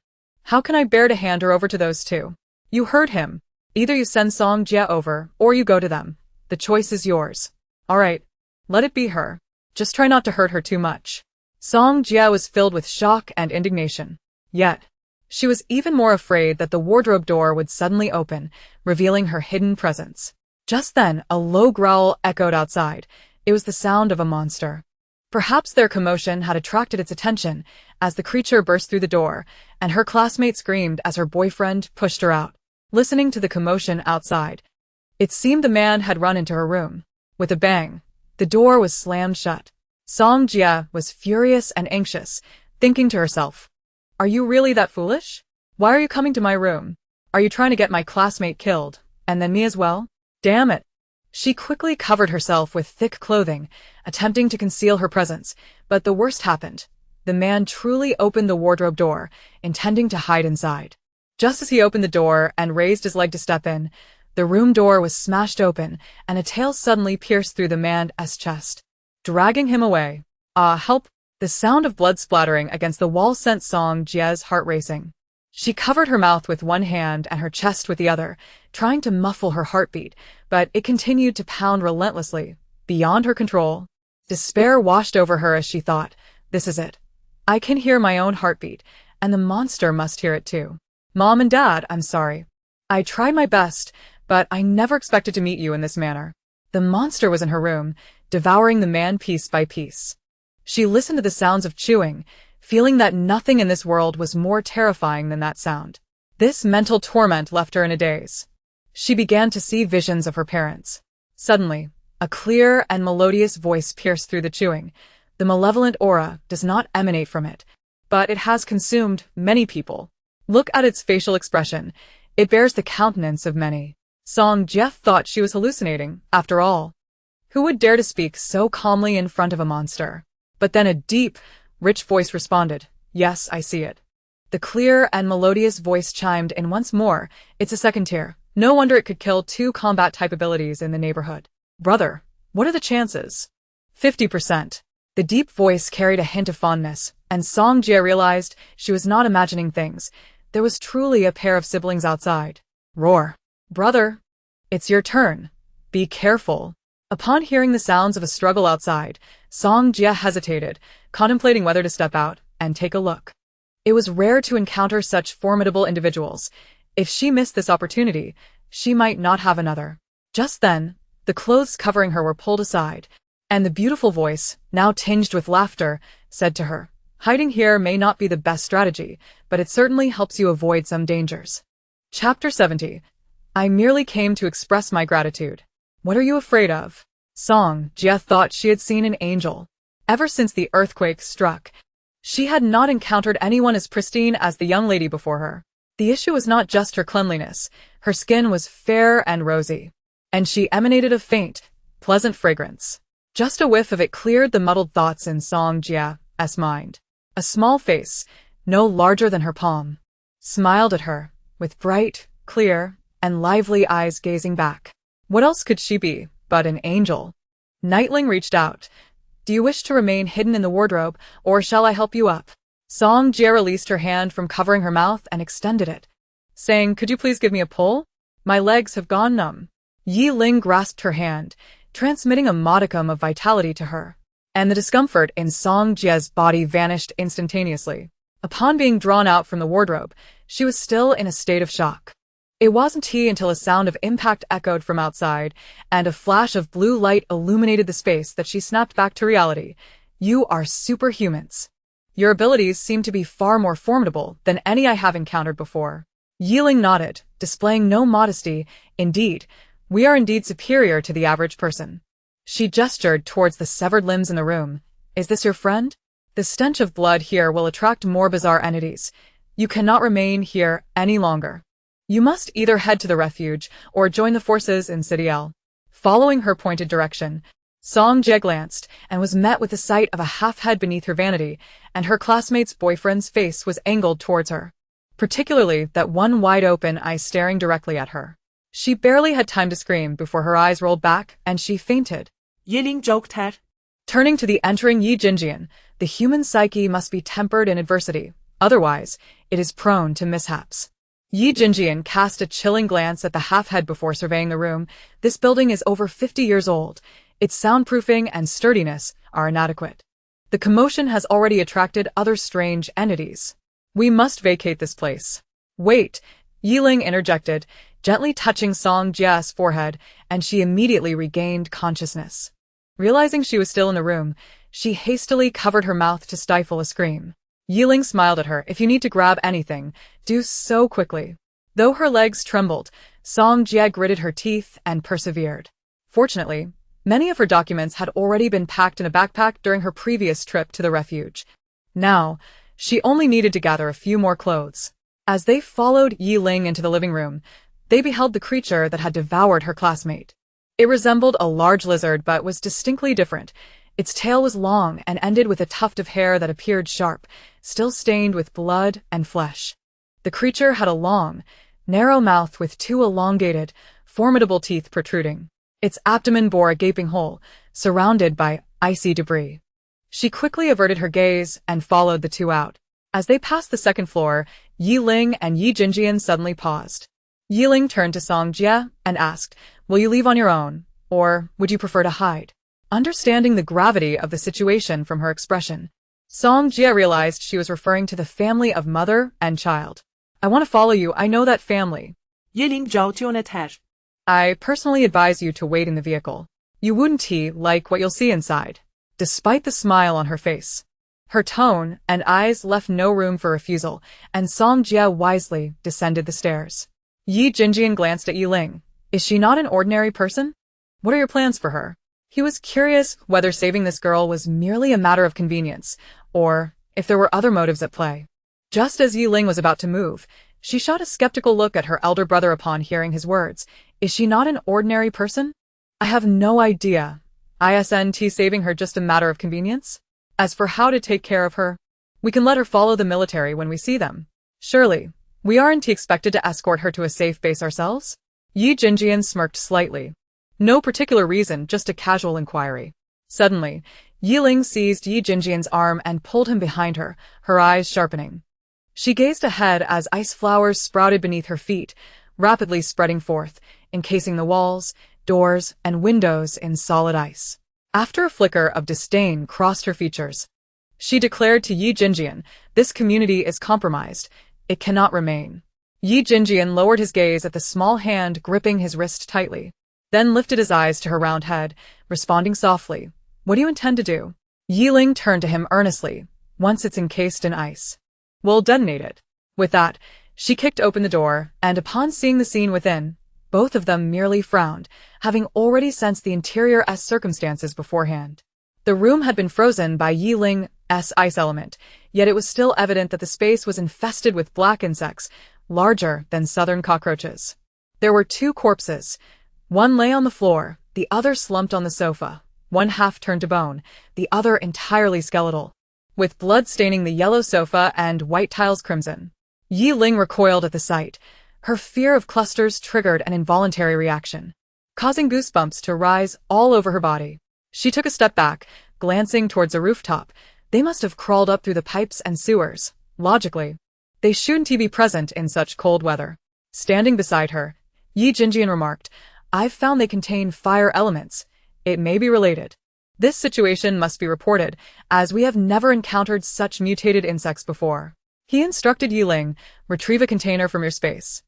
How can I bear to hand her over to those two?" You heard him. Either you send Song Jia over, or you go to them. The choice is yours. All right, let it be her. Just try not to hurt her too much. Song Jia was filled with shock and indignation. Yet, she was even more afraid that the wardrobe door would suddenly open, revealing her hidden presence. Just then, a low growl echoed outside. It was the sound of a monster. Perhaps their commotion had attracted its attention as the creature burst through the door, and her classmate screamed as her boyfriend pushed her out. Listening to the commotion outside, it seemed the man had run into her room. With a bang, the door was slammed shut. Song Jia was furious and anxious, thinking to herself, "Are you really that foolish? Why are you coming to my room? Are you trying to get my classmate killed, and then me as well? Damn it." She quickly covered herself with thick clothing, attempting to conceal her presence, but the worst happened. The man truly opened the wardrobe door, intending to hide inside. Just as he opened the door and raised his leg to step in, the room door was smashed open, and a tail suddenly pierced through the man's chest, dragging him away. Help! The sound of blood splattering against the wall sent Song Jia's heart racing. She covered her mouth with one hand and her chest with the other, trying to muffle her heartbeat, but it continued to pound relentlessly, beyond her control. Despair washed over her as she thought, "This is it. I can hear my own heartbeat, and the monster must hear it too. Mom and Dad, I'm sorry. I tried my best, but I never expected to meet you in this manner." The monster was in her room, devouring the man piece by piece. She listened to the sounds of chewing, feeling that nothing in this world was more terrifying than that sound. This mental torment left her in a daze. She began to see visions of her parents. Suddenly, a clear and melodious voice pierced through the chewing. The malevolent aura does not emanate from it, but it has consumed many people. Look at its facial expression. It bears the countenance of many. Song Jia thought she was hallucinating, after all. Who would dare to speak so calmly in front of a monster? But then a deep, rich voice responded, "Yes, I see it." The clear and melodious voice chimed in once more. "It's a second tier. No wonder it could kill 2 combat-type abilities in the neighborhood. Brother, what are the chances?" 50%. The deep voice carried a hint of fondness, and Song Jia realized she was not imagining things. There was truly a pair of siblings outside. Roar. "Brother, it's your turn. Be careful." Upon hearing the sounds of a struggle outside, Song Jia hesitated, contemplating whether to step out and take a look. It was rare to encounter such formidable individuals. If she missed this opportunity, she might not have another. Just then, the clothes covering her were pulled aside, and the beautiful voice, now tinged with laughter, said to her, "Hiding here may not be the best strategy, but it certainly helps you avoid some dangers." Chapter 70. I merely came to express my gratitude. What are you afraid of? Song Jia thought she had seen an angel. Ever since the earthquake struck, she had not encountered anyone as pristine as the young lady before her. The issue was not just her cleanliness. Her skin was fair and rosy, and she emanated a faint, pleasant fragrance. Just a whiff of it cleared the muddled thoughts in Song Jia's mind. A small face, no larger than her palm, smiled at her, with bright, clear, and lively eyes gazing back. What else could she be but an angel? Ye Ling reached out. "Do you wish to remain hidden in the wardrobe, or shall I help you up?" Song Jia released her hand from covering her mouth and extended it, saying, "Could you please give me a pull? My legs have gone numb." Ye Ling grasped her hand, transmitting a modicum of vitality to her, and the discomfort in Song Jia's body vanished instantaneously. Upon being drawn out from the wardrobe, she was still in a state of shock. It wasn't until a sound of impact echoed from outside, and a flash of blue light illuminated the space that she snapped back to reality. "You are superhumans. Your abilities seem to be far more formidable than any I have encountered before." Ye Ling nodded, displaying no modesty. "Indeed, we are indeed superior to the average person." She gestured towards the severed limbs in the room. "Is this your friend? The stench of blood here will attract more bizarre entities. You cannot remain here any longer. You must either head to the refuge or join the forces in Spatial." Following her pointed direction, Song Jia glanced and was met with the sight of a half-head beneath her vanity, and her classmate's boyfriend's face was angled towards her, particularly that one wide-open eye staring directly at her. She barely had time to scream before her eyes rolled back and she fainted. Ye Ling joked her. Turning to the entering Yi Jinjian, the human psyche must be tempered in adversity, otherwise it is prone to mishaps. Yi Jinjian cast a chilling glance at the half-head before surveying the room. This building is over 50 years old. Its soundproofing and sturdiness are inadequate. The commotion has already attracted other strange entities. We must vacate this place. Wait, Ye Ling interjected, gently touching Song Jia's forehead, and she immediately regained consciousness. Realizing she was still in the room, she hastily covered her mouth to stifle a scream. Ye Ling smiled at her. If you need to grab anything, do so quickly. Though her legs trembled, Song Jia gritted her teeth and persevered. Fortunately, many of her documents had already been packed in a backpack during her previous trip to the refuge. Now, she only needed to gather a few more clothes. As they followed Ye Ling into the living room, they beheld the creature that had devoured her classmate. It resembled a large lizard but was distinctly different. Its tail was long and ended with a tuft of hair that appeared sharp, still stained with blood and flesh. The creature had a long, narrow mouth with two elongated, formidable teeth protruding. Its abdomen bore a gaping hole, surrounded by icy debris. She quickly averted her gaze and followed the two out. As they passed the second floor, Ye Ling and Yi Jinjian suddenly paused. Ye Ling turned to Song Jia and asked, "Will you leave on your own, or would you prefer to hide?" Understanding the gravity of the situation from her expression, Song Jia realized she was referring to the family of mother and child. "I want to follow you. I know that family." Ye Ling cevap eder. "I personally advise you to wait in the vehicle. You wouldn't like what you'll see inside." Despite the smile on her face, her tone and eyes left no room for refusal, and Song Jia wisely descended the stairs. Yi Jinjian glanced at Ye Ling. Is she not an ordinary person? What are your plans for her? He was curious whether saving this girl was merely a matter of convenience, or if there were other motives at play. Just as Ye Ling was about to move, she shot a skeptical look at her elder brother upon hearing his words. Is she not an ordinary person? I have no idea. Isn't saving her just a matter of convenience? As for how to take care of her, we can let her follow the military when we see them. Surely, we aren't expected to escort her to a safe base ourselves? Yi Jinjian smirked slightly. No particular reason, just a casual inquiry. Suddenly, Ye Ling seized Yi Jinjian's arm and pulled him behind her, her eyes sharpening. She gazed ahead as ice flowers sprouted beneath her feet, rapidly spreading forth, encasing the walls, doors, and windows in solid ice. After a flicker of disdain crossed her features, she declared to Yi Jinjian, "This community is compromised. It cannot remain." Yi Jinjian lowered his gaze at the small hand gripping his wrist tightly, then lifted his eyes to her round head, responding softly, "What do you intend to do?" Ye Ling turned to him earnestly. "Once it's encased in ice, we'll detonate it." With that, she kicked open the door, and upon seeing the scene within, both of them merely frowned, having already sensed the interior's circumstances beforehand. The room had been frozen by Ye Ling's ice element, yet it was still evident that the space was infested with black insects, larger than southern cockroaches. There were two corpses. One lay on the floor, the other slumped on the sofa, one half turned to bone, the other entirely skeletal, with blood staining the yellow sofa and white tiles crimson. Ye Ling recoiled at the sight. Her fear of clusters triggered an involuntary reaction, causing goosebumps to rise all over her body. She took a step back, glancing towards a rooftop. They must have crawled up through the pipes and sewers. Logically, they shouldn't be present in such cold weather. Standing beside her, Yi Jinjian remarked, "I've found they contain fire elements. It may be related. This situation must be reported, as we have never encountered such mutated insects before." He instructed Ye Ling, "Retrieve a container from your space.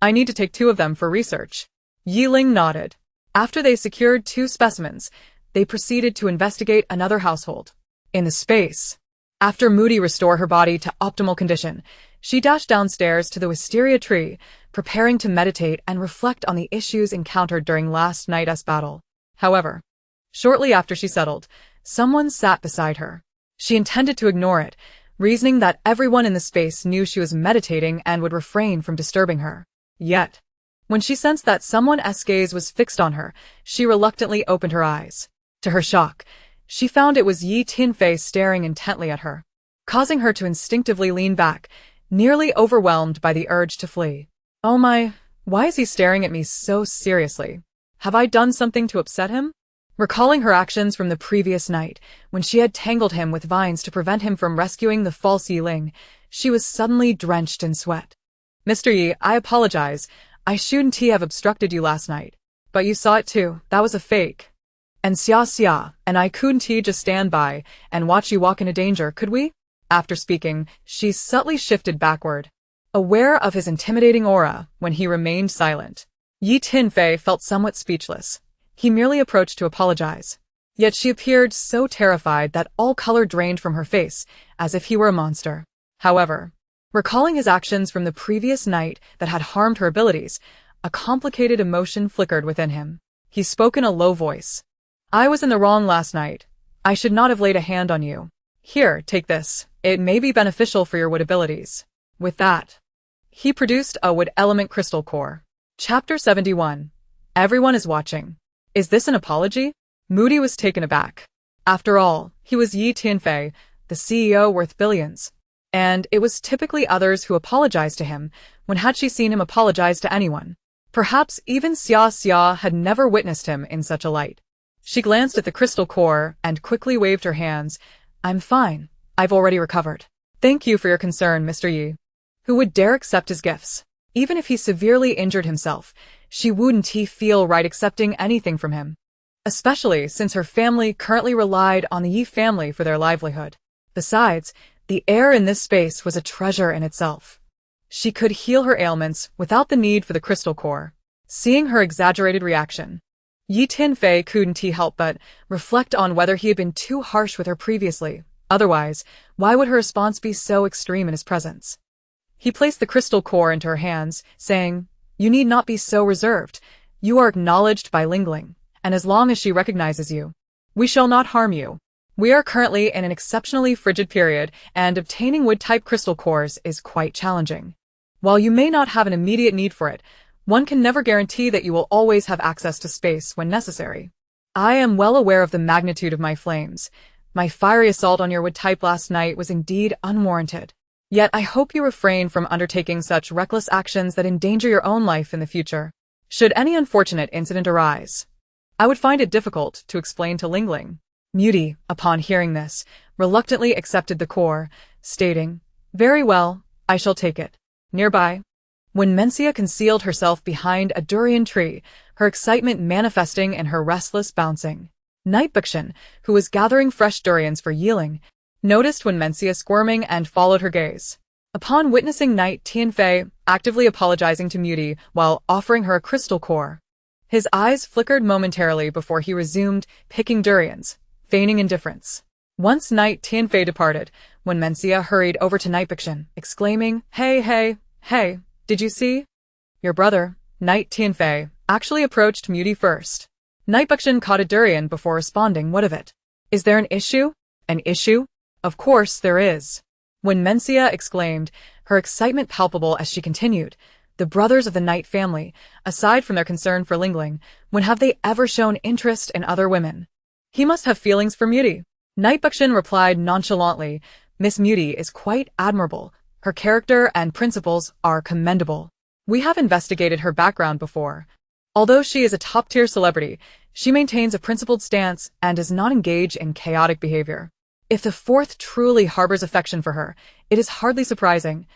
I need to take 2 of them for research." Ye Ling nodded. After they secured 2 specimens, they proceeded to investigate another household. In the space, after Moody restored her body to optimal condition, she dashed downstairs to the wisteria tree, preparing to meditate and reflect on the issues encountered during last night's battle. However, shortly after she settled, someone sat beside her. She intended to ignore it, reasoning that everyone in the space knew she was meditating and would refrain from disturbing her. Yet, when she sensed that someone's gaze was fixed on her, she reluctantly opened her eyes. To her shock, she found it was Yi Tinfei staring intently at her, causing her to instinctively lean back, nearly overwhelmed by the urge to flee. "Oh my, why is he staring at me so seriously? Have I done something to upset him?" Recalling her actions from the previous night, when she had tangled him with vines to prevent him from rescuing the false Ye Ling, she was suddenly drenched in sweat. "Mr. Yi, I apologize. I shouldn't have obstructed you last night. But you saw it too. That was a fake." And Xia and I couldn't just stand by and watch you walk into danger, could we? After speaking, she subtly shifted backward, aware of his intimidating aura when he remained silent. Ye Tinfei felt somewhat speechless. He merely approached to apologize. Yet she appeared so terrified that all color drained from her face, as if he were a monster. However, recalling his actions from the previous night that had harmed her abilities, a complicated emotion flickered within him. He spoke in a low voice. I was in the wrong last night. I should not have laid a hand on you. Here, take this. It may be beneficial for your wood abilities. With that, he produced a wood element crystal core. Chapter 71. Everyone is watching. Is this an apology? Moody was taken aback. After all, he was Ye Tinfei, the CEO worth billions. And it was typically others who apologized to him. When had she seen him apologize to anyone? Perhaps even Xia had never witnessed him in such a light. She glanced at the crystal core and quickly waved her hands. I'm fine. I've already recovered. Thank you for your concern, Mr. Yi. Who would dare accept his gifts? Even if he severely injured himself, she wouldn't feel right accepting anything from him. Especially since her family currently relied on the Yi family for their livelihood. Besides, the air in this space was a treasure in itself. She could heal her ailments without the need for the crystal core. Seeing her exaggerated reaction, Ye Tinfei couldn't help but reflect on whether he had been too harsh with her previously. Otherwise, why would her response be so extreme in his presence? He placed the crystal core into her hands, saying, You need not be so reserved. You are acknowledged by Ling Ling, and as long as she recognizes you, we shall not harm you. We are currently in an exceptionally frigid period, and obtaining wood-type crystal cores is quite challenging. While you may not have an immediate need for it, one can never guarantee that you will always have access to space when necessary. I am well aware of the magnitude of my flames. My fiery assault on your wood type last night was indeed unwarranted. Yet I hope you refrain from undertaking such reckless actions that endanger your own life in the future. Should any unfortunate incident arise, I would find it difficult to explain to Ling Ling. Moody, upon hearing this, reluctantly accepted the core, stating, Very well, I shall take it. Nearby, when Mencia concealed herself behind a durian tree, her excitement manifesting in her restless bouncing. Nightbukshin, who was gathering fresh durians for Ye Ling, noticed when Mencia squirming and followed her gaze. Upon witnessing Night Tianfei actively apologizing to Moody while offering her a crystal core, his eyes flickered momentarily before he resumed picking durians, feigning indifference. Once Night Tianfei departed, when Mencia hurried over to Nightbukshin, exclaiming, Hey, did you see? Your brother, Night Tianfei, actually approached Moody first. Nightbukshin caught a durian before responding, What of it? Is there an issue? An issue? Of course there is. When Mencia exclaimed, her excitement palpable as she continued, the brothers of the Night family, aside from their concern for Ling Ling, when have they ever shown interest in other women? He must have feelings for Moody. Nightbukshin replied nonchalantly, Miss Moody is quite admirable. Her character and principles are commendable. We have investigated her background before. Although she is a top-tier celebrity, she maintains a principled stance and does not engage in chaotic behavior. If the fourth truly harbors affection for her, it is hardly surprising,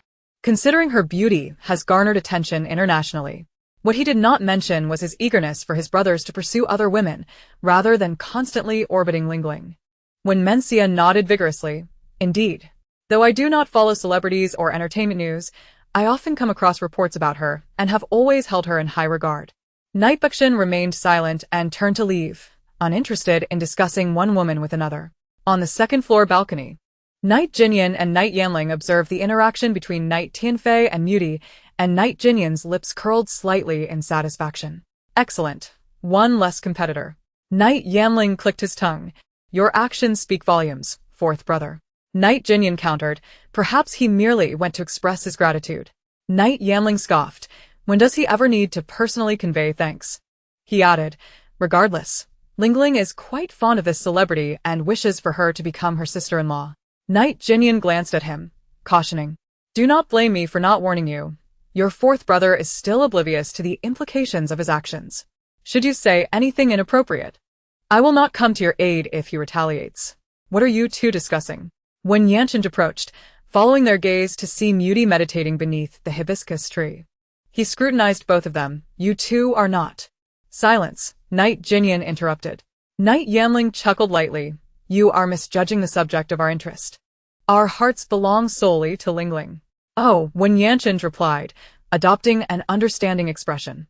considering her beauty has garnered attention internationally. What he did not mention was his eagerness for his brothers to pursue other women, rather than constantly orbiting Ling Ling. When Mencia nodded vigorously, Indeed. Though I do not follow celebrities or entertainment news, I often come across reports about her and have always held her in high regard. Nightbukshin remained silent and turned to leave, uninterested in discussing one woman with another. On the second-floor balcony, Night Jinyan and Night Yanling observed the interaction between Night Tianfei and Moody, and Night Jinyan's lips curled slightly in satisfaction. Excellent. One less competitor. Night Yanling clicked his tongue. Your actions speak volumes, fourth brother. Night Jinyan countered, perhaps he merely went to express his gratitude. Night Yanling scoffed, when does he ever need to personally convey thanks? He added, regardless, Ling Ling is quite fond of this celebrity and wishes for her to become her sister-in-law. Night Jinyan glanced at him, cautioning, do not blame me for not warning you. Your fourth brother is still oblivious to the implications of his actions. Should you say anything inappropriate, I will not come to your aid if he retaliates. What are you two discussing? When Yanshin approached, following their gaze to see Moody meditating beneath the hibiscus tree, he scrutinized both of them. You two are not. Silence, Night Jinyan interrupted. Knight Ye Ling chuckled lightly. You are misjudging the subject of our interest. Our hearts belong solely to Ling Ling. Oh, Wen Yanchen replied, adopting an understanding expression.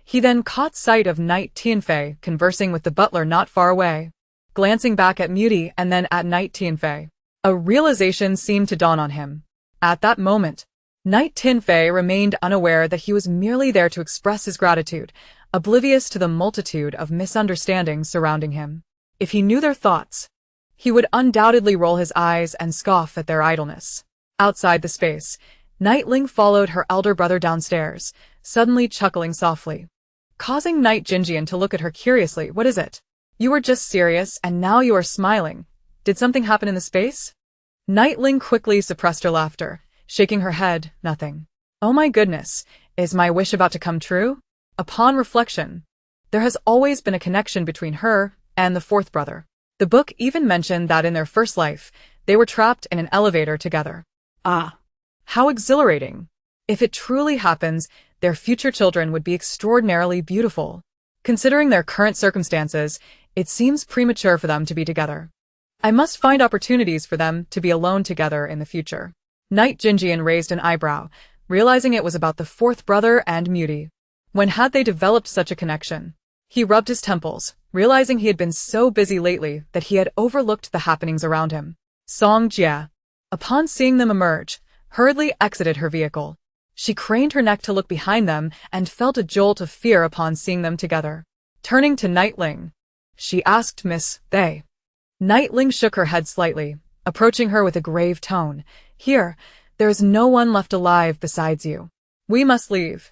He then caught sight of Knight Tianfei conversing with the butler not far away, glancing back at Moody and then at Knight Tianfei. A realization seemed to dawn on him. At that moment, Knight Tianfei remained unaware that he was merely there to express his gratitude, oblivious to the multitude of misunderstandings surrounding him. If he knew their thoughts, he would undoubtedly roll his eyes and scoff at their idleness. Outside the space, Knight Ling followed her elder brother downstairs, suddenly chuckling softly, causing Knight Jinjian to look at her curiously. What is it? You were just serious and now you are smiling. Did something happen in the space? Knight Ling quickly suppressed her laughter, shaking her head. Nothing. Oh my goodness, is my wish about to come true? Upon reflection, there has always been a connection between her and the fourth brother. The book even mentioned that in their first life, they were trapped in an elevator together. Ah. How exhilarating! If it truly happens, their future children would be extraordinarily beautiful. Considering their current circumstances, it seems premature for them to be together. I must find opportunities for them to be alone together in the future. Knight Jinjian raised an eyebrow, realizing it was about the fourth brother and Moody. When had they developed such a connection? He rubbed his temples, realizing he had been so busy lately that he had overlooked the happenings around him. Song Jia, upon seeing them emerge, hurriedly exited her vehicle. She craned her neck to look behind them and felt a jolt of fear upon seeing them together. Turning to Knight Ling, she asked, Miss, they. Knight Ling shook her head slightly, approaching her with a grave tone. Here, there is no one left alive besides you. We must leave.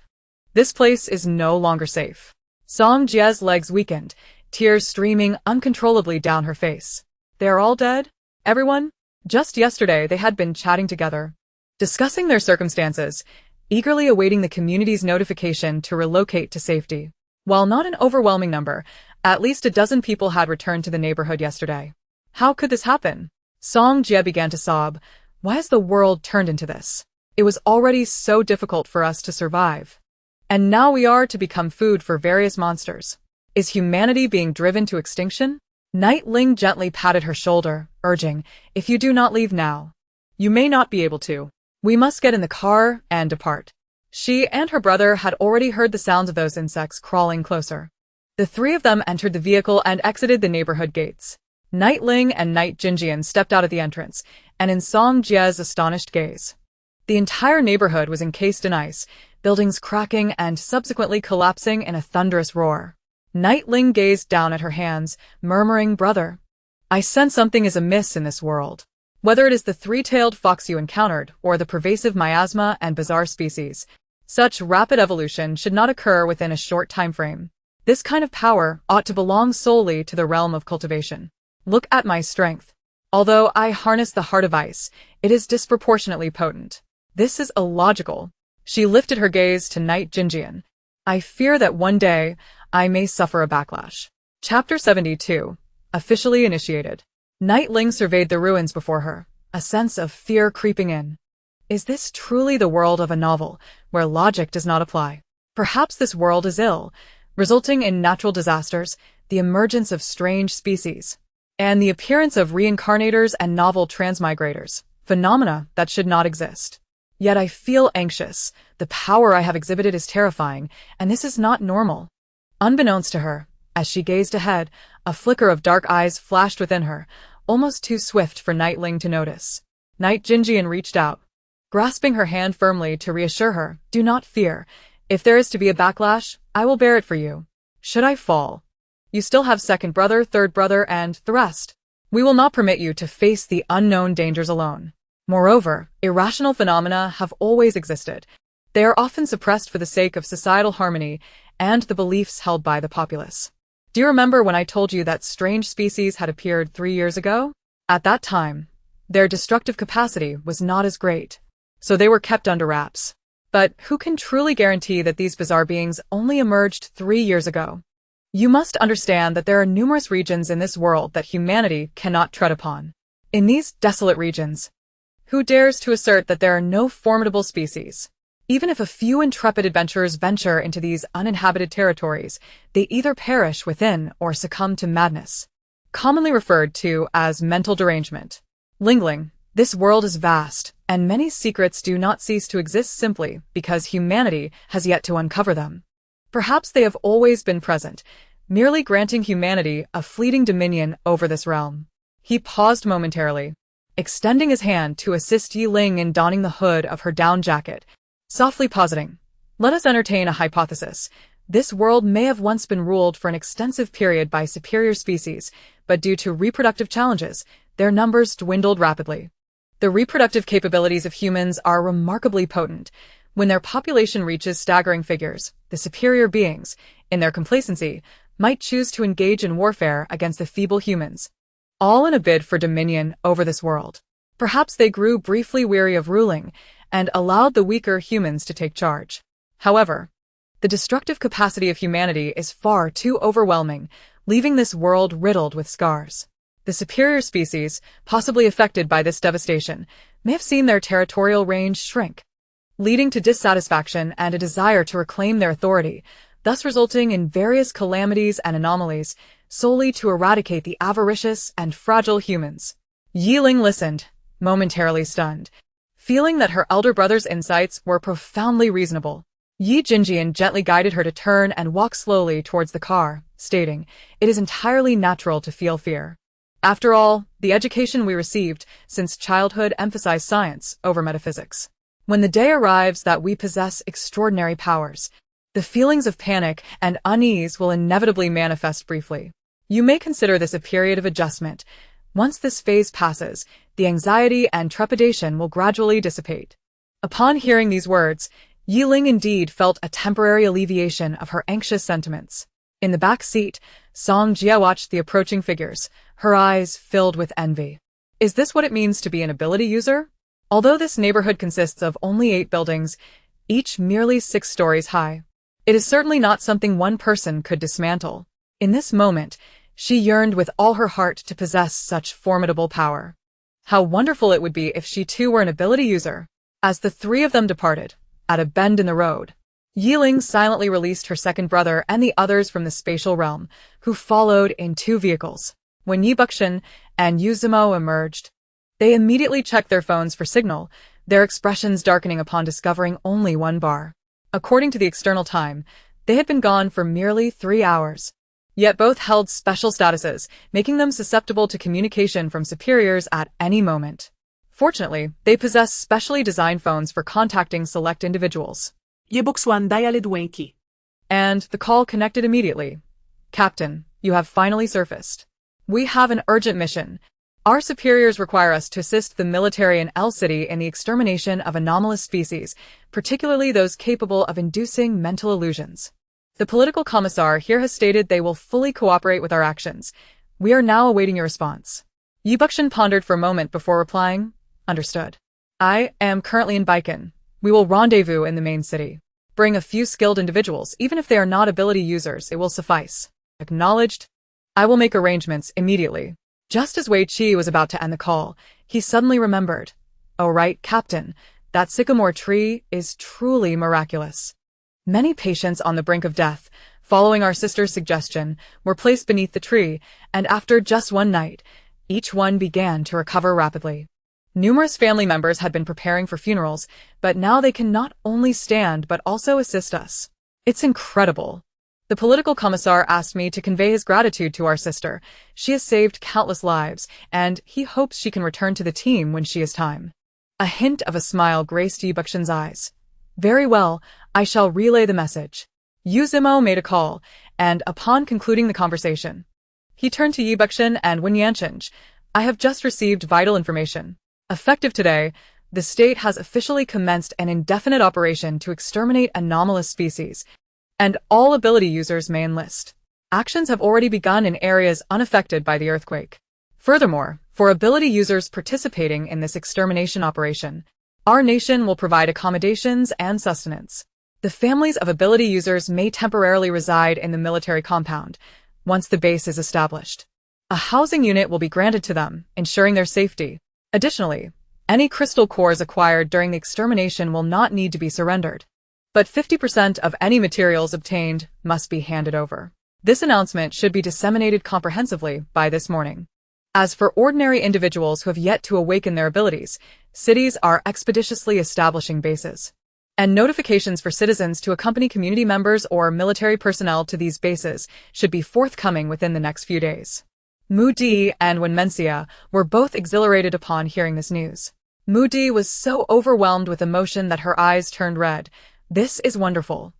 This place is no longer safe. Song Jia's legs weakened, tears streaming uncontrollably down her face. They are all dead? Everyone? Just yesterday they had been chatting together, discussing their circumstances, eagerly awaiting the community's notification to relocate to safety. While not an overwhelming number, at least a dozen people had returned to the neighborhood yesterday. How could this happen? Song Jia began to sob. Why has the world turned into this? It was already so difficult for us to survive. And now we are to become food for various monsters. Is humanity being driven to extinction? Knight Ling gently patted her shoulder, urging, if you do not leave now, you may not be able to. We must get in the car and depart. She and her brother had already heard the sounds of those insects crawling closer. The three of them entered the vehicle and exited the neighborhood gates. Knight Ling and Knight Jinjian stepped out at the entrance, and in Song Jia's astonished gaze, the entire neighborhood was encased in ice, buildings cracking and subsequently collapsing in a thunderous roar. Knight Ling gazed down at her hands, murmuring, Brother, I sense something is amiss in this world. Whether it is the three-tailed fox you encountered or the pervasive miasma and bizarre species, such rapid evolution should not occur within a short time frame. This kind of power ought to belong solely to the realm of cultivation. Look at my strength. Although I harness the heart of ice, it is disproportionately potent. This is illogical. She lifted her gaze to Knight Jinjian. I fear that one day I may suffer a backlash. Chapter 72. Officially initiated. Knight Ling surveyed the ruins before her, a sense of fear creeping in. Is this truly the world of a novel, where logic does not apply? Perhaps this world is ill, resulting in natural disasters, the emergence of strange species, and the appearance of reincarnators and novel transmigrators, phenomena that should not exist. Yet I feel anxious. The power I have exhibited is terrifying, and this is not normal. Unbeknownst to her, as she gazed ahead, a flicker of dark eyes flashed within her, almost too swift for Knight Ling to notice. Knight Jinjian reached out, grasping her hand firmly to reassure her, Do not fear. If there is to be a backlash, I will bear it for you. Should I fall, you still have second brother, third brother, and the rest. We will not permit you to face the unknown dangers alone. Moreover, irrational phenomena have always existed. They are often suppressed for the sake of societal harmony and the beliefs held by the populace. Do you remember when I told you that strange species had appeared 3 years ago? At that time, their destructive capacity was not as great, so they were kept under wraps. But who can truly guarantee that these bizarre beings only emerged 3 years ago? You must understand that there are numerous regions in this world that humanity cannot tread upon. In these desolate regions, who dares to assert that there are no formidable species? Even if a few intrepid adventurers venture into these uninhabited territories, they either perish within or succumb to madness, commonly referred to as mental derangement. Ling Ling, this world is vast, and many secrets do not cease to exist simply because humanity has yet to uncover them. Perhaps they have always been present, merely granting humanity a fleeting dominion over this realm. He paused momentarily, extending his hand to assist Ye Ling in donning the hood of her down jacket, softly positing, "Let us entertain a hypothesis. This world may have once been ruled for an extensive period by superior species, but due to reproductive challenges, their numbers dwindled rapidly. The reproductive capabilities of humans are remarkably potent. When their population reaches staggering figures, the superior beings, in their complacency, might choose to engage in warfare against the feeble humans, all in a bid for dominion over this world. Perhaps they grew briefly weary of ruling and allowed the weaker humans to take charge. However, the destructive capacity of humanity is far too overwhelming, leaving this world riddled with scars. The superior species, possibly affected by this devastation, may have seen their territorial range shrink, leading to dissatisfaction and a desire to reclaim their authority, thus resulting in various calamities and anomalies, solely to eradicate the avaricious and fragile humans." Ye Ling listened, momentarily stunned, feeling that her elder brother's insights were profoundly reasonable. Yi Jinjian gently guided her to turn and walk slowly towards the car, stating, "It is entirely natural to feel fear. After all, the education we received since childhood emphasized science over metaphysics. When the day arrives that we possess extraordinary powers, the feelings of panic and unease will inevitably manifest briefly. You may consider this a period of adjustment. Once this phase passes, the anxiety and trepidation will gradually dissipate." Upon hearing these words, Ye Ling indeed felt a temporary alleviation of her anxious sentiments. In the back seat, Song Jia watched the approaching figures, her eyes filled with envy. Is this what it means to be an ability user? Although this neighborhood consists of only 8 buildings, each merely 6 stories high, it is certainly not something one person could dismantle. In this moment, she yearned with all her heart to possess such formidable power. How wonderful it would be if she too were an ability user. As the 3 of them departed, at a bend in the road, Ye Ling silently released her second brother and the others from the spatial realm, who followed in 2 vehicles. When Yi Buxin and Yu Zimo emerged, they immediately checked their phones for signal, their expressions darkening upon discovering only 1 bar. According to the external time, they had been gone for merely 3 hours. Yet both held special statuses, making them susceptible to communication from superiors at any moment. Fortunately, they possess specially designed phones for contacting select individuals. Ye Buxwan dialed Wenki. And the call connected immediately. "Captain, you have finally surfaced. We have an urgent mission. Our superiors require us to assist the military in L City in the extermination of anomalous species, particularly those capable of inducing mental illusions. The political commissar here has stated they will fully cooperate with our actions. We are now awaiting your response." Yi Buxin pondered for a moment before replying, "Understood. I am currently in Baikan. We will rendezvous in the main city. Bring a few skilled individuals, even if they are not ability users, it will suffice." Acknowledged. "I will make arrangements immediately." Just as Wei Qi was about to end the call, he suddenly remembered. "Oh right, Captain, that sycamore tree is truly miraculous. Many patients on the brink of death, following our sister's suggestion, were placed beneath the tree, and after just 1 night, each one began to recover rapidly. Numerous family members had been preparing for funerals, but now they can not only stand but also assist us. It's incredible. The political commissar asked me to convey his gratitude to our sister. She has saved countless lives, and he hopes she can return to the team when she has time." A hint of a smile graced Yi Buxin's eyes. "Very well, I shall relay the message." Yu Zimo made a call, and upon concluding the conversation, he turned to Yi Buxin and Wen Yanchinj. "I have just received vital information. Effective today, the state has officially commenced an indefinite operation to exterminate anomalous species, and all ability users may enlist. Actions have already begun in areas unaffected by the earthquake. Furthermore, for ability users participating in this extermination operation, our nation will provide accommodations and sustenance. The families of ability users may temporarily reside in the military compound once the base is established. A housing unit will be granted to them, ensuring their safety. Additionally, Any crystal cores acquired during the extermination will not need to be surrendered. But 50% of any materials obtained must be handed over. This announcement should be disseminated comprehensively by this morning. As for ordinary individuals who have yet to awaken their abilities, cities are expeditiously establishing bases. And notifications for citizens to accompany community members or military personnel to these bases should be forthcoming within the next few days. Moody and Mencia were both exhilarated upon hearing this news. Moody was so overwhelmed with emotion that her eyes turned red. This is wonderful.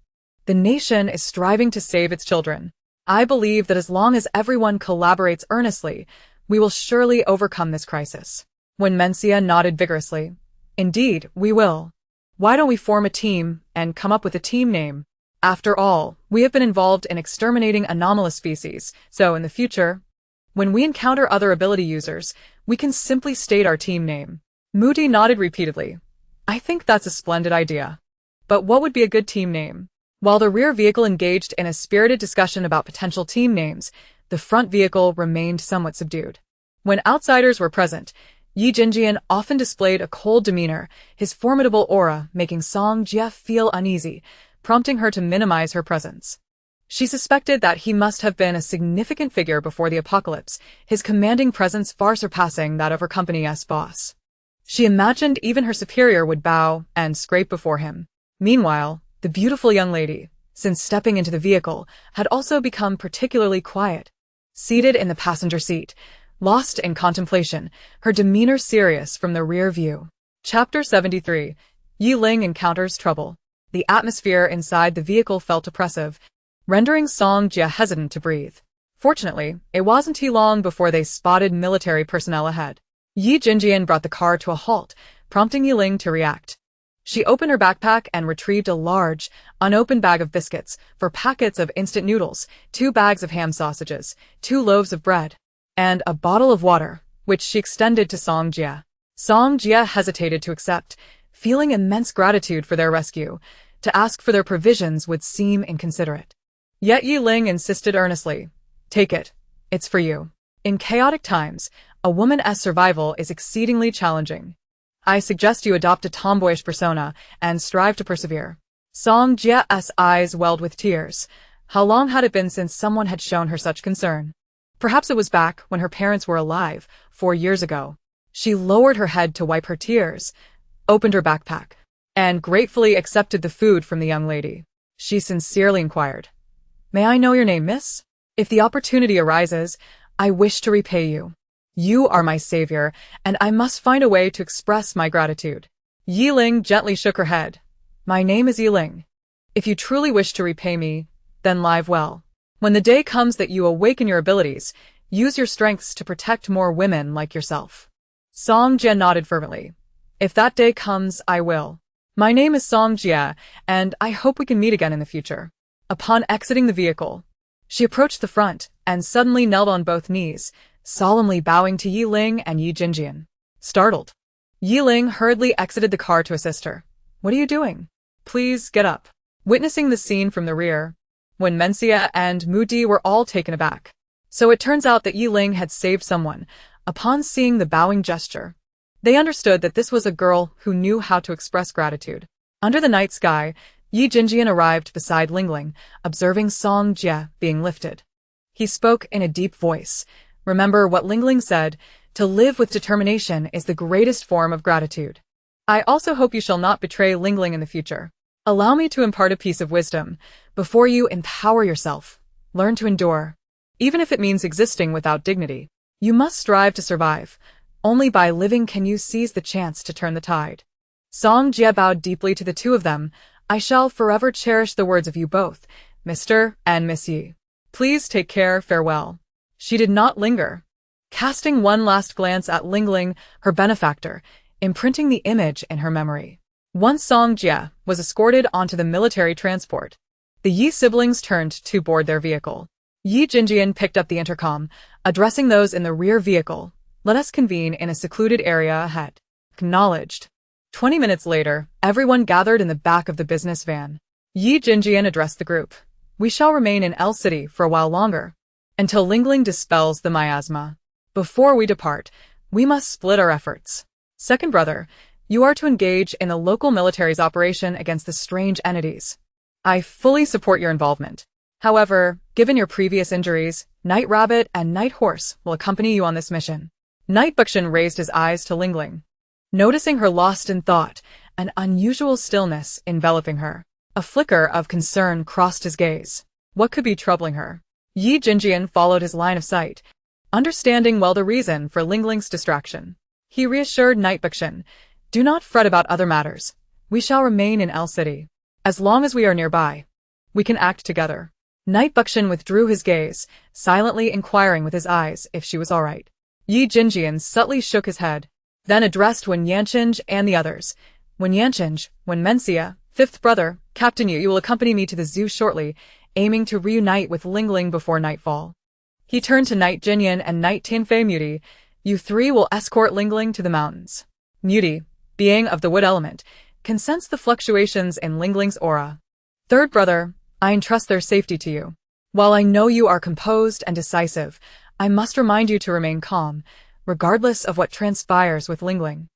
The nation is striving to save its children. I believe that as long as everyone collaborates earnestly, we will surely overcome this crisis. Mencia nodded vigorously. Indeed, we will. Why don't we form a team and come up with a team name? After all, we have been involved in exterminating anomalous species, so in the future, when we encounter other ability users, we can simply state our team name. Moody nodded repeatedly. I think that's a splendid idea. But what would be a good team name? While the rear vehicle engaged in a spirited discussion about potential team names, the front vehicle remained somewhat subdued. When outsiders were present, Ye Ling often displayed a cold demeanor, his formidable aura making Song Jie feel uneasy, prompting her to minimize her presence. She suspected that he must have been a significant figure before the apocalypse, his commanding presence far surpassing that of her company's boss. She imagined even her superior would bow and scrape before him. Meanwhile, the beautiful young lady, since stepping into the vehicle, had also become particularly quiet. Seated in the passenger seat, lost in contemplation, her demeanor serious from the rear view. Chapter 73. Ye Ling encounters trouble. The atmosphere inside the vehicle felt oppressive, rendering Song Jie hesitant to breathe. Fortunately, it wasn't too long before they spotted military personnel ahead. Ye Ling brought the car to a halt, prompting Ye Ling to react. She opened her backpack and retrieved a large, unopened bag of biscuits, 4 packets of instant noodles, 2 bags of ham sausages, 2 loaves of bread, and a bottle of water, which she extended to Song Jie. Song Jie hesitated to accept, feeling immense gratitude for their rescue. To ask for their provisions would seem inconsiderate. Yet Ye Ling insisted earnestly. Take it. It's for you. In chaotic times, a woman's survival is exceedingly challenging. I suggest you adopt a tomboyish persona and strive to persevere. Song Jie's eyes welled with tears. How long had it been since someone had shown her such concern? Perhaps it was back when her parents were alive, 4 years ago. She lowered her head to wipe her tears, opened her backpack, and gratefully accepted the food from the young lady. She sincerely inquired, "May I know your name, miss? If the opportunity arises, I wish to repay you. You are my savior, and I must find a way to express my gratitude." Ye Ling gently shook her head. "My name is Ye Ling. If you truly wish to repay me, then live well. When the day comes that you awaken your abilities, use your strengths to protect more women like yourself." Song Jie nodded fervently. "If that day comes, I will. My name is Song Jie, and I hope we can meet again in the future." Upon exiting the vehicle, she approached the front and suddenly knelt on both knees, solemnly bowing to Ye Ling and Ye Ling. Startled, Ye Ling hurriedly exited the car to assist her. "What are you doing? Please get up." Witnessing the scene from the rear, Mencia and Moody were all taken aback. So it turns out that Ye Ling had saved someone. Upon seeing the bowing gesture, they understood that this was a girl who knew how to express gratitude. Under the night sky, Ye Ling arrived beside Ling Ling, observing Song Jie being lifted. He spoke in a deep voice. "Remember what Ling Ling said, to live with determination is the greatest form of gratitude. I also hope you shall not betray Ling Ling in the future. Allow me to impart a piece of wisdom. Before you empower yourself, learn to endure. Even if it means existing without dignity, you must strive to survive. Only by living can you seize the chance to turn the tide." Song Jie bowed deeply to the two of them. "I shall forever cherish the words of you both, Mr. and Miss Ye. Please take care, farewell." She did not linger, casting one last glance at Ling Ling, her benefactor, imprinting the image in her memory. Once Song Jie was escorted onto the military transport, the Ye siblings turned to board their vehicle. Ye Ling picked up the intercom, addressing those in the rear vehicle. "Let us convene in a secluded area ahead." Acknowledged. 20 minutes later, everyone gathered in the back of the business van. Ye Ling addressed the group. "We shall remain in L City for a while longer, until Ling Ling dispels the miasma. Before we depart, we must split our efforts. Second brother, you are to engage in the local military's operation against the strange entities. I fully support your involvement. However, given your previous injuries, Night Rabbit and Night Horse will accompany you on this mission. Night Buckshin raised his eyes to Ling Ling. Noticing her lost in thought, an unusual stillness enveloping her. A flicker of concern crossed his gaze. What could be troubling her? Yi Jinjian followed his line of sight, understanding well the reason for Ling Ling's distraction. He reassured Night Buckshin, "Do not fret about other matters. We shall remain in L City. As long as we are nearby, we can act together." Night Buckshin withdrew his gaze, silently inquiring with his eyes if she was all right. Yi Jinjian subtly shook his head, then addressed Wen Yanchinj and the others. "Wen Yanchinj, Wen Mencia, fifth brother, Captain you will accompany me to the zoo shortly, aiming to reunite with Ling Ling before nightfall." He turned to Night Jinyan and Night Tianfei Moody. "You three will escort Ling Ling to the mountains." Moody, being of the wood element, can sense the fluctuations in Ling Ling's aura. "Third brother, I entrust their safety to you. While I know you are composed and decisive, I must remind you to remain calm, regardless of what transpires with Ling Ling.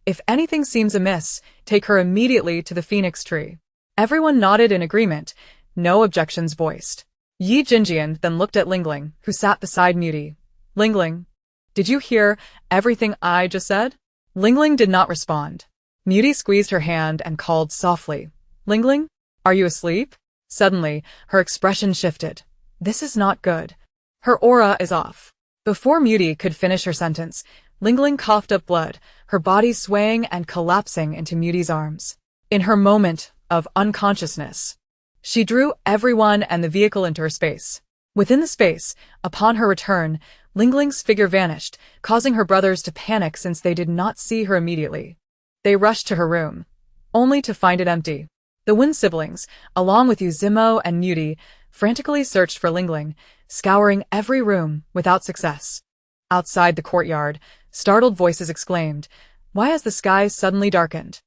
If anything seems amiss, take her immediately to the phoenix tree." Everyone nodded in agreement, no objections voiced. Yi Jinjian then looked at Ling Ling, who sat beside Moody. "Ling Ling, did you hear everything I just said?" Ling Ling did not respond. Moody squeezed her hand and called softly, "Ling Ling, are you asleep?" Suddenly, her expression shifted. "This is not good. Her aura is off." Before Moody could finish her sentence, Ling Ling coughed up blood, her body swaying and collapsing into Moody's arms. In her moment of unconsciousness, she drew everyone and the vehicle into her space. Within the space, upon her return, Ling Ling's figure vanished, causing her brothers to panic since they did not see her immediately. They rushed to her room, only to find it empty. The Wen siblings, along with Yuzimo and Moody, frantically searched for Ling Ling, scouring every room without success. Outside the courtyard, startled voices exclaimed, "Why has the sky suddenly darkened?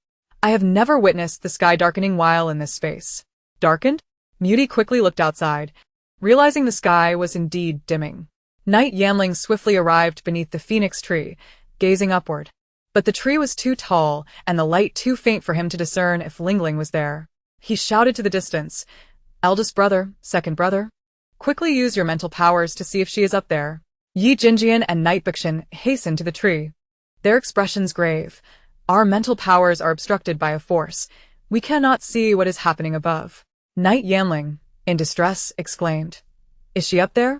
I have never witnessed the sky darkening while in this space." Darkened? Moody quickly looked outside, realizing the sky was indeed dimming. Night Yanling swiftly arrived beneath the phoenix tree, gazing upward. But the tree was too tall and the light too faint for him to discern if Ling Ling was there. He shouted to the distance, "Eldest brother, second brother, quickly use your mental powers to see if she is up there." Yi Jinjian and Night Buckshin hastened to the tree, their expressions grave. "Our mental powers are obstructed by a force. We cannot see what is happening above." Night Yanling, in distress, exclaimed, "Is she up there?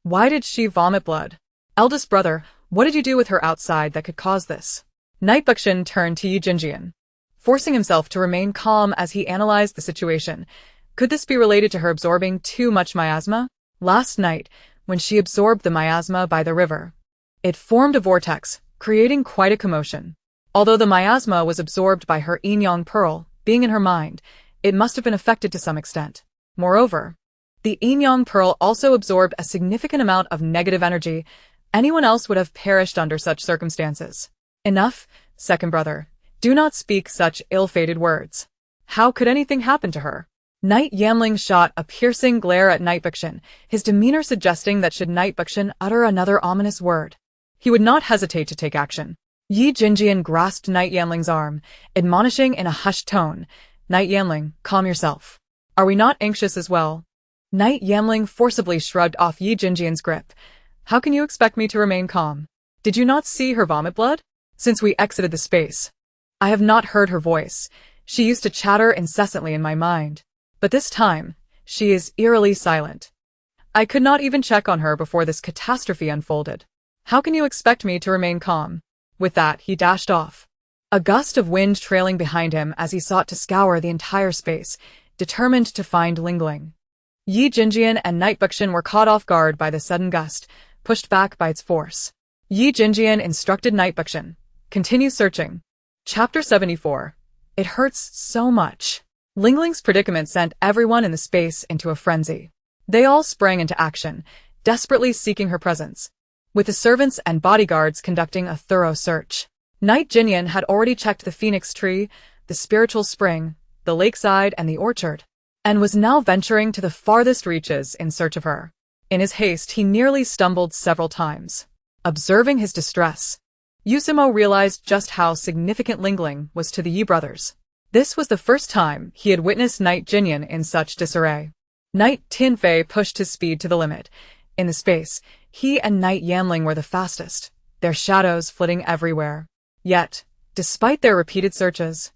Why did she vomit blood? Eldest brother, what did you do with her outside that could cause this?" Night Buckshin turned to Yi Jinjian, forcing himself to remain calm as he analyzed the situation. Could this be related to her absorbing too much miasma? Last night, when she absorbed the miasma by the river, it formed a vortex, creating quite a commotion. Although the miasma was absorbed by her yin-yang pearl, being in her mind, it must have been affected to some extent. Moreover, the yin-yang pearl also absorbed a significant amount of negative energy. Anyone else would have perished under such circumstances. "Enough, second brother. Do not speak such ill-fated words. How could anything happen to her?" Night Yanling shot a piercing glare at Night Buckshin, his demeanor suggesting that should Night Buckshin utter another ominous word, he would not hesitate to take action. Yi Jinjian grasped Night Yanling's arm, admonishing in a hushed tone, "Night Yanling, calm yourself. Are we not anxious as well?" Night Yanling forcibly shrugged off Yi Jinjian's grip. "How can you expect me to remain calm? Did you not see her vomit blood? Since we exited the space, I have not heard her voice. She used to chatter incessantly in my mind. But this time, she is eerily silent. I could not even check on her before this catastrophe unfolded. How can you expect me to remain calm?" With that, he dashed off, a gust of wind trailing behind him as he sought to scour the entire space, determined to find Ling Ling. Yi Jinjian and Night Buckshin were caught off guard by the sudden gust, pushed back by its force. Yi Jinjian instructed Night Buckshin, "Continue searching." Chapter 74. It hurts so much. Ling Ling's predicament sent everyone in the space into a frenzy. They all sprang into action, desperately seeking her presence, with the servants and bodyguards conducting a thorough search. Night Jinyan had already checked the phoenix tree, the spiritual spring, the lakeside, and the orchard, and was now venturing to the farthest reaches in search of her. In his haste, he nearly stumbled several times. Observing his distress, Yusimo realized just how significant Ling Ling was to the Yi brothers. This was the first time he had witnessed Knight Jinyan in such disarray. Knight Tianfei pushed his speed to the limit. In the space, he and Knight Yanling were the fastest, their shadows flitting everywhere. Yet, despite their repeated searches,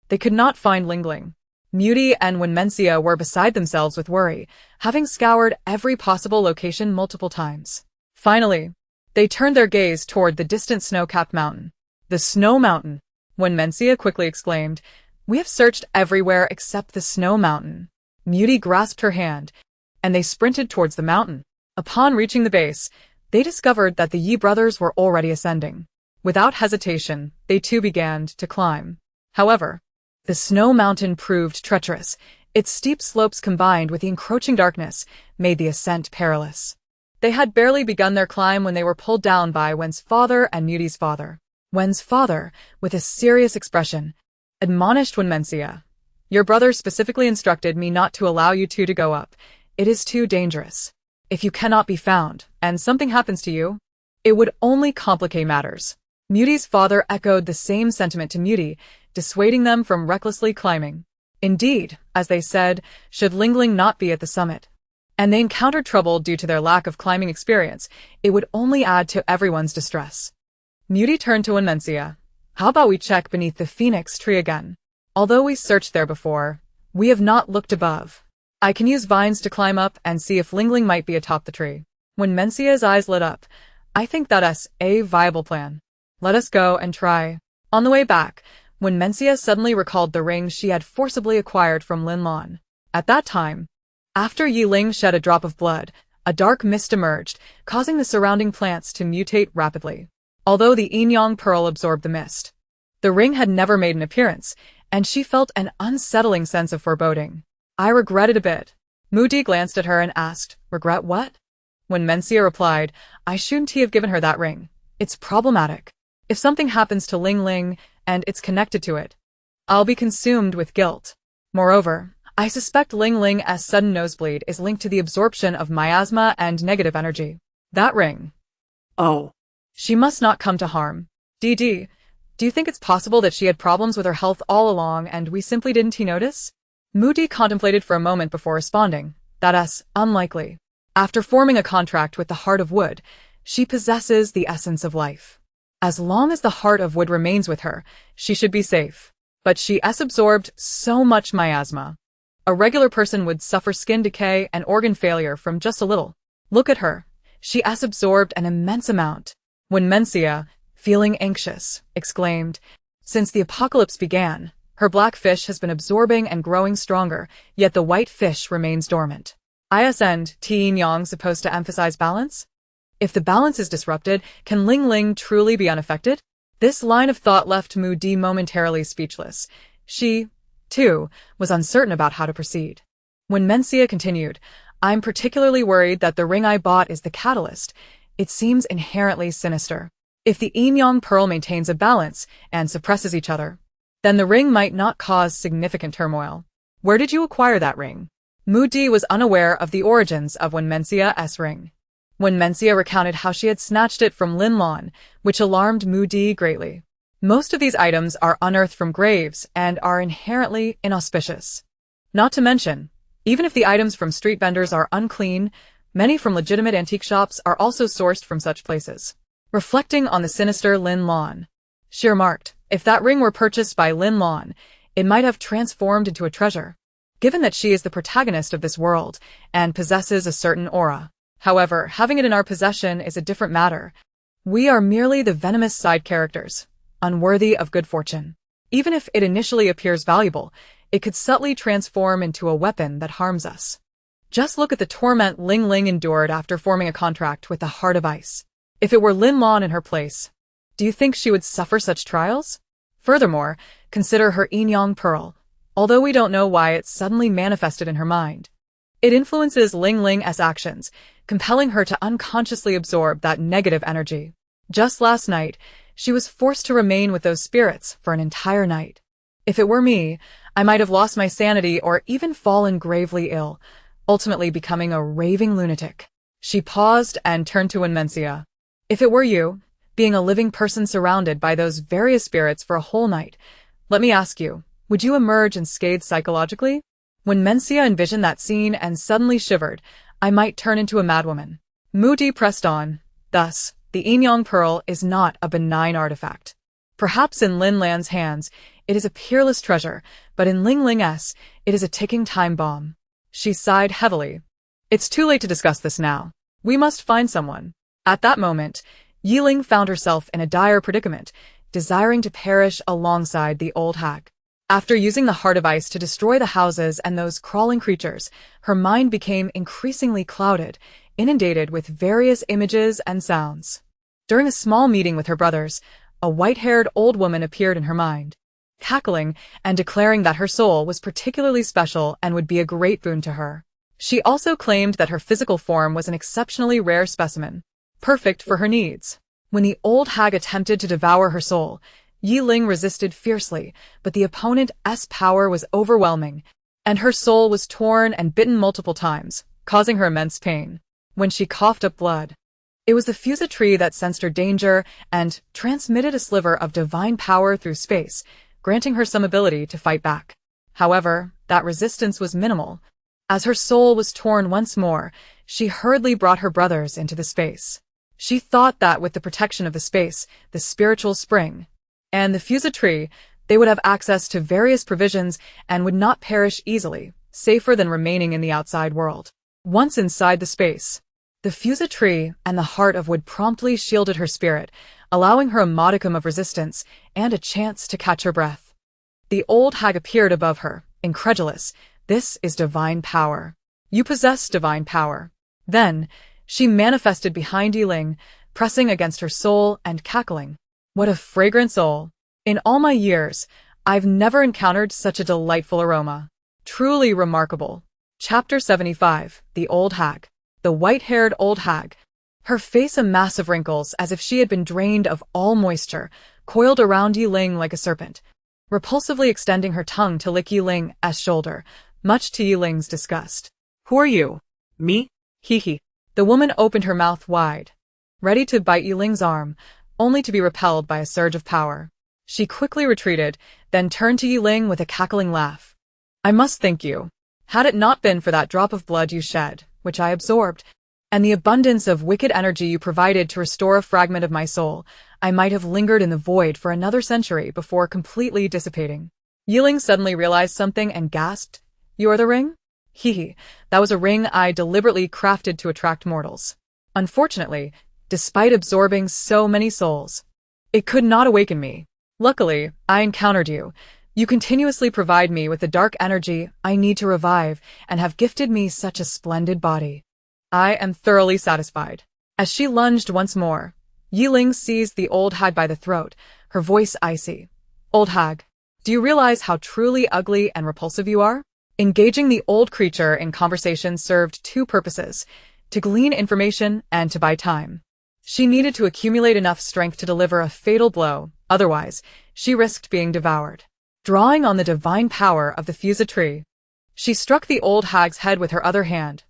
they could not find Ling Ling. Moody and Wenmensia were beside themselves with worry, having scoured every possible location multiple times. Finally, they turned their gaze toward the distant snow-capped mountain. The Snow Mountain! Wenmensia quickly exclaimed. We have searched everywhere except the Snow Mountain. Moody grasped her hand, and they sprinted towards the mountain. Upon reaching the base, they discovered that the Yi brothers were already ascending. Without hesitation, they too began to climb. However, the Snow Mountain proved treacherous. Its steep slopes combined with the encroaching darkness made the ascent perilous. They had barely begun their climb when they were pulled down by Wen's father and Moody's father. Wen's father, with a serious expression, admonished Wenmensia. Your brother specifically instructed me not to allow you two to go up. It is too dangerous. If you cannot be found, and something happens to you, it would only complicate matters. Moody's father echoed the same sentiment to Moody, dissuading them from recklessly climbing. Indeed, as they said, should Ling Ling not be at the summit, and they encountered trouble due to their lack of climbing experience, it would only add to everyone's distress. Moody turned to Wenmensia. How about we check beneath the phoenix tree again? Although we searched there before, we have not looked above. I can use vines to climb up and see if Ling Ling might be atop the tree. Wenmensia's eyes lit up. I think that's a viable plan. Let us go and try. On the way back, Wenmensia suddenly recalled the ring she had forcibly acquired from Lin Lan. At that time, after Ye Ling shed a drop of blood, a dark mist emerged, causing the surrounding plants to mutate rapidly. Although the yin-yang pearl absorbed the mist, the ring had never made an appearance, and she felt an unsettling sense of foreboding. I regret it a bit. Moody glanced at her and asked, regret what? Wenmensia replied, I shouldn't have given her that ring. It's problematic. If something happens to Ling Ling, and it's connected to it, I'll be consumed with guilt. Moreover, I suspect Ling Ling's sudden nosebleed is linked to the absorption of miasma and negative energy. That ring. Oh. She must not come to harm. DD, do you think it's possible that she had problems with her health all along and we simply didn't notice? Moody contemplated for a moment before responding. That's unlikely. After forming a contract with the Heart of Wood, she possesses the essence of life. As long as the Heart of Wood remains with her, she should be safe. But she has absorbed so much miasma. A regular person would suffer skin decay and organ failure from just a little. Look at her. She has absorbed an immense amount. Wenmensia, feeling anxious, exclaimed, since the apocalypse began, her black fish has been absorbing and growing stronger, yet the white fish remains dormant. Isn't yin-yang supposed to emphasize balance? If the balance is disrupted, can Ling Ling truly be unaffected? This line of thought left Moody momentarily speechless. She, too, was uncertain about how to proceed. Wenmensia continued, I'm particularly worried that the ring I bought is the catalyst. It seems inherently sinister. If the yin-yang pearl maintains a balance and suppresses each other, then the ring might not cause significant turmoil. Where did you acquire that ring? Moody was unaware of the origins of Wenmensia's ring. Wenmensia recounted how she had snatched it from Lin Lan, which alarmed Moody greatly. Most of these items are unearthed from graves and are inherently inauspicious. Not to mention, even if the items from street vendors are unclean, many from legitimate antique shops are also sourced from such places. Reflecting on the sinister Lin Lan, she remarked, if that ring were purchased by Lin Lan, it might have transformed into a treasure. Given that she is the protagonist of this world and possesses a certain aura. However, having it in our possession is a different matter. We are merely the venomous side characters, unworthy of good fortune. Even if it initially appears valuable, it could subtly transform into a weapon that harms us. Just look at the torment Ling Ling endured after forming a contract with the Heart of Ice. If it were Lin Lan in her place, do you think she would suffer such trials? Furthermore, consider her yin-yang pearl. Although we don't know why it suddenly manifested in her mind, it influences Ling Ling's actions, compelling her to unconsciously absorb that negative energy. Just last night, she was forced to remain with those spirits for an entire night. If it were me, I might have lost my sanity or even fallen gravely ill, ultimately becoming a raving lunatic. She paused and turned to Wenmensia. If it were you, being a living person surrounded by those various spirits for a whole night. Let me ask you, would you emerge unscathed psychologically? When Mencia envisioned that scene and suddenly shivered, I might turn into a madwoman. Moody pressed on. Thus, the Inyang Pearl is not a benign artifact. Perhaps in Lin Lan's hands, it is a peerless treasure, but in Ling Ling's, it is a ticking time bomb. She sighed heavily. It's too late to discuss this now. We must find someone. At that moment, Ye Ling found herself in a dire predicament, desiring to perish alongside the old hag. After using the Heart of Ice to destroy the houses and those crawling creatures, her mind became increasingly clouded, inundated with various images and sounds. During a small meeting with her brothers, a white-haired old woman appeared in her mind, cackling and declaring that her soul was particularly special and would be a great boon to her. She also claimed that her physical form was an exceptionally rare specimen, perfect for her needs. When the old hag attempted to devour her soul, Ye Ling resisted fiercely, but the opponent's power was overwhelming, and her soul was torn and bitten multiple times, causing her immense pain. When she coughed up blood, it was the fusa tree that sensed her danger and transmitted a sliver of divine power through space, granting her some ability to fight back. However, that resistance was minimal. As her soul was torn once more, she hurriedly brought her brothers into the space. She thought that with the protection of the space, the spiritual spring, and the fusa tree, they would have access to various provisions and would not perish easily, safer than remaining in the outside world. Once inside the space, the fusa tree and the heart of wood promptly shielded her spirit, allowing her a modicum of resistance and a chance to catch her breath. The old hag appeared above her, incredulous. This is divine power. You possess divine power. Then, she manifested behind Ye Ling, pressing against her soul and cackling. What a fragrant soul! In all my years, I've never encountered such a delightful aroma. Truly remarkable. Chapter 75, The Old Hag. The white-haired old hag. Her face a mass of wrinkles as if she had been drained of all moisture, coiled around Ye Ling like a serpent, repulsively extending her tongue to lick Ye Ling's shoulder, much to Ye Ling's disgust. Who are you? Me? Hee. The woman opened her mouth wide, ready to bite Ye Ling's arm, only to be repelled by a surge of power. She quickly retreated, then turned to Ye Ling with a cackling laugh. I must thank you. Had it not been for that drop of blood you shed, which I absorbed, and the abundance of wicked energy you provided to restore a fragment of my soul, I might have lingered in the void for another century before completely dissipating. Ye Ling suddenly realized something and gasped. You're the ring? Hee. That was a ring I deliberately crafted to attract mortals. Unfortunately, despite absorbing so many souls, it could not awaken me. Luckily, I encountered you. You continuously provide me with the dark energy I need to revive and have gifted me such a splendid body. I am thoroughly satisfied. As she lunged once more, Ye Ling seized the old hag by the throat, her voice icy. Old hag, do you realize how truly ugly and repulsive you are? Engaging the old creature in conversation served two purposes, to glean information and to buy time. She needed to accumulate enough strength to deliver a fatal blow, otherwise, she risked being devoured. Drawing on the divine power of the fusa tree, she struck the old hag's head with her other hand.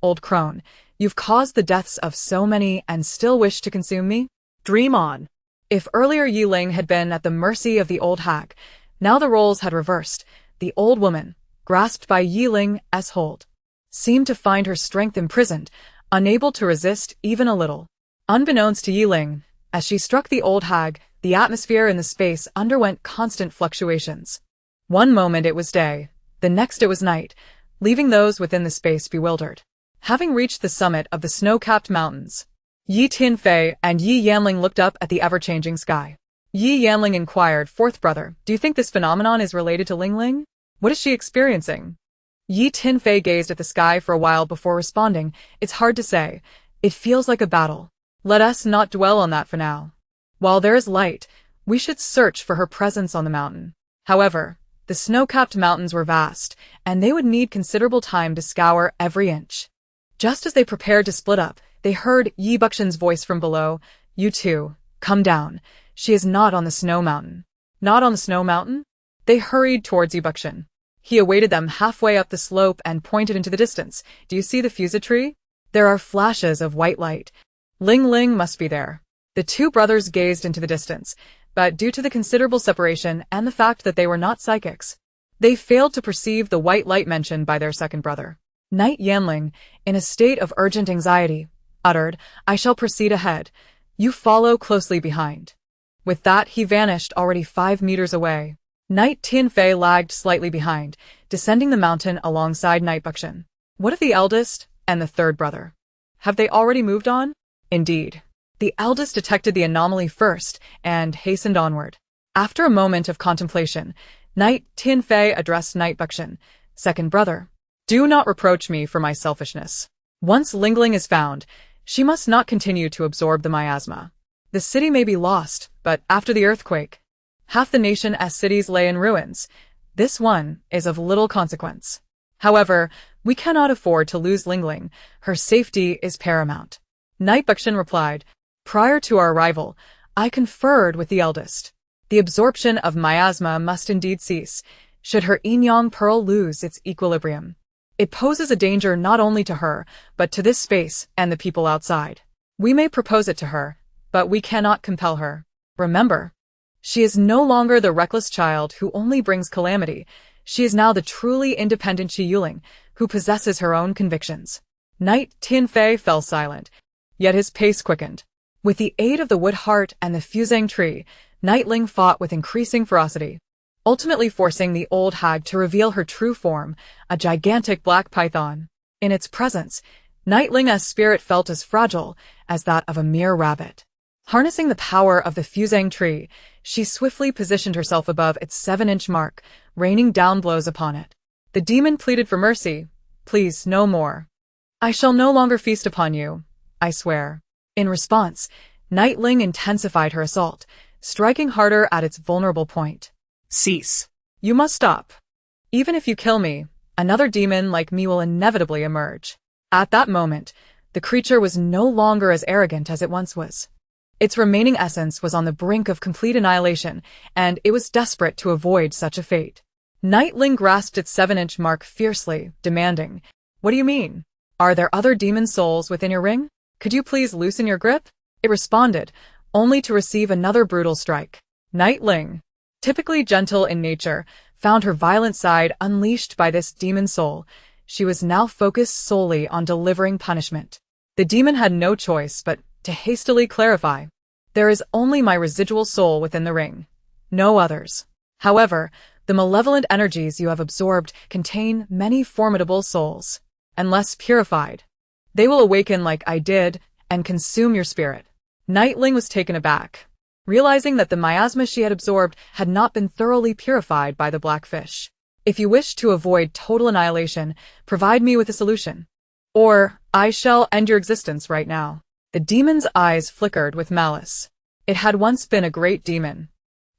Old crone, you've caused the deaths of so many and still wish to consume me? Dream on. If earlier Ye Ling had been at the mercy of the old hag, now the roles had reversed. The old woman, grasped by Ye Ling's hold, seemed to find her strength imprisoned, unable to resist even a little. Unbeknownst to Ye Ling, as she struck the old hag, the atmosphere in the space underwent constant fluctuations. One moment it was day, the next it was night, leaving those within the space bewildered. Having reached the summit of the snow-capped mountains, Ye Tianfei and Ye Yanling looked up at the ever-changing sky. Ye Yanling inquired, Fourth brother, do you think this phenomenon is related to Ling Ling? What is she experiencing? Ye Tianfei gazed at the sky for a while before responding, It's hard to say. It feels like a battle. Let us not dwell on that for now. While there is light, we should search for her presence on the mountain. However, the snow-capped mountains were vast, and they would need considerable time to scour every inch. Just as they prepared to split up, they heard Yi Buxin's voice from below. You two, come down. She is not on the snow mountain. Not on the snow mountain? They hurried towards Yi Buxin. He awaited them halfway up the slope and pointed into the distance. Do you see the fusa tree? There are flashes of white light. Ling Ling must be there. The two brothers gazed into the distance, but due to the considerable separation and the fact that they were not psychics, they failed to perceive the white light mentioned by their second brother. Knight Ye Ling, in a state of urgent anxiety, uttered, "I shall proceed ahead. You follow closely behind." With that, he vanished already 5 meters away. Knight Tianfei lagged slightly behind, descending the mountain alongside Knight Buckshin. What of the eldest and the third brother? Have they already moved on? Indeed. The eldest detected the anomaly first and hastened onward. After a moment of contemplation, Knight Tianfei addressed Knight Buckshin, "Second brother, do not reproach me for my selfishness. Once Ling Ling is found, she must not continue to absorb the miasma. The city may be lost, but after the earthquake, half the nation's cities lay in ruins. This one is of little consequence. However, we cannot afford to lose Ling Ling. Her safety is paramount." Knight Buckshin replied, "Prior to our arrival, I conferred with the eldest. The absorption of miasma must indeed cease, should her yin-yang pearl lose its equilibrium. It poses a danger not only to her, but to this space and the people outside. We may propose it to her, but we cannot compel her. Remember, she is no longer the reckless child who only brings calamity. She is now the truly independent Ye Ling, who possesses her own convictions." Knight Tianfei fell silent, yet his pace quickened. With the aid of the wood heart and the fusang tree, Knight Ling fought with increasing ferocity, ultimately forcing the old hag to reveal her true form, a gigantic black python. In its presence, Knight Ling's spirit felt as fragile as that of a mere rabbit. Harnessing the power of the fusang tree, she swiftly positioned herself above its 7-inch mark, raining down blows upon it. The demon pleaded for mercy. "Please, no more. I shall no longer feast upon you, I swear." In response, Knight Ling intensified her assault, striking harder at its vulnerable point. Cease. "You must stop. Even if you kill me, another demon like me will inevitably emerge." At that moment, the creature was no longer as arrogant as it once was. Its remaining essence was on the brink of complete annihilation, and it was desperate to avoid such a fate. Knight Ling grasped its 7-inch mark fiercely, demanding, "What do you mean? Are there other demon souls within your ring? Could you please loosen your grip?" It responded, only to receive another brutal strike. Knight Ling, typically gentle in nature, found her violent side unleashed by this demon soul. She was now focused solely on delivering punishment. The demon had no choice but to hastily clarify, "There is only my residual soul within the ring, no others. However, the malevolent energies you have absorbed contain many formidable souls. Unless purified, they will awaken like I did and consume your spirit." Knight Ling was taken aback, realizing that the miasma she had absorbed had not been thoroughly purified by the blackfish. "If you wish to avoid total annihilation, provide me with a solution, or I shall end your existence right now." The demon's eyes flickered with malice. It had once been a great demon,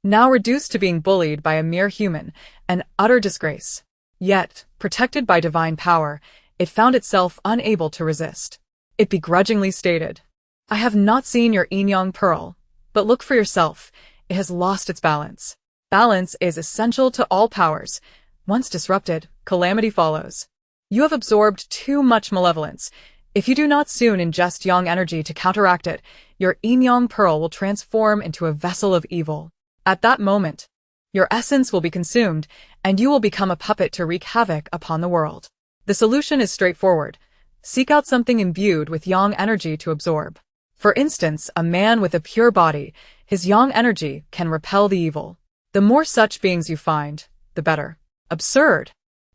now reduced to being bullied by a mere human, an utter disgrace. Yet, protected by divine power, it found itself unable to resist. It begrudgingly stated, "I have not seen your yin-yang pearl, but look for yourself. It has lost its balance. Balance is essential to all powers. Once disrupted, calamity follows. You have absorbed too much malevolence. If you do not soon ingest yang energy to counteract it, your yin-yang pearl will transform into a vessel of evil. At that moment, your essence will be consumed, and you will become a puppet to wreak havoc upon the world." The solution is straightforward. Seek out something imbued with yang energy to absorb. For instance, a man with a pure body, his yang energy can repel the evil. The more such beings you find, the better. Absurd.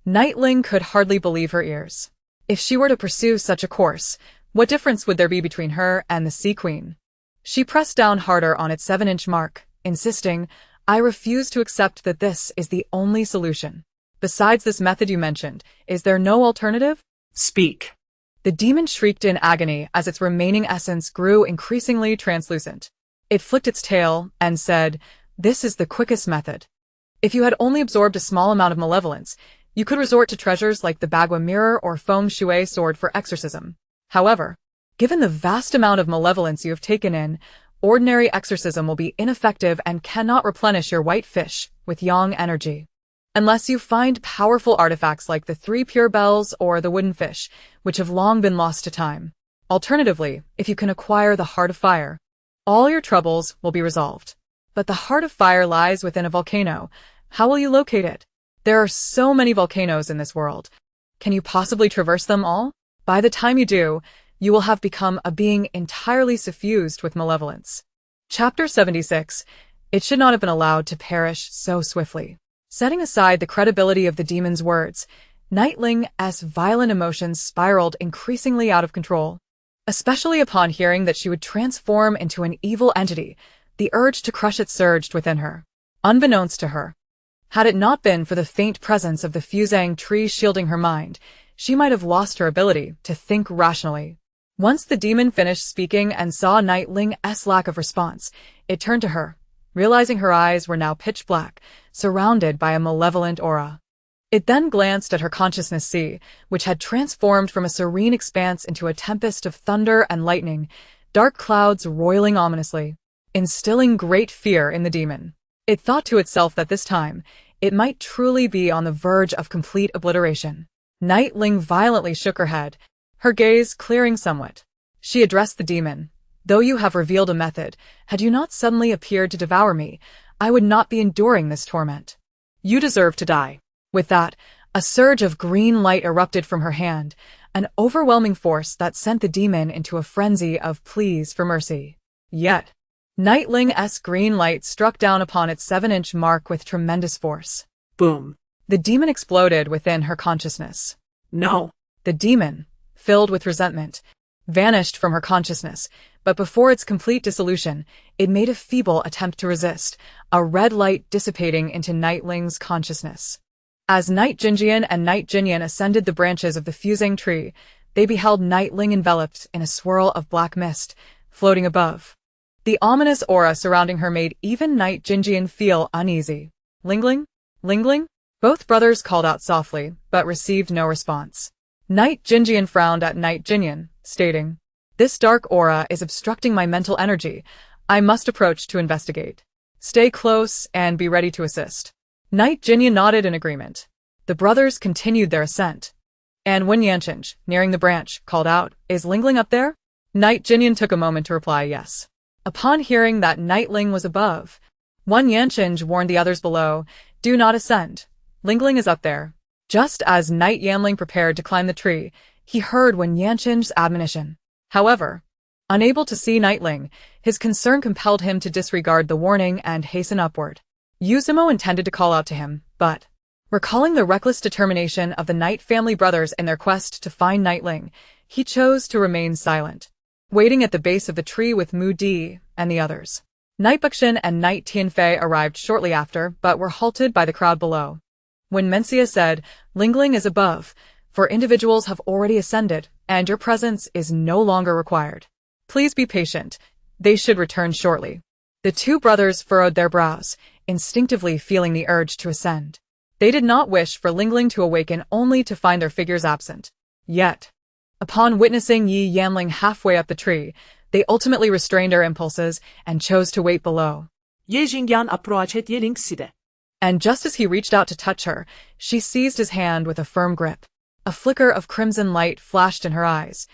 Knight Ling could hardly believe her ears. If she were to pursue such a course, what difference would there be between her and the Sea Queen? She pressed down harder on its 7-inch mark, insisting, "I refuse to accept that this is the only solution. Besides this method you mentioned, is there no alternative?" Speak. The demon shrieked in agony as its remaining essence grew increasingly translucent. It flicked its tail and said, "This is the quickest method. If you had only absorbed a small amount of malevolence, you could resort to treasures like the Bagua mirror or Feng Shui sword for exorcism. However, given the vast amount of malevolence you have taken in, ordinary exorcism will be ineffective and cannot replenish your white fish with yang energy. Unless you find powerful artifacts like the 3 pure bells or the wooden fish, which have long been lost to time. Alternatively, if you can acquire the heart of fire, All your troubles will be resolved. But the heart of fire lies within a volcano. How will you locate it? There are so many volcanoes in this world. Can you possibly traverse them all? By the time you do, you will have become a being entirely suffused with malevolence. Chapter 76. It should not have been allowed to perish so swiftly. Setting aside the credibility of the demon's words, Ye Ling's violent emotions spiraled increasingly out of control. Especially upon hearing that she would transform into an evil entity, the urge to crush it surged within her. Unbeknownst to her, had it not been for the faint presence of the fusang tree shielding her mind, she might have lost her ability to think rationally. Once the demon finished speaking and saw Ye Ling's lack of response, it turned to her, realizing her eyes were now pitch black, surrounded by a malevolent aura. It then glanced at her consciousness sea, which had transformed from a serene expanse into a tempest of thunder and lightning, dark clouds roiling ominously, instilling great fear in the demon. It thought to itself that this time, it might truly be on the verge of complete obliteration. Ye Ling violently shook her head, her gaze clearing somewhat. She addressed the demon. Though you have revealed a method, had you not suddenly appeared to devour me, I would not be enduring this torment. You deserve to die. With that, a surge of green light erupted from her hand, an overwhelming force that sent the demon into a frenzy of pleas for mercy. Yet, Ye Ling's green light struck down upon its 7-inch mark with tremendous force. Boom. The demon exploded within her consciousness. No. The demon, filled with resentment, vanished from her consciousness, but before its complete dissolution, it made a feeble attempt to resist, a red light dissipating into Ye Ling's consciousness. As Night Jinjian and Night Jinyan ascended the branches of the fusing tree, they beheld Ye Ling enveloped in a swirl of black mist, floating above. The ominous aura surrounding her made even Night Jinjian feel uneasy. Ling Ling? Both brothers called out softly, but received no response. Night Jinjian frowned at Night Jinyan, stating, "This dark aura is obstructing my mental energy. I must approach to investigate. Stay close and be ready to assist." Night Jinyan nodded in agreement. The brothers continued their ascent. And when Yanchinj, nearing the branch, called out, "Is Ling up there?" Night Jinyan took a moment to reply yes. Upon hearing that Ye Ling was above, one Yanchinj warned the others below, "Do not ascend. Ling is up there." Just as Night Yamling prepared to climb the tree, he heard Wen Yanchin's admonition. However, unable to see Ye Ling, his concern compelled him to disregard the warning and hasten upward. Yuzimo intended to call out to him, but, recalling the reckless determination of the Night family brothers in their quest to find Ye Ling, he chose to remain silent, waiting at the base of the tree with Moody and the others. Night Buxin and Night Tianfei arrived shortly after, but were halted by the crowd below. When Mencia said, "Ling is above, for individuals have already ascended, and your presence is no longer required. Please be patient. They should return shortly." The two brothers furrowed their brows, instinctively feeling the urge to ascend. They did not wish for Ling to awaken only to find their figures absent. Yet, upon witnessing Ye Yamling halfway up the tree, they ultimately restrained their impulses and chose to wait below. Ye Jingyan approached Ye Ling side. And just as he reached out to touch her, she seized his hand with a firm grip. A flicker of crimson light flashed in her eyes,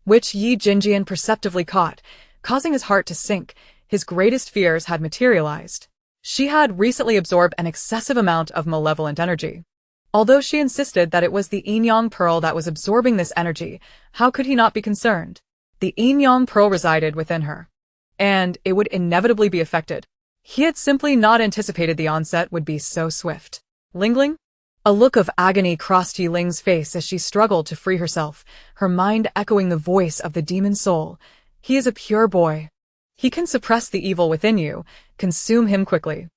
which Ye Jinjian perceptively caught, causing his heart to sink. His greatest fears had materialized. She had recently absorbed an excessive amount of malevolent energy. Although she insisted that it was the Yin-Yang pearl that was absorbing this energy, how could he not be concerned? The Yin-Yang pearl resided within her, and it would inevitably be affected. He had simply not anticipated the onset would be so swift. Ling? A look of agony crossed Ye Ling's face as she struggled to free herself, her mind echoing the voice of the demon soul. He is a pure boy. He can suppress the evil within you, consume him quickly.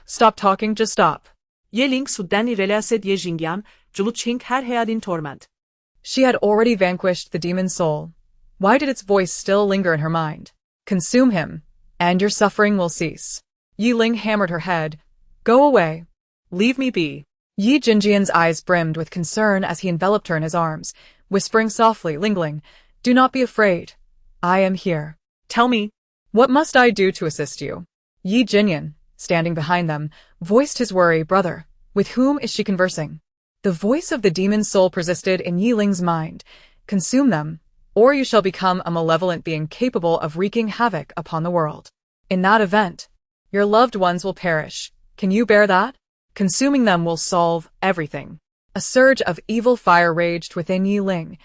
Stop talking, just stop. Ye Ling sudden ilerlese Ye Jingyan, Juluching her hayal torment. She had already vanquished the demon soul. Why did its voice still linger in her mind? Consume him, and your suffering will cease. Ye Ling hammered her head. Go away. Leave me be. Ye Jinjian's eyes brimmed with concern as he enveloped her in his arms, whispering softly, Ling, do not be afraid. I am here. Tell me, what must I do to assist you? Ye Jinyan, standing behind them, voiced his worry. Brother, with whom is she conversing? The voice of the demon soul persisted in Ye Ling's mind. Consume them, or you shall become a malevolent being capable of wreaking havoc upon the world. In that event, your loved ones will perish. Can you bear that? Consuming them will solve everything. A surge of evil fire raged within Ye Ling,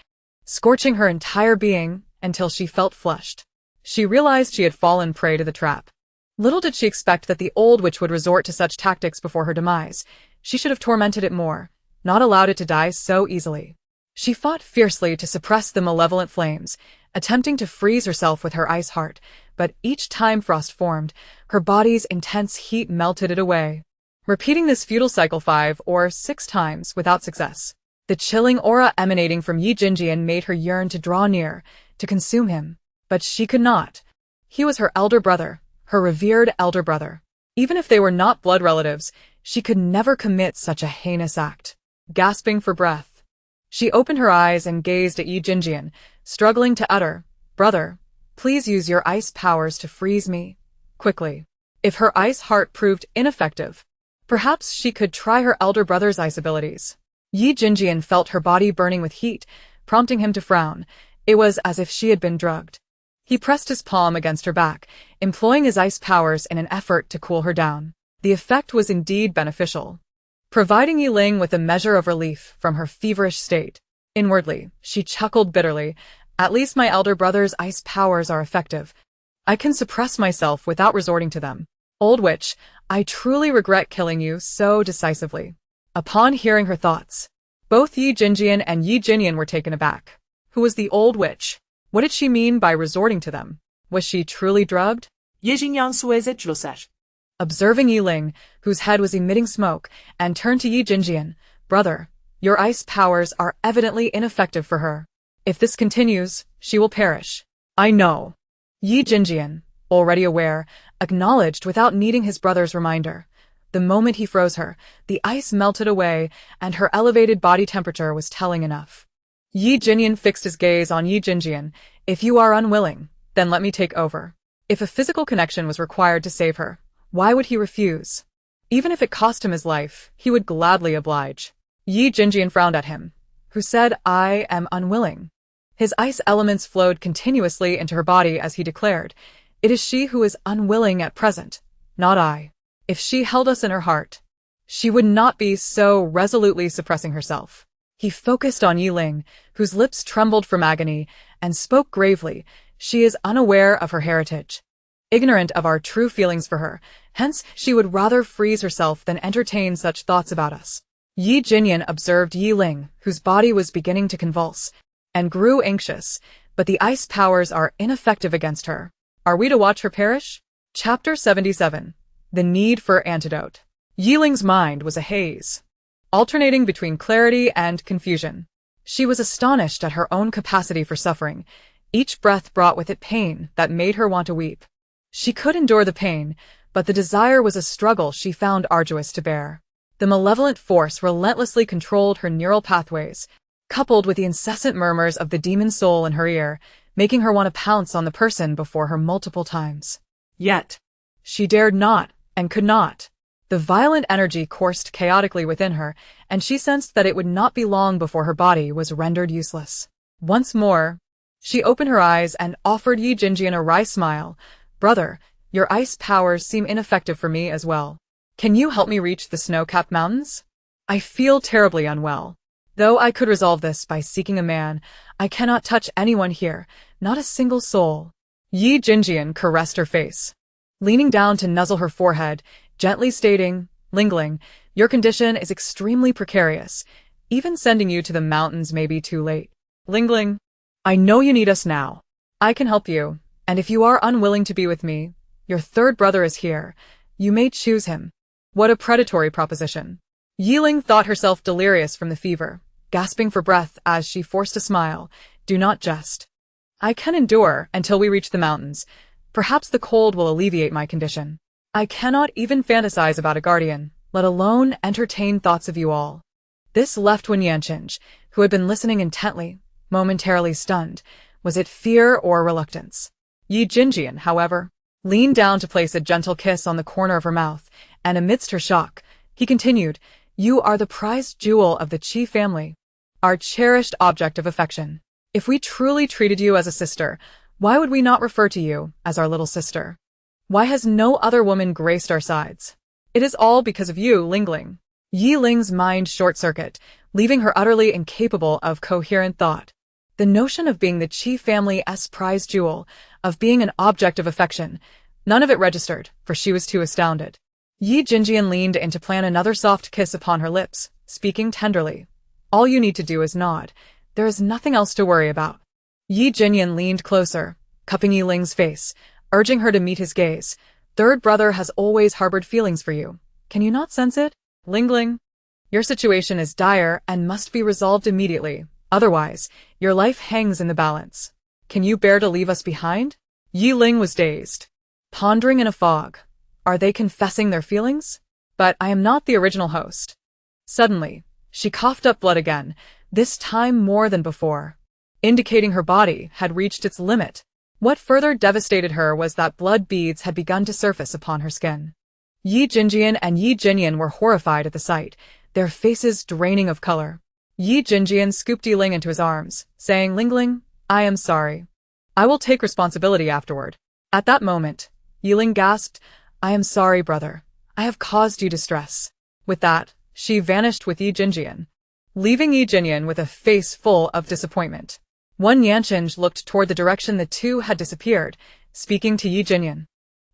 scorching her entire being until she felt flushed. She realized she had fallen prey to the trap. Little did she expect that the old witch would resort to such tactics before her demise. She should have tormented it more, not allowed it to die so easily. She fought fiercely to suppress the malevolent flames, attempting to freeze herself with her ice heart, but each time frost formed, her body's intense heat melted it away. Repeating this futile cycle 5 or 6 times without success. The chilling aura emanating from Ye Ling made her yearn to draw near, to consume him. But she could not. He was her elder brother, her revered elder brother. Even if they were not blood relatives, she could never commit such a heinous act. Gasping for breath, she opened her eyes and gazed at Ye Ling, struggling to utter, "Brother, please use your ice powers to freeze me." Quickly. If her ice heart proved ineffective, perhaps she could try her elder brother's ice abilities. Ye Ling felt her body burning with heat, prompting him to frown. It was as if she had been drugged. He pressed his palm against her back, employing his ice powers in an effort to cool her down. The effect was indeed beneficial, providing Ye Ling with a measure of relief from her feverish state. Inwardly, she chuckled bitterly. At least my elder brother's ice powers are effective. I can suppress myself without resorting to them. Old witch, I truly regret killing you so decisively. Upon hearing her thoughts, both Ye Ling and Ye Ling were taken aback. Who was the old witch? What did she mean by resorting to them? Was she truly drugged? 예징양 수에제 주로살. Observing Ye Ling, whose head was emitting smoke, and turned to Ye Ling, "Brother, your ice powers are evidently ineffective for her. If this continues, she will perish." "I know." Ye Ling, already aware, acknowledged without needing his brother's reminder. The moment he froze her, the ice melted away, and her elevated body temperature was telling enough. Ye Ling fixed his gaze on Ye Ling. "If you are unwilling, then let me take over." If a physical connection was required to save her, why would he refuse? Even if it cost him his life, he would gladly oblige. Ye Ling frowned at him, who said, "I am unwilling." His ice elements flowed continuously into her body as he declared, "It is she who is unwilling at present, not I. If she held us in her heart, she would not be so resolutely suppressing herself." He focused on Ye Ling, whose lips trembled from agony, and spoke gravely. "She is unaware of her heritage, ignorant of our true feelings for her, hence she would rather freeze herself than entertain such thoughts about us." Ye Ling observed Ye Ling, whose body was beginning to convulse, and grew anxious, but the ice powers are ineffective against her. Are we to watch her perish? Chapter 77. The Need for Antidote. Ye Ling's mind was a haze, alternating between clarity and confusion. She was astonished at her own capacity for suffering. Each breath brought with it pain that made her want to weep. She could endure the pain, but the desire was a struggle she found arduous to bear. The malevolent force relentlessly controlled her neural pathways, coupled with the incessant murmurs of the demon soul in her ear, making her want to pounce on the person before her multiple times. Yet, she dared not, and could not. The violent energy coursed chaotically within her, and she sensed that it would not be long before her body was rendered useless. Once more, she opened her eyes and offered Ye Ling a wry smile. "Brother, your ice powers seem ineffective for me as well. Can you help me reach the snow-capped mountains? I feel terribly unwell. Though I could resolve this by seeking a man, I cannot touch anyone here, not a single soul." Ye Ling caressed her face, leaning down to nuzzle her forehead, gently stating, "Ling, your condition is extremely precarious. Even sending you to the mountains may be too late. Ling, I know you need us now. I can help you, and if you are unwilling to be with me, your third brother is here. You may choose him." What a predatory proposition. Ye Ling thought herself delirious from the fever, gasping for breath as she forced a smile. "Do not jest. I can endure until we reach the mountains. Perhaps the cold will alleviate my condition. I cannot even fantasize about a guardian, let alone entertain thoughts of you all." This left Wanyanchinj, who had been listening intently, momentarily stunned. Was it fear or reluctance? Ye Ling, however, leaned down to place a gentle kiss on the corner of her mouth, and amidst her shock, he continued, "You are the prized jewel of the Qi family, our cherished object of affection. If we truly treated you as a sister, why would we not refer to you as our little sister? Why has no other woman graced our sides? It is all because of you, Ling Ling. Ye Ling's mind short-circuit, leaving her utterly incapable of coherent thought. The notion of being the Qi family's prized jewel, of being an object of affection, none of it registered, for she was too astounded. Ye Jinjian leaned in to plant another soft kiss upon her lips, speaking tenderly. All you need to do is nod. There is nothing else to worry about. Ye Jinyan leaned closer, cupping Ye Ling's face, urging her to meet his gaze. Third brother has always harbored feelings for you. Can you not sense it? Ling Ling, your situation is dire and must be resolved immediately. Otherwise, your life hangs in the balance. Can you bear to leave us behind? Ye Ling was dazed, pondering in a fog. Are they confessing their feelings? But I am not the original host. Suddenly, she coughed up blood again, this time more than before, indicating her body had reached its limit. What further devastated her was that blood beads had begun to surface upon her skin. Ye Jinjian and Ye Jinyan were horrified at the sight, their faces draining of color. Ye Jinjian scooped Ye Ling into his arms, saying, Ling Ling, I am sorry. I will take responsibility afterward. At that moment, Ye Ling gasped, I am sorry, brother. I have caused you distress. With that, she vanished with Ye Jinjian, leaving Ye Jinyan with a face full of disappointment. Wan Yanqing looked toward the direction the two had disappeared, speaking to Ye Jinyan.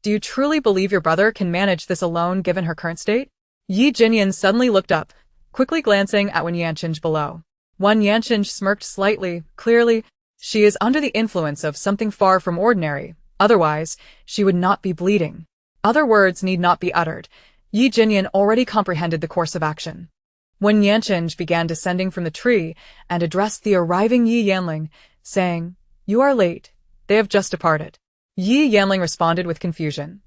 Do you truly believe your brother can manage this alone given her current state? Ye Jinyan suddenly looked up, quickly glancing at Wan Yanqing below. Wan Yanqing smirked slightly, clearly, she is under the influence of something far from ordinary, otherwise, she would not be bleeding. Other words need not be uttered. Ye Jinyan already comprehended the course of action. Wan Yanqing began descending from the tree and addressed the arriving Ye Yanling, saying, You are late. They have just departed. Ye Yanling responded with confusion.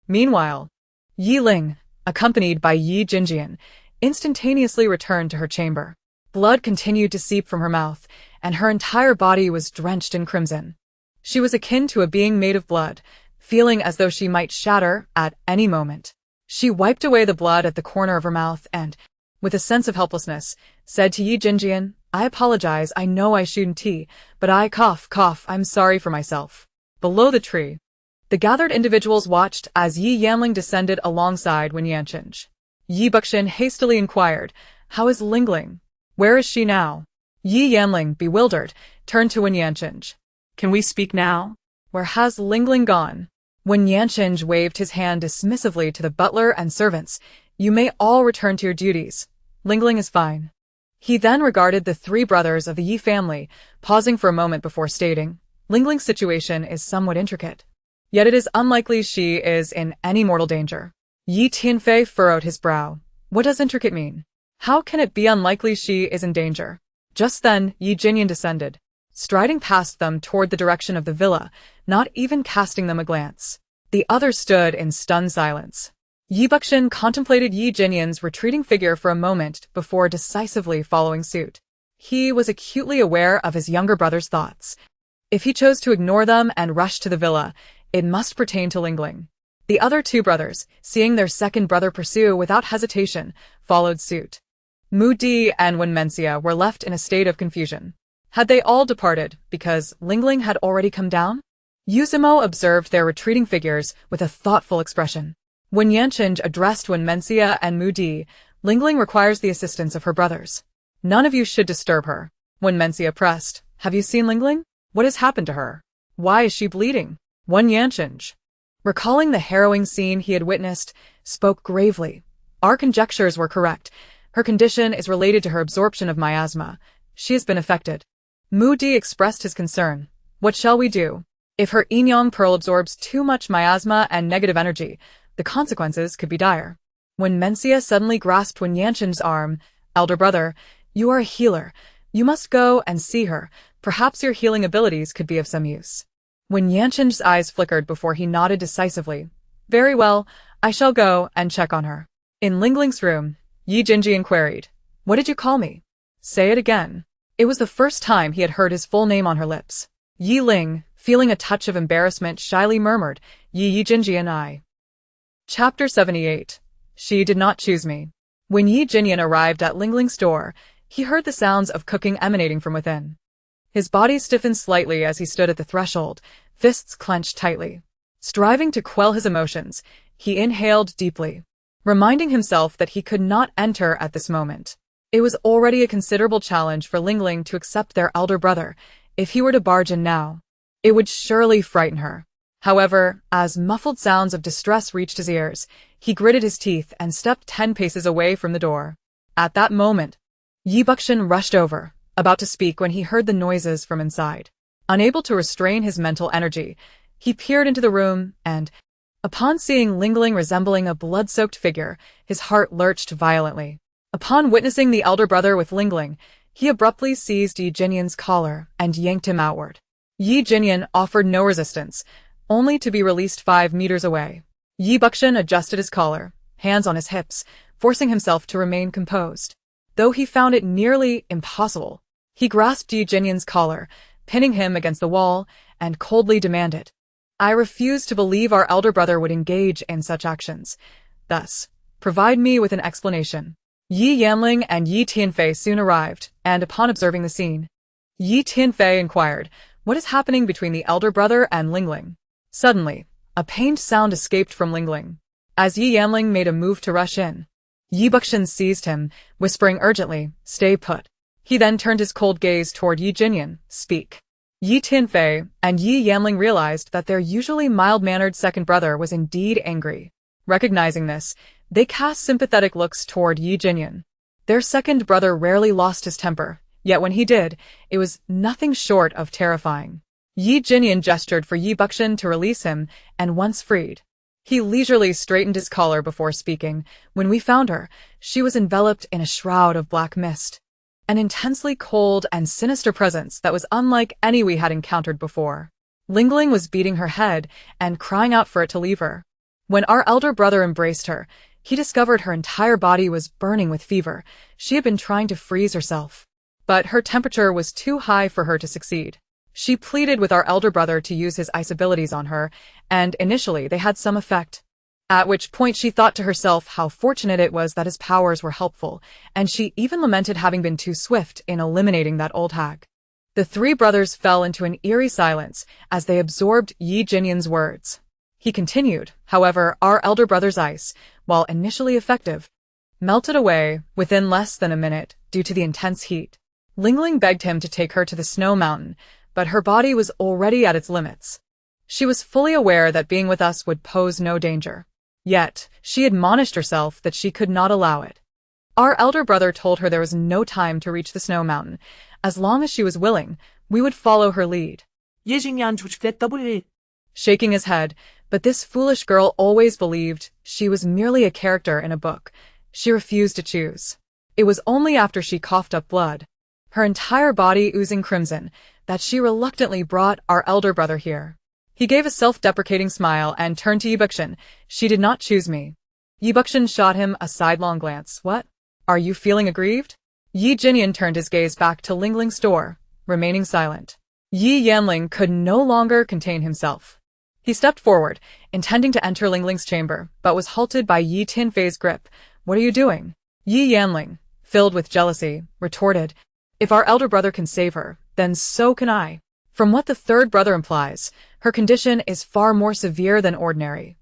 Meanwhile, Ye Ling, accompanied by Ye Jinjian, instantaneously returned to her chamber. Blood continued to seep from her mouth, and her entire body was drenched in crimson. She was akin to a being made of blood, feeling as though she might shatter at any moment. She wiped away the blood at the corner of her mouth and, with a sense of helplessness, said to Ye Jinjian, I apologize, I know I shouldn't tea, but I'm sorry for myself. Below the tree, the gathered individuals watched as Ye Yanling descended alongside Wan Yanqing. Ye Buxin hastily inquired, How is Ling Ling? Where is she now? Ye Yanling, bewildered, turned to Wan Yanqing. Can we speak now? Where has Ling Ling gone? Wan Yanqing waved his hand dismissively to the butler and servants. You may all return to your duties. Ling Ling is fine. He then regarded the three brothers of the Yi family, pausing for a moment before stating, Ling Ling's situation is somewhat intricate. Yet it is unlikely she is in any mortal danger. Yi Tianfei furrowed his brow. What does intricate mean? How can it be unlikely she is in danger? Just then, Ye Jinyan descended, striding past them toward the direction of the villa, not even casting them a glance. The others stood in stunned silence. Ye Buxin contemplated Ye Jinyan's retreating figure for a moment before decisively following suit. He was acutely aware of his younger brother's thoughts. If he chose to ignore them and rush to the villa, it must pertain to Ling Ling. The other two brothers, seeing their second brother pursue without hesitation, followed suit. Moody and Wenmencia were left in a state of confusion. Had they all departed because Ling Ling had already come down? Yuzimo observed their retreating figures with a thoughtful expression. When Yanqing addressed Wenmencia and Moody, Ling Ling requires the assistance of her brothers. None of you should disturb her. Wenmencia pressed, Have you seen Ling Ling? What has happened to her? Why is she bleeding? Wan Yanqing, recalling the harrowing scene he had witnessed, spoke gravely. Our conjectures were correct. Her condition is related to her absorption of miasma. She has been affected. Moody expressed his concern. What shall we do? If her Yinyang pearl absorbs too much miasma and negative energy, the consequences could be dire. When Mencia suddenly grasped Wan Yanqing's arm, Elder brother, you are a healer. You must go and see her. Perhaps your healing abilities could be of some use. When Yanqing's eyes flickered before he nodded decisively. Very well, I shall go and check on her. In Ling Ling's room, Ye Jinjian queried, What did you call me? Say it again. It was the first time he had heard his full name on her lips. Ye Ling, feeling a touch of embarrassment, shyly murmured, Ye Jinjian I. Chapter 78. She did not choose me. When Ye Jinyan arrived at Ling Ling's door, he heard the sounds of cooking emanating from within. His body stiffened slightly as he stood at the threshold, fists clenched tightly. Striving to quell his emotions, he inhaled deeply, reminding himself that he could not enter at this moment. It was already a considerable challenge for Ling Ling to accept their elder brother. If he were to barge in now, it would surely frighten her. However, as muffled sounds of distress reached his ears, he gritted his teeth and stepped 10 paces away from the door. At that moment, Ye Buxin rushed over, about to speak when he heard the noises from inside. Unable to restrain his mental energy, he peered into the room and, upon seeing Ling Ling resembling a blood-soaked figure, his heart lurched violently. Upon witnessing the elder brother with Ling Ling, he abruptly seized Ye Jinyan's collar and yanked him outward. Ye Jinyan offered no resistance, only to be released 5 meters away. Ye Buxin adjusted his collar, hands on his hips, forcing himself to remain composed. Though he found it nearly impossible, he grasped Ye Jinyan's collar, pinning him against the wall, and coldly demanded, "I refuse to believe our elder brother would engage in such actions. Thus, provide me with an explanation." Ye Yanling and Ye Tianfei soon arrived, and upon observing the scene, Ye Tianfei inquired, "What is happening between the elder brother and Ling Ling?" Suddenly, a pained sound escaped from Ling Ling. As Ye Yanling made a move to rush in, Ye Buxin seized him, whispering urgently, "Stay put." He then turned his cold gaze toward Ye Jinyan, "Speak." Ye Tianfei and Ye Yanling realized that their usually mild-mannered second brother was indeed angry. Recognizing this, they cast sympathetic looks toward Ye Jinyan. Their second brother rarely lost his temper, yet when he did, it was nothing short of terrifying. Ye Jinyan gestured for Ye Buxin to release him, and once freed, he leisurely straightened his collar before speaking. "When we found her, she was enveloped in a shroud of black mist. An intensely cold and sinister presence that was unlike any we had encountered before. Ling Ling was beating her head and crying out for it to leave her. When our elder brother embraced her, he discovered her entire body was burning with fever. She had been trying to freeze herself, but her temperature was too high for her to succeed. She pleaded with our elder brother to use his ice abilities on her, and initially they had some effect. At which point she thought to herself how fortunate it was that his powers were helpful, and she even lamented having been too swift in eliminating that old hag." The 3 brothers fell into an eerie silence as they absorbed Ye Jinyan's words. He continued, "However, our elder brother's ice, while initially effective, melted away within less than a minute due to the intense heat. Ling Ling begged him to take her to the snow mountain, but her body was already at its limits. She was fully aware that being with us would pose no danger. Yet, she admonished herself that she could not allow it. Our elder brother told her there was no time to reach the snow mountain. As long as she was willing, we would follow her lead." Ye Jinyan çocukları. Shaking his head, but this foolish girl always believed she was merely a character in a book. She refused to choose. It was only after she coughed up blood, her entire body oozing crimson, that she reluctantly brought our elder brother here. He gave a self-deprecating smile and turned to Ye Buxin. "She did not choose me." Ye Buxin shot him a sidelong glance. "What? Are you feeling aggrieved?" Ye Jinyan turned his gaze back to Ling Ling's door, remaining silent. Ye Yanling could no longer contain himself. He stepped forward, intending to enter Ling Ling's chamber, but was halted by Ye Tianfei's grip. "What are you doing?" Ye Yanling, filled with jealousy, retorted, "If our elder brother can save her, then so can I." From what the third brother implies, her condition is far more severe than ordinary.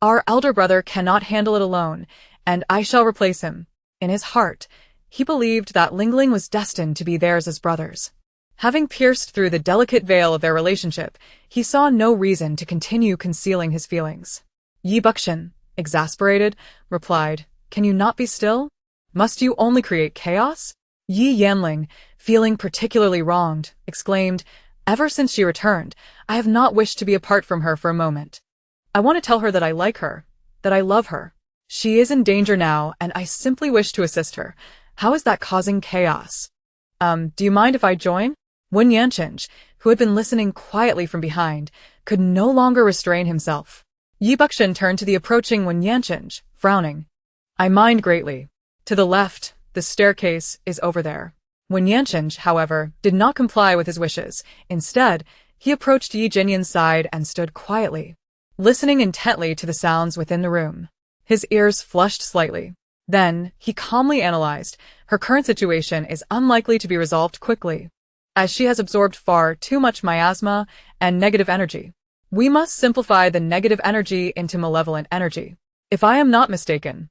"Our elder brother cannot handle it alone, and I shall replace him." In his heart, he believed that Ling Ling was destined to be theirs as brothers. Having pierced through the delicate veil of their relationship, he saw no reason to continue concealing his feelings. Ye Buxin, exasperated, replied, "Can you not be still? Must you only create chaos?" Ye Yanling, feeling particularly wronged, exclaimed, "Ever since she returned, I have not wished to be apart from her for a moment. I want to tell her that I like her, that I love her. She is in danger now, and I simply wish to assist her. How is that causing chaos?" Do you mind if I join?" Wen Yanchinj, who had been listening quietly from behind, could no longer restrain himself. Ye Buxin turned to the approaching Wen Yanchinj, frowning. "I mind greatly. To the left, the staircase is over there." Wen Yanchinj, however, did not comply with his wishes. Instead, he approached Ye Jinyan's side and stood quietly, listening intently to the sounds within the room. His ears flushed slightly. Then, he calmly analyzed, her current situation is unlikely to be resolved quickly. as she has absorbed far too much miasma and negative energy. We must simplify the negative energy into malevolent energy. If I am not mistaken,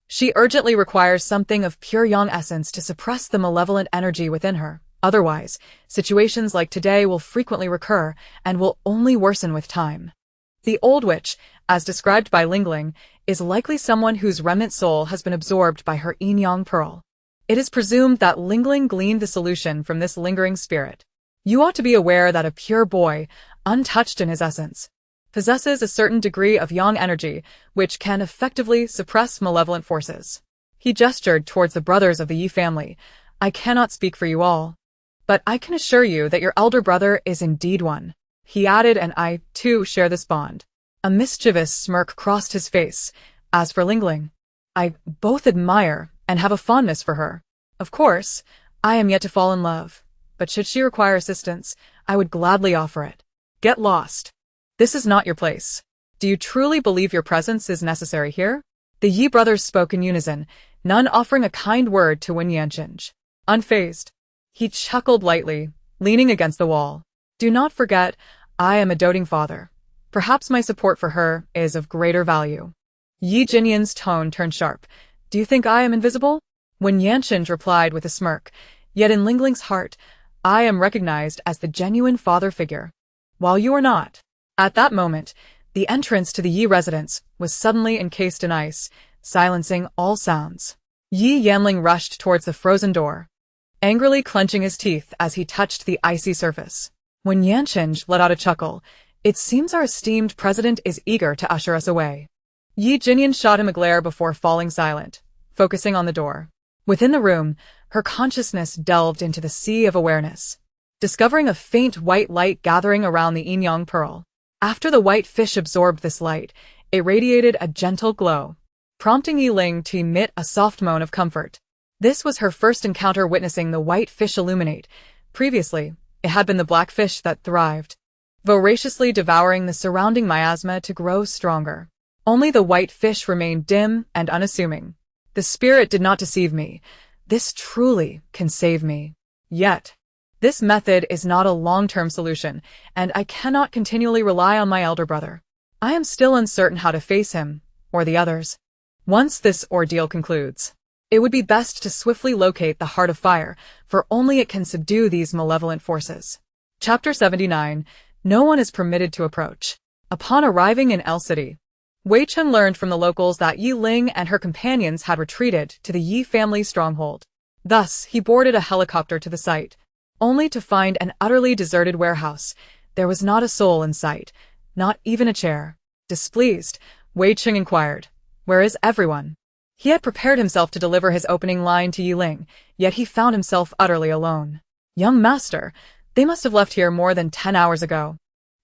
she urgently requires something of pure yang essence to suppress the malevolent energy within her. Otherwise, situations like today will frequently recur and will only worsen with time. The old witch, as described by Ling Ling, is likely someone whose remnant soul has been absorbed by her yin-yang pearl. It is presumed that Ling Ling gleaned the solution from this lingering spirit. You ought to be aware that a pure boy, untouched in his essence, possesses a certain degree of yang energy which can effectively suppress malevolent forces. He gestured towards the brothers of the Ye family. I cannot speak for you all, but I can assure you that your elder brother is indeed one. He added, and I, too, share this bond. A mischievous smirk crossed his face. As for Ling Ling, I both admire and have a fondness for her. Of course, I am yet to fall in love, but should she require assistance, I would gladly offer it. Get lost. This is not your place. Do you truly believe your presence is necessary here? The Ye brothers spoke in unison, none offering a kind word to Wen Yanqing. Unfazed, he chuckled lightly, leaning against the wall. Do not forget, I am a doting father. Perhaps my support for her is of greater value. Yi Jinyan's tone turned sharp. Do you think I am invisible? Wen Yanqing replied with a smirk. Yet in Ling Ling's heart, I am recognized as the genuine father figure, while you are not. At that moment, the entrance to the Yi residence was suddenly encased in ice, silencing all sounds. Ye Ling rushed towards the frozen door, angrily clenching his teeth as he touched the icy surface. When Yanqing let out a chuckle, it seems our esteemed president is eager to usher us away. Yi Jinyan shot him a glare before falling silent, focusing on the door. Within the room, her consciousness delved into the sea of awareness, discovering a faint white light gathering around the yin-yang pearl. After the white fish absorbed this light, it radiated a gentle glow, prompting Ye Ling to emit a soft moan of comfort. This was her first encounter witnessing the white fish illuminate. Previously, it had been the black fish that thrived, voraciously devouring the surrounding miasma to grow stronger. Only the white fish remained dim and unassuming. The spirit did not deceive me. This truly can save me. Yet, this method is not a long-term solution, and I cannot continually rely on my elder brother. I am still uncertain how to face him, or the others. Once this ordeal concludes, it would be best to swiftly locate the Heart of Fire, for only it can subdue these malevolent forces. Chapter 79. No one is permitted to approach. Upon arriving in El City, Wei Chun learned from the locals that Ye Ling and her companions had retreated to the Ye family stronghold. Thus, he boarded a helicopter to the site, only to find an utterly deserted warehouse. There was not a soul in sight, not even a chair. Displeased, Wei Chun inquired, "Where is everyone?" He had prepared himself to deliver his opening line to Ye Ling, yet he found himself utterly alone. "Young master, they must have left here more than 10 hours ago.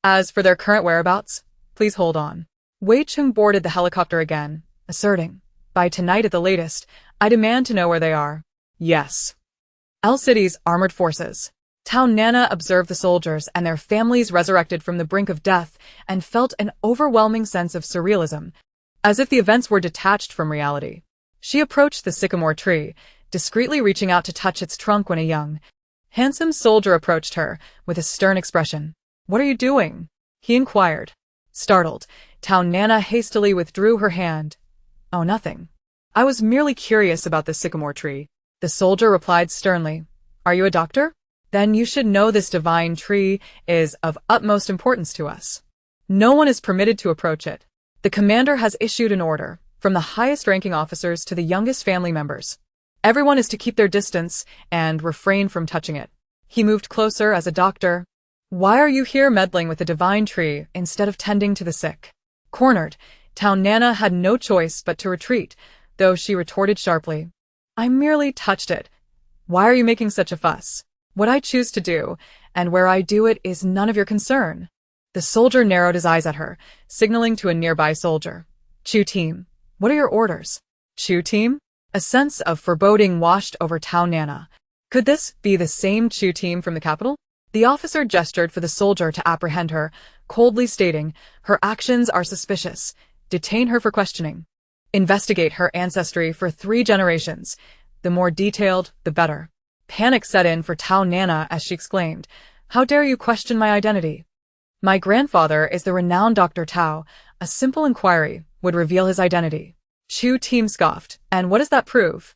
As for their current whereabouts, please hold on." Wei Chun boarded the helicopter again, asserting, "By tonight at the latest, I demand to know where they are." "Yes." El City's armored forces. Town Nana observed the soldiers and their families resurrected from the brink of death and felt an overwhelming sense of surrealism, as if the events were detached from reality. She approached the sycamore tree, discreetly reaching out to touch its trunk when a young, handsome soldier approached her with a stern expression. "What are you doing?" he inquired. Startled, Town Nana hastily withdrew her hand. "Oh, nothing. I was merely curious about the sycamore tree." The soldier replied sternly. "Are you a doctor? Then you should know this divine tree is of utmost importance to us. No one is permitted to approach it. The commander has issued an order, from the highest-ranking officers to the youngest family members. Everyone is to keep their distance and refrain from touching it." He moved closer as a doctor. "Why are you here meddling with the divine tree instead of tending to the sick?" Cornered, Town Nana had no choice but to retreat, though she retorted sharply. "I merely touched it. Why are you making such a fuss? What I choose to do, and where I do it, is none of your concern." The soldier narrowed his eyes at her, signaling to a nearby soldier. "Chu team, what are your orders?" "Chu team?" A sense of foreboding washed over Town Nana. Could this be the same Chu team from the capital? The officer gestured for the soldier to apprehend her, coldly stating, "Her actions are suspicious. Detain her for questioning. Investigate her ancestry for 3 generations. The more detailed, the better." Panic set in for Tao Nana as she exclaimed, "How dare you question my identity? My grandfather is the renowned Dr. Tao. A simple inquiry would reveal his identity." Chu Team scoffed, "And what does that prove?"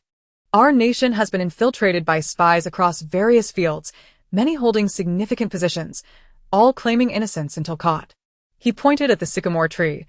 "Our nation has been infiltrated by spies across various fields, many holding significant positions, all claiming innocence until caught." He pointed at the sycamore tree.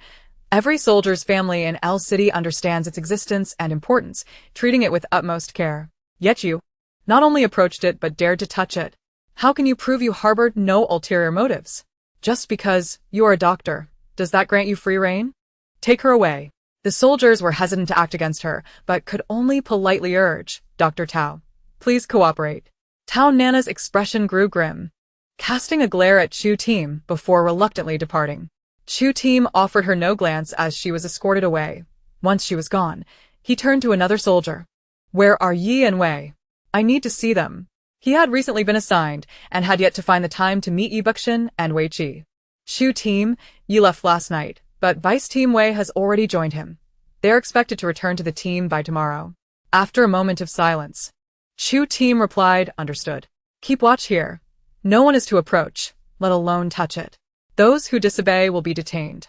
"Every soldier's family in L City understands its existence and importance, treating it with utmost care. Yet you not only approached it but dared to touch it. How can you prove you harbored no ulterior motives? Just because you are a doctor, does that grant you free rein? Take her away." The soldiers were hesitant to act against her, but could only politely urge, "Dr. Tao, please cooperate." Tao Nana's expression grew grim, casting a glare at Chu Team before reluctantly departing. Chu Team offered her no glance as she was escorted away. Once she was gone, he turned to another soldier. "Where are Yi and Wei? I need to see them." He had recently been assigned and had yet to find the time to meet Yi Buxin and Wei Qi. "Chu Team, Yi left last night, but Vice Team Wei has already joined him. They're expected to return to the team by tomorrow." After a moment of silence, Chu Team replied, "Understood. Keep watch here. No one is to approach, let alone touch it. Those who disobey will be detained."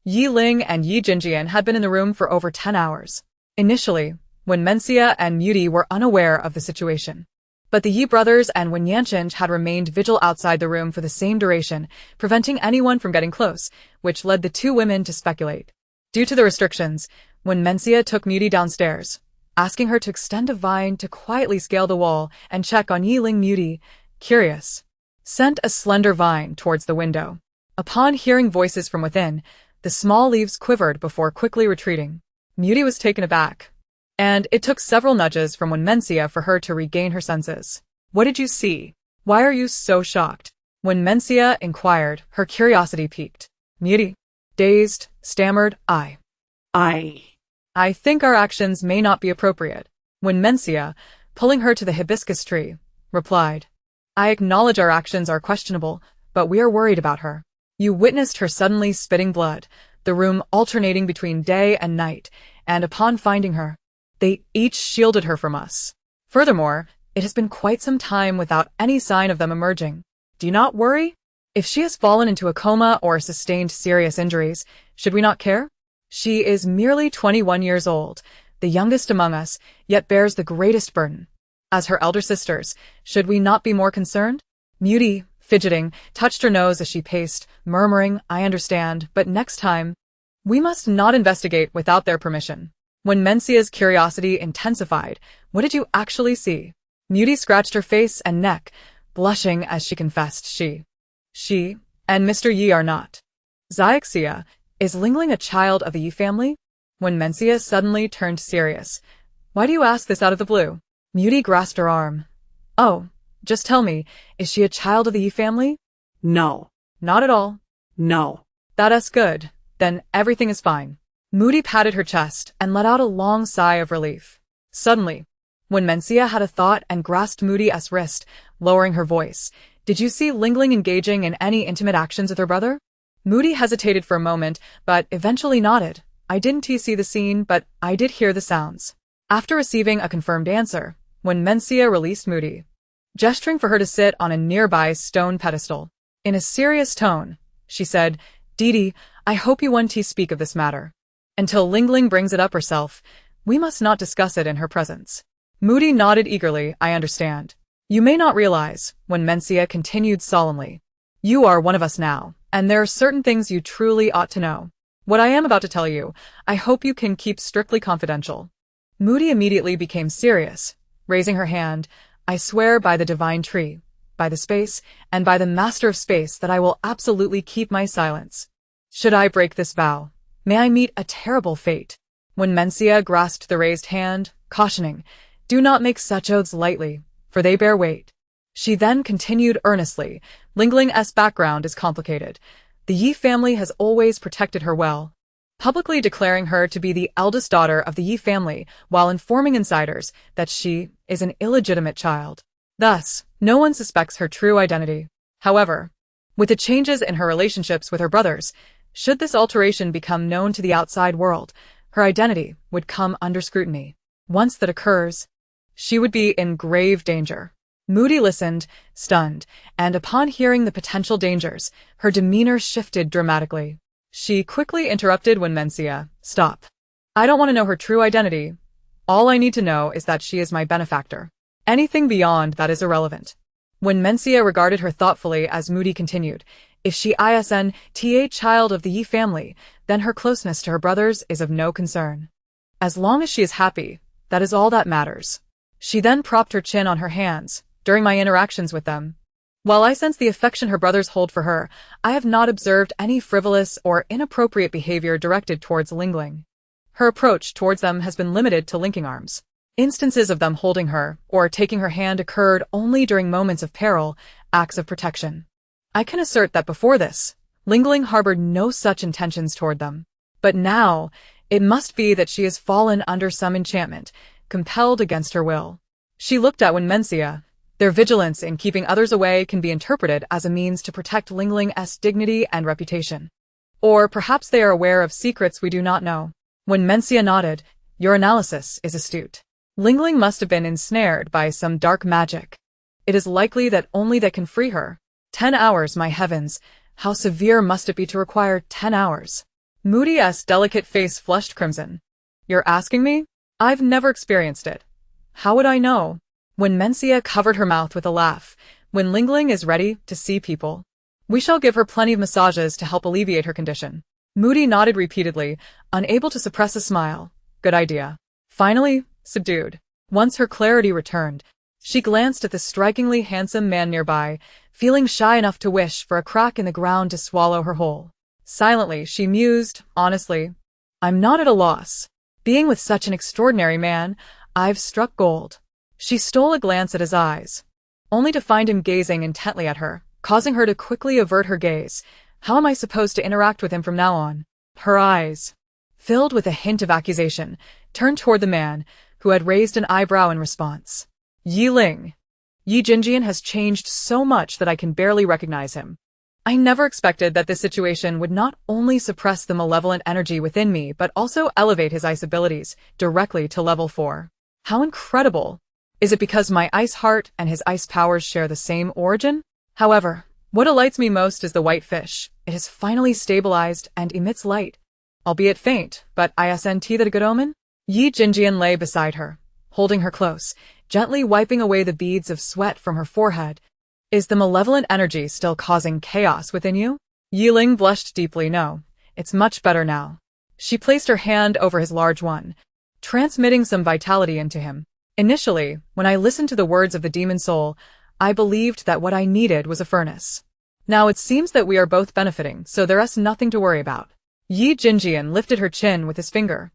Ye Ling and Yi Jinjian had been in the room for over 10 hours. Initially, Wen Menxia and Moody were unaware of the situation. But the Yi brothers and Wen Yanqing had remained vigil outside the room for the same duration, preventing anyone from getting close, which led the two women to speculate. Due to the restrictions, Wen Menxia took Moody downstairs, asking her to extend a vine to quietly scale the wall and check on Ye Ling. Moody, curious, sent a slender vine towards the window. Upon hearing voices from within, the small leaves quivered before quickly retreating. Moody was taken aback, and it took several nudges from Wen Menxia for her to regain her senses. "What did you see? Why are you so shocked?" Wen Menxia inquired, her curiosity piqued. Moody, dazed, stammered, I think our actions may not be appropriate." Wen Menxia, pulling her to the hibiscus tree, replied, "I acknowledge our actions are questionable, but we are worried about her. You witnessed her suddenly spitting blood, the room alternating between day and night, and upon finding her, they each shielded her from us. Furthermore, it has been quite some time without any sign of them emerging. Do you not worry? If she has fallen into a coma or sustained serious injuries, should we not care? She is merely 21 years old, the youngest among us, yet bears the greatest burden. As her elder sisters, should we not be more concerned?" Moody, fidgeting, touched her nose as she paced, murmuring, "I understand, but next time, we must not investigate without their permission." When Menxia's curiosity intensified, "What did you actually see?" Moody scratched her face and neck, blushing as she confessed she and Mr. Yi are not. Xiaxia, is Ling Ling a child of the Yi family? When Menxia suddenly turned serious. "Why do you ask this out of the blue?" Moody grasped her arm. "Oh, just tell me, is she a child of the Yi family?" No. "Not at all." No. "That's good. Then everything is fine." Moody patted her chest and let out a long sigh of relief. Suddenly, when Menxia had a thought and grasped Moody's wrist, lowering her voice, "Did you see Ling Ling engaging in any intimate actions with her brother?" Moody hesitated for a moment, but eventually nodded. "I didn't see the scene, but I did hear the sounds." After receiving a confirmed answer, when Menxia released Moody, gesturing for her to sit on a nearby stone pedestal. In a serious tone, she said, "Didi, I hope you won't speak of this matter. Until Ling Ling brings it up herself, we must not discuss it in her presence." Moody nodded eagerly, "I understand. You may not realize," when Menxia continued solemnly, "you are one of us now, and there are certain things you truly ought to know. What I am about to tell you, I hope you can keep strictly confidential." Moody immediately became serious, raising her hand. "I swear by the divine tree, by the space, and by the master of space that I will absolutely keep my silence. Should I break this vow, may I meet a terrible fate." When Menxia grasped the raised hand, cautioning, "Do not make such oaths lightly, for they bear weight." She then continued earnestly, "Ling Ling's background is complicated. The Yi family has always protected her well, publicly declaring her to be the eldest daughter of the Yi family while informing insiders that she is an illegitimate child. Thus, no one suspects her true identity. However, with the changes in her relationships with her brothers, should this alteration become known to the outside world, her identity would come under scrutiny. Once that occurs, she would be in grave danger." Moody listened, stunned, and upon hearing the potential dangers, her demeanor shifted dramatically. She quickly interrupted when Mencia, "Stop. I don't want to know her true identity. All I need to know is that she is my benefactor. Anything beyond that is irrelevant." When Mencia regarded her thoughtfully as Moody continued, "If she isn't a child of the Ye family, then her closeness to her brothers is of no concern. As long as she is happy, that is all that matters." She then propped her chin on her hands. "During my interactions with them, while I sense the affection her brothers hold for her, I have not observed any frivolous or inappropriate behavior directed towards Ling Ling. Her approach towards them has been limited to linking arms. Instances of them holding her or taking her hand occurred only during moments of peril, acts of protection. I can assert that before this, Ling Ling harbored no such intentions toward them. But now, it must be that she has fallen under some enchantment, compelled against her will." She looked at when Mencia. "Their vigilance in keeping others away can be interpreted as a means to protect Ling Ling's dignity and reputation. Or perhaps they are aware of secrets we do not know." When Mencia nodded, "Your analysis is astute. Ling Ling must have been ensnared by some dark magic. It is likely that only they can free her. 10 hours, my heavens, how severe must it be to require 10 hours? Moody's delicate face flushed crimson. "You're asking me? I've never experienced it. How would I know?" When Mencia covered her mouth with a laugh, "When Ling Ling is ready to see people, we shall give her plenty of massages to help alleviate her condition." Moody nodded repeatedly, unable to suppress a smile. "Good idea." Finally, subdued. Once her clarity returned, she glanced at the strikingly handsome man nearby, feeling shy enough to wish for a crack in the ground to swallow her whole. Silently, she mused, honestly, "I'm not at a loss. Being with such an extraordinary man, I've struck gold." She stole a glance at his eyes, only to find him gazing intently at her, causing her to quickly avert her gaze. How am I supposed to interact with him from now on? Her eyes, filled with a hint of accusation, turned toward the man, who had raised an eyebrow in response. "Ye Ling. Ye Jinjian has changed so much that I can barely recognize him. I never expected that this situation would not only suppress the malevolent energy within me but also elevate his ice abilities directly to level 4. How incredible! Is it because my ice heart and his ice powers share the same origin? However, what delights me most is the white fish. It has finally stabilized and emits light, albeit faint, but isn't that a good omen?" Ye Jinjian lay beside her, holding her close, gently wiping away the beads of sweat from her forehead. "Is the malevolent energy still causing chaos within you?" Ye Ling blushed deeply. "No, it's much better now." She placed her hand over his large one, transmitting some vitality into him. "Initially, when I listened to the words of the demon soul, I believed that what I needed was a furnace. Now it seems that we are both benefiting, so there's nothing to worry about." Ye Jinjian lifted her chin with his finger,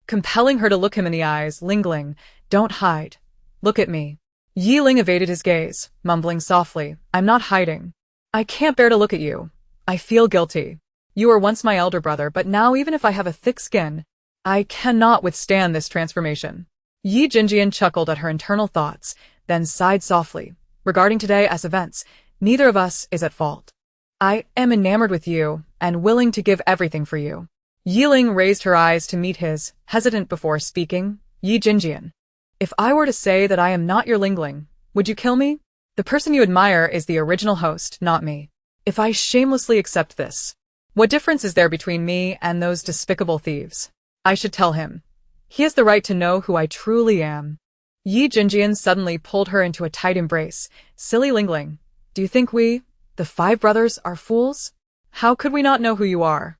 compelling her to look him in the eyes. "Ling Ling, don't hide. Look at me." Ye Ling evaded his gaze, mumbling softly, "I'm not hiding. I can't bear to look at you. I feel guilty. You were once my elder brother, but now even if I have a thick skin, I cannot withstand this transformation." Ye Jinjian chuckled at her internal thoughts, then sighed softly. "Regarding today as events, neither of us is at fault. I am enamored with you and willing to give everything for you." Ye Ling raised her eyes to meet his, hesitant before speaking. "Ye Jinjian, if I were to say that I am not your Ling Ling, would you kill me? The person you admire is the original host, not me. If I shamelessly accept this, what difference is there between me and those despicable thieves? I should tell him. He has the right to know who I truly am." Ye Jinjian suddenly pulled her into a tight embrace. "Silly Ling Ling, do you think we, the 5 brothers, are fools? How could we not know who you are?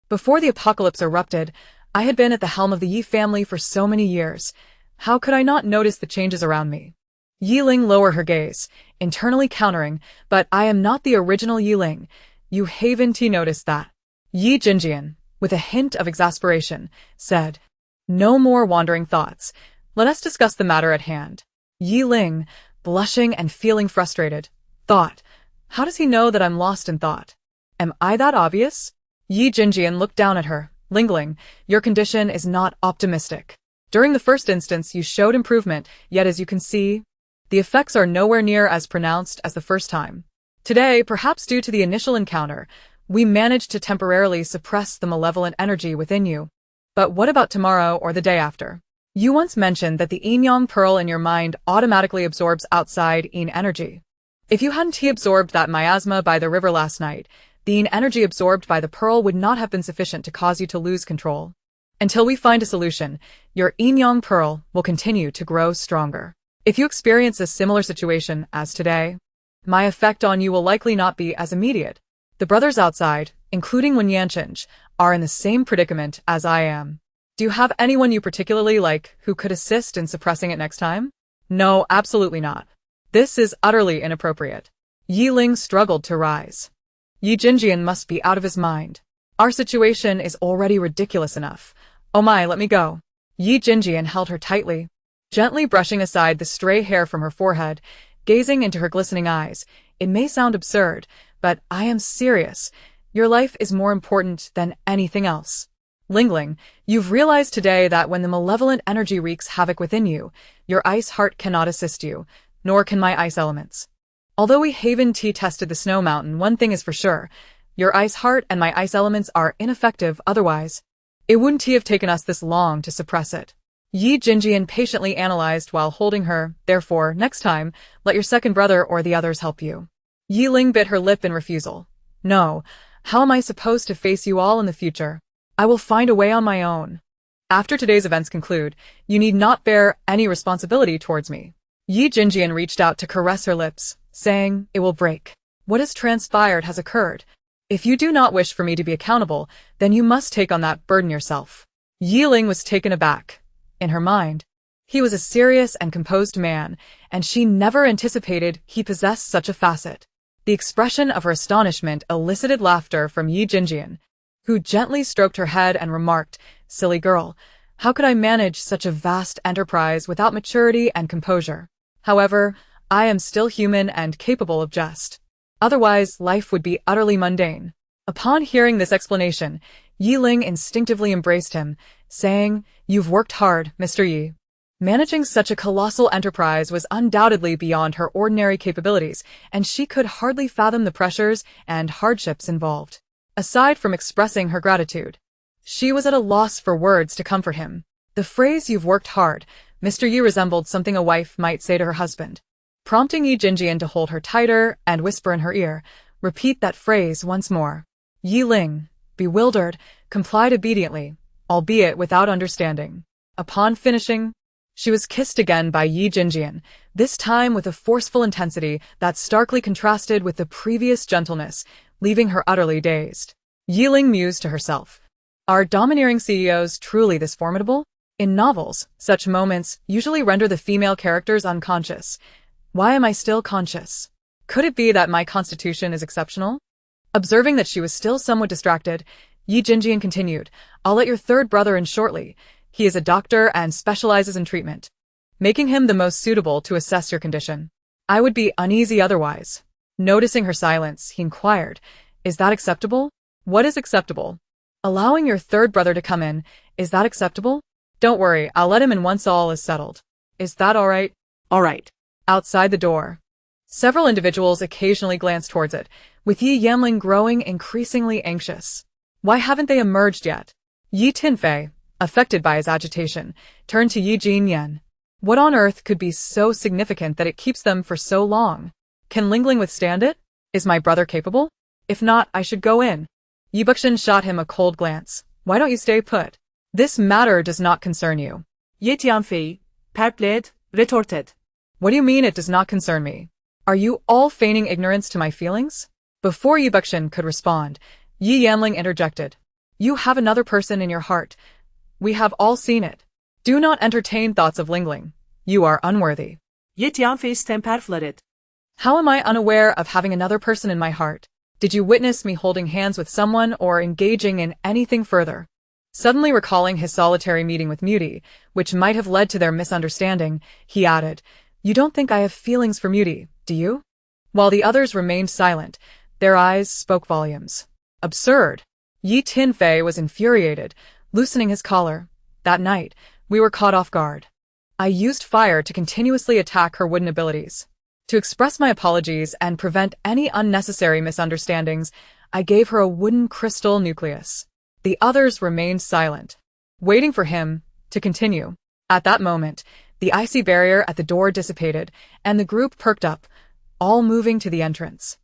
Before the apocalypse erupted, I had been at the helm of the Ye family for so many years. How could I not notice the changes around me?" Ye Ling lowered her gaze, internally countering, "But I am not the original Ye Ling. You haven't noticed that." Ye Jinjian, with a hint of exasperation, said, "No more wandering thoughts. Let us discuss the matter at hand." Ye Ling, blushing and feeling frustrated, thought, "How does he know that I'm lost in thought? Am I that obvious?" Ye Jinjian looked down at her. "Ling Ling, your condition is not optimistic. During the first instance you showed improvement, yet as you can see, the effects are nowhere near as pronounced as the first time. Today, perhaps due to the initial encounter, we managed to temporarily suppress the malevolent energy within you. But what about tomorrow or the day after? You once mentioned that the yin-yang pearl in your mind automatically absorbs outside yin energy. If you hadn't absorbed that miasma by the river last night, the yin energy absorbed by the pearl would not have been sufficient to cause you to lose control. Until we find a solution, your yin-yang pearl will continue to grow stronger. If you experience a similar situation as today, my effect on you will likely not be as immediate. The brothers outside, including Wen Yanqing, are in the same predicament as I am. Do you have anyone you particularly like who could assist in suppressing it next time? No, absolutely not. This is utterly inappropriate. Ye Ling struggled to rise. Ye Jinjian must be out of his mind. Our situation is already ridiculous enough. Oh my, let me go. Ye Jinjian held her tightly, gently brushing aside the stray hair from her forehead, gazing into her glistening eyes. It may sound absurd, but I am serious. Your life is more important than anything else. Ling Ling, you've realized today that when the malevolent energy wreaks havoc within you, your ice heart cannot assist you, nor can my ice elements. Although we Haven T tested the snow mountain, one thing is for sure. Your ice heart and my ice elements are ineffective otherwise. It wouldn't have taken us this long to suppress it. Ye Jinjian patiently analyzed while holding her. Therefore, next time, let your second brother or the others help you. Ye Ling bit her lip in refusal. No, how am I supposed to face you all in the future? I will find a way on my own. After today's events conclude, you need not bear any responsibility towards me. Ye Jinjian reached out to caress her lips, saying, it will break. What has transpired has occurred. If you do not wish for me to be accountable, then you must take on that burden yourself. Ye Ling was taken aback. In her mind, he was a serious and composed man, and she never anticipated he possessed such a facet. The expression of her astonishment elicited laughter from Ye Jinjian, who gently stroked her head and remarked, silly girl, how could I manage such a vast enterprise without maturity and composure? However, I am still human and capable of jest. Otherwise, life would be utterly mundane. Upon hearing this explanation, Ye Ling instinctively embraced him, saying, you've worked hard, Mr. Yi. Managing such a colossal enterprise was undoubtedly beyond her ordinary capabilities, and she could hardly fathom the pressures and hardships involved. Aside from expressing her gratitude, she was at a loss for words to comfort him. The phrase you've worked hard, Mr. Yi resembled something a wife might say to her husband. Prompting Ye Jinjian to hold her tighter and whisper in her ear, repeat that phrase once more. Ye Ling, bewildered, complied obediently, albeit without understanding. Upon finishing, she was kissed again by Ye Jinjian, this time with a forceful intensity that starkly contrasted with the previous gentleness, leaving her utterly dazed. Ye Ling mused to herself. Are domineering CEOs truly this formidable? In novels, such moments usually render the female characters unconscious. Why am I still conscious? Could it be that my constitution is exceptional? Observing that she was still somewhat distracted, Ye Jinjian continued, I'll let your third brother in shortly. He is a doctor and specializes in treatment, making him the most suitable to assess your condition. I would be uneasy otherwise. Noticing her silence, he inquired, is that acceptable? What is acceptable? Allowing your third brother to come in, is that acceptable? Don't worry, I'll let him in once all is settled. Is that all right? All right. Outside the door, several individuals occasionally glanced towards it, with Ye Yanling growing increasingly anxious. Why haven't they emerged yet? Yi Tinfei, affected by his agitation, turned to Ye Jinyan. What on earth could be so significant that it keeps them for so long? Can Ling Ling withstand it? Is my brother capable? If not, I should go in. Yi Buxin shot him a cold glance. Why don't you stay put? This matter does not concern you. Ye Tianfei, perpled, retorted. What do you mean it does not concern me? Are you all feigning ignorance to my feelings? Before Yi Buxin could respond, Yi Yanling interjected. You have another person in your heart. We have all seen it. Do not entertain thoughts of Ling Ling. You are unworthy. Ye Tianfei's temper flooded. How am I unaware of having another person in my heart? Did you witness me holding hands with someone or engaging in anything further? Suddenly recalling his solitary meeting with Moody, which might have led to their misunderstanding, he added, You don't think I have feelings for Moody, do you? While the others remained silent, their eyes spoke volumes. Absurd. Yi Tinfei was infuriated, loosening his collar. That night, we were caught off guard. I used fire to continuously attack her wooden abilities. To express my apologies and prevent any unnecessary misunderstandings, I gave her a wooden crystal nucleus. The others remained silent, waiting for him to continue. At that moment, the icy barrier at the door dissipated, and the group perked up, all moving to the entrance.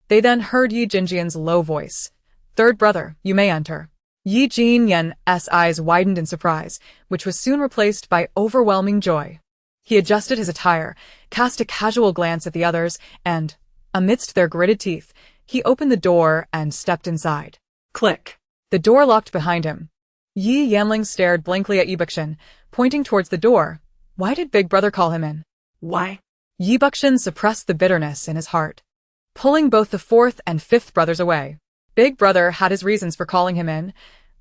They then heard Yi Jinjian's low voice. "Third brother, you may enter." Yi Jinyan's eyes widened in surprise, which was soon replaced by overwhelming joy. He adjusted his attire, cast a casual glance at the others, and, amidst their gritted teeth, he opened the door and stepped inside. Click. The door locked behind him. Ye Ling stared blankly at Yibukshin, pointing towards the door. Why did Big Brother call him in? Why? Yibukshin suppressed the bitterness in his heart, pulling both the fourth and fifth brothers away. Big Brother had his reasons for calling him in.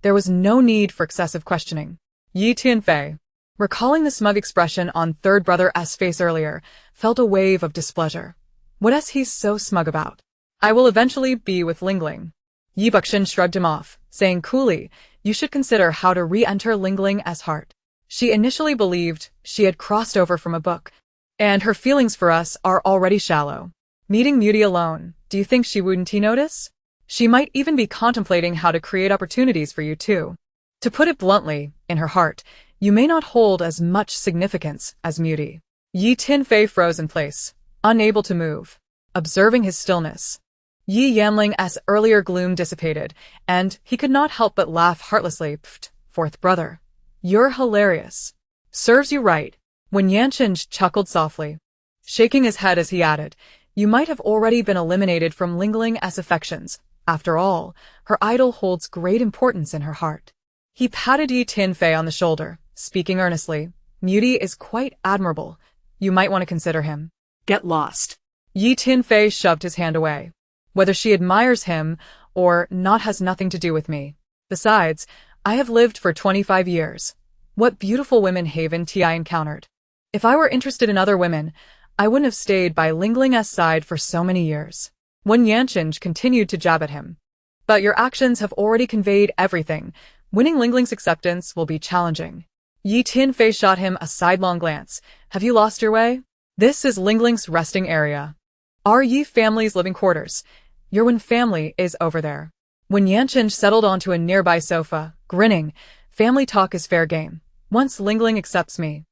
There was no need for excessive questioning. Yi Tianfei, recalling the smug expression on third brother's face earlier, felt a wave of displeasure. What is he so smug about? I will eventually be with Ling Ling. Yibukshin shrugged him off, saying coolly, you should consider how to re-enter Ling Ling's heart. She initially believed she had crossed over from a book, and her feelings for us are already shallow. Meeting Moody alone, do you think she wouldn't notice? She might even be contemplating how to create opportunities for you too. To put it bluntly, in her heart, you may not hold as much significance as Moody. Yi Tianfei froze in place, unable to move, observing his stillness. Yi Yanling's earlier gloom dissipated, and he could not help but laugh heartlessly. Pfft, fourth brother. You're hilarious. Serves you right. When Yanshin chuckled softly, shaking his head as he added, you might have already been eliminated from Ling Ling's affections. After all, her idol holds great importance in her heart. He patted Yi Tianfei on the shoulder, speaking earnestly. Moody is quite admirable. You might want to consider him. Get lost. Yi Tianfei shoved his hand away. Whether she admires him or not has nothing to do with me. Besides, I have lived for 25 years. What beautiful women haven't I encountered? If I were interested in other women, I wouldn't have stayed by Ling Ling's side for so many years. Wen Yanshin continued to jab at him. But your actions have already conveyed everything. Winning Ling Ling's acceptance will be challenging. Yi Tianfei shot him a sidelong glance. Have you lost your way? This is Ling Ling's resting area. Our Yi family's living quarters. Your Wen family is over there. When Yanshin settled onto a nearby sofa, grinning, family talk is fair game. Once Ling Ling accepts me,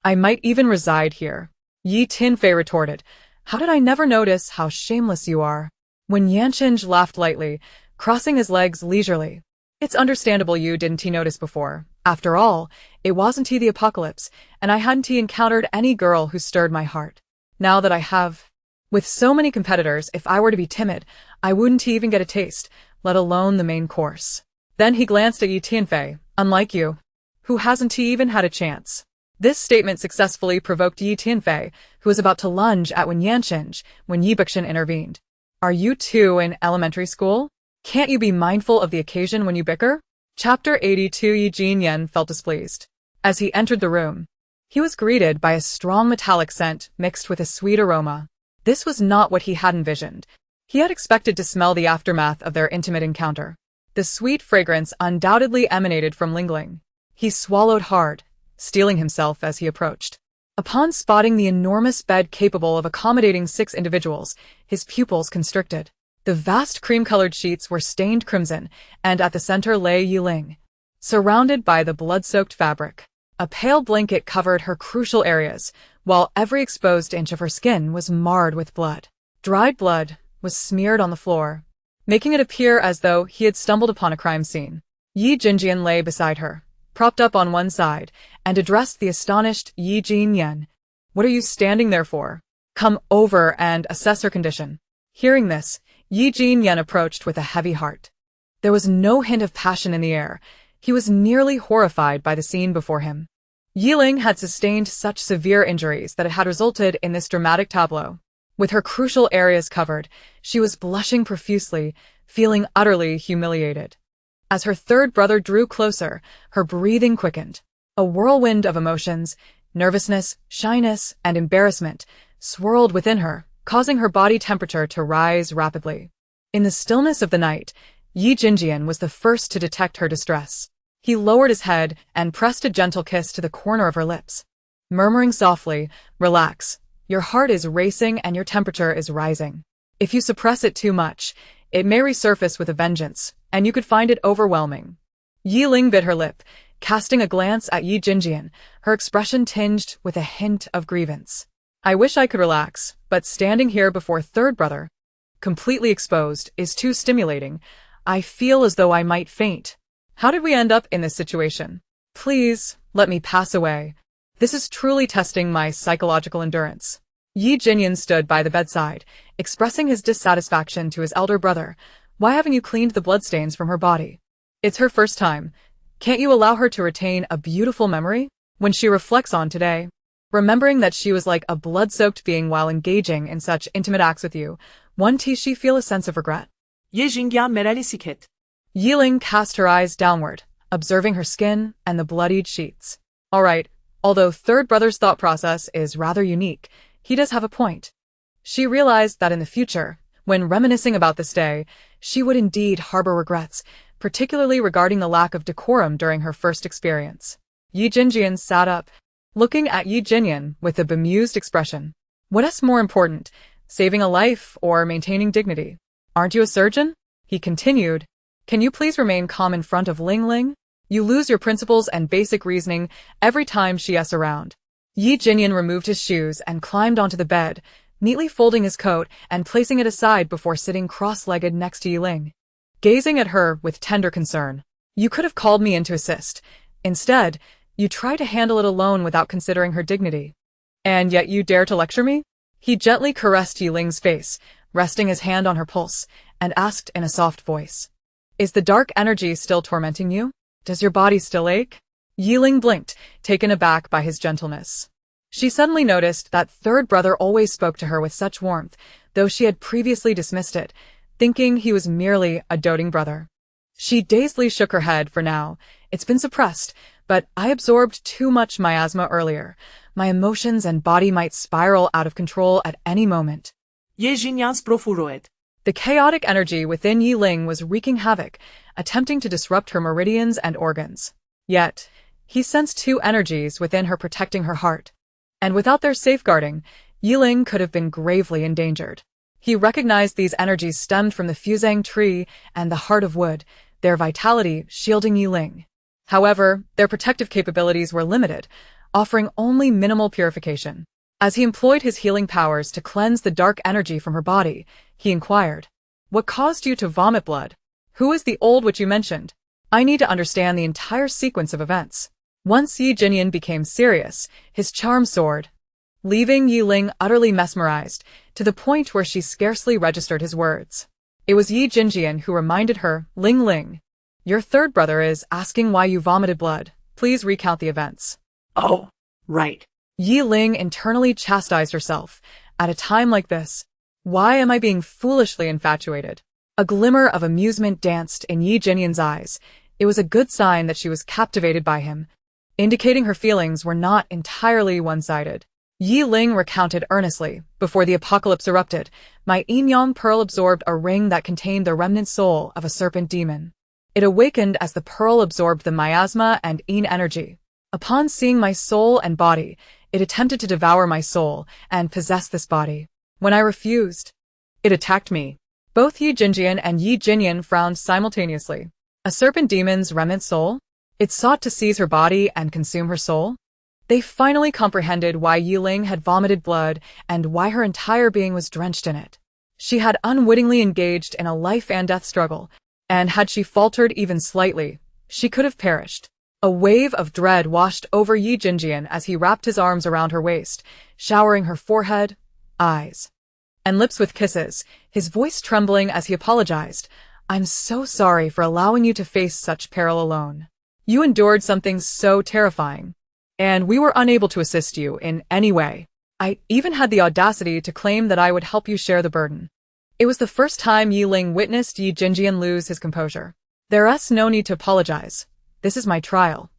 I might even reside here. Yi Tianfei retorted. How did I never notice how shameless you are? When Yanshin laughed lightly, crossing his legs leisurely. It's understandable you didn't notice before. After all, it wasn't the apocalypse, and I hadn't encountered any girl who stirred my heart. Now that I have. With so many competitors, if I were to be timid, I wouldn't even get a taste, let alone the main course. Then he glanced at Yi Tianfei. Unlike you, who hasn't even had a chance. This statement successfully provoked Yi Tianfei, who was about to lunge at Wen Yanshin when Yibukshin intervened. Are you two in elementary school? Can't you be mindful of the occasion when you bicker? Chapter 82. Yi Jinyan felt displeased. As he entered the room, he was greeted by a strong metallic scent mixed with a sweet aroma. This was not what he had envisioned. He had expected to smell the aftermath of their intimate encounter. The sweet fragrance undoubtedly emanated from Ling Ling. He swallowed hard, steeling himself as he approached. Upon spotting the enormous bed capable of accommodating 6 individuals, his pupils constricted. The vast cream-colored sheets were stained crimson, and at the center lay Ye Ling, surrounded by the blood-soaked fabric. A pale blanket covered her crucial areas, while every exposed inch of her skin was marred with blood. Dried blood was smeared on the floor, making it appear as though he had stumbled upon a crime scene. Yi Jinjian lay beside her, propped up on one side, and addressed the astonished Yi Jinyan. What are you standing there for? Come over and assess her condition. Hearing this, Yi Jinyan approached with a heavy heart. There was no hint of passion in the air. He was nearly horrified by the scene before him. Ye Ling had sustained such severe injuries that it had resulted in this dramatic tableau. With her crucial areas covered, she was blushing profusely, feeling utterly humiliated. As her third brother drew closer, her breathing quickened. A whirlwind of emotions, nervousness, shyness, and embarrassment swirled within her, causing her body temperature to rise rapidly. In the stillness of the night, Yi Jinjian was the first to detect her distress. He lowered his head and pressed a gentle kiss to the corner of her lips, murmuring softly, "Relax. Your heart is racing and your temperature is rising. If you suppress it too much, it may resurface with a vengeance, and you could find it overwhelming." Ye Ling bit her lip, casting a glance at Yi Jinjian, her expression tinged with a hint of grievance. I wish I could relax, but standing here before third brother, completely exposed, is too stimulating. I feel as though I might faint. How did we end up in this situation? Please, let me pass away. This is truly testing my psychological endurance. Yi Jinyan stood by the bedside, expressing his dissatisfaction to his elder brother. Why haven't you cleaned the bloodstains from her body? It's her first time. Can't you allow her to retain a beautiful memory? When she reflects on today, remembering that she was like a blood-soaked being while engaging in such intimate acts with you, does she feel a sense of regret? Ye Jingyan merali siket. Ye Ling cast her eyes downward, observing her skin and the bloodied sheets. All right, although third brother's thought process is rather unique, he does have a point. She realized that in the future, when reminiscing about this day, she would indeed harbor regrets, particularly regarding the lack of decorum during her first experience. Yi Jinjian sat up, looking at Yi Jinyan with a bemused expression. What's more important, saving a life or maintaining dignity? Aren't you a surgeon? He continued. Can you please remain calm in front of Ling Ling? You lose your principles and basic reasoning every time she's around. Yi Jinyan removed his shoes and climbed onto the bed, neatly folding his coat and placing it aside before sitting cross-legged next to Ye Ling, gazing at her with tender concern. You could have called me in to assist. Instead, you try to handle it alone without considering her dignity. And yet you dare to lecture me? He gently caressed Ye Ling's face, resting his hand on her pulse, and asked in a soft voice. Is the dark energy still tormenting you? Does your body still ache? Ye Ling blinked, taken aback by his gentleness. She suddenly noticed that third brother always spoke to her with such warmth, though she had previously dismissed it, thinking he was merely a doting brother. She dazedly shook her head for now. It's been suppressed, but I absorbed too much miasma earlier. My emotions and body might spiral out of control at any moment. Ye Jinyan's profuroed. The chaotic energy within Ye Ling was wreaking havoc, attempting to disrupt her meridians and organs. Yet, he sensed two energies within her protecting her heart. And without their safeguarding, Ye Ling could have been gravely endangered. He recognized these energies stemmed from the fusang tree and the heart of wood, their vitality shielding Ye Ling. However, their protective capabilities were limited, offering only minimal purification. As he employed his healing powers to cleanse the dark energy from her body, he inquired, What caused you to vomit blood? Who is the old witch you mentioned? I need to understand the entire sequence of events. Once Yi Jinyan became serious, his charm soared, leaving Ye Ling utterly mesmerized, to the point where she scarcely registered his words. It was Yi Jinjian who reminded her, Ling Ling, your third brother is asking why you vomited blood. Please recount the events. Oh, right. Ye Ling internally chastised herself. At a time like this, why am I being foolishly infatuated? A glimmer of amusement danced in Yi Jinyan's eyes. It was a good sign that she was captivated by him, indicating her feelings were not entirely one-sided. Ye Ling recounted earnestly. Before the apocalypse erupted, my yin-yang pearl absorbed a ring that contained the remnant soul of a serpent demon. It awakened as the pearl absorbed the miasma and yin energy. Upon seeing my soul and body, it attempted to devour my soul and possess this body. When I refused, it attacked me. Both Yi Jinjian and Yi Jinyan frowned simultaneously. A serpent demon's remnant soul? It sought to seize her body and consume her soul? They finally comprehended why Ye Ling had vomited blood and why her entire being was drenched in it. She had unwittingly engaged in a life and death struggle, and had she faltered even slightly, she could have perished. A wave of dread washed over Yi Jinjian as he wrapped his arms around her waist, showering her forehead, eyes, and lips with kisses, his voice trembling as he apologized. I'm so sorry for allowing you to face such peril alone. You endured something so terrifying, and we were unable to assist you in any way. I even had the audacity to claim that I would help you share the burden. It was the first time Ye Ling witnessed Yi Jinjian lose his composure. There's no need to apologize. This is my trial,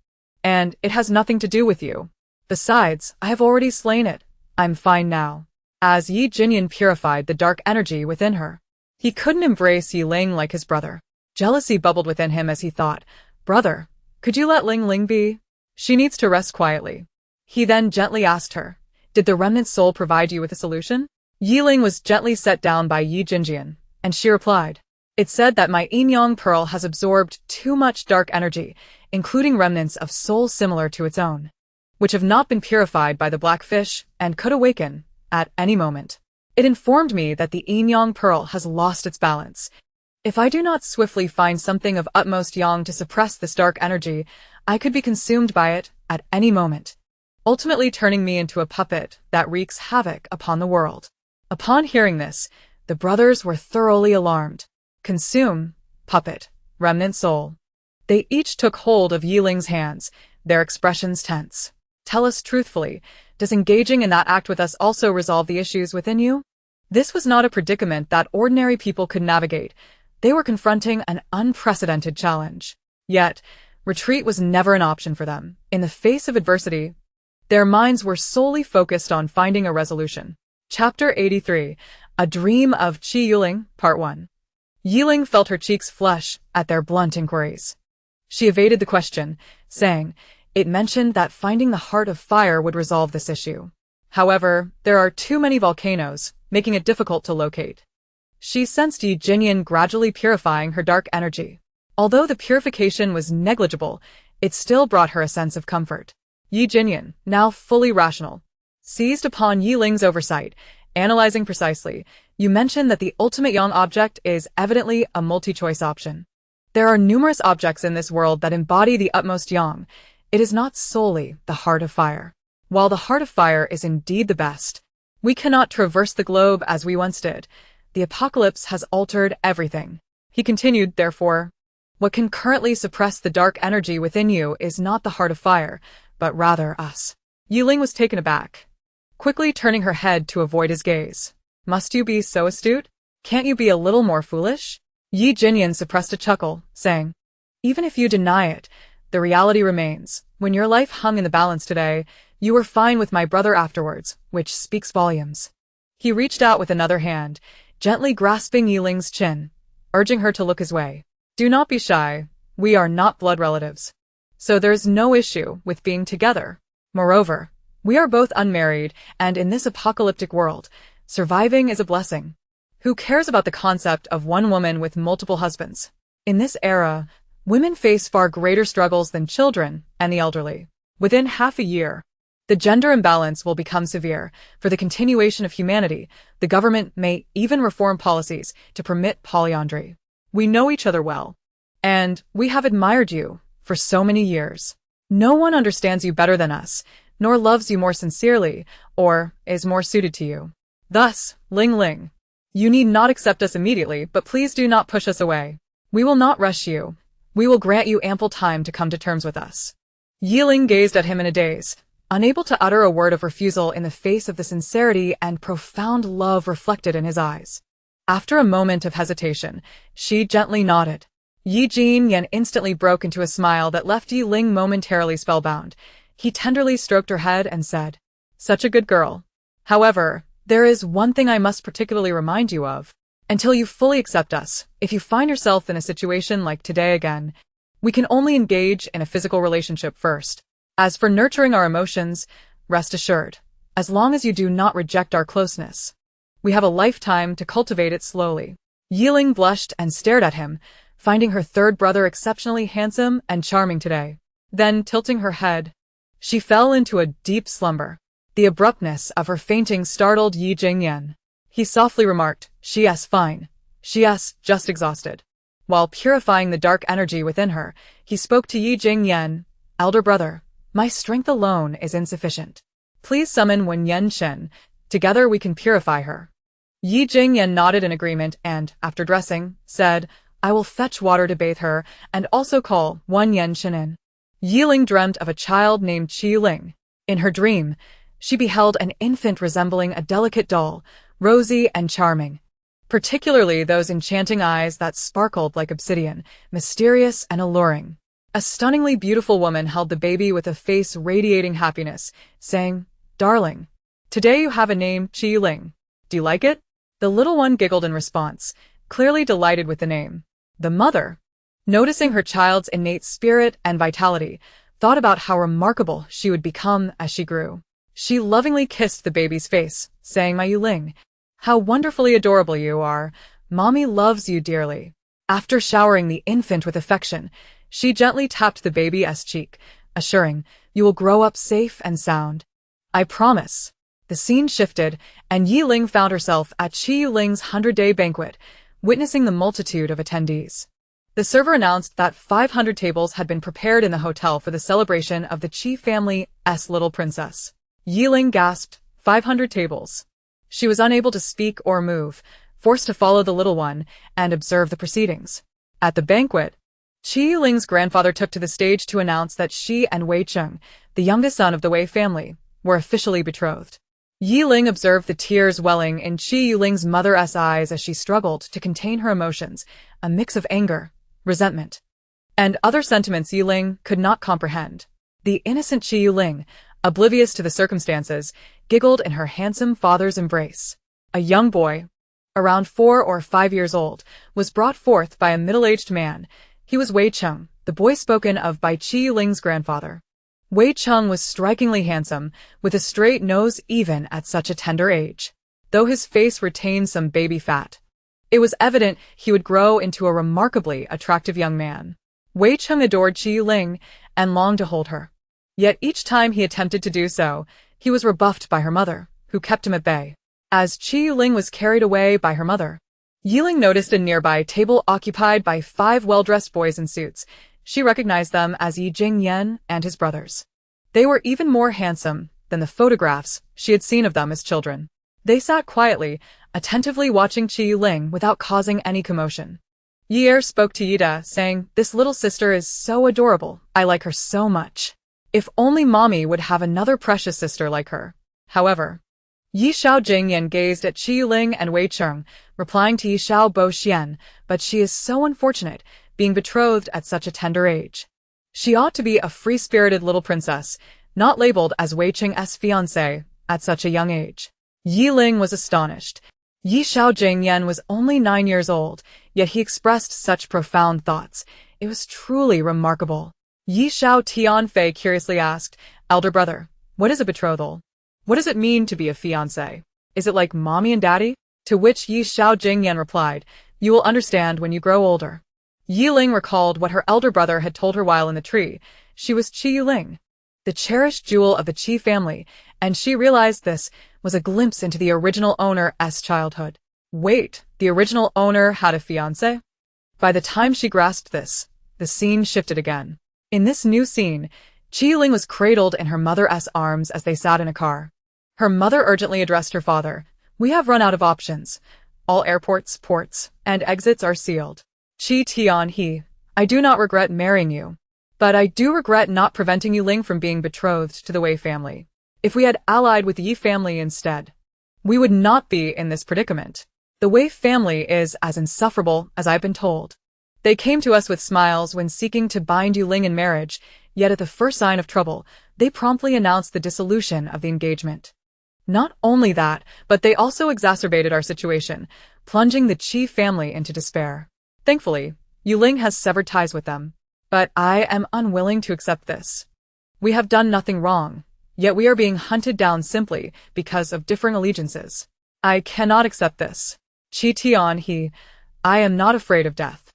and it has nothing to do with you. Besides, I have already slain it. I'm fine now. As Yi Jinyan purified the dark energy within her, he couldn't embrace Ye Ling like his brother. Jealousy bubbled within him as he thought, Brother, could you let Ling Ling be? She needs to rest quietly. He then gently asked her, Did the remnant soul provide you with a solution? Ye Ling was gently set down by Yi Jinjian, and she replied, It said that my yin-yang pearl has absorbed too much dark energy, including remnants of soul similar to its own, which have not been purified by the black fish and could awaken at any moment. It informed me that the yin-yang pearl has lost its balance. If I do not swiftly find something of utmost yang to suppress this dark energy, I could be consumed by it at any moment, ultimately turning me into a puppet that wreaks havoc upon the world. Upon hearing this, the brothers were thoroughly alarmed. Consume, puppet, remnant soul. They each took hold of Ye Ling's hands, their expressions tense. Tell us truthfully, does engaging in that act with us also resolve the issues within you? This was not a predicament that ordinary people could navigate. They were confronting an unprecedented challenge. Yet, retreat was never an option for them. In the face of adversity, their minds were solely focused on finding a resolution. Chapter 83, A Dream of Ye Ling, Part 1. Ye Ling felt her cheeks flush at their blunt inquiries. She evaded the question, saying, it mentioned that finding the heart of fire would resolve this issue. However, there are too many volcanoes, making it difficult to locate. She sensed Ye Jinyan gradually purifying her dark energy. Although the purification was negligible, it still brought her a sense of comfort. Ye Jinyan, now fully rational, seized upon Ye Ling's oversight, analyzing precisely. You mentioned that the ultimate yang object is evidently a multi-choice option. There are numerous objects in this world that embody the utmost yang. It is not solely the heart of fire. While the heart of fire is indeed the best, we cannot traverse the globe as we once did. The apocalypse has altered everything. He continued, therefore, what can currently suppress the dark energy within you is not the heart of fire, but rather us. Ye Ling was taken aback, quickly turning her head to avoid his gaze. Must you be so astute? Can't you be a little more foolish? Ye Jinyan suppressed a chuckle, saying, even if you deny it, the reality remains. When your life hung in the balance today, you were fine with my brother afterwards, which speaks volumes. He reached out with another hand, gently grasping Ye Ling's chin, urging her to look his way. Do not be shy. We are not blood relatives, so there's no issue with being together. Moreover, we are both unmarried, and in this apocalyptic world, surviving is a blessing. Who cares about the concept of one woman with multiple husbands? In this era, women face far greater struggles than children and the elderly. Within half a year, the gender imbalance will become severe. For the continuation of humanity, the government may even reform policies to permit polyandry. We know each other well, and we have admired you for so many years. No one understands you better than us, nor loves you more sincerely, or is more suited to you. Thus, Ling, you need not accept us immediately, but please do not push us away. We will not rush you. We will grant you ample time to come to terms with us. Ye Ling gazed at him in a daze, unable to utter a word of refusal in the face of the sincerity and profound love reflected in his eyes. After a moment of hesitation, she gently nodded. Ye Jinyan instantly broke into a smile that left Ye Ling momentarily spellbound. He tenderly stroked her head and said, such a good girl. However, there is one thing I must particularly remind you of. Until you fully accept us, if you find yourself in a situation like today again, we can only engage in a physical relationship first. As for nurturing our emotions, rest assured, as long as you do not reject our closeness, we have a lifetime to cultivate it slowly. Ye Ling blushed and stared at him, finding her third brother exceptionally handsome and charming today. Then, tilting her head, she fell into a deep slumber. The abruptness of her fainting startled Ye Jinyan. He softly remarked, she's fine. She's just exhausted. While purifying the dark energy within her, he spoke to Ye Jinyan, elder brother, my strength alone is insufficient. Please summon Wen Yen Shen. Together we can purify her. Ye Jinyan nodded in agreement and, after dressing, said, I will fetch water to bathe her and also call Wen Yen Shen in. Ye Ling dreamt of a child named Ye Ling. In her dream, she beheld an infant resembling a delicate doll, rosy and charming, particularly those enchanting eyes that sparkled like obsidian, mysterious and alluring. A stunningly beautiful woman held the baby with a face radiating happiness, saying, darling, today you have a name, Ye Ling. Do you like it? The little one giggled in response, clearly delighted with the name. The mother, noticing her child's innate spirit and vitality, thought about how remarkable she would become as she grew. She lovingly kissed the baby's face, saying, my Ye Ling, how wonderfully adorable you are. Mommy loves you dearly. After showering the infant with affection, she gently tapped the baby's cheek, assuring, "You will grow up safe and sound. I promise." The scene shifted, and Ye Ling found herself at Qi Ling's 100-day banquet, witnessing the multitude of attendees. The server announced that 500 tables had been prepared in the hotel for the celebration of the Qi family's little princess. Ye Ling gasped, 500 tables. She was unable to speak or move, forced to follow the little one and observe the proceedings. At the banquet, Qi Ling's grandfather took to the stage to announce that she and Wei Cheng, the youngest son of the Wei family, were officially betrothed. Ye Ling observed the tears welling in Qi Ling's mother's eyes as she struggled to contain her emotions, a mix of anger, resentment, and other sentiments Ye Ling could not comprehend. The innocent Qi Ling, oblivious to the circumstances, giggled in her handsome father's embrace. A young boy, around 4 or 5 years old, was brought forth by a middle-aged man. He was Wei Cheng, the boy spoken of by Qi Ling's grandfather. Wei Cheng was strikingly handsome, with a straight nose even at such a tender age. Though his face retained some baby fat, it was evident he would grow into a remarkably attractive young man. Wei Cheng adored Qi Ling and longed to hold her. Yet each time he attempted to do so, he was rebuffed by her mother, who kept him at bay. As Qi Ling was carried away by her mother, Ye Ling noticed a nearby table occupied by 5 well-dressed boys in suits. She recognized them as Ye Jingyan and his brothers. They were even more handsome than the photographs she had seen of them as children. They sat quietly, attentively watching Qi Ling without causing any commotion. Ye Er spoke to Yida, saying, "This little sister is so adorable. I like her so much. If only mommy would have another precious sister like her." However, Yi Xiao Jingyan gazed at Qi Ling and Wei Cheng, replying to Yi Xiao Bo Xian, "But she is so unfortunate, being betrothed at such a tender age. She ought to be a free-spirited little princess, not labeled as Wei Cheng's fiancée at such a young age." Ye Ling was astonished. Yi Xiao Jingyan was only 9 years old, yet he expressed such profound thoughts. It was truly remarkable. Yi Xiao Tianfei curiously asked, "Elder brother, what is a betrothal? What does it mean to be a fiancé? Is it like mommy and daddy?" To which Yi Xiao Jingyan replied, "You will understand when you grow older." Ye Ling recalled what her elder brother had told her while in the tree. She was Qi Ling, the cherished jewel of the Qi family, and she realized this was a glimpse into the original owner's childhood. Wait, the original owner had a fiancé? By the time she grasped this, the scene shifted again. In this new scene, Qi Ling was cradled in her mother's arms as they sat in a car. Her mother urgently addressed her father, "We have run out of options. All airports, ports, and exits are sealed. Qi Tianhe, I do not regret marrying you, but I do regret not preventing Ye Ling from being betrothed to the Wei family. If we had allied with the Yi family instead, we would not be in this predicament. The Wei family is as insufferable as I've been told. They came to us with smiles when seeking to bind Ye Ling in marriage, yet at the first sign of trouble, they promptly announced the dissolution of the engagement. Not only that, but they also exacerbated our situation, plunging the Qi family into despair. Thankfully, Ye Ling has severed ties with them, but I am unwilling to accept this. We have done nothing wrong, yet we are being hunted down simply because of differing allegiances. I cannot accept this. Qi Tianhe, I am not afraid of death,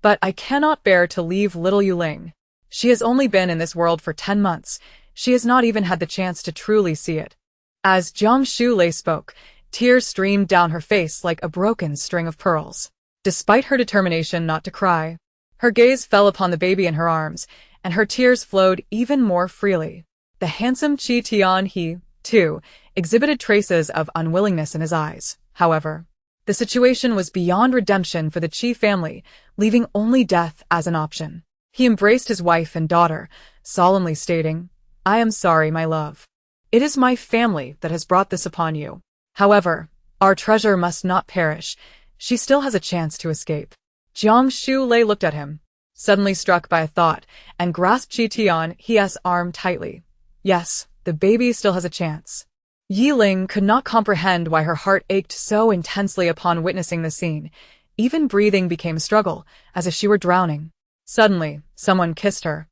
but I cannot bear to leave little Ye Ling. She has only been in this world for 10 months. She has not even had the chance to truly see it." As Jiang Shulei spoke, tears streamed down her face like a broken string of pearls. Despite her determination not to cry, her gaze fell upon the baby in her arms, and her tears flowed even more freely. The handsome Qi Tianhe, too, exhibited traces of unwillingness in his eyes. However, the situation was beyond redemption for the Qi family, leaving only death as an option. He embraced his wife and daughter, solemnly stating, "I am sorry, my love. It is my family that has brought this upon you. However, our treasure must not perish. She still has a chance to escape." Jiang Shulei looked at him, suddenly struck by a thought, and grasped Qi Tianhe's arm tightly. Yes, the baby still has a chance. Ye Ling could not comprehend why her heart ached so intensely upon witnessing the scene. Even breathing became a struggle, as if she were drowning. Suddenly, someone kissed her,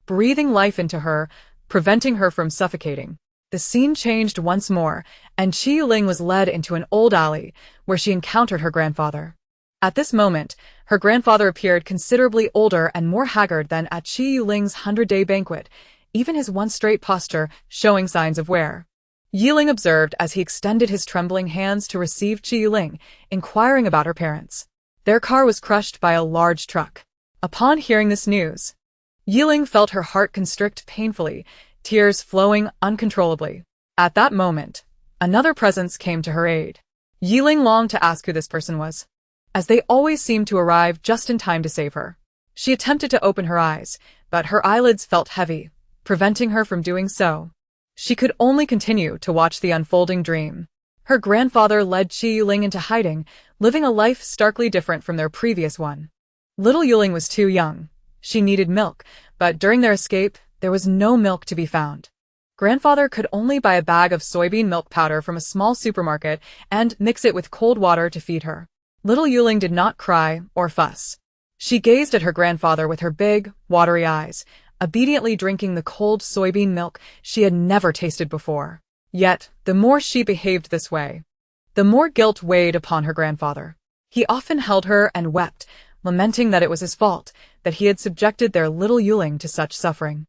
breathing life into her, preventing her from suffocating. The scene changed once more, and Qi Ling was led into an old alley, where she encountered her grandfather. At this moment, her grandfather appeared considerably older and more haggard than at Ye Ling's 100-day banquet, even his once-straight posture showing signs of wear. Ye Ling observed as he extended his trembling hands to receive Ye Ling, inquiring about her parents. Their car was crushed by a large truck. Upon hearing this news, Ye Ling felt her heart constrict painfully, tears flowing uncontrollably. At that moment, another presence came to her aid. Ye Ling longed to ask who this person was, as they always seemed to arrive just in time to save her. She attempted to open her eyes, but her eyelids felt heavy, preventing her from doing so. She could only continue to watch the unfolding dream. Her grandfather led Ye Ling into hiding, living a life starkly different from their previous one. Little Ye Ling was too young. She needed milk, but during their escape, there was no milk to be found. Grandfather could only buy a bag of soybean milk powder from a small supermarket and mix it with cold water to feed her. Little Ye Ling did not cry or fuss. She gazed at her grandfather with her big, watery eyes, obediently drinking the cold soybean milk she had never tasted before. Yet, the more she behaved this way, the more guilt weighed upon her grandfather. He often held her and wept, lamenting that it was his fault, that he had subjected their little Ye Ling to such suffering.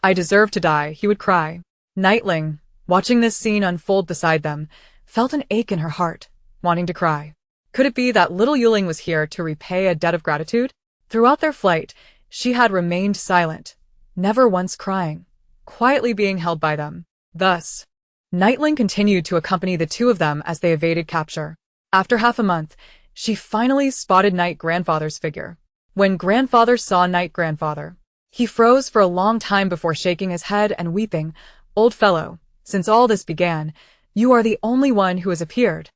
"I deserve to die," he would cry. Ling, watching this scene unfold beside them, felt an ache in her heart, wanting to cry. Could it be that little Ye Ling was here to repay a debt of gratitude? Throughout their flight, she had remained silent, never once crying, quietly being held by them. Thus, Ling continued to accompany the two of them as they evaded capture. After half a month, she finally spotted Grandfather's figure. When Grandfather saw Grandfather, he froze for a long time before shaking his head and weeping. "Old fellow, since all this began, you are the only one who has appeared."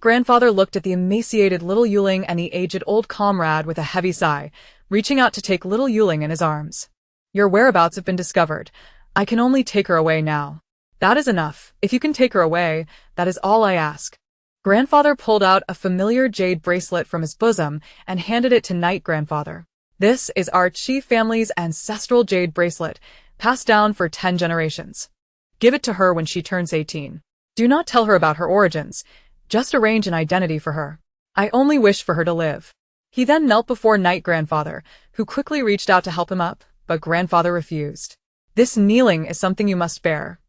Grandfather looked at the emaciated little Ye Ling and the aged old comrade with a heavy sigh, reaching out to take little Ye Ling in his arms. "Your whereabouts have been discovered. I can only take her away now." "That is enough. If you can take her away, that is all I ask." Grandfather pulled out a familiar jade bracelet from his bosom and handed it to Grandfather. "This is our Chi family's ancestral jade bracelet, passed down for 10 generations. Give it to her when she turns 18. Do not tell her about her origins. Just arrange an identity for her. I only wish for her to live." He then knelt before Grandfather, who quickly reached out to help him up, but Grandfather refused. "This kneeling is something you must bear.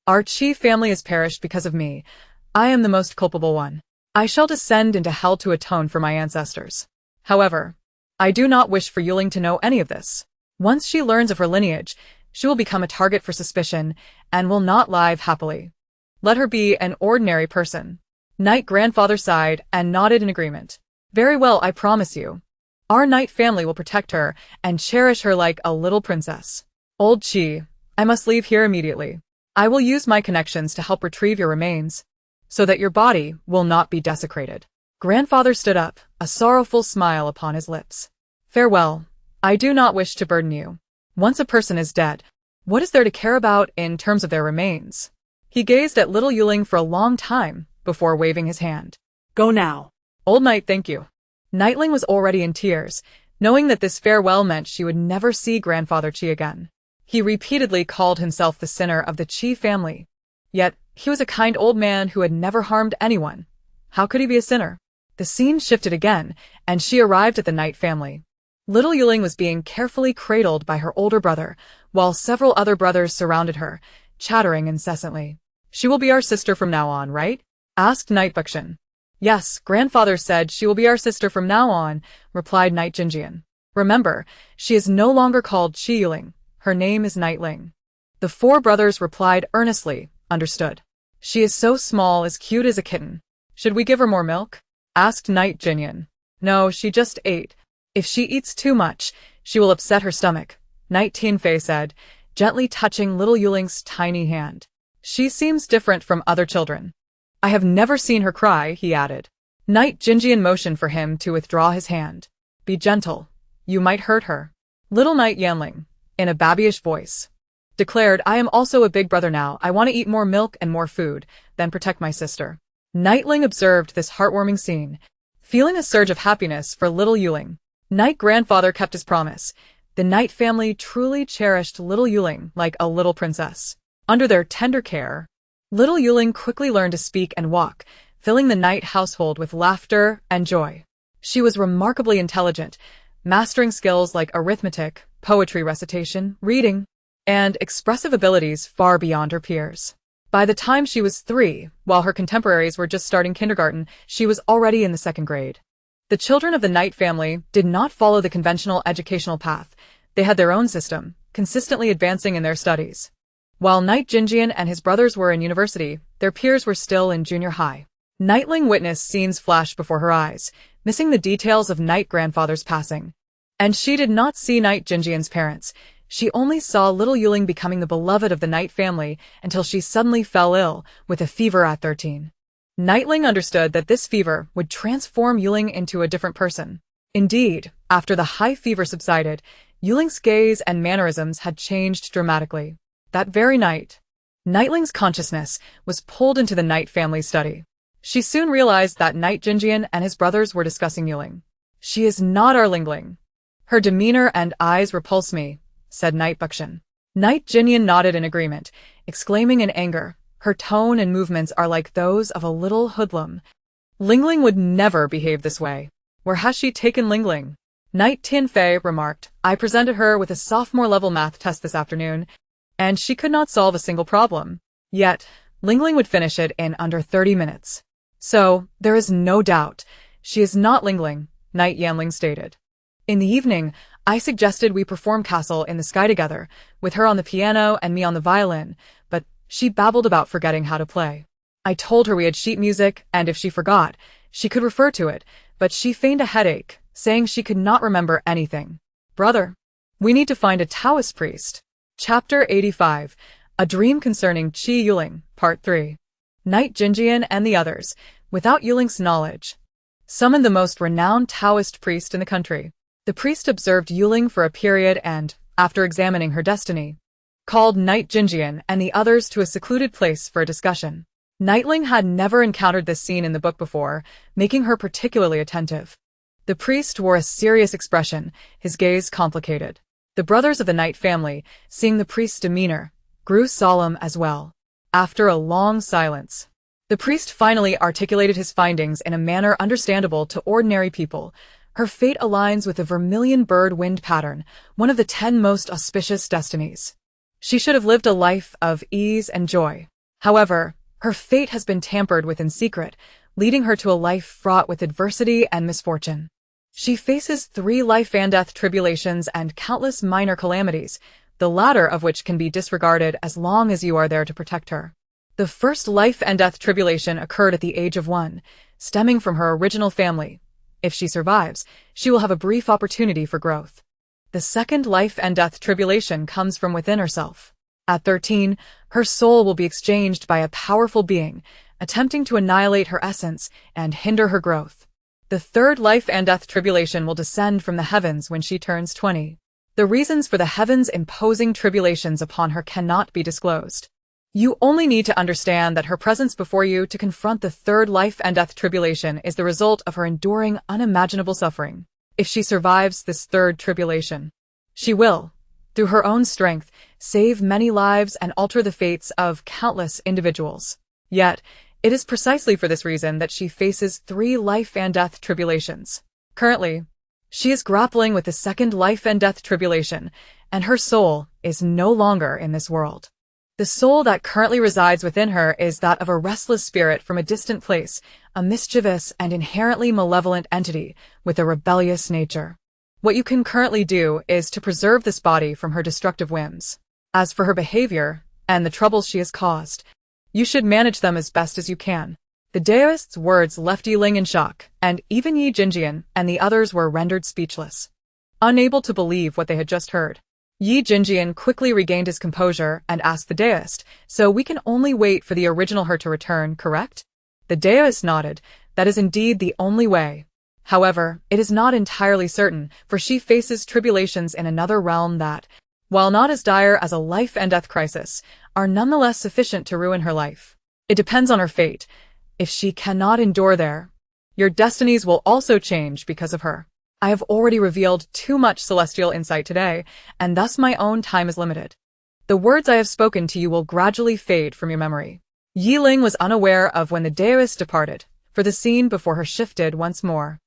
Our Chi family has perished because of me. I am the most culpable one. I shall descend into hell to atone for my ancestors. However, I do not wish for Ye Ling to know any of this. Once she learns of her lineage, she will become a target for suspicion and will not live happily. Let her be an ordinary person." Grandfather sighed and nodded in agreement. "Very well, I promise you. Our family will protect her and cherish her like a little princess. Old Chi, I must leave here immediately. I will use my connections to help retrieve your remains, so that your body will not be desecrated." Grandfather stood up, a sorrowful smile upon his lips. "Farewell. I do not wish to burden you. Once a person is dead, what is there to care about in terms of their remains?" He gazed at little Ye Ling for a long time before waving his hand. "Go now." "Old knight, thank you." Ling was already in tears, knowing that this farewell meant she would never see Grandfather Chi again. He repeatedly called himself the sinner of the Chi family. Yet, he was a kind old man who had never harmed anyone. How could he be a sinner? The scene shifted again, and she arrived at the family. Little Ye Ling was being carefully cradled by her older brother, while several other brothers surrounded her, chattering incessantly. "She will be our sister from now on, right?" asked Bukshin. "Yes, Grandfather said she will be our sister from now on," replied Jinjian. "Remember, she is no longer called Ye Ling. Her name is Ling." The 4 brothers replied earnestly, "Understood. She is so small, as cute as a kitten. Should we give her more milk?" asked Jinjian. "No, she just ate. If she eats too much, she will upset her stomach," Tianfei said, gently touching little Ye Ling's tiny hand. "She seems different from other children. I have never seen her cry," he added. Jinjian motioned for him to withdraw his hand. "Be gentle. You might hurt her." Little Yanling, in a babyish voice, declared, "I am also a big brother now. I want to eat more milk and more food, then protect my sister." Ling observed this heartwarming scene, feeling a surge of happiness for little Ye Ling. Grandfather kept his promise. The family truly cherished little Ye Ling like a little princess. Under their tender care, little Ye Ling quickly learned to speak and walk, filling the household with laughter and joy. She was remarkably intelligent, mastering skills like arithmetic, poetry recitation, reading, and expressive abilities far beyond her peers. By the time she was 3, while her contemporaries were just starting kindergarten, she was already in the 2nd grade. The children of the Knight family did not follow the conventional educational path. They had their own system, consistently advancing in their studies. While Knight Jinjian and his brothers were in university, their peers were still in junior high. Ye Ling witnessed scenes flash before her eyes, missing the details of Knight grandfather's passing. And she did not see Knight Jinjian's parents. She only saw little Ye Ling becoming the beloved of the Knight family until she suddenly fell ill with a fever at 13. Ye Ling understood that this fever would transform Ye Ling into a different person. Indeed, after the high fever subsided, Ye Ling's gaze and mannerisms had changed dramatically. That very night, Ye Ling's consciousness was pulled into the Knight family's study. She soon realized that Knight Jinjian and his brothers were discussing Ye Ling. "She is not our Lingling. Her demeanor and eyes repulse me," said Knight Bukshan. Knight Jinjian nodded in agreement, exclaiming in anger, "Her tone and movements are like those of a little hoodlum. Lingling would never behave this way. Where has she taken Lingling?" Knight Tianfei remarked, "I presented her with a sophomore-level math test this afternoon, and she could not solve a single problem. Yet, Lingling would finish it in under 30 minutes. So, there is no doubt, she is not Lingling," Knight Yanling stated. "In the evening, I suggested we perform Castle in the Sky together, with her on the piano and me on the violin, but she babbled about forgetting how to play. I told her we had sheet music, and if she forgot, she could refer to it, but she feigned a headache, saying she could not remember anything. Brother, we need to find a Taoist priest." Chapter 85, A Dream Concerning Qi Yuling, Part 3. Knight Jinjian and the others, without Yuling's knowledge, summoned the most renowned Taoist priest in the country. The priest observed Yuling for a period and, after examining her destiny, called Knight Jinjian and the others to a secluded place for a discussion. Ye Ling had never encountered this scene in the book before, making her particularly attentive. The priest wore a serious expression, his gaze complicated. The brothers of the Knight family, seeing the priest's demeanor, grew solemn as well. After a long silence, the priest finally articulated his findings in a manner understandable to ordinary people. Her fate aligns with the vermilion bird wind pattern, one of the 10 most auspicious destinies. She should have lived a life of ease and joy. However, her fate has been tampered with in secret, leading her to a life fraught with adversity and misfortune. She faces 3 life and death tribulations and countless minor calamities, the latter of which can be disregarded as long as you are there to protect her. The first life and death tribulation occurred at the age of 1, stemming from her original family. If she survives, she will have a brief opportunity for growth. The second life and death tribulation comes from within herself. At 13, her soul will be exchanged by a powerful being, attempting to annihilate her essence and hinder her growth. The third life and death tribulation will descend from the heavens when she turns 20. The reasons for the heavens imposing tribulations upon her cannot be disclosed. You only need to understand that her presence before you to confront the third life and death tribulation is the result of her enduring unimaginable suffering. If she survives this third tribulation, she will, through her own strength, save many lives and alter the fates of countless individuals. Yet, it is precisely for this reason that she faces 3 life and death tribulations. Currently, she is grappling with the second life and death tribulation, and her soul is no longer in this world. The soul that currently resides within her is that of a restless spirit from a distant place, a mischievous and inherently malevolent entity with a rebellious nature. What you can currently do is to preserve this body from her destructive whims. As for her behavior, and the troubles she has caused, you should manage them as best as you can. The Daoist's words left Ye Ling in shock, and even Ye Jinjian and the others were rendered speechless, unable to believe what they had just heard. Ye Jinjian quickly regained his composure and asked the Daoist, "So we can only wait for the original her to return, correct?" The Daoist nodded. "That is indeed the only way. However, it is not entirely certain, for she faces tribulations in another realm that, while not as dire as a life and death crisis, are nonetheless sufficient to ruin her life. It depends on her fate. If she cannot endure there, your destinies will also change because of her. I have already revealed too much celestial insight today, and thus my own time is limited. The words I have spoken to you will gradually fade from your memory." Ye Ling was unaware of when the Daoist departed, for the scene before her shifted once more.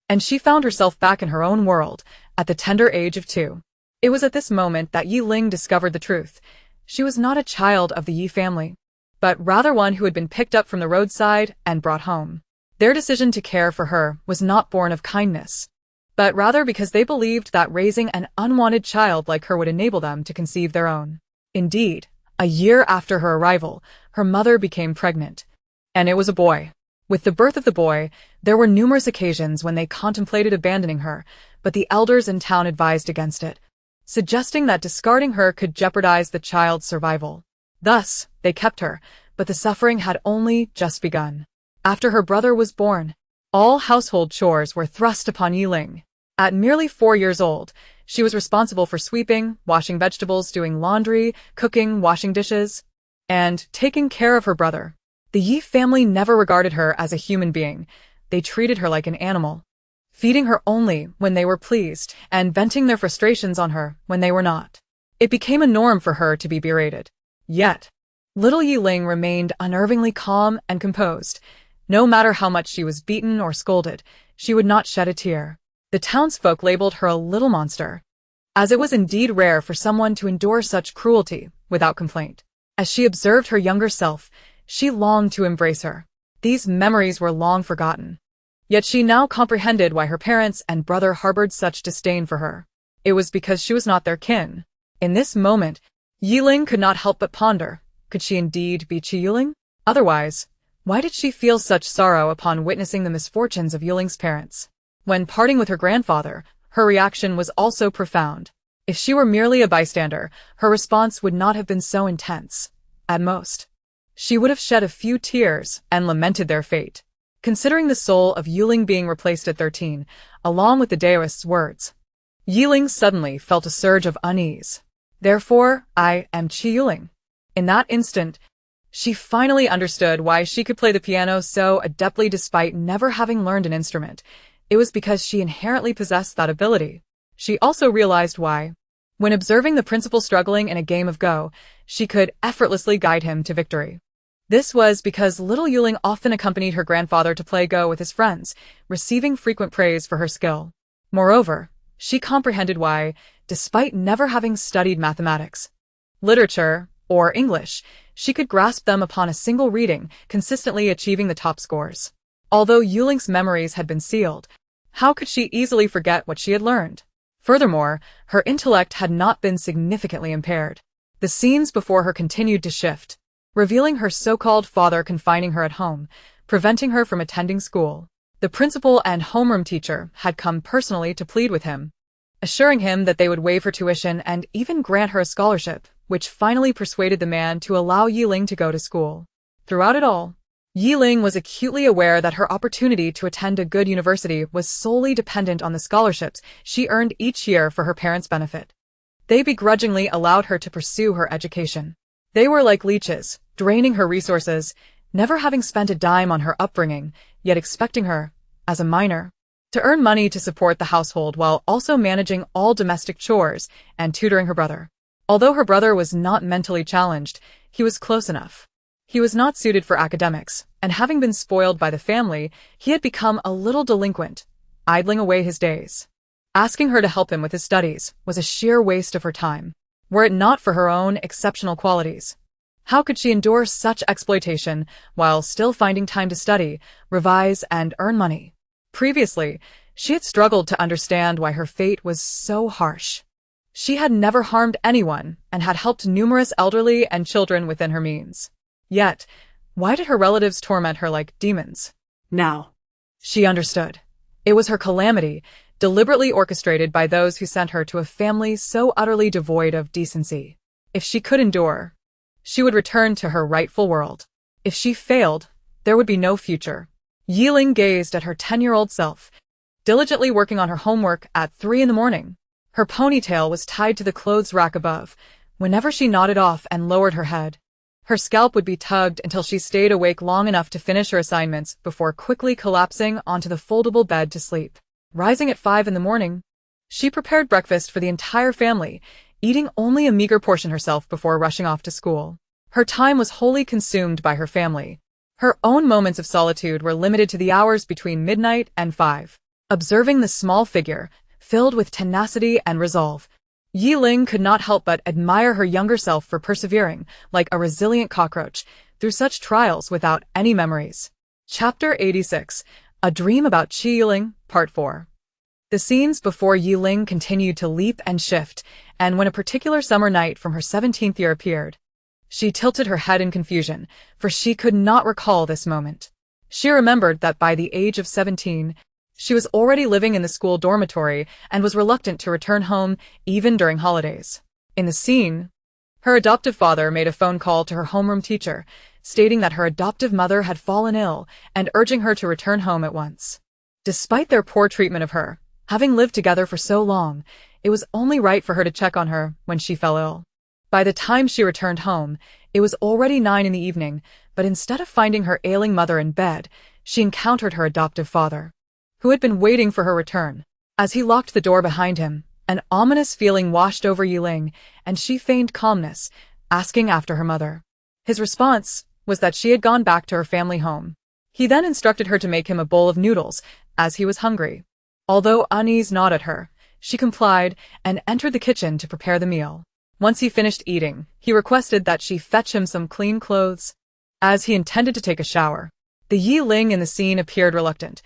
and she found herself back in her own world, at the tender age of 2. It was at this moment that Ye Ling discovered the truth. She was not a child of the Ye family, but rather one who had been picked up from the roadside and brought home. Their decision to care for her was not born of kindness, but rather because they believed that raising an unwanted child like her would enable them to conceive their own. Indeed, a year after her arrival, her mother became pregnant, and it was a boy. With the birth of the boy, there were numerous occasions when they contemplated abandoning her, but the elders in town advised against it, suggesting that discarding her could jeopardize the child's survival. Thus, they kept her, but the suffering had only just begun. After her brother was born, all household chores were thrust upon Ye Ling. At merely 4 years old, she was responsible for sweeping, washing vegetables, doing laundry, cooking, washing dishes, and taking care of her brother. The Ye family never regarded her as a human being. They treated her like an animal, feeding her only when they were pleased and venting their frustrations on her when they were not. It became a norm for her to be berated. Yet, little Ye Ling remained unnervingly calm and composed. No matter how much she was beaten or scolded, she would not shed a tear. The townsfolk labeled her a little monster, as it was indeed rare for someone to endure such cruelty without complaint. As she observed her younger self, she longed to embrace her. These memories were long forgotten. Yet she now comprehended why her parents and brother harbored such disdain for her. It was because she was not their kin. In this moment, Ye Ling could not help but ponder, could she indeed be Ye Ling? Otherwise, why did she feel such sorrow upon witnessing the misfortunes of Ye Ling's parents? When parting with her grandfather, her reaction was also profound. If she were merely a bystander, her response would not have been so intense. At most, she would have shed a few tears and lamented their fate. Considering the soul of Ye Ling being replaced at 13, along with the Daoist's words, Ye Ling suddenly felt a surge of unease. Therefore, I am Ye Ling. In that instant, she finally understood why she could play the piano so adeptly despite never having learned an instrument. It was because she inherently possessed that ability. She also realized why, when observing the principal struggling in a game of Go, she could effortlessly guide him to victory. This was because little Ye Ling often accompanied her grandfather to play Go with his friends, receiving frequent praise for her skill. Moreover, she comprehended why, despite never having studied mathematics, literature, or English, she could grasp them upon a single reading, consistently achieving the top scores. Although Ye Ling's memories had been sealed, how could she easily forget what she had learned? Furthermore, her intellect had not been significantly impaired. The scenes before her continued to shift, revealing her so-called father confining her at home, preventing her from attending school. The principal and homeroom teacher had come personally to plead with him, assuring him that they would waive her tuition and even grant her a scholarship, which finally persuaded the man to allow Ye Ling to go to school. Throughout it all, Ye Ling was acutely aware that her opportunity to attend a good university was solely dependent on the scholarships she earned each year for her parents' benefit. They begrudgingly allowed her to pursue her education. They were like leeches, draining her resources, never having spent a dime on her upbringing, yet expecting her, as a minor, to earn money to support the household while also managing all domestic chores and tutoring her brother. Although her brother was not mentally challenged, he was close enough. He was not suited for academics, and having been spoiled by the family, he had become a little delinquent, idling away his days. Asking her to help him with his studies was a sheer waste of her time, were it not for her own exceptional qualities. How could she endure such exploitation while still finding time to study, revise, and earn money? Previously, she had struggled to understand why her fate was so harsh. She had never harmed anyone and had helped numerous elderly and children within her means. Yet, why did her relatives torment her like demons? Now, She understood. It was her calamity, deliberately orchestrated by those who sent her to a family so utterly devoid of decency. If she could endure, she would return to her rightful world. If she failed, there would be no future. Ye Ling gazed at her 10-year-old self, diligently working on her homework at 3 in the morning. Her ponytail was tied to the clothes rack above. Whenever she nodded off and lowered her head, her scalp would be tugged until she stayed awake long enough to finish her assignments before quickly collapsing onto the foldable bed to sleep. Rising at 5 in the morning, she prepared breakfast for the entire family, eating only a meager portion herself before rushing off to school. Her time was wholly consumed by her family. Her own moments of solitude were limited to the hours between midnight and 5. Observing the small figure, filled with tenacity and resolve, Ye Ling could not help but admire her younger self for persevering, like a resilient cockroach, through such trials without any memories. Chapter 86, A Dream About Ye Ling, Part 4. The scenes before Ye Ling continued to leap and shift, and when a particular summer night from her 17th year appeared, she tilted her head in confusion, for she could not recall this moment. She remembered that by the age of 17, she was already living in the school dormitory and was reluctant to return home even during holidays. In the scene, her adoptive father made a phone call to her homeroom teacher, stating that her adoptive mother had fallen ill and urging her to return home at once. Despite their poor treatment of her, having lived together for so long, it was only right for her to check on her when she fell ill. By the time she returned home, it was already 9 in the evening, but instead of finding her ailing mother in bed, she encountered her adoptive father, who had been waiting for her return. As he locked the door behind him, an ominous feeling washed over Ye Ling, and she feigned calmness, asking after her mother. His response was that she had gone back to her family home. He then instructed her to make him a bowl of noodles, as he was hungry. Although unease gnawed at her, she complied and entered the kitchen to prepare the meal. Once he finished eating, he requested that she fetch him some clean clothes, as he intended to take a shower. The Ye Ling in the scene appeared reluctant,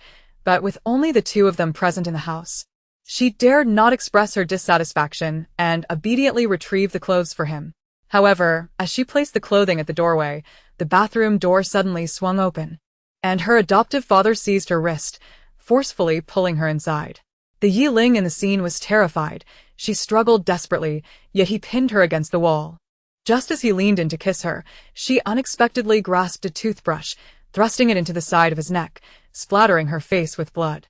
but with only the two of them present in the house, she dared not express her dissatisfaction and obediently retrieved the clothes for him. However, as she placed the clothing at the doorway, the bathroom door suddenly swung open, and her adoptive father seized her wrist, forcefully pulling her inside. The Ye Ling in the scene was terrified. She struggled desperately, yet he pinned her against the wall. Just as he leaned in to kiss her, she unexpectedly grasped a toothbrush, thrusting it into the side of his neck, splattering her face with blood.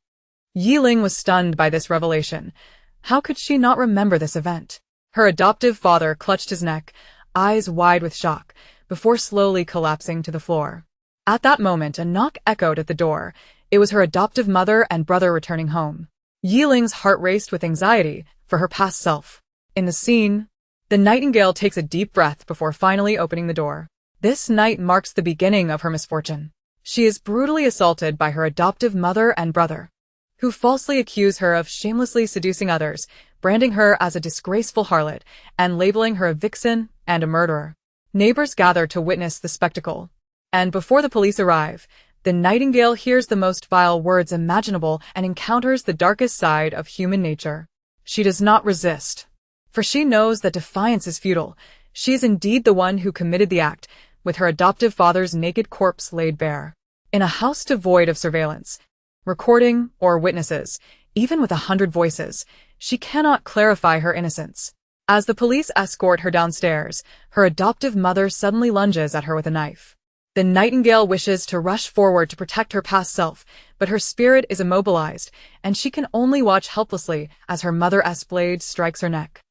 Ye Ling was stunned by this revelation. How could she not remember this event? Her adoptive father clutched his neck, eyes wide with shock, before slowly collapsing to the floor. At that moment, a knock echoed at the door. It was her adoptive mother and brother returning home. Ye Ling's heart raced with anxiety for her past self. In the scene, the nightingale takes a deep breath before finally opening the door. This night marks the beginning of her misfortune. She is brutally assaulted by her adoptive mother and brother, who falsely accuse her of shamelessly seducing others, branding her as a disgraceful harlot, and labeling her a vixen and a murderer. Neighbors gather to witness the spectacle, and before the police arrive, the nightingale hears the most vile words imaginable and encounters the darkest side of human nature. She does not resist, for she knows that defiance is futile. She is indeed the one who committed the act, with her adoptive father's naked corpse laid bare. In a house devoid of surveillance, recording, or witnesses, even with 100 voices, she cannot clarify her innocence. As the police escort her downstairs, her adoptive mother suddenly lunges at her with a knife. The nightingale wishes to rush forward to protect her past self, but her spirit is immobilized, and she can only watch helplessly as her mother's blade strikes her neck.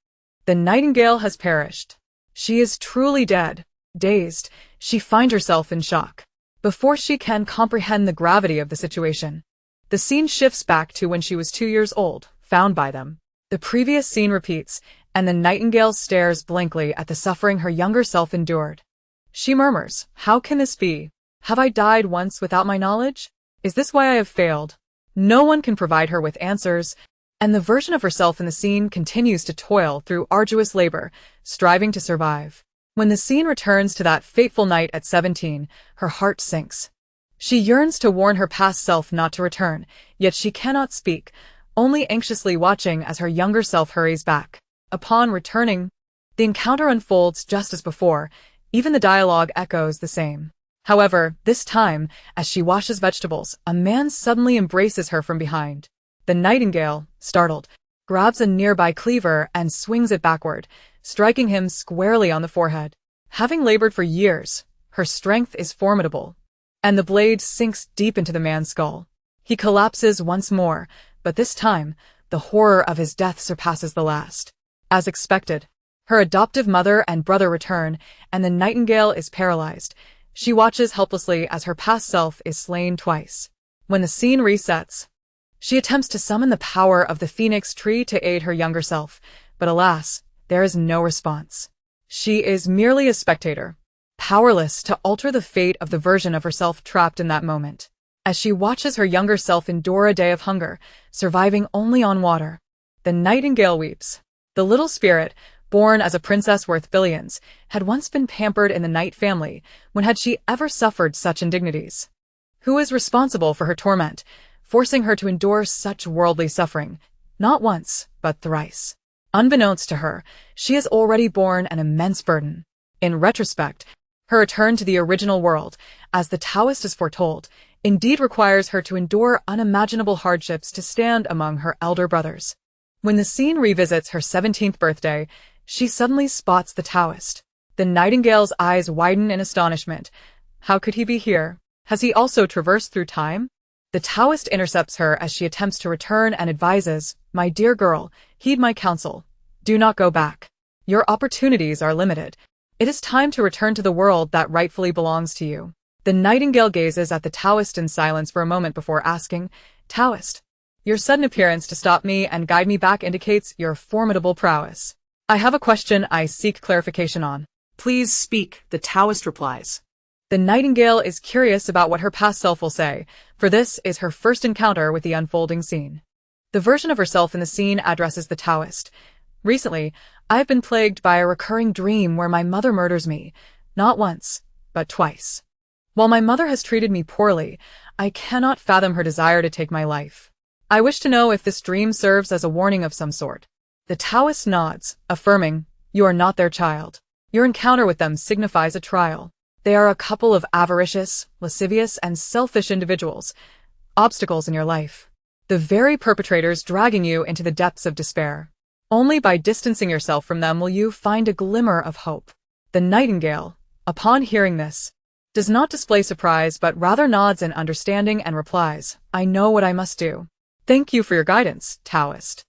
The nightingale has perished. She is truly dead. Dazed, she finds herself in shock. Before she can comprehend the gravity of the situation, the scene shifts back to when she was 2 years old, found by them. The previous scene repeats, and the nightingale stares blankly at the suffering her younger self endured. She murmurs, "How can this be? Have I died once without my knowledge? Is this why I have failed?" No one can provide her with answers, and the version of herself in the scene continues to toil through arduous labor, striving to survive. When the scene returns to that fateful night at 17, her heart sinks. She yearns to warn her past self not to return, yet she cannot speak, only anxiously watching as her younger self hurries back. Upon returning, the encounter unfolds just as before. Even the dialogue echoes the same. However, this time, as she washes vegetables, a man suddenly embraces her from behind. The nightingale, startled, grabs a nearby cleaver and swings it backward, striking him squarely on the forehead. Having labored for years, her strength is formidable, and the blade sinks deep into the man's skull. He collapses once more, but this time, the horror of his death surpasses the last. As expected, her adoptive mother and brother return, and the nightingale is paralyzed. She watches helplessly as her past self is slain twice. When the scene resets, she attempts to summon the power of the phoenix tree to aid her younger self, but alas, there is no response. She is merely a spectator, powerless to alter the fate of the version of herself trapped in that moment. as she watches her younger self endure a day of hunger, surviving only on water. The nightingale weeps. The little spirit, born as a princess worth billions, had once been pampered in the Knight family. When had she ever suffered such indignities? Who is responsible for her torment, forcing her to endure such worldly suffering? Not once, but thrice. Unbeknownst to her, she has already borne an immense burden. In retrospect, her return to the original world, as the Taoist is foretold, indeed requires her to endure unimaginable hardships to stand among her elder brothers. When the scene revisits her 17th birthday, she suddenly spots the Taoist. The nightingale's eyes widen in astonishment. How could he be here? Has he also traversed through time? The Taoist intercepts her as she attempts to return and advises, "My dear girl, heed my counsel. Do not go back. Your opportunities are limited. It is time to return to the world that rightfully belongs to you." The nightingale gazes at the Taoist in silence for a moment before asking, "Taoist, your sudden appearance to stop me and guide me back indicates your formidable prowess. I have a question I seek clarification on." Please speak, the Taoist replies. The nightingale is curious about what her past self will say, for this is her first encounter with the unfolding scene. The version of herself in the scene addresses the Taoist. "Recently, I have been plagued by a recurring dream where my mother murders me, not once, but twice. While my mother has treated me poorly, I cannot fathom her desire to take my life. I wish to know if this dream serves as a warning of some sort." The Taoist nods, affirming, "You are not their child. Your encounter with them signifies a trial. They are a couple of avaricious, lascivious, and selfish individuals, obstacles in your life. The very perpetrators dragging you into the depths of despair. Only by distancing yourself from them will you find a glimmer of hope." The nightingale, upon hearing this, does not display surprise but rather nods in understanding and replies, "I know what I must do. Thank you for your guidance, Taoist."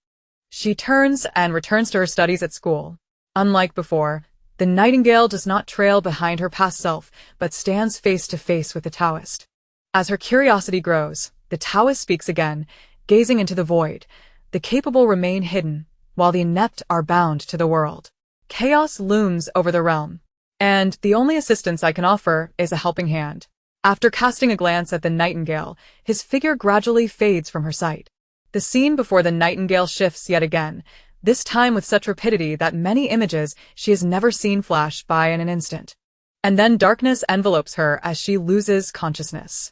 She turns and returns to her studies at school. Unlike before, the nightingale does not trail behind her past self, but stands face to face with the Taoist. As her curiosity grows, the Taoist speaks again, gazing into the void. The capable remain hidden, while the inept are bound to the world. Chaos looms over the realm, and the only assistance I can offer is a helping hand. After casting a glance at the nightingale, his figure gradually fades from her sight. The scene before the nightingale shifts yet again, this time with such rapidity that many images she has never seen flash by in an instant. And then darkness envelopes her as she loses consciousness.